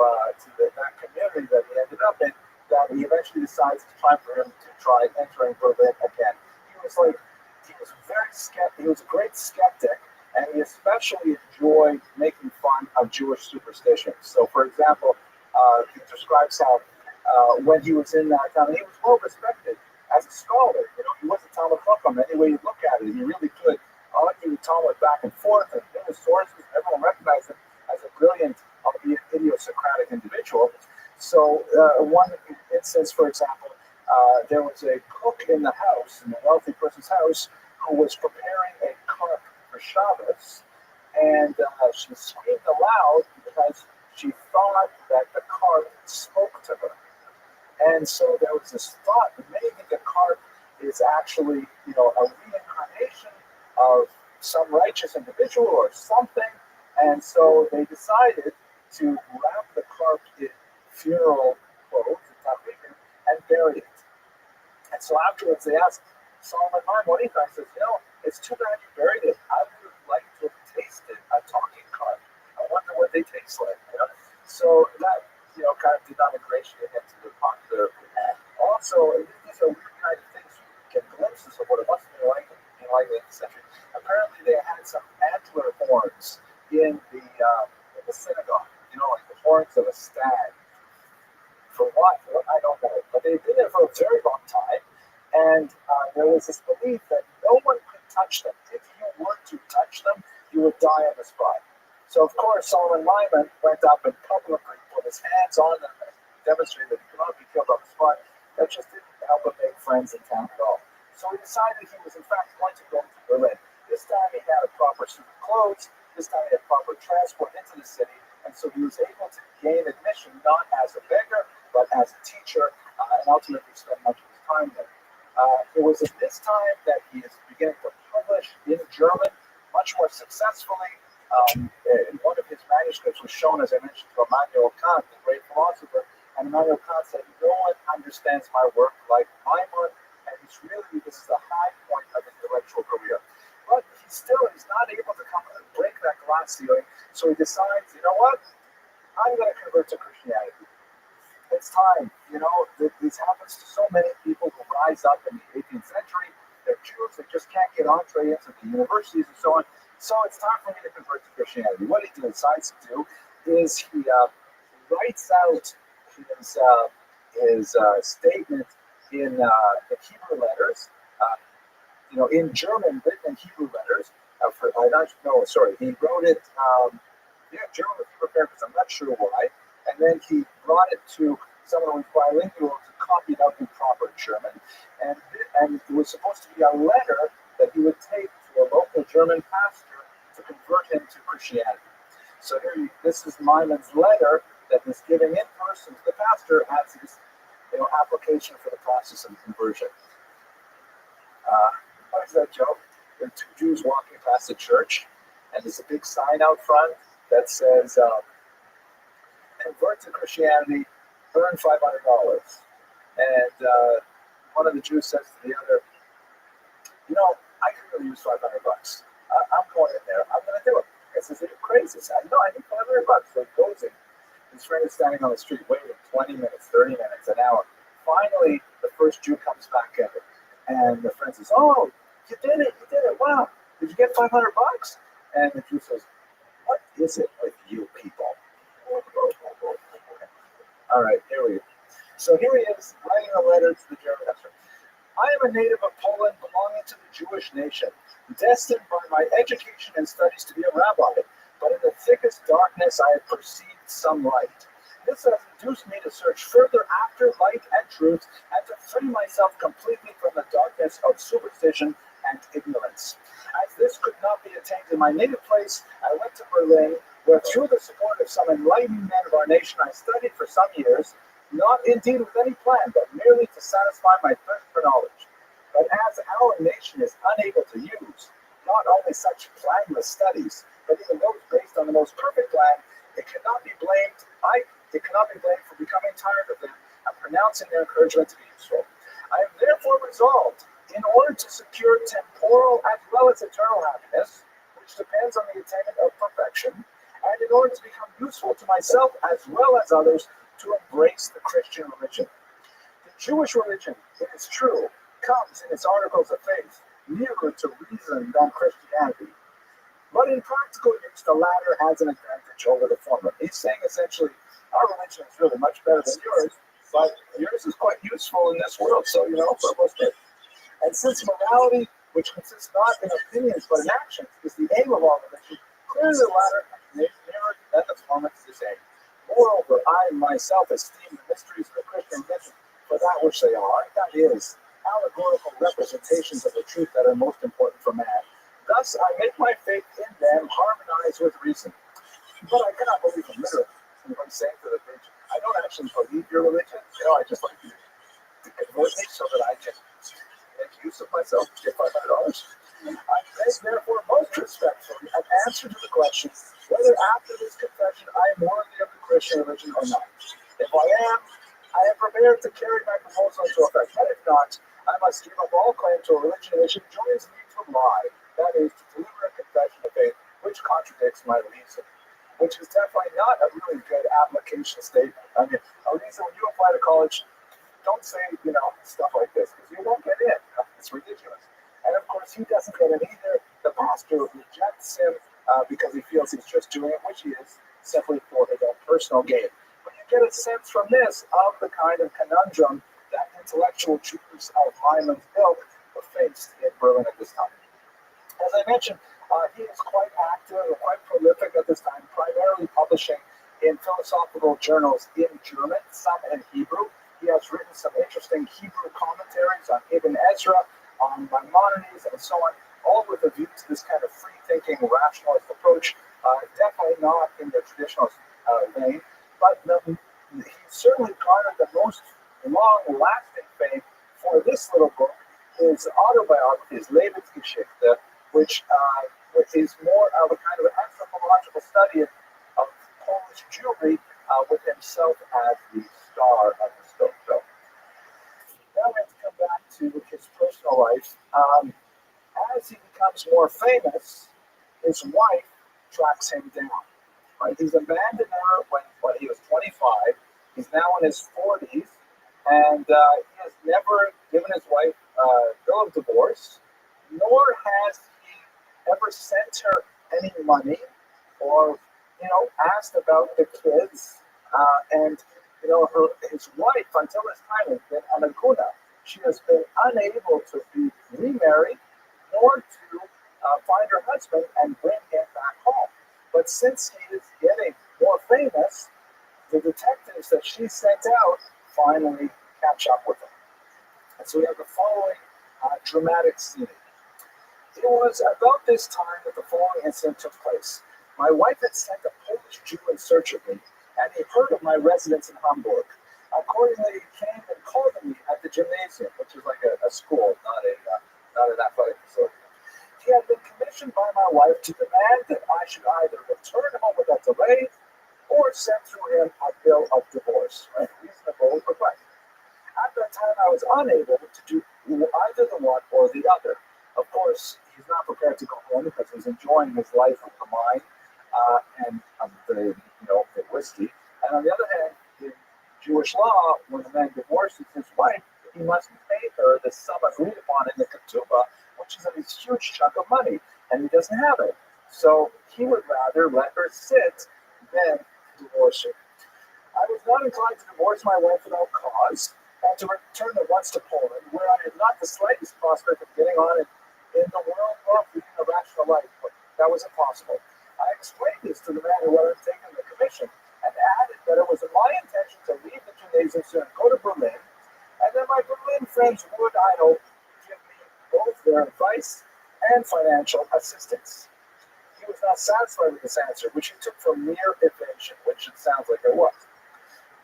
that community that he ended up in, that he eventually decides it's time for him to try entering Berlin again. He was very skeptic. He was a great skeptic, and he especially enjoyed making fun of Jewish superstitions. So, for example, he describes how when he was in that town, he was well respected as a scholar. He wasn't Talmud Chacham. Any way you look at it, he really could argue Talmud back and forth, and in his sources, everyone recognized him as a brilliant, albeit idiosyncratic individual. So, one instance, for example, there was a cook in the house, in a wealthy person's house, who was preparing a carp for Shabbos, and she screamed aloud because she thought that the carp spoke to her. And so there was this thought that maybe the carp is actually, a reincarnation of some righteous individual or something. And so they decided to wrap the carp in funeral clothes and bury it. And so afterwards they asked Solomon Marm, what do you think? He says, it's too bad you buried it. I would have liked to have tasted a talking carp. I wonder what they taste like. So that, kind of did not ingratiate him to the popular. Also, these are weird kind of things you get glimpses of what it must have been like in the 18th century. Apparently, they had some antler horns in the synagogue, like the horns of a stag. For what? I don't know. But they've been there for a very long time, and there was this belief that no one could touch them. If you were to touch them, you would die on the spot. So, of course, Solomon Lyman went up and publicly put his hands on them and demonstrated that he could not be killed on the spot. That just didn't help him make friends in town at all. So he decided he was in fact going to go to Berlin. This time he had a proper suit of clothes. This time he had proper transport into the city. And so he was able to gain admission not as a beggar, but as a teacher, and ultimately spend much of his time there. It was at this time that he is beginning to publish in German much more successfully. And one of his manuscripts was shown, as I mentioned, to Immanuel Kant, the great philosopher. And Immanuel Kant said, no one understands my work like Maimon, and this is the high point of his intellectual career. But he still is not able to break that glass ceiling, so he decides, you know what? I'm going to convert to Christianity. It's time. This happens to so many people who rise up in the 18th century. They're Jews, they just can't get entree into the universities and so on. So it's time for me to convert to Christianity. What he decides to do is he writes out his statement in the Hebrew letters, in German, written in Hebrew letters. He wrote it, German with Hebrew characters, I'm not sure why. And then he brought it to someone who was bilingual to copy it out in proper German. And it was supposed to be a letter that he would take to a local German pastor to convert him to Christianity. So this is Maimon's letter that he's giving in person to the pastor as his application for the process of conversion. What is that joke? There are two Jews walking past the church, and there's a big sign out front that says, convert to Christianity, earn $500. And one of the Jews says to the other, I could really use $500. I'm going in there. I'm going to do it. He says, are you crazy? I said, no, I need $500. So he goes in. His friend is standing on the street waiting 20 minutes, 30 minutes, an hour. Finally, the first Jew comes back at it. And the friend says, oh, you did it. Wow. Did you get $500? And the Jew says, what is it with you people? All right, here we go. So here he is, writing a letter to the German pastor. I am a native of Poland belonging to the Jewish nation, destined by my education and studies to be a rabbi. But in the thickest darkness I have perceived some light. This has induced me to search further after light and truth, and to free myself completely from the darkness of superstition and ignorance. As this could not be attained in my native place, I went to Berlin, where through the support of some enlightened men of our nation I studied for some years, not indeed with any plan, but merely to satisfy my thirst for knowledge. But as our nation is unable to use not only such planless studies, but even those based on the most perfect plan, it cannot be blamed for becoming tired of them and pronouncing their encouragement to be useful. I am therefore resolved, in order to secure temporal as well as eternal happiness, which depends on the attainment of perfection, and in order to become useful to myself as well as others, to embrace the Christian religion. The Jewish religion, it is true, comes in its articles of faith nearer to reason than Christianity. But in practical use, the latter has an advantage over the former. He's saying essentially, our religion is really much better than yours, but yours is quite useful in this world, so, for the most part. And since morality, which consists not in opinions but in actions, is the aim of all religion, clearly the latter comes nearer than the former to this aim. Moreover, I myself esteem the mysteries of the Christian religion for that which they are, that is, allegorical representations of the truth that are most important for man. Thus, I make my faith in them harmonize with reason. But I cannot believe them literally. And I'm saying to the page, I don't actually believe your religion. I just like you to convert me so that I can make use of myself to get $500. I beg, therefore, most respectfully an answer to the question whether after this confession I am worthy of the Christian religion or not. If I am prepared to carry my proposal into effect. But if not, I must give up all claim to a religion which enjoins me to lie. That is, to deliver a confession of faith which contradicts my reason. Which is definitely not a really good application statement. I mean, a reason when you apply to college, don't say, stuff like this, because you won't get in. It's ridiculous. And of course, he doesn't get it either. The pastor rejects him because he feels he's just doing it, which he is, simply for his own personal gain. But you get a sense from this of the kind of conundrum that intellectual Jews of Maimon's ilk were faced in Berlin at this time. As I mentioned, he is quite active and quite prolific at this time, primarily publishing in philosophical journals in German, some in Hebrew. He has written some interesting Hebrew commentaries on Ibn Ezra, on and so on, all with a view to this kind of free-thinking, rationalist approach. Definitely not in the traditionalist vein, but he certainly garnered the most long-lasting fame for this little book, his autobiography, his Lebensgeschichte, which is more of a kind of anthropological study of Polish Jewry with himself as the star of the film. Now we have to come back to his personal life. As he becomes more famous, his wife tracks him down. Right? He's abandoned her when he was 25. He's now in his 40s, and he has never given his wife a bill of divorce, nor has he ever sent her any money or, asked about the kids. His wife, until this time, has been anaguna. She has been unable to be remarried, nor to find her husband and bring him back home. But since he is getting more famous, the detectives that she sent out finally catch up with him. And so we have the following dramatic scene. It was about this time that the following incident took place. My wife had sent a Polish Jew in search of me, and he heard of my residence in Hamburg. Accordingly, he came and called on me at the gymnasium, which is like a school, not an athletic facility. He had been commissioned by my wife to demand that I should either return home without delay or send through him a bill of divorce. Right? Reasonable request. At that time, I was unable to do either the one or the other. Of course, he's not prepared to go home because he's enjoying his life of the mine and of the whiskey. And on the other hand, in Jewish law, when a man divorces his wife, he must pay her the sum agreed upon in the ketubah, which is a huge chunk of money, and he doesn't have it. So he would rather let her sit than divorce her. I was not inclined to divorce my wife without cause, and to return at once to Poland, where I had not the slightest prospect of getting on in the world or of leading a rational life, but that was impossible. I explained this to the man who had taken the commission, and added that it was my intention to leave the gymnasium soon and go to Berlin, and that my Berlin friends would, I hope, give me both their advice and financial assistance. He was not satisfied with this answer, which he took for mere evasion, which it sounds like it was.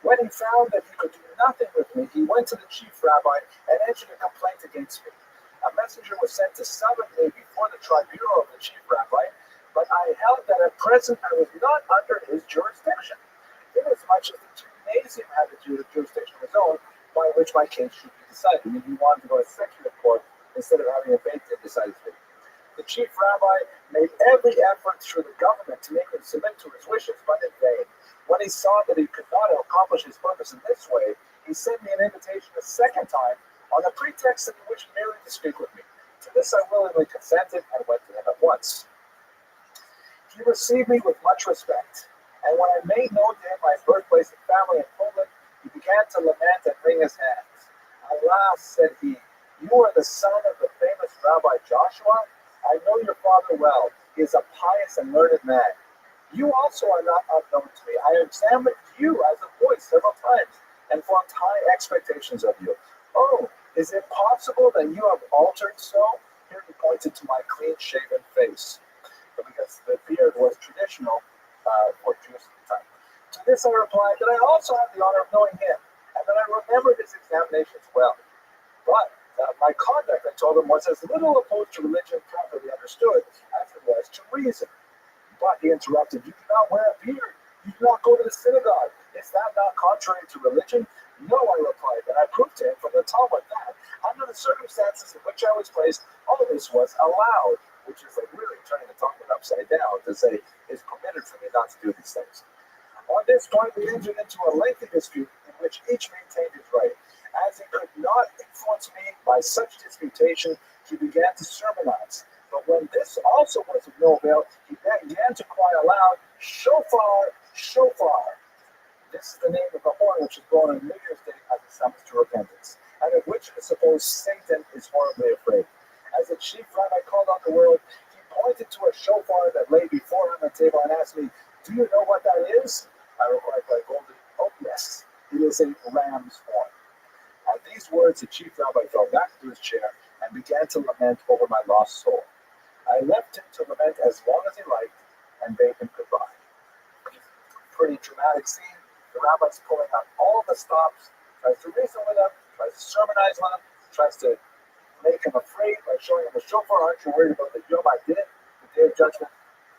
When he found that he could do nothing with me, he went to the chief rabbi and entered a complaint against me. A messenger was sent to summon me before the tribunal of the chief rabbi, but I held that at present I was not under his jurisdiction, inasmuch as the gymnasium had a jurisdiction of its own by which my case should be decided. I mean, he wanted to go to secular court instead of having a Beit Din decide his fate. The chief rabbi made every effort through the government to make him submit to his wishes, but in vain. When he saw that he could not accomplish his purpose in this way, he sent me an invitation a second time on the pretext that he wished merely to speak with me. To this I willingly consented and went to him at once. He received me with much respect, and when I made known to him my birthplace and family in Poland, he began to lament and wring his hands. Alas, said he, you are the son of the famous Rabbi Joshua? I know your father well. He is a pious and learned man. You also are not unknown to me. I examined you as a boy several times and formed high expectations of you. Oh, is it possible that you have altered so? Here he pointed to my clean-shaven face, because the beard was traditional for Jews at the time. To this I replied that I also have the honor of knowing him, and that I remembered his examinations well. But my conduct, I told him, was as little opposed to religion properly understood as it was to reason. But he interrupted, you do not wear a beard. You do not go to the synagogue. Is that not contrary to religion? No, I replied, and I proved to him from the Talmud that, under the circumstances in which I was placed, all this was allowed, which is like really turning the Talmud upside down to say it's permitted for me not to do these things. On this point, we entered into a lengthy dispute in which each maintained his right. As he could not influence me by such disputation, he began to sermonize. But when this also was of no avail, he began to cry aloud, Shofar, Shofar. This is the name of the horn which is blown on New Year's Day as a summons to repentance, and of which it is supposed Satan is horribly afraid. As the chief rabbi called out the word, he pointed to a shofar that lay before him on the table and asked me, do you know what that is? I replied by golden, oh yes, it is a ram's horn. At these words, the chief rabbi fell back into his chair and began to lament over my lost soul. I left him to lament as long as he liked and bade him goodbye. Pretty dramatic scene. The rabbi's pulling out all the stops, tries to reason with him, tries to sermonize on him, tries to make him afraid by showing him the shofar. Aren't you worried about the Yom Adin, the day of judgment?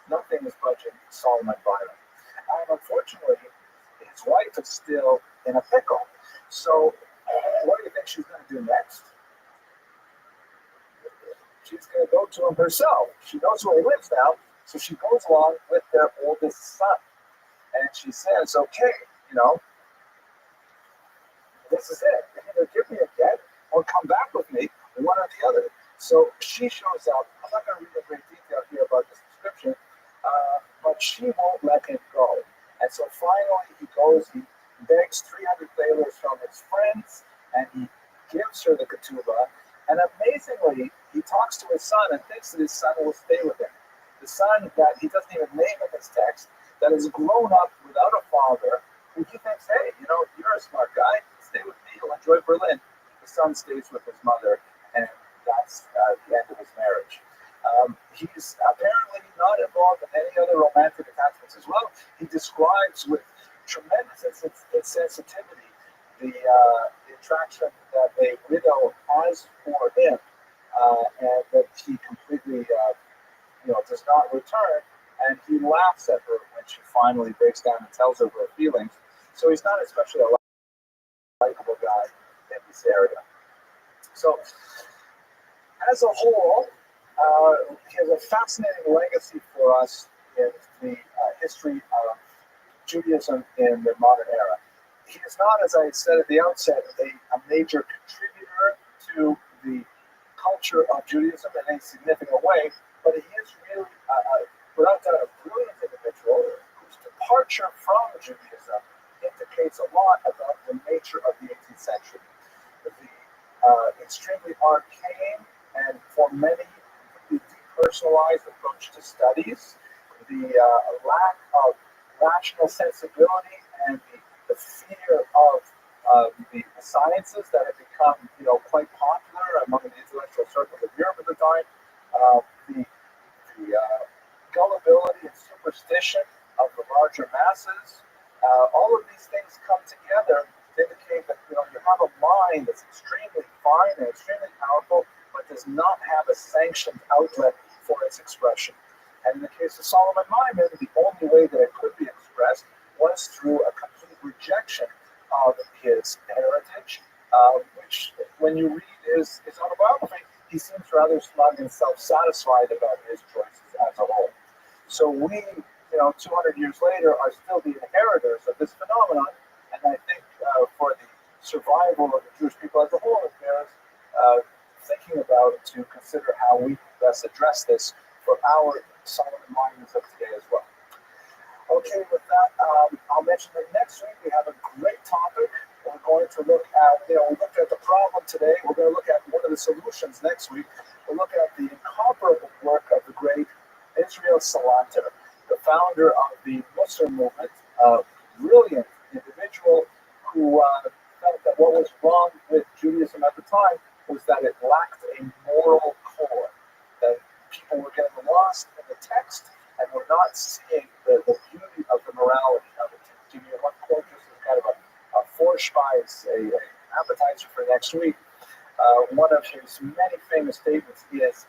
Nothing is budging Solomon Byron. And unfortunately, his wife is still in a pickle. So, what do you think she's going to do next? She's going to go to him herself. She knows where he lives now, so she goes along with their oldest son. And she says, okay, this is it. Either give me a get or come back with me, one or the other. So she shows up. I'm not going to read in great detail here about this description, but she won't let him go. And so finally he goes, he begs 300 thalers from his friends, and he gives her the ketubah. And amazingly, he talks to his son and thinks that his son will stay with him. The son that he doesn't even name in this text, that has grown up without a father, who he thinks, hey, you're a smart guy, stay with me, you'll enjoy Berlin. The son stays with his mother, and that's the end of his marriage. He's apparently not involved in any other romantic attachments as well. He describes with tremendous insensitivity the attraction that a widow has for him, and that he completely does not return, and he laughs at her when she finally breaks down and tells her her feelings. So he's not especially a likable guy in this area. So, as a whole, he has a fascinating legacy for us in the history of Judaism in the modern era. He is not, as I said at the outset, a major contributor to the culture of Judaism in any significant way, but he is really, without doubt, a brilliant individual whose departure from Judaism indicates a lot about the nature of the 18th century. The extremely arcane and, for many, the depersonalized approach to studies, the lack of rational sensibility, and the fear of the sciences that have become, quite popular among the intellectual circles of Europe at the time, the gullibility and superstition of the larger masses. All of these things come together to indicate that you have a mind that's extremely fine and extremely powerful, but does not have a sanctioned outlet for its expression. And in the case of Solomon Maimon, the only way that it could be expressed was through a complete rejection of his heritage, which, when you read his autobiography, he seems rather smug and self-satisfied about his choices as a whole. So we, 200 years later, are still the inheritors of this phenomenon, and I think for the survival of the Jewish people as a whole, it bears thinking about to consider how we best address this for our Solomon Maimons of today as well. Okay, with that, I'll mention that next week we have a great topic. We're going to look at, we looked at the problem today. We're going to look at what are the solutions next week. We'll look at the incomparable work of the great Israel Salanter, the founder of the Muslim movement, a brilliant individual who felt that what was wrong with Judaism at the time was that it lacked a moral core, that people were getting lost in the text and were not seeing the beauty of the morality of it. To give you one quote, just as kind of a Vorspice, an appetizer for next week, one of his many famous statements is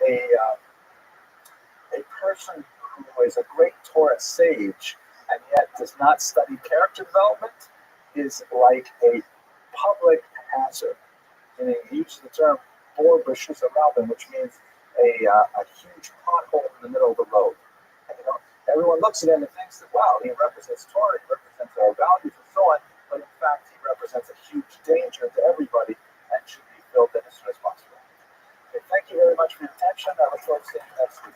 a person who is a great Torah sage and yet does not study character development is like a public hazard. And he uses the term "bor b'shus harabim," which means a huge pothole in the middle of the road. And, everyone looks at him and thinks that, wow, he represents Torah, he represents our values and so on, but in fact, he represents a huge danger to everybody and should be filled in as soon as possible. Okay, thank you very much for your attention. I look forward to seeing you next week.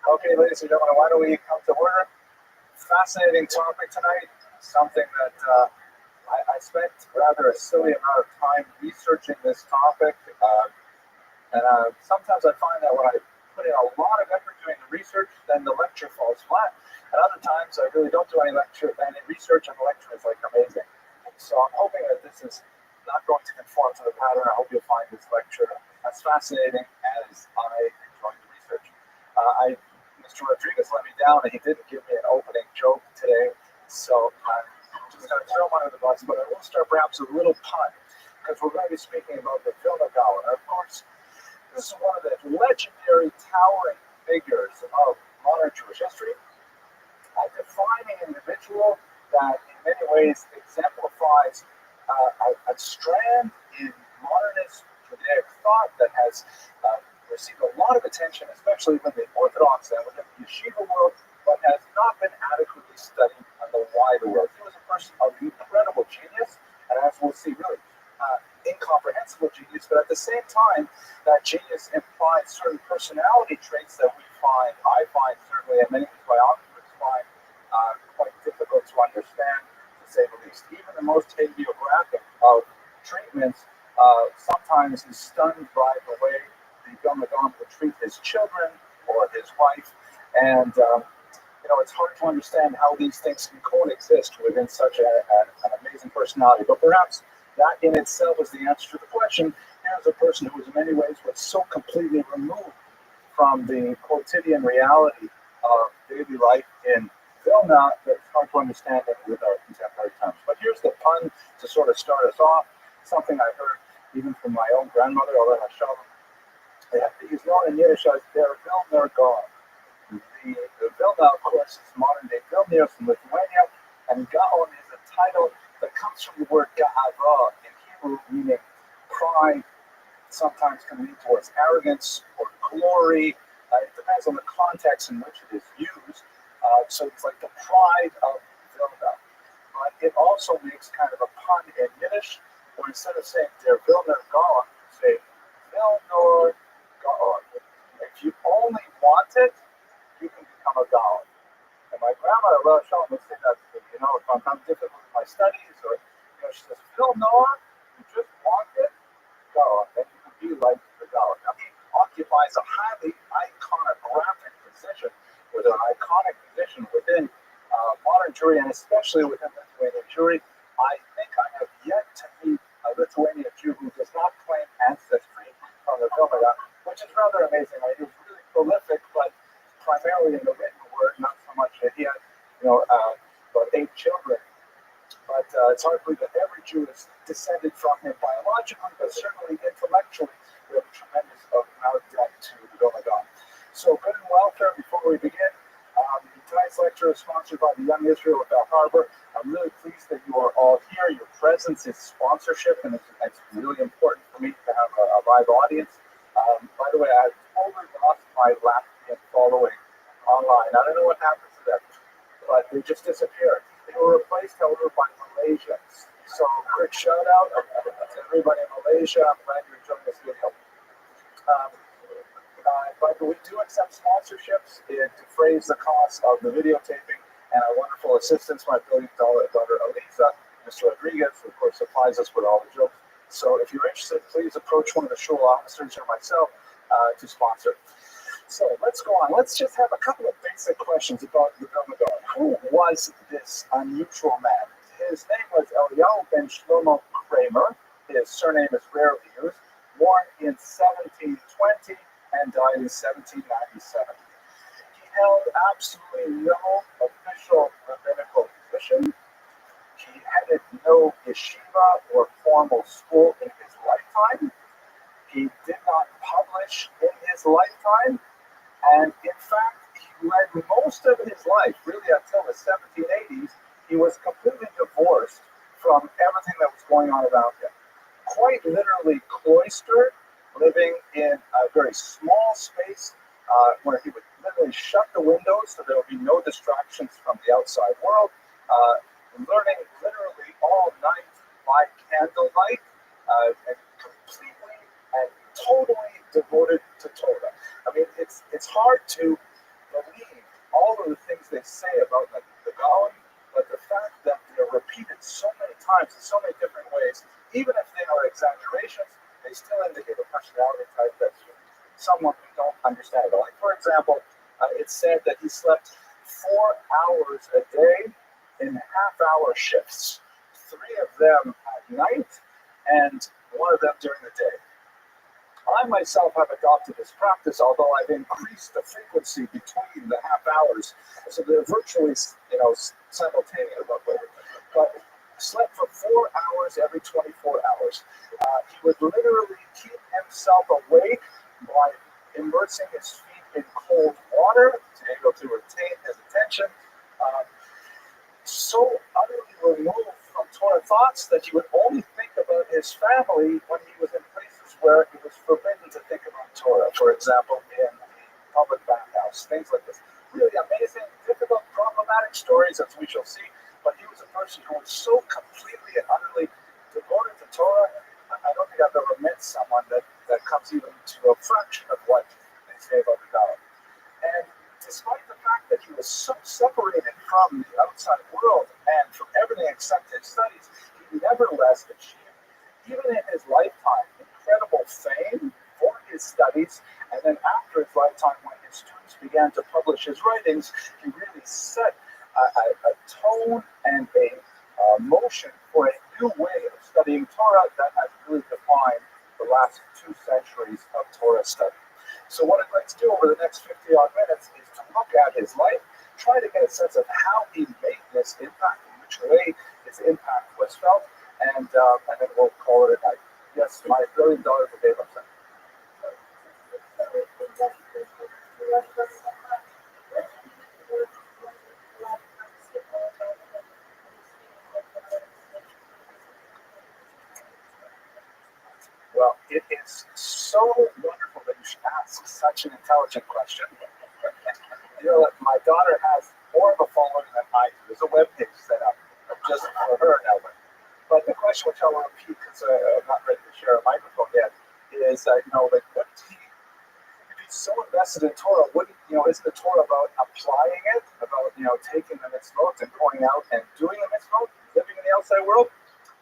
Okay, ladies and gentlemen, why don't we come to order? Fascinating topic tonight. Something that I spent rather a silly amount of time researching this topic. And sometimes I find that when I put in a lot of effort doing the research, then the lecture falls flat. And other times I really don't do any research, and the lecture is like amazing. So I'm hoping that this is not going to conform to the pattern. I hope you'll find this lecture as fascinating as I enjoyed the research. Mr. Rodriguez let me down, and he didn't give me an opening joke today. So I'm just going to throw him under the bus, but I will start perhaps with a little pun, because we're going to be speaking about the Vilna Gaon. Of course, this is one of the legendary towering figures of modern Jewish history, a defining individual that in many ways exemplifies a strand in modernist Judaic thought that has received a lot of attention, especially within the Orthodox and within the yeshiva world, but has not been adequately studied in the wider world. He was a person of incredible genius, and as we'll see, really incomprehensible genius, but at the same time, that genius implies certain personality traits that I find certainly, and many biographers find quite difficult to understand, to say the least. Even the most hagiographic of treatments sometimes is stunned by the way the Vilna Gaon would treat his children or his wife, and it's hard to understand how these things can coexist within such an amazing personality. But perhaps that in itself is the answer to the question. Here's a person who, in many ways, was so completely removed from the quotidian reality of daily life in Vilna that it's hard to understand it with our contemporary terms. But here's the pun to sort of start us off, something I heard even from my own grandmother, Ola Hashem. He's known in Yiddish as Der Vilna Gaon. The Vilna, of course, is modern-day Vilnius in Lithuania, and Gaon is a title that comes from the word Ga'ava in Hebrew, meaning pride. Sometimes can lead towards arrogance or glory. It depends on the context in which it is used. So it's like the pride of Vilna. But it also makes kind of a pun in Yiddish, where instead of saying Der Vilna Gaon, you say Vilnor Gaon. If you only want it, you can become a Gaon. And my grandmother, Rothschild, would say that to me, if I'm having difficulty with my studies, or, she says, Vilnor, you just want it, Gaon, then you can be like the Gaon. Now, he occupies a highly iconographic position, with an iconic position within modern Jewry, and especially within Lithuanian Jewry. I think I have yet to meet a Lithuanian Jew who does not claim ancestry from the Vilna Gaon, which is rather amazing. He was really prolific, but primarily in the written word, not so much that he had, about 8 children. But it's hard to believe that every Jew is descended from him biologically, but certainly intellectually, we have a tremendous amount of debt to the Vilna Gaon. So, good and welfare. Before we begin, tonight's lecture is sponsored by the Young Israel of Bell Harbor. I'm really pleased that you are all here. Your presence is sponsorship, and it's really important for me to have a live audience. By the way, I've totally lost my Latvian following online. I don't know what happened to them, but they just disappeared. They were replaced, however, by Malaysians. So, quick shout out to everybody in Malaysia. I'm glad you're enjoying this video. But we do accept sponsorships to defray the cost of the videotaping, and our wonderful assistants, my brilliant daughter Elisa, Mr. Rodriguez, who of course supplies us with all the jokes. So if you're interested, please approach one of the shul officers or myself to sponsor. So let's go on. Let's just have a couple of basic questions about the Vilna Gaon. Who was this unusual man? His name was Eliyahu ben Shlomo Kramer. His surname is rarely used. Born in 1720 and died in 1797. He held absolutely no official rabbinical position. He headed no yeshiva or formal school in his lifetime. He did not publish in his lifetime. And in fact, he led most of his life, really until the 1780s, he was completely divorced from everything that was going on around him. Quite literally cloistered, living in a very small space where he would literally shut the windows so there would be no distractions from the outside world, learning literally all night by candlelight, and completely and totally devoted to Torah. I mean, it's hard to believe all of the things they say about the Gaon, but the fact that they're repeated so many times in so many different ways, even if they are exaggerations, they still indicate a personality type that someone who don't understand it. Like, for example, it's said that he slept 4 hours a day in half-hour shifts, 3 of them at night and 1 of them during the day. I myself have adopted this practice, although I've increased the frequency between the half hours, so they're virtually, simultaneous. But slept for 4 hours every 24 hours. He would literally keep himself awake by immersing his feet in cold water to be able to retain his attention. So utterly removed from Torah thoughts that he would only think about his family when he was in places where it was forbidden to think about Torah. For example, in the public bathhouse, things like this. Really amazing, difficult, problematic stories, as we shall see. But he was a person who was so completely and utterly devoted to Torah. I don't think I've ever met someone that comes even to a fraction of what they say about the God. And despite the fact that he was so separated from the outside world and from everything except his studies, he nevertheless achieved, even in his lifetime, incredible fame for his studies. And then after his lifetime, when his students began to publish his writings, he really set a tone and a motion for a new way of studying Torah that has really defined the last 2 centuries of Torah study. So what I'd like to do over the next 50-odd minutes is to look at his life, try to get a sense of how he made this impact, in which way his impact was felt, and then we'll call it a night. Yes, my $1 billion a day website. Well, it is so wonderful that you should ask such an intelligent question. My daughter has more of a following than I do. There's a webpage set up just for her now. But the question, which I will repeat because I'm not ready to share a microphone yet, is what if he's so invested in Torah, isn't the Torah about applying it, about taking the mitzvot and going out and doing the mitzvot, living in the outside world?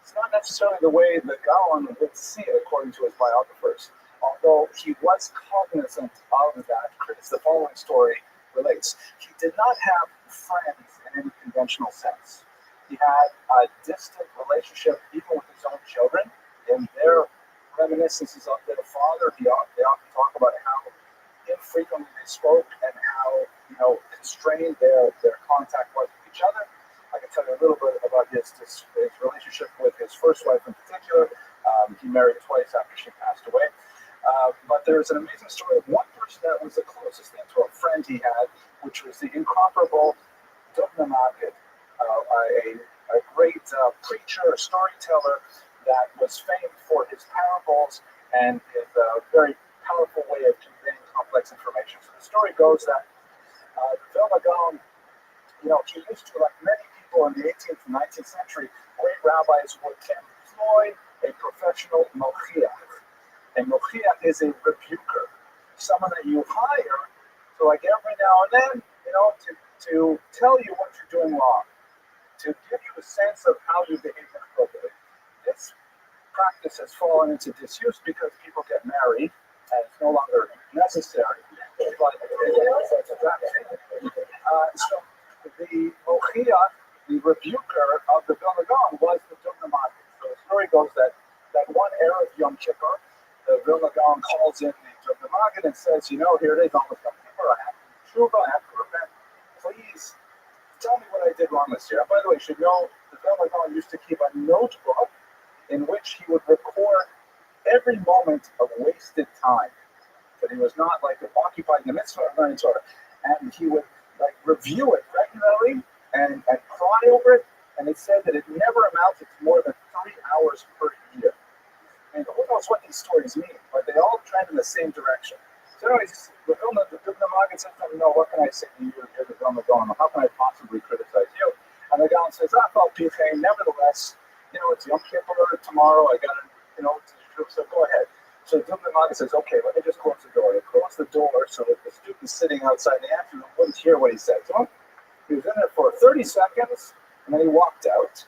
It's not necessarily the way the Gaon would see it, according to his biographers. Although he was cognizant of that, as the following story relates. He did not have friends in any conventional sense. He had a distant relationship even with his own children. In their reminiscences of their father, they often talk about how infrequently they spoke and how constrained their contact was with each other. I can tell you a little bit about his relationship with his first wife in particular. He married twice after she passed away. But there's an amazing story of one person that was the closest thing to a friend he had, which was the incomparable Dubna Magid, a great preacher, storyteller that was famed for his parables and his very powerful way of conveying complex information. So the story goes that the Vilna Gaon, he used to, like many people in the 18th and 19th century, great rabbis would employ a professional mochiach. A mochiach is a rebuker, someone that you hire to, like, every now and then, to tell you what you're doing wrong, to give you a sense of how you behave inappropriately. This practice has fallen into disuse because people get married and it's no longer necessary. But so the mochiach, the rebuker of the Vilna Gaon, was the Dubna Magid. So the story goes that one Erev Yom Kippur, the Vilna Gaon calls in the Dubna Magid and says, here it is, almost Yom Kippur, I have to do tshuva, I have to repent. Please tell me what I did wrong this year. And by the way, you should know the Vilna Gaon used to keep a notebook in which he would record every moment of wasted time. That he was not occupied in the mitzvah of learning Torah. And he would review it regularly and cry over it. And it said that it never amounted to more than 3 hours per year. And who knows what these stories mean, but they all trend in the same direction. So anyways, the Dubna Magid says to him, what can I say to you? You're the Vilna Gaon. How can I possibly criticize you? And the Gaon says, nevertheless, it's Yom Kippur tomorrow. I got to, so go ahead. So the Vilna Maggid says, okay, let me just close the door. He closed the door so that the student sitting outside the afternoon wouldn't hear what he said to him. He was in there for 30 seconds, and then he walked out.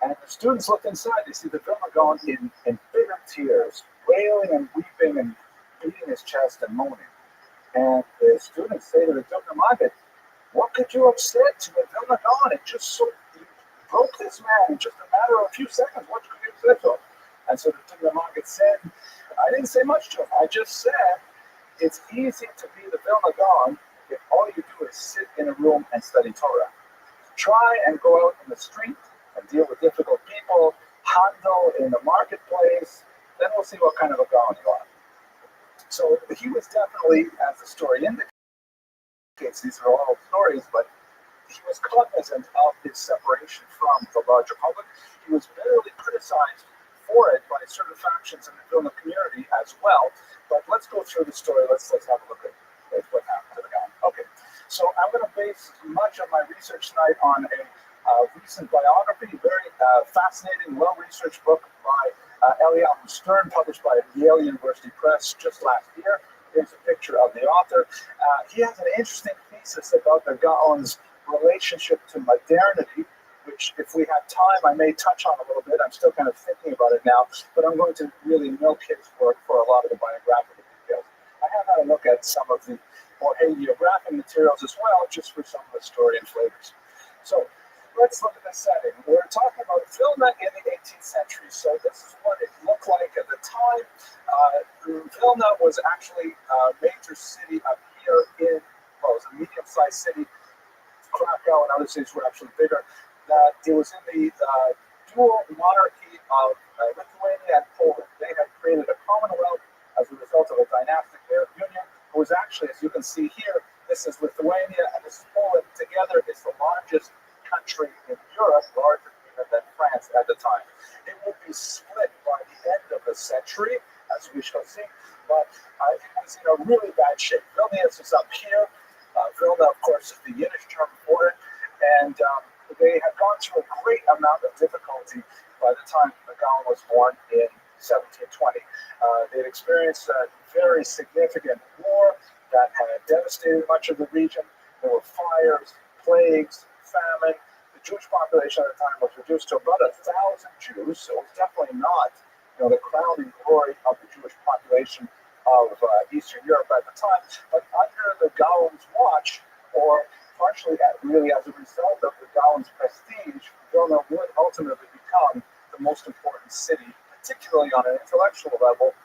And the students looked inside. They see the Vilna Gaon in bitter tears, wailing and weeping and beating his chest and moaning. And the students say to the Vilna Maggid, what could you have said to the Vilna Gaon? It just so you broke this man in just a matter of a few seconds. What could you have said to him? And so the Vilna Maggid said, I didn't say much to him. I just said, it's easy to be the Vilna Gaon if all you do is sit in a room and study Torah. Try and go out in the street and deal with difficult people, handle in the marketplace, then we'll see what kind of a Gaon you are. So he was definitely, as the story indicates, these are all stories, but he was cognizant of his separation from the larger public. He was bitterly criticized for it by certain factions in the Vilna community as well. But let's go through the story. Let's have a look at what happened to the guy. Okay, so I'm going to base much of my research tonight on a recent biography, very fascinating, well-researched book by Eliyahu Stern, published by Yale University Press just last year. Here's a picture of the author. He has an interesting thesis about the Gaon's relationship to modernity, which, if we have time, I may touch on a little bit. I'm still kind of thinking about it now, but I'm going to really milk his work for a lot of the biographical details. I have had a look at some of the more hagiographic materials as well, just for some of the story and flavors. So let's look at the setting. We're talking about Vilna in the 18th century. So this is what it looked like at the time. Vilna was actually a major city up here it was a medium-sized city. Krakow and other cities were actually bigger. It was in the dual monarchy of Lithuania and Poland. They had created a commonwealth as a result of a dynastic union. It was actually, as you can see here, this is Lithuania and this is Poland. Together, it's the largest country in Europe, larger even than France at the time. It would be split by the end of the century, as we shall see, but it was in a really bad shape. Vilnius is up here. Vilna, of course, is the Yiddish term for it, and they had gone through a great amount of difficulty by the time the Gaon was born in 1720. They had experienced a very significant war that had devastated much of the region. There were fires, plagues, famine. The Jewish population at the time was reduced to about 1,000 Jews, so it was definitely not, the crowning glory of the Jewish population of Eastern Europe at the time. But under the Gaon's watch, or partially really as a result of the Gaon's prestige, Vilna would ultimately become the most important city, particularly on an intellectual level,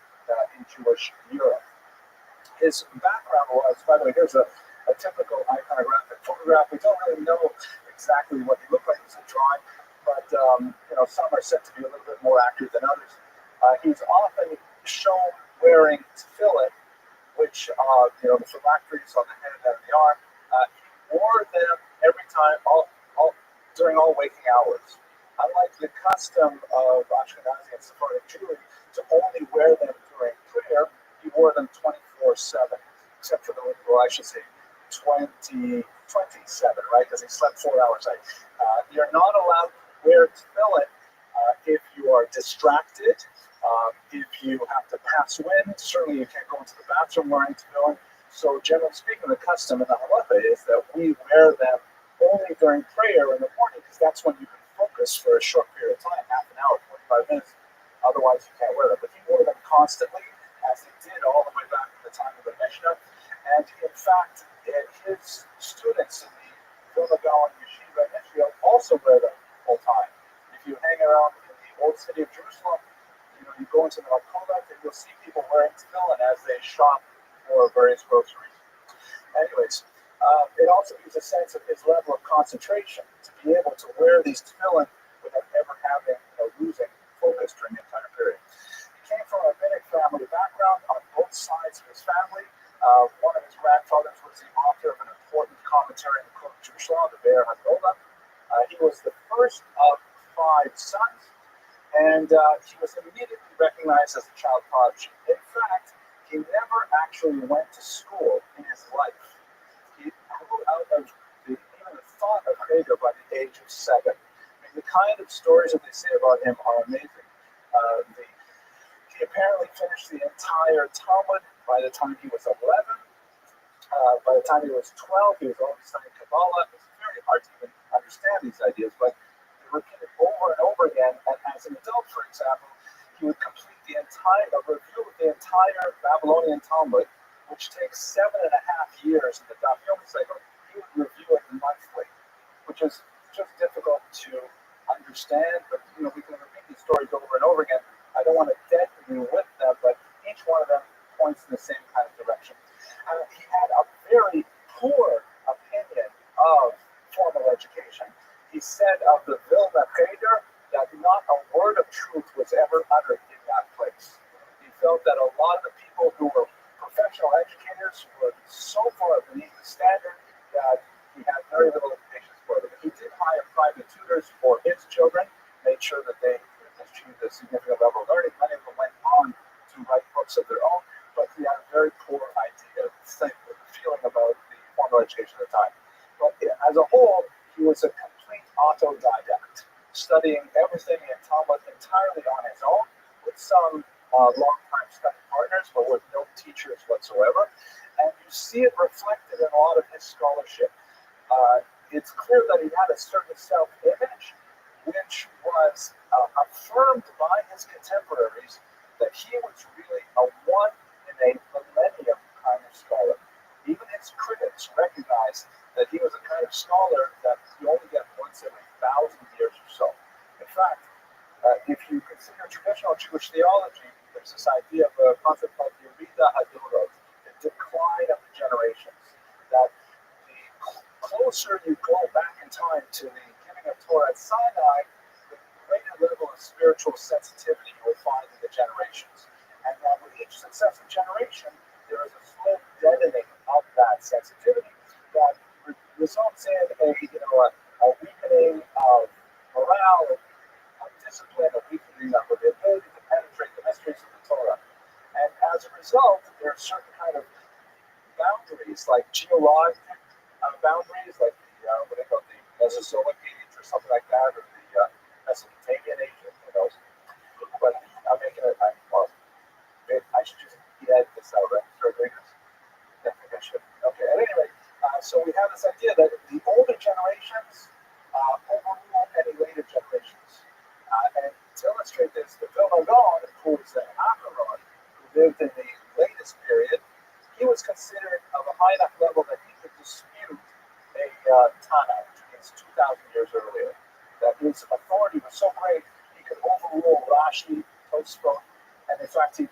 in Jewish Europe. His background was, by the way, here's a typical iconographic photograph. We don't really know exactly what he looked like as a drawing, but some are said to be a little bit more accurate than others. He's often shown wearing tefillin, which the phylacteries on the head and the arm. He wore them every time, during all waking hours. Unlike the custom of Ashkenazi and Sephardic Jewry to only wear them during prayer, he wore them 24/7, except for I should say 27, right? Because he slept 4 hours a night. You're not allowed to wear tefillin if you are distracted, if you have to pass wind. Certainly you can't go into the bathroom wearing tefillin. So generally speaking, the custom in the halacha is that we wear them only during prayer in the morning, because that's when you can focus for a short period of time, half an hour, 45 minutes. Otherwise, you can't wear them. But he wore them constantly, as he did all the way back to the time of the Mishnah. And in fact, his students in the Vilna Gaon Yeshiva in Israel also wear them full time. If you hang around in the old city of Jerusalem, you go into the Makoma and you'll see people wearing tefillin as they shop for various groceries. Anyways, it also gives a sense of his level of concentration to be able to wear these tefillin without ever having losing focus during the entire period. He came from a rabbinic family background on both sides of his family. One of his grandfathers was the author of an important commentary on the Code of Jewish Law, the Be'er HaGola. He was the first of 5 sons, and he was immediately recognized as a child prodigy. In fact, he never actually went to school in his life. He grew out of even the thought of Hager by the age of 7. I mean, the kind of stories that they say about him are amazing. He apparently finished the entire Talmud by the time he was 11. By the time he was 12, he was already studying Kabbalah. It was very hard to even understand these ideas, but he repeated over and over again. And as an adult, for example, he would complete a review of the entire Babylonian Talmud, which takes 7.5 years in the Daf Yomi cycle. He would review it monthly, which is just difficult to understand, but we can repeat these stories over and over again. I don't want to deaden you with them, but each one of them points in the same kind of direction. He had a very poor opinion of formal education. He said of the Vilna Cheder that not a word of truth was ever uttered in that place. He felt that a lot of the people who were professional educators were so far beneath the standard that he had very little patience for them. He did hire private tutors for his children, made sure that they achieved a significant level of learning. Many of them went on to write books of their own, but he had a very poor feeling about the formal education at the time. But as a whole, he was a complete autodidact, studying everything in Talmud entirely on his own, with some long-time study partners, but with no teachers whatsoever. And you see it reflected in a lot of his scholarship. It's clear that he had a certain self-image, which was affirmed by his contemporaries that he was really a one in a millennium kind of scholar. Even his critics recognized that he was a kind of scholar that you only get once every 1,000 years or so. In fact, if you consider traditional Jewish theology, there's this idea of a concept called Yerida Hadorot, the decline of the generations. That the closer you go back in time to the giving of Torah at Sinai, the greater level of spiritual sensitivity you will find in the generations. And that with each successive generation, there is a slow deadening of that sensitivity that results in a weakening of morale, of discipline, a weakening of the ability to penetrate the mysteries of the Torah. And as a result, there are certain kind of boundaries, like geologic boundaries, like what they call the Mesozoic age or something like that, or the Mesopotamian age, who knows. But I'm making it, I should just edit this out, right? Rodriguez? Yeah, I think I should. Okay, at any rate, so we have this idea that the older generations overrule any later generations. And to illustrate this, the Vilna Gaon, who was an Acharon, who lived in the latest period, he was considered of a high enough level that he could dispute a Tana, which means 2,000 years earlier. That his authority was so great, he could overrule Rashi, Tosfot, and in fact, he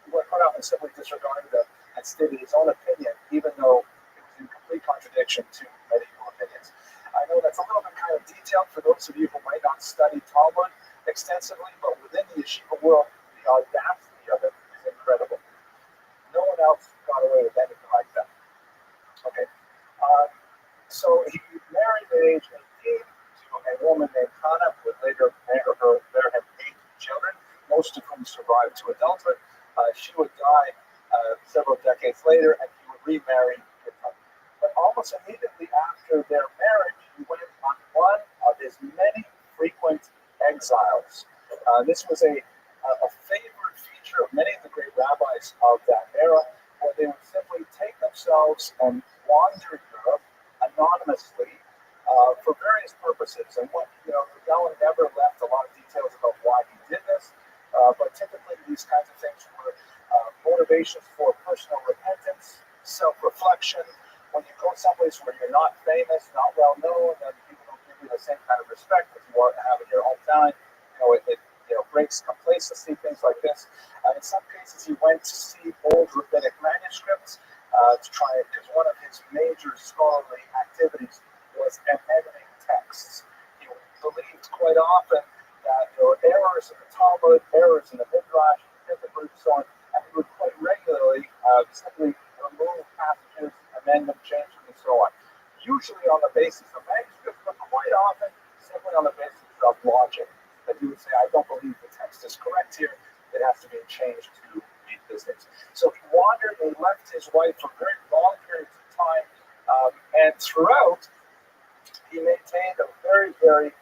went out and simply disregarded them and stated his own opinion, even though it was in complete contradiction to medieval opinions. I know that's a little bit kind of detailed for those of you who might not study Talmud extensively, but within the yeshiva world, the audacity of it is incredible. No one else got away with anything like that. Okay. So he married at age 18 to a woman named Hannah, who would later bear him 8 children, most of whom survived to adulthood. She would die several decades later, and he would remarry with her. But almost immediately after their marriage, he went on one of his many frequent exiles. This was a favorite feature of many of the great rabbis of that era, where they would simply take themselves and wander Europe anonymously for various purposes. And the Gaon never left a lot of details about why he did this, but typically these kinds of things were motivations for personal repentance, self-reflection. When you go someplace where you're not famous, not well known, then people don't give you the same kind of respect that you want to have in your hometown. It breaks complacency, things like this. In some cases, he went to see old rabbinic manuscripts to try it, because one of his major scholarly activities was amending texts. He believed quite often that there were errors in the Talmud, errors in the Midrash, and so on, and he would quite regularly simply remove passages, amend them, change them, and so on. Usually on the basis of manuscripts, but quite often simply on the basis of logic. That he would say, I don't believe the text is correct here, it has to be changed to meet this things. So he wandered and left his wife for very long periods of time, and throughout, he maintained a very, very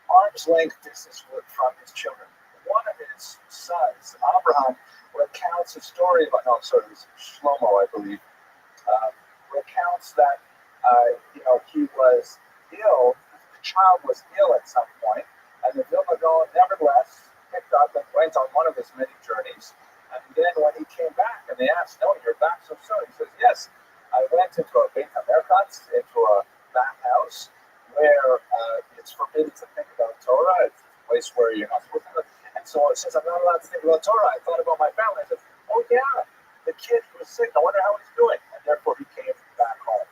arm's length distance from his children. One of his his sons, Abraham, recounts a story about, no, sorry, it was Shlomo, I believe, recounts that, he was ill, the child was ill at some point, and the Vilna Gaon nevertheless picked up and went on one of his many journeys. And then when he came back and they asked, no, you're back so soon, he says, yes, I went into a Beit HaMerkatz, into a bathhouse, where it's forbidden to think about Torah. It's a place where you're not supposed to. And so since I'm not allowed to think about Torah, I thought about my family. I said, oh yeah, the kid who was sick, I wonder how he's doing. And therefore he came back home.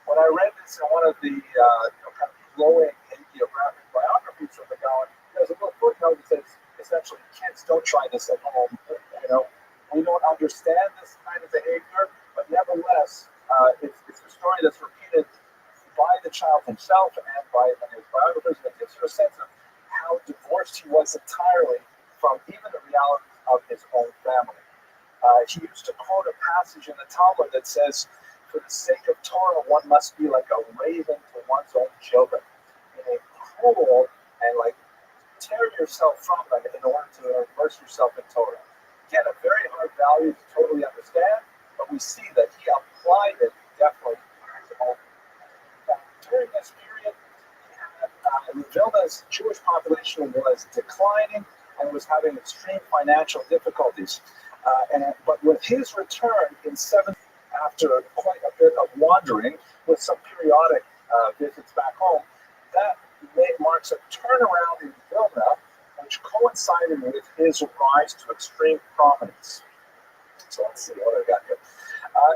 When I read this in one of the kind of glowing hagiographic biographies from the Gaon, there's a little footnote that says, essentially, kids, don't try this at home. We don't understand this kind of behavior, but nevertheless, it's a story that's repeated by the child himself and by his biographers, and it gives you a sense of how divorced he was entirely from even the realities of his own family. He used to quote a passage in the Talmud that says, for the sake of Torah, one must be like a raven to one's own children, meaning cruel and tear yourself from them in order to immerse yourself in Torah. Again, a very hard value to totally understand, but we see that he applied it definitely to his own. During this period, Vilna's Jewish population was declining and was having extreme financial difficulties. But with his return in 7, after quite a bit of wandering, with some periodic visits back home, that marks a turnaround in Vilna, which coincided with his rise to extreme prominence. So let's see what I got here.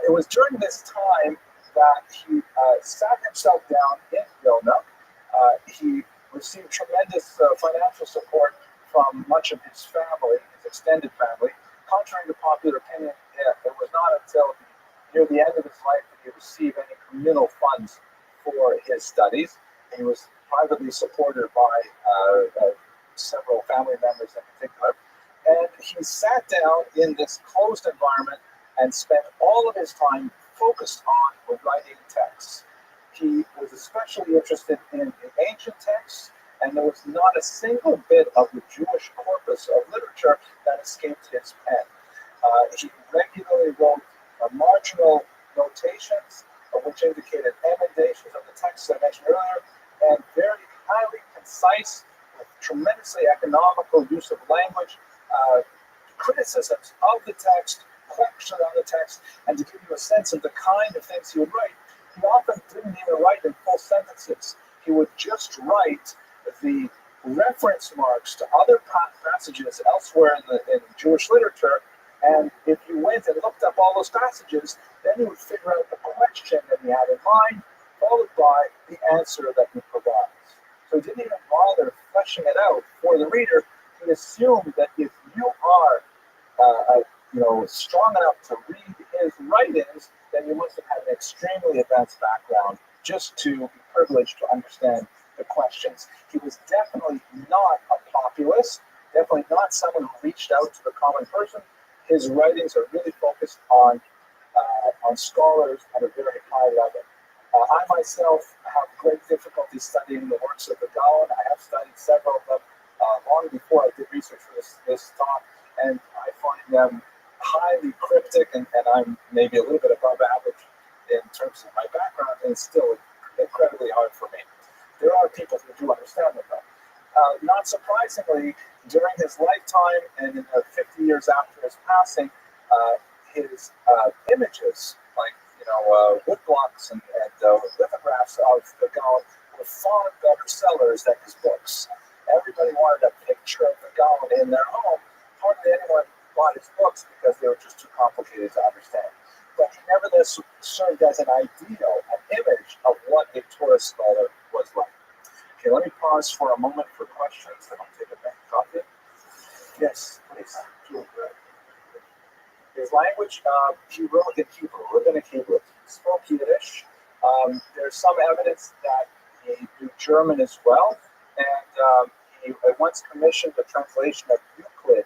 It was during this time that he sat himself down in Vilna. He received tremendous financial support from much of his family, his extended family. Contrary to popular opinion, it was not until near the end of his life that he received any communal funds for his studies. He was privately supported by several family members in particular. And he sat down in this closed environment and spent all of his time focused on writing texts. He was especially interested in the ancient texts, and there was not a single bit of the Jewish corpus of literature that escaped his pen. He regularly wrote marginal notations, which indicated emendations of the texts I mentioned earlier, and very highly concise, with tremendously economical use of language, criticisms of the text, questions on the text, and to give you a sense of the kind of things he would write, he often didn't even write in full sentences. He would just write the reference marks to other passages elsewhere in Jewish literature, and if you went and looked up all those passages, then you would figure out the question that he had in mind, followed by the answer that he provides. So he didn't even bother fleshing it out for the reader. He assumed that if you are strong enough to read his writings, then you must have had an extremely advanced background just to be privileged to understand the questions. He was definitely not a populist, definitely not someone who reached out to the common person. His writings are really focused on scholars at a very high level. I myself have great difficulty studying the works of the Gaon. I have studied several of them long before I did research for this talk, and I find them highly cryptic, and I'm maybe a little bit above average in terms of my background, and it's still incredibly hard for me. There are people who do understand them, though. Not surprisingly, during his lifetime and in the 50 years after his passing, his images, wood blocks and lithographs of the Gaon were far better sellers than his books. Everybody wanted a picture of the Gaon in their home. Hardly anyone bought his books because they were just too complicated to understand. But he nevertheless served as an ideal, an image of what a Torah scholar was like. Okay, let me pause for a moment for questions. Then I'll take a back copy. Yes, please. His language, he wrote in Hebrew, rabbinic Hebrew. He spoke Yiddish. There's some evidence that he knew German as well, and he once commissioned a translation of Euclid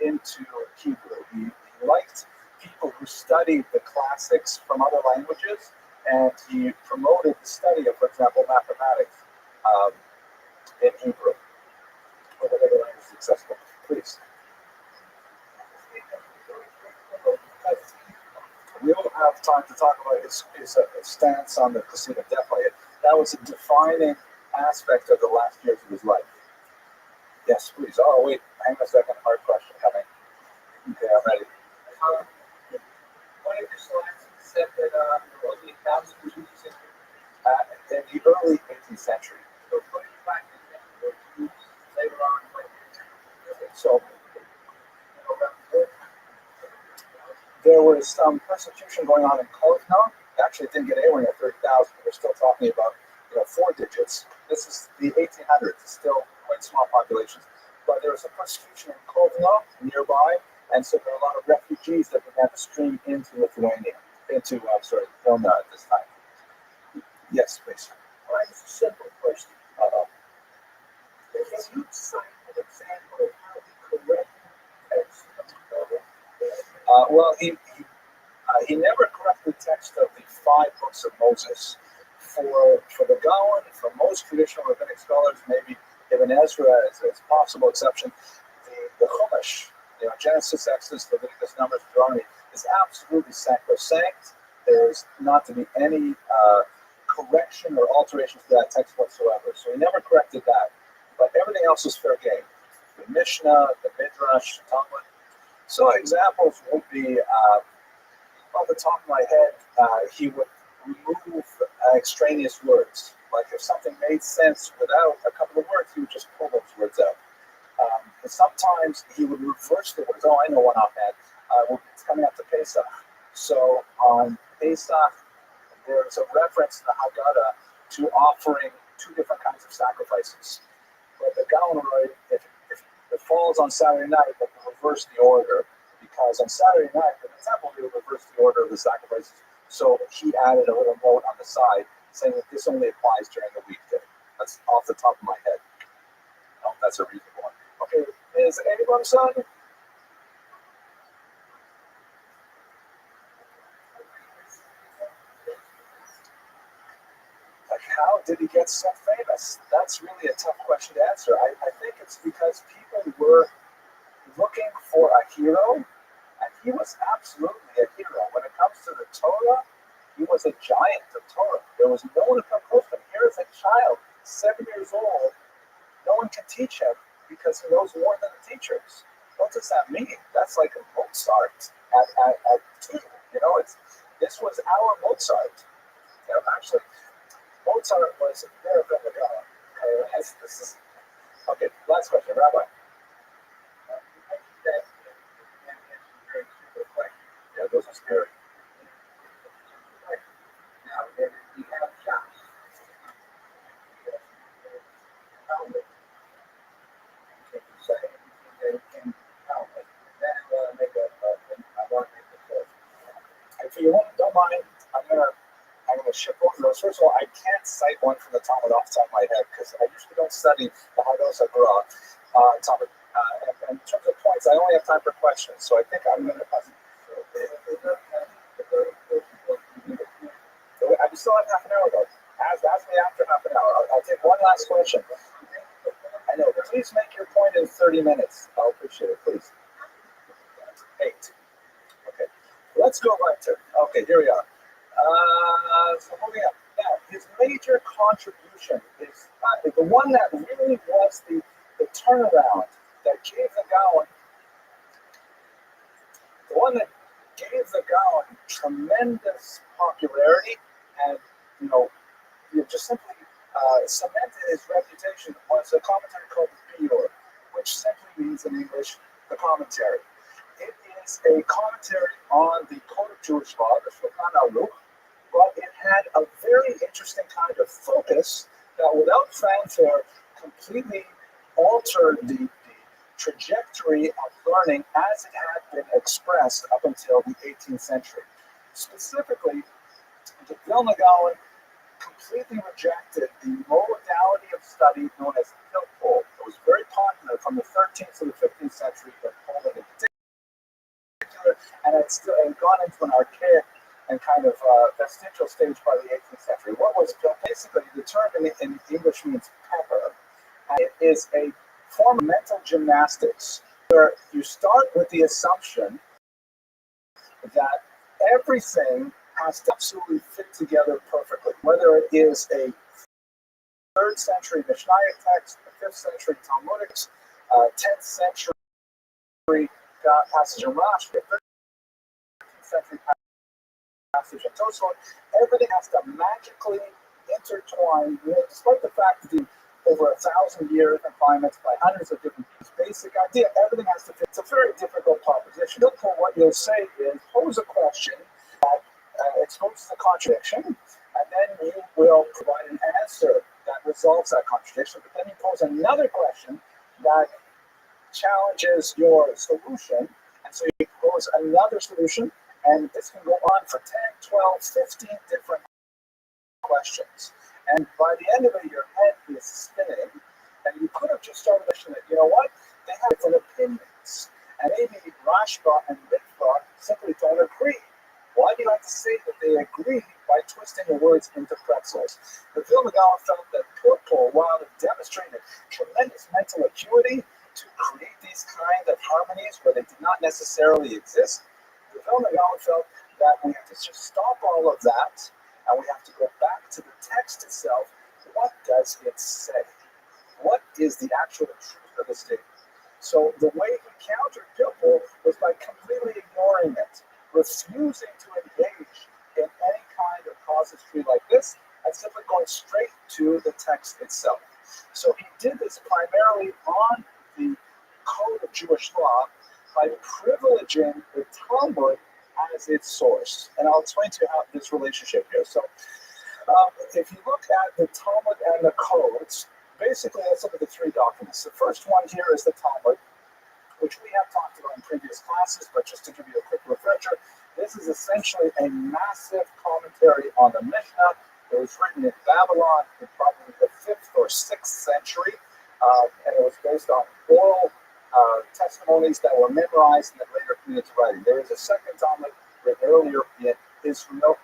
into Hebrew. He liked people who studied the classics from other languages, and he promoted the study of, for example, mathematics in Hebrew, or whatever language is accessible. Please. have time to talk about his stance on the casino. Definitely, that was a defining aspect of the last years of his life. Yes, please. Oh, wait, hang on a second. Hard question coming. Okay, I'm ready. One of your slides said that there was 1,000 Jews in In the early 18th century. so 25 were Jews later on. So Around there. there was some persecution going on in Kovno. Actually, it didn't get anywhere near 30,000. We're still talking about 4 digits. This is the 1800s. It's still quite small populations. But there was a persecution in Kovno nearby, and so there were a lot of refugees that began to stream into Lithuania, into Vilna at this time. Yes, please. Well, it's a simple question. Uh, Can you cite an example of how he corrected text? well, he never corrected the text of the 5 books of Moses. For the Gaon, for most traditional rabbinic scholars, maybe Ibn Ezra is a possible exception. The Chumash, Genesis, Exodus, Leviticus, Numbers, Deuteronomy, is absolutely sacrosanct. There's not to be any correction or alteration to that text whatsoever. So he never corrected that. But everything else is fair game. The Mishnah, the Midrash, the Talmud. So examples would be, off the top of my head, he would remove extraneous words. Like if something made sense without a couple of words, he would just pull those words out. And sometimes he would reverse the words. Oh, I know one offhand. It's coming up to Pesach. So on Pesach, there's a reference in the Haggadah to offering 2 different kinds of sacrifices. But the Gaon would, if it falls on Saturday night, they can reverse the order, because on Saturday night, in the temple, they would reverse the order of the sacrifices. So he added a little note on the side saying that this only applies during the weekday. That's off the top of my head. No, that's a reasonable one. Okay, is anyone son? Like, how did he get so famous? That's really a tough question to answer. I think it's because people were looking for a hero, and he was absolutely a hero. When it comes to the Torah, he was a giant of Torah. There was no one to come close to him. Here is a child, 7 years old. No one can teach him because he knows more than the teachers. What does that mean? That's like a Mozart at 2. This was our Mozart. Actually, Mozart was very good. Okay, last question, Rabbi. Yeah, those are scary. Now, there we have shops. Can you say anything that can help it? Then I want to make the choice. If you don't mind, I'm gonna ship one of those. First of all, I can't cite one from the Talmud off the top of my head because I usually don't study the Haggadah Sagrah Talmud. And in terms of points, I only have time for questions, so I think I'm gonna. I still have half an hour though. Ask me after half an hour. I'll take one last question. I know, but please make your point in 30 minutes. I'll appreciate it, please. 8. Okay. Let's go right to. Okay, here we are. So moving up. Now, his major contribution is the one that really was the turnaround that gave the Gaon, tremendous popularity, and just simply cemented his reputation, was a commentary called the Biur, which simply means in English the commentary. It is a commentary on the Code of Jewish Law, the Shulchan Aruch, but it had a very interesting kind of focus that, without fanfare, completely altered the trajectory of learning as it had been expressed up until the 18th century. Specifically, the Vilna Gaon completely rejected the modality of study known as Pilpul. It was very popular from the 13th to the 15th century in Poland in particular, and had gone into an archaic and kind of vestigial stage by the 18th century. What was basically the term in English means pepper, and it is a form of mental gymnastics where you start with the assumption that everything has to absolutely fit together perfectly, whether it is a 3rd century Mishnaic text, a 5th century Talmudic, 10th century passage in Rashi, a 13th century passage in Tosfot. Everything has to magically intertwine, despite the fact that the over 1,000-year confinements by hundreds of different basic idea, everything has to fit. It's a very difficult proposition. Therefore, what you'll say is pose a question that exposes a contradiction, and then you will provide an answer that resolves that contradiction. But then you pose another question that challenges your solution, and so you pose another solution, and this can go on for 10, 12, 15 different questions. And by the end of it, your head is spinning, and you could have just started mentioning, you know what, they have different opinions, and maybe Rashba and Mikvah simply don't agree. Why do you have to say that they agree by twisting the words into pretzels? The Vilna Gaon felt that Pilpul, while it demonstrated tremendous mental acuity to create these kind of harmonies where they did not necessarily exist, the Vilna Gaon felt that we have to just stop all of that, and we have to go back to the text itself. What does it say? What is the actual truth of the statement? So the way he countered Pilpul was by completely ignoring it, refusing to engage in any kind of casuistry like this, and simply going straight to the text itself. So he did this primarily on the code of Jewish law by privileging the Talmud as its source. And I'll explain to you how this relationship here. So if you look at the Talmud and the codes, basically let's look at the 3 documents. The first one here is the Talmud, which we have talked about in previous classes, but just to give you a quick refresher, this is essentially a massive commentary on the Mishnah. It was written in Babylon in probably the 5th or 6th century, and it was based on oral testimonies that were memorized and then later put into writing. There is a second Talmud written earlier in Israel,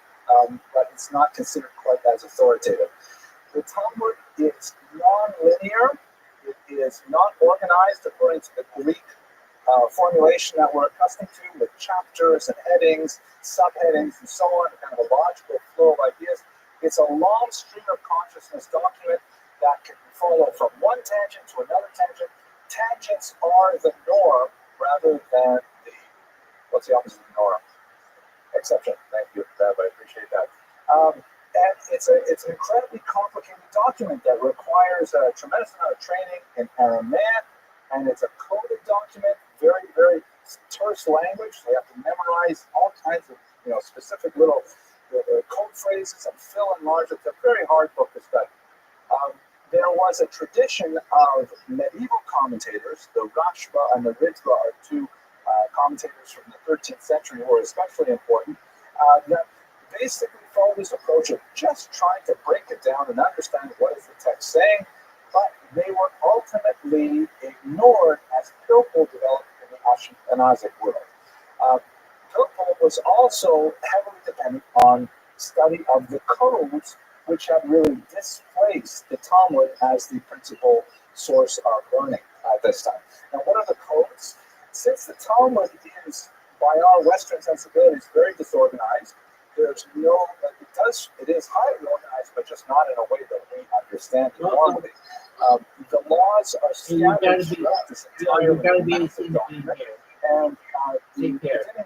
but it's not considered quite as authoritative. The Talmud is non-linear. It is not organized according to the Greek formulation that we're accustomed to, with chapters and headings, subheadings, and so on, kind of a logical flow of ideas. It's a long stream of consciousness document that can follow from one tangent to another tangent. Tangents are the norm rather than the, what's the opposite of norm? Exception. Thank you, Rabbi. I appreciate that. And it's an incredibly complicated document that requires a tremendous amount of training in Aramaic, and it's a coded document, very, very terse language. They have to memorize all kinds of, specific little code phrases and fill in large. It's a very hard book to study. There was a tradition of medieval commentators. The Rothschild and the Rabbi are 2 commentators from the 13th century who are especially important, that basically follow this approach of just trying to break it down and understand what is the text saying, but they were ultimately ignored as Pilpul developed in the Ashkenazic world. Pilpul was also heavily dependent on study of the codes, which had really displaced the Talmud as the principal source of learning at this time. Now, what are the codes? Since the Talmud is, by our Western sensibilities, very disorganized, there's it is highly organized, but just not in a way that we understand it normally. The laws are scattered throughout this entire document. And beginning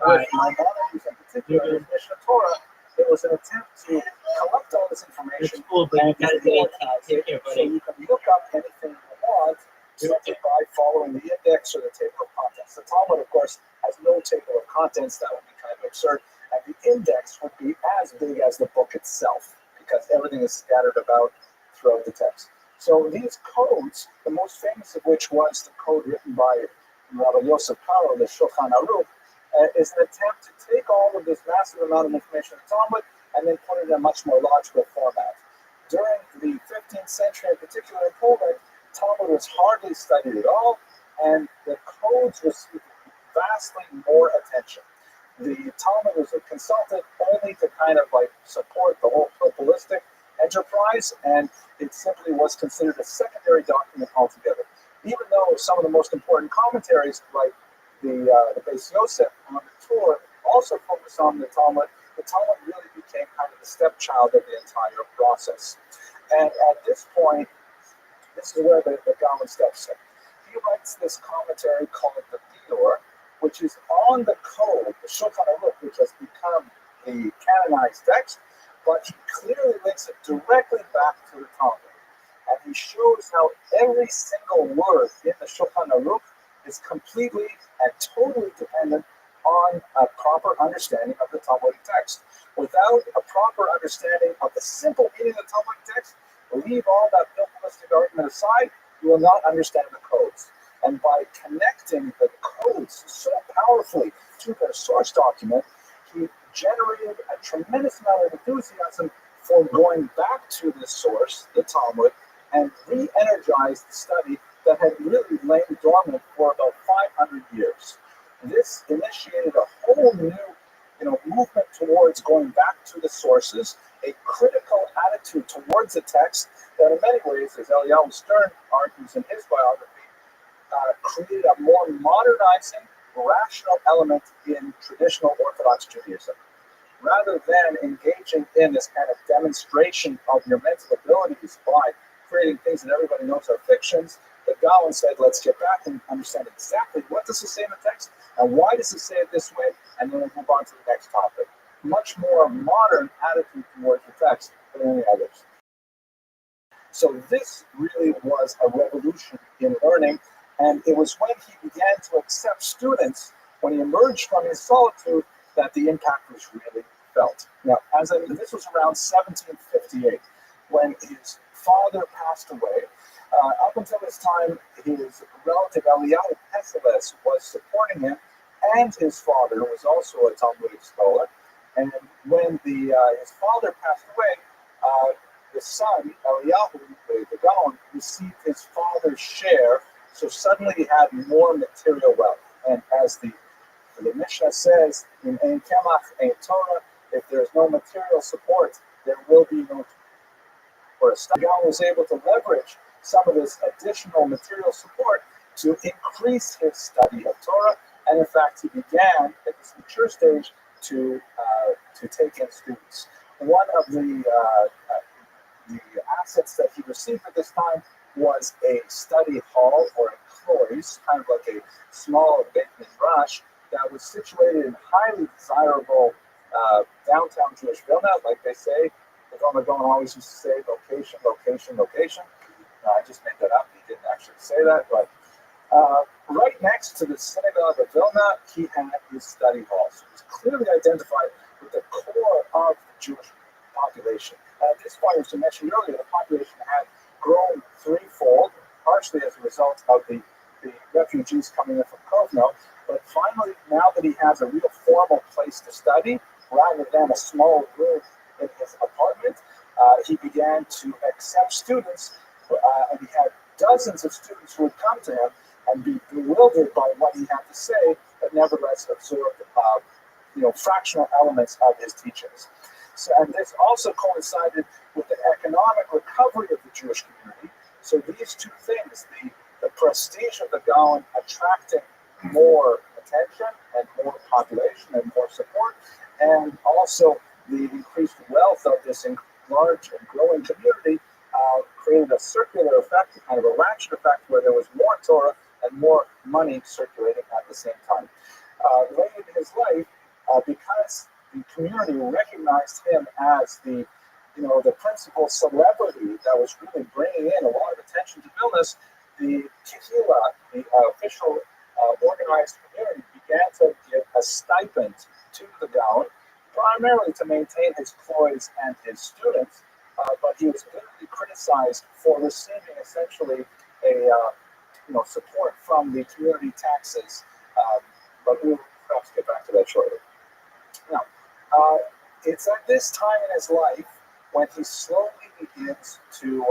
with Maimonides in particular, in Mishnah Torah, there was an attempt to collect all this information and organize it so you can look up anything you want simply by following the index or the table of contents. The Talmud, of course, has no table of contents. That would be kind of absurd. And the index would be as big as the book itself because everything is scattered about throughout the text. So these codes, the most famous of which was the code written by Rabbi Yosef Karo, the Shulchan Aruch, is an attempt to take all of this massive amount of information in the Talmud and then put it in a much more logical format. During the 15th century, in particular in Poland, Talmud was hardly studied at all, and the codes received vastly more attention. The Talmud was consulted only to kind of support the whole Pilpulistic enterprise, and it simply was considered a secondary document altogether. Even though some of the most important commentaries, like the Beis Yosef on the Torah, also focused on the Talmud really became kind of the stepchild of the entire process. And at this point, this is where the Gaon steps in. He writes this commentary called the Theor, which is on the code, the Shulchan Aruch, which has become the canonized text, but he clearly links it directly back to the Talmud. And he shows how every single word in the Shulchan Aruch is completely and totally dependent on a proper understanding of the Talmudic text. Without a proper understanding of the simple meaning of the Talmudic text, leave all that militaristic argument aside, you will not understand the codes. And by connecting the codes so powerfully to their source document, he generated a tremendous amount of enthusiasm for going back to the source, the Talmud, and re-energized the study that had really lain dormant for about 500 years. This initiated a whole new movement towards going back to the sources, a critical attitude towards the text that in many ways, as Eliyahu Stern argues in his biography, created a more modernizing, rational element in traditional Orthodox Judaism. Rather than engaging in this kind of demonstration of your mental abilities by creating things that everybody knows are fictions, the Gaon said, let's get back and understand exactly what does it say in the text and why does it say it this way, and then we'll move on to the next topic. Much more modern attitude towards the text than any others. So this really was a revolution in learning, and it was when he began to accept students, when he emerged from his solitude, that the impact was really felt. Now, this was around 1758, when his father passed away. Up until this time, his relative Eliyahu Pesseles was supporting him, and his father was also a Talmudic scholar. And when his father passed away, the son, Eliyahu, the Gaon, received his father's share, so suddenly he had more material wealth. And as the Mishnah says, in Ein Kemach, Ein Torah, if there's no material support, there will be no Torah. For a study, Gaon was able to leverage some of this additional material support to increase his study of Torah, and in fact, he began at this mature stage to take in students. One of the assets that he received at this time was a study hall or a klois, kind of like a small Beit Midrash that was situated in highly desirable downtown Jewish Vilna, like they say. The Vilna Gaon always used to say location, location, location. I just made that up. He didn't actually say that, but right next to the synagogue of Vilna, he had his study hall. So he was clearly identified with the core of the Jewish population. At this point, as I mentioned earlier, the population had grown threefold, partially as a result of the refugees coming in from Kovno. But finally, now that he has a real formal place to study, rather than a small room in his apartment, he began to accept students, and he had dozens of students who would come to him and be bewildered by what he had to say, but nevertheless absorbed fractional elements of his teachings. So, and this also coincided with the economic recovery of the Jewish community. So these two things, the prestige of the Gaon attracting more attention and more population and more support, and also the increased wealth of this large and growing community created a circular effect, kind of a ratchet effect, where there was more Torah and more money circulating at the same time. Late in his life, because the community recognized him as the principal celebrity that was really bringing in a lot of attention to Vilnius, the Kehila, the official organized community, began to give a stipend to the Gaon, primarily to maintain his klois and his students, but he was bitterly criticized for receiving essentially a support from the community taxes, but we'll perhaps get back to that shortly. Now, it's at this time in his life when he slowly begins to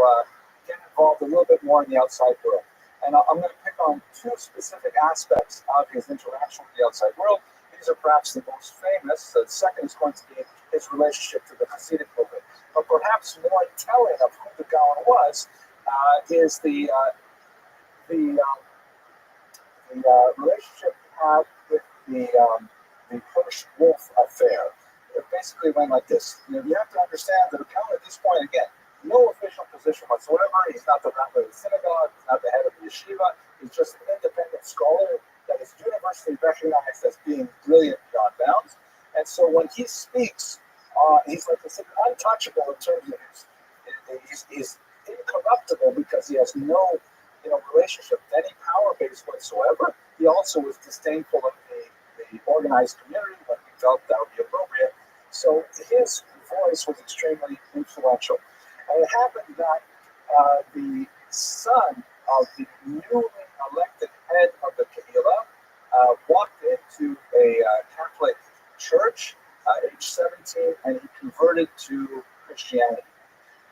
get involved a little bit more in the outside world. And I'm going to pick on two specific aspects of his interaction with the outside world. These are perhaps the most famous. The second is going to be his relationship to the Hasidic movement. But perhaps more telling of who the Gaon was is the relationship he had with the the Hirsch-Wolf affair. It basically went like this. You have to understand that Cohen at this point, again, no official position whatsoever. He's not the rabbi of the synagogue. He's not the head of the yeshiva. He's just an independent scholar that is universally recognized as being brilliant beyond bounds. And so when he speaks, he's like I said, untouchable in terms of he's incorruptible because he has no relationship with any power base whatsoever. He also was disdainful of the organized community when he felt that would be appropriate. So his voice was extremely influential. And it happened that the son of the newly elected head of the Kehillah walked into a Catholic church at age 17, and he converted to Christianity.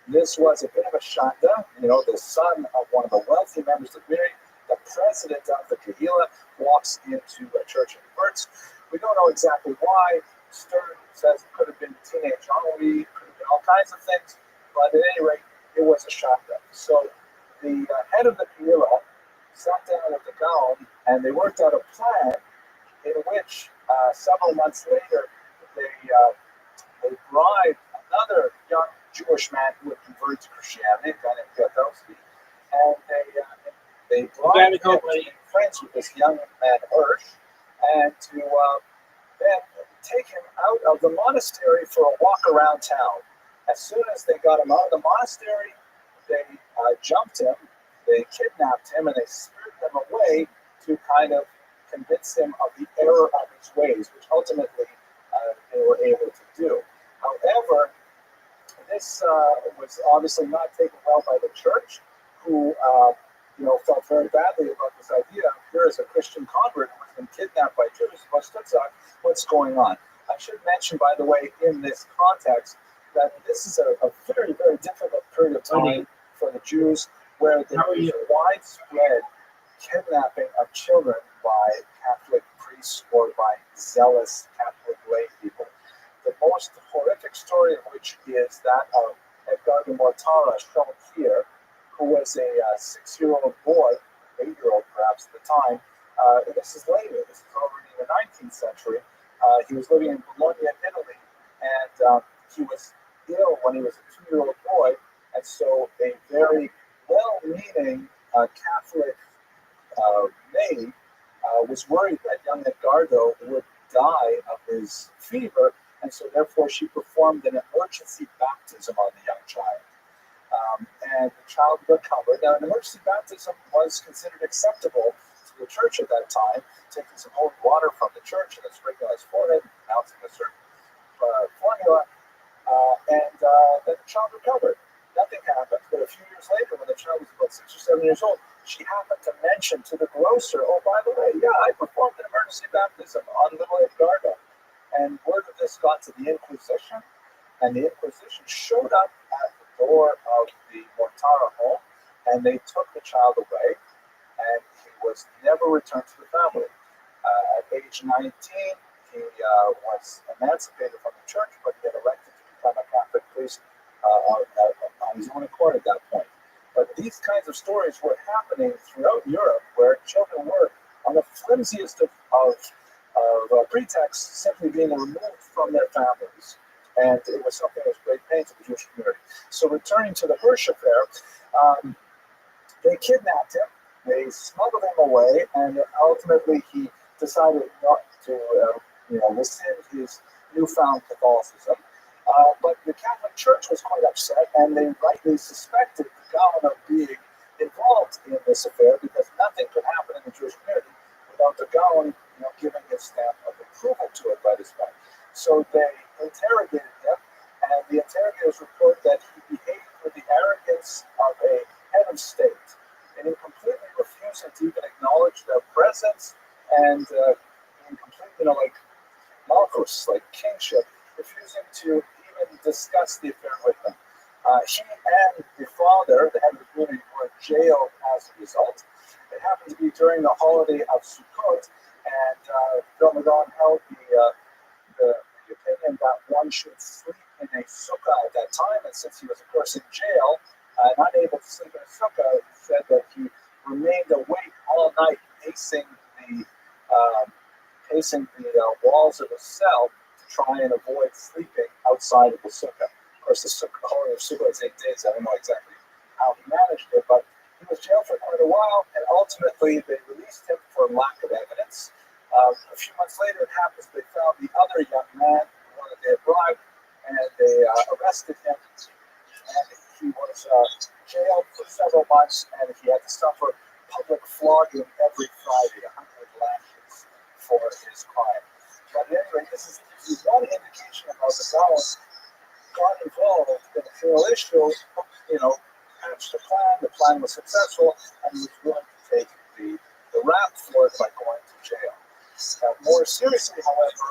This was a bit of a shanda, the son of one of the wealthy members of the community, the president of the Kehillah, walks into a church and converts. We don't know exactly why. Stern says it could have been teenage ennui, could have been all kinds of things, but at any rate, it was a shanda. So the head of the Kehillah sat down with the Gaon, and they worked out a plan in which several months later they bribed another young Jewish man who had converted to Christianity, a guy named Piotowski, and they bribed him to be friends with this young man Hirsch, and to then take him out of the monastery for a walk around town. As soon as they got him out of the monastery, they jumped him, they kidnapped him, and they spirited him away to kind of convince him of the error of his ways, which ultimately they were able to do. However, this was obviously not taken well by the church, who felt very badly about this idea. Here is a Christian convert who has been kidnapped by Jews. What's going on? I should mention, by the way, in this context, that this is a very, very difficult period of time for the Jews, where there is widespread kidnapping of children by Catholic priests or by zealous Catholic lay people. The most horrific story of which is that of Edgardo Mortara, shown here, who was a 6-year-old boy, 8-year-old perhaps at the time. This is later, this is already in the 19th century. He was living in Bologna, Italy, and he was ill when he was a 2-year-old boy, and so a very well-meaning Catholic maid was worried that young Edgardo would die of his fever, and so therefore she performed an emergency baptism on the young child. And the child recovered. Now, an emergency baptism was considered acceptable to the church at that time, taking some holy water from the church and sprinkling on his forehead, announcing a certain formula, and then the child recovered. Nothing happened, but a few years later, when the child was about 6 or 7 years old, she happened to mention to the grocer, "Oh, by the way, yeah, I performed an emergency baptism on little Edgardo." And word of this got to the Inquisition, and the Inquisition showed up at the door of the Mortara home, and they took the child away, and he was never returned to the family. At age 19, he was emancipated from the church, but he had elected to become a Catholic priest on his own accord at that point. But these kinds of stories were happening throughout Europe, where children were, on the flimsiest of pretexts, simply being removed from their families. And it was something that was great pain to the Jewish community. So returning to the Hirsch affair, they kidnapped him, they smuggled him away, and ultimately he decided not to rescind his newfound Catholicism. But the Catholic Church was quite upset, and they rightly suspected the Gaon of being involved in this affair, because nothing could happen in the Jewish community without the Gaon giving his stamp of approval to it by this point. So they interrogated him, and the interrogators report that he behaved with the arrogance of a head of state, and he completely refusing to even acknowledge their presence, and being completely, like Malchus, like kingship, refusing to even discuss the affair with them. He and the father, the head of the community, were jailed as a result. It happened to be during the holiday of Sukkot, and Ramadan held the opinion that one should sleep in a sukkah at that time, and since he was, of course, in jail, not able to sleep in a sukkah, he said that he remained awake all night, pacing the pacing the walls of the cell to try and avoid sleeping outside of the sukkah. Of course, the sukkah is 8 days. I don't know exactly how he managed it, but he was jailed for quite a while, and ultimately they released him for lack of evidence. A few months later, it happens they found the other young man, the one that they had bribed, and they arrested him. And he was jailed for several months, and he had to suffer public flogging every Friday, 100 lashes for his crime. But anyway, this is one indication of how the Gaon got involved in a criminal issue, hatched a plan. The plan was successful, and he was willing to take the rap for it by going to jail. More seriously, however,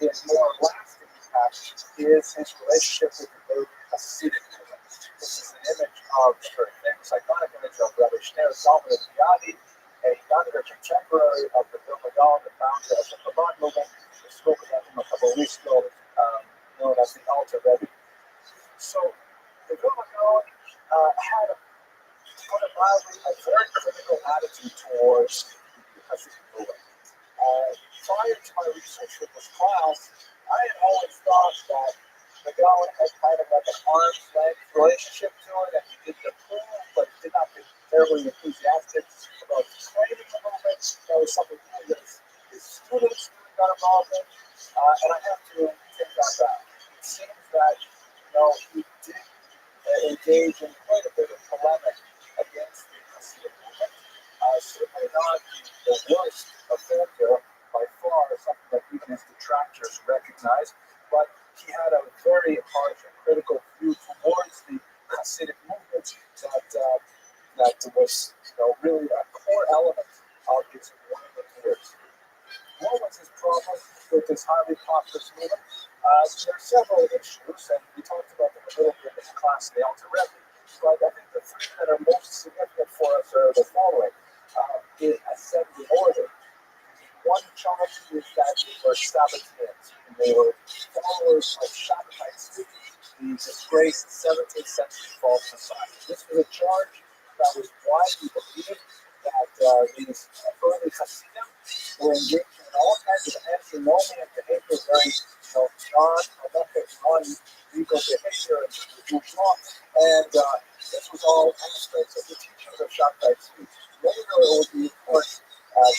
in more lasting impact is his relationship with the very Hasidic movement. This is an image of a very famous, iconic image of Rabbi Zalman Ziadi, a younger contemporary of the Vilna Gaon, the founder of the Chabad movement. We spoke about him a couple of weeks ago, known as the Alter Rebbe. So the Vilna Gaon had, to put it mildly, a very critical attitude towards the Hasidic movement. Prior to my research for this class, I had always thought that the Gaon had kind of like an arm's length relationship to it, and he didn't approve, but did not get terribly enthusiastic about training the movement. That was something that his students really got involved in, and I have to take that back. It seems that he did engage in quite a bit of polemic against the Hasidic movement. Certainly not the worst offender by far, something that even his detractors recognize, but he had a very harsh and critical view towards the Hasidic movement that was really a core element of his Roman years. What was his problem with this highly populous movement? There are several issues, and we talked about them a little bit in the class in the Alter Rebbe, but I think the three that are most significant for us are the following. In ascending order. One charge is that they were Sabbateans, and they were followers of Shabbatites, the disgraced 17th century false messiah. This was a charge that was widely believed that these early Hasidim were engaged in all kinds of antinomian behavior, very non-halachic, non-legal behavior in the Jewish law, and this was all aspects of the teachings of Shabbatites. Later, it would be, of course,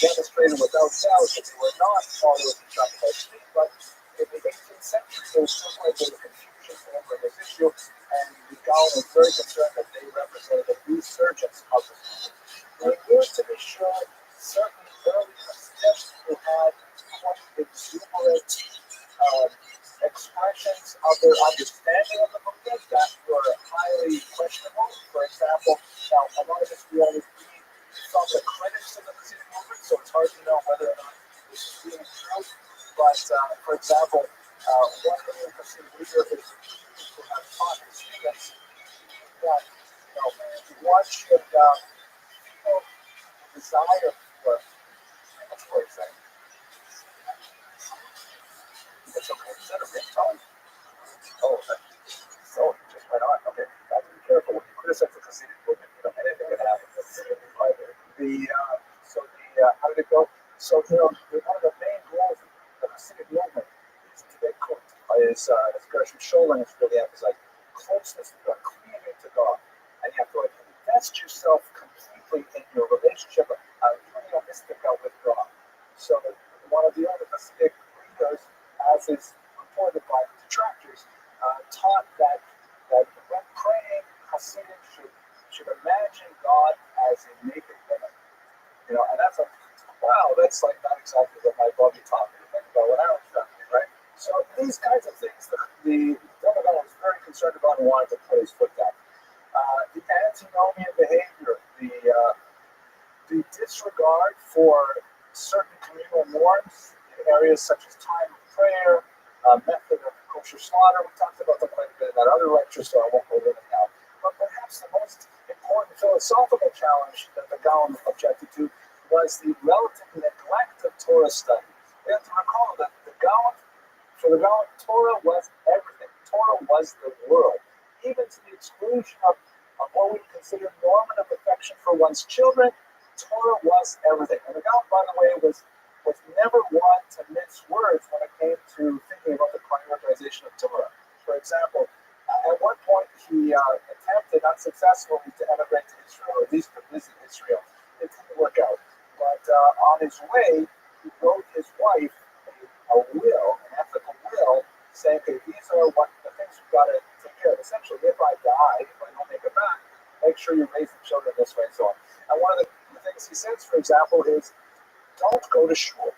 demonstrated without doubt that they were not followers of Shabbatites, but in the 18th century, there was still quite a bit of confusion over this issue, and the Gaon was very concerned that they represented a resurgence of the movement. There appears to be sure certain early Hasidim who had quite exuberant expressions of their understanding of the movement that were highly questionable. For example, now a lot of this we always read from the critics of the Hasidic movement, so it's hard to know whether or not this is really true. But for example, one of the Hasidic leaders who have taught his students that one should feel desire for. For example, it's okay. Is that a ringtone? Oh, so just went on. Okay, got to be careful when you criticize the Hasidic movement. Anything can happen. How did it go? So one of the main goals of the Hasidic movement is to get cooked. As Gershom Scholem has really emphasized, closeness to God, cleaving to God, and you have to invest yourself completely in your relationship, mystical with God. So one of the other Hasidic leaders, as is reported by detractors, taught that when praying, Hasidim should imagine God as a naked woman. And that's that's like not exactly what my buddy taught me to think about when I was studying, right? So these kinds of things, the Vilna was very concerned about and wanted to put his foot down. The antinomian behavior, the disregard for certain communal norms in areas such as time of prayer, method of kosher slaughter. We talked about that quite a bit in that other lecture, so I won't go into it now. But perhaps the most important philosophical challenge that the Gaon objected to was the relative neglect of Torah study. We have to recall that for the Gaon, Torah was everything. Torah was the world, even to the exclusion of what we consider normative affection for one's children. Torah was everything. And the Gaon, by the way, was was never one to mince words when it came to thinking about the prioritization of Torah. For example, at one point he attempted unsuccessfully to emigrate to Israel, or at least to visit Israel. It didn't work out. But on his way, he wrote his wife a will, an ethical will, saying, okay, these are what the things you've got to take care of. Essentially, if I die, if I don't make it back, make sure you raise the children this way and so on. And one of the things he says, for example, is don't go to shul.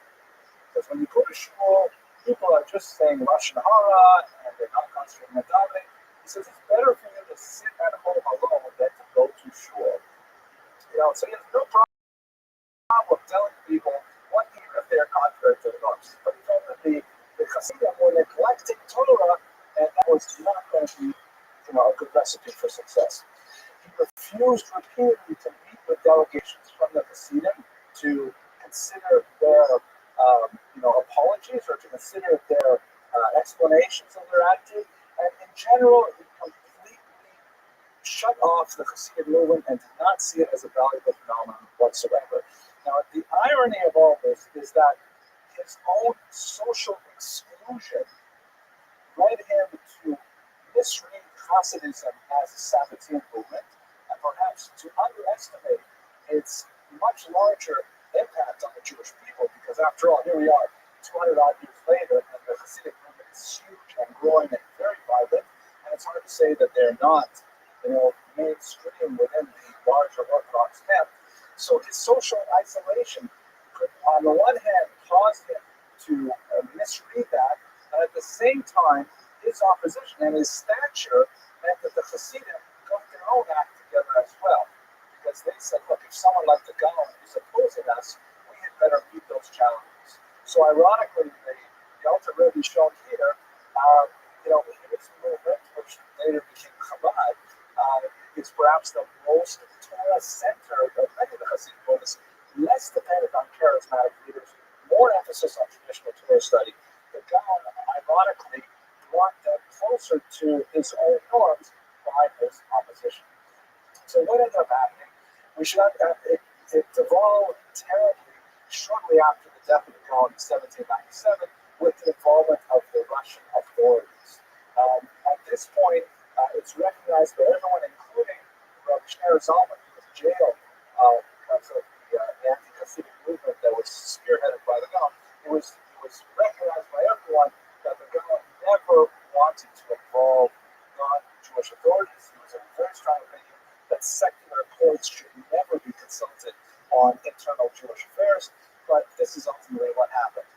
Because when you go to shul, people are just saying Lashon Hara and they're not concentrating on davening. He says it's better for you to sit at home alone than to go to shul. So he has no problem telling people what even if they're contrary to the norms. But he told that the Hasidim were neglecting Torah, and that was not going to be a good recipe for success. He refused repeatedly to meet with delegations from the Hasidim to consider their apologies or to consider their explanations of their attitude. And in general, he completely shut off the Hasidic movement and did not see it as a valuable phenomenon whatsoever. Now, the irony of all this is that his own social exclusion led him to misread Hasidism as a Sabbatean movement and perhaps to underestimate its much larger impact on the Jewish people, because after all, here we are 200 odd years later, and the Hasidic movement is huge and growing and very vibrant, and it's hard to say that they're not mainstream within the larger Orthodox camp. So his social isolation could, on the one hand, cause him to misread that, and at the same time, his opposition and his stature meant that the Hasidim got their own act together as well. Because they said, look, if someone like the Gaon is opposing us, we had better meet those challenges. So ironically, the Alter Rebbe shown here, his movement, which later became Chabad, is perhaps the most Torah-centered of many of the Hasidic movements, less dependent on charismatic leaders, more emphasis on traditional Torah study. The Gaon, ironically, brought them closer to his own norms by his opposition. So what ended up happening? It devolved terribly shortly after the death of the Gaon in 1797 with the involvement of the Russian authorities. At this point, it's recognized by everyone, including Rabbi Zalman, who was jailed because of the anti-Hasidic movement that was spearheaded by the Gaon. It was recognized by everyone that the Gaon never wanted to involve non-Jewish authorities. He was a very strong opinion that secular courts should never be consulted on internal Jewish affairs, but this is ultimately what happened.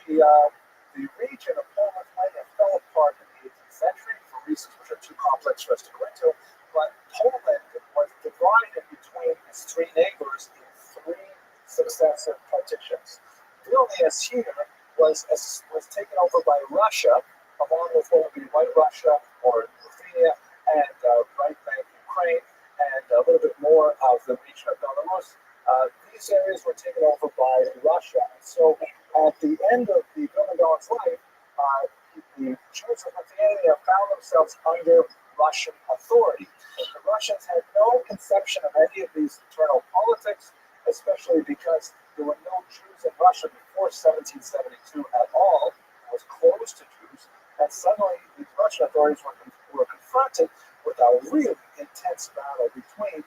The region of Poland might have fell apart in the 18th century for reasons which are too complex for us to go into, but Poland was divided between its three neighbors in three successive partitions. Vilnius here was taken over by Russia, along with what would be White Russia or Lithuania, and right bank Ukraine, and a little bit more of the region of Belarus. These areas were taken over by Russia. And so at the end of the Vilna Gaon's life, the Jews of Lithuania found themselves under Russian authority. The Russians had no conception of any of these internal politics, especially because there were no Jews in Russia before 1772 at all. It was closed to Jews. And suddenly, the Russian authorities were confronted with a really intense battle between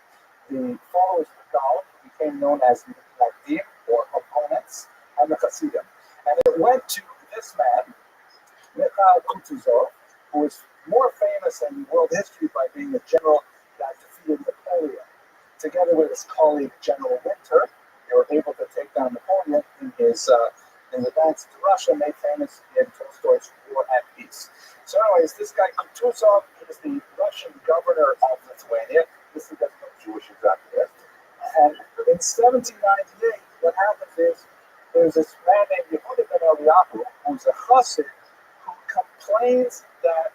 the followers of the Gaon, who became known as Nagdim, or opponents, and the Hasidim. And it went to this man, Mikhail Kutuzov, who was more famous in world history by being the general that defeated Napoleon. Together with his colleague General Winter, they were able to take down Napoleon in his advance to Russia, made famous in Tolstoy's War and Peace. So anyways, this guy Kutuzov is the Russian governor of Lithuania. This is not Jewish exactly. And in 1798, what happens is there's this man named Yehuda ben Eliyahu, who's a chassid, who complains that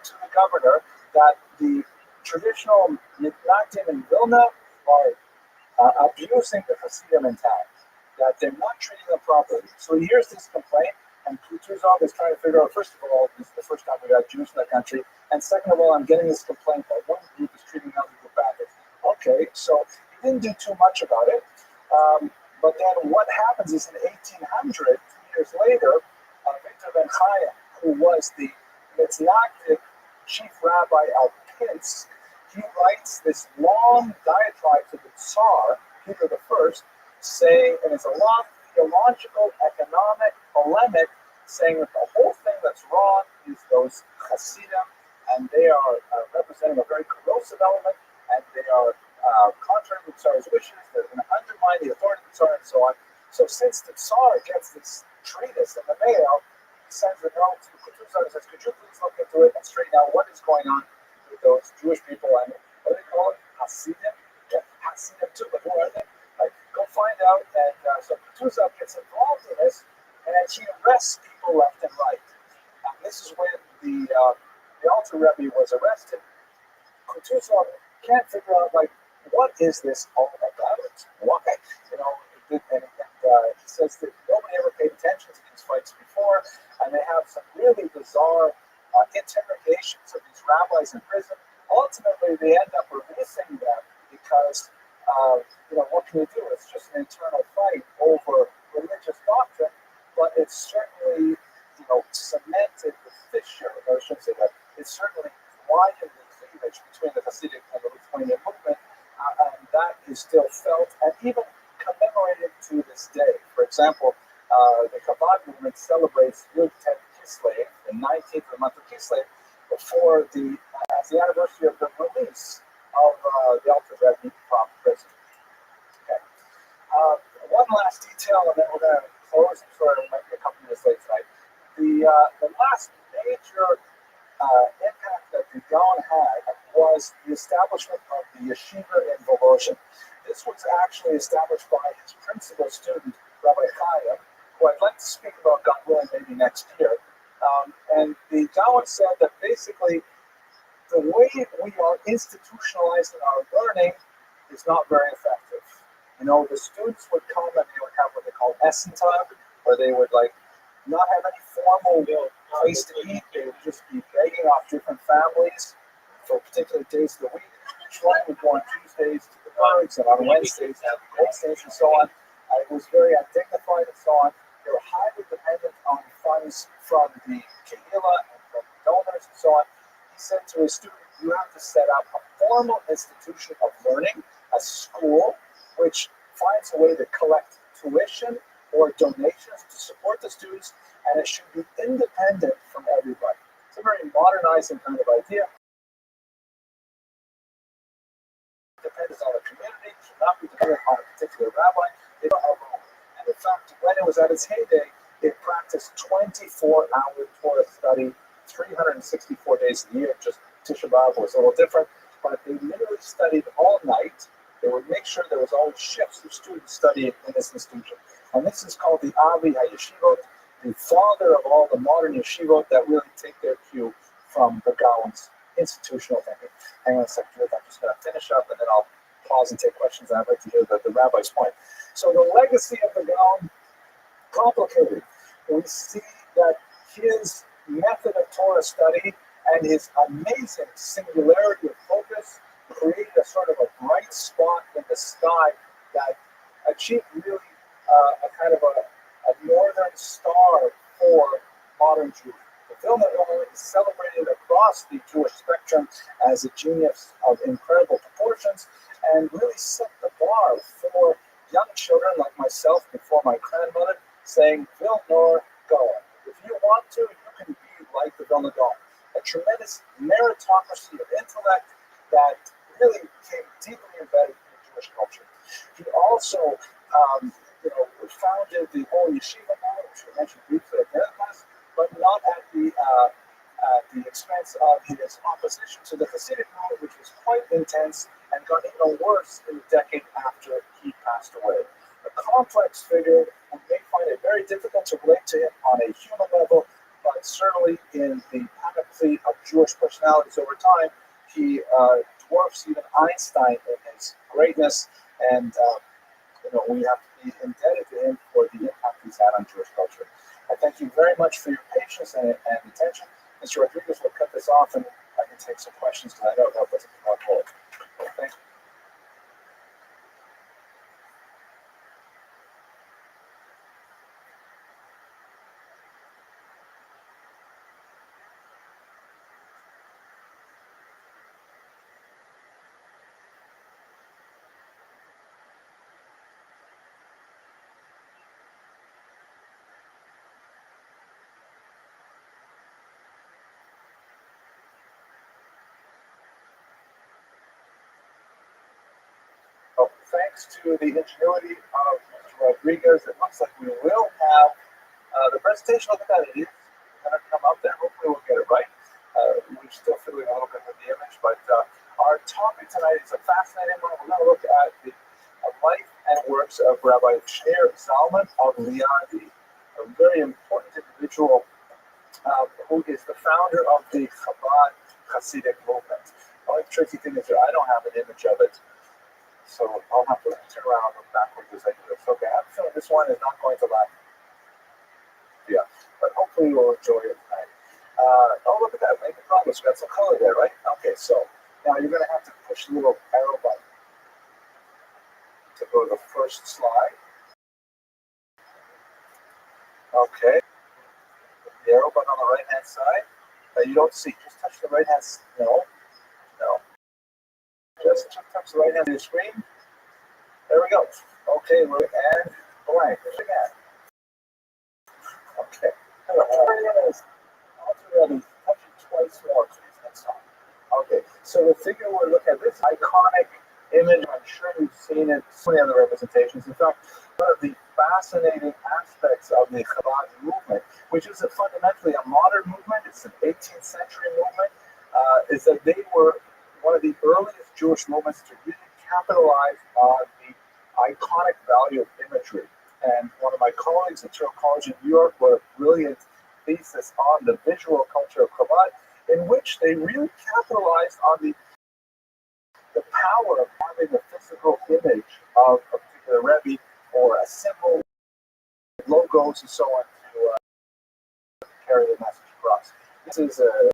to the governor that the traditional Mitnagdim in Vilna are abusing the Hasidim in town, that they're not treating them properly. So he hears this complaint, and Kutuzov is trying to figure out, first of all, this is the first time we got Jews in the country, and second of all, I'm getting this complaint that one group is treating another group badly. Okay, so he didn't do too much about it, But then what happens is in 1800, 2 years later, Victor Ben Chaim, who was the Mitznagdic chief rabbi of Pinsk, he writes this long diatribe to the Tsar, Peter I, saying, and it's a long theological, economic, polemic, saying that the whole thing that's wrong is those Hasidim, and they are representing a very corrosive element, and they are contrary to the Tsar's wishes, they're going to undermine the authority of the Tsar, and so on. So since the Tsar gets this treatise in the mail, he sends a note to Kutuzov and says, could you please look into it and straighten out what is going on with those Jewish people, and what do they call it? Hasidim? Yeah, Hasidim too, but who are they? Like, go find out, and so Kutuzov gets involved in this, and he arrests people left and right. This is when the Alter Rebbe was arrested. Kutuzov can't figure out, like, what is this all about? Why? You know, and he says that nobody ever paid attention to these fights before, and they have some really bizarre interrogations of these rabbis in prison. Ultimately, they end up releasing them because, you know, what can you do? It's just an internal fight over religious doctrine, but it's certainly, you know, cemented the fissure, or I shouldn't say that, it's certainly widened the cleavage between the Hasidic and the Lithuanian movement, and that is still felt and even commemorated to this day. For example, the Chabad movement celebrates Yud Tet Kislev, the 19th of the month of Kislev, before as the anniversary of the release of the Alter Rebbe from prison. Okay. One last detail, and then we're going to close. I'm sorry, we might be a couple minutes late tonight. The last major impact that the Gaon had was the establishment of the yeshiva in Volozhin. This was actually established by his principal student, Rabbi Chaim, who I'd like to speak about, God willing, maybe next year. And the Gaon said that basically the way we are institutionalized in our learning is not very effective. You know, the students would come and they would have what they call Essentag, where they would like not have any formal place to eat. They would just be begging off different families for particular days of the week. Shrine would go on Tuesdays to the birds, and on Wednesdays and so on. It was very undignified and so on. They were highly dependent on funds from the Kehillah and from donors and so on. He said to his student, you have to set up a formal institution of learning, a school, which finds a way to collect tuition or donations to support the students, and it should be independent from everybody. It's a very modernizing kind of idea. Dependent on the community, should not be dependent on a particular rabbi. They don't have room. And in fact, when it was at its heyday, it practiced 24-hour Torah study, 364 days a year. Just Tisha B'Av was a little different, but they literally studied all night. They would make sure there was always shifts of students studying in this institution. And this is called the Avi HaYeshivot, the father of all the modern yeshivot that really take their cue from the Gaon's institutional thinking. Hang on a second, I'm just going to finish up and then I'll pause and take questions. And I'd like to hear the rabbi's point. So the legacy of the Gaon, complicated. We see that his method of Torah study and his amazing singularity of focus created a sort of a bright spot in the sky that achieved really a kind of a northern star for modern Jews. The Vilna Gaon is celebrated across the Jewish spectrum as a genius of incredible proportions and really set the bar for young children like myself before my grandmother, saying, Vilna Gaon. If you want to, you can be like the Vilna Gaon. A tremendous meritocracy of intellect that really became deeply embedded in the Jewish culture. He also, founded the whole yeshiva model, which we mentioned briefly at the class, but not at the expense of his opposition to the Hasidic model, which was quite intense and got even worse in the decade after he passed away. A complex figure, and may find it very difficult to relate to him on a human level, but certainly in the panoply of Jewish personalities over time, he dwarfs even Einstein in his greatness, and we have to be indebted to him for the impact he's had on Jewish culture. I thank you very much for your patience and attention. Mr. Rodriguez will cut this off, and I can take some questions because I know that wasn't forward. Thank you. thanks to the ingenuity of Mr. Rodriguez, it looks like we will have the presentation. Look at that, it is going to come up there. Hopefully we'll get it right. We're still fiddling a little bit with the image, but our topic tonight is a fascinating one. We're going to look at the life and works of Rabbi Shneur Zalman of Liadi, a very important individual who is the founder of the Chabad Hasidic movement. The only tricky thing is that I don't have an image of it, so I'll have to turn around and look backwards as I do this. Okay, I have a feeling this one is not going to last. Yeah, but hopefully you'll enjoy it tonight. Oh, look at that, making progress. We got some color there, right? Okay, so now you're going to have to push the little arrow button to go to the first slide. Okay, the arrow button on the right-hand side. You don't see, just touch the right-hand side. No. Just touch the right-hand of your screen. There we go. Okay, we're and blank. Again. Okay. There it is. Already. Touch it twice more, please. Next time. Okay. So the figure we're looking at, this iconic image, I'm sure you've seen it, so many other representations. In fact, one of the fascinating aspects of the Chabad movement, which is fundamentally a modern movement, it's an 18th century movement, is that they were one of the earliest Jewish movements to really capitalize on the iconic value of imagery. And one of my colleagues at Terrell College in New York wrote a brilliant thesis on the visual culture of Chabad, in which they really capitalized on the power of having a physical image of a particular Rebbe or a symbol, logos, and so on to carry the message across. This is a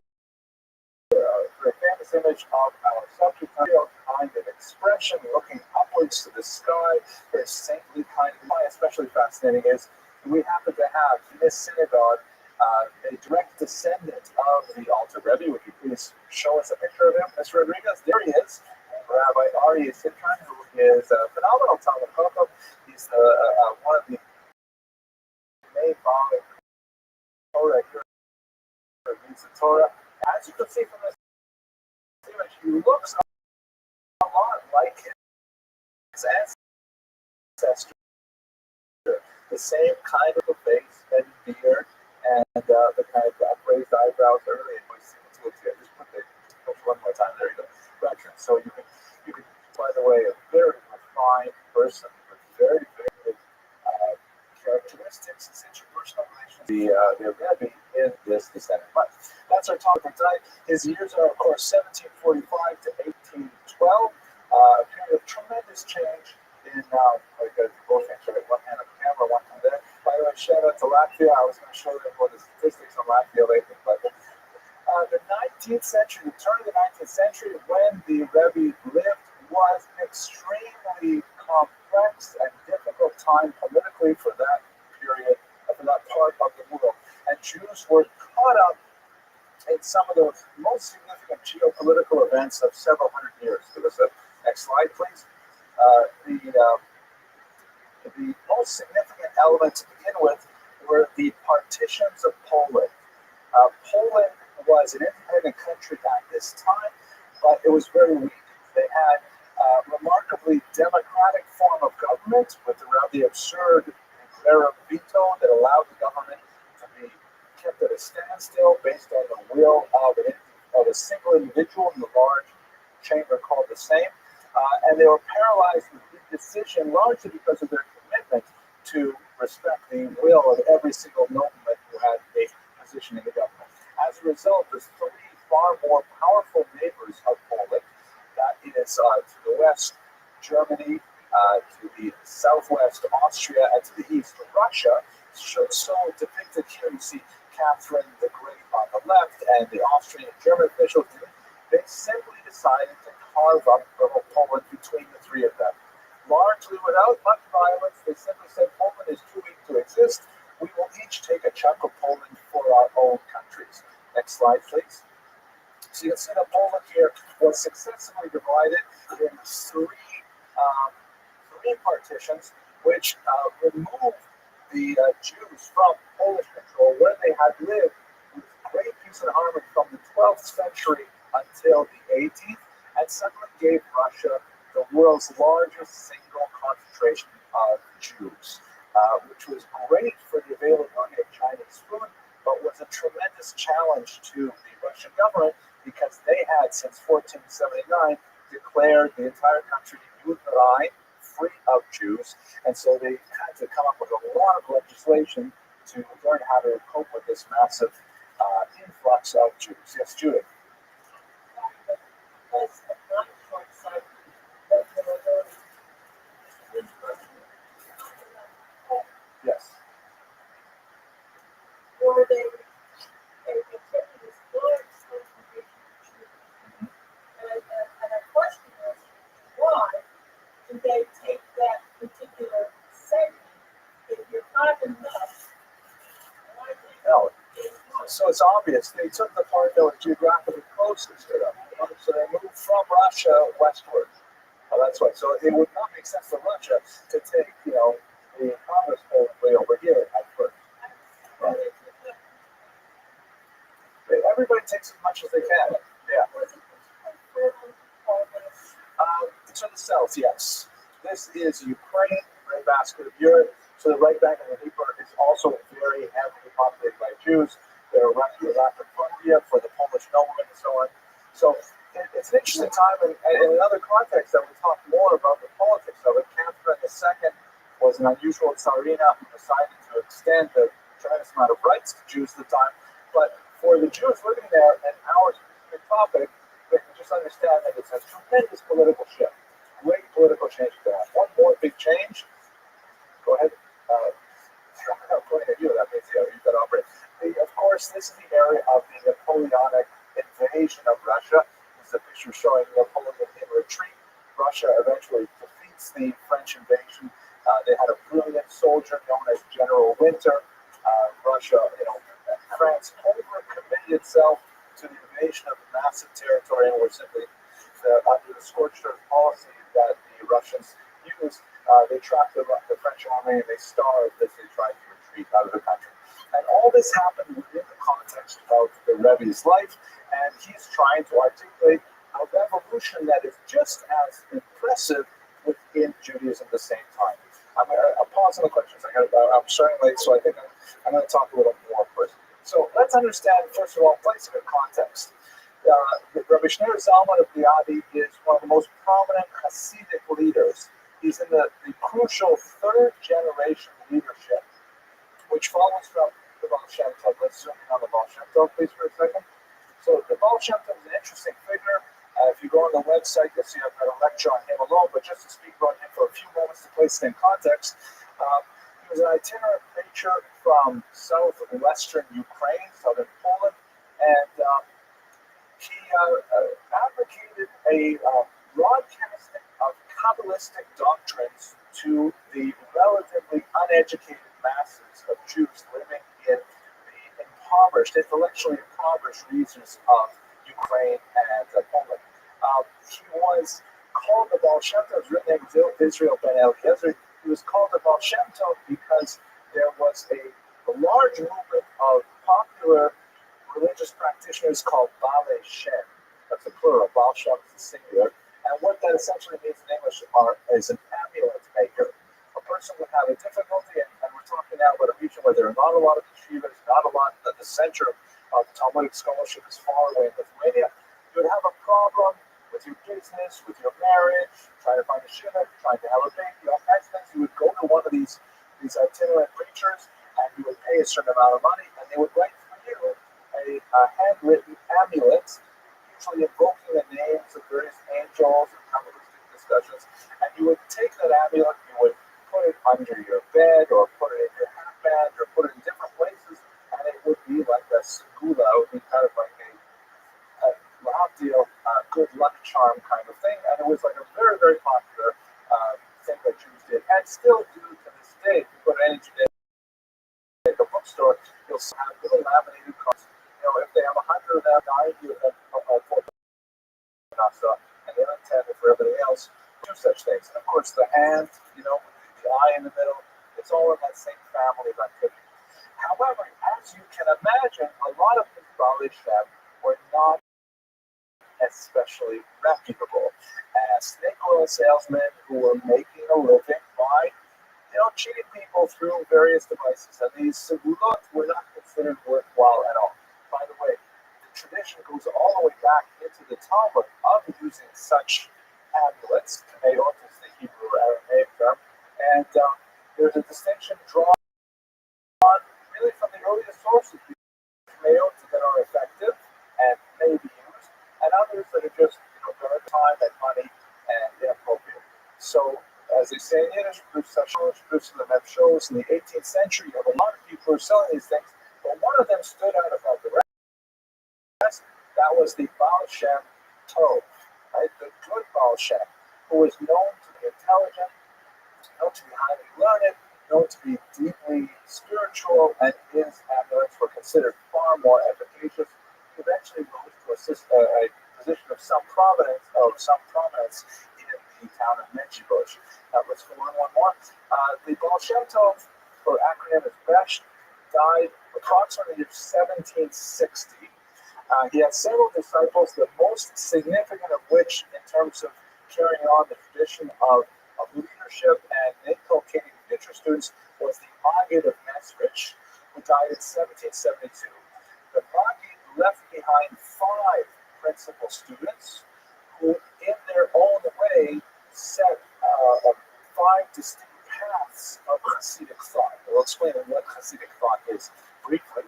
very famous image of our subject, real kind of expression, looking upwards to the sky, very saintly kind of mind. Especially fascinating is we happen to have in this synagogue a direct descendant of the altar Rebbe. Would you please show us a picture of him, Mr. Rodriguez? There he is, Rabbi Aryeh Citron, who is a phenomenal Talmud Chacham. He's one of the main Baal Torah here reads the Torah. As you can see from this image, he looks a lot like his ancestor. The same kind of a face and beard and the kind of raised eyebrows early. Just put one more time. There you go. Right. So you can, by the way, a very refined person with very, very characteristics and interpersonal relations. The Rabbi in this descendant. But that's our topic for tonight. His years are, of course, 1745 to 1812. A period of tremendous change in both hands, right? One hand on the camera, one hand there. By the way, shout out to Latvia. I was going to show them what the statistics on Latvia lately, but the 19th century, the turn of the 19th century, when the Rebbe lived, was an extremely complex and difficult time politically for that period, for that part of the world. And Jews were caught up in some of the most significant geopolitical events of several hundred years. Give us a next slide, please. The most significant element to begin with were the partitions of Poland. Poland was an independent country at this time, but it was very weak. They had a remarkably democratic form of government with the absurd Imperial veto that allowed the government to be kept at a standstill based on the will of a single individual in the large chamber called the Sejm. And they were paralyzed with indecision largely because of their commitment to respect the will of every single nobleman who had a position in the government. As a result, there's three far more powerful neighbors of Poland. That is to the west, Germany, to the southwest, Austria, and to the east, Russia. So depicted here, you see Catherine the Great on the left, and the Austrian and German officials. They simply decided to carve up little Poland between the three of them. Largely without much violence, they simply said Poland is too weak to exist. We will each take a chunk of Poland for our own countries. Next slide, please. So you can see that Poland here was successfully divided in three partitions, which removed the Jews from Polish control, where they had lived with great peace and harmony from the 12th century until the 18th, and suddenly gave Russia the world's largest single concentration of Jews, which was great for the availability of Chinese food, but was a tremendous challenge to the Russian government because they had, since 1479, declared the entire country Yugoslav, free of Jews, and so they had to come up with a lot of legislation to learn how to cope with this massive influx of Jews. Yes, Judith. Because of my short sight, that there were those in person, Yes. or they accepted this large concentration of Jews. And our question is, why do they take that particular segment? If you're not enough, why do No. they So it's obvious. They took the part that was geographically closest to them. So they moved from Russia westward. That's why. So it would not make sense for Russia to take, the Congress way over here at first. Right. Everybody takes as much as they can. Yeah. To the south, yes. This is Ukraine, right basket of Europe. So the right bank of the Dnieper is also very heavily populated by Jews. There are Latin for the Polish noblemen and so on. So it's an interesting time, and in another context that we talk more about the politics of it. Catherine II was an unusual tsarina who decided to extend the tremendous amount of rights to Jews at the time. But for the Jews living there, and our specific topic, they can just understand that it's a tremendous political shift. Great political change to that. One more big change. Go ahead. I'm pointing at you. That means you've got to operate. Of course, this is the area of the Napoleonic invasion of Russia. This is a picture showing Napoleon in retreat. Russia eventually defeats the French invasion. They had a brilliant soldier known as General Winter. Russia, France overcommitted itself to the invasion of massive territory and were simply under the scorched earth policy that the Russians used. They trapped the French army and they starved as they tried to retreat out of the country. And all this happened within the context of the Rabbi's life, and he's trying to articulate a revolution that is just as impressive within Judaism at the same time. I'll pause on the questions. I'm starting late, so I think I'm going to talk a little more first. So let's understand, first of all, place of context. Rabbi Shneur Zalman of Liadi is one of the most prominent Hasidic leaders. He's in the crucial third generation leadership, which follows from the Baal Shem Tov. Let's zoom in on the Baal Shem Tov, please, for a second. So the Baal Shem Tov is an interesting figure. If you go on the website, you'll see I've got a lecture on him alone, but just to speak about him for a few moments to place it in context, he was an itinerant preacher from southwestern Ukraine, southern Poland, and he advocated a broadcasting of Kabbalistic doctrines to the relatively uneducated masses of Jews living in the intellectually impoverished regions of Ukraine and Poland. He was called the Baal Shem Tov. His real name was Israel Ben Eliezer. He was called the Baal Shem Tov because there was a large movement of popular religious practitioners called Baalei Shem. That's a plural. Baal Shem is a singular. And what that essentially means in English is an amulet maker. A person would have a difficulty, and we're talking now about a region where there are not a lot of yeshivas, not a lot that the center of Talmudic scholarship is far away in Lithuania. You would have a problem with your business, with your marriage, trying to find a shidduch, trying to have a baby, all kinds of things. You would go to one of these itinerant preachers, and you would pay a certain amount of money, and they would write for you a handwritten amulet, usually invoking the names of various angels and Kabbalistic discussions, and you would take that amulet, you would put it under your bed, or put it in your hatband, or put it in different places, and it would be like a segula. It would be kind of like a good luck charm kind of thing, and it was like a very, very popular thing that Jews did, and still do to this day. If you go to any Judaic bookstore, you'll have little laminated cards. If they have 100 of them, 90 of them and they have 10 for everything else, do such things. And of course, the hand, with the eye in the middle, it's all in that same family of activity. However, as you can imagine, a lot of these Baalei Shem were not especially reputable as snake oil salesmen who were making a living by, cheating people through various devices. And these segulot were not considered worthwhile at all. By the way, the tradition goes all the way back into the Talmud of using such amulets. Kameot is the Hebrew Aramaic term. And there's a distinction drawn really from the earliest sources. Kameot that are effective and may be used, and others that are just burn time and money and inappropriate. So, as they say in Yiddish, shows in the 18th century of a lot of people who are selling these things, but one of them stood out above the rest. That was the Baal Shem Tov, right? The good Baal Shem, who was known to be intelligent, known to be highly learned, known to be deeply spiritual, and his amulets were considered far more efficacious. He eventually rose to a position of some prominence in the town of Medjugorje. Let's go on one more. The Baal Shem Tov, or acronym is Besh, died approximately in 1760. He had several disciples, the most significant of which, in terms of carrying on the tradition of leadership and inculcating future students, was the Maggid of Mesrich, who died in 1772. The Maggid left behind 5 principal students who, in their own way, set 5 distinct paths of Hasidic thought. We'll explain what Hasidic thought is briefly,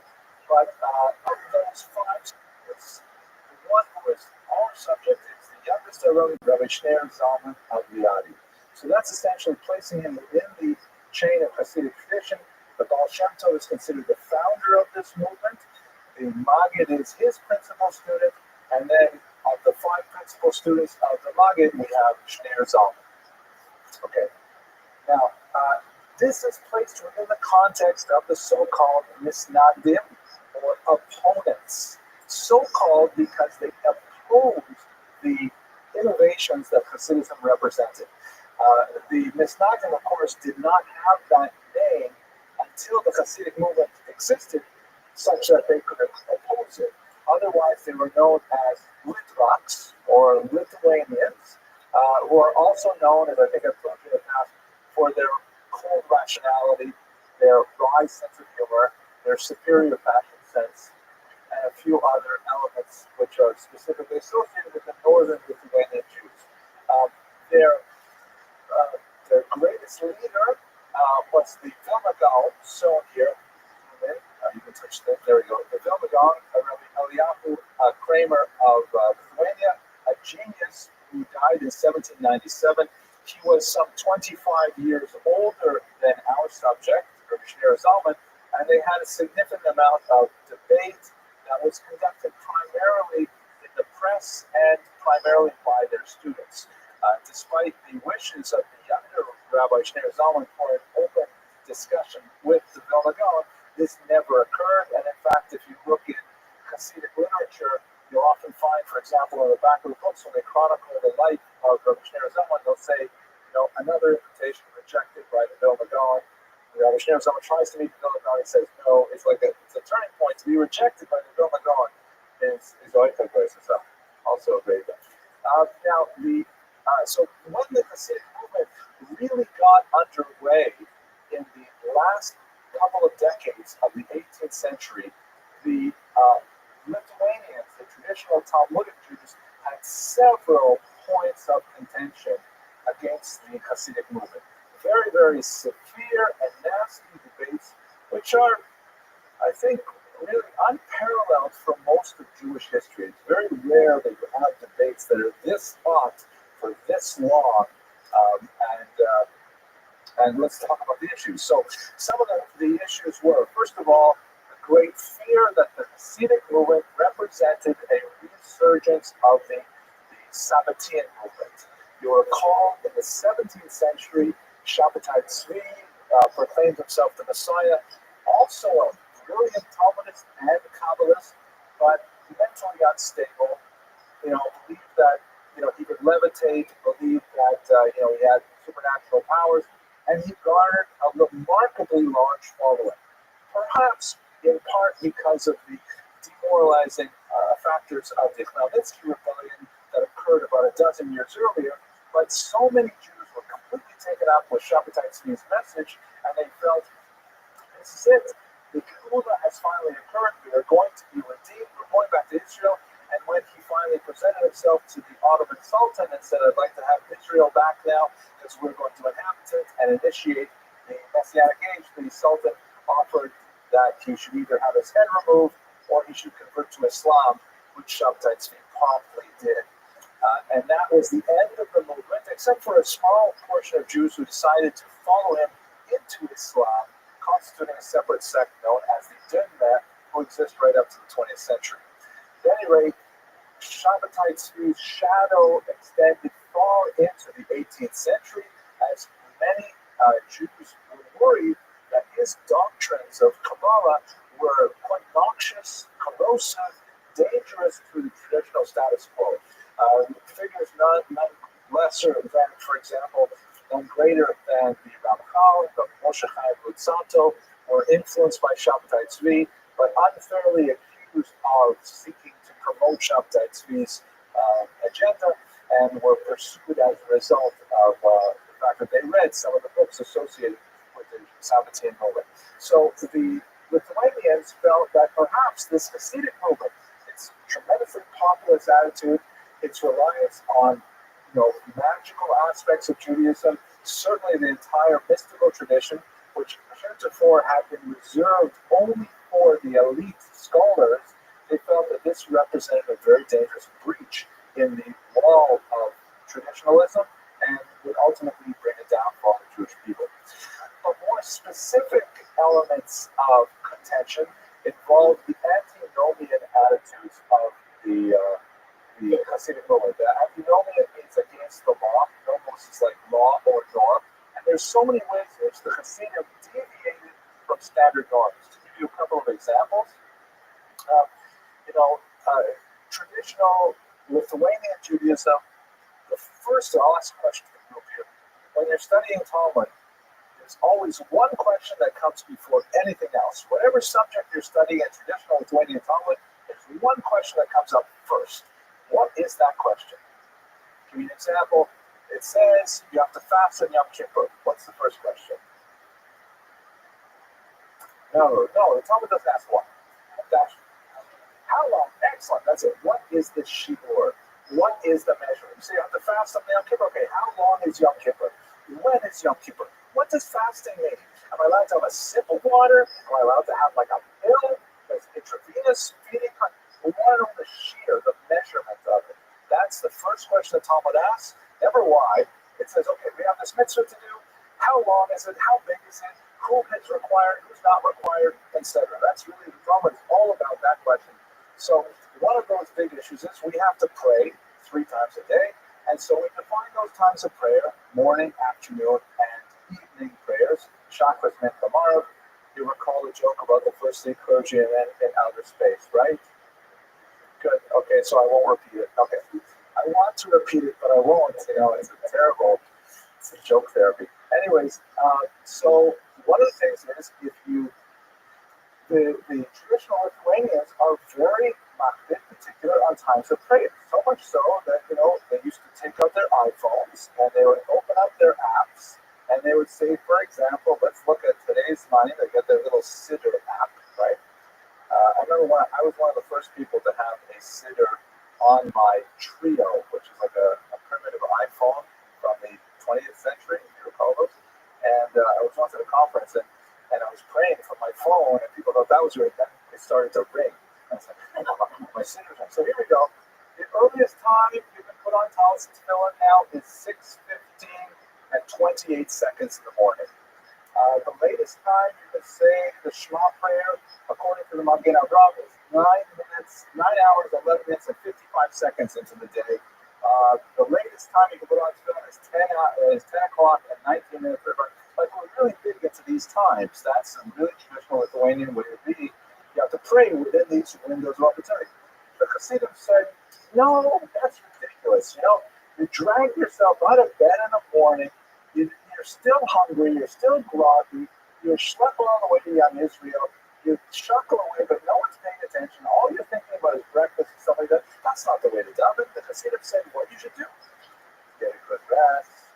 but of those 5 students, the one who is our subject is the youngest Rabbi Shneir Zalman of Liadi. So that's essentially placing him within the chain of Hasidic tradition. The Baal Shem Tov is considered the founder of this movement. The Maggid is his principal student, and then of the 5 principal students of the Maggid, we have Shneir Zalman. Okay. Now, this is placed within the context of the so-called misnadim, or opponents. So-called because they opposed the innovations that Hasidism represented. The misnadim, of course, did not have that name until the Hasidic movement existed, such that they could oppose it. Otherwise, they were known as Litvaks, or Lithuanians, who are also known, as I think I've told you in the past, for their cold rationality, their wry sense of humor, their superior fashion sense, and a few other elements which are specifically associated with the northern Lithuanian Jews. Their greatest leader was the Vilna Gaon, shown here. You can touch that. There we go. The Vilna Gaon, Rabbi Eliyahu Kramer of Lithuania, a genius who died in 1797. He was some 25 years older than our subject, Rabbi Shneir Zalman, and they had a significant amount of debate that was conducted primarily in the press and primarily by their students. Despite the wishes of the younger Rabbi Shneir Zalman for an open discussion with the Vilna Gaon, this never occurred. And in fact, if you look in Hasidic literature, you'll often find, for example, on the back of the books, when they chronicle the life of Rabbi Shneir Zalman, they'll say, another invitation rejected by the Vilna Gaon. Rabbi Shneir Zalman tries to meet the Vilna Gaon. He says, no, it's like it's a turning point. To be rejected by the Vilna Gaon is Oita place itself. Also a great thing. So when the Hasidic movement really got underway in the last couple of decades of the 18th century, the Lithuanians, the traditional Talmudic Jews, had several points of contention against the Hasidic movement. Very, very severe and nasty debates, which are, I think, really unparalleled for most of Jewish history. It's very rare that you have debates that are this hot for this long. And let's talk about the issues. So some of the issues were, first of all, the great fear that the Hasidic movement represented a resurgence of the Sabbatean movement. You recall in the 17th century, Shabbatai Tzvi proclaimed himself the Messiah, also a brilliant Talmudist and Kabbalist, but mentally unstable. Believed that he could levitate, believed that he had supernatural powers, and he garnered a remarkably large following. Perhaps in part because of the demoralizing factors of the Khmelnytsky rebellion that occurred about a dozen years earlier, but so many Jews were completely taken up with Shabbatai Tzvi's message, and they felt, this is it. The Geula has finally occurred. We are going to be redeemed. We're going back to Israel. And when he finally presented himself to the Ottoman Sultan and said, I'd like to have Israel back now because we're going to inhabit it and initiate the Messianic age, the Sultan offered that he should either have his head removed or he should convert to Islam, which Shabbatai Tzvi promptly did. And that was the end of the movement, except for a small portion of Jews who decided to follow him into Islam, constituting a separate sect known as the Dinna, who exist right up to the 20th century. At any rate, Shabbatai Tzvi's shadow extended far into the 18th century, as many Jews were worried that his doctrines of Kabbalah were quite noxious, corrosive, dangerous to the traditional status quo. Figures none lesser than, for example, none greater than the Ramchal, the Moshe Chaim Luzzatto, were influenced by Shabbatai Tzvi, but unfairly accused of seeking to promote Shabbatai Tzvi's agenda, and were pursued as a result of the fact that they read some of the books associated with the Sabbatean movement. So the Lithuanians felt that perhaps this Hasidic movement, its tremendously populist attitude, its reliance on magical aspects of Judaism, certainly the entire mystical tradition, which heretofore had been reserved only for the elite scholars, they felt that this represented a very dangerous breach in the wall of traditionalism and would ultimately bring a downfall of Jewish people. But more specific elements of contention involved the antinomian attitudes of the Hasidic movement. The antinomian means against the law. Nomos is like law or norm. And there's so many ways in which the Hasidim deviated from standard norms. To give you a couple of examples, traditional Lithuanian Judaism, I'll ask a question to the group here. When you're studying Talmud, there's always one question that comes before anything else. Whatever subject you're studying in traditional Lithuanian Talmud, there's one question that comes up first. What is that question? To give you an example, it says you have to fast on Yom Kippur. What's the first question? No, the Talmud doesn't ask what. How long? Excellent. That's it. What is the shiur? What is the measure? So you have to fast on Yom Kippur. Okay, how long is Yom Kippur? When is Yom Kippur? What does fasting mean? Am I allowed to have a sip of water? Am I allowed to have like a pill that's intravenous feeding? We want to know the shiur, the measurement of it. That's the first question the Talmud asks. Never why. It says, okay, we have this mitzvah to do. How long is it? How big is it? Who is required? Who's not required? Etc. That's really the Talmud is all about that question. So one of those big issues is we have to pray 3 times a day. And so we define those times of prayer, morning, afternoon, and evening prayers. Chakras meant tomorrow. You recall the joke about the first day clergy and then in outer space, right? Good. Okay, so I won't repeat it. Okay. I want to repeat it, but I won't. It's a joke therapy. Anyways, so one of the things is the traditional Lithuanians are very particular on times of prayer. So much so that, they used to take out their iPhones and they would open up their apps and they would say, for example, let's look at today's money. They get their little Siddur app, right? I remember I was one of the first people to have a Siddur on my Trio, which is like a primitive iPhone from the 20th century, if you recall those. And I was once at a conference and I was praying from my phone, and people thought that was weird. Then it started to ring. I was like, my Siddur. So here we go. The earliest time you can put on talis and tefillin now is 6:15 and 28 seconds in the morning. The latest time you can say the Shema prayer, according to the Magen Avraham, is 9 hours, 11 minutes, and 55 seconds into the day. The latest time you can put on tefillin is 10 o'clock and 19 minutes. Like, we're really big into these times. That's a really traditional Lithuanian way to be. You have to pray within these windows of opportunity. The Hasidim said, no, that's ridiculous. You drag yourself out of bed in the morning. You're still hungry. You're still groggy. You're schlepping all the way to Yam Israel. You chuckle away, but no one's paying attention. All you're thinking about is breakfast and stuff like that. That's not the way to daven. The Hasidim said what you should do. Get a good rest.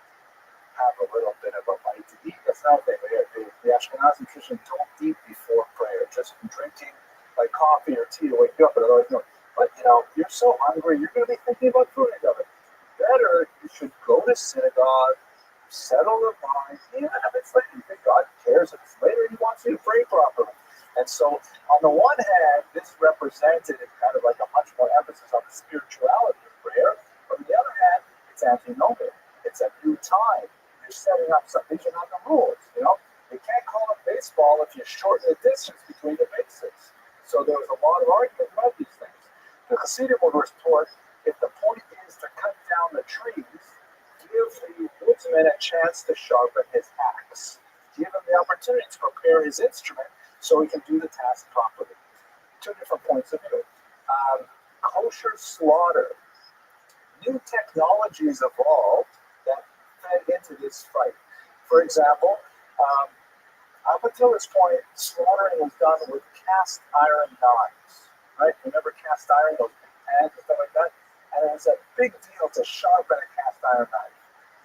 have a little bit of a bite to eat. That's another thing. The Ashkenazi tradition don't eat before prayer, just drinking like coffee or tea to wake you up, but otherwise no. But you're so hungry, you're going to be thinking about food. Better, you should go to synagogue, settle the mind, even if it's late. You think God cares if it's later, He wants you to pray properly. And so, on the one hand, this represented kind of like a much more emphasis on the spirituality of prayer. On the other hand, it's antinomian. It's a new time. You're setting up something. These are not the rules. You can't call it baseball if you shorten the distance between the bases. So there was a lot of argument about these things. The Hasidim would retort, if the point is to cut down the trees, give the woodsman a chance to sharpen his axe. Give him the opportunity to prepare his instrument so he can do the task properly. Two different points of view. Kosher slaughter. New technologies evolved that fed into this fight. For example, up until this point, slaughtering was done with cast iron knives. Right? Remember cast iron, those pans and stuff like that? And it was a big deal to sharpen a cast iron knife.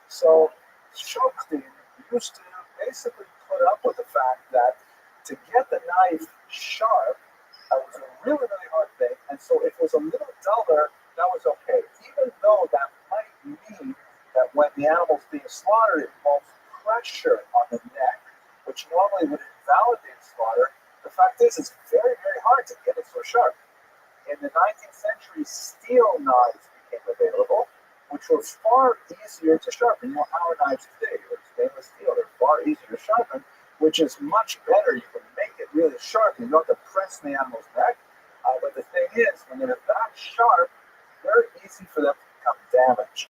So Shoftim used to basically put up with the fact that to get the knife sharp, that was a really, really hard thing. And so if it was a little duller, that was okay. Even though that might mean that when the animal's being slaughtered, it involves pressure on the neck, which normally would invalidate slaughter. The fact is, it's very, very hard to get it so sharp. In the 19th century, steel knives became available, which were far easier to sharpen. Our knives today are stainless steel. They're far easier to sharpen, which is much better. You can make it really sharp. You don't have to press the animal's neck. But the thing is, when they're that sharp, very easy for them to become damaged.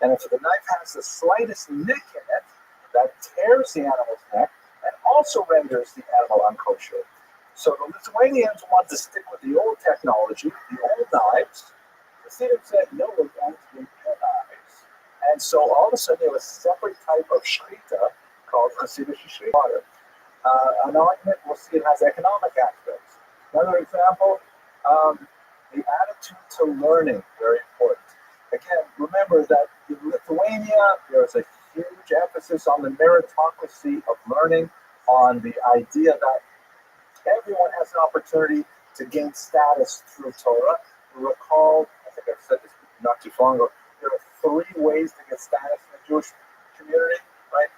And if the knife has the slightest nick in it, that tears the animal's neck and also renders the animal unkosher. So the Lithuanians wanted to stick with the old technology, the old knives. The Hasidim said, no, we're going to do new knives. And so all of a sudden, there was a separate type of shechita called Hasidic slaughter. An argument, we'll see it has economic aspects. Another example, the attitude to learning, very important. Again, remember that in Lithuania, there's a huge emphasis on the meritocracy of learning, on the idea that everyone has an opportunity to gain status through Torah. You recall, I think I've said this not too long ago, there are 3 ways to get status in the Jewish community, right?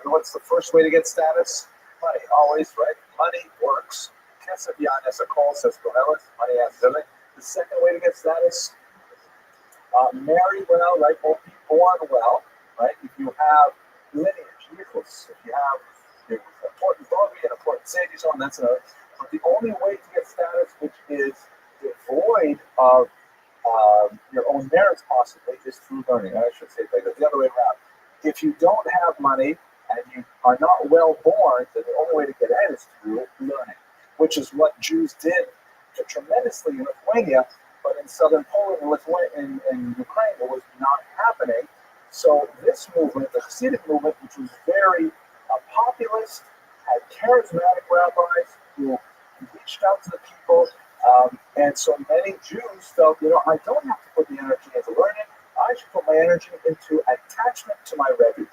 What's the first way to get status? Money, always, right? Money works. Kesef Yanes, a call says Kohelet, money has living. The second way to get status, marry well, right? Or be born well, right? If you have lineage, yichus, if you have your important doggy and important sages on, that's another. But the only way to get status, which is devoid of your own merits, possibly, is through learning. I should say it the other way around. If you don't have money and you are not well born, then the only way to get ahead is through learning, which is what Jews did tremendously in Lithuania, but in southern Poland and in Ukraine, it was not happening. So this movement, the Hasidic movement, which was very populist, had charismatic rabbis who reached out to the people, and so many Jews felt, I don't have to put the energy into learning. I should put my energy into attachment to my Rebbe.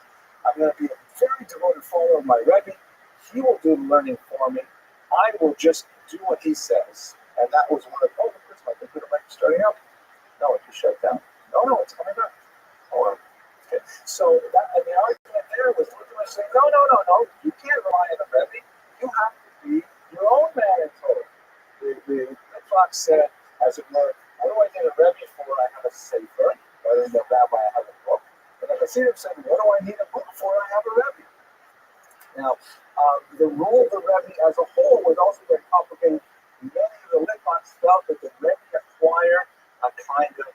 I'm going to be a very devoted follower of my Rebbe. He will do the learning for me. I will just do what he says. And that was one of the, my computer might be starting up. No, it just shut down. No, it's coming back. Hold on. Okay. So and the argument there was Luther saying, no. You can't rely on the Rebbe. You have to be your own man in Torah. The Fox said, as it were, what do I need a Rebbe for? I have a sefer. Rather than the rabbi, I have a book. And the Hasidim said, what do I need a book for? I have a Rebbe. Now, the role of the Rebbe as a whole was also very complicated. Many of the Litvaks felt that the Rebbe acquired a kind of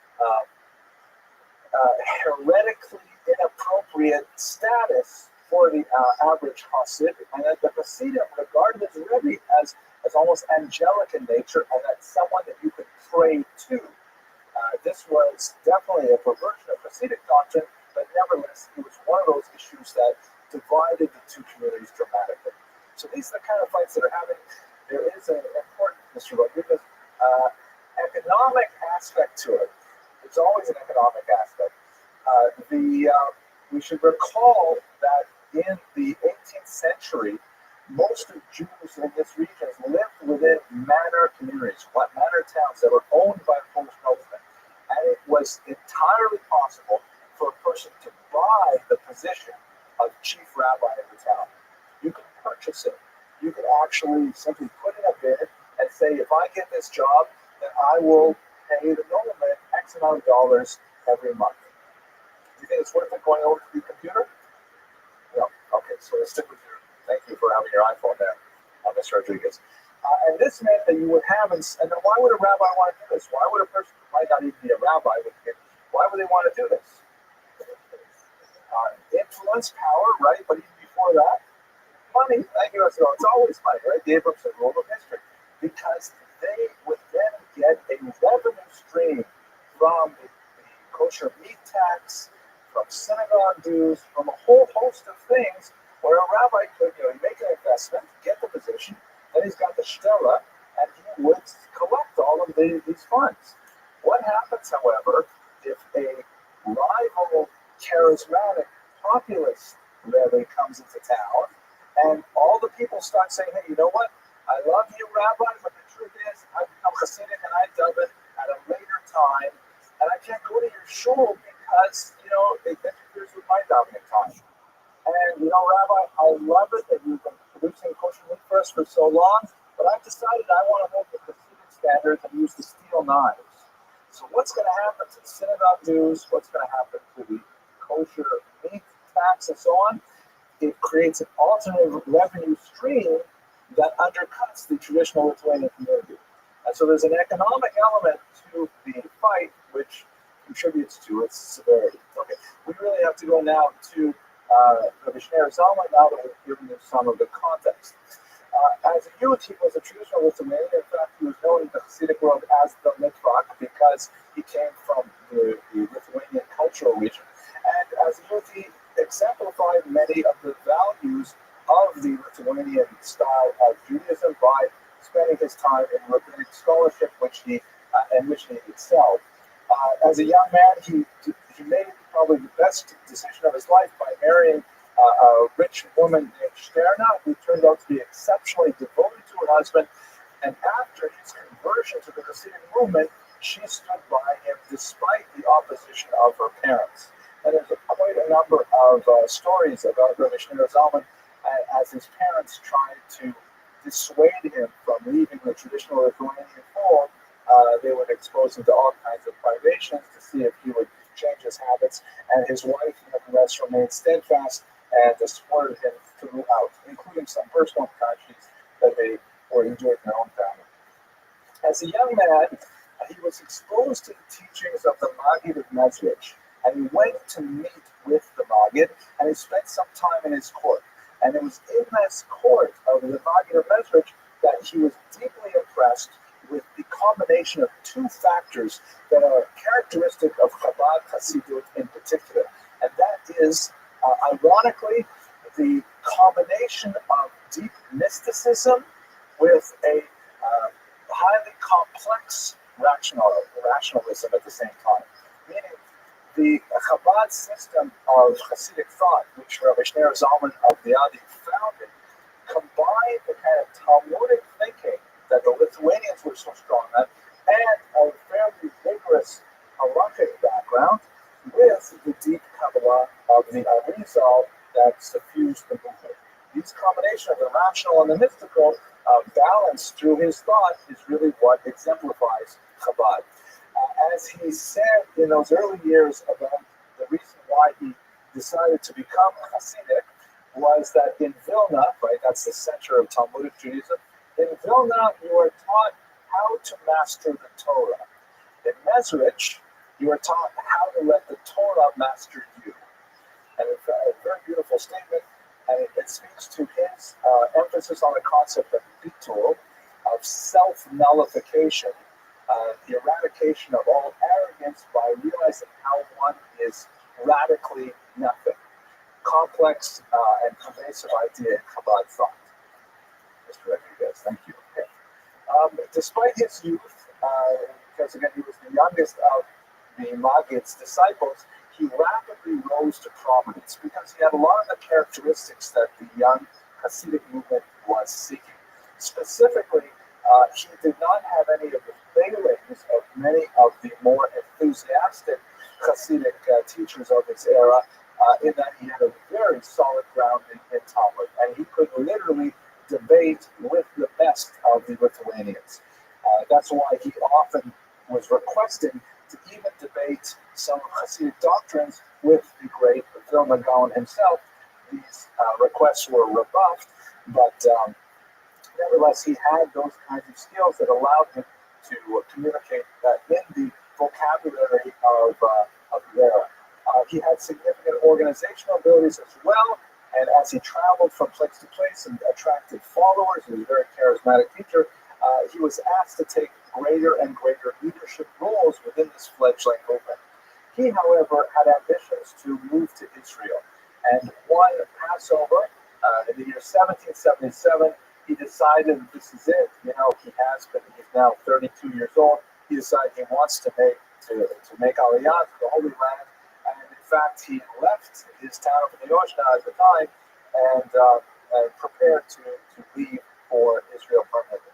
heretically inappropriate status for the average Hasid, and that the Hasidim regarded the Rebbe as almost angelic in nature, and that's someone that you could pray to. This was definitely a perversion of Hasidic doctrine, but nevertheless, it was one of those issues that divided the two communities dramatically. So these are the kind of fights that are happening. There is an important, Mr. Rodriguez, economic aspect to it. There's always an economic aspect. The we should recall that in the 18th century, most of Jews in this region lived within manor communities, manor towns that were owned by Polish noblemen. And it was entirely possible for a person to buy the position of chief rabbi of the town. You could purchase it. You could actually simply put in a bid and say, if I get this job, then I will pay the nobleman X amount of dollars every month. Do you think it's worth it going over to the computer? No. Okay, so let's stick with your. Thank you for having your iPhone there, Mr. Rodriguez. And this meant that you would have, and then why would a rabbi want to do this? Why would a person who might not even be a rabbi, why would they want to do this? Influence, power, right? But even before that, money. Thank you. So it's always money, right? The Abramson rule of history. Because they would then get a revenue stream from the kosher meat tax, from synagogue dues, from a whole host of things where a rabbi could, make an investment, get the position, then he's got the shtela, and he would collect all of these funds. What happens, however, if a rival charismatic populist Rebbe comes into town, and all the people start saying, hey, you know what? I love you, Rabbi, but the truth is, I've become Hasidic and I dug it at a later time, and I can't go to your shul because, it interferes with my davening time. And, Rabbi, I love it that you've been producing kosher meat for us for so long, but I've decided I want to hold the Hasidic standards and use the steel knives. So what's going to happen to the synagogue dues? What's going to happen to the kosher meat tax and so on? It creates an alternative revenue stream that undercuts the traditional Lithuanian community. And so there's an economic element to the fight which contributes to its severity. Okay, we really have to go now to Rabbi Shneur Zalman now that we've given you some of the context. As a youth, he was a traditional Lithuanian. In fact, he was known in the Hasidic world as the Litvak because he came from the Lithuanian cultural region. And as a youth, he exemplified many of the values of the Lithuanian style of Judaism by spending his time in rabbinic scholarship, in which he excelled. As a young man, he made probably the best decision of his life by marrying a rich woman named Sterna, who turned out to be exceptionally devoted to her husband. And after his conversion to the Hasidic movement, she stood by him despite the opposition of her parents. And there's quite a number of stories about Rabbi Shneur Zalman as his parents tried to dissuade him from leaving the traditional Lithuanian fold. They would expose him to all kinds of privations to see if he would change his habits. And his wife, nevertheless, remained steadfast and supported him throughout, including some personal tragedies that they were enduring in their own family. As a young man, he was exposed to the teachings of the Maggid of Mezrich, and he went to meet with the Maggid, and he spent some time in his court. And it was in this court of the Maggid of Mezrich that he was deeply impressed with the combination of two factors that are characteristic of Chabad Hasidut in particular. And that is, ironically, the combination of deep mysticism with a highly complex rationalism at the same time. Meaning, the Chabad system of Hasidic thought, which Rabbi Shneur Zalman of the Adi founded, combined the kind of Talmudic thinking that the Lithuanians were so strong at, and a fairly vigorous halakhic background, with the deep Kabbalah of the Arizal that suffused the movement. This combination of the rational and the mystical balance through his thought is really what exemplifies Chabad. As he said in those early years about the reason why he decided to become Hasidic was that in Vilna, right, that's the center of Talmudic Judaism, in Vilna you are taught how to master the Torah. In Mezrich, you are taught how to let the Torah master you. And it's a very beautiful statement, and it speaks to his emphasis on the concept of bitul, of self-nullification, the eradication of all arrogance by realizing how one is radically nothing. Complex and pervasive idea in Chabad thought. Mr. Rodriguez, thank you. Okay. Despite his youth, because again he was the youngest of the Maggid's disciples, he rapidly rose to prominence because he had a lot of the characteristics that the young Hasidic movement was seeking. Specifically, he did not have any of the failings of many of the more enthusiastic Hasidic teachers of his era, in that he had a very solid grounding in Talmud, and he could literally debate with the best of the Lithuanians. That's why he often was requesting to even debate some Hasidic doctrines with the great Vilna Gaon himself. These requests were rebuffed, but nevertheless, he had those kinds of skills that allowed him to communicate in the vocabulary of the era. He had significant organizational abilities as well, and as he traveled from place to place and attracted followers, he was a very charismatic teacher. He was asked to take greater and greater leadership roles within this fledgling movement. He, however, had ambitions to move to Israel, and one Passover in the year 1777, he decided that this is it. You know, he's now 32 years old. He decided he wants to make Aliyah to the Holy Land, and in fact, he left his town of Yoshna at the time and prepared to leave for Israel permanently.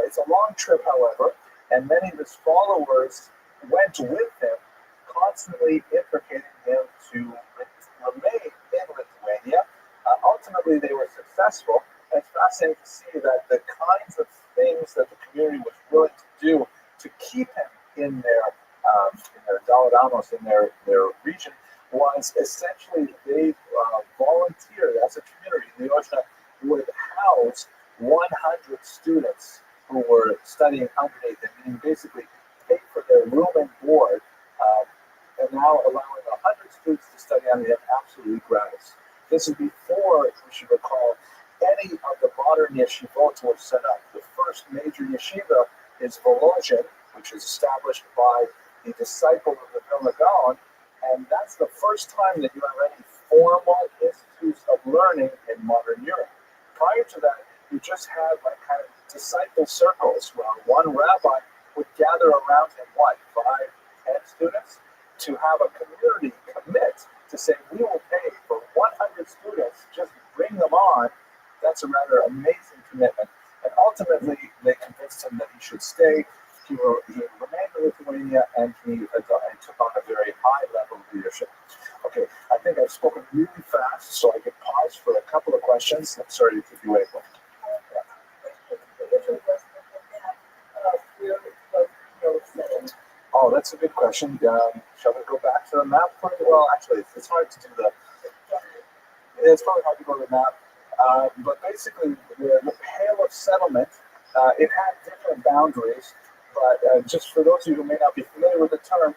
It's a long trip, however, and many of his followers went with him, constantly implicating him to remain in Lithuania. Ultimately, they were successful, and it's fascinating to see that the kinds of things that the community was willing to do to keep him in their Dalit Amos, in their region, was essentially they volunteered as a community. The Yoshna would house 100 students who were studying underneath them, meaning basically pay for their room and board, and now allowing 100 students to study under them absolutely gratis. This is before, we should recall, any of the modern yeshivot were set up. The first major yeshiva is Volozhin, which is established by the disciple of the Vilna Gaon, and that's the first time that you have any formal institutes of learning in modern Europe. Prior to that, you just had like kind of disciple circles where one rabbi would gather around him, 5, 10 students, to have a community commit to say, we will pay for 100 students, just bring them on. That's a rather amazing commitment. And ultimately, they convinced him that he should stay. He remained in Lithuania, and he took on a very high level of leadership. Okay, I think I've spoken really fast, so I can pause for a couple of questions. I'm sorry to keep you waiting. Oh, that's a good question. Shall we go back to the map? Well, actually, it's hard to do that. It's probably hard to go to the map. But basically, the Pale of Settlement, it had different boundaries. But just for those of you who may not be familiar with the term,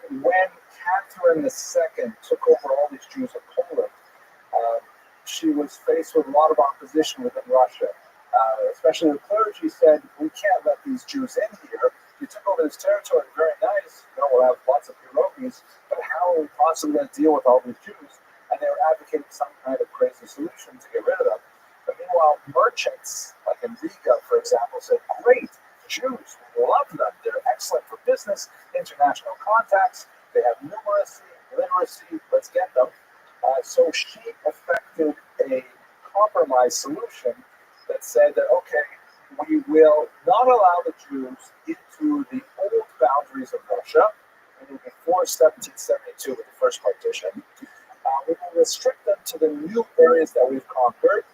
when Catherine II took over all these Jews of Poland, she was faced with a lot of opposition within Russia. Especially the clergy said, we can't let these Jews in here. You took over this territory, very nice. We'll have lots of pierogies, but how are we possibly going to deal with all these Jews? And they were advocating some kind of crazy solution to get rid of them. But meanwhile, merchants, like in Riga, for example, said, great, Jews, we love them. They're excellent for business, international contacts. They have numeracy, literacy, let's get them. So she effected a compromise solution that said that, okay, we will not allow the Jews into the old boundaries of Russia, and before 1772 with the first partition. We will restrict them to the new areas that we've conquered,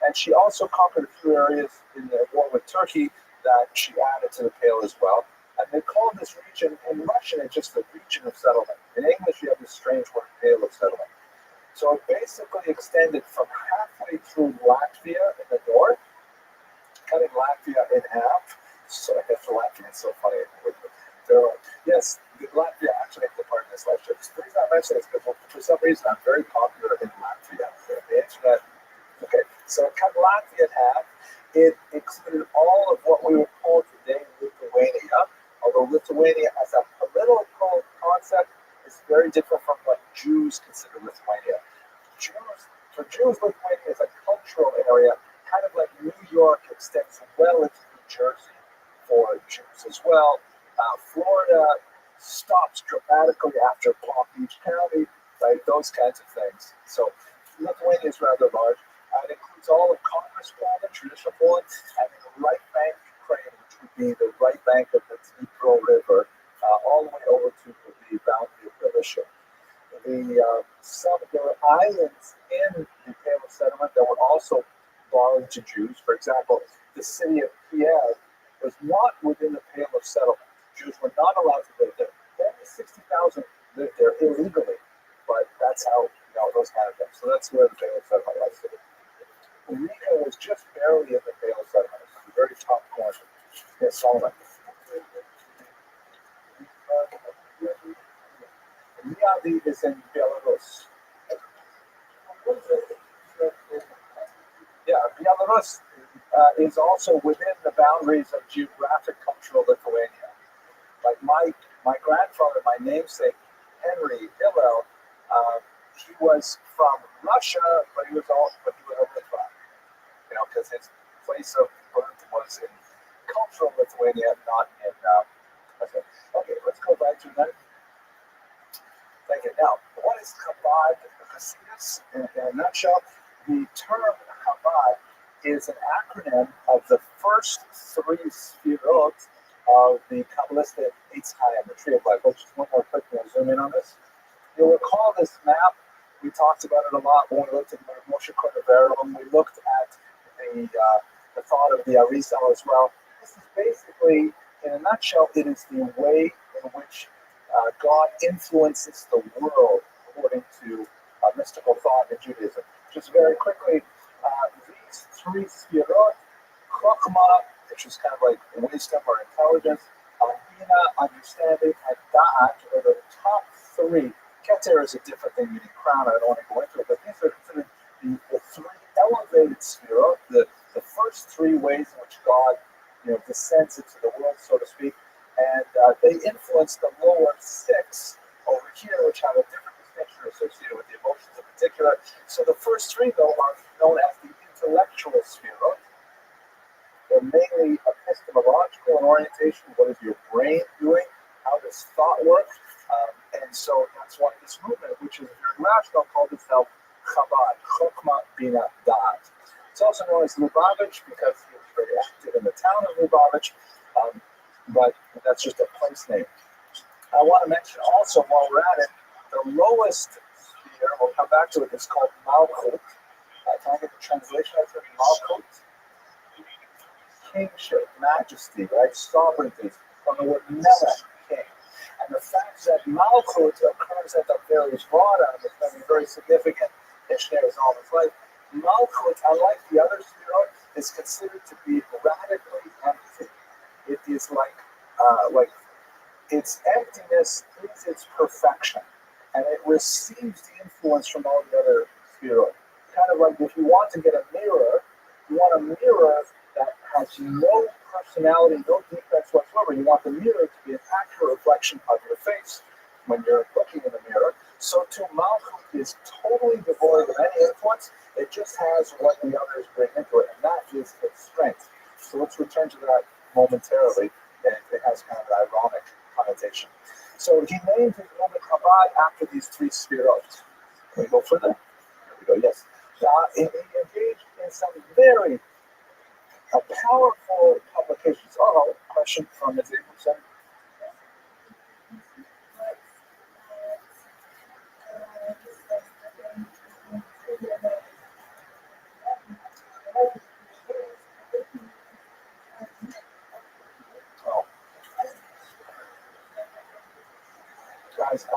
and she also conquered a few areas in the war with Turkey that she added to the Pale as well. And they call this region, in Russian, it's just the region of settlement. In English, you have this strange word, Pale of Settlement. So it basically extended from halfway through Latvia in the north, cutting Latvia in half. So I guess for Latvia, it's so funny. Yes, Latvia actually has the part in this lecture. The reason I mention this is because for some reason I'm very popular in Latvia. The internet. Okay, so it cut Latvia in half. It included all of what we would call today Lithuania, although Lithuania as a political concept is very different from what Jews consider Lithuania. For Jews, Lithuania is a cultural area, kind of like New York extends well into New Jersey for Jews as well. Florida, stops dramatically after Palm Beach County, right? Those kinds of things. So Lithuania is rather large. It includes all of Congress Poland, traditional Poland, and the right bank Ukraine, which would be the right bank of the Dnipro River, all the way over to the boundary of Galicia. There were islands in the Pale of Settlement that were also belonged to Jews. For example, the city of Kiev was not within the Pale of Settlement. Jews were not allowed to live there. Only 60,000 lived there illegally, but that's how those kind of things. So that's where the Pale of Settlement was. Riga was just barely in the Pale of Settlement. It was the very top corner. Yes, Solomon. Ryadi is in Belarus. Yeah, Belarus is also within the boundaries of geographic cultural Lithuania. Like my grandfather, my namesake, Henry Hillel, he was from Russia, but he was a Lithuanian, because his place of birth was in cultural Lithuania, not in. Okay, let's go back to that. Thank you. Now, what is Chabad Hasidus? In a nutshell, the term Chabad is an acronym of the first three sefirot of the Kabbalistic Eitz Chaim, the tree of life. Let's just one more quick, we'll zoom in on this. You'll recall this map. We talked about it a lot when we looked at Moshe Cordovero, and we looked at the thought of the Arizal as well. This is basically, in a nutshell, it is the way in which God influences the world according to mystical thought in Judaism. Just very quickly, these three sefirot, Chokhmah, which is kind of like wisdom or intelligence, Bina, understanding, and Da'at are the top three. Keter is a different thing, meaning crown. I don't want to go into it, but these are considered the three elevated sefirot, the first three ways in which God descends into the world, so to speak. And they influence the lower six over here, which have a different distinction associated with the emotions in particular. So the first three, though, are known as the intellectual sefirot. They're mainly epistemological in orientation. What is your brain doing? How does thought work? And so that's why this movement, which is very rational, called itself Chabad, Chokhmah, Bina, Da'at. It's also known as Lubavitch because he was very active in the town of Lubavitch. But that's just a place name. I want to mention also, while we're at it, the lowest sphere, we'll come back to it, is called Malchut. Can I get the translation of it? Malchut? Kingship, majesty, right? Sovereignty, from the word melech, king. And the fact that Malchut occurs at the very bottom is going to be very significant in Shneir's all his life. Malchut, unlike the other spherot, is considered to be radically empty. It is like its emptiness is its perfection, and it receives the influence from all the other spherot. Kind of like if you want to get a mirror, you want a mirror that has no personality, no defects whatsoever. You want the mirror to be an accurate reflection of your face when you're looking in the mirror. So too, Malchut is totally devoid of any influence. It just has what the others bring into it, and that is its strength. So let's return to that momentarily, and it has kind of an ironic connotation. So he named his movement Chabad after these three sefirot. Can we go further? There we go, yes. He engaged in some very powerful publications. Question from Ms. Abramson.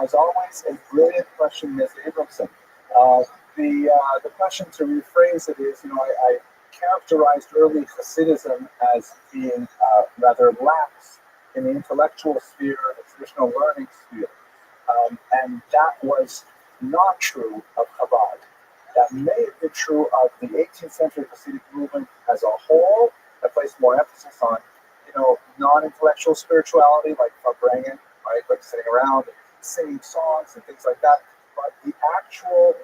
As always, a brilliant question, Ms. Abramson. The question, to rephrase it, is, I characterized early Hasidism as being rather lax in the intellectual sphere, the traditional learning sphere. And that was not true of Chabad. That may have been true of the 18th century Hasidic movement as a whole, that placed more emphasis on, non-intellectual spirituality, like Farbrengen, right, like sitting around and singing songs and things like that. But the actual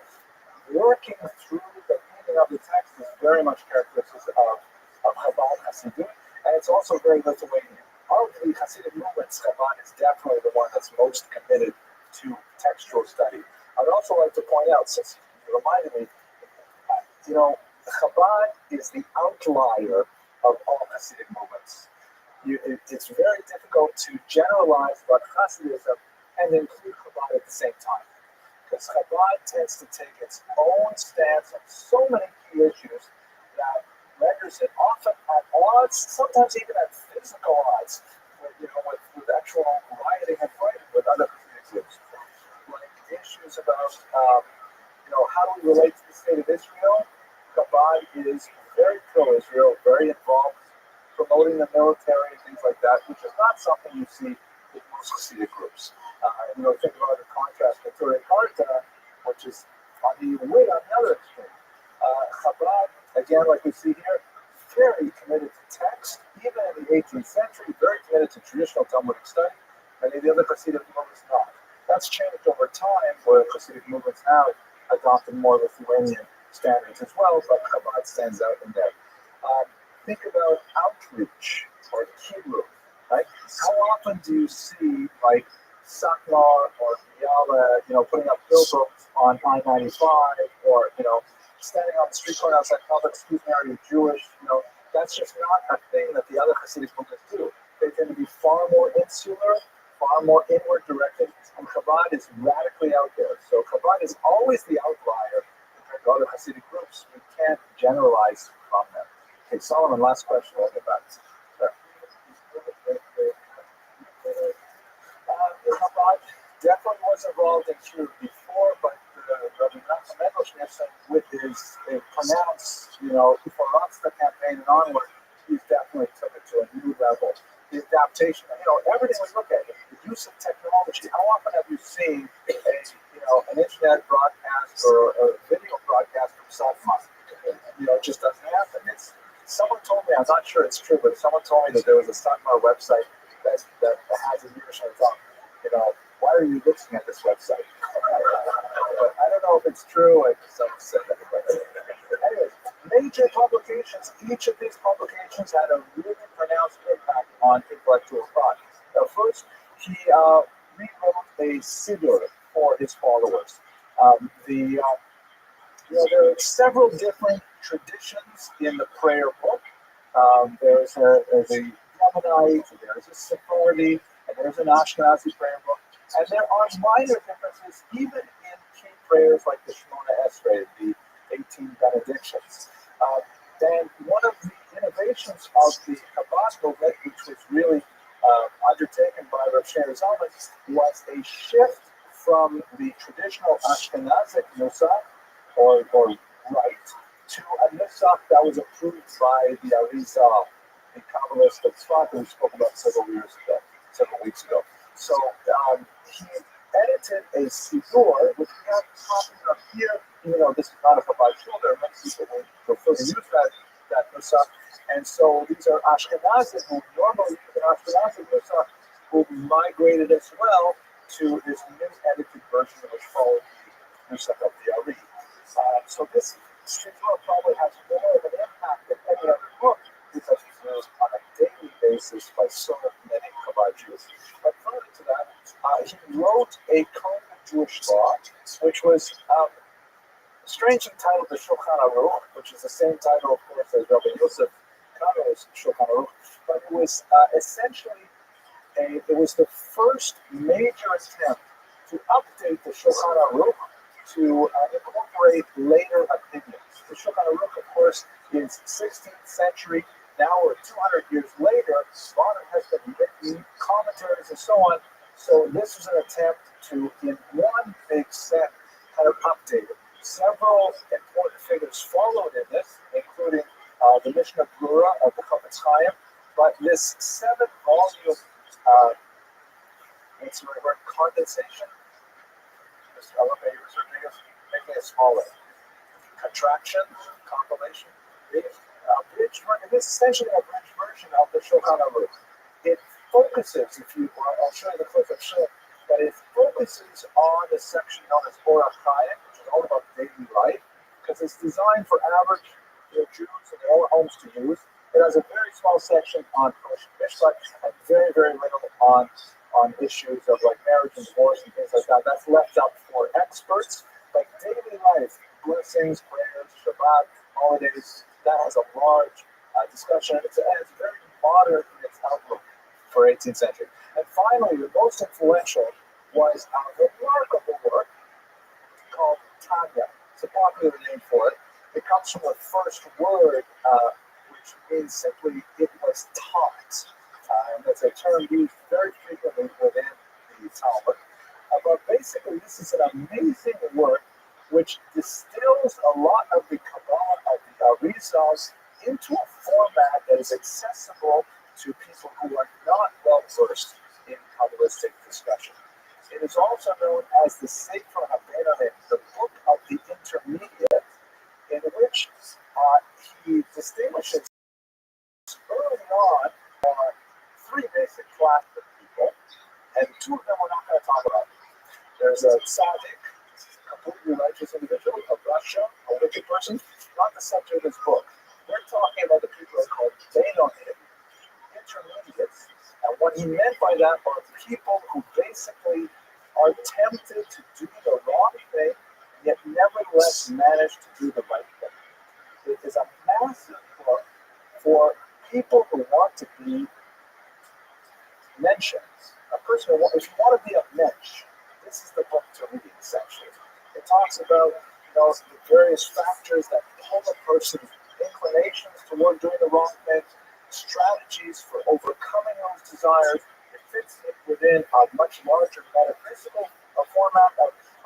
working through the meaning of the text is very much characteristic of Chabad Hasidut, and it's also very Lithuanian. Our of the Hasidic movements, Chabad is definitely the one that's most committed to textual study. I'd also like to point out, since you reminded me, Chabad is the outlier of all Hasidic movements. It's very difficult to generalize about Hasidism and include Chabad at the same time. Because Chabad tends to take its own stance on so many key issues that renders it often at odds, sometimes even at physical odds, with actual rioting and fighting with other Hasidic groups. Like issues about, how do we relate to the state of Israel? Chabad is very pro-Israel, very involved, promoting the military and things like that, which is not something you see with most Hasidic groups. Think about the contrast with Turei Karta, which is on the way on the other extreme. Chabad, again, like we see here, very committed to text, even in the 18th century, very committed to traditional Talmudic study. Many of the other Hasidic movements not. That's changed over time, where Hasidic movements now adopted more Lithuanian standards as well, but Chabad stands out in there. Think about outreach or kibbutz, right? How often do you see like Sakmar or Yala, putting up billboards on I-95 or, standing on the street corner outside public, excuse me, are you Jewish? That's just not a thing that the other Hasidic movements do. They tend to be far more insular, far more inward directed, and Chabad is radically out there. So Chabad is always the outlier compared to other Hasidic groups. We can't generalize from them. Okay, Solomon, last question. I'll get back. Sure. Chabad definitely was involved in Q before, but Rabbi Mendelschnitzer, with his pronounced, for Rothschild campaign and onward, he's definitely took it to a new level. The adaptation, everything we look at, the use of technology. How often have you seen an internet broadcast or a video broadcast from Satmar? It just doesn't happen. Someone told me, I'm not sure it's true, but someone told me that there was a Satmar website that has a version of why are you looking at this website? But I don't know if it's true. I just said that. Anyways, major publications. Each of these publications had a really pronounced impact on intellectual thought. Now, first, he rewrote a siddur for his followers. There are several different traditions in the prayer book. There's a Yemenite, there's a Sephardi, and there's an Ashkenazi prayer book. And there are minor differences even in key prayers like the Shemona Esrei, the 18 benedictions. Then one of the innovations of the Chabad movement, which was really undertaken by Rav Shneur Zalman, was a shift from the traditional Ashkenazic nusach, or rite, to a nusach that was approved by the Arizal, the Kabbalist of Tzfat that we spoke about several weeks ago. So he edited a siddur, which we have copies of here, even though this is not a Chabad shul. There are many people who prefer to use that nusach. And so these are Ashkenazim who normally use an Ashkenazi nusach, who migrated as well to this new edited version which followed the nusach of the Ari. So this siddur probably has more of an impact than any other book because it's used on a daily basis by so many Chabad Jews. But further to that, he wrote a code of Jewish law, which was strangely titled the Shulchan Aruch, which is the same title, of course, as Rabbi Yosef Karo's Shulchan Aruch, but it was essentially it was the first major attempt to update the Shulchan Aruch to incorporate later opinions. The Shulchan Aruch, of course, is 16th century. Now we're 200 years later. A lot of it has been written, commentaries, and so on. So this was an attempt to, in one big set, kind of update it. Several important figures followed in this, including the Mishnah Brura of the Chofetz Chaim. But this 7-volume, what's the right word, condensation. I love how you refer to it, making it smaller. Contraction, compilation, bridge version. This is essentially a bridge version of the Shulchan Aruch. It focuses, I'll show you the clip of Shul, but it focuses on the section known as Orach Chaim, which is all about daily life, because it's designed for average Jews in their own homes to use. It has a very small section on kosher mishpat and very, very little on issues of like marriage and divorce and things like that. That's left up for experts. Like daily life, blessings, prayers, Shabbat, holidays, that has a large discussion. It's very modern in its outlook for 18th century. And finally, the most influential was a remarkable work called Tanya. It's a popular name for it. It comes from the first word, which means simply it was taught. And that's a term used very frequently within the Talmud. But basically, this is an amazing work which distills a lot of the Kabbalah, of the Arizals, into a format that is accessible to people who are not well versed in Kabbalistic discussion. It is also known as the Sefer HaBeinonim, the Book of the Intermediate, in which he distinguishes early on three basic classes of people, and two of them we're not going to talk about. There's a tzaddik, completely righteous individual, a rasha, a wicked person, not the subject of this book. We're talking about the people who are called Beinonim, intermediates, and what he meant by that are people who basically are tempted to do the wrong thing, yet nevertheless manage to do the right thing. It is a massive book for people who want to be mentioned. A person who, if you want to be a mensch, this is the book to read, essentially. It talks about the various factors that pull a person's inclinations toward doing the wrong thing, strategies for overcoming those desires. It fits it within a much larger metaphysical format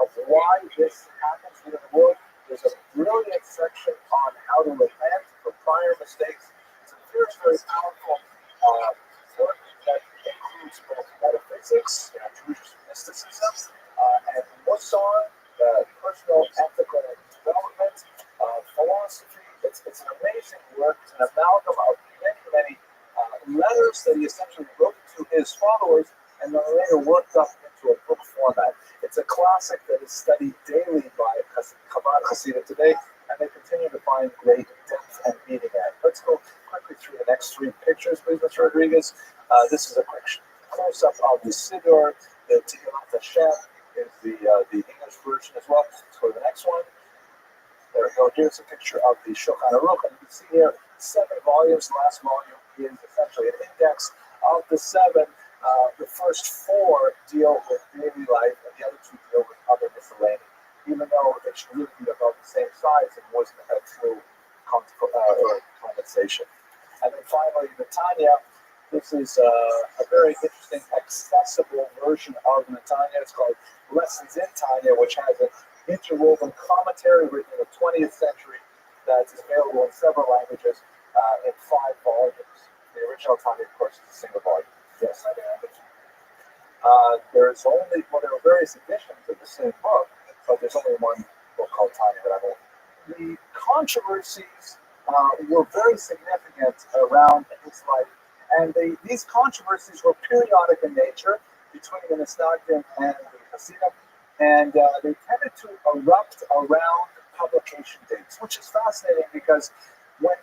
of why this happens within the world. There's a brilliant section on how to repent for prior mistakes. It's a very, very powerful work that includes both metaphysics, Jewish mysticism, and Musar, personal ethical development, philosophy. It's an amazing work. It's an amalgam of many letters that he essentially wrote to his followers and then later worked up into a book format. It's a classic that is studied daily by Chabad Hasidim today, and they continue to find great depth and meaning at. Let's go quickly through the next three pictures, please, Mr. Rodriguez. This is a quick close-up of the Siddur. The Tehillat Hashem is the English version as well. Let's go to the next one. There we go. Here's a picture of the Shulchan Aruch. And you can see here 7 volumes. The last volume is essentially an index of the 7. The first 4 deal with daily life, and the other 2 deal with other miscellany, even though they should really be about the same size and wasn't a true condensation. And then finally, the Tanya. This is a very interesting, accessible version of Netanya. It's called Lessons in Tanya, which has an interwoven commentary written in the 20th century that is available in several languages in 5 volumes. The original Tanya, of course, is a single volume. Yes. There are various editions of the same book, but there's only one book called Tanya that I know. The controversies were very significant around his life. And these controversies were periodic in nature between the Misnagdim and the Hasidim, and they tended to erupt around publication dates, which is fascinating because when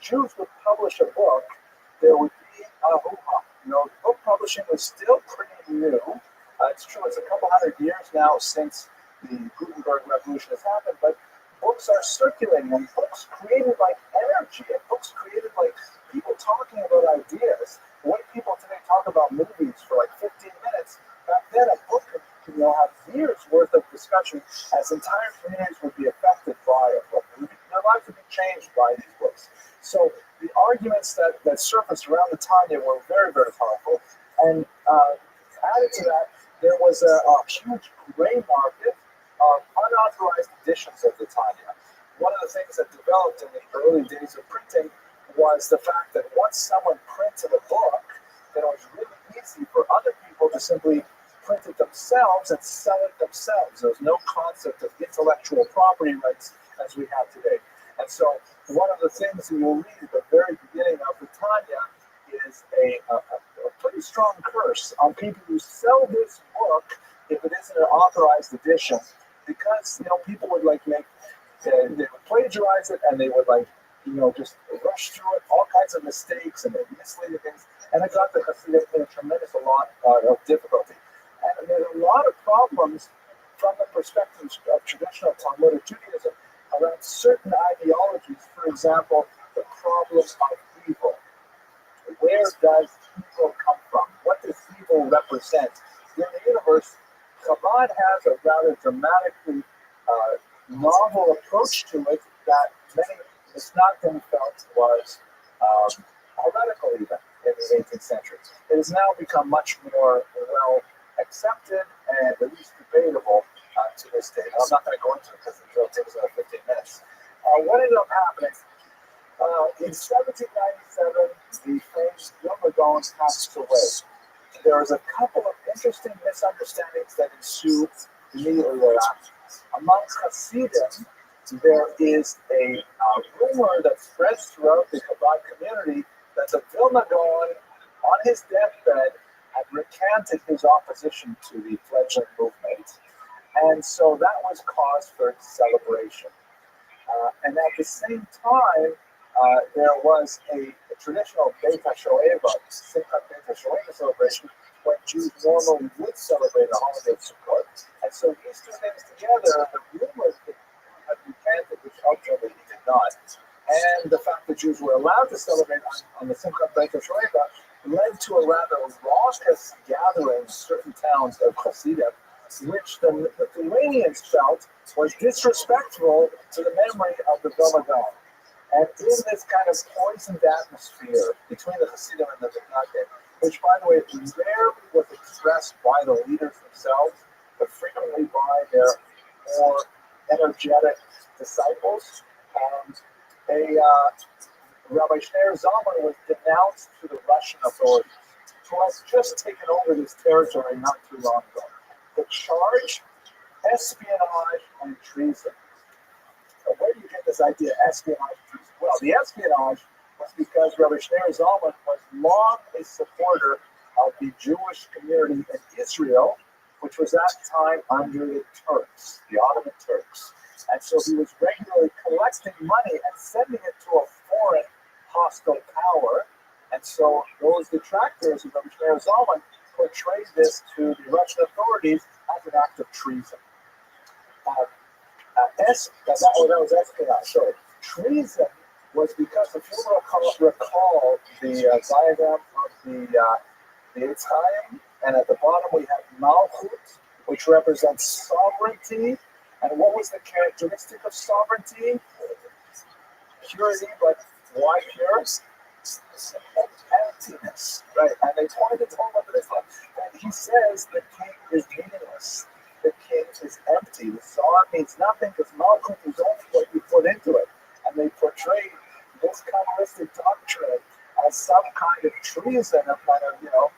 Jews would publish a book, there would be a hoo-ha. Book publishing was still pretty new. It's true, it's a couple hundred years now since the Gutenberg Revolution has happened, but books are circulating, and books created like energy, and books created like people talking about ideas. The way people today talk about movies for like 15 minutes, back then a book could have years worth of discussion, as entire communities would be affected by a book. Their lives would be changed by these books. So the arguments that surfaced around the Tanya were very, very powerful. And added to that, there was a huge gray market of unauthorized editions of the Tanya. One of the things that developed in the early days of printing was the fact that once someone printed a book, then it was really easy for other people to simply print it themselves and sell it themselves. There was no concept of intellectual property rights as we have today. And so one of the things that you'll read at the very beginning of the Tanya is a pretty strong curse on people who sell this book if it isn't an authorized edition, because people would they would plagiarize it, and they would just rush through it kinds of mistakes and they misleading things, and it got the Hasidim in a tremendous lot of difficulty. And there's a lot of problems from the perspective of traditional Talmudic Judaism around certain ideologies. For example, the problem of evil. Where does evil come from? What does evil represent? In the universe, Chabad has a rather dramatically novel approach to it that many Misnagdim felt was heretical even in the 18th century. It has now become much more well accepted and at least debatable to this day. Now, I'm not going to go into it because the drill takes about 15 minutes. What ended up happening? In 1797, the famous Vilna Gaon passed away. There was a couple of interesting misunderstandings that ensued immediately thereafter. Among Hasidim, there is a rumor that spreads throughout the Chabad community that the Vilna Gaon, on his deathbed, had recanted his opposition to the fledgling movement. And so that was cause for celebration. And at the same time, there was a traditional Beit HaShoeva, Simchat Beit HaShoeva celebration, when Jews normally would celebrate a holiday of Sukkot. And so these two things together, the rumors that he had recanted, which ultimately he did not, and the fact that Jews were allowed to celebrate on the Simchat Beit HaShoeva led to a rather raucous gathering in certain towns of Hasidim, which the Lithuanians felt was disrespectful to the memory of the Vilna Gaon. And in this kind of poisoned atmosphere between the Hasidim and the Misnagdim, which, by the way, rarely was expressed by the leaders themselves, but frequently by their more energetic disciples, Rabbi Shneur Zalman was denounced to the Russian authorities, who has just taken over this territory not too long ago. The charge, espionage and treason. Now, where do you get this idea, espionage and treason? Well, the espionage was because Rabbi Shneur Zalman was long a supporter of the Jewish community in Israel, which was at the time under the Turks, the Ottoman Turks. And so he was regularly collecting money and sending it to a foreign hostile power. And so those detractors of Rabbi Shneur Zalman portrayed this to the Russian authorities as an act of treason. That was espionage. So treason was because, if you recall the diagram of the Eitz Chaim, and at the bottom we have Malchut, which represents sovereignty. And what was the characteristic of sovereignty? Purity, but why pure? Emptiness, right? And they pointed to him up this one. And he says the king is meaningless. The king is empty. The Zohar means nothing because Malchut is only what you put into it. And they portray this Kabbalistic doctrine as some kind of treason, a kind of,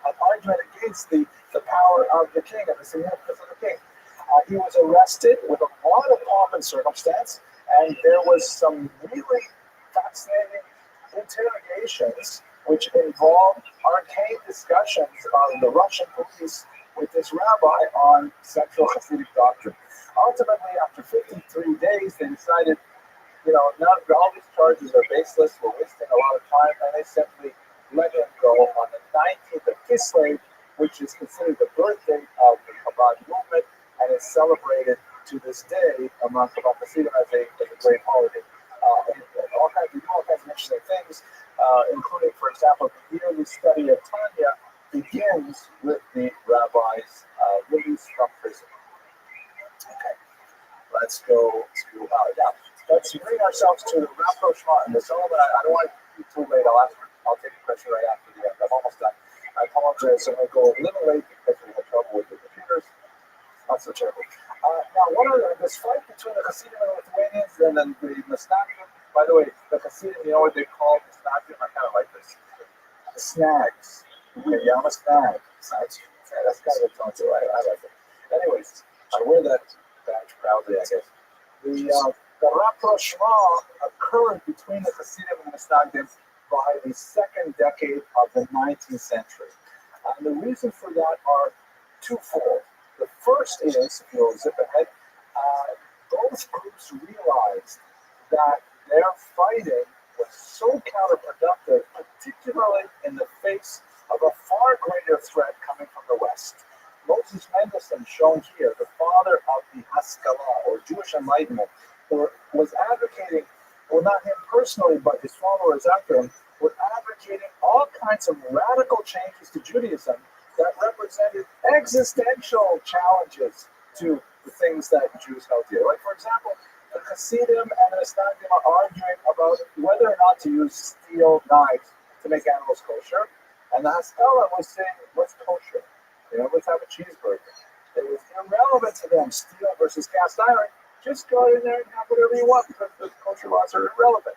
an argument against the power of the king and the significance of the king. He was arrested with a lot of pomp and circumstance, and there was some really fascinating interrogations which involved arcane discussions of the Russian police with this rabbi on central Hasidic doctrine. Ultimately, after 53 days, they decided, not all these charges are baseless, we're wasting a lot of time, and they simply let him go on the 19th of Kislev, which is considered the birth date of the Chabad movement, and is celebrated to this day among Chabad Hasidim as a great holiday. And all kinds of interesting things, including, for example, the yearly study of Tanya begins with the rabbi's release from prison. Okay, let's go to now. Let's bring ourselves to the rapprochement. And this element, I don't want to be too late. I'll take a question right after the end. I'm almost done. I apologize. I'm going to go a little late because we had trouble with the computers. Not so terrible. Now, this fight between the Hasidim and the Lithuanians and then the Misnagdim. By the way, the Hasidim, you know what they call Misnagdim? I kind of like this. The snags. Okay, yeah, I'm a snag. That's kind of a tone too. I like it. Anyways, I wear that badge proudly, I guess. The rapprochement occurred between the Hasidim and the Misnagdim by the second decade of the 19th century. And the reason for that are twofold. The first is, if you'll zip ahead, both groups realized that their fighting was so counterproductive, particularly in the face of a far greater threat coming from the West. Moses Mendelssohn, shown here, the father of the Haskalah, or Jewish Enlightenment, was advocating, well, not him personally, but his followers after him, were advocating all kinds of radical changes to Judaism that represented existential challenges to the things that Jews held dear. Like, for example, the Hasidim and the Misnagdim are arguing about whether or not to use steel knives to make animals kosher. And the Haskalah was saying, what's kosher? Let's have a cheeseburger. It was irrelevant to them, steel versus cast iron. Just go in there and have whatever you want because the kosher laws are irrelevant.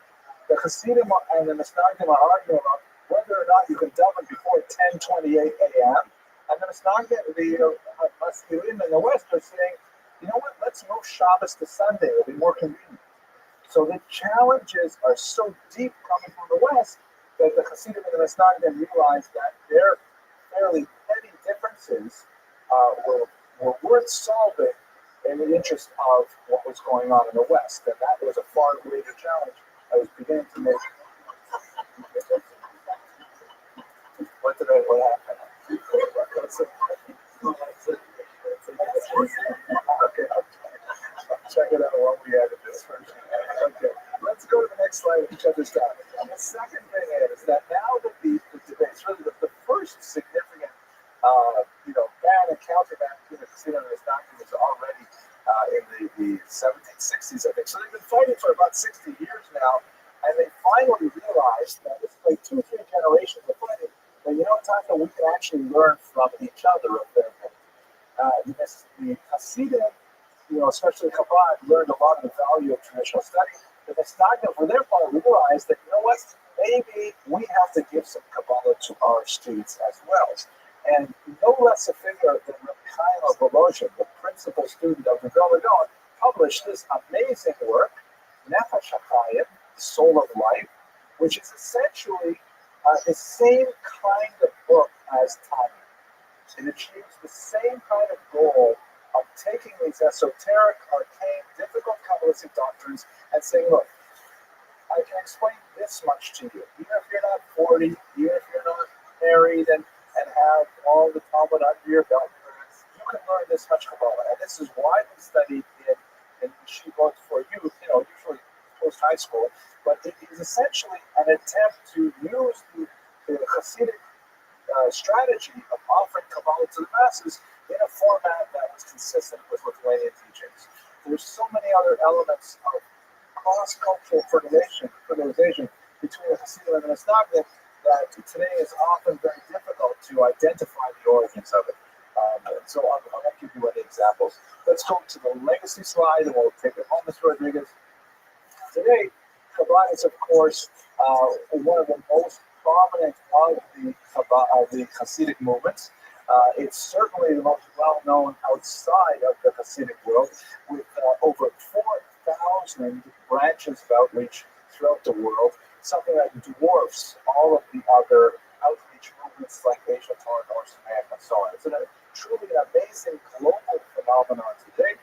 The Hasidim and the Misnagdim are arguing about whether or not you can daven before 10:28 a.m. And the Misnagdim, the Hasidim in the West are saying, you know what, let's move Shabbos to Sunday. It'll be more convenient. So the challenges are so deep coming from the West that the Hasidim and the Misnagdim realized that their fairly petty differences were worth solving in the interest of what was going on in the West. And that was a far greater challenge I was beginning to make. What happened? Okay, I'll check it out while we edit this version. Okay, let's go to the next slide of each other's time. And the second thing is that now that the debates, really the first significant, ban and counterban between the Hasidim and the Misnagdim was already in the 1760s, I think. So they've been fighting for about 60 years now, and they finally realized that this is like 2-3 generations of fighting. But Taka, we can actually learn from each other of them. The Hasidim, especially Chabad, learned a lot of the value of traditional study. The Misnagdim, for their part, realized that, maybe we have to give some Kabbalah to our students as well. And no less a figure than Rabbi of Volozhin, the principal student of the Vilna Gaon, published this amazing work, Nefesh HaChaim, the Soul of Life, which is essentially the same kind of book as Tanya. It achieves the same kind of goal of taking these esoteric, arcane, difficult Kabbalistic doctrines and saying, look, I can explain this much to you. Even if you're not 40, even if you're not married and have all the Talmud under your belt, you can learn this much Kabbalah. And this is widely studied in yeshivot for youth, usually post-high school. But it is essentially an attempt to use the Hasidic strategy of offering Kabbalah to the masses in a format that was consistent with Lithuanian teachings. There's so many other elements of cross-cultural fertilization between the Hasidim and the Misnagdim that today is often very difficult to identify the origins of it. So I'll give you any examples. Let's go to the legacy slide and we'll take it home, Mr. Rodriguez. Today, Kabbalah is, of course, one of the most prominent of the Hasidic movements. It's certainly the most well-known outside of the Hasidic world, with over 4,000 branches of outreach throughout the world, something that dwarfs all of the other outreach movements like Asian Torah, North America, and so on. It's truly an amazing global phenomenon today,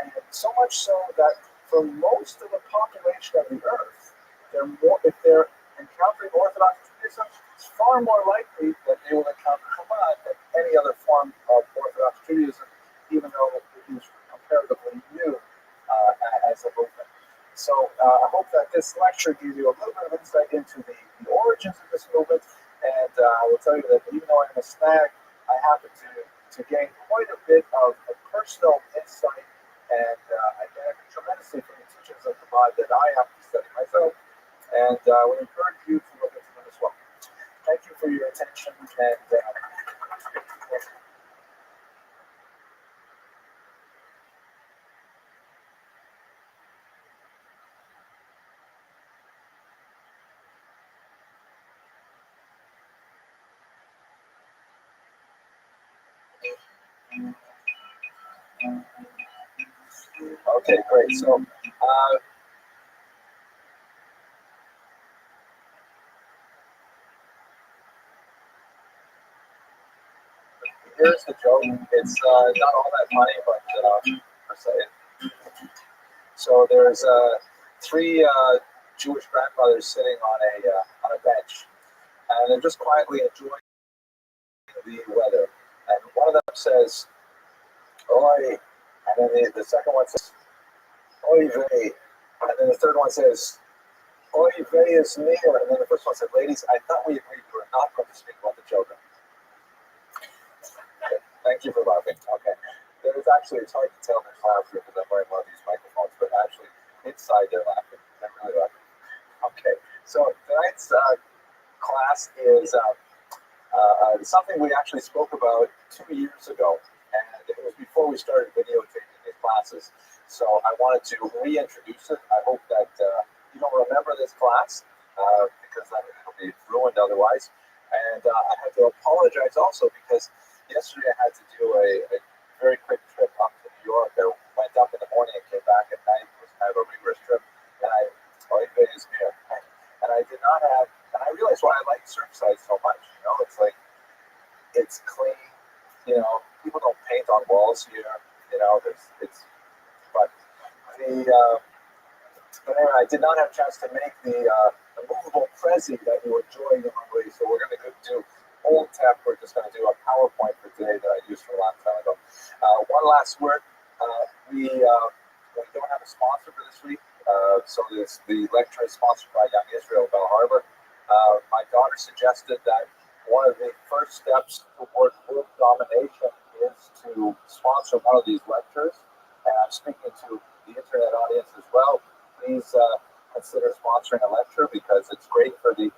and so much so that for most of the population of the earth, if they're encountering Orthodox Judaism, it's far more likely that they will encounter Chabad than any other form of Orthodox Judaism, even though it is comparatively new as a movement. So I hope that this lecture gives you a little bit of insight into the origins of this movement, and I will tell you that even though I'm a snag, I happen to gain quite a bit of personal insight, and I benefit tremendously from the teachings of Chabad that I have to study myself, and we encourage you to look into them as well. Thank you for your attention, and okay, great. So here's the joke. It's not all that funny, but I'll say it. So there's three Jewish grandmothers sitting on a bench, and they're just quietly enjoying the weather. And one of them says, "Oi," and then the second one says, "Oy vey," and then the third one says, "Oy vey is near," and then the first one said, "Ladies, I thought we agreed we were not going to speak about the children." Okay, thank you for laughing. Okay, there's actually, it's hard to tell in class because I'm wearing one of these microphones, but actually inside they're laughing. They're really laughing. Okay, so tonight's class is something we actually spoke about 2 years ago, and it was before we started videotaping these classes. So I wanted to reintroduce it. I hope that you don't remember this class because it'll be ruined otherwise. And I had to apologize also because yesterday I had to do a very quick trip up to New York. I went up in the morning and came back at night. It was kind of a rigorous trip, and I did not have. And I realized why I like Surfside so much. You know, it's like it's clean. You know, people don't paint on walls here. You know, but anyway, I did not have a chance to make the movable Prezi that you enjoy normally. So we're going to do old tech. We're just going to do a PowerPoint for today that I used from a long time ago. One last word. We don't have a sponsor for this week. So the lecture is sponsored by Young Israel Bell Harbor. My daughter suggested that one of the first steps toward world domination is to sponsor one of these lectures. And I'm speaking to the internet audience as well. Please consider sponsoring a lecture because it's great for the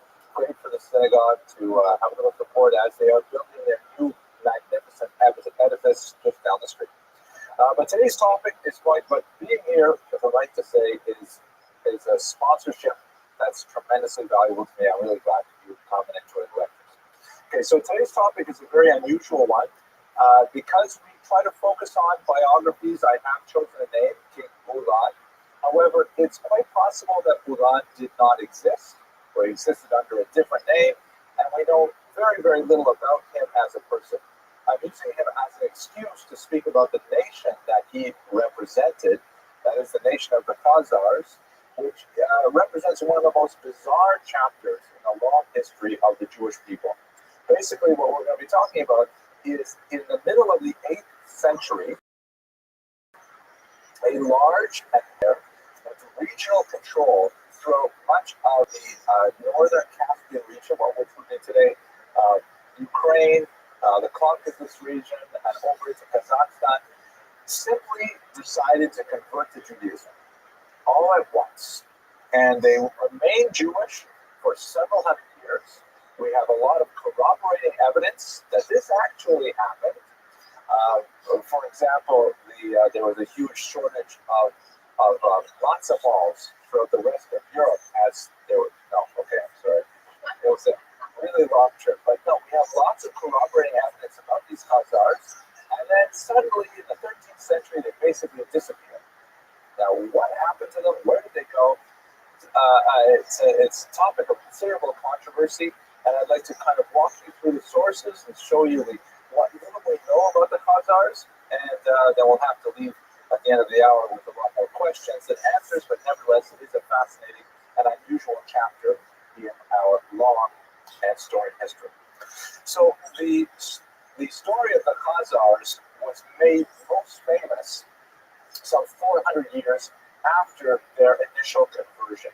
synagogue to have a little support as they are building their new magnificent edifice just down the street. But today's topic is but being here, as I like to say, is a sponsorship that's tremendously valuable to me. I'm really glad that you come and enjoy the lectures. Okay, so today's topic is a very unusual one. Because we try to focus on biographies, I have chosen a name, King Bulan. However, it's quite possible that Bulan did not exist, or he existed under a different name, and we know very, very little about him as a person. I'm using him as an excuse to speak about the nation that he represented, that is the nation of the Khazars, which represents one of the most bizarre chapters in the long history of the Jewish people. Basically, what we're going to be talking about is in the middle of the 8th century, a large affair of regional control throughout much of the northern Caspian region, which would be today Ukraine, the Caucasus region, and over into Kazakhstan, simply decided to convert to Judaism all at once. And they remained Jewish for several hundred years. We have a lot of corroborating evidence that this actually happened. For example, there was a huge shortage of matzo balls throughout the rest of Europe as there were. No, okay, I'm sorry. It was a really long trip, but no, we have lots of corroborating evidence about these Khazars. And then suddenly, in the 13th century, they basically disappeared. Now, what happened to them? Where did they go? It's a topic of considerable controversy. And I'd like to kind of walk you through the sources and show you what little we know about the Khazars, and then we'll have to leave at the end of the hour with a lot more questions and answers, but nevertheless, it is a fascinating and unusual chapter in our long and storied history. So the story of the Khazars was made most famous some 400 years after their initial conversion.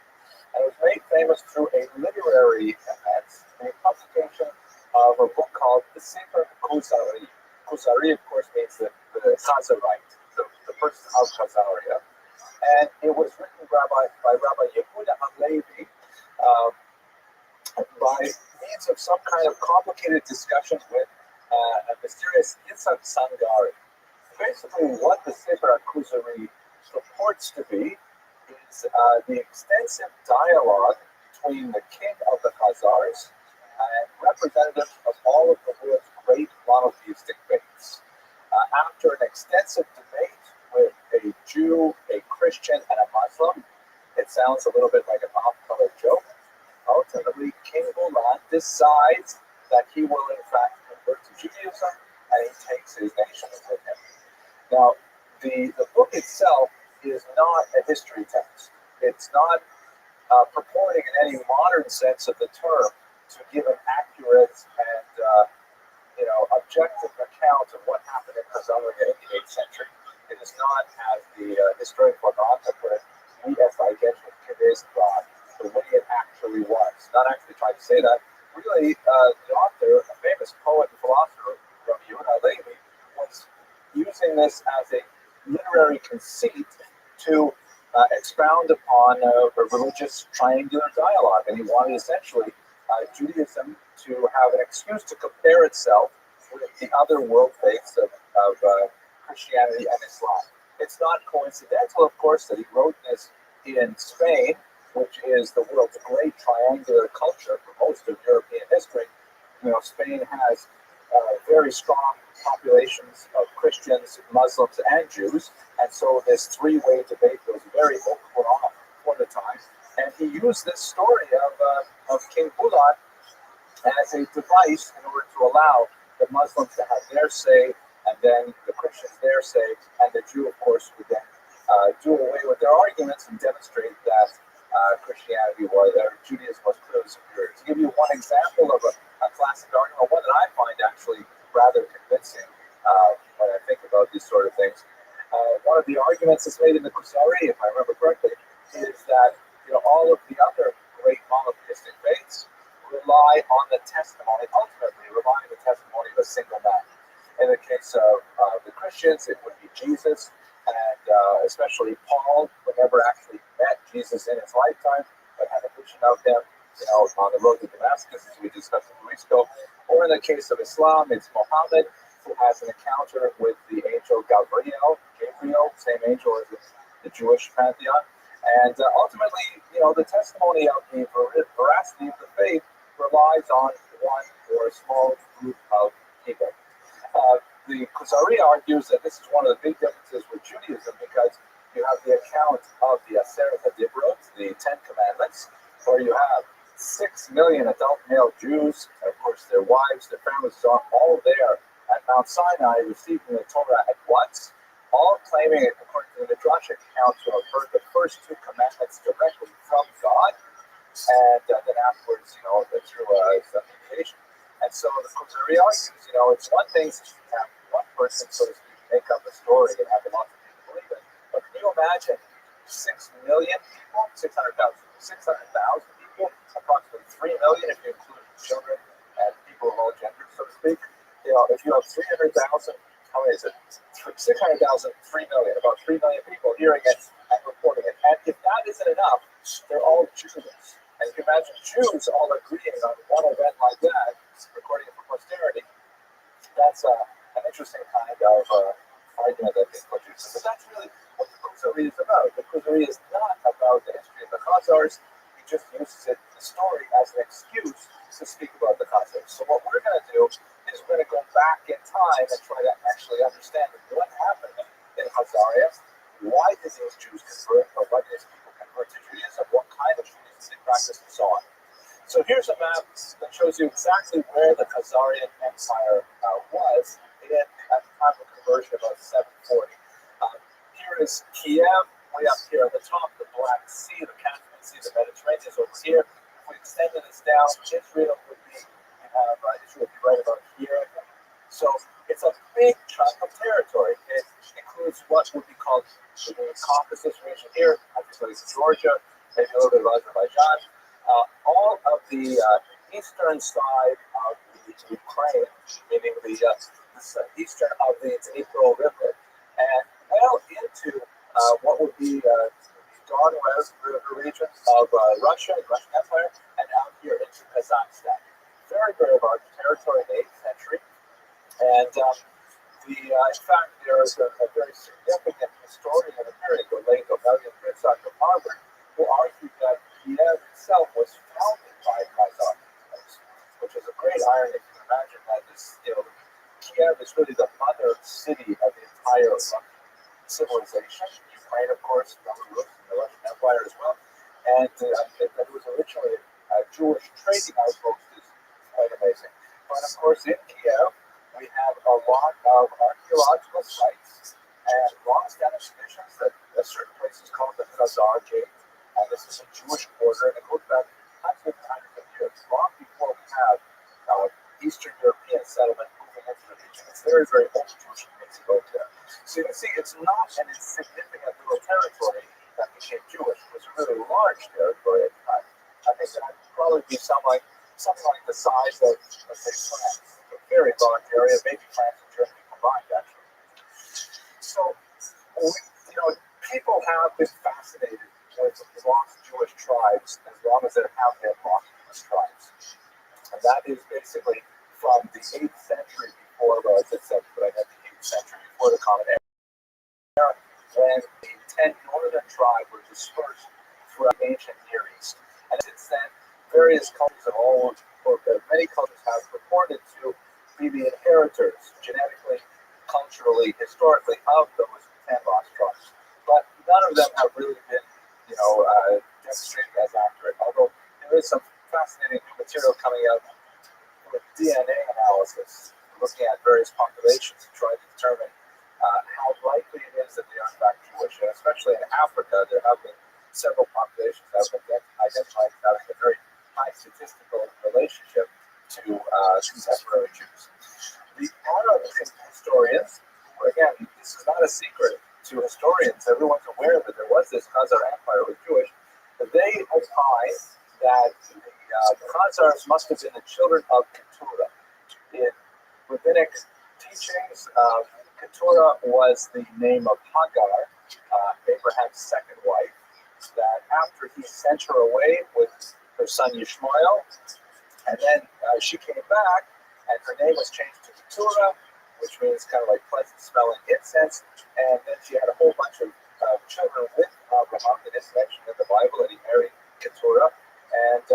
And it was made famous through a literary event, a publication of a book called the Sefer Kuzari. Kuzari, of course, means the Khazarite, the person of Khazaria. And it was written by Rabbi Yehuda Halevi by means of some kind of complicated discussions with a mysterious Yitzhak Sangari. Basically, what the Sefer Kuzari purports to be is the extensive dialogue between the king of the Khazars and representatives of all of the world's great monotheistic faiths. After an extensive debate with a Jew, a Christian, and a Muslim, it sounds a little bit like an off-color joke. Ultimately, King Bulan decides that he will in fact convert to Judaism, and he takes his nation with him. Now, the book itself is not a history text. It's not purporting in any modern sense of the term to give an accurate and objective account of what happened in Khazaria in the 8th century. It is not, as the historian Bonanza put it, the way it actually was. Not actually trying to say that. Really, the author, a famous poet and philosopher, Rabbi, was using this as a literary conceit to expound upon a religious triangular dialogue. And he wanted essentially Judaism to have an excuse to compare itself with the other world faiths of Christianity and Islam. It's not coincidental, of course, that he wrote this in Spain, which is the world's great triangular culture for most of European history. Spain has very strong populations of Christians, Muslims, and Jews, and so this three-way debate was very open on for the time. And he used this story of King Bulat as a device in order to allow the Muslims to have their say, and then the Christians their say, and the Jew, of course, would then do away with their arguments and demonstrate that Christianity or Judaism was clearly superior. To give you one example of a classic argument, one that I find actually rather convincing when I think about these sort of things. One of the arguments that's made in the Kuzari, if I remember correctly, is that all of the other great monotheistic faiths rely on the testimony, ultimately rely on the testimony of a single man. In the case of the Christians, it would be Jesus, and especially Paul, who never actually met Jesus in his lifetime, but had a vision of him, on the road to Damascus, as we discussed a few weeks ago. Or in the case of Islam, it's Muhammad, who has an encounter with the angel Gabriel, same angel as the Jewish pantheon. And ultimately, the testimony of the veracity of the faith relies on one or a small group of people. The Kuzari argues that this is one of the big differences with Judaism, because you have the account of the Aseret HaDibrot, the Ten Commandments, where you have 6 million adult male Jews, and of course their wives, their families are all there at Mount Sinai receiving the Torah at once, all claiming, according to the Midrashic account, to have heard the first two commandments directly from God, and then afterwards, through some mediation. And so the Kuzari argues, it's one thing to have one person, so to speak, make up a story and have lots of people believe it. But can you imagine 6 million people, 600,000 people, approximately 3 million if you include children and people of all genders, so to speak. If you have 300,000, how many is it? 600,000, 3 million, about 3 million people hearing it and reporting it. And if that isn't enough, they're all Jews. And you can imagine Jews all agreeing on one event like that, recording it for posterity. That's an interesting kind of argument that they produce. But that's really what the Kuzari is about. The Kuzari is not about the history of the Khazars. He just uses the story as an excuse to speak about the Khazars. So what we're going to do is we're going to go back in time and try to actually understand what happened in Khazaria. Why did these Jews convert, or why did these people convert to Judaism? What kind of Judaism they practiced, and so on. So here's a map that shows you exactly where the Khazarian Empire was at the time of conversion, about 740. Here is Kiev, way up here at the top, the Black Sea, the Caspian Sea, the Mediterranean is over here. If we extended this down, Israel would be right about here. So it's a big chunk of territory. It includes what would be called the Caucasus region here, I think it's Georgia, maybe a little bit of Azerbaijan. All of the eastern side of the Ukraine, meaning the eastern of the Dnipro River, and well into what would be the Donbass River region of Russia, the Russian Empire, and out here into Kazakhstan. Very, very large territory in the 8th century. And in fact, there is a very significant historian of the period, Gamaliel Yitzhak of Harvard, who argued that Kiev itself was founded by Khazars, which is a great irony. You can imagine that Kiev is really the mother city of the entire Russian civilization. Ukraine, of course, Belarus, the Russian Empire as well. And that it was originally a Jewish trading outpost is quite amazing. But of course, in Kiev, we have a lot of archaeological sites and long-standing traditions that certain places call the Khazar Gate. and this is a Jewish quarter, and it goes back hundreds and hundreds of years, long before we have Eastern European settlement moving into the region. It's very, very old Jewish community out there. So you can see it's not an insignificant little territory that became Jewish. It was a really large territory at the time. I think that would probably be something like the size of, let's say, France. A very large area, maybe France and Germany combined, actually. So, people have been fascinated with lost Jewish tribes as long as there have been lost Jewish tribes. And that is basically from the 8th century before, well, I said 7th, but I meant the 8th century before the Common Era, when the 10 northern tribes were dispersed throughout the ancient Near East. And since then, various cultures have many cultures have purported to be the inheritors, genetically, culturally, historically, of those 10 lost tribes. But none of them have really been, demonstrated as accurate, although there is some fascinating new material coming out with DNA analysis, looking at various populations to try to determine how likely it is that they are in fact Jewish. And especially in Africa, there have been several populations that have been identified as having a very high statistical relationship to contemporary Jews. The Arab historians, again, this is not a secret to historians, everyone's aware that there was this Khazar Empire was Jewish, but they opine that the Khazars must have been the children of Keturah. In rabbinic teachings, Keturah was the name of Hagar, Abraham's second wife, that after he sent her away with her son Yishmael, and then she came back, and her name was changed to Keturah, which means kind of like pleasant smelling incense, and then she had a whole bunch of children with Abraham that is mentioned in the Bible, and he married Keturah. And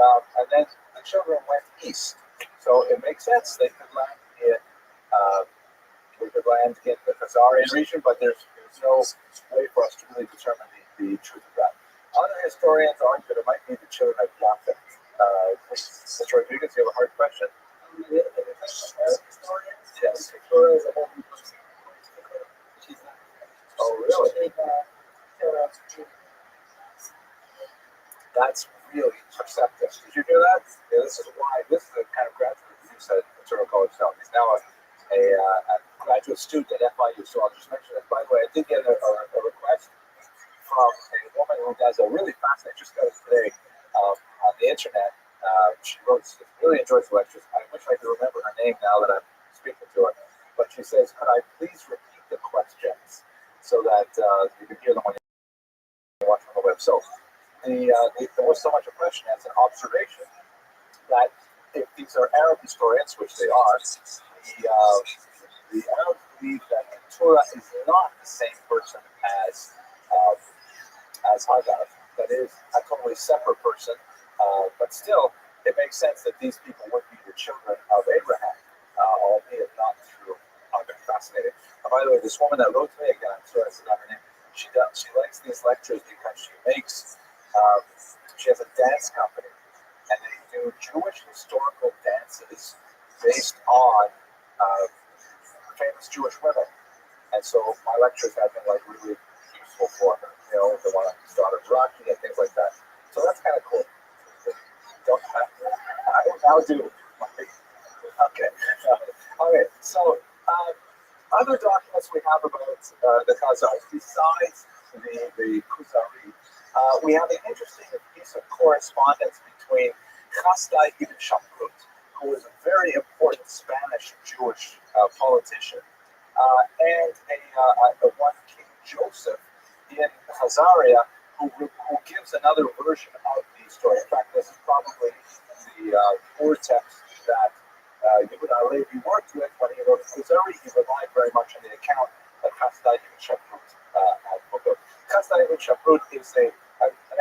then the children went east. So it makes sense they could land in the Khazarian region, but there's no way for us to really determine the truth of that. Other historians argue that it might be the children of Japheth. Mr. Rodriguez, you have a hard question? Historians? Yes. Victoria is a whole new person. Oh, really? That's really perceptive. Did you hear that? Yeah, this is the kind of graduate who said Ventura College now. He's now a graduate student at FIU, so I'll just mention that. By the way, I did get a request from a woman who does a really fascinating, just got it today on the internet. She really enjoys the lectures. I wish I could remember her name now that I'm speaking to her. But she says, could I please repeat the questions so that you can hear them when you watch on the web. So there was so much a question as an observation that if these are Arab historians, which they are, the Arabs believe that Keturah is not the same person as Hagar. That is a totally separate person, but still, it makes sense that these people would be the children of Abraham, albeit not through Hagar. Fascinating. By the way, this woman that wrote to me, again, I'm sorry I forgot her name, she likes these lectures because she has a dance company, and they do Jewish historical dances based on famous Jewish women. And so my lectures have been like really useful for her. The one on his daughter Rocky and things like that. So that's kind of cool. I will do. Okay. Okay. So other documents we have about the Khazars, besides the Khuzari, we have an interesting piece of correspondence between Chasdai ibn Shaprut, who was a very important Spanish Jewish politician, and one King Joseph in Khazaria, who gives another version of the story. In fact, this is probably the core text that Yehuda Halevi worked with when he wrote Khazari. He relied very much on the account that Chasdai ibn Shaprut had put up. Chasdai ibn Shaprut is an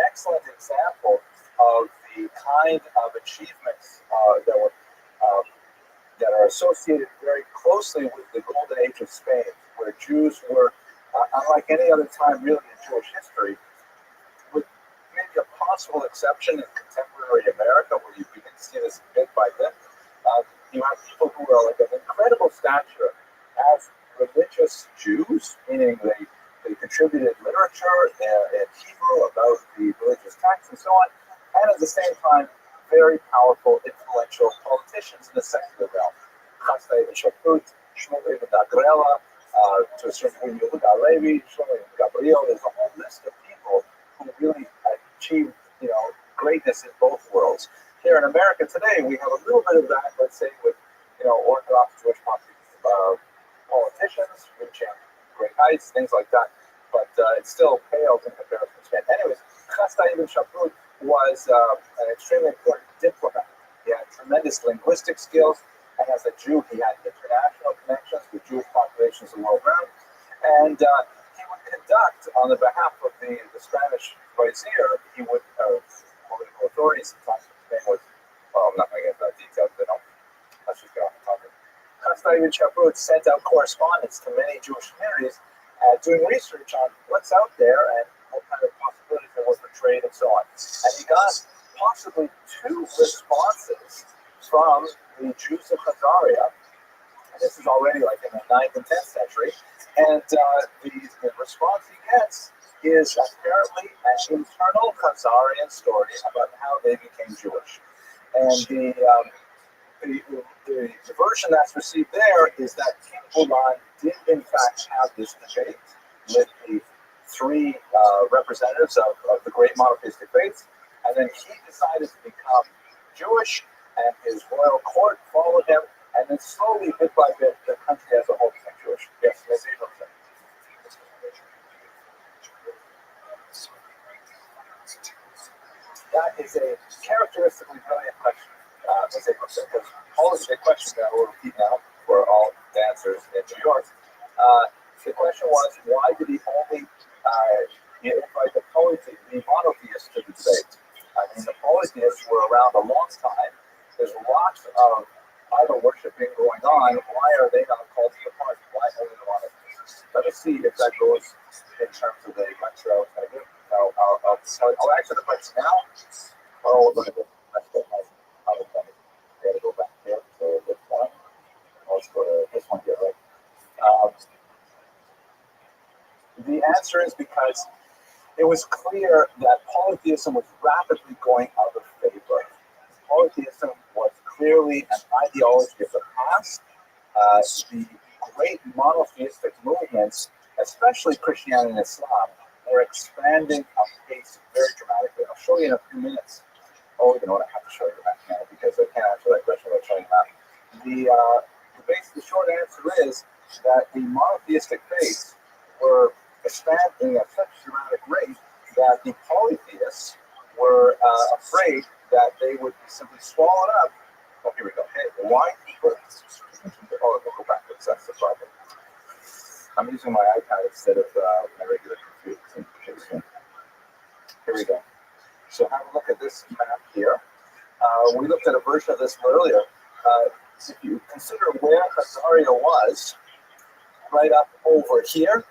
excellent example of the kind of achievements that are associated very closely with the Golden Age of Spain, where Jews were, unlike any other time really in Jewish history, with maybe a possible exception in contemporary America, where you begin to see this bit by bit. You have people who are like of incredible stature as religious Jews, meaning they contributed literature in Hebrew about the religious texts and so on, and at the same time, very powerful, influential politicians in the secular realm. Chasdai ibn Shaput, Shmuel ibn Dagrela, to a certain degree, Yehuda Levi, Shmuel ibn Gabriel. There's a whole list of people who really achieved, greatness in both worlds. Here in America today, we have a little bit of that, let's say, with, Orthodox Jewish politicians reaching great heights, things like that. But it still pales in comparison to it. Anyways, Chasdai ibn Shaput was an extremely important diplomat. He had tremendous linguistic skills, and as a Jew, he had international connections with Jewish populations the world around. And he would conduct, on the behalf of the Spanish vizier, he would, political authorities, sometimes his name was, well, I'm not going to get that detailed, but let's just get off the topic. Chasdai ibn Shaput sent out correspondence to many Jewish communities, doing research on what's out there and what kind of possibilities there were for trade and so on. And he got possibly 2 responses from the Jews of Khazaria. And this is already like in the 9th and 10th century. And the response he gets is apparently an internal Khazarian story about how they became Jewish. And the version that's received there is that King Bulan did in fact have this debate with the 3 representatives of the great monotheistic faiths, and then he decided to become Jewish, and his royal court followed him, and then slowly, bit by bit, the country as a whole became Jewish. Yes, yes, yes. That is a characteristically brilliant question, because all of the big questions that we'll repeat now for all dancers in New York. The question was, why did he only invite the monotheists to the debate? I mean, the polytheists were around a long time. There's lots of idol worshiping going on. Why are they not called to the party? Why only the monotheists? Let us see if that goes in terms of the lecture I was going to give. I'll answer the question now. Oh, we're going to go. Let's go. I got to go back here. So this one. Let's go to this one here, right? The answer is because it was clear that polytheism was rapidly going out of favor. Polytheism was clearly an ideology of the past. The great monotheistic movements, especially Christianity and Islam, were expanding at pace very dramatically. I'll show you in a few minutes. Oh, you know what? I have to show you that now because I can't answer that question without showing that. The short answer is that the monotheistic faiths were expanding at such dramatic rate that the polytheists were afraid that they would be simply swallowed up. Oh, here we go. Hey, why people? Oh, we'll go backwards. That's the problem. I'm using my iPad instead of my regular computer. Here we go. So have a look at this map here. We looked at a version of this earlier. If you consider where Khazaria was, right up over here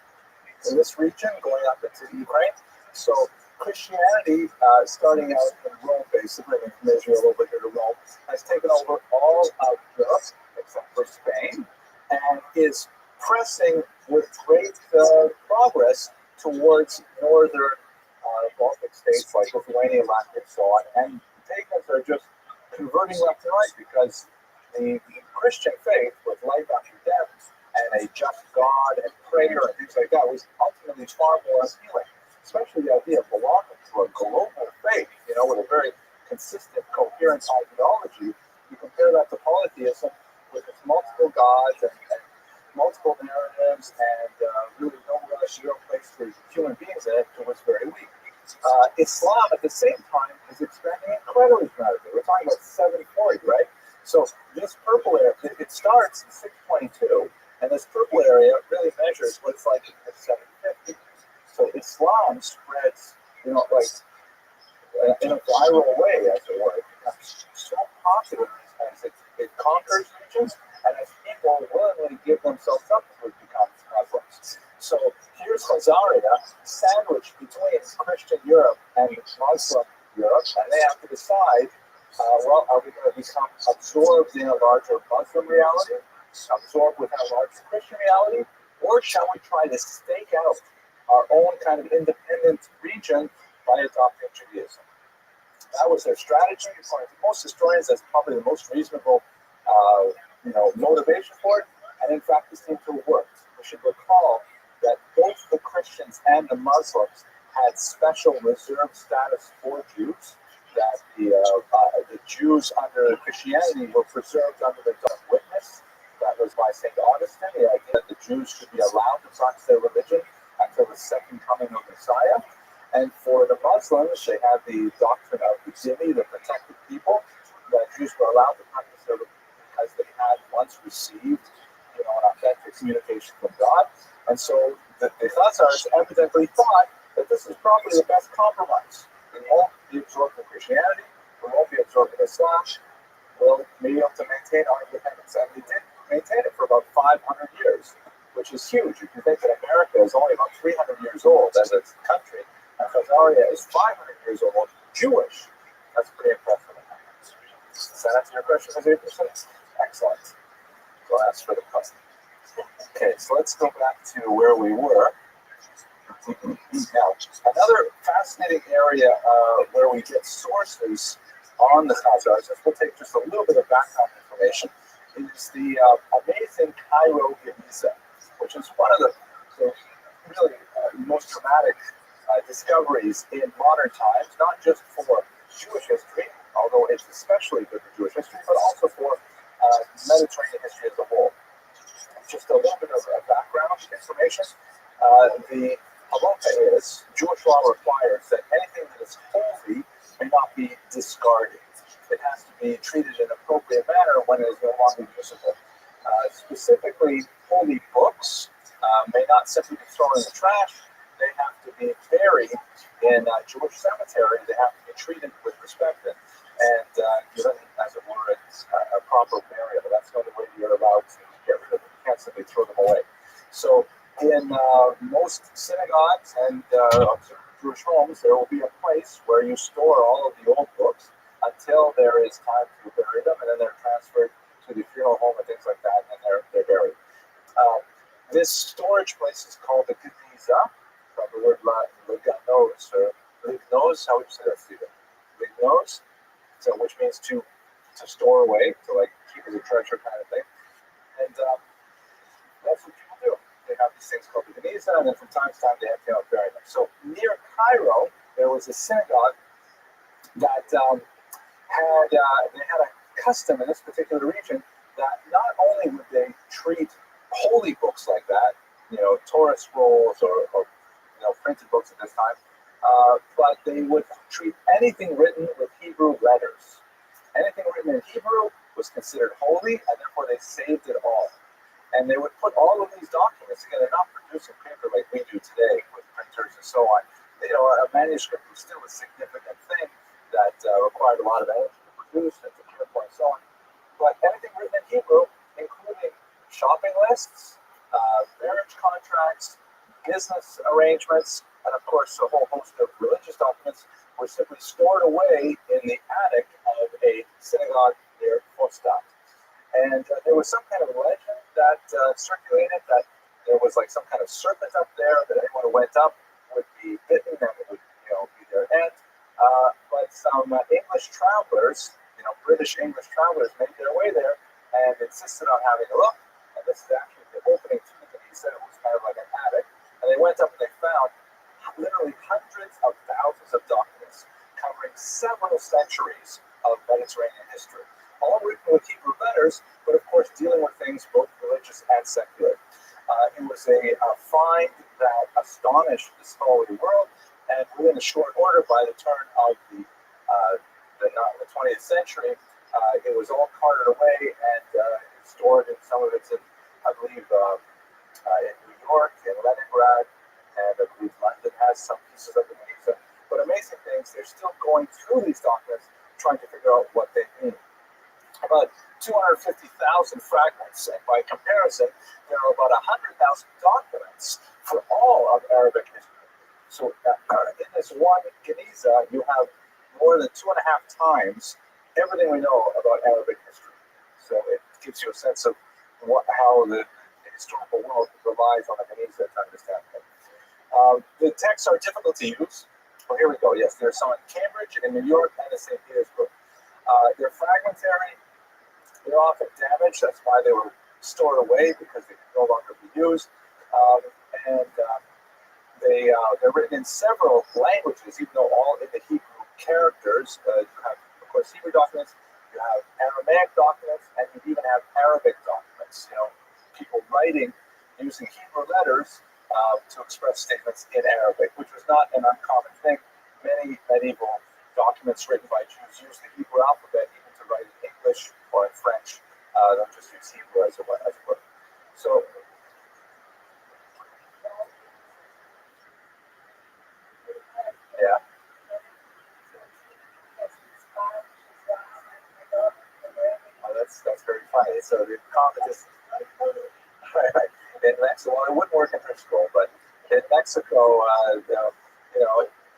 in this region, going up into Ukraine. So Christianity, starting out in Rome, basically, from Israel over here to Rome, has taken over all of Europe except for Spain, and is pressing with great progress towards northern Baltic states like Lithuania, Latvia, and so on. And the pagans are just converting left and right because the Christian faith with life after death and a just God and prayer and things like that was ultimately far more appealing, especially the idea of belonging to a global faith, with a very consistent, coherent ideology. You compare that to polytheism with its multiple gods and multiple narratives and really no real place for human beings in it, it was very weak. Islam at the same time is expanding incredibly dramatically. We're talking about 740, right? So this purple area, it starts in 622, and this purple area really measures what it's like in 750. So Islam spreads, like in a viral way, as it were. It becomes so popular as it conquers regions, and as people willingly give themselves up to it becomes Muslims. So here's Khazaria sandwiched between Christian Europe and Muslim Europe, and they have to decide, are we going to become absorbed in a larger Muslim reality, absorbed within a larger Christian reality, or shall we try to stake out our own kind of independent region by adopting Judaism. That was their strategy. According to most historians, that's probably the most reasonable, motivation for it. And in fact, this seemed to have worked. We should recall that both the Christians and the Muslims had special reserved status for Jews. That the Jews under Christianity were preserved under the Dark Witness. That was by St. Augustine, the idea that the Jews should be allowed to practice their religion until the second coming of Messiah. And for the Muslims, they had the doctrine of the Zimmi, the protected people, that Jews were allowed to practice their religion because they had once received, an authentic communication from God. And so the Khazars evidently thought that this is probably the best compromise. We won't be absorbed in Christianity, we won't be absorbed in Islam, we'll be able to maintain our independence. And we did maintain it for about 500 years, which is huge. If you think that America is only about 300 years old as a country, and Khazaria is 500 years old, Jewish, that's pretty impressive. Does that answer your question, 100%? Excellent. So that's for the question. Okay, so let's go back to where we were. Now, another fascinating area where we get sources on the Khazars, if we'll take just a little bit of background information, is the amazing Cairo Geniza, which is one of the really most dramatic discoveries in modern times, not just for Jewish history, although it's especially good for Jewish history, but also for Mediterranean history as a whole. Just a little bit of background information. The halacha is, Jewish law requires that anything that is holy may not be discarded. It has to be treated in an appropriate manner when it is no longer usable. Specifically, holy books may not simply be thrown in the trash. They have to be buried in a Jewish cemetery. They have to be treated with respect and given, as it were, a proper burial. That's the only way you're allowed to get rid of them. You can't simply throw them away. So in most synagogues and Jewish homes, there will be a place where you store all of the old books until there is time to bury them, and then they're transferred to the funeral home and things like that, and they're buried. This storage place is called the Geniza, from the word Liganos, or Lignos, how would you say that, Stephen? Lignos, so which means to store away, to like keep as a treasure kind of thing. And that's what people do. They have these things called the Geniza, and then from time to time they have to bury them. So near Cairo, there was a synagogue that they had a custom in this particular region that not only would they treat holy books like that, Torah scrolls or printed books at this time, but they would treat anything written with Hebrew letters. Anything written in Hebrew was considered holy, and therefore they saved it all. And they would put all of these documents together, not producing paper like we do today with printers and so on. A manuscript was still a significant thing that required a lot of energy to produce and to care for and so on. But anything written in Hebrew, including shopping lists, marriage contracts, business arrangements, and of course a whole host of religious documents, were simply stored away in the attic of a synagogue near Fostat. And there was some kind of legend that circulated that there was like some kind of serpent up there, that anyone who went up would be bitten and it would, be their end. But some English travelers, British English travelers, made their way there and insisted on having a look. And this is actually the opening to the Geniza. It was kind of like an attic. And they went up and they found literally hundreds of thousands of documents covering several centuries of Mediterranean history, all written with Hebrew letters, but of course dealing with things both religious and secular. It was a find that astonished the scholarly world, and within a short order, by the turn of the 20th century, it was all carted away and stored, in some of it's in, I believe, in New York, in Leningrad, and I believe London has some pieces of the Geniza. But amazing things, they're still going through these documents, trying to figure out what they mean. About 250,000 fragments, and by comparison, there are about 100,000 documents for all of Arabic history. So in this one Geniza, you have more than 2.5 times everything we know about Arabic history. So it gives you a sense of how the historical world relies on the Geniza to understand it. The texts are difficult to use. Well, here we go. Yes, there's some in Cambridge, in New York, and in St. Petersburg. They're fragmentary. They're often damaged. That's why they were stored away, because they can no longer be used. Um, and they're written in several languages, even though all in the Hebrew characters. You have, of course, Hebrew documents. You have Aramaic documents, and you even have Arabic documents. People writing using Hebrew letters to express statements in Arabic, which was not an uncommon thing. Many medieval documents written by Jews used the Hebrew alphabet even to write in English or in French. Don't just use Hebrew as it were. So, yeah, that's very funny. So the competition, right. In Mexico, well, it wouldn't work in her school, but in Mexico,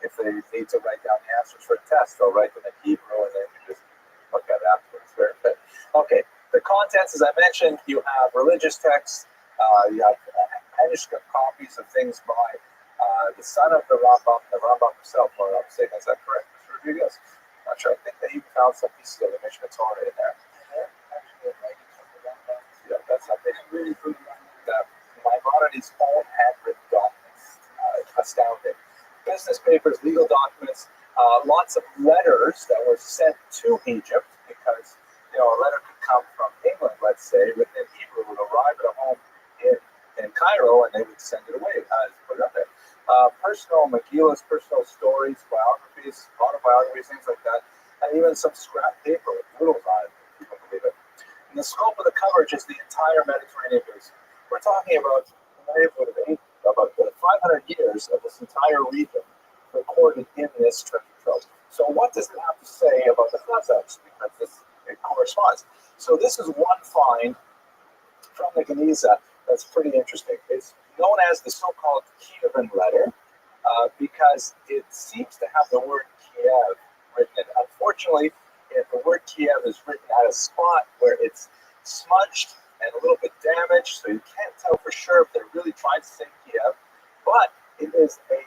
if they need to write down the answers for a test, they'll write them in Hebrew, and then you just look at it afterwards. Very good. Okay, the contents, as I mentioned, you have religious texts, you have manuscript copies of things by the son of the Rambam himself, or I'm saying, is that correct, Mr. Rodriguez? I'm not sure. I think that he found some pieces of the Mishnah Torah in there. Yeah, that's something really good. Maimonides' own handwritten documents. Astounding. Business papers, legal documents, lots of letters that were sent to Egypt, because a letter could come from England, let's say, written in Hebrew, would arrive at a home in Cairo, and they would send it away, put it up there. Personal Megillahs, personal stories, biographies, autobiographies, things like that, and even some scrap paper with doodles on it, if you can believe it. And the scope of the coverage is the entire Mediterranean basin. We're talking about about 500 years of this entire region recorded in this treasure trove. So what does it have to say about the Cossacks? Because it corresponds. So this is one find from the Geniza that's pretty interesting. It's known as the so-called Kievan letter because it seems to have the word Kiev written in it. Unfortunately, the word Kiev is written at a spot where it's smudged and a little bit damaged, so you can't tell for sure if they're really trying to say Kiev, but it is a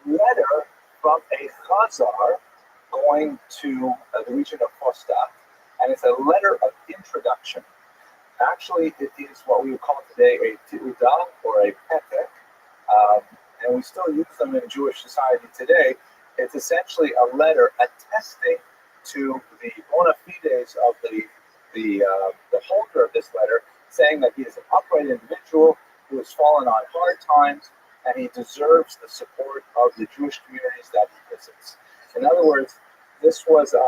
letter from a Khazar going to the region of Fosta, and it's a letter of introduction. Actually, it is what we would call today a ti'udah or a petek, and we still use them in Jewish society today. It's essentially a letter attesting to the bona fides of the holder of this letter, saying that he is an upright individual who has fallen on hard times, and he deserves the support of the Jewish communities that he visits. In other words, this was a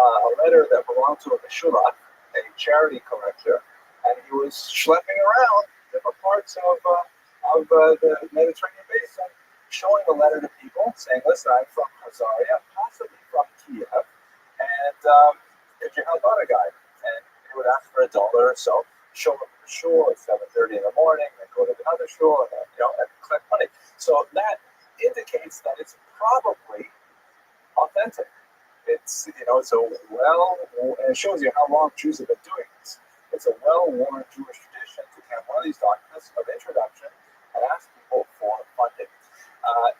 letter that belonged to a Meshulah, a charity collector, and he was schlepping around different parts of the Mediterranean basin, showing the letter to people, saying, listen, I'm from Khazaria, possibly from Kiev, and could you help out a guy? And he would ask for $1 or so, show him the shul at 7:30 in the morning, then go to another shul, and and collect money. So that indicates that it's probably authentic. It's it's a and it shows you how long Jews have been doing this. It's a well-worn Jewish tradition to have one of these documents of introduction and ask people for funding.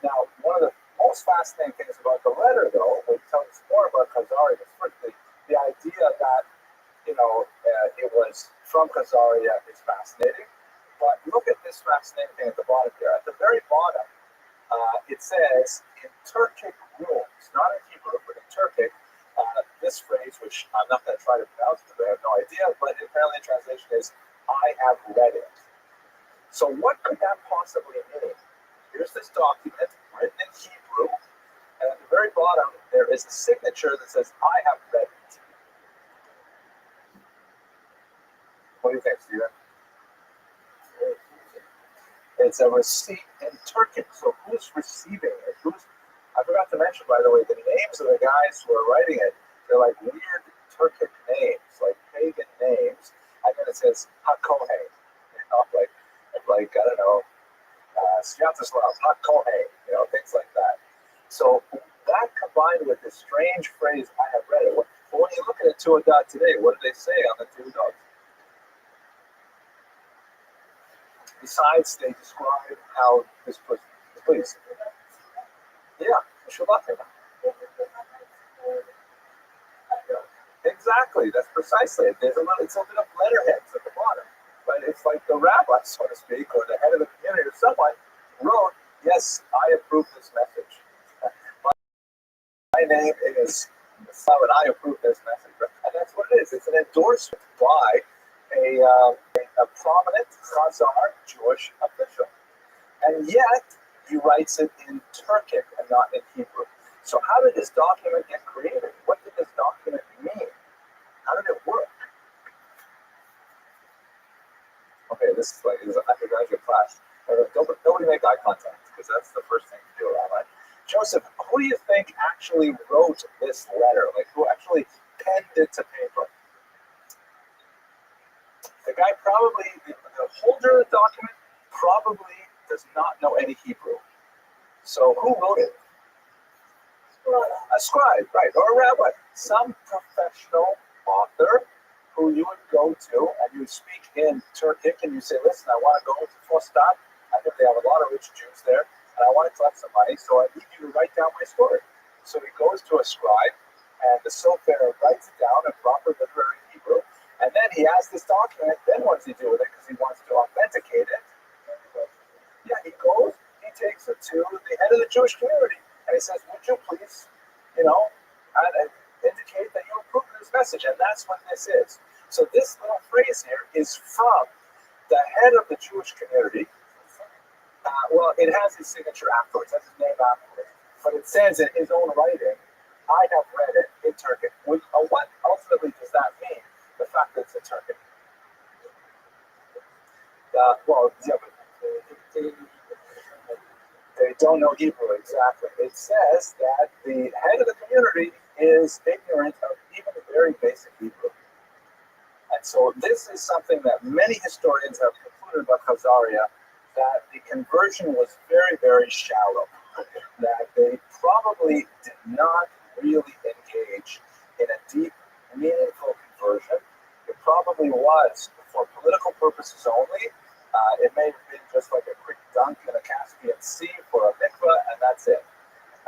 Now, one of the most fascinating things about the letter, though, which tells us more about Khazaria, is firstly the idea that it was from Khazaria is fascinating. But look at this fascinating thing at the bottom here. At the very bottom, it says in Turkic rules, not in Hebrew, but in Turkic, this phrase, which I'm not going to try to pronounce because I have no idea, but apparently the translation is, I have read it. So what could that possibly mean? Here's this document written in Hebrew, and at the very bottom, there is a signature that says, I have read it. What do you think, Stephen? It's a receipt in Turkic. So who's receiving it? I forgot to mention, by the way, the names of the guys who are writing it. They're like weird Turkic names, like pagan names. And then it says Hakohe, like I don't know, Sviatoslav Hakohe, things like that. So that combined with this strange phrase, I have read it. But when you look at a Tuadat today, what do they say on the Tuadat? Besides, they describe how this person, please. Yeah, Shabbat. Exactly, that's precisely it. There's a little, it's a bit of letterheads at the bottom, but it's like the rabbi, so to speak, or the head of the community or someone wrote, yes, I approve this message. My name is so, and I approve this message. And that's what it is. It's an endorsement by a prominent Khazar Jewish official. And yet, he writes it in Turkic and not in Hebrew. So how did this document get created? What did this document mean? How did it work? Okay, this is like, this is an undergraduate class. Nobody make eye contact, because that's the first thing to do, right? Joseph, who do you think actually wrote this letter? Like, who actually penned it to paper? The guy probably, the holder of the document probably does not know any Hebrew. So who wrote it? A scribe, right, or a rabbi. Some professional author who you would go to and you would speak in Turkic and you say, listen, I want to go to Fostat. I think they have a lot of rich Jews there, and I want to collect some money, so I need you to write down my story. So he goes to a scribe, and the sofer writes it down in proper literary Hebrew, and then he has this document. Then what does he do with it? Because he wants to authenticate it. Yeah, he goes, he takes it to the head of the Jewish community, and he says, would you please, indicate that you approve of this message? And that's what this is. So this little phrase here is from the head of the Jewish community. Well, it has his signature afterwards, has his name afterwards, but it says in his own writing, I have read it in Turkic. What ultimately does that mean? The fact that it's in Turkic. They don't know Hebrew exactly. It says that the head of the community is ignorant of even very basic Hebrew. And so this is something that many historians have concluded about Khazaria, that the conversion was very, very shallow, that they probably did not really engage in a deep, meaningful conversion. It probably was for political purposes only. It may have been just like a quick dunk in a Caspian Sea for a mikvah, and that's it.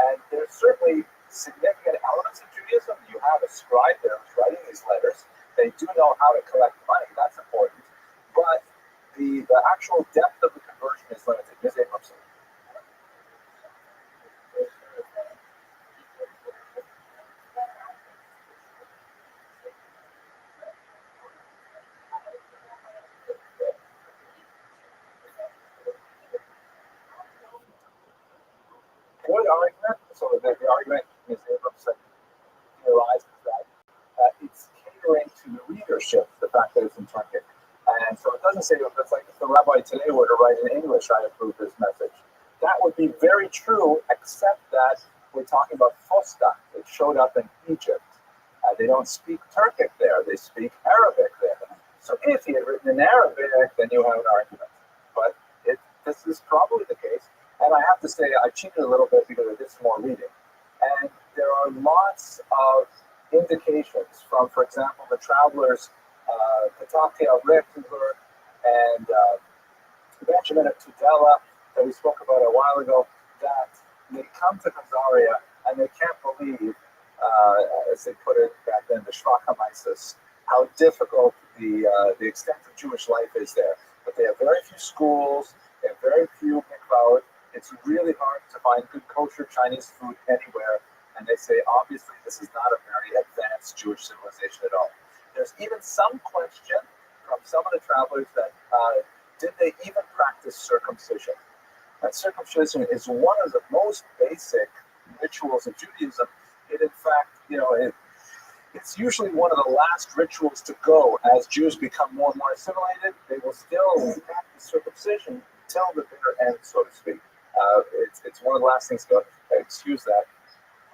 And there's certainly significant elements of Judaism. You have a scribe there who's writing these letters. They do know how to collect money. That's important. But the actual depth of the conversion is limited. Ms. Abramson. Good argument. So the argument Ms. Abramson theorizes that it's catering to the readership, the fact that it's in Turkic. And so it doesn't say, it's like if the rabbi today were to write in English, I approve this message. That would be very true, except that we're talking about Fostat. It showed up in Egypt. They don't speak Turkic there, they speak Arabic there. So if he had written in Arabic, then you have an argument. But this is probably the case. And I have to say, I cheated a little bit because I did some more reading. And there are lots of indications from, for example, the travelers, Patakia of Reichenberg and Benjamin of Tudela that we spoke about a while ago, that they come to Khazaria and they can't believe, as they put it back then, the Shvach HaMaisis, how difficult the extent of Jewish life is there. But they have very few schools, they have very few mikvahot. It's really hard to find good kosher Chinese food anywhere. And they say, obviously, this is not a very advanced Jewish civilization at all. There's even some question from some of the travelers that did they even practice circumcision? And circumcision is one of the most basic rituals of Judaism. It, in fact, it's usually one of the last rituals to go as Jews become more and more assimilated. They will still practice circumcision till the bitter end, so to speak. It's one of the last things to go. Excuse that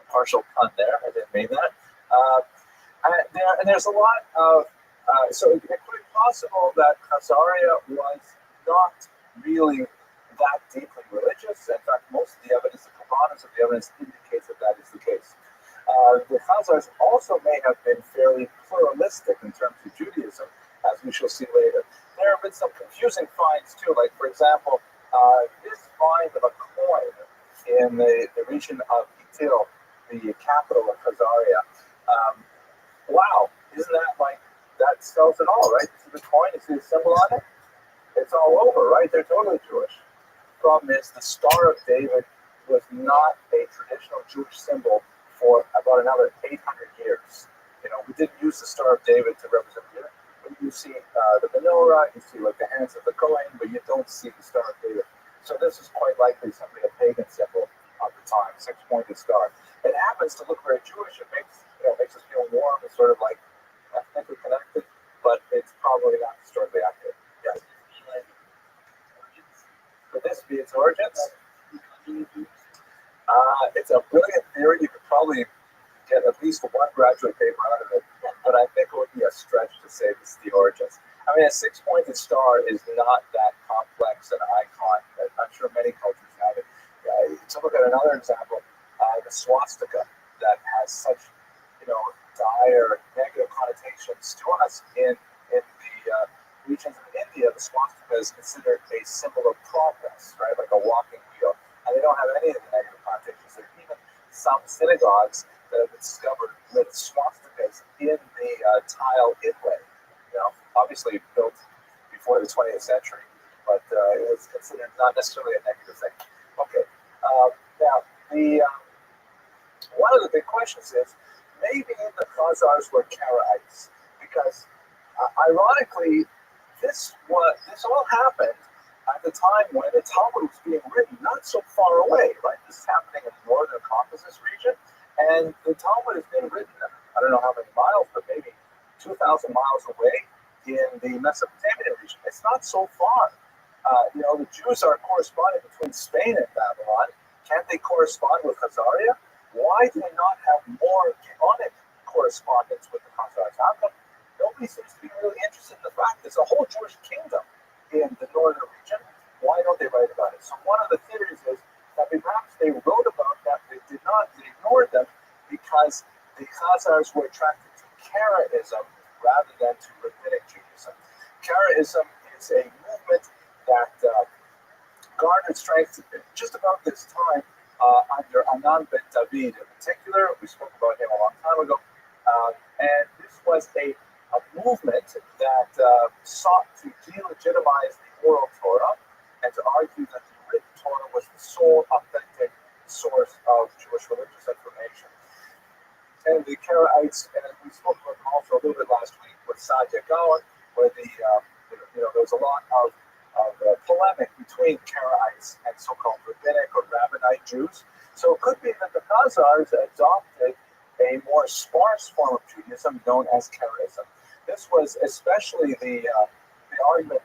partial pun there. I didn't mean that. And there's a lot of, so it could be possible that Khazaria was not really that deeply religious. In fact, most of the evidence, the preponderance of the evidence indicates that that is the case. The Khazars also may have been fairly pluralistic in terms of Judaism, as we shall see later. There have been some confusing finds too, like, for example, this find of a coin in the region of Itil, the capital of Khazaria. Wow, isn't that like, that spells it all, right? See the coin, you see the symbol on it? It's all over, right? They're totally Jewish. Problem is, the Star of David was not a traditional Jewish symbol for about another 800 years. You know, we didn't use the Star of David to represent here. But you see the menorah, you see like the hands of the Kohen, but you don't see the Star of David. So this is quite likely simply a pagan symbol of the time, six-pointed star. It happens to look very Jewish. It makes us feel warm. It's sort of like ethnically connected, but it's probably not historically accurate. Yes. Could this be its origins? It's a brilliant theory. You could probably get at least one graduate paper out of it, but I think it would be a stretch to say this is the origins. I mean, a six-pointed star is not that complex an icon. I'm sure many cultures have it. To look at another example, the swastika that has such, dire negative connotations to us in the regions of India. The swastika is considered a symbol of progress, right, like a walking wheel, and they don't have any of the negative connotations. There are even some synagogues that have been discovered with swastikas in the tile inlay. Obviously built before the 20th century, but it was considered not necessarily a negative thing. Okay, now one of the big questions is maybe the Khazars were Karaites, because ironically, this all happened at the time when the Talmud was being written, not so far away, right? This is happening in the northern Caucasus region, and the Talmud has been written, I don't know how many miles, but maybe 2,000 miles away in the Mesopotamian region. It's not so far. The Jews are corresponding between Spain and Babylon. Can they correspond with Khazaria? Why do we not have more canonic correspondence with the Khazars? How come nobody seems to be really interested in the fact there's a whole Jewish kingdom in the northern region? Why don't they write about it? So one of the theories is that perhaps they wrote about them, they did not, they ignored them because the Khazars were attracted to Karaism rather than to Rabbinic Judaism. Karaism is a movement that garnered strength just about this time under Anan ben David in particular. We spoke about him a long time ago. And this was a movement that sought to delegitimize the oral Torah and to argue that the written Torah was the sole authentic source of Jewish religious information. And the Karaites, and we spoke about them also a little bit last week with Sadia Gaon, where there was a lot of polemic between Karaites and so-called rabbinic or rabbinite Jews. So it could be that the Khazars adopted a more sparse form of Judaism known as Karaism. This was especially the argument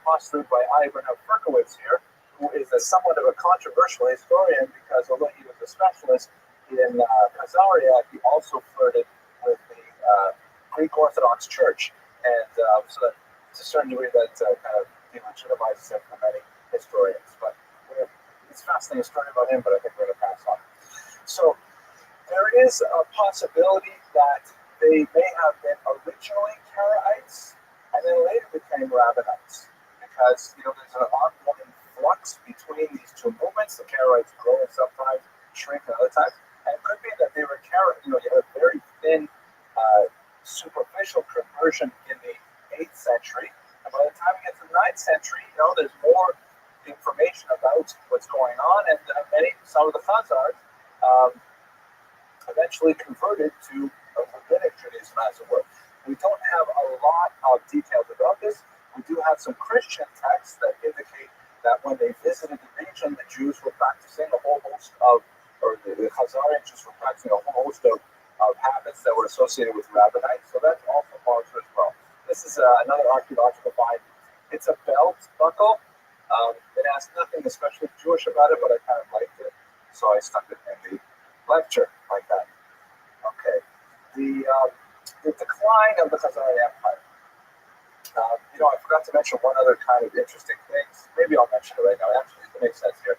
postulated by Ivan Ferkowitz here, who is somewhat of a controversial historian because although he was a specialist in Khazaria, he also flirted with the Greek Orthodox Church, and so that to a certain degree that kind of delegitimizes him for many historians. But it's a fascinating story about him, but I think we're going to pass on. So there is a possibility that they may have been originally Karaites and then later became Rabbinites, because there's an ongoing flux between these two movements. The Karaites grow and sometimes shrink at other times, and it could be that they were you had a very thin, superficial conversion in the 8th century, and by the time we get to the 9th century, there's more information about what's going on, and some of the Khazars eventually converted to a rabbinic Judaism, as it were. We don't have a lot of details about this. We do have some Christian texts that indicate that when they visited the region, the Jews were practicing a whole host of, or the Khazarian Jews were practicing a whole host of habits that were associated with rabbinites. So that's also possible as well. This is another archaeological find. It's a belt buckle. It has nothing especially Jewish about it, but I kind of liked it, so I stuck it in the lecture like that. Okay, the decline of the Khazarian Empire. I forgot to mention one other kind of interesting thing. Maybe I'll mention it right now. Actually, it makes sense here.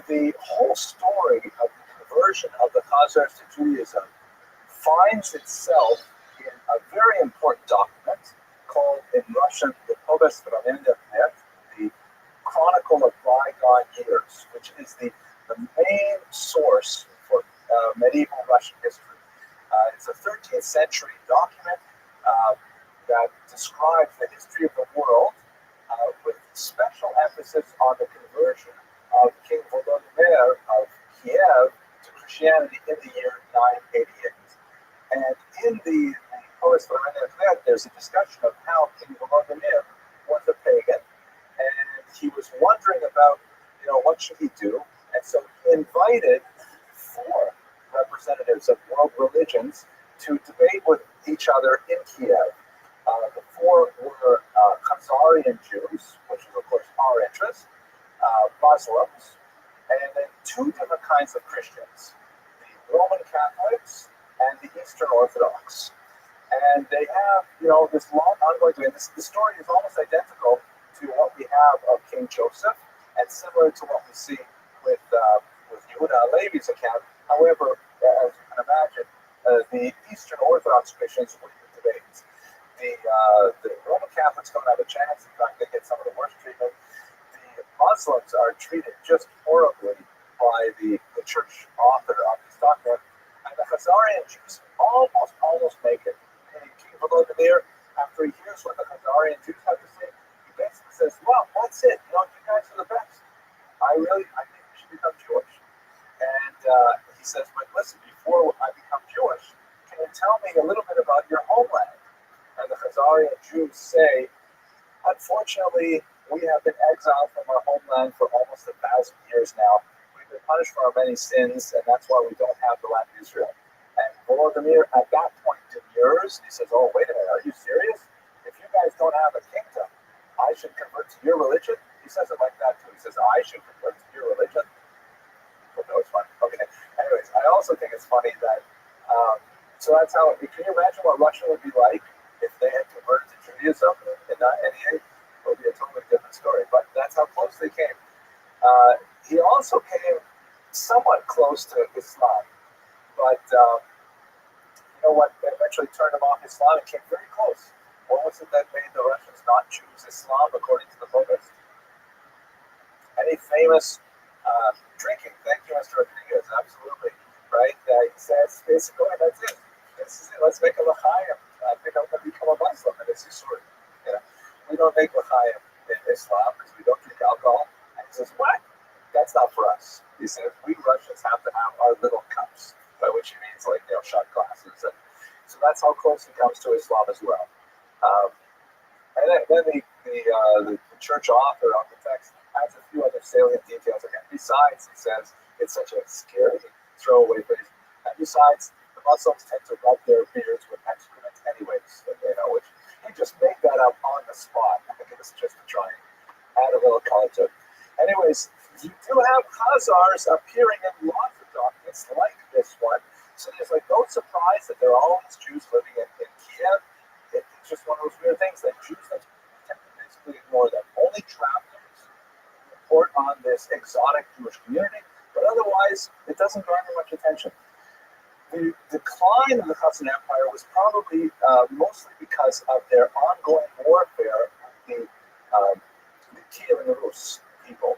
The whole story of the conversion of the Khazars to Judaism finds itself in a very important document called in Russian the Povest Временных лет, the Chronicle of Bygone Years. century document that describes the history of the world with special emphasis on the conversion of King Volodymyr of Kiev to Christianity in the year 988. And in the post there's a discussion of how King Volodymyr was a pagan, and he was wondering about, what should he do? And so he invited 4 representatives of world religions to debate with each other in Kiev. The 4 were Khazarian Jews, which is of course our interest, Muslims, and then 2 different kinds of Christians, the Roman Catholics and the Eastern Orthodox. And they have, this long ongoing debate. The story is almost identical to what we have of King Joseph, and similar to what we see with Yehuda Halevi's account. However, as you can imagine, the Eastern Orthodox Christians win the debate. The Roman Catholics don't have a chance. In fact, they get some of the worst treatment. The Muslims are treated just horribly by the church author of this document. And the Khazarian Jews almost make it. And King Volodymyr, after he hears what the Khazarian Jews have to say, he basically says, well, that's it. You guys are the best. I think you should become Jewish. And he says, but listen, before I become Jewish, can you tell me a little bit about your homeland? And the Khazarian Jews say, unfortunately, we have been exiled from our homeland for almost 1,000 years now. We've been punished for our many sins, and that's why we don't have the land of Israel. And Volodymyr, at that point, demurs. He says, oh, wait a minute, are you serious? If you guys don't have a kingdom, I should convert to your religion? He says it like that, too. He says, I should convert to your religion? Oh, no, it's funny. Okay. Anyways, I also think it's funny that, so that's how, can you imagine what Russia would be like if they had converted to Judaism in 1998? It would be a totally different story, but that's how close they came. He also came somewhat close to Islam, but what eventually turned him off Islam and came very close. What was it that made the Russians not choose Islam according to the focus? Any famous drinking? Thank you, Mr. Rodriguez. Absolutely. Right? He says, basically, that's it. This is it. Let's make a l'chaim. I think I'm going to become a Muslim, and it's his story. We don't make l'chaim in Islam because we don't drink alcohol. And he says, what? That's not for us. He says, we Russians have to have our little cups, by which he means shot glasses. And so that's how close he comes to Islam as well. And then the church author of the text adds a few other salient details. Again, besides, he says, it's such a scary throwaway phrase. And besides, the Muslims tend to rub their beards with excrement anyways, which he just made that up on the spot. I think it was just to try and add a little color to it. Anyways, you do have Khazars appearing in lots of documents like this one. So there's no surprise that there are all these Jews living in Kiev. It's just one of those weird things that Jews tend to basically ignore them. Only travelers report on this exotic Jewish community, but otherwise it doesn't garner much attention. The decline of the Khazar Empire was probably mostly because of their ongoing warfare with the Kiev and Rus people,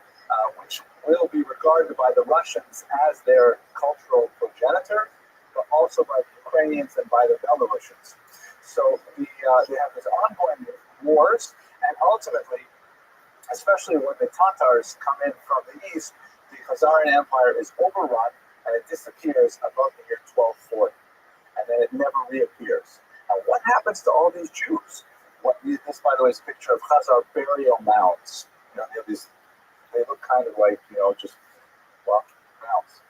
which will be regarded by the Russians as their cultural progenitor, but also by the Ukrainians and by the Belarusians. So they have these ongoing wars, and ultimately, especially when the Tatars come in from the east, the Khazarian Empire is overrun and it disappears about the year 1240, and then it never reappears. Now, what happens to all these Jews? This, by the way, is a picture of Khazar burial mounds. They have these. They look kind of like just mounds.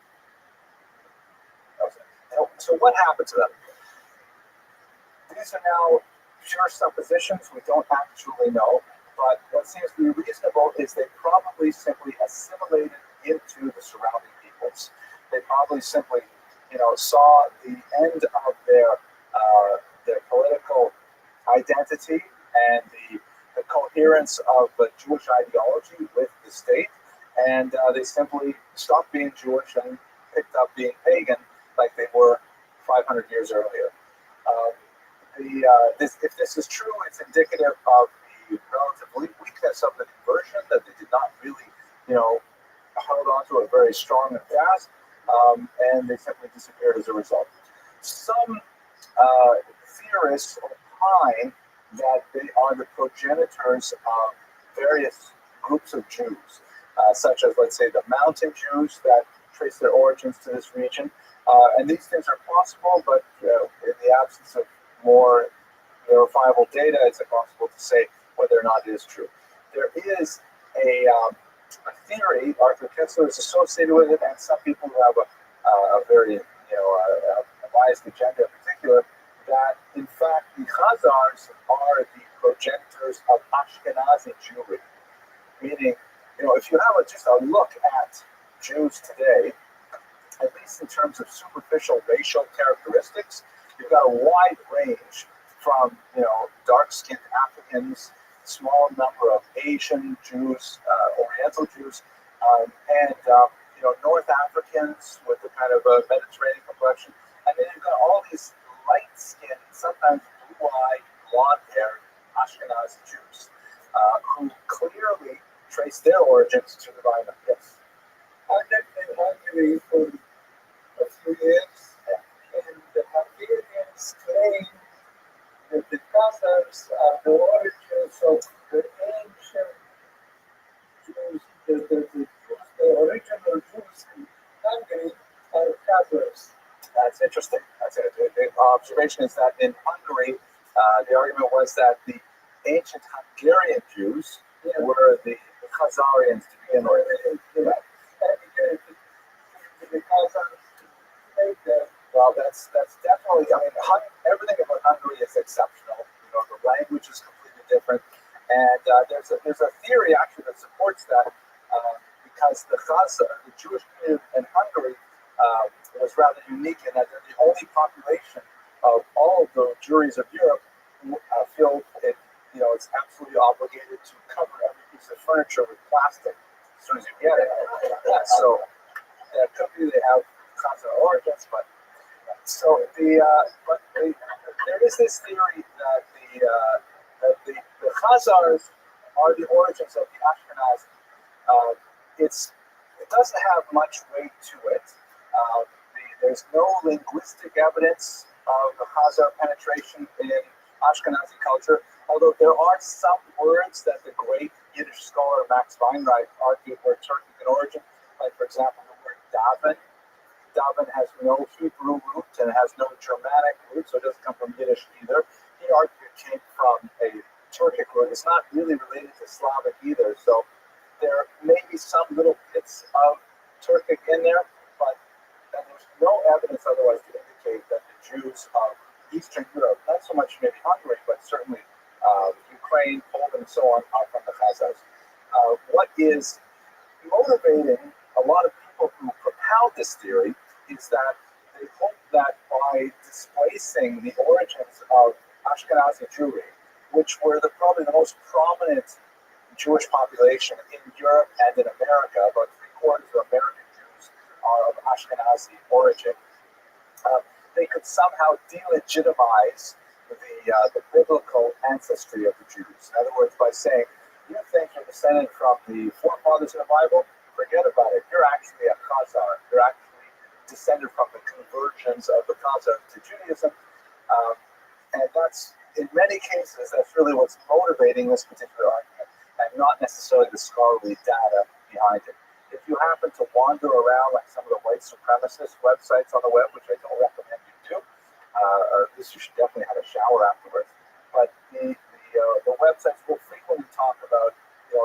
So what happened to them? These are now pure suppositions. We don't actually know. But what seems to be reasonable is they probably simply assimilated into the surrounding peoples. They probably simply, saw the end of their political identity and the coherence of the Jewish ideology with the state, and they simply stopped being Jewish and picked up being pagan like they were 500 years earlier. If this is true, it's indicative of the relative weakness of the conversion, that they did not really, hold on to it very strong and fast, and they simply disappeared as a result. Some theorists opine that they are the progenitors of various groups of Jews, such as, let's say, the mountain Jews that trace their origins to this region. And these things are possible, but in the absence of more verifiable data, it's impossible to say whether or not it is true. There is a theory, Arthur Kessler is associated with it, and some people who have a very a biased agenda in particular, that in fact the Khazars are the progenitors of Ashkenazi Jewry. Meaning, if you have just a look at Jews today, at least in terms of superficial racial characteristics, you've got a wide range from dark-skinned Africans, small number of Asian Jews, Oriental Jews, and North Africans with a kind of a Mediterranean complexion, and then you've got all these light-skinned, sometimes blue-eyed, blonde-haired Ashkenazi Jews who clearly trace their origins to the Bible. Yes. I lived in Hungary for a few years, and the Hungarians claim that the Khazars are the origins of the ancient Jews, the original Jews in Hungary are Khazars. That's interesting. That's it. The observation is that in Hungary, the argument was that the ancient Hungarian Jews were the Khazarians to begin with. Well, that's definitely. I mean, everything about Hungary is exceptional. The language is completely different, and there's a theory actually that supports that because the Jewish community in Hungary was rather unique in that they're the only population of all of the Jewries of Europe who feel it's absolutely obligated to cover every piece of furniture with plastic as soon as you get it. So that could be they have Khazar origins, but there is this theory that the Khazars are the origins of the Ashkenazi. It doesn't have much weight to it. There's no linguistic evidence of the Khazar penetration in Ashkenazi culture, although there are some words that the great Yiddish scholar Max Weinreich argued were Turkic in origin, like, for example, the word daven. Daven has no Hebrew root and it has no Germanic root, so it doesn't come from Yiddish either. He argued it came from a Turkic root. It's not really related to Slavic either, so there may be some little bits of Turkic in there, but there's no evidence otherwise to indicate that the Jews of Eastern Europe, not so much maybe Hungary, but certainly Ukraine, Poland, and so on, are from the Khazars. What is motivating a lot of people who propound this theory is that they hope that by displacing the origins of Ashkenazi Jewry, which were probably the most prominent Jewish population in Europe and in America, about 3/4 of American Jews are of Ashkenazi origin, they could somehow delegitimize the biblical ancestry of the Jews. In other words, by saying, you think you're descended from the forefathers in the Bible, forget about it. You're actually a Khazar. You're actually descended from the conversions of the Khazar to Judaism. And that's, in many cases, that's really what's motivating this particular argument, and not necessarily the scholarly data behind it. If you happen to wander around like some of the white supremacist websites on the web, which I don't recommend you do, or at least you should definitely have a shower afterwards, but the websites will frequently talk about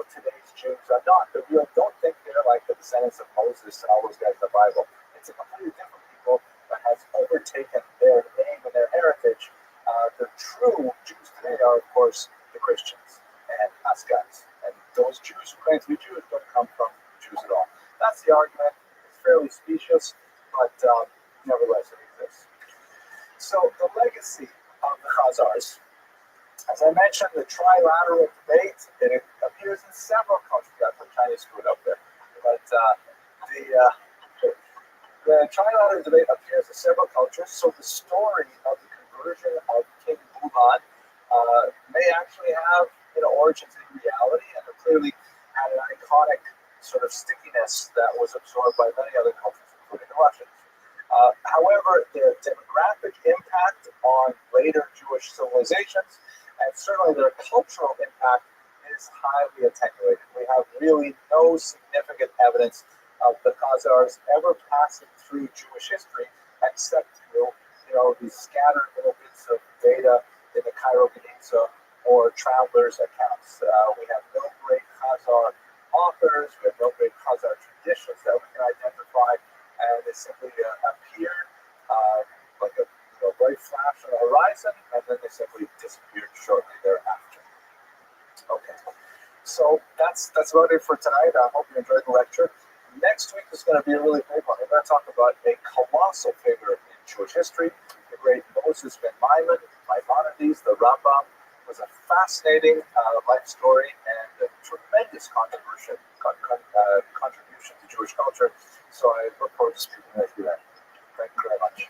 today's Jews are not. Don't think they're like the descendants of Moses and all those guys in the Bible. It's a completely different people that has overtaken their name and their heritage. The true Jews today are, of course, the Christians and us guys. And those Jews who claim to be Jews don't come from Jews at all. That's the argument. It's fairly specious, but nevertheless it exists. So the legacy of the Khazars, as I mentioned, the trilateral debate, it appears in several countries. I put Chinese food up there. But the trilateral debate appears in several cultures, so the story of the conversion of King Bulan may actually have origins in reality, and it clearly had an iconic sort of stickiness that was absorbed by many other cultures, including the Russians. However, the demographic impact on later Jewish civilizations, and certainly their cultural impact is highly attenuated. We have really no significant evidence of the Khazars ever passing through Jewish history, except through, these scattered little bits of data in the Cairo Geniza or travelers' accounts. We have no great Khazar authors, we have no great Khazar traditions that we can identify, and they simply appeared like a bright flash on the horizon, and then they simply disappeared shortly thereafter. Okay, so that's about it for tonight. I hope you enjoyed the lecture. Next week is going to be a really big one. We're going to talk about a colossal figure in Jewish history, the great Moses ben Maimonides, the Rabbi. It was a fascinating life story and a tremendous contribution to Jewish culture. So I look forward to speaking with you then. Thank you very much.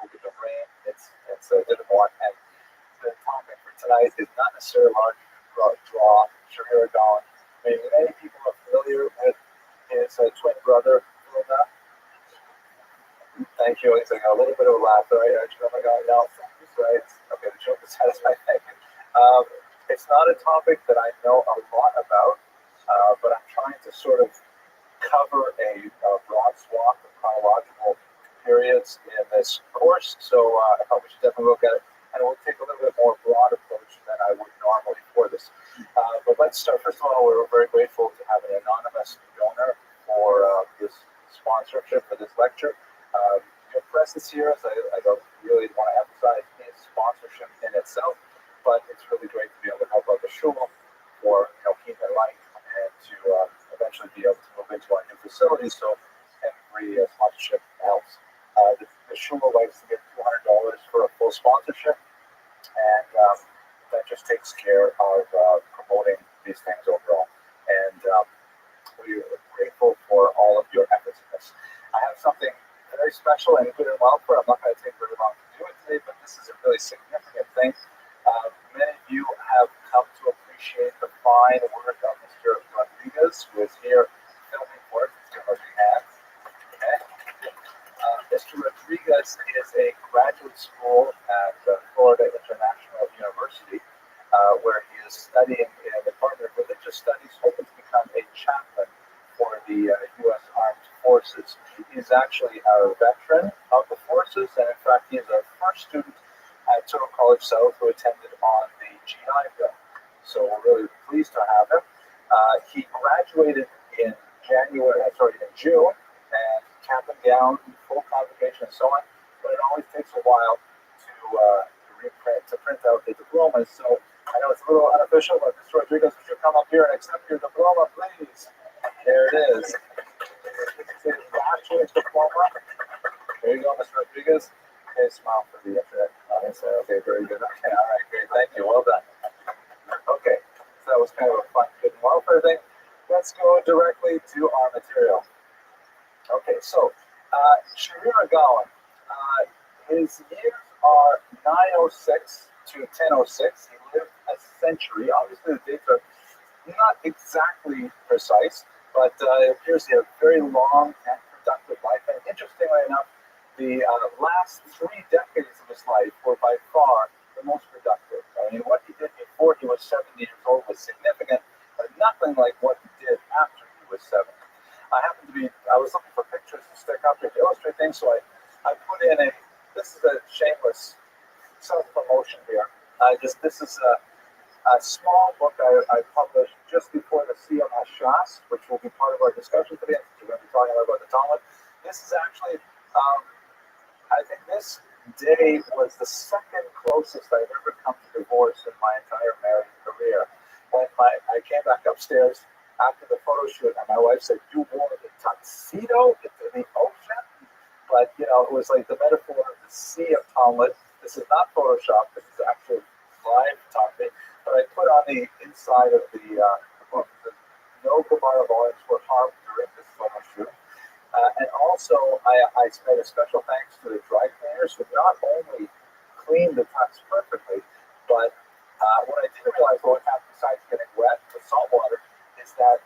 With the rain, it's a bit more, and the topic for tonight is not necessarily large draw Shahira Gaon. Maybe many people are familiar with his twin brother, Luna. Thank you. It's like a little bit of a laugh, right? Oh my God, no, right? Okay, the joke is satisfied. Thank you. It's not a topic that I know a lot about, but I'm trying to sort of cover a broad swath of chronological periods in this course, so I thought we should definitely look at it, and we'll take a little bit more broad approach than I would normally for this. But let's start. First of all, we're very grateful to have an anonymous donor for this sponsorship for this lecture. Your presence here, as I don't really want to emphasize, is sponsorship in itself, but it's really great to be able to help out the shul for keep it light and to eventually be able to move into our new facility. So every sponsorship helps. The shul likes to give $200 for a full sponsorship, and that just takes care of promoting these things overall. And we're grateful for all of your efforts in this. I have something very special and good and welcome. I'm not going to take very long to do it today, but this is a really significant thing. Many of you have come to appreciate the fine work of Mr. Rodriguez, who is here filming for us. Mr. Rodriguez. Okay. Mr. Rodriguez is a graduate school at Florida International University, where he is studying in the Department of Religious Studies, hoping to become a chaplain for the U.S. Armed Forces. He's actually a veteran of the forces, and in fact, he is our first student at Touro College South who attended on the GI Bill. So we're really pleased to have him. He graduated in June, and cap and gown, full convocation, and so on. But it always takes a while to print out the diplomas. So I know it's a little unofficial, but Mr. Rodriguez, would you come up here and accept your diploma, please? There it is. It's a bachelor's diploma. There you go, Mr. Rodriguez. Okay, smile for the internet. Okay, very good. Okay, all right, great. Thank you. Well done. Okay, so that was kind of a fun, good and welfare thing. Let's go directly to our material. Okay, so Shahira Gaon, his years are 906 to 1006. He lived a century. Obviously, the dates are not exactly precise, but it appears he had a very long and productive life. And interestingly enough, the last 3 decades of his life were by far the most productive. I mean, what he did before he was 70 years old was significant, but nothing like what he did after he was 70. I was looking for pictures to stick up to illustrate things, so I put in this is a shameless self-promotion here. This is a small book I published just before the Siyam HaShas, which will be part of our discussion today. We're going to be talking about the Talmud. This is actually, I think this day was the second closest I've ever come to divorce in my entire married career. When I came back upstairs after the photo shoot, and my wife said, "You wore the tuxedo into the ocean?" But, it was like the metaphor of the sea of Talmud. This is not Photoshop. This is actually live but I put on the inside of the book that no Gemara volumes were harmed during this photo shoot. And also, I made a special thanks to the dry cleaners who not only cleaned the tux perfectly, but what I didn't realize what happened besides getting wet with salt water is that,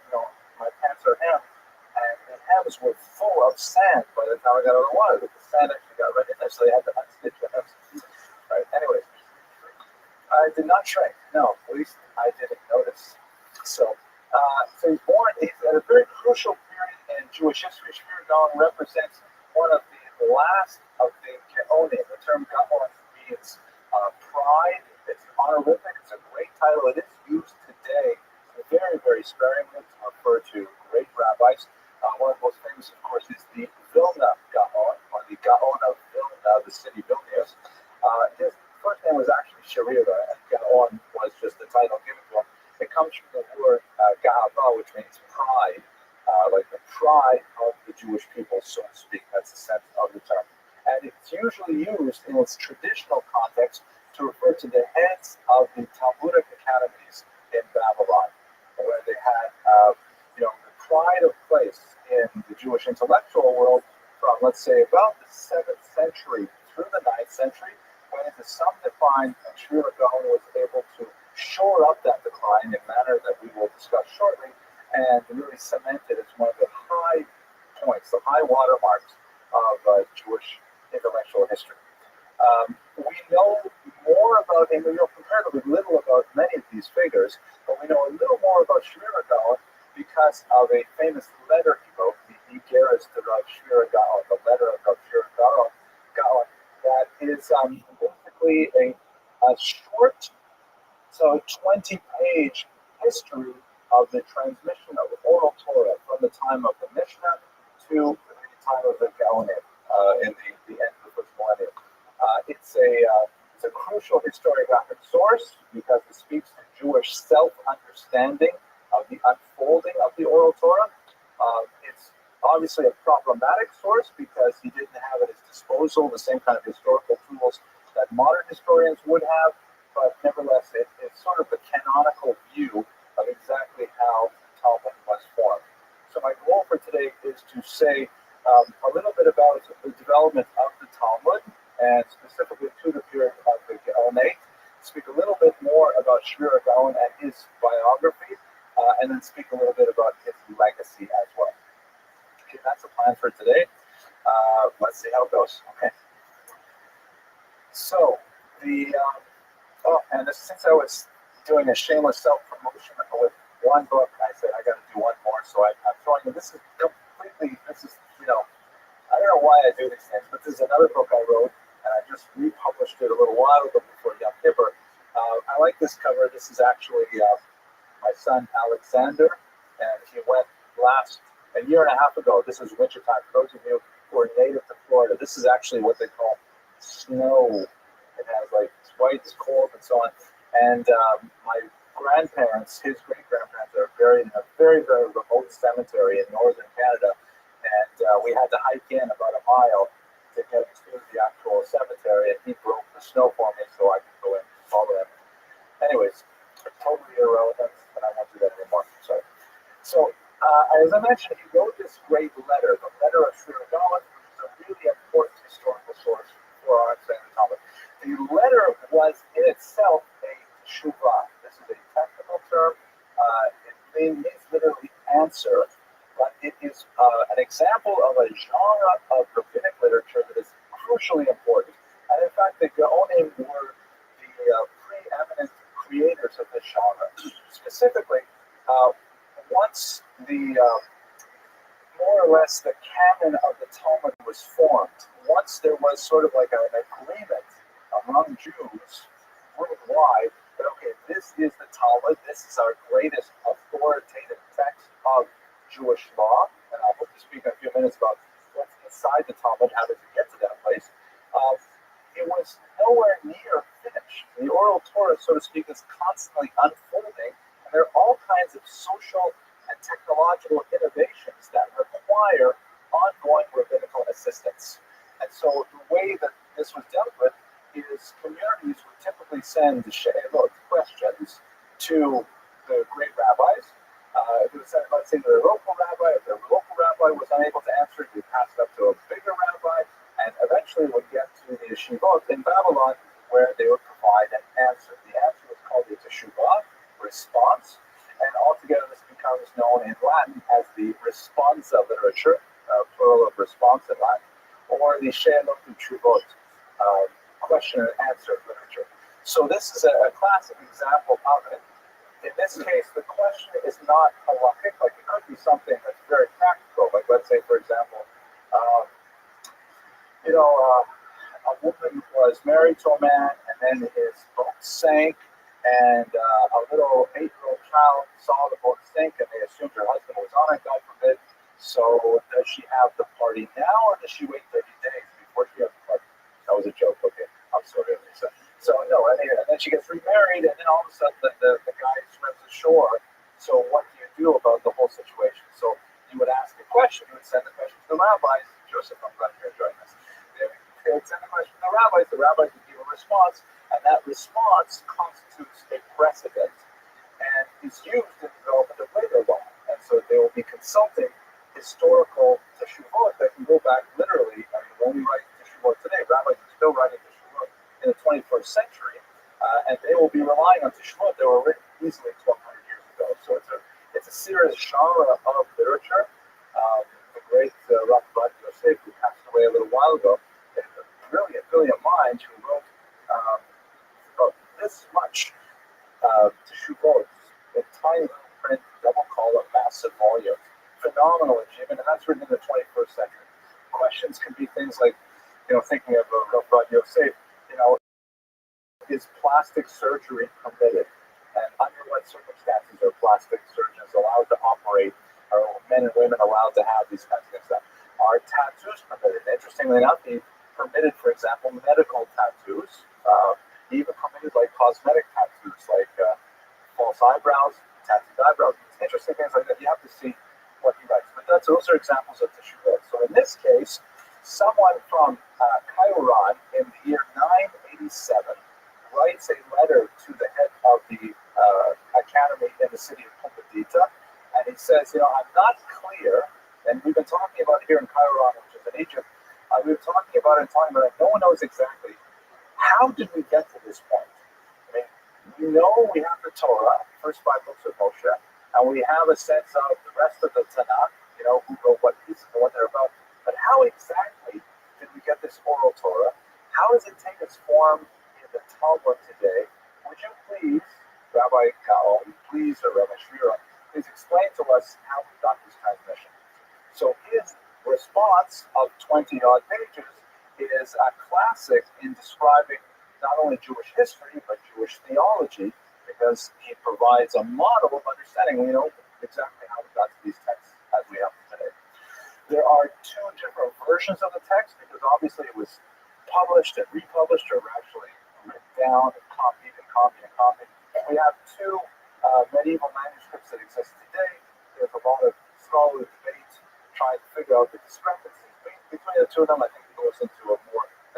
my pants are hemmed, and the hems were full of sand by the time I got out of the water. The sand actually got right in there, so they had to unstitch the hems. Right, anyways, I did not shrink. No, at least I didn't notice. So he's born. He's at a very crucial period in Jewish history. Shmir Gaon represents one of the last of the Geonim. The term Gaon means pride. It's honorific. It's a great title. It is used today very, very sparingly to refer to great rabbis. One of the most famous, of course, is the Vilna Gaon, or the Gaon of Vilna, the city Vilnius. His first name was actually Sharira, and Gaon was just the title given to him. It comes from the word Ga'ava, which means pride, like the pride of the Jewish people, so to speak. That's the sense of the term. And it's usually used in its traditional context to refer to the heads of the Talmudic academies in Babylon, where they had, the pride of place in the Jewish intellectual world from, let's say, about the 7th century through the 9th century, when into some decline, Shmir Gaon was able to shore up that decline in a manner that we will discuss shortly, and really cement it as one of the high points, the high watermarks of Jewish intellectual history. We know more about him. We know comparatively little about many of these figures, but we know a little more about Shmir Gaon because of a famous letter he wrote, the Igeres to Rav Shmir Gaon, the letter of Rav Shmir Gaon, that is basically a short, so 20-page history of the transmission of the oral Torah from the time of the Mishnah to the time of the Gaonim in the end of the first millennium. It's a crucial historiographic source because it speaks to Jewish self-understanding of the unfolding of the oral Torah. It's obviously a problematic source because he didn't have at his disposal the same kind of historical tools that modern historians would have, but nevertheless, it's sort of the canonical view of exactly how the Talmud was formed. So my goal for today is to say a little bit about the development of the Talmud, and specifically to the period of the Gaonate, speak a little bit more about Shmir Gaon and his biography, and then speak a little bit about his legacy as well. Okay, that's the plan for today. Let's see how it goes. Okay. So, since I was doing a shameless self-promotion with one book, I said I got to do one more, so I'm throwing it. This is, I don't know why I do these things, but this is another book I wrote, and I just republished it a little while ago before Yom Kippur. I like this cover. This is actually my son Alexander, and he went a year and a half ago. This is wintertime. For those of you who are native to Florida, this is actually what they call snow. It has it's white, it's cold, and so on. And my grandparents, his great-grandparents, are buried in a very, very remote cemetery in northern Canada. And we had to hike in about a mile to get to the actual cemetery, and he broke the snow for me so I could go in and follow him. Anyways, totally irrelevant, and I won't do that anymore. Sorry. So, as I mentioned, he wrote this great letter, the letter of Shmir Gaon, which is a really important historical source for our understanding of the Talmud. The letter was in itself a teshuvah. This is a technical term. It means literally answer, but it is an example of a genre of rabbinic literature that is crucially important. And in fact, the Gaonim were the preeminent creators of this genre. Specifically, once the more or less the canon of the Talmud was formed, once there was sort of like an agreement among Jews worldwide that, okay, this is the Talmud, this is our greatest authoritative text of Jewish law, and I'll speak in a few minutes about what's inside the Talmud, how did we get to that place. It was nowhere near finished. The oral Torah, so to speak, is constantly unfolding, and there are all kinds of social and technological innovations that require ongoing rabbinical assistance. And so the way that this was dealt with is communities would typically send shailot questions to the great rabbis. It was sent, let's say, to the local rabbi. If the local rabbi was unable to answer it, we passed it up to a bigger rabbi, and eventually would get to the yeshivot in Babylon, where they would provide an answer. The answer was called the teshuvah, response, and altogether this becomes known in Latin as the responsa literature, plural of response in Latin, or the she'elot u'tshuvot, question and answer literature. So this is a classic example of it. In this case, the question is not halachic, like it could be something that's very practical, like let's say, for example, a woman was married to a man, and then his boat sank, and a little 8-year-old child saw the boat sink, and they assumed her husband was on it, God forbid. So does she have the party now, or does she wait 30 days before she has the party? That was a joke, okay. I'm sorry, Lisa. So no, and then she gets remarried, and then all of a sudden the guy swims ashore. So what do you do about the whole situation? So you would ask a question, you would send the question to the rabbis. Joseph, I'm glad you're enjoying this. They would send the question to the rabbis would give a response, and that response constitutes a precedent and is used in the development of labor law. And so they will be consulting historical teshuvot that can go back literally. I mean, when we write teshuvot today, rabbis are still writing teshuvot in the 21st century, and they will be relying on teshuvot that were written easily 1,200 years ago. So it's a serious genre of literature. The great Rabbi Yosef, who passed away a little while ago, is a brilliant mind who wrote about this much teshuvot in tiny little print, double color, massive volume, phenomenal achievement, and that's written in the 21st century. Questions can be things like, thinking of Rabbi Yosef, is plastic surgery permitted? And under what circumstances are plastic surgeons allowed to operate? Are men and women allowed to have these kinds of things? Are tattoos permitted? Interestingly enough, he permitted, for example, medical tattoos, even permitted like cosmetic tattoos, like false eyebrows, tattooed eyebrows, interesting things like that. You have to see what he writes. But those are examples of teshuvot. So in this case, someone from Qairan in the year 987 writes a letter to the head of the academy in the city of Pumbedita, and he says, I'm not clear, and we've been talking about it here in Qairan, which is in Egypt, we've been talking about it and talking about it, no one knows exactly how did we get to this point. I mean, we know we have the Torah, first 5 books of Moshe, and we have a sense of the rest of the Tanakh, who wrote what pieces and what they're about, but how exactly did we get this oral Torah? How does it take its form in the Talmud today? Would you please, Rabbi Gaon, or Rabbi Shvira, please explain to us how we got this transmission? So his response of 20-odd pages is a classic in describing not only Jewish history, but Jewish theology, because he provides a model of understanding. We know exactly how we got to these texts as we have today. There are 2 different versions of the text, because obviously it was published and republished, or actually written down and copied and copied and copied. We have 2 medieval manuscripts that exist today. There's a lot of scholarly debate trying to figure out the discrepancies between the 2 of them. I think it goes into a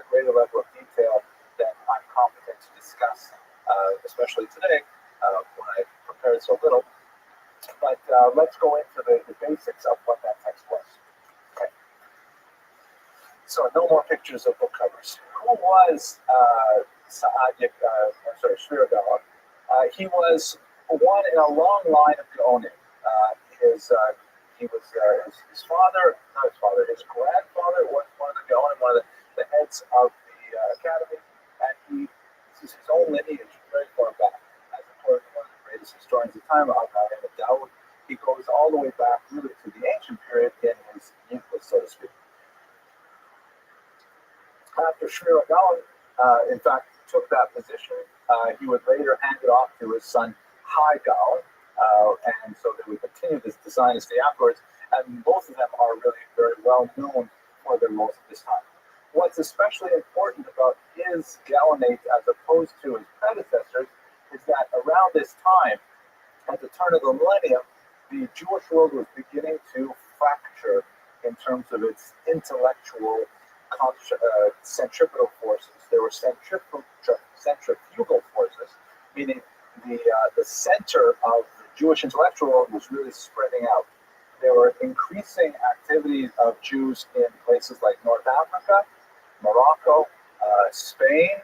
greater level of detail than I'm competent to discuss, especially today, when I prepared so little. But let's go into the basics of what that text was. Okay. So no more pictures of book covers. Who was Shvira Gaon? He was one in a long line of Gaonim. His grandfather was one of the Gaonim, one of the heads of the academy, and this is his own lineage very far back. As according to one of the greatest historians of the time, Dawood, he goes all the way back really to the ancient period in his youth, so to speak. After Shvira Gaon, in fact, took that position, he would later hand it off to his son Hai Gaon, and so they would continue this dynasty afterwards, and both of them are really very well known for their roles at this time. What's especially important about his Gaonate as opposed to his predecessors is that around this time, at the turn of the millennium, the Jewish world was beginning to fracture in terms of its intellectual centripetal forces. There were centrifugal forces, meaning the the center of the Jewish intellectual world was really spreading out. There were increasing activities of Jews in places like North Africa, Morocco, Spain,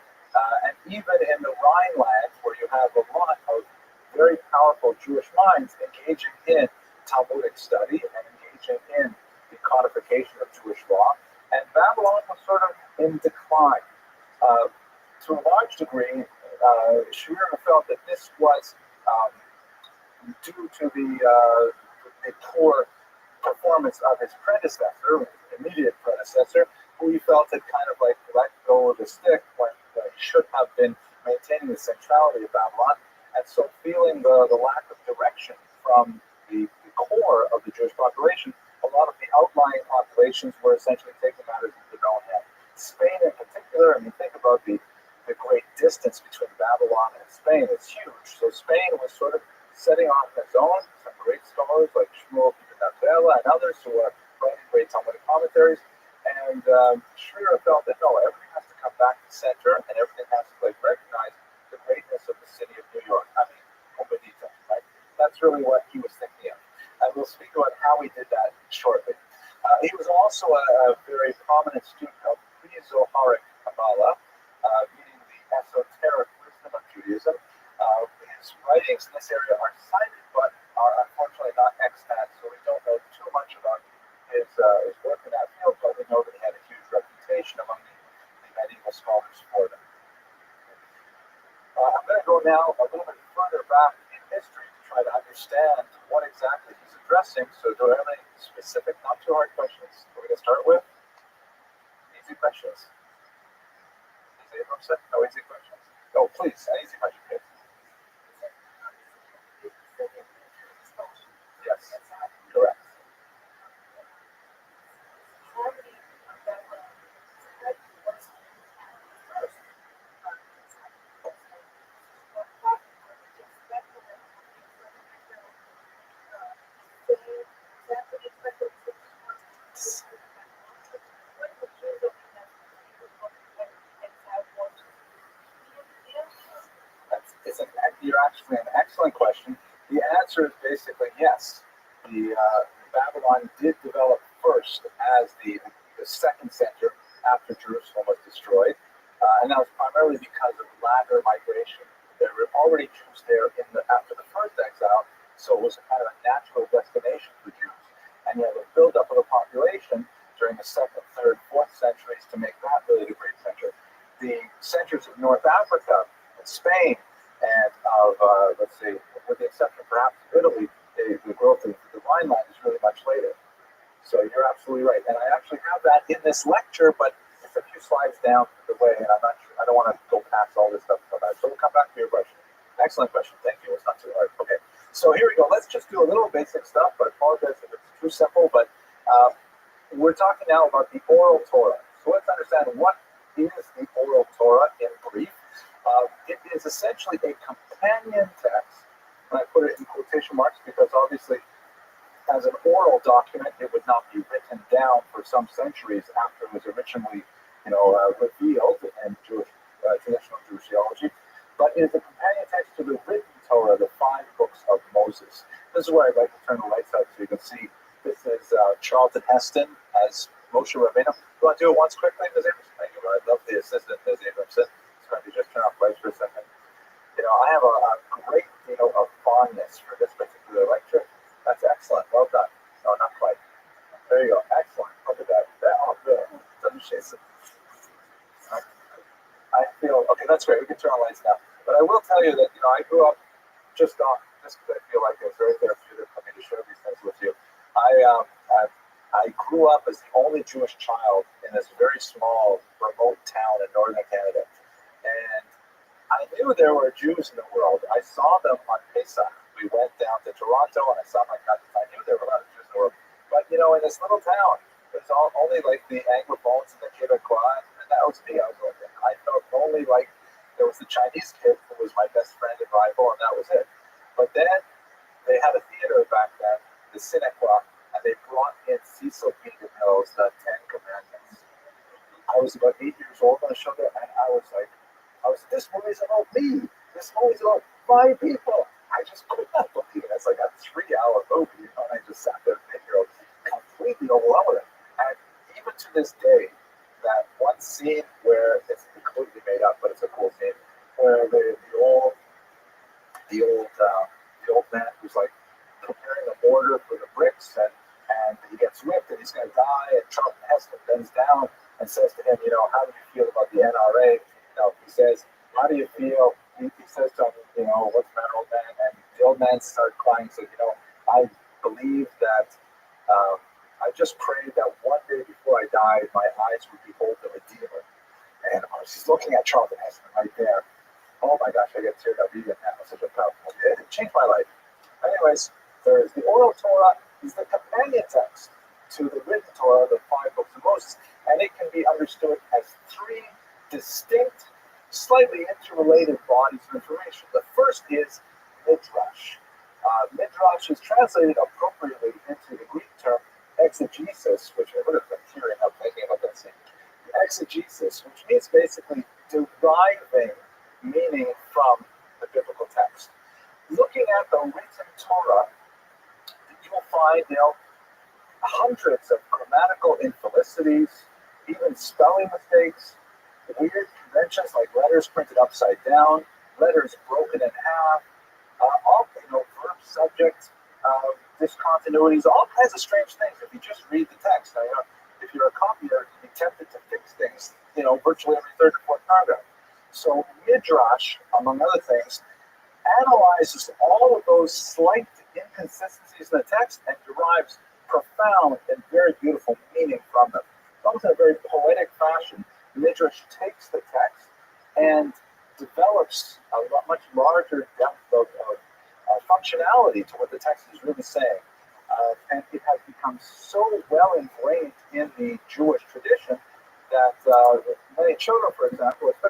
and even in the Rhineland, where you have a lot of very powerful Jewish minds engaging in Talmudic study and engaging in the codification of Jewish law. And Babylon was sort of in decline. To a large degree, Schreier felt that this was due to the poor performance of his predecessor, immediate predecessor, who he felt had kind of like let go of the stick when he should have been maintaining the centrality of Babylon. And so feeling the lack of direction from the core of the Jewish population, a lot of the outlying populations were essentially taking matters into their own hands. Spain in particular, I mean, think about the great distance between Babylon and Spain. It's huge. So Spain was sort of setting off on its own. Some great scholars like Shmuel and others who are writing great Talmudic commentaries. And Schreier felt that no, everything has to come back to center, and everything has to recognize the greatness of the city of New York. I mean, Benito, right? That's really what he was thinking of. And we'll speak about how he did that shortly. He was also a very prominent student of pre-Zoharic Kabbalah, meaning the esoteric wisdom of Judaism. His writings in this area are cited, but are unfortunately not extant, so we don't know too much about his work in that field, but we know that he had a huge reputation among the medieval scholars for them. I'm going to go now a little bit further back in history to try to understand what exactly he's addressing. So do I have any specific, not too hard questions? We're going to start with easy questions. Is Abram set? No easy questions? No, please, an easy question, please. Yes, correct. You're actually an excellent question. The answer is basically yes. The Babylon did develop first as the second center after Jerusalem was destroyed, and that was primarily because of latter migration. There were already Jews there after the first exile, so it was kind of a natural destination for Jews. And you have a buildup of the population during the second, third, fourth centuries to make that really the great center. The centers of North Africa and Spain and of, let's see, with the exception perhaps of Italy, the growth of the Rhineland is really much later. So you're absolutely right. And I actually have that in this lecture, but it's a few slides down the way, and I'm not sure, I don't want to go past all this stuff. So we'll come back to your question. Excellent question. Thank you. It's not too hard. Okay. So here we go. Let's just do a little basic stuff. I apologize if it's too simple, but we're talking now about the oral Torah. So let's understand what is the oral Torah in brief. It is essentially a companion text, and I put it in quotation marks because obviously as an oral document it would not be written down for some centuries after it was originally revealed in Jewish traditional Jewish theology, but it is a companion text to the written Torah, the 5 books of Moses. This is where I'd like to turn the lights out so you can see. This is Charlton Heston as Moshe Rabbeinu. You want to do it once quickly, Ms. Abrams? Thank you. I'd love the assistant, Ms. Abramson. If you just turn off lights for a second. I have a great deal of fondness for this particular lecture. That's excellent. Well done. No, not quite. There you go. Excellent. Look at that. Good. Doesn't shade it. I feel okay. That's great. We can turn on lights now. But I will tell you that I grew up just because I feel like it's very therapeutic for me to share these things with you. I grew up as the only Jewish child in this very small, remote town in northern Canada. And I knew there were Jews in the world. I saw them on Pesach. We went down to Toronto and I saw my cousins. I knew there were a lot of Jews in the world. But, in this little town, it was only like the Anglophones and the Quebecois, and that was me. I felt only like there was the Chinese kid who was my best friend and rival, and that was it. But then they had a theater back then, the Cinequa, and they brought in Cecil B. DeMille's The 10 Commandments. I was about 8 years old when I showed it, and I was like, this movie's about me. This movie's about my people. I overwhelmed with it. And even to this day, that one scene where it's completely made up, but it's a cool scene, where the old man who's like preparing a mortar for the bricks, and he gets whipped and he's going to die, and Charlton Heston bends down and says to him, how do you feel about the NRA? He says, how do you feel? He says to him, what's the matter, old man? And the old man started crying. He said, I believe that I just prayed that one day before I died, my eyes would behold the Redeemer. And I was just looking at Charlton Heston right there. Oh my gosh, I get teared up even now. It's such a powerful. It changed my life. Anyways, there's the oral Torah is the companion text to the written Torah, the 5 books of Moses, and it can be understood as 3 distinct, slightly interrelated bodies of information. The first is Midrash. Midrash is translated appropriately into the Greek term exegesis, which I would have been tearing up thinking about that scene. Exegesis, which means basically deriving meaning from the biblical text. Looking at the written Torah, you will find, hundreds of grammatical infelicities, even spelling mistakes, weird conventions like letters printed upside down, letters broken in half, all verb, subject, discontinuities, all kinds of strange things. If you just read the text, now, if you're a copier, you'd be tempted to fix things, virtually every third or fourth paragraph. So Midrash, among other things, analyzes all of those slight inconsistencies in the text and derives profound and very beautiful meaning from them. Almost in a very poetic fashion, Midrash takes the text and develops a much larger depth of functionality to what the text is really saying. And it has become so well ingrained in the Jewish tradition that many children, for example, especially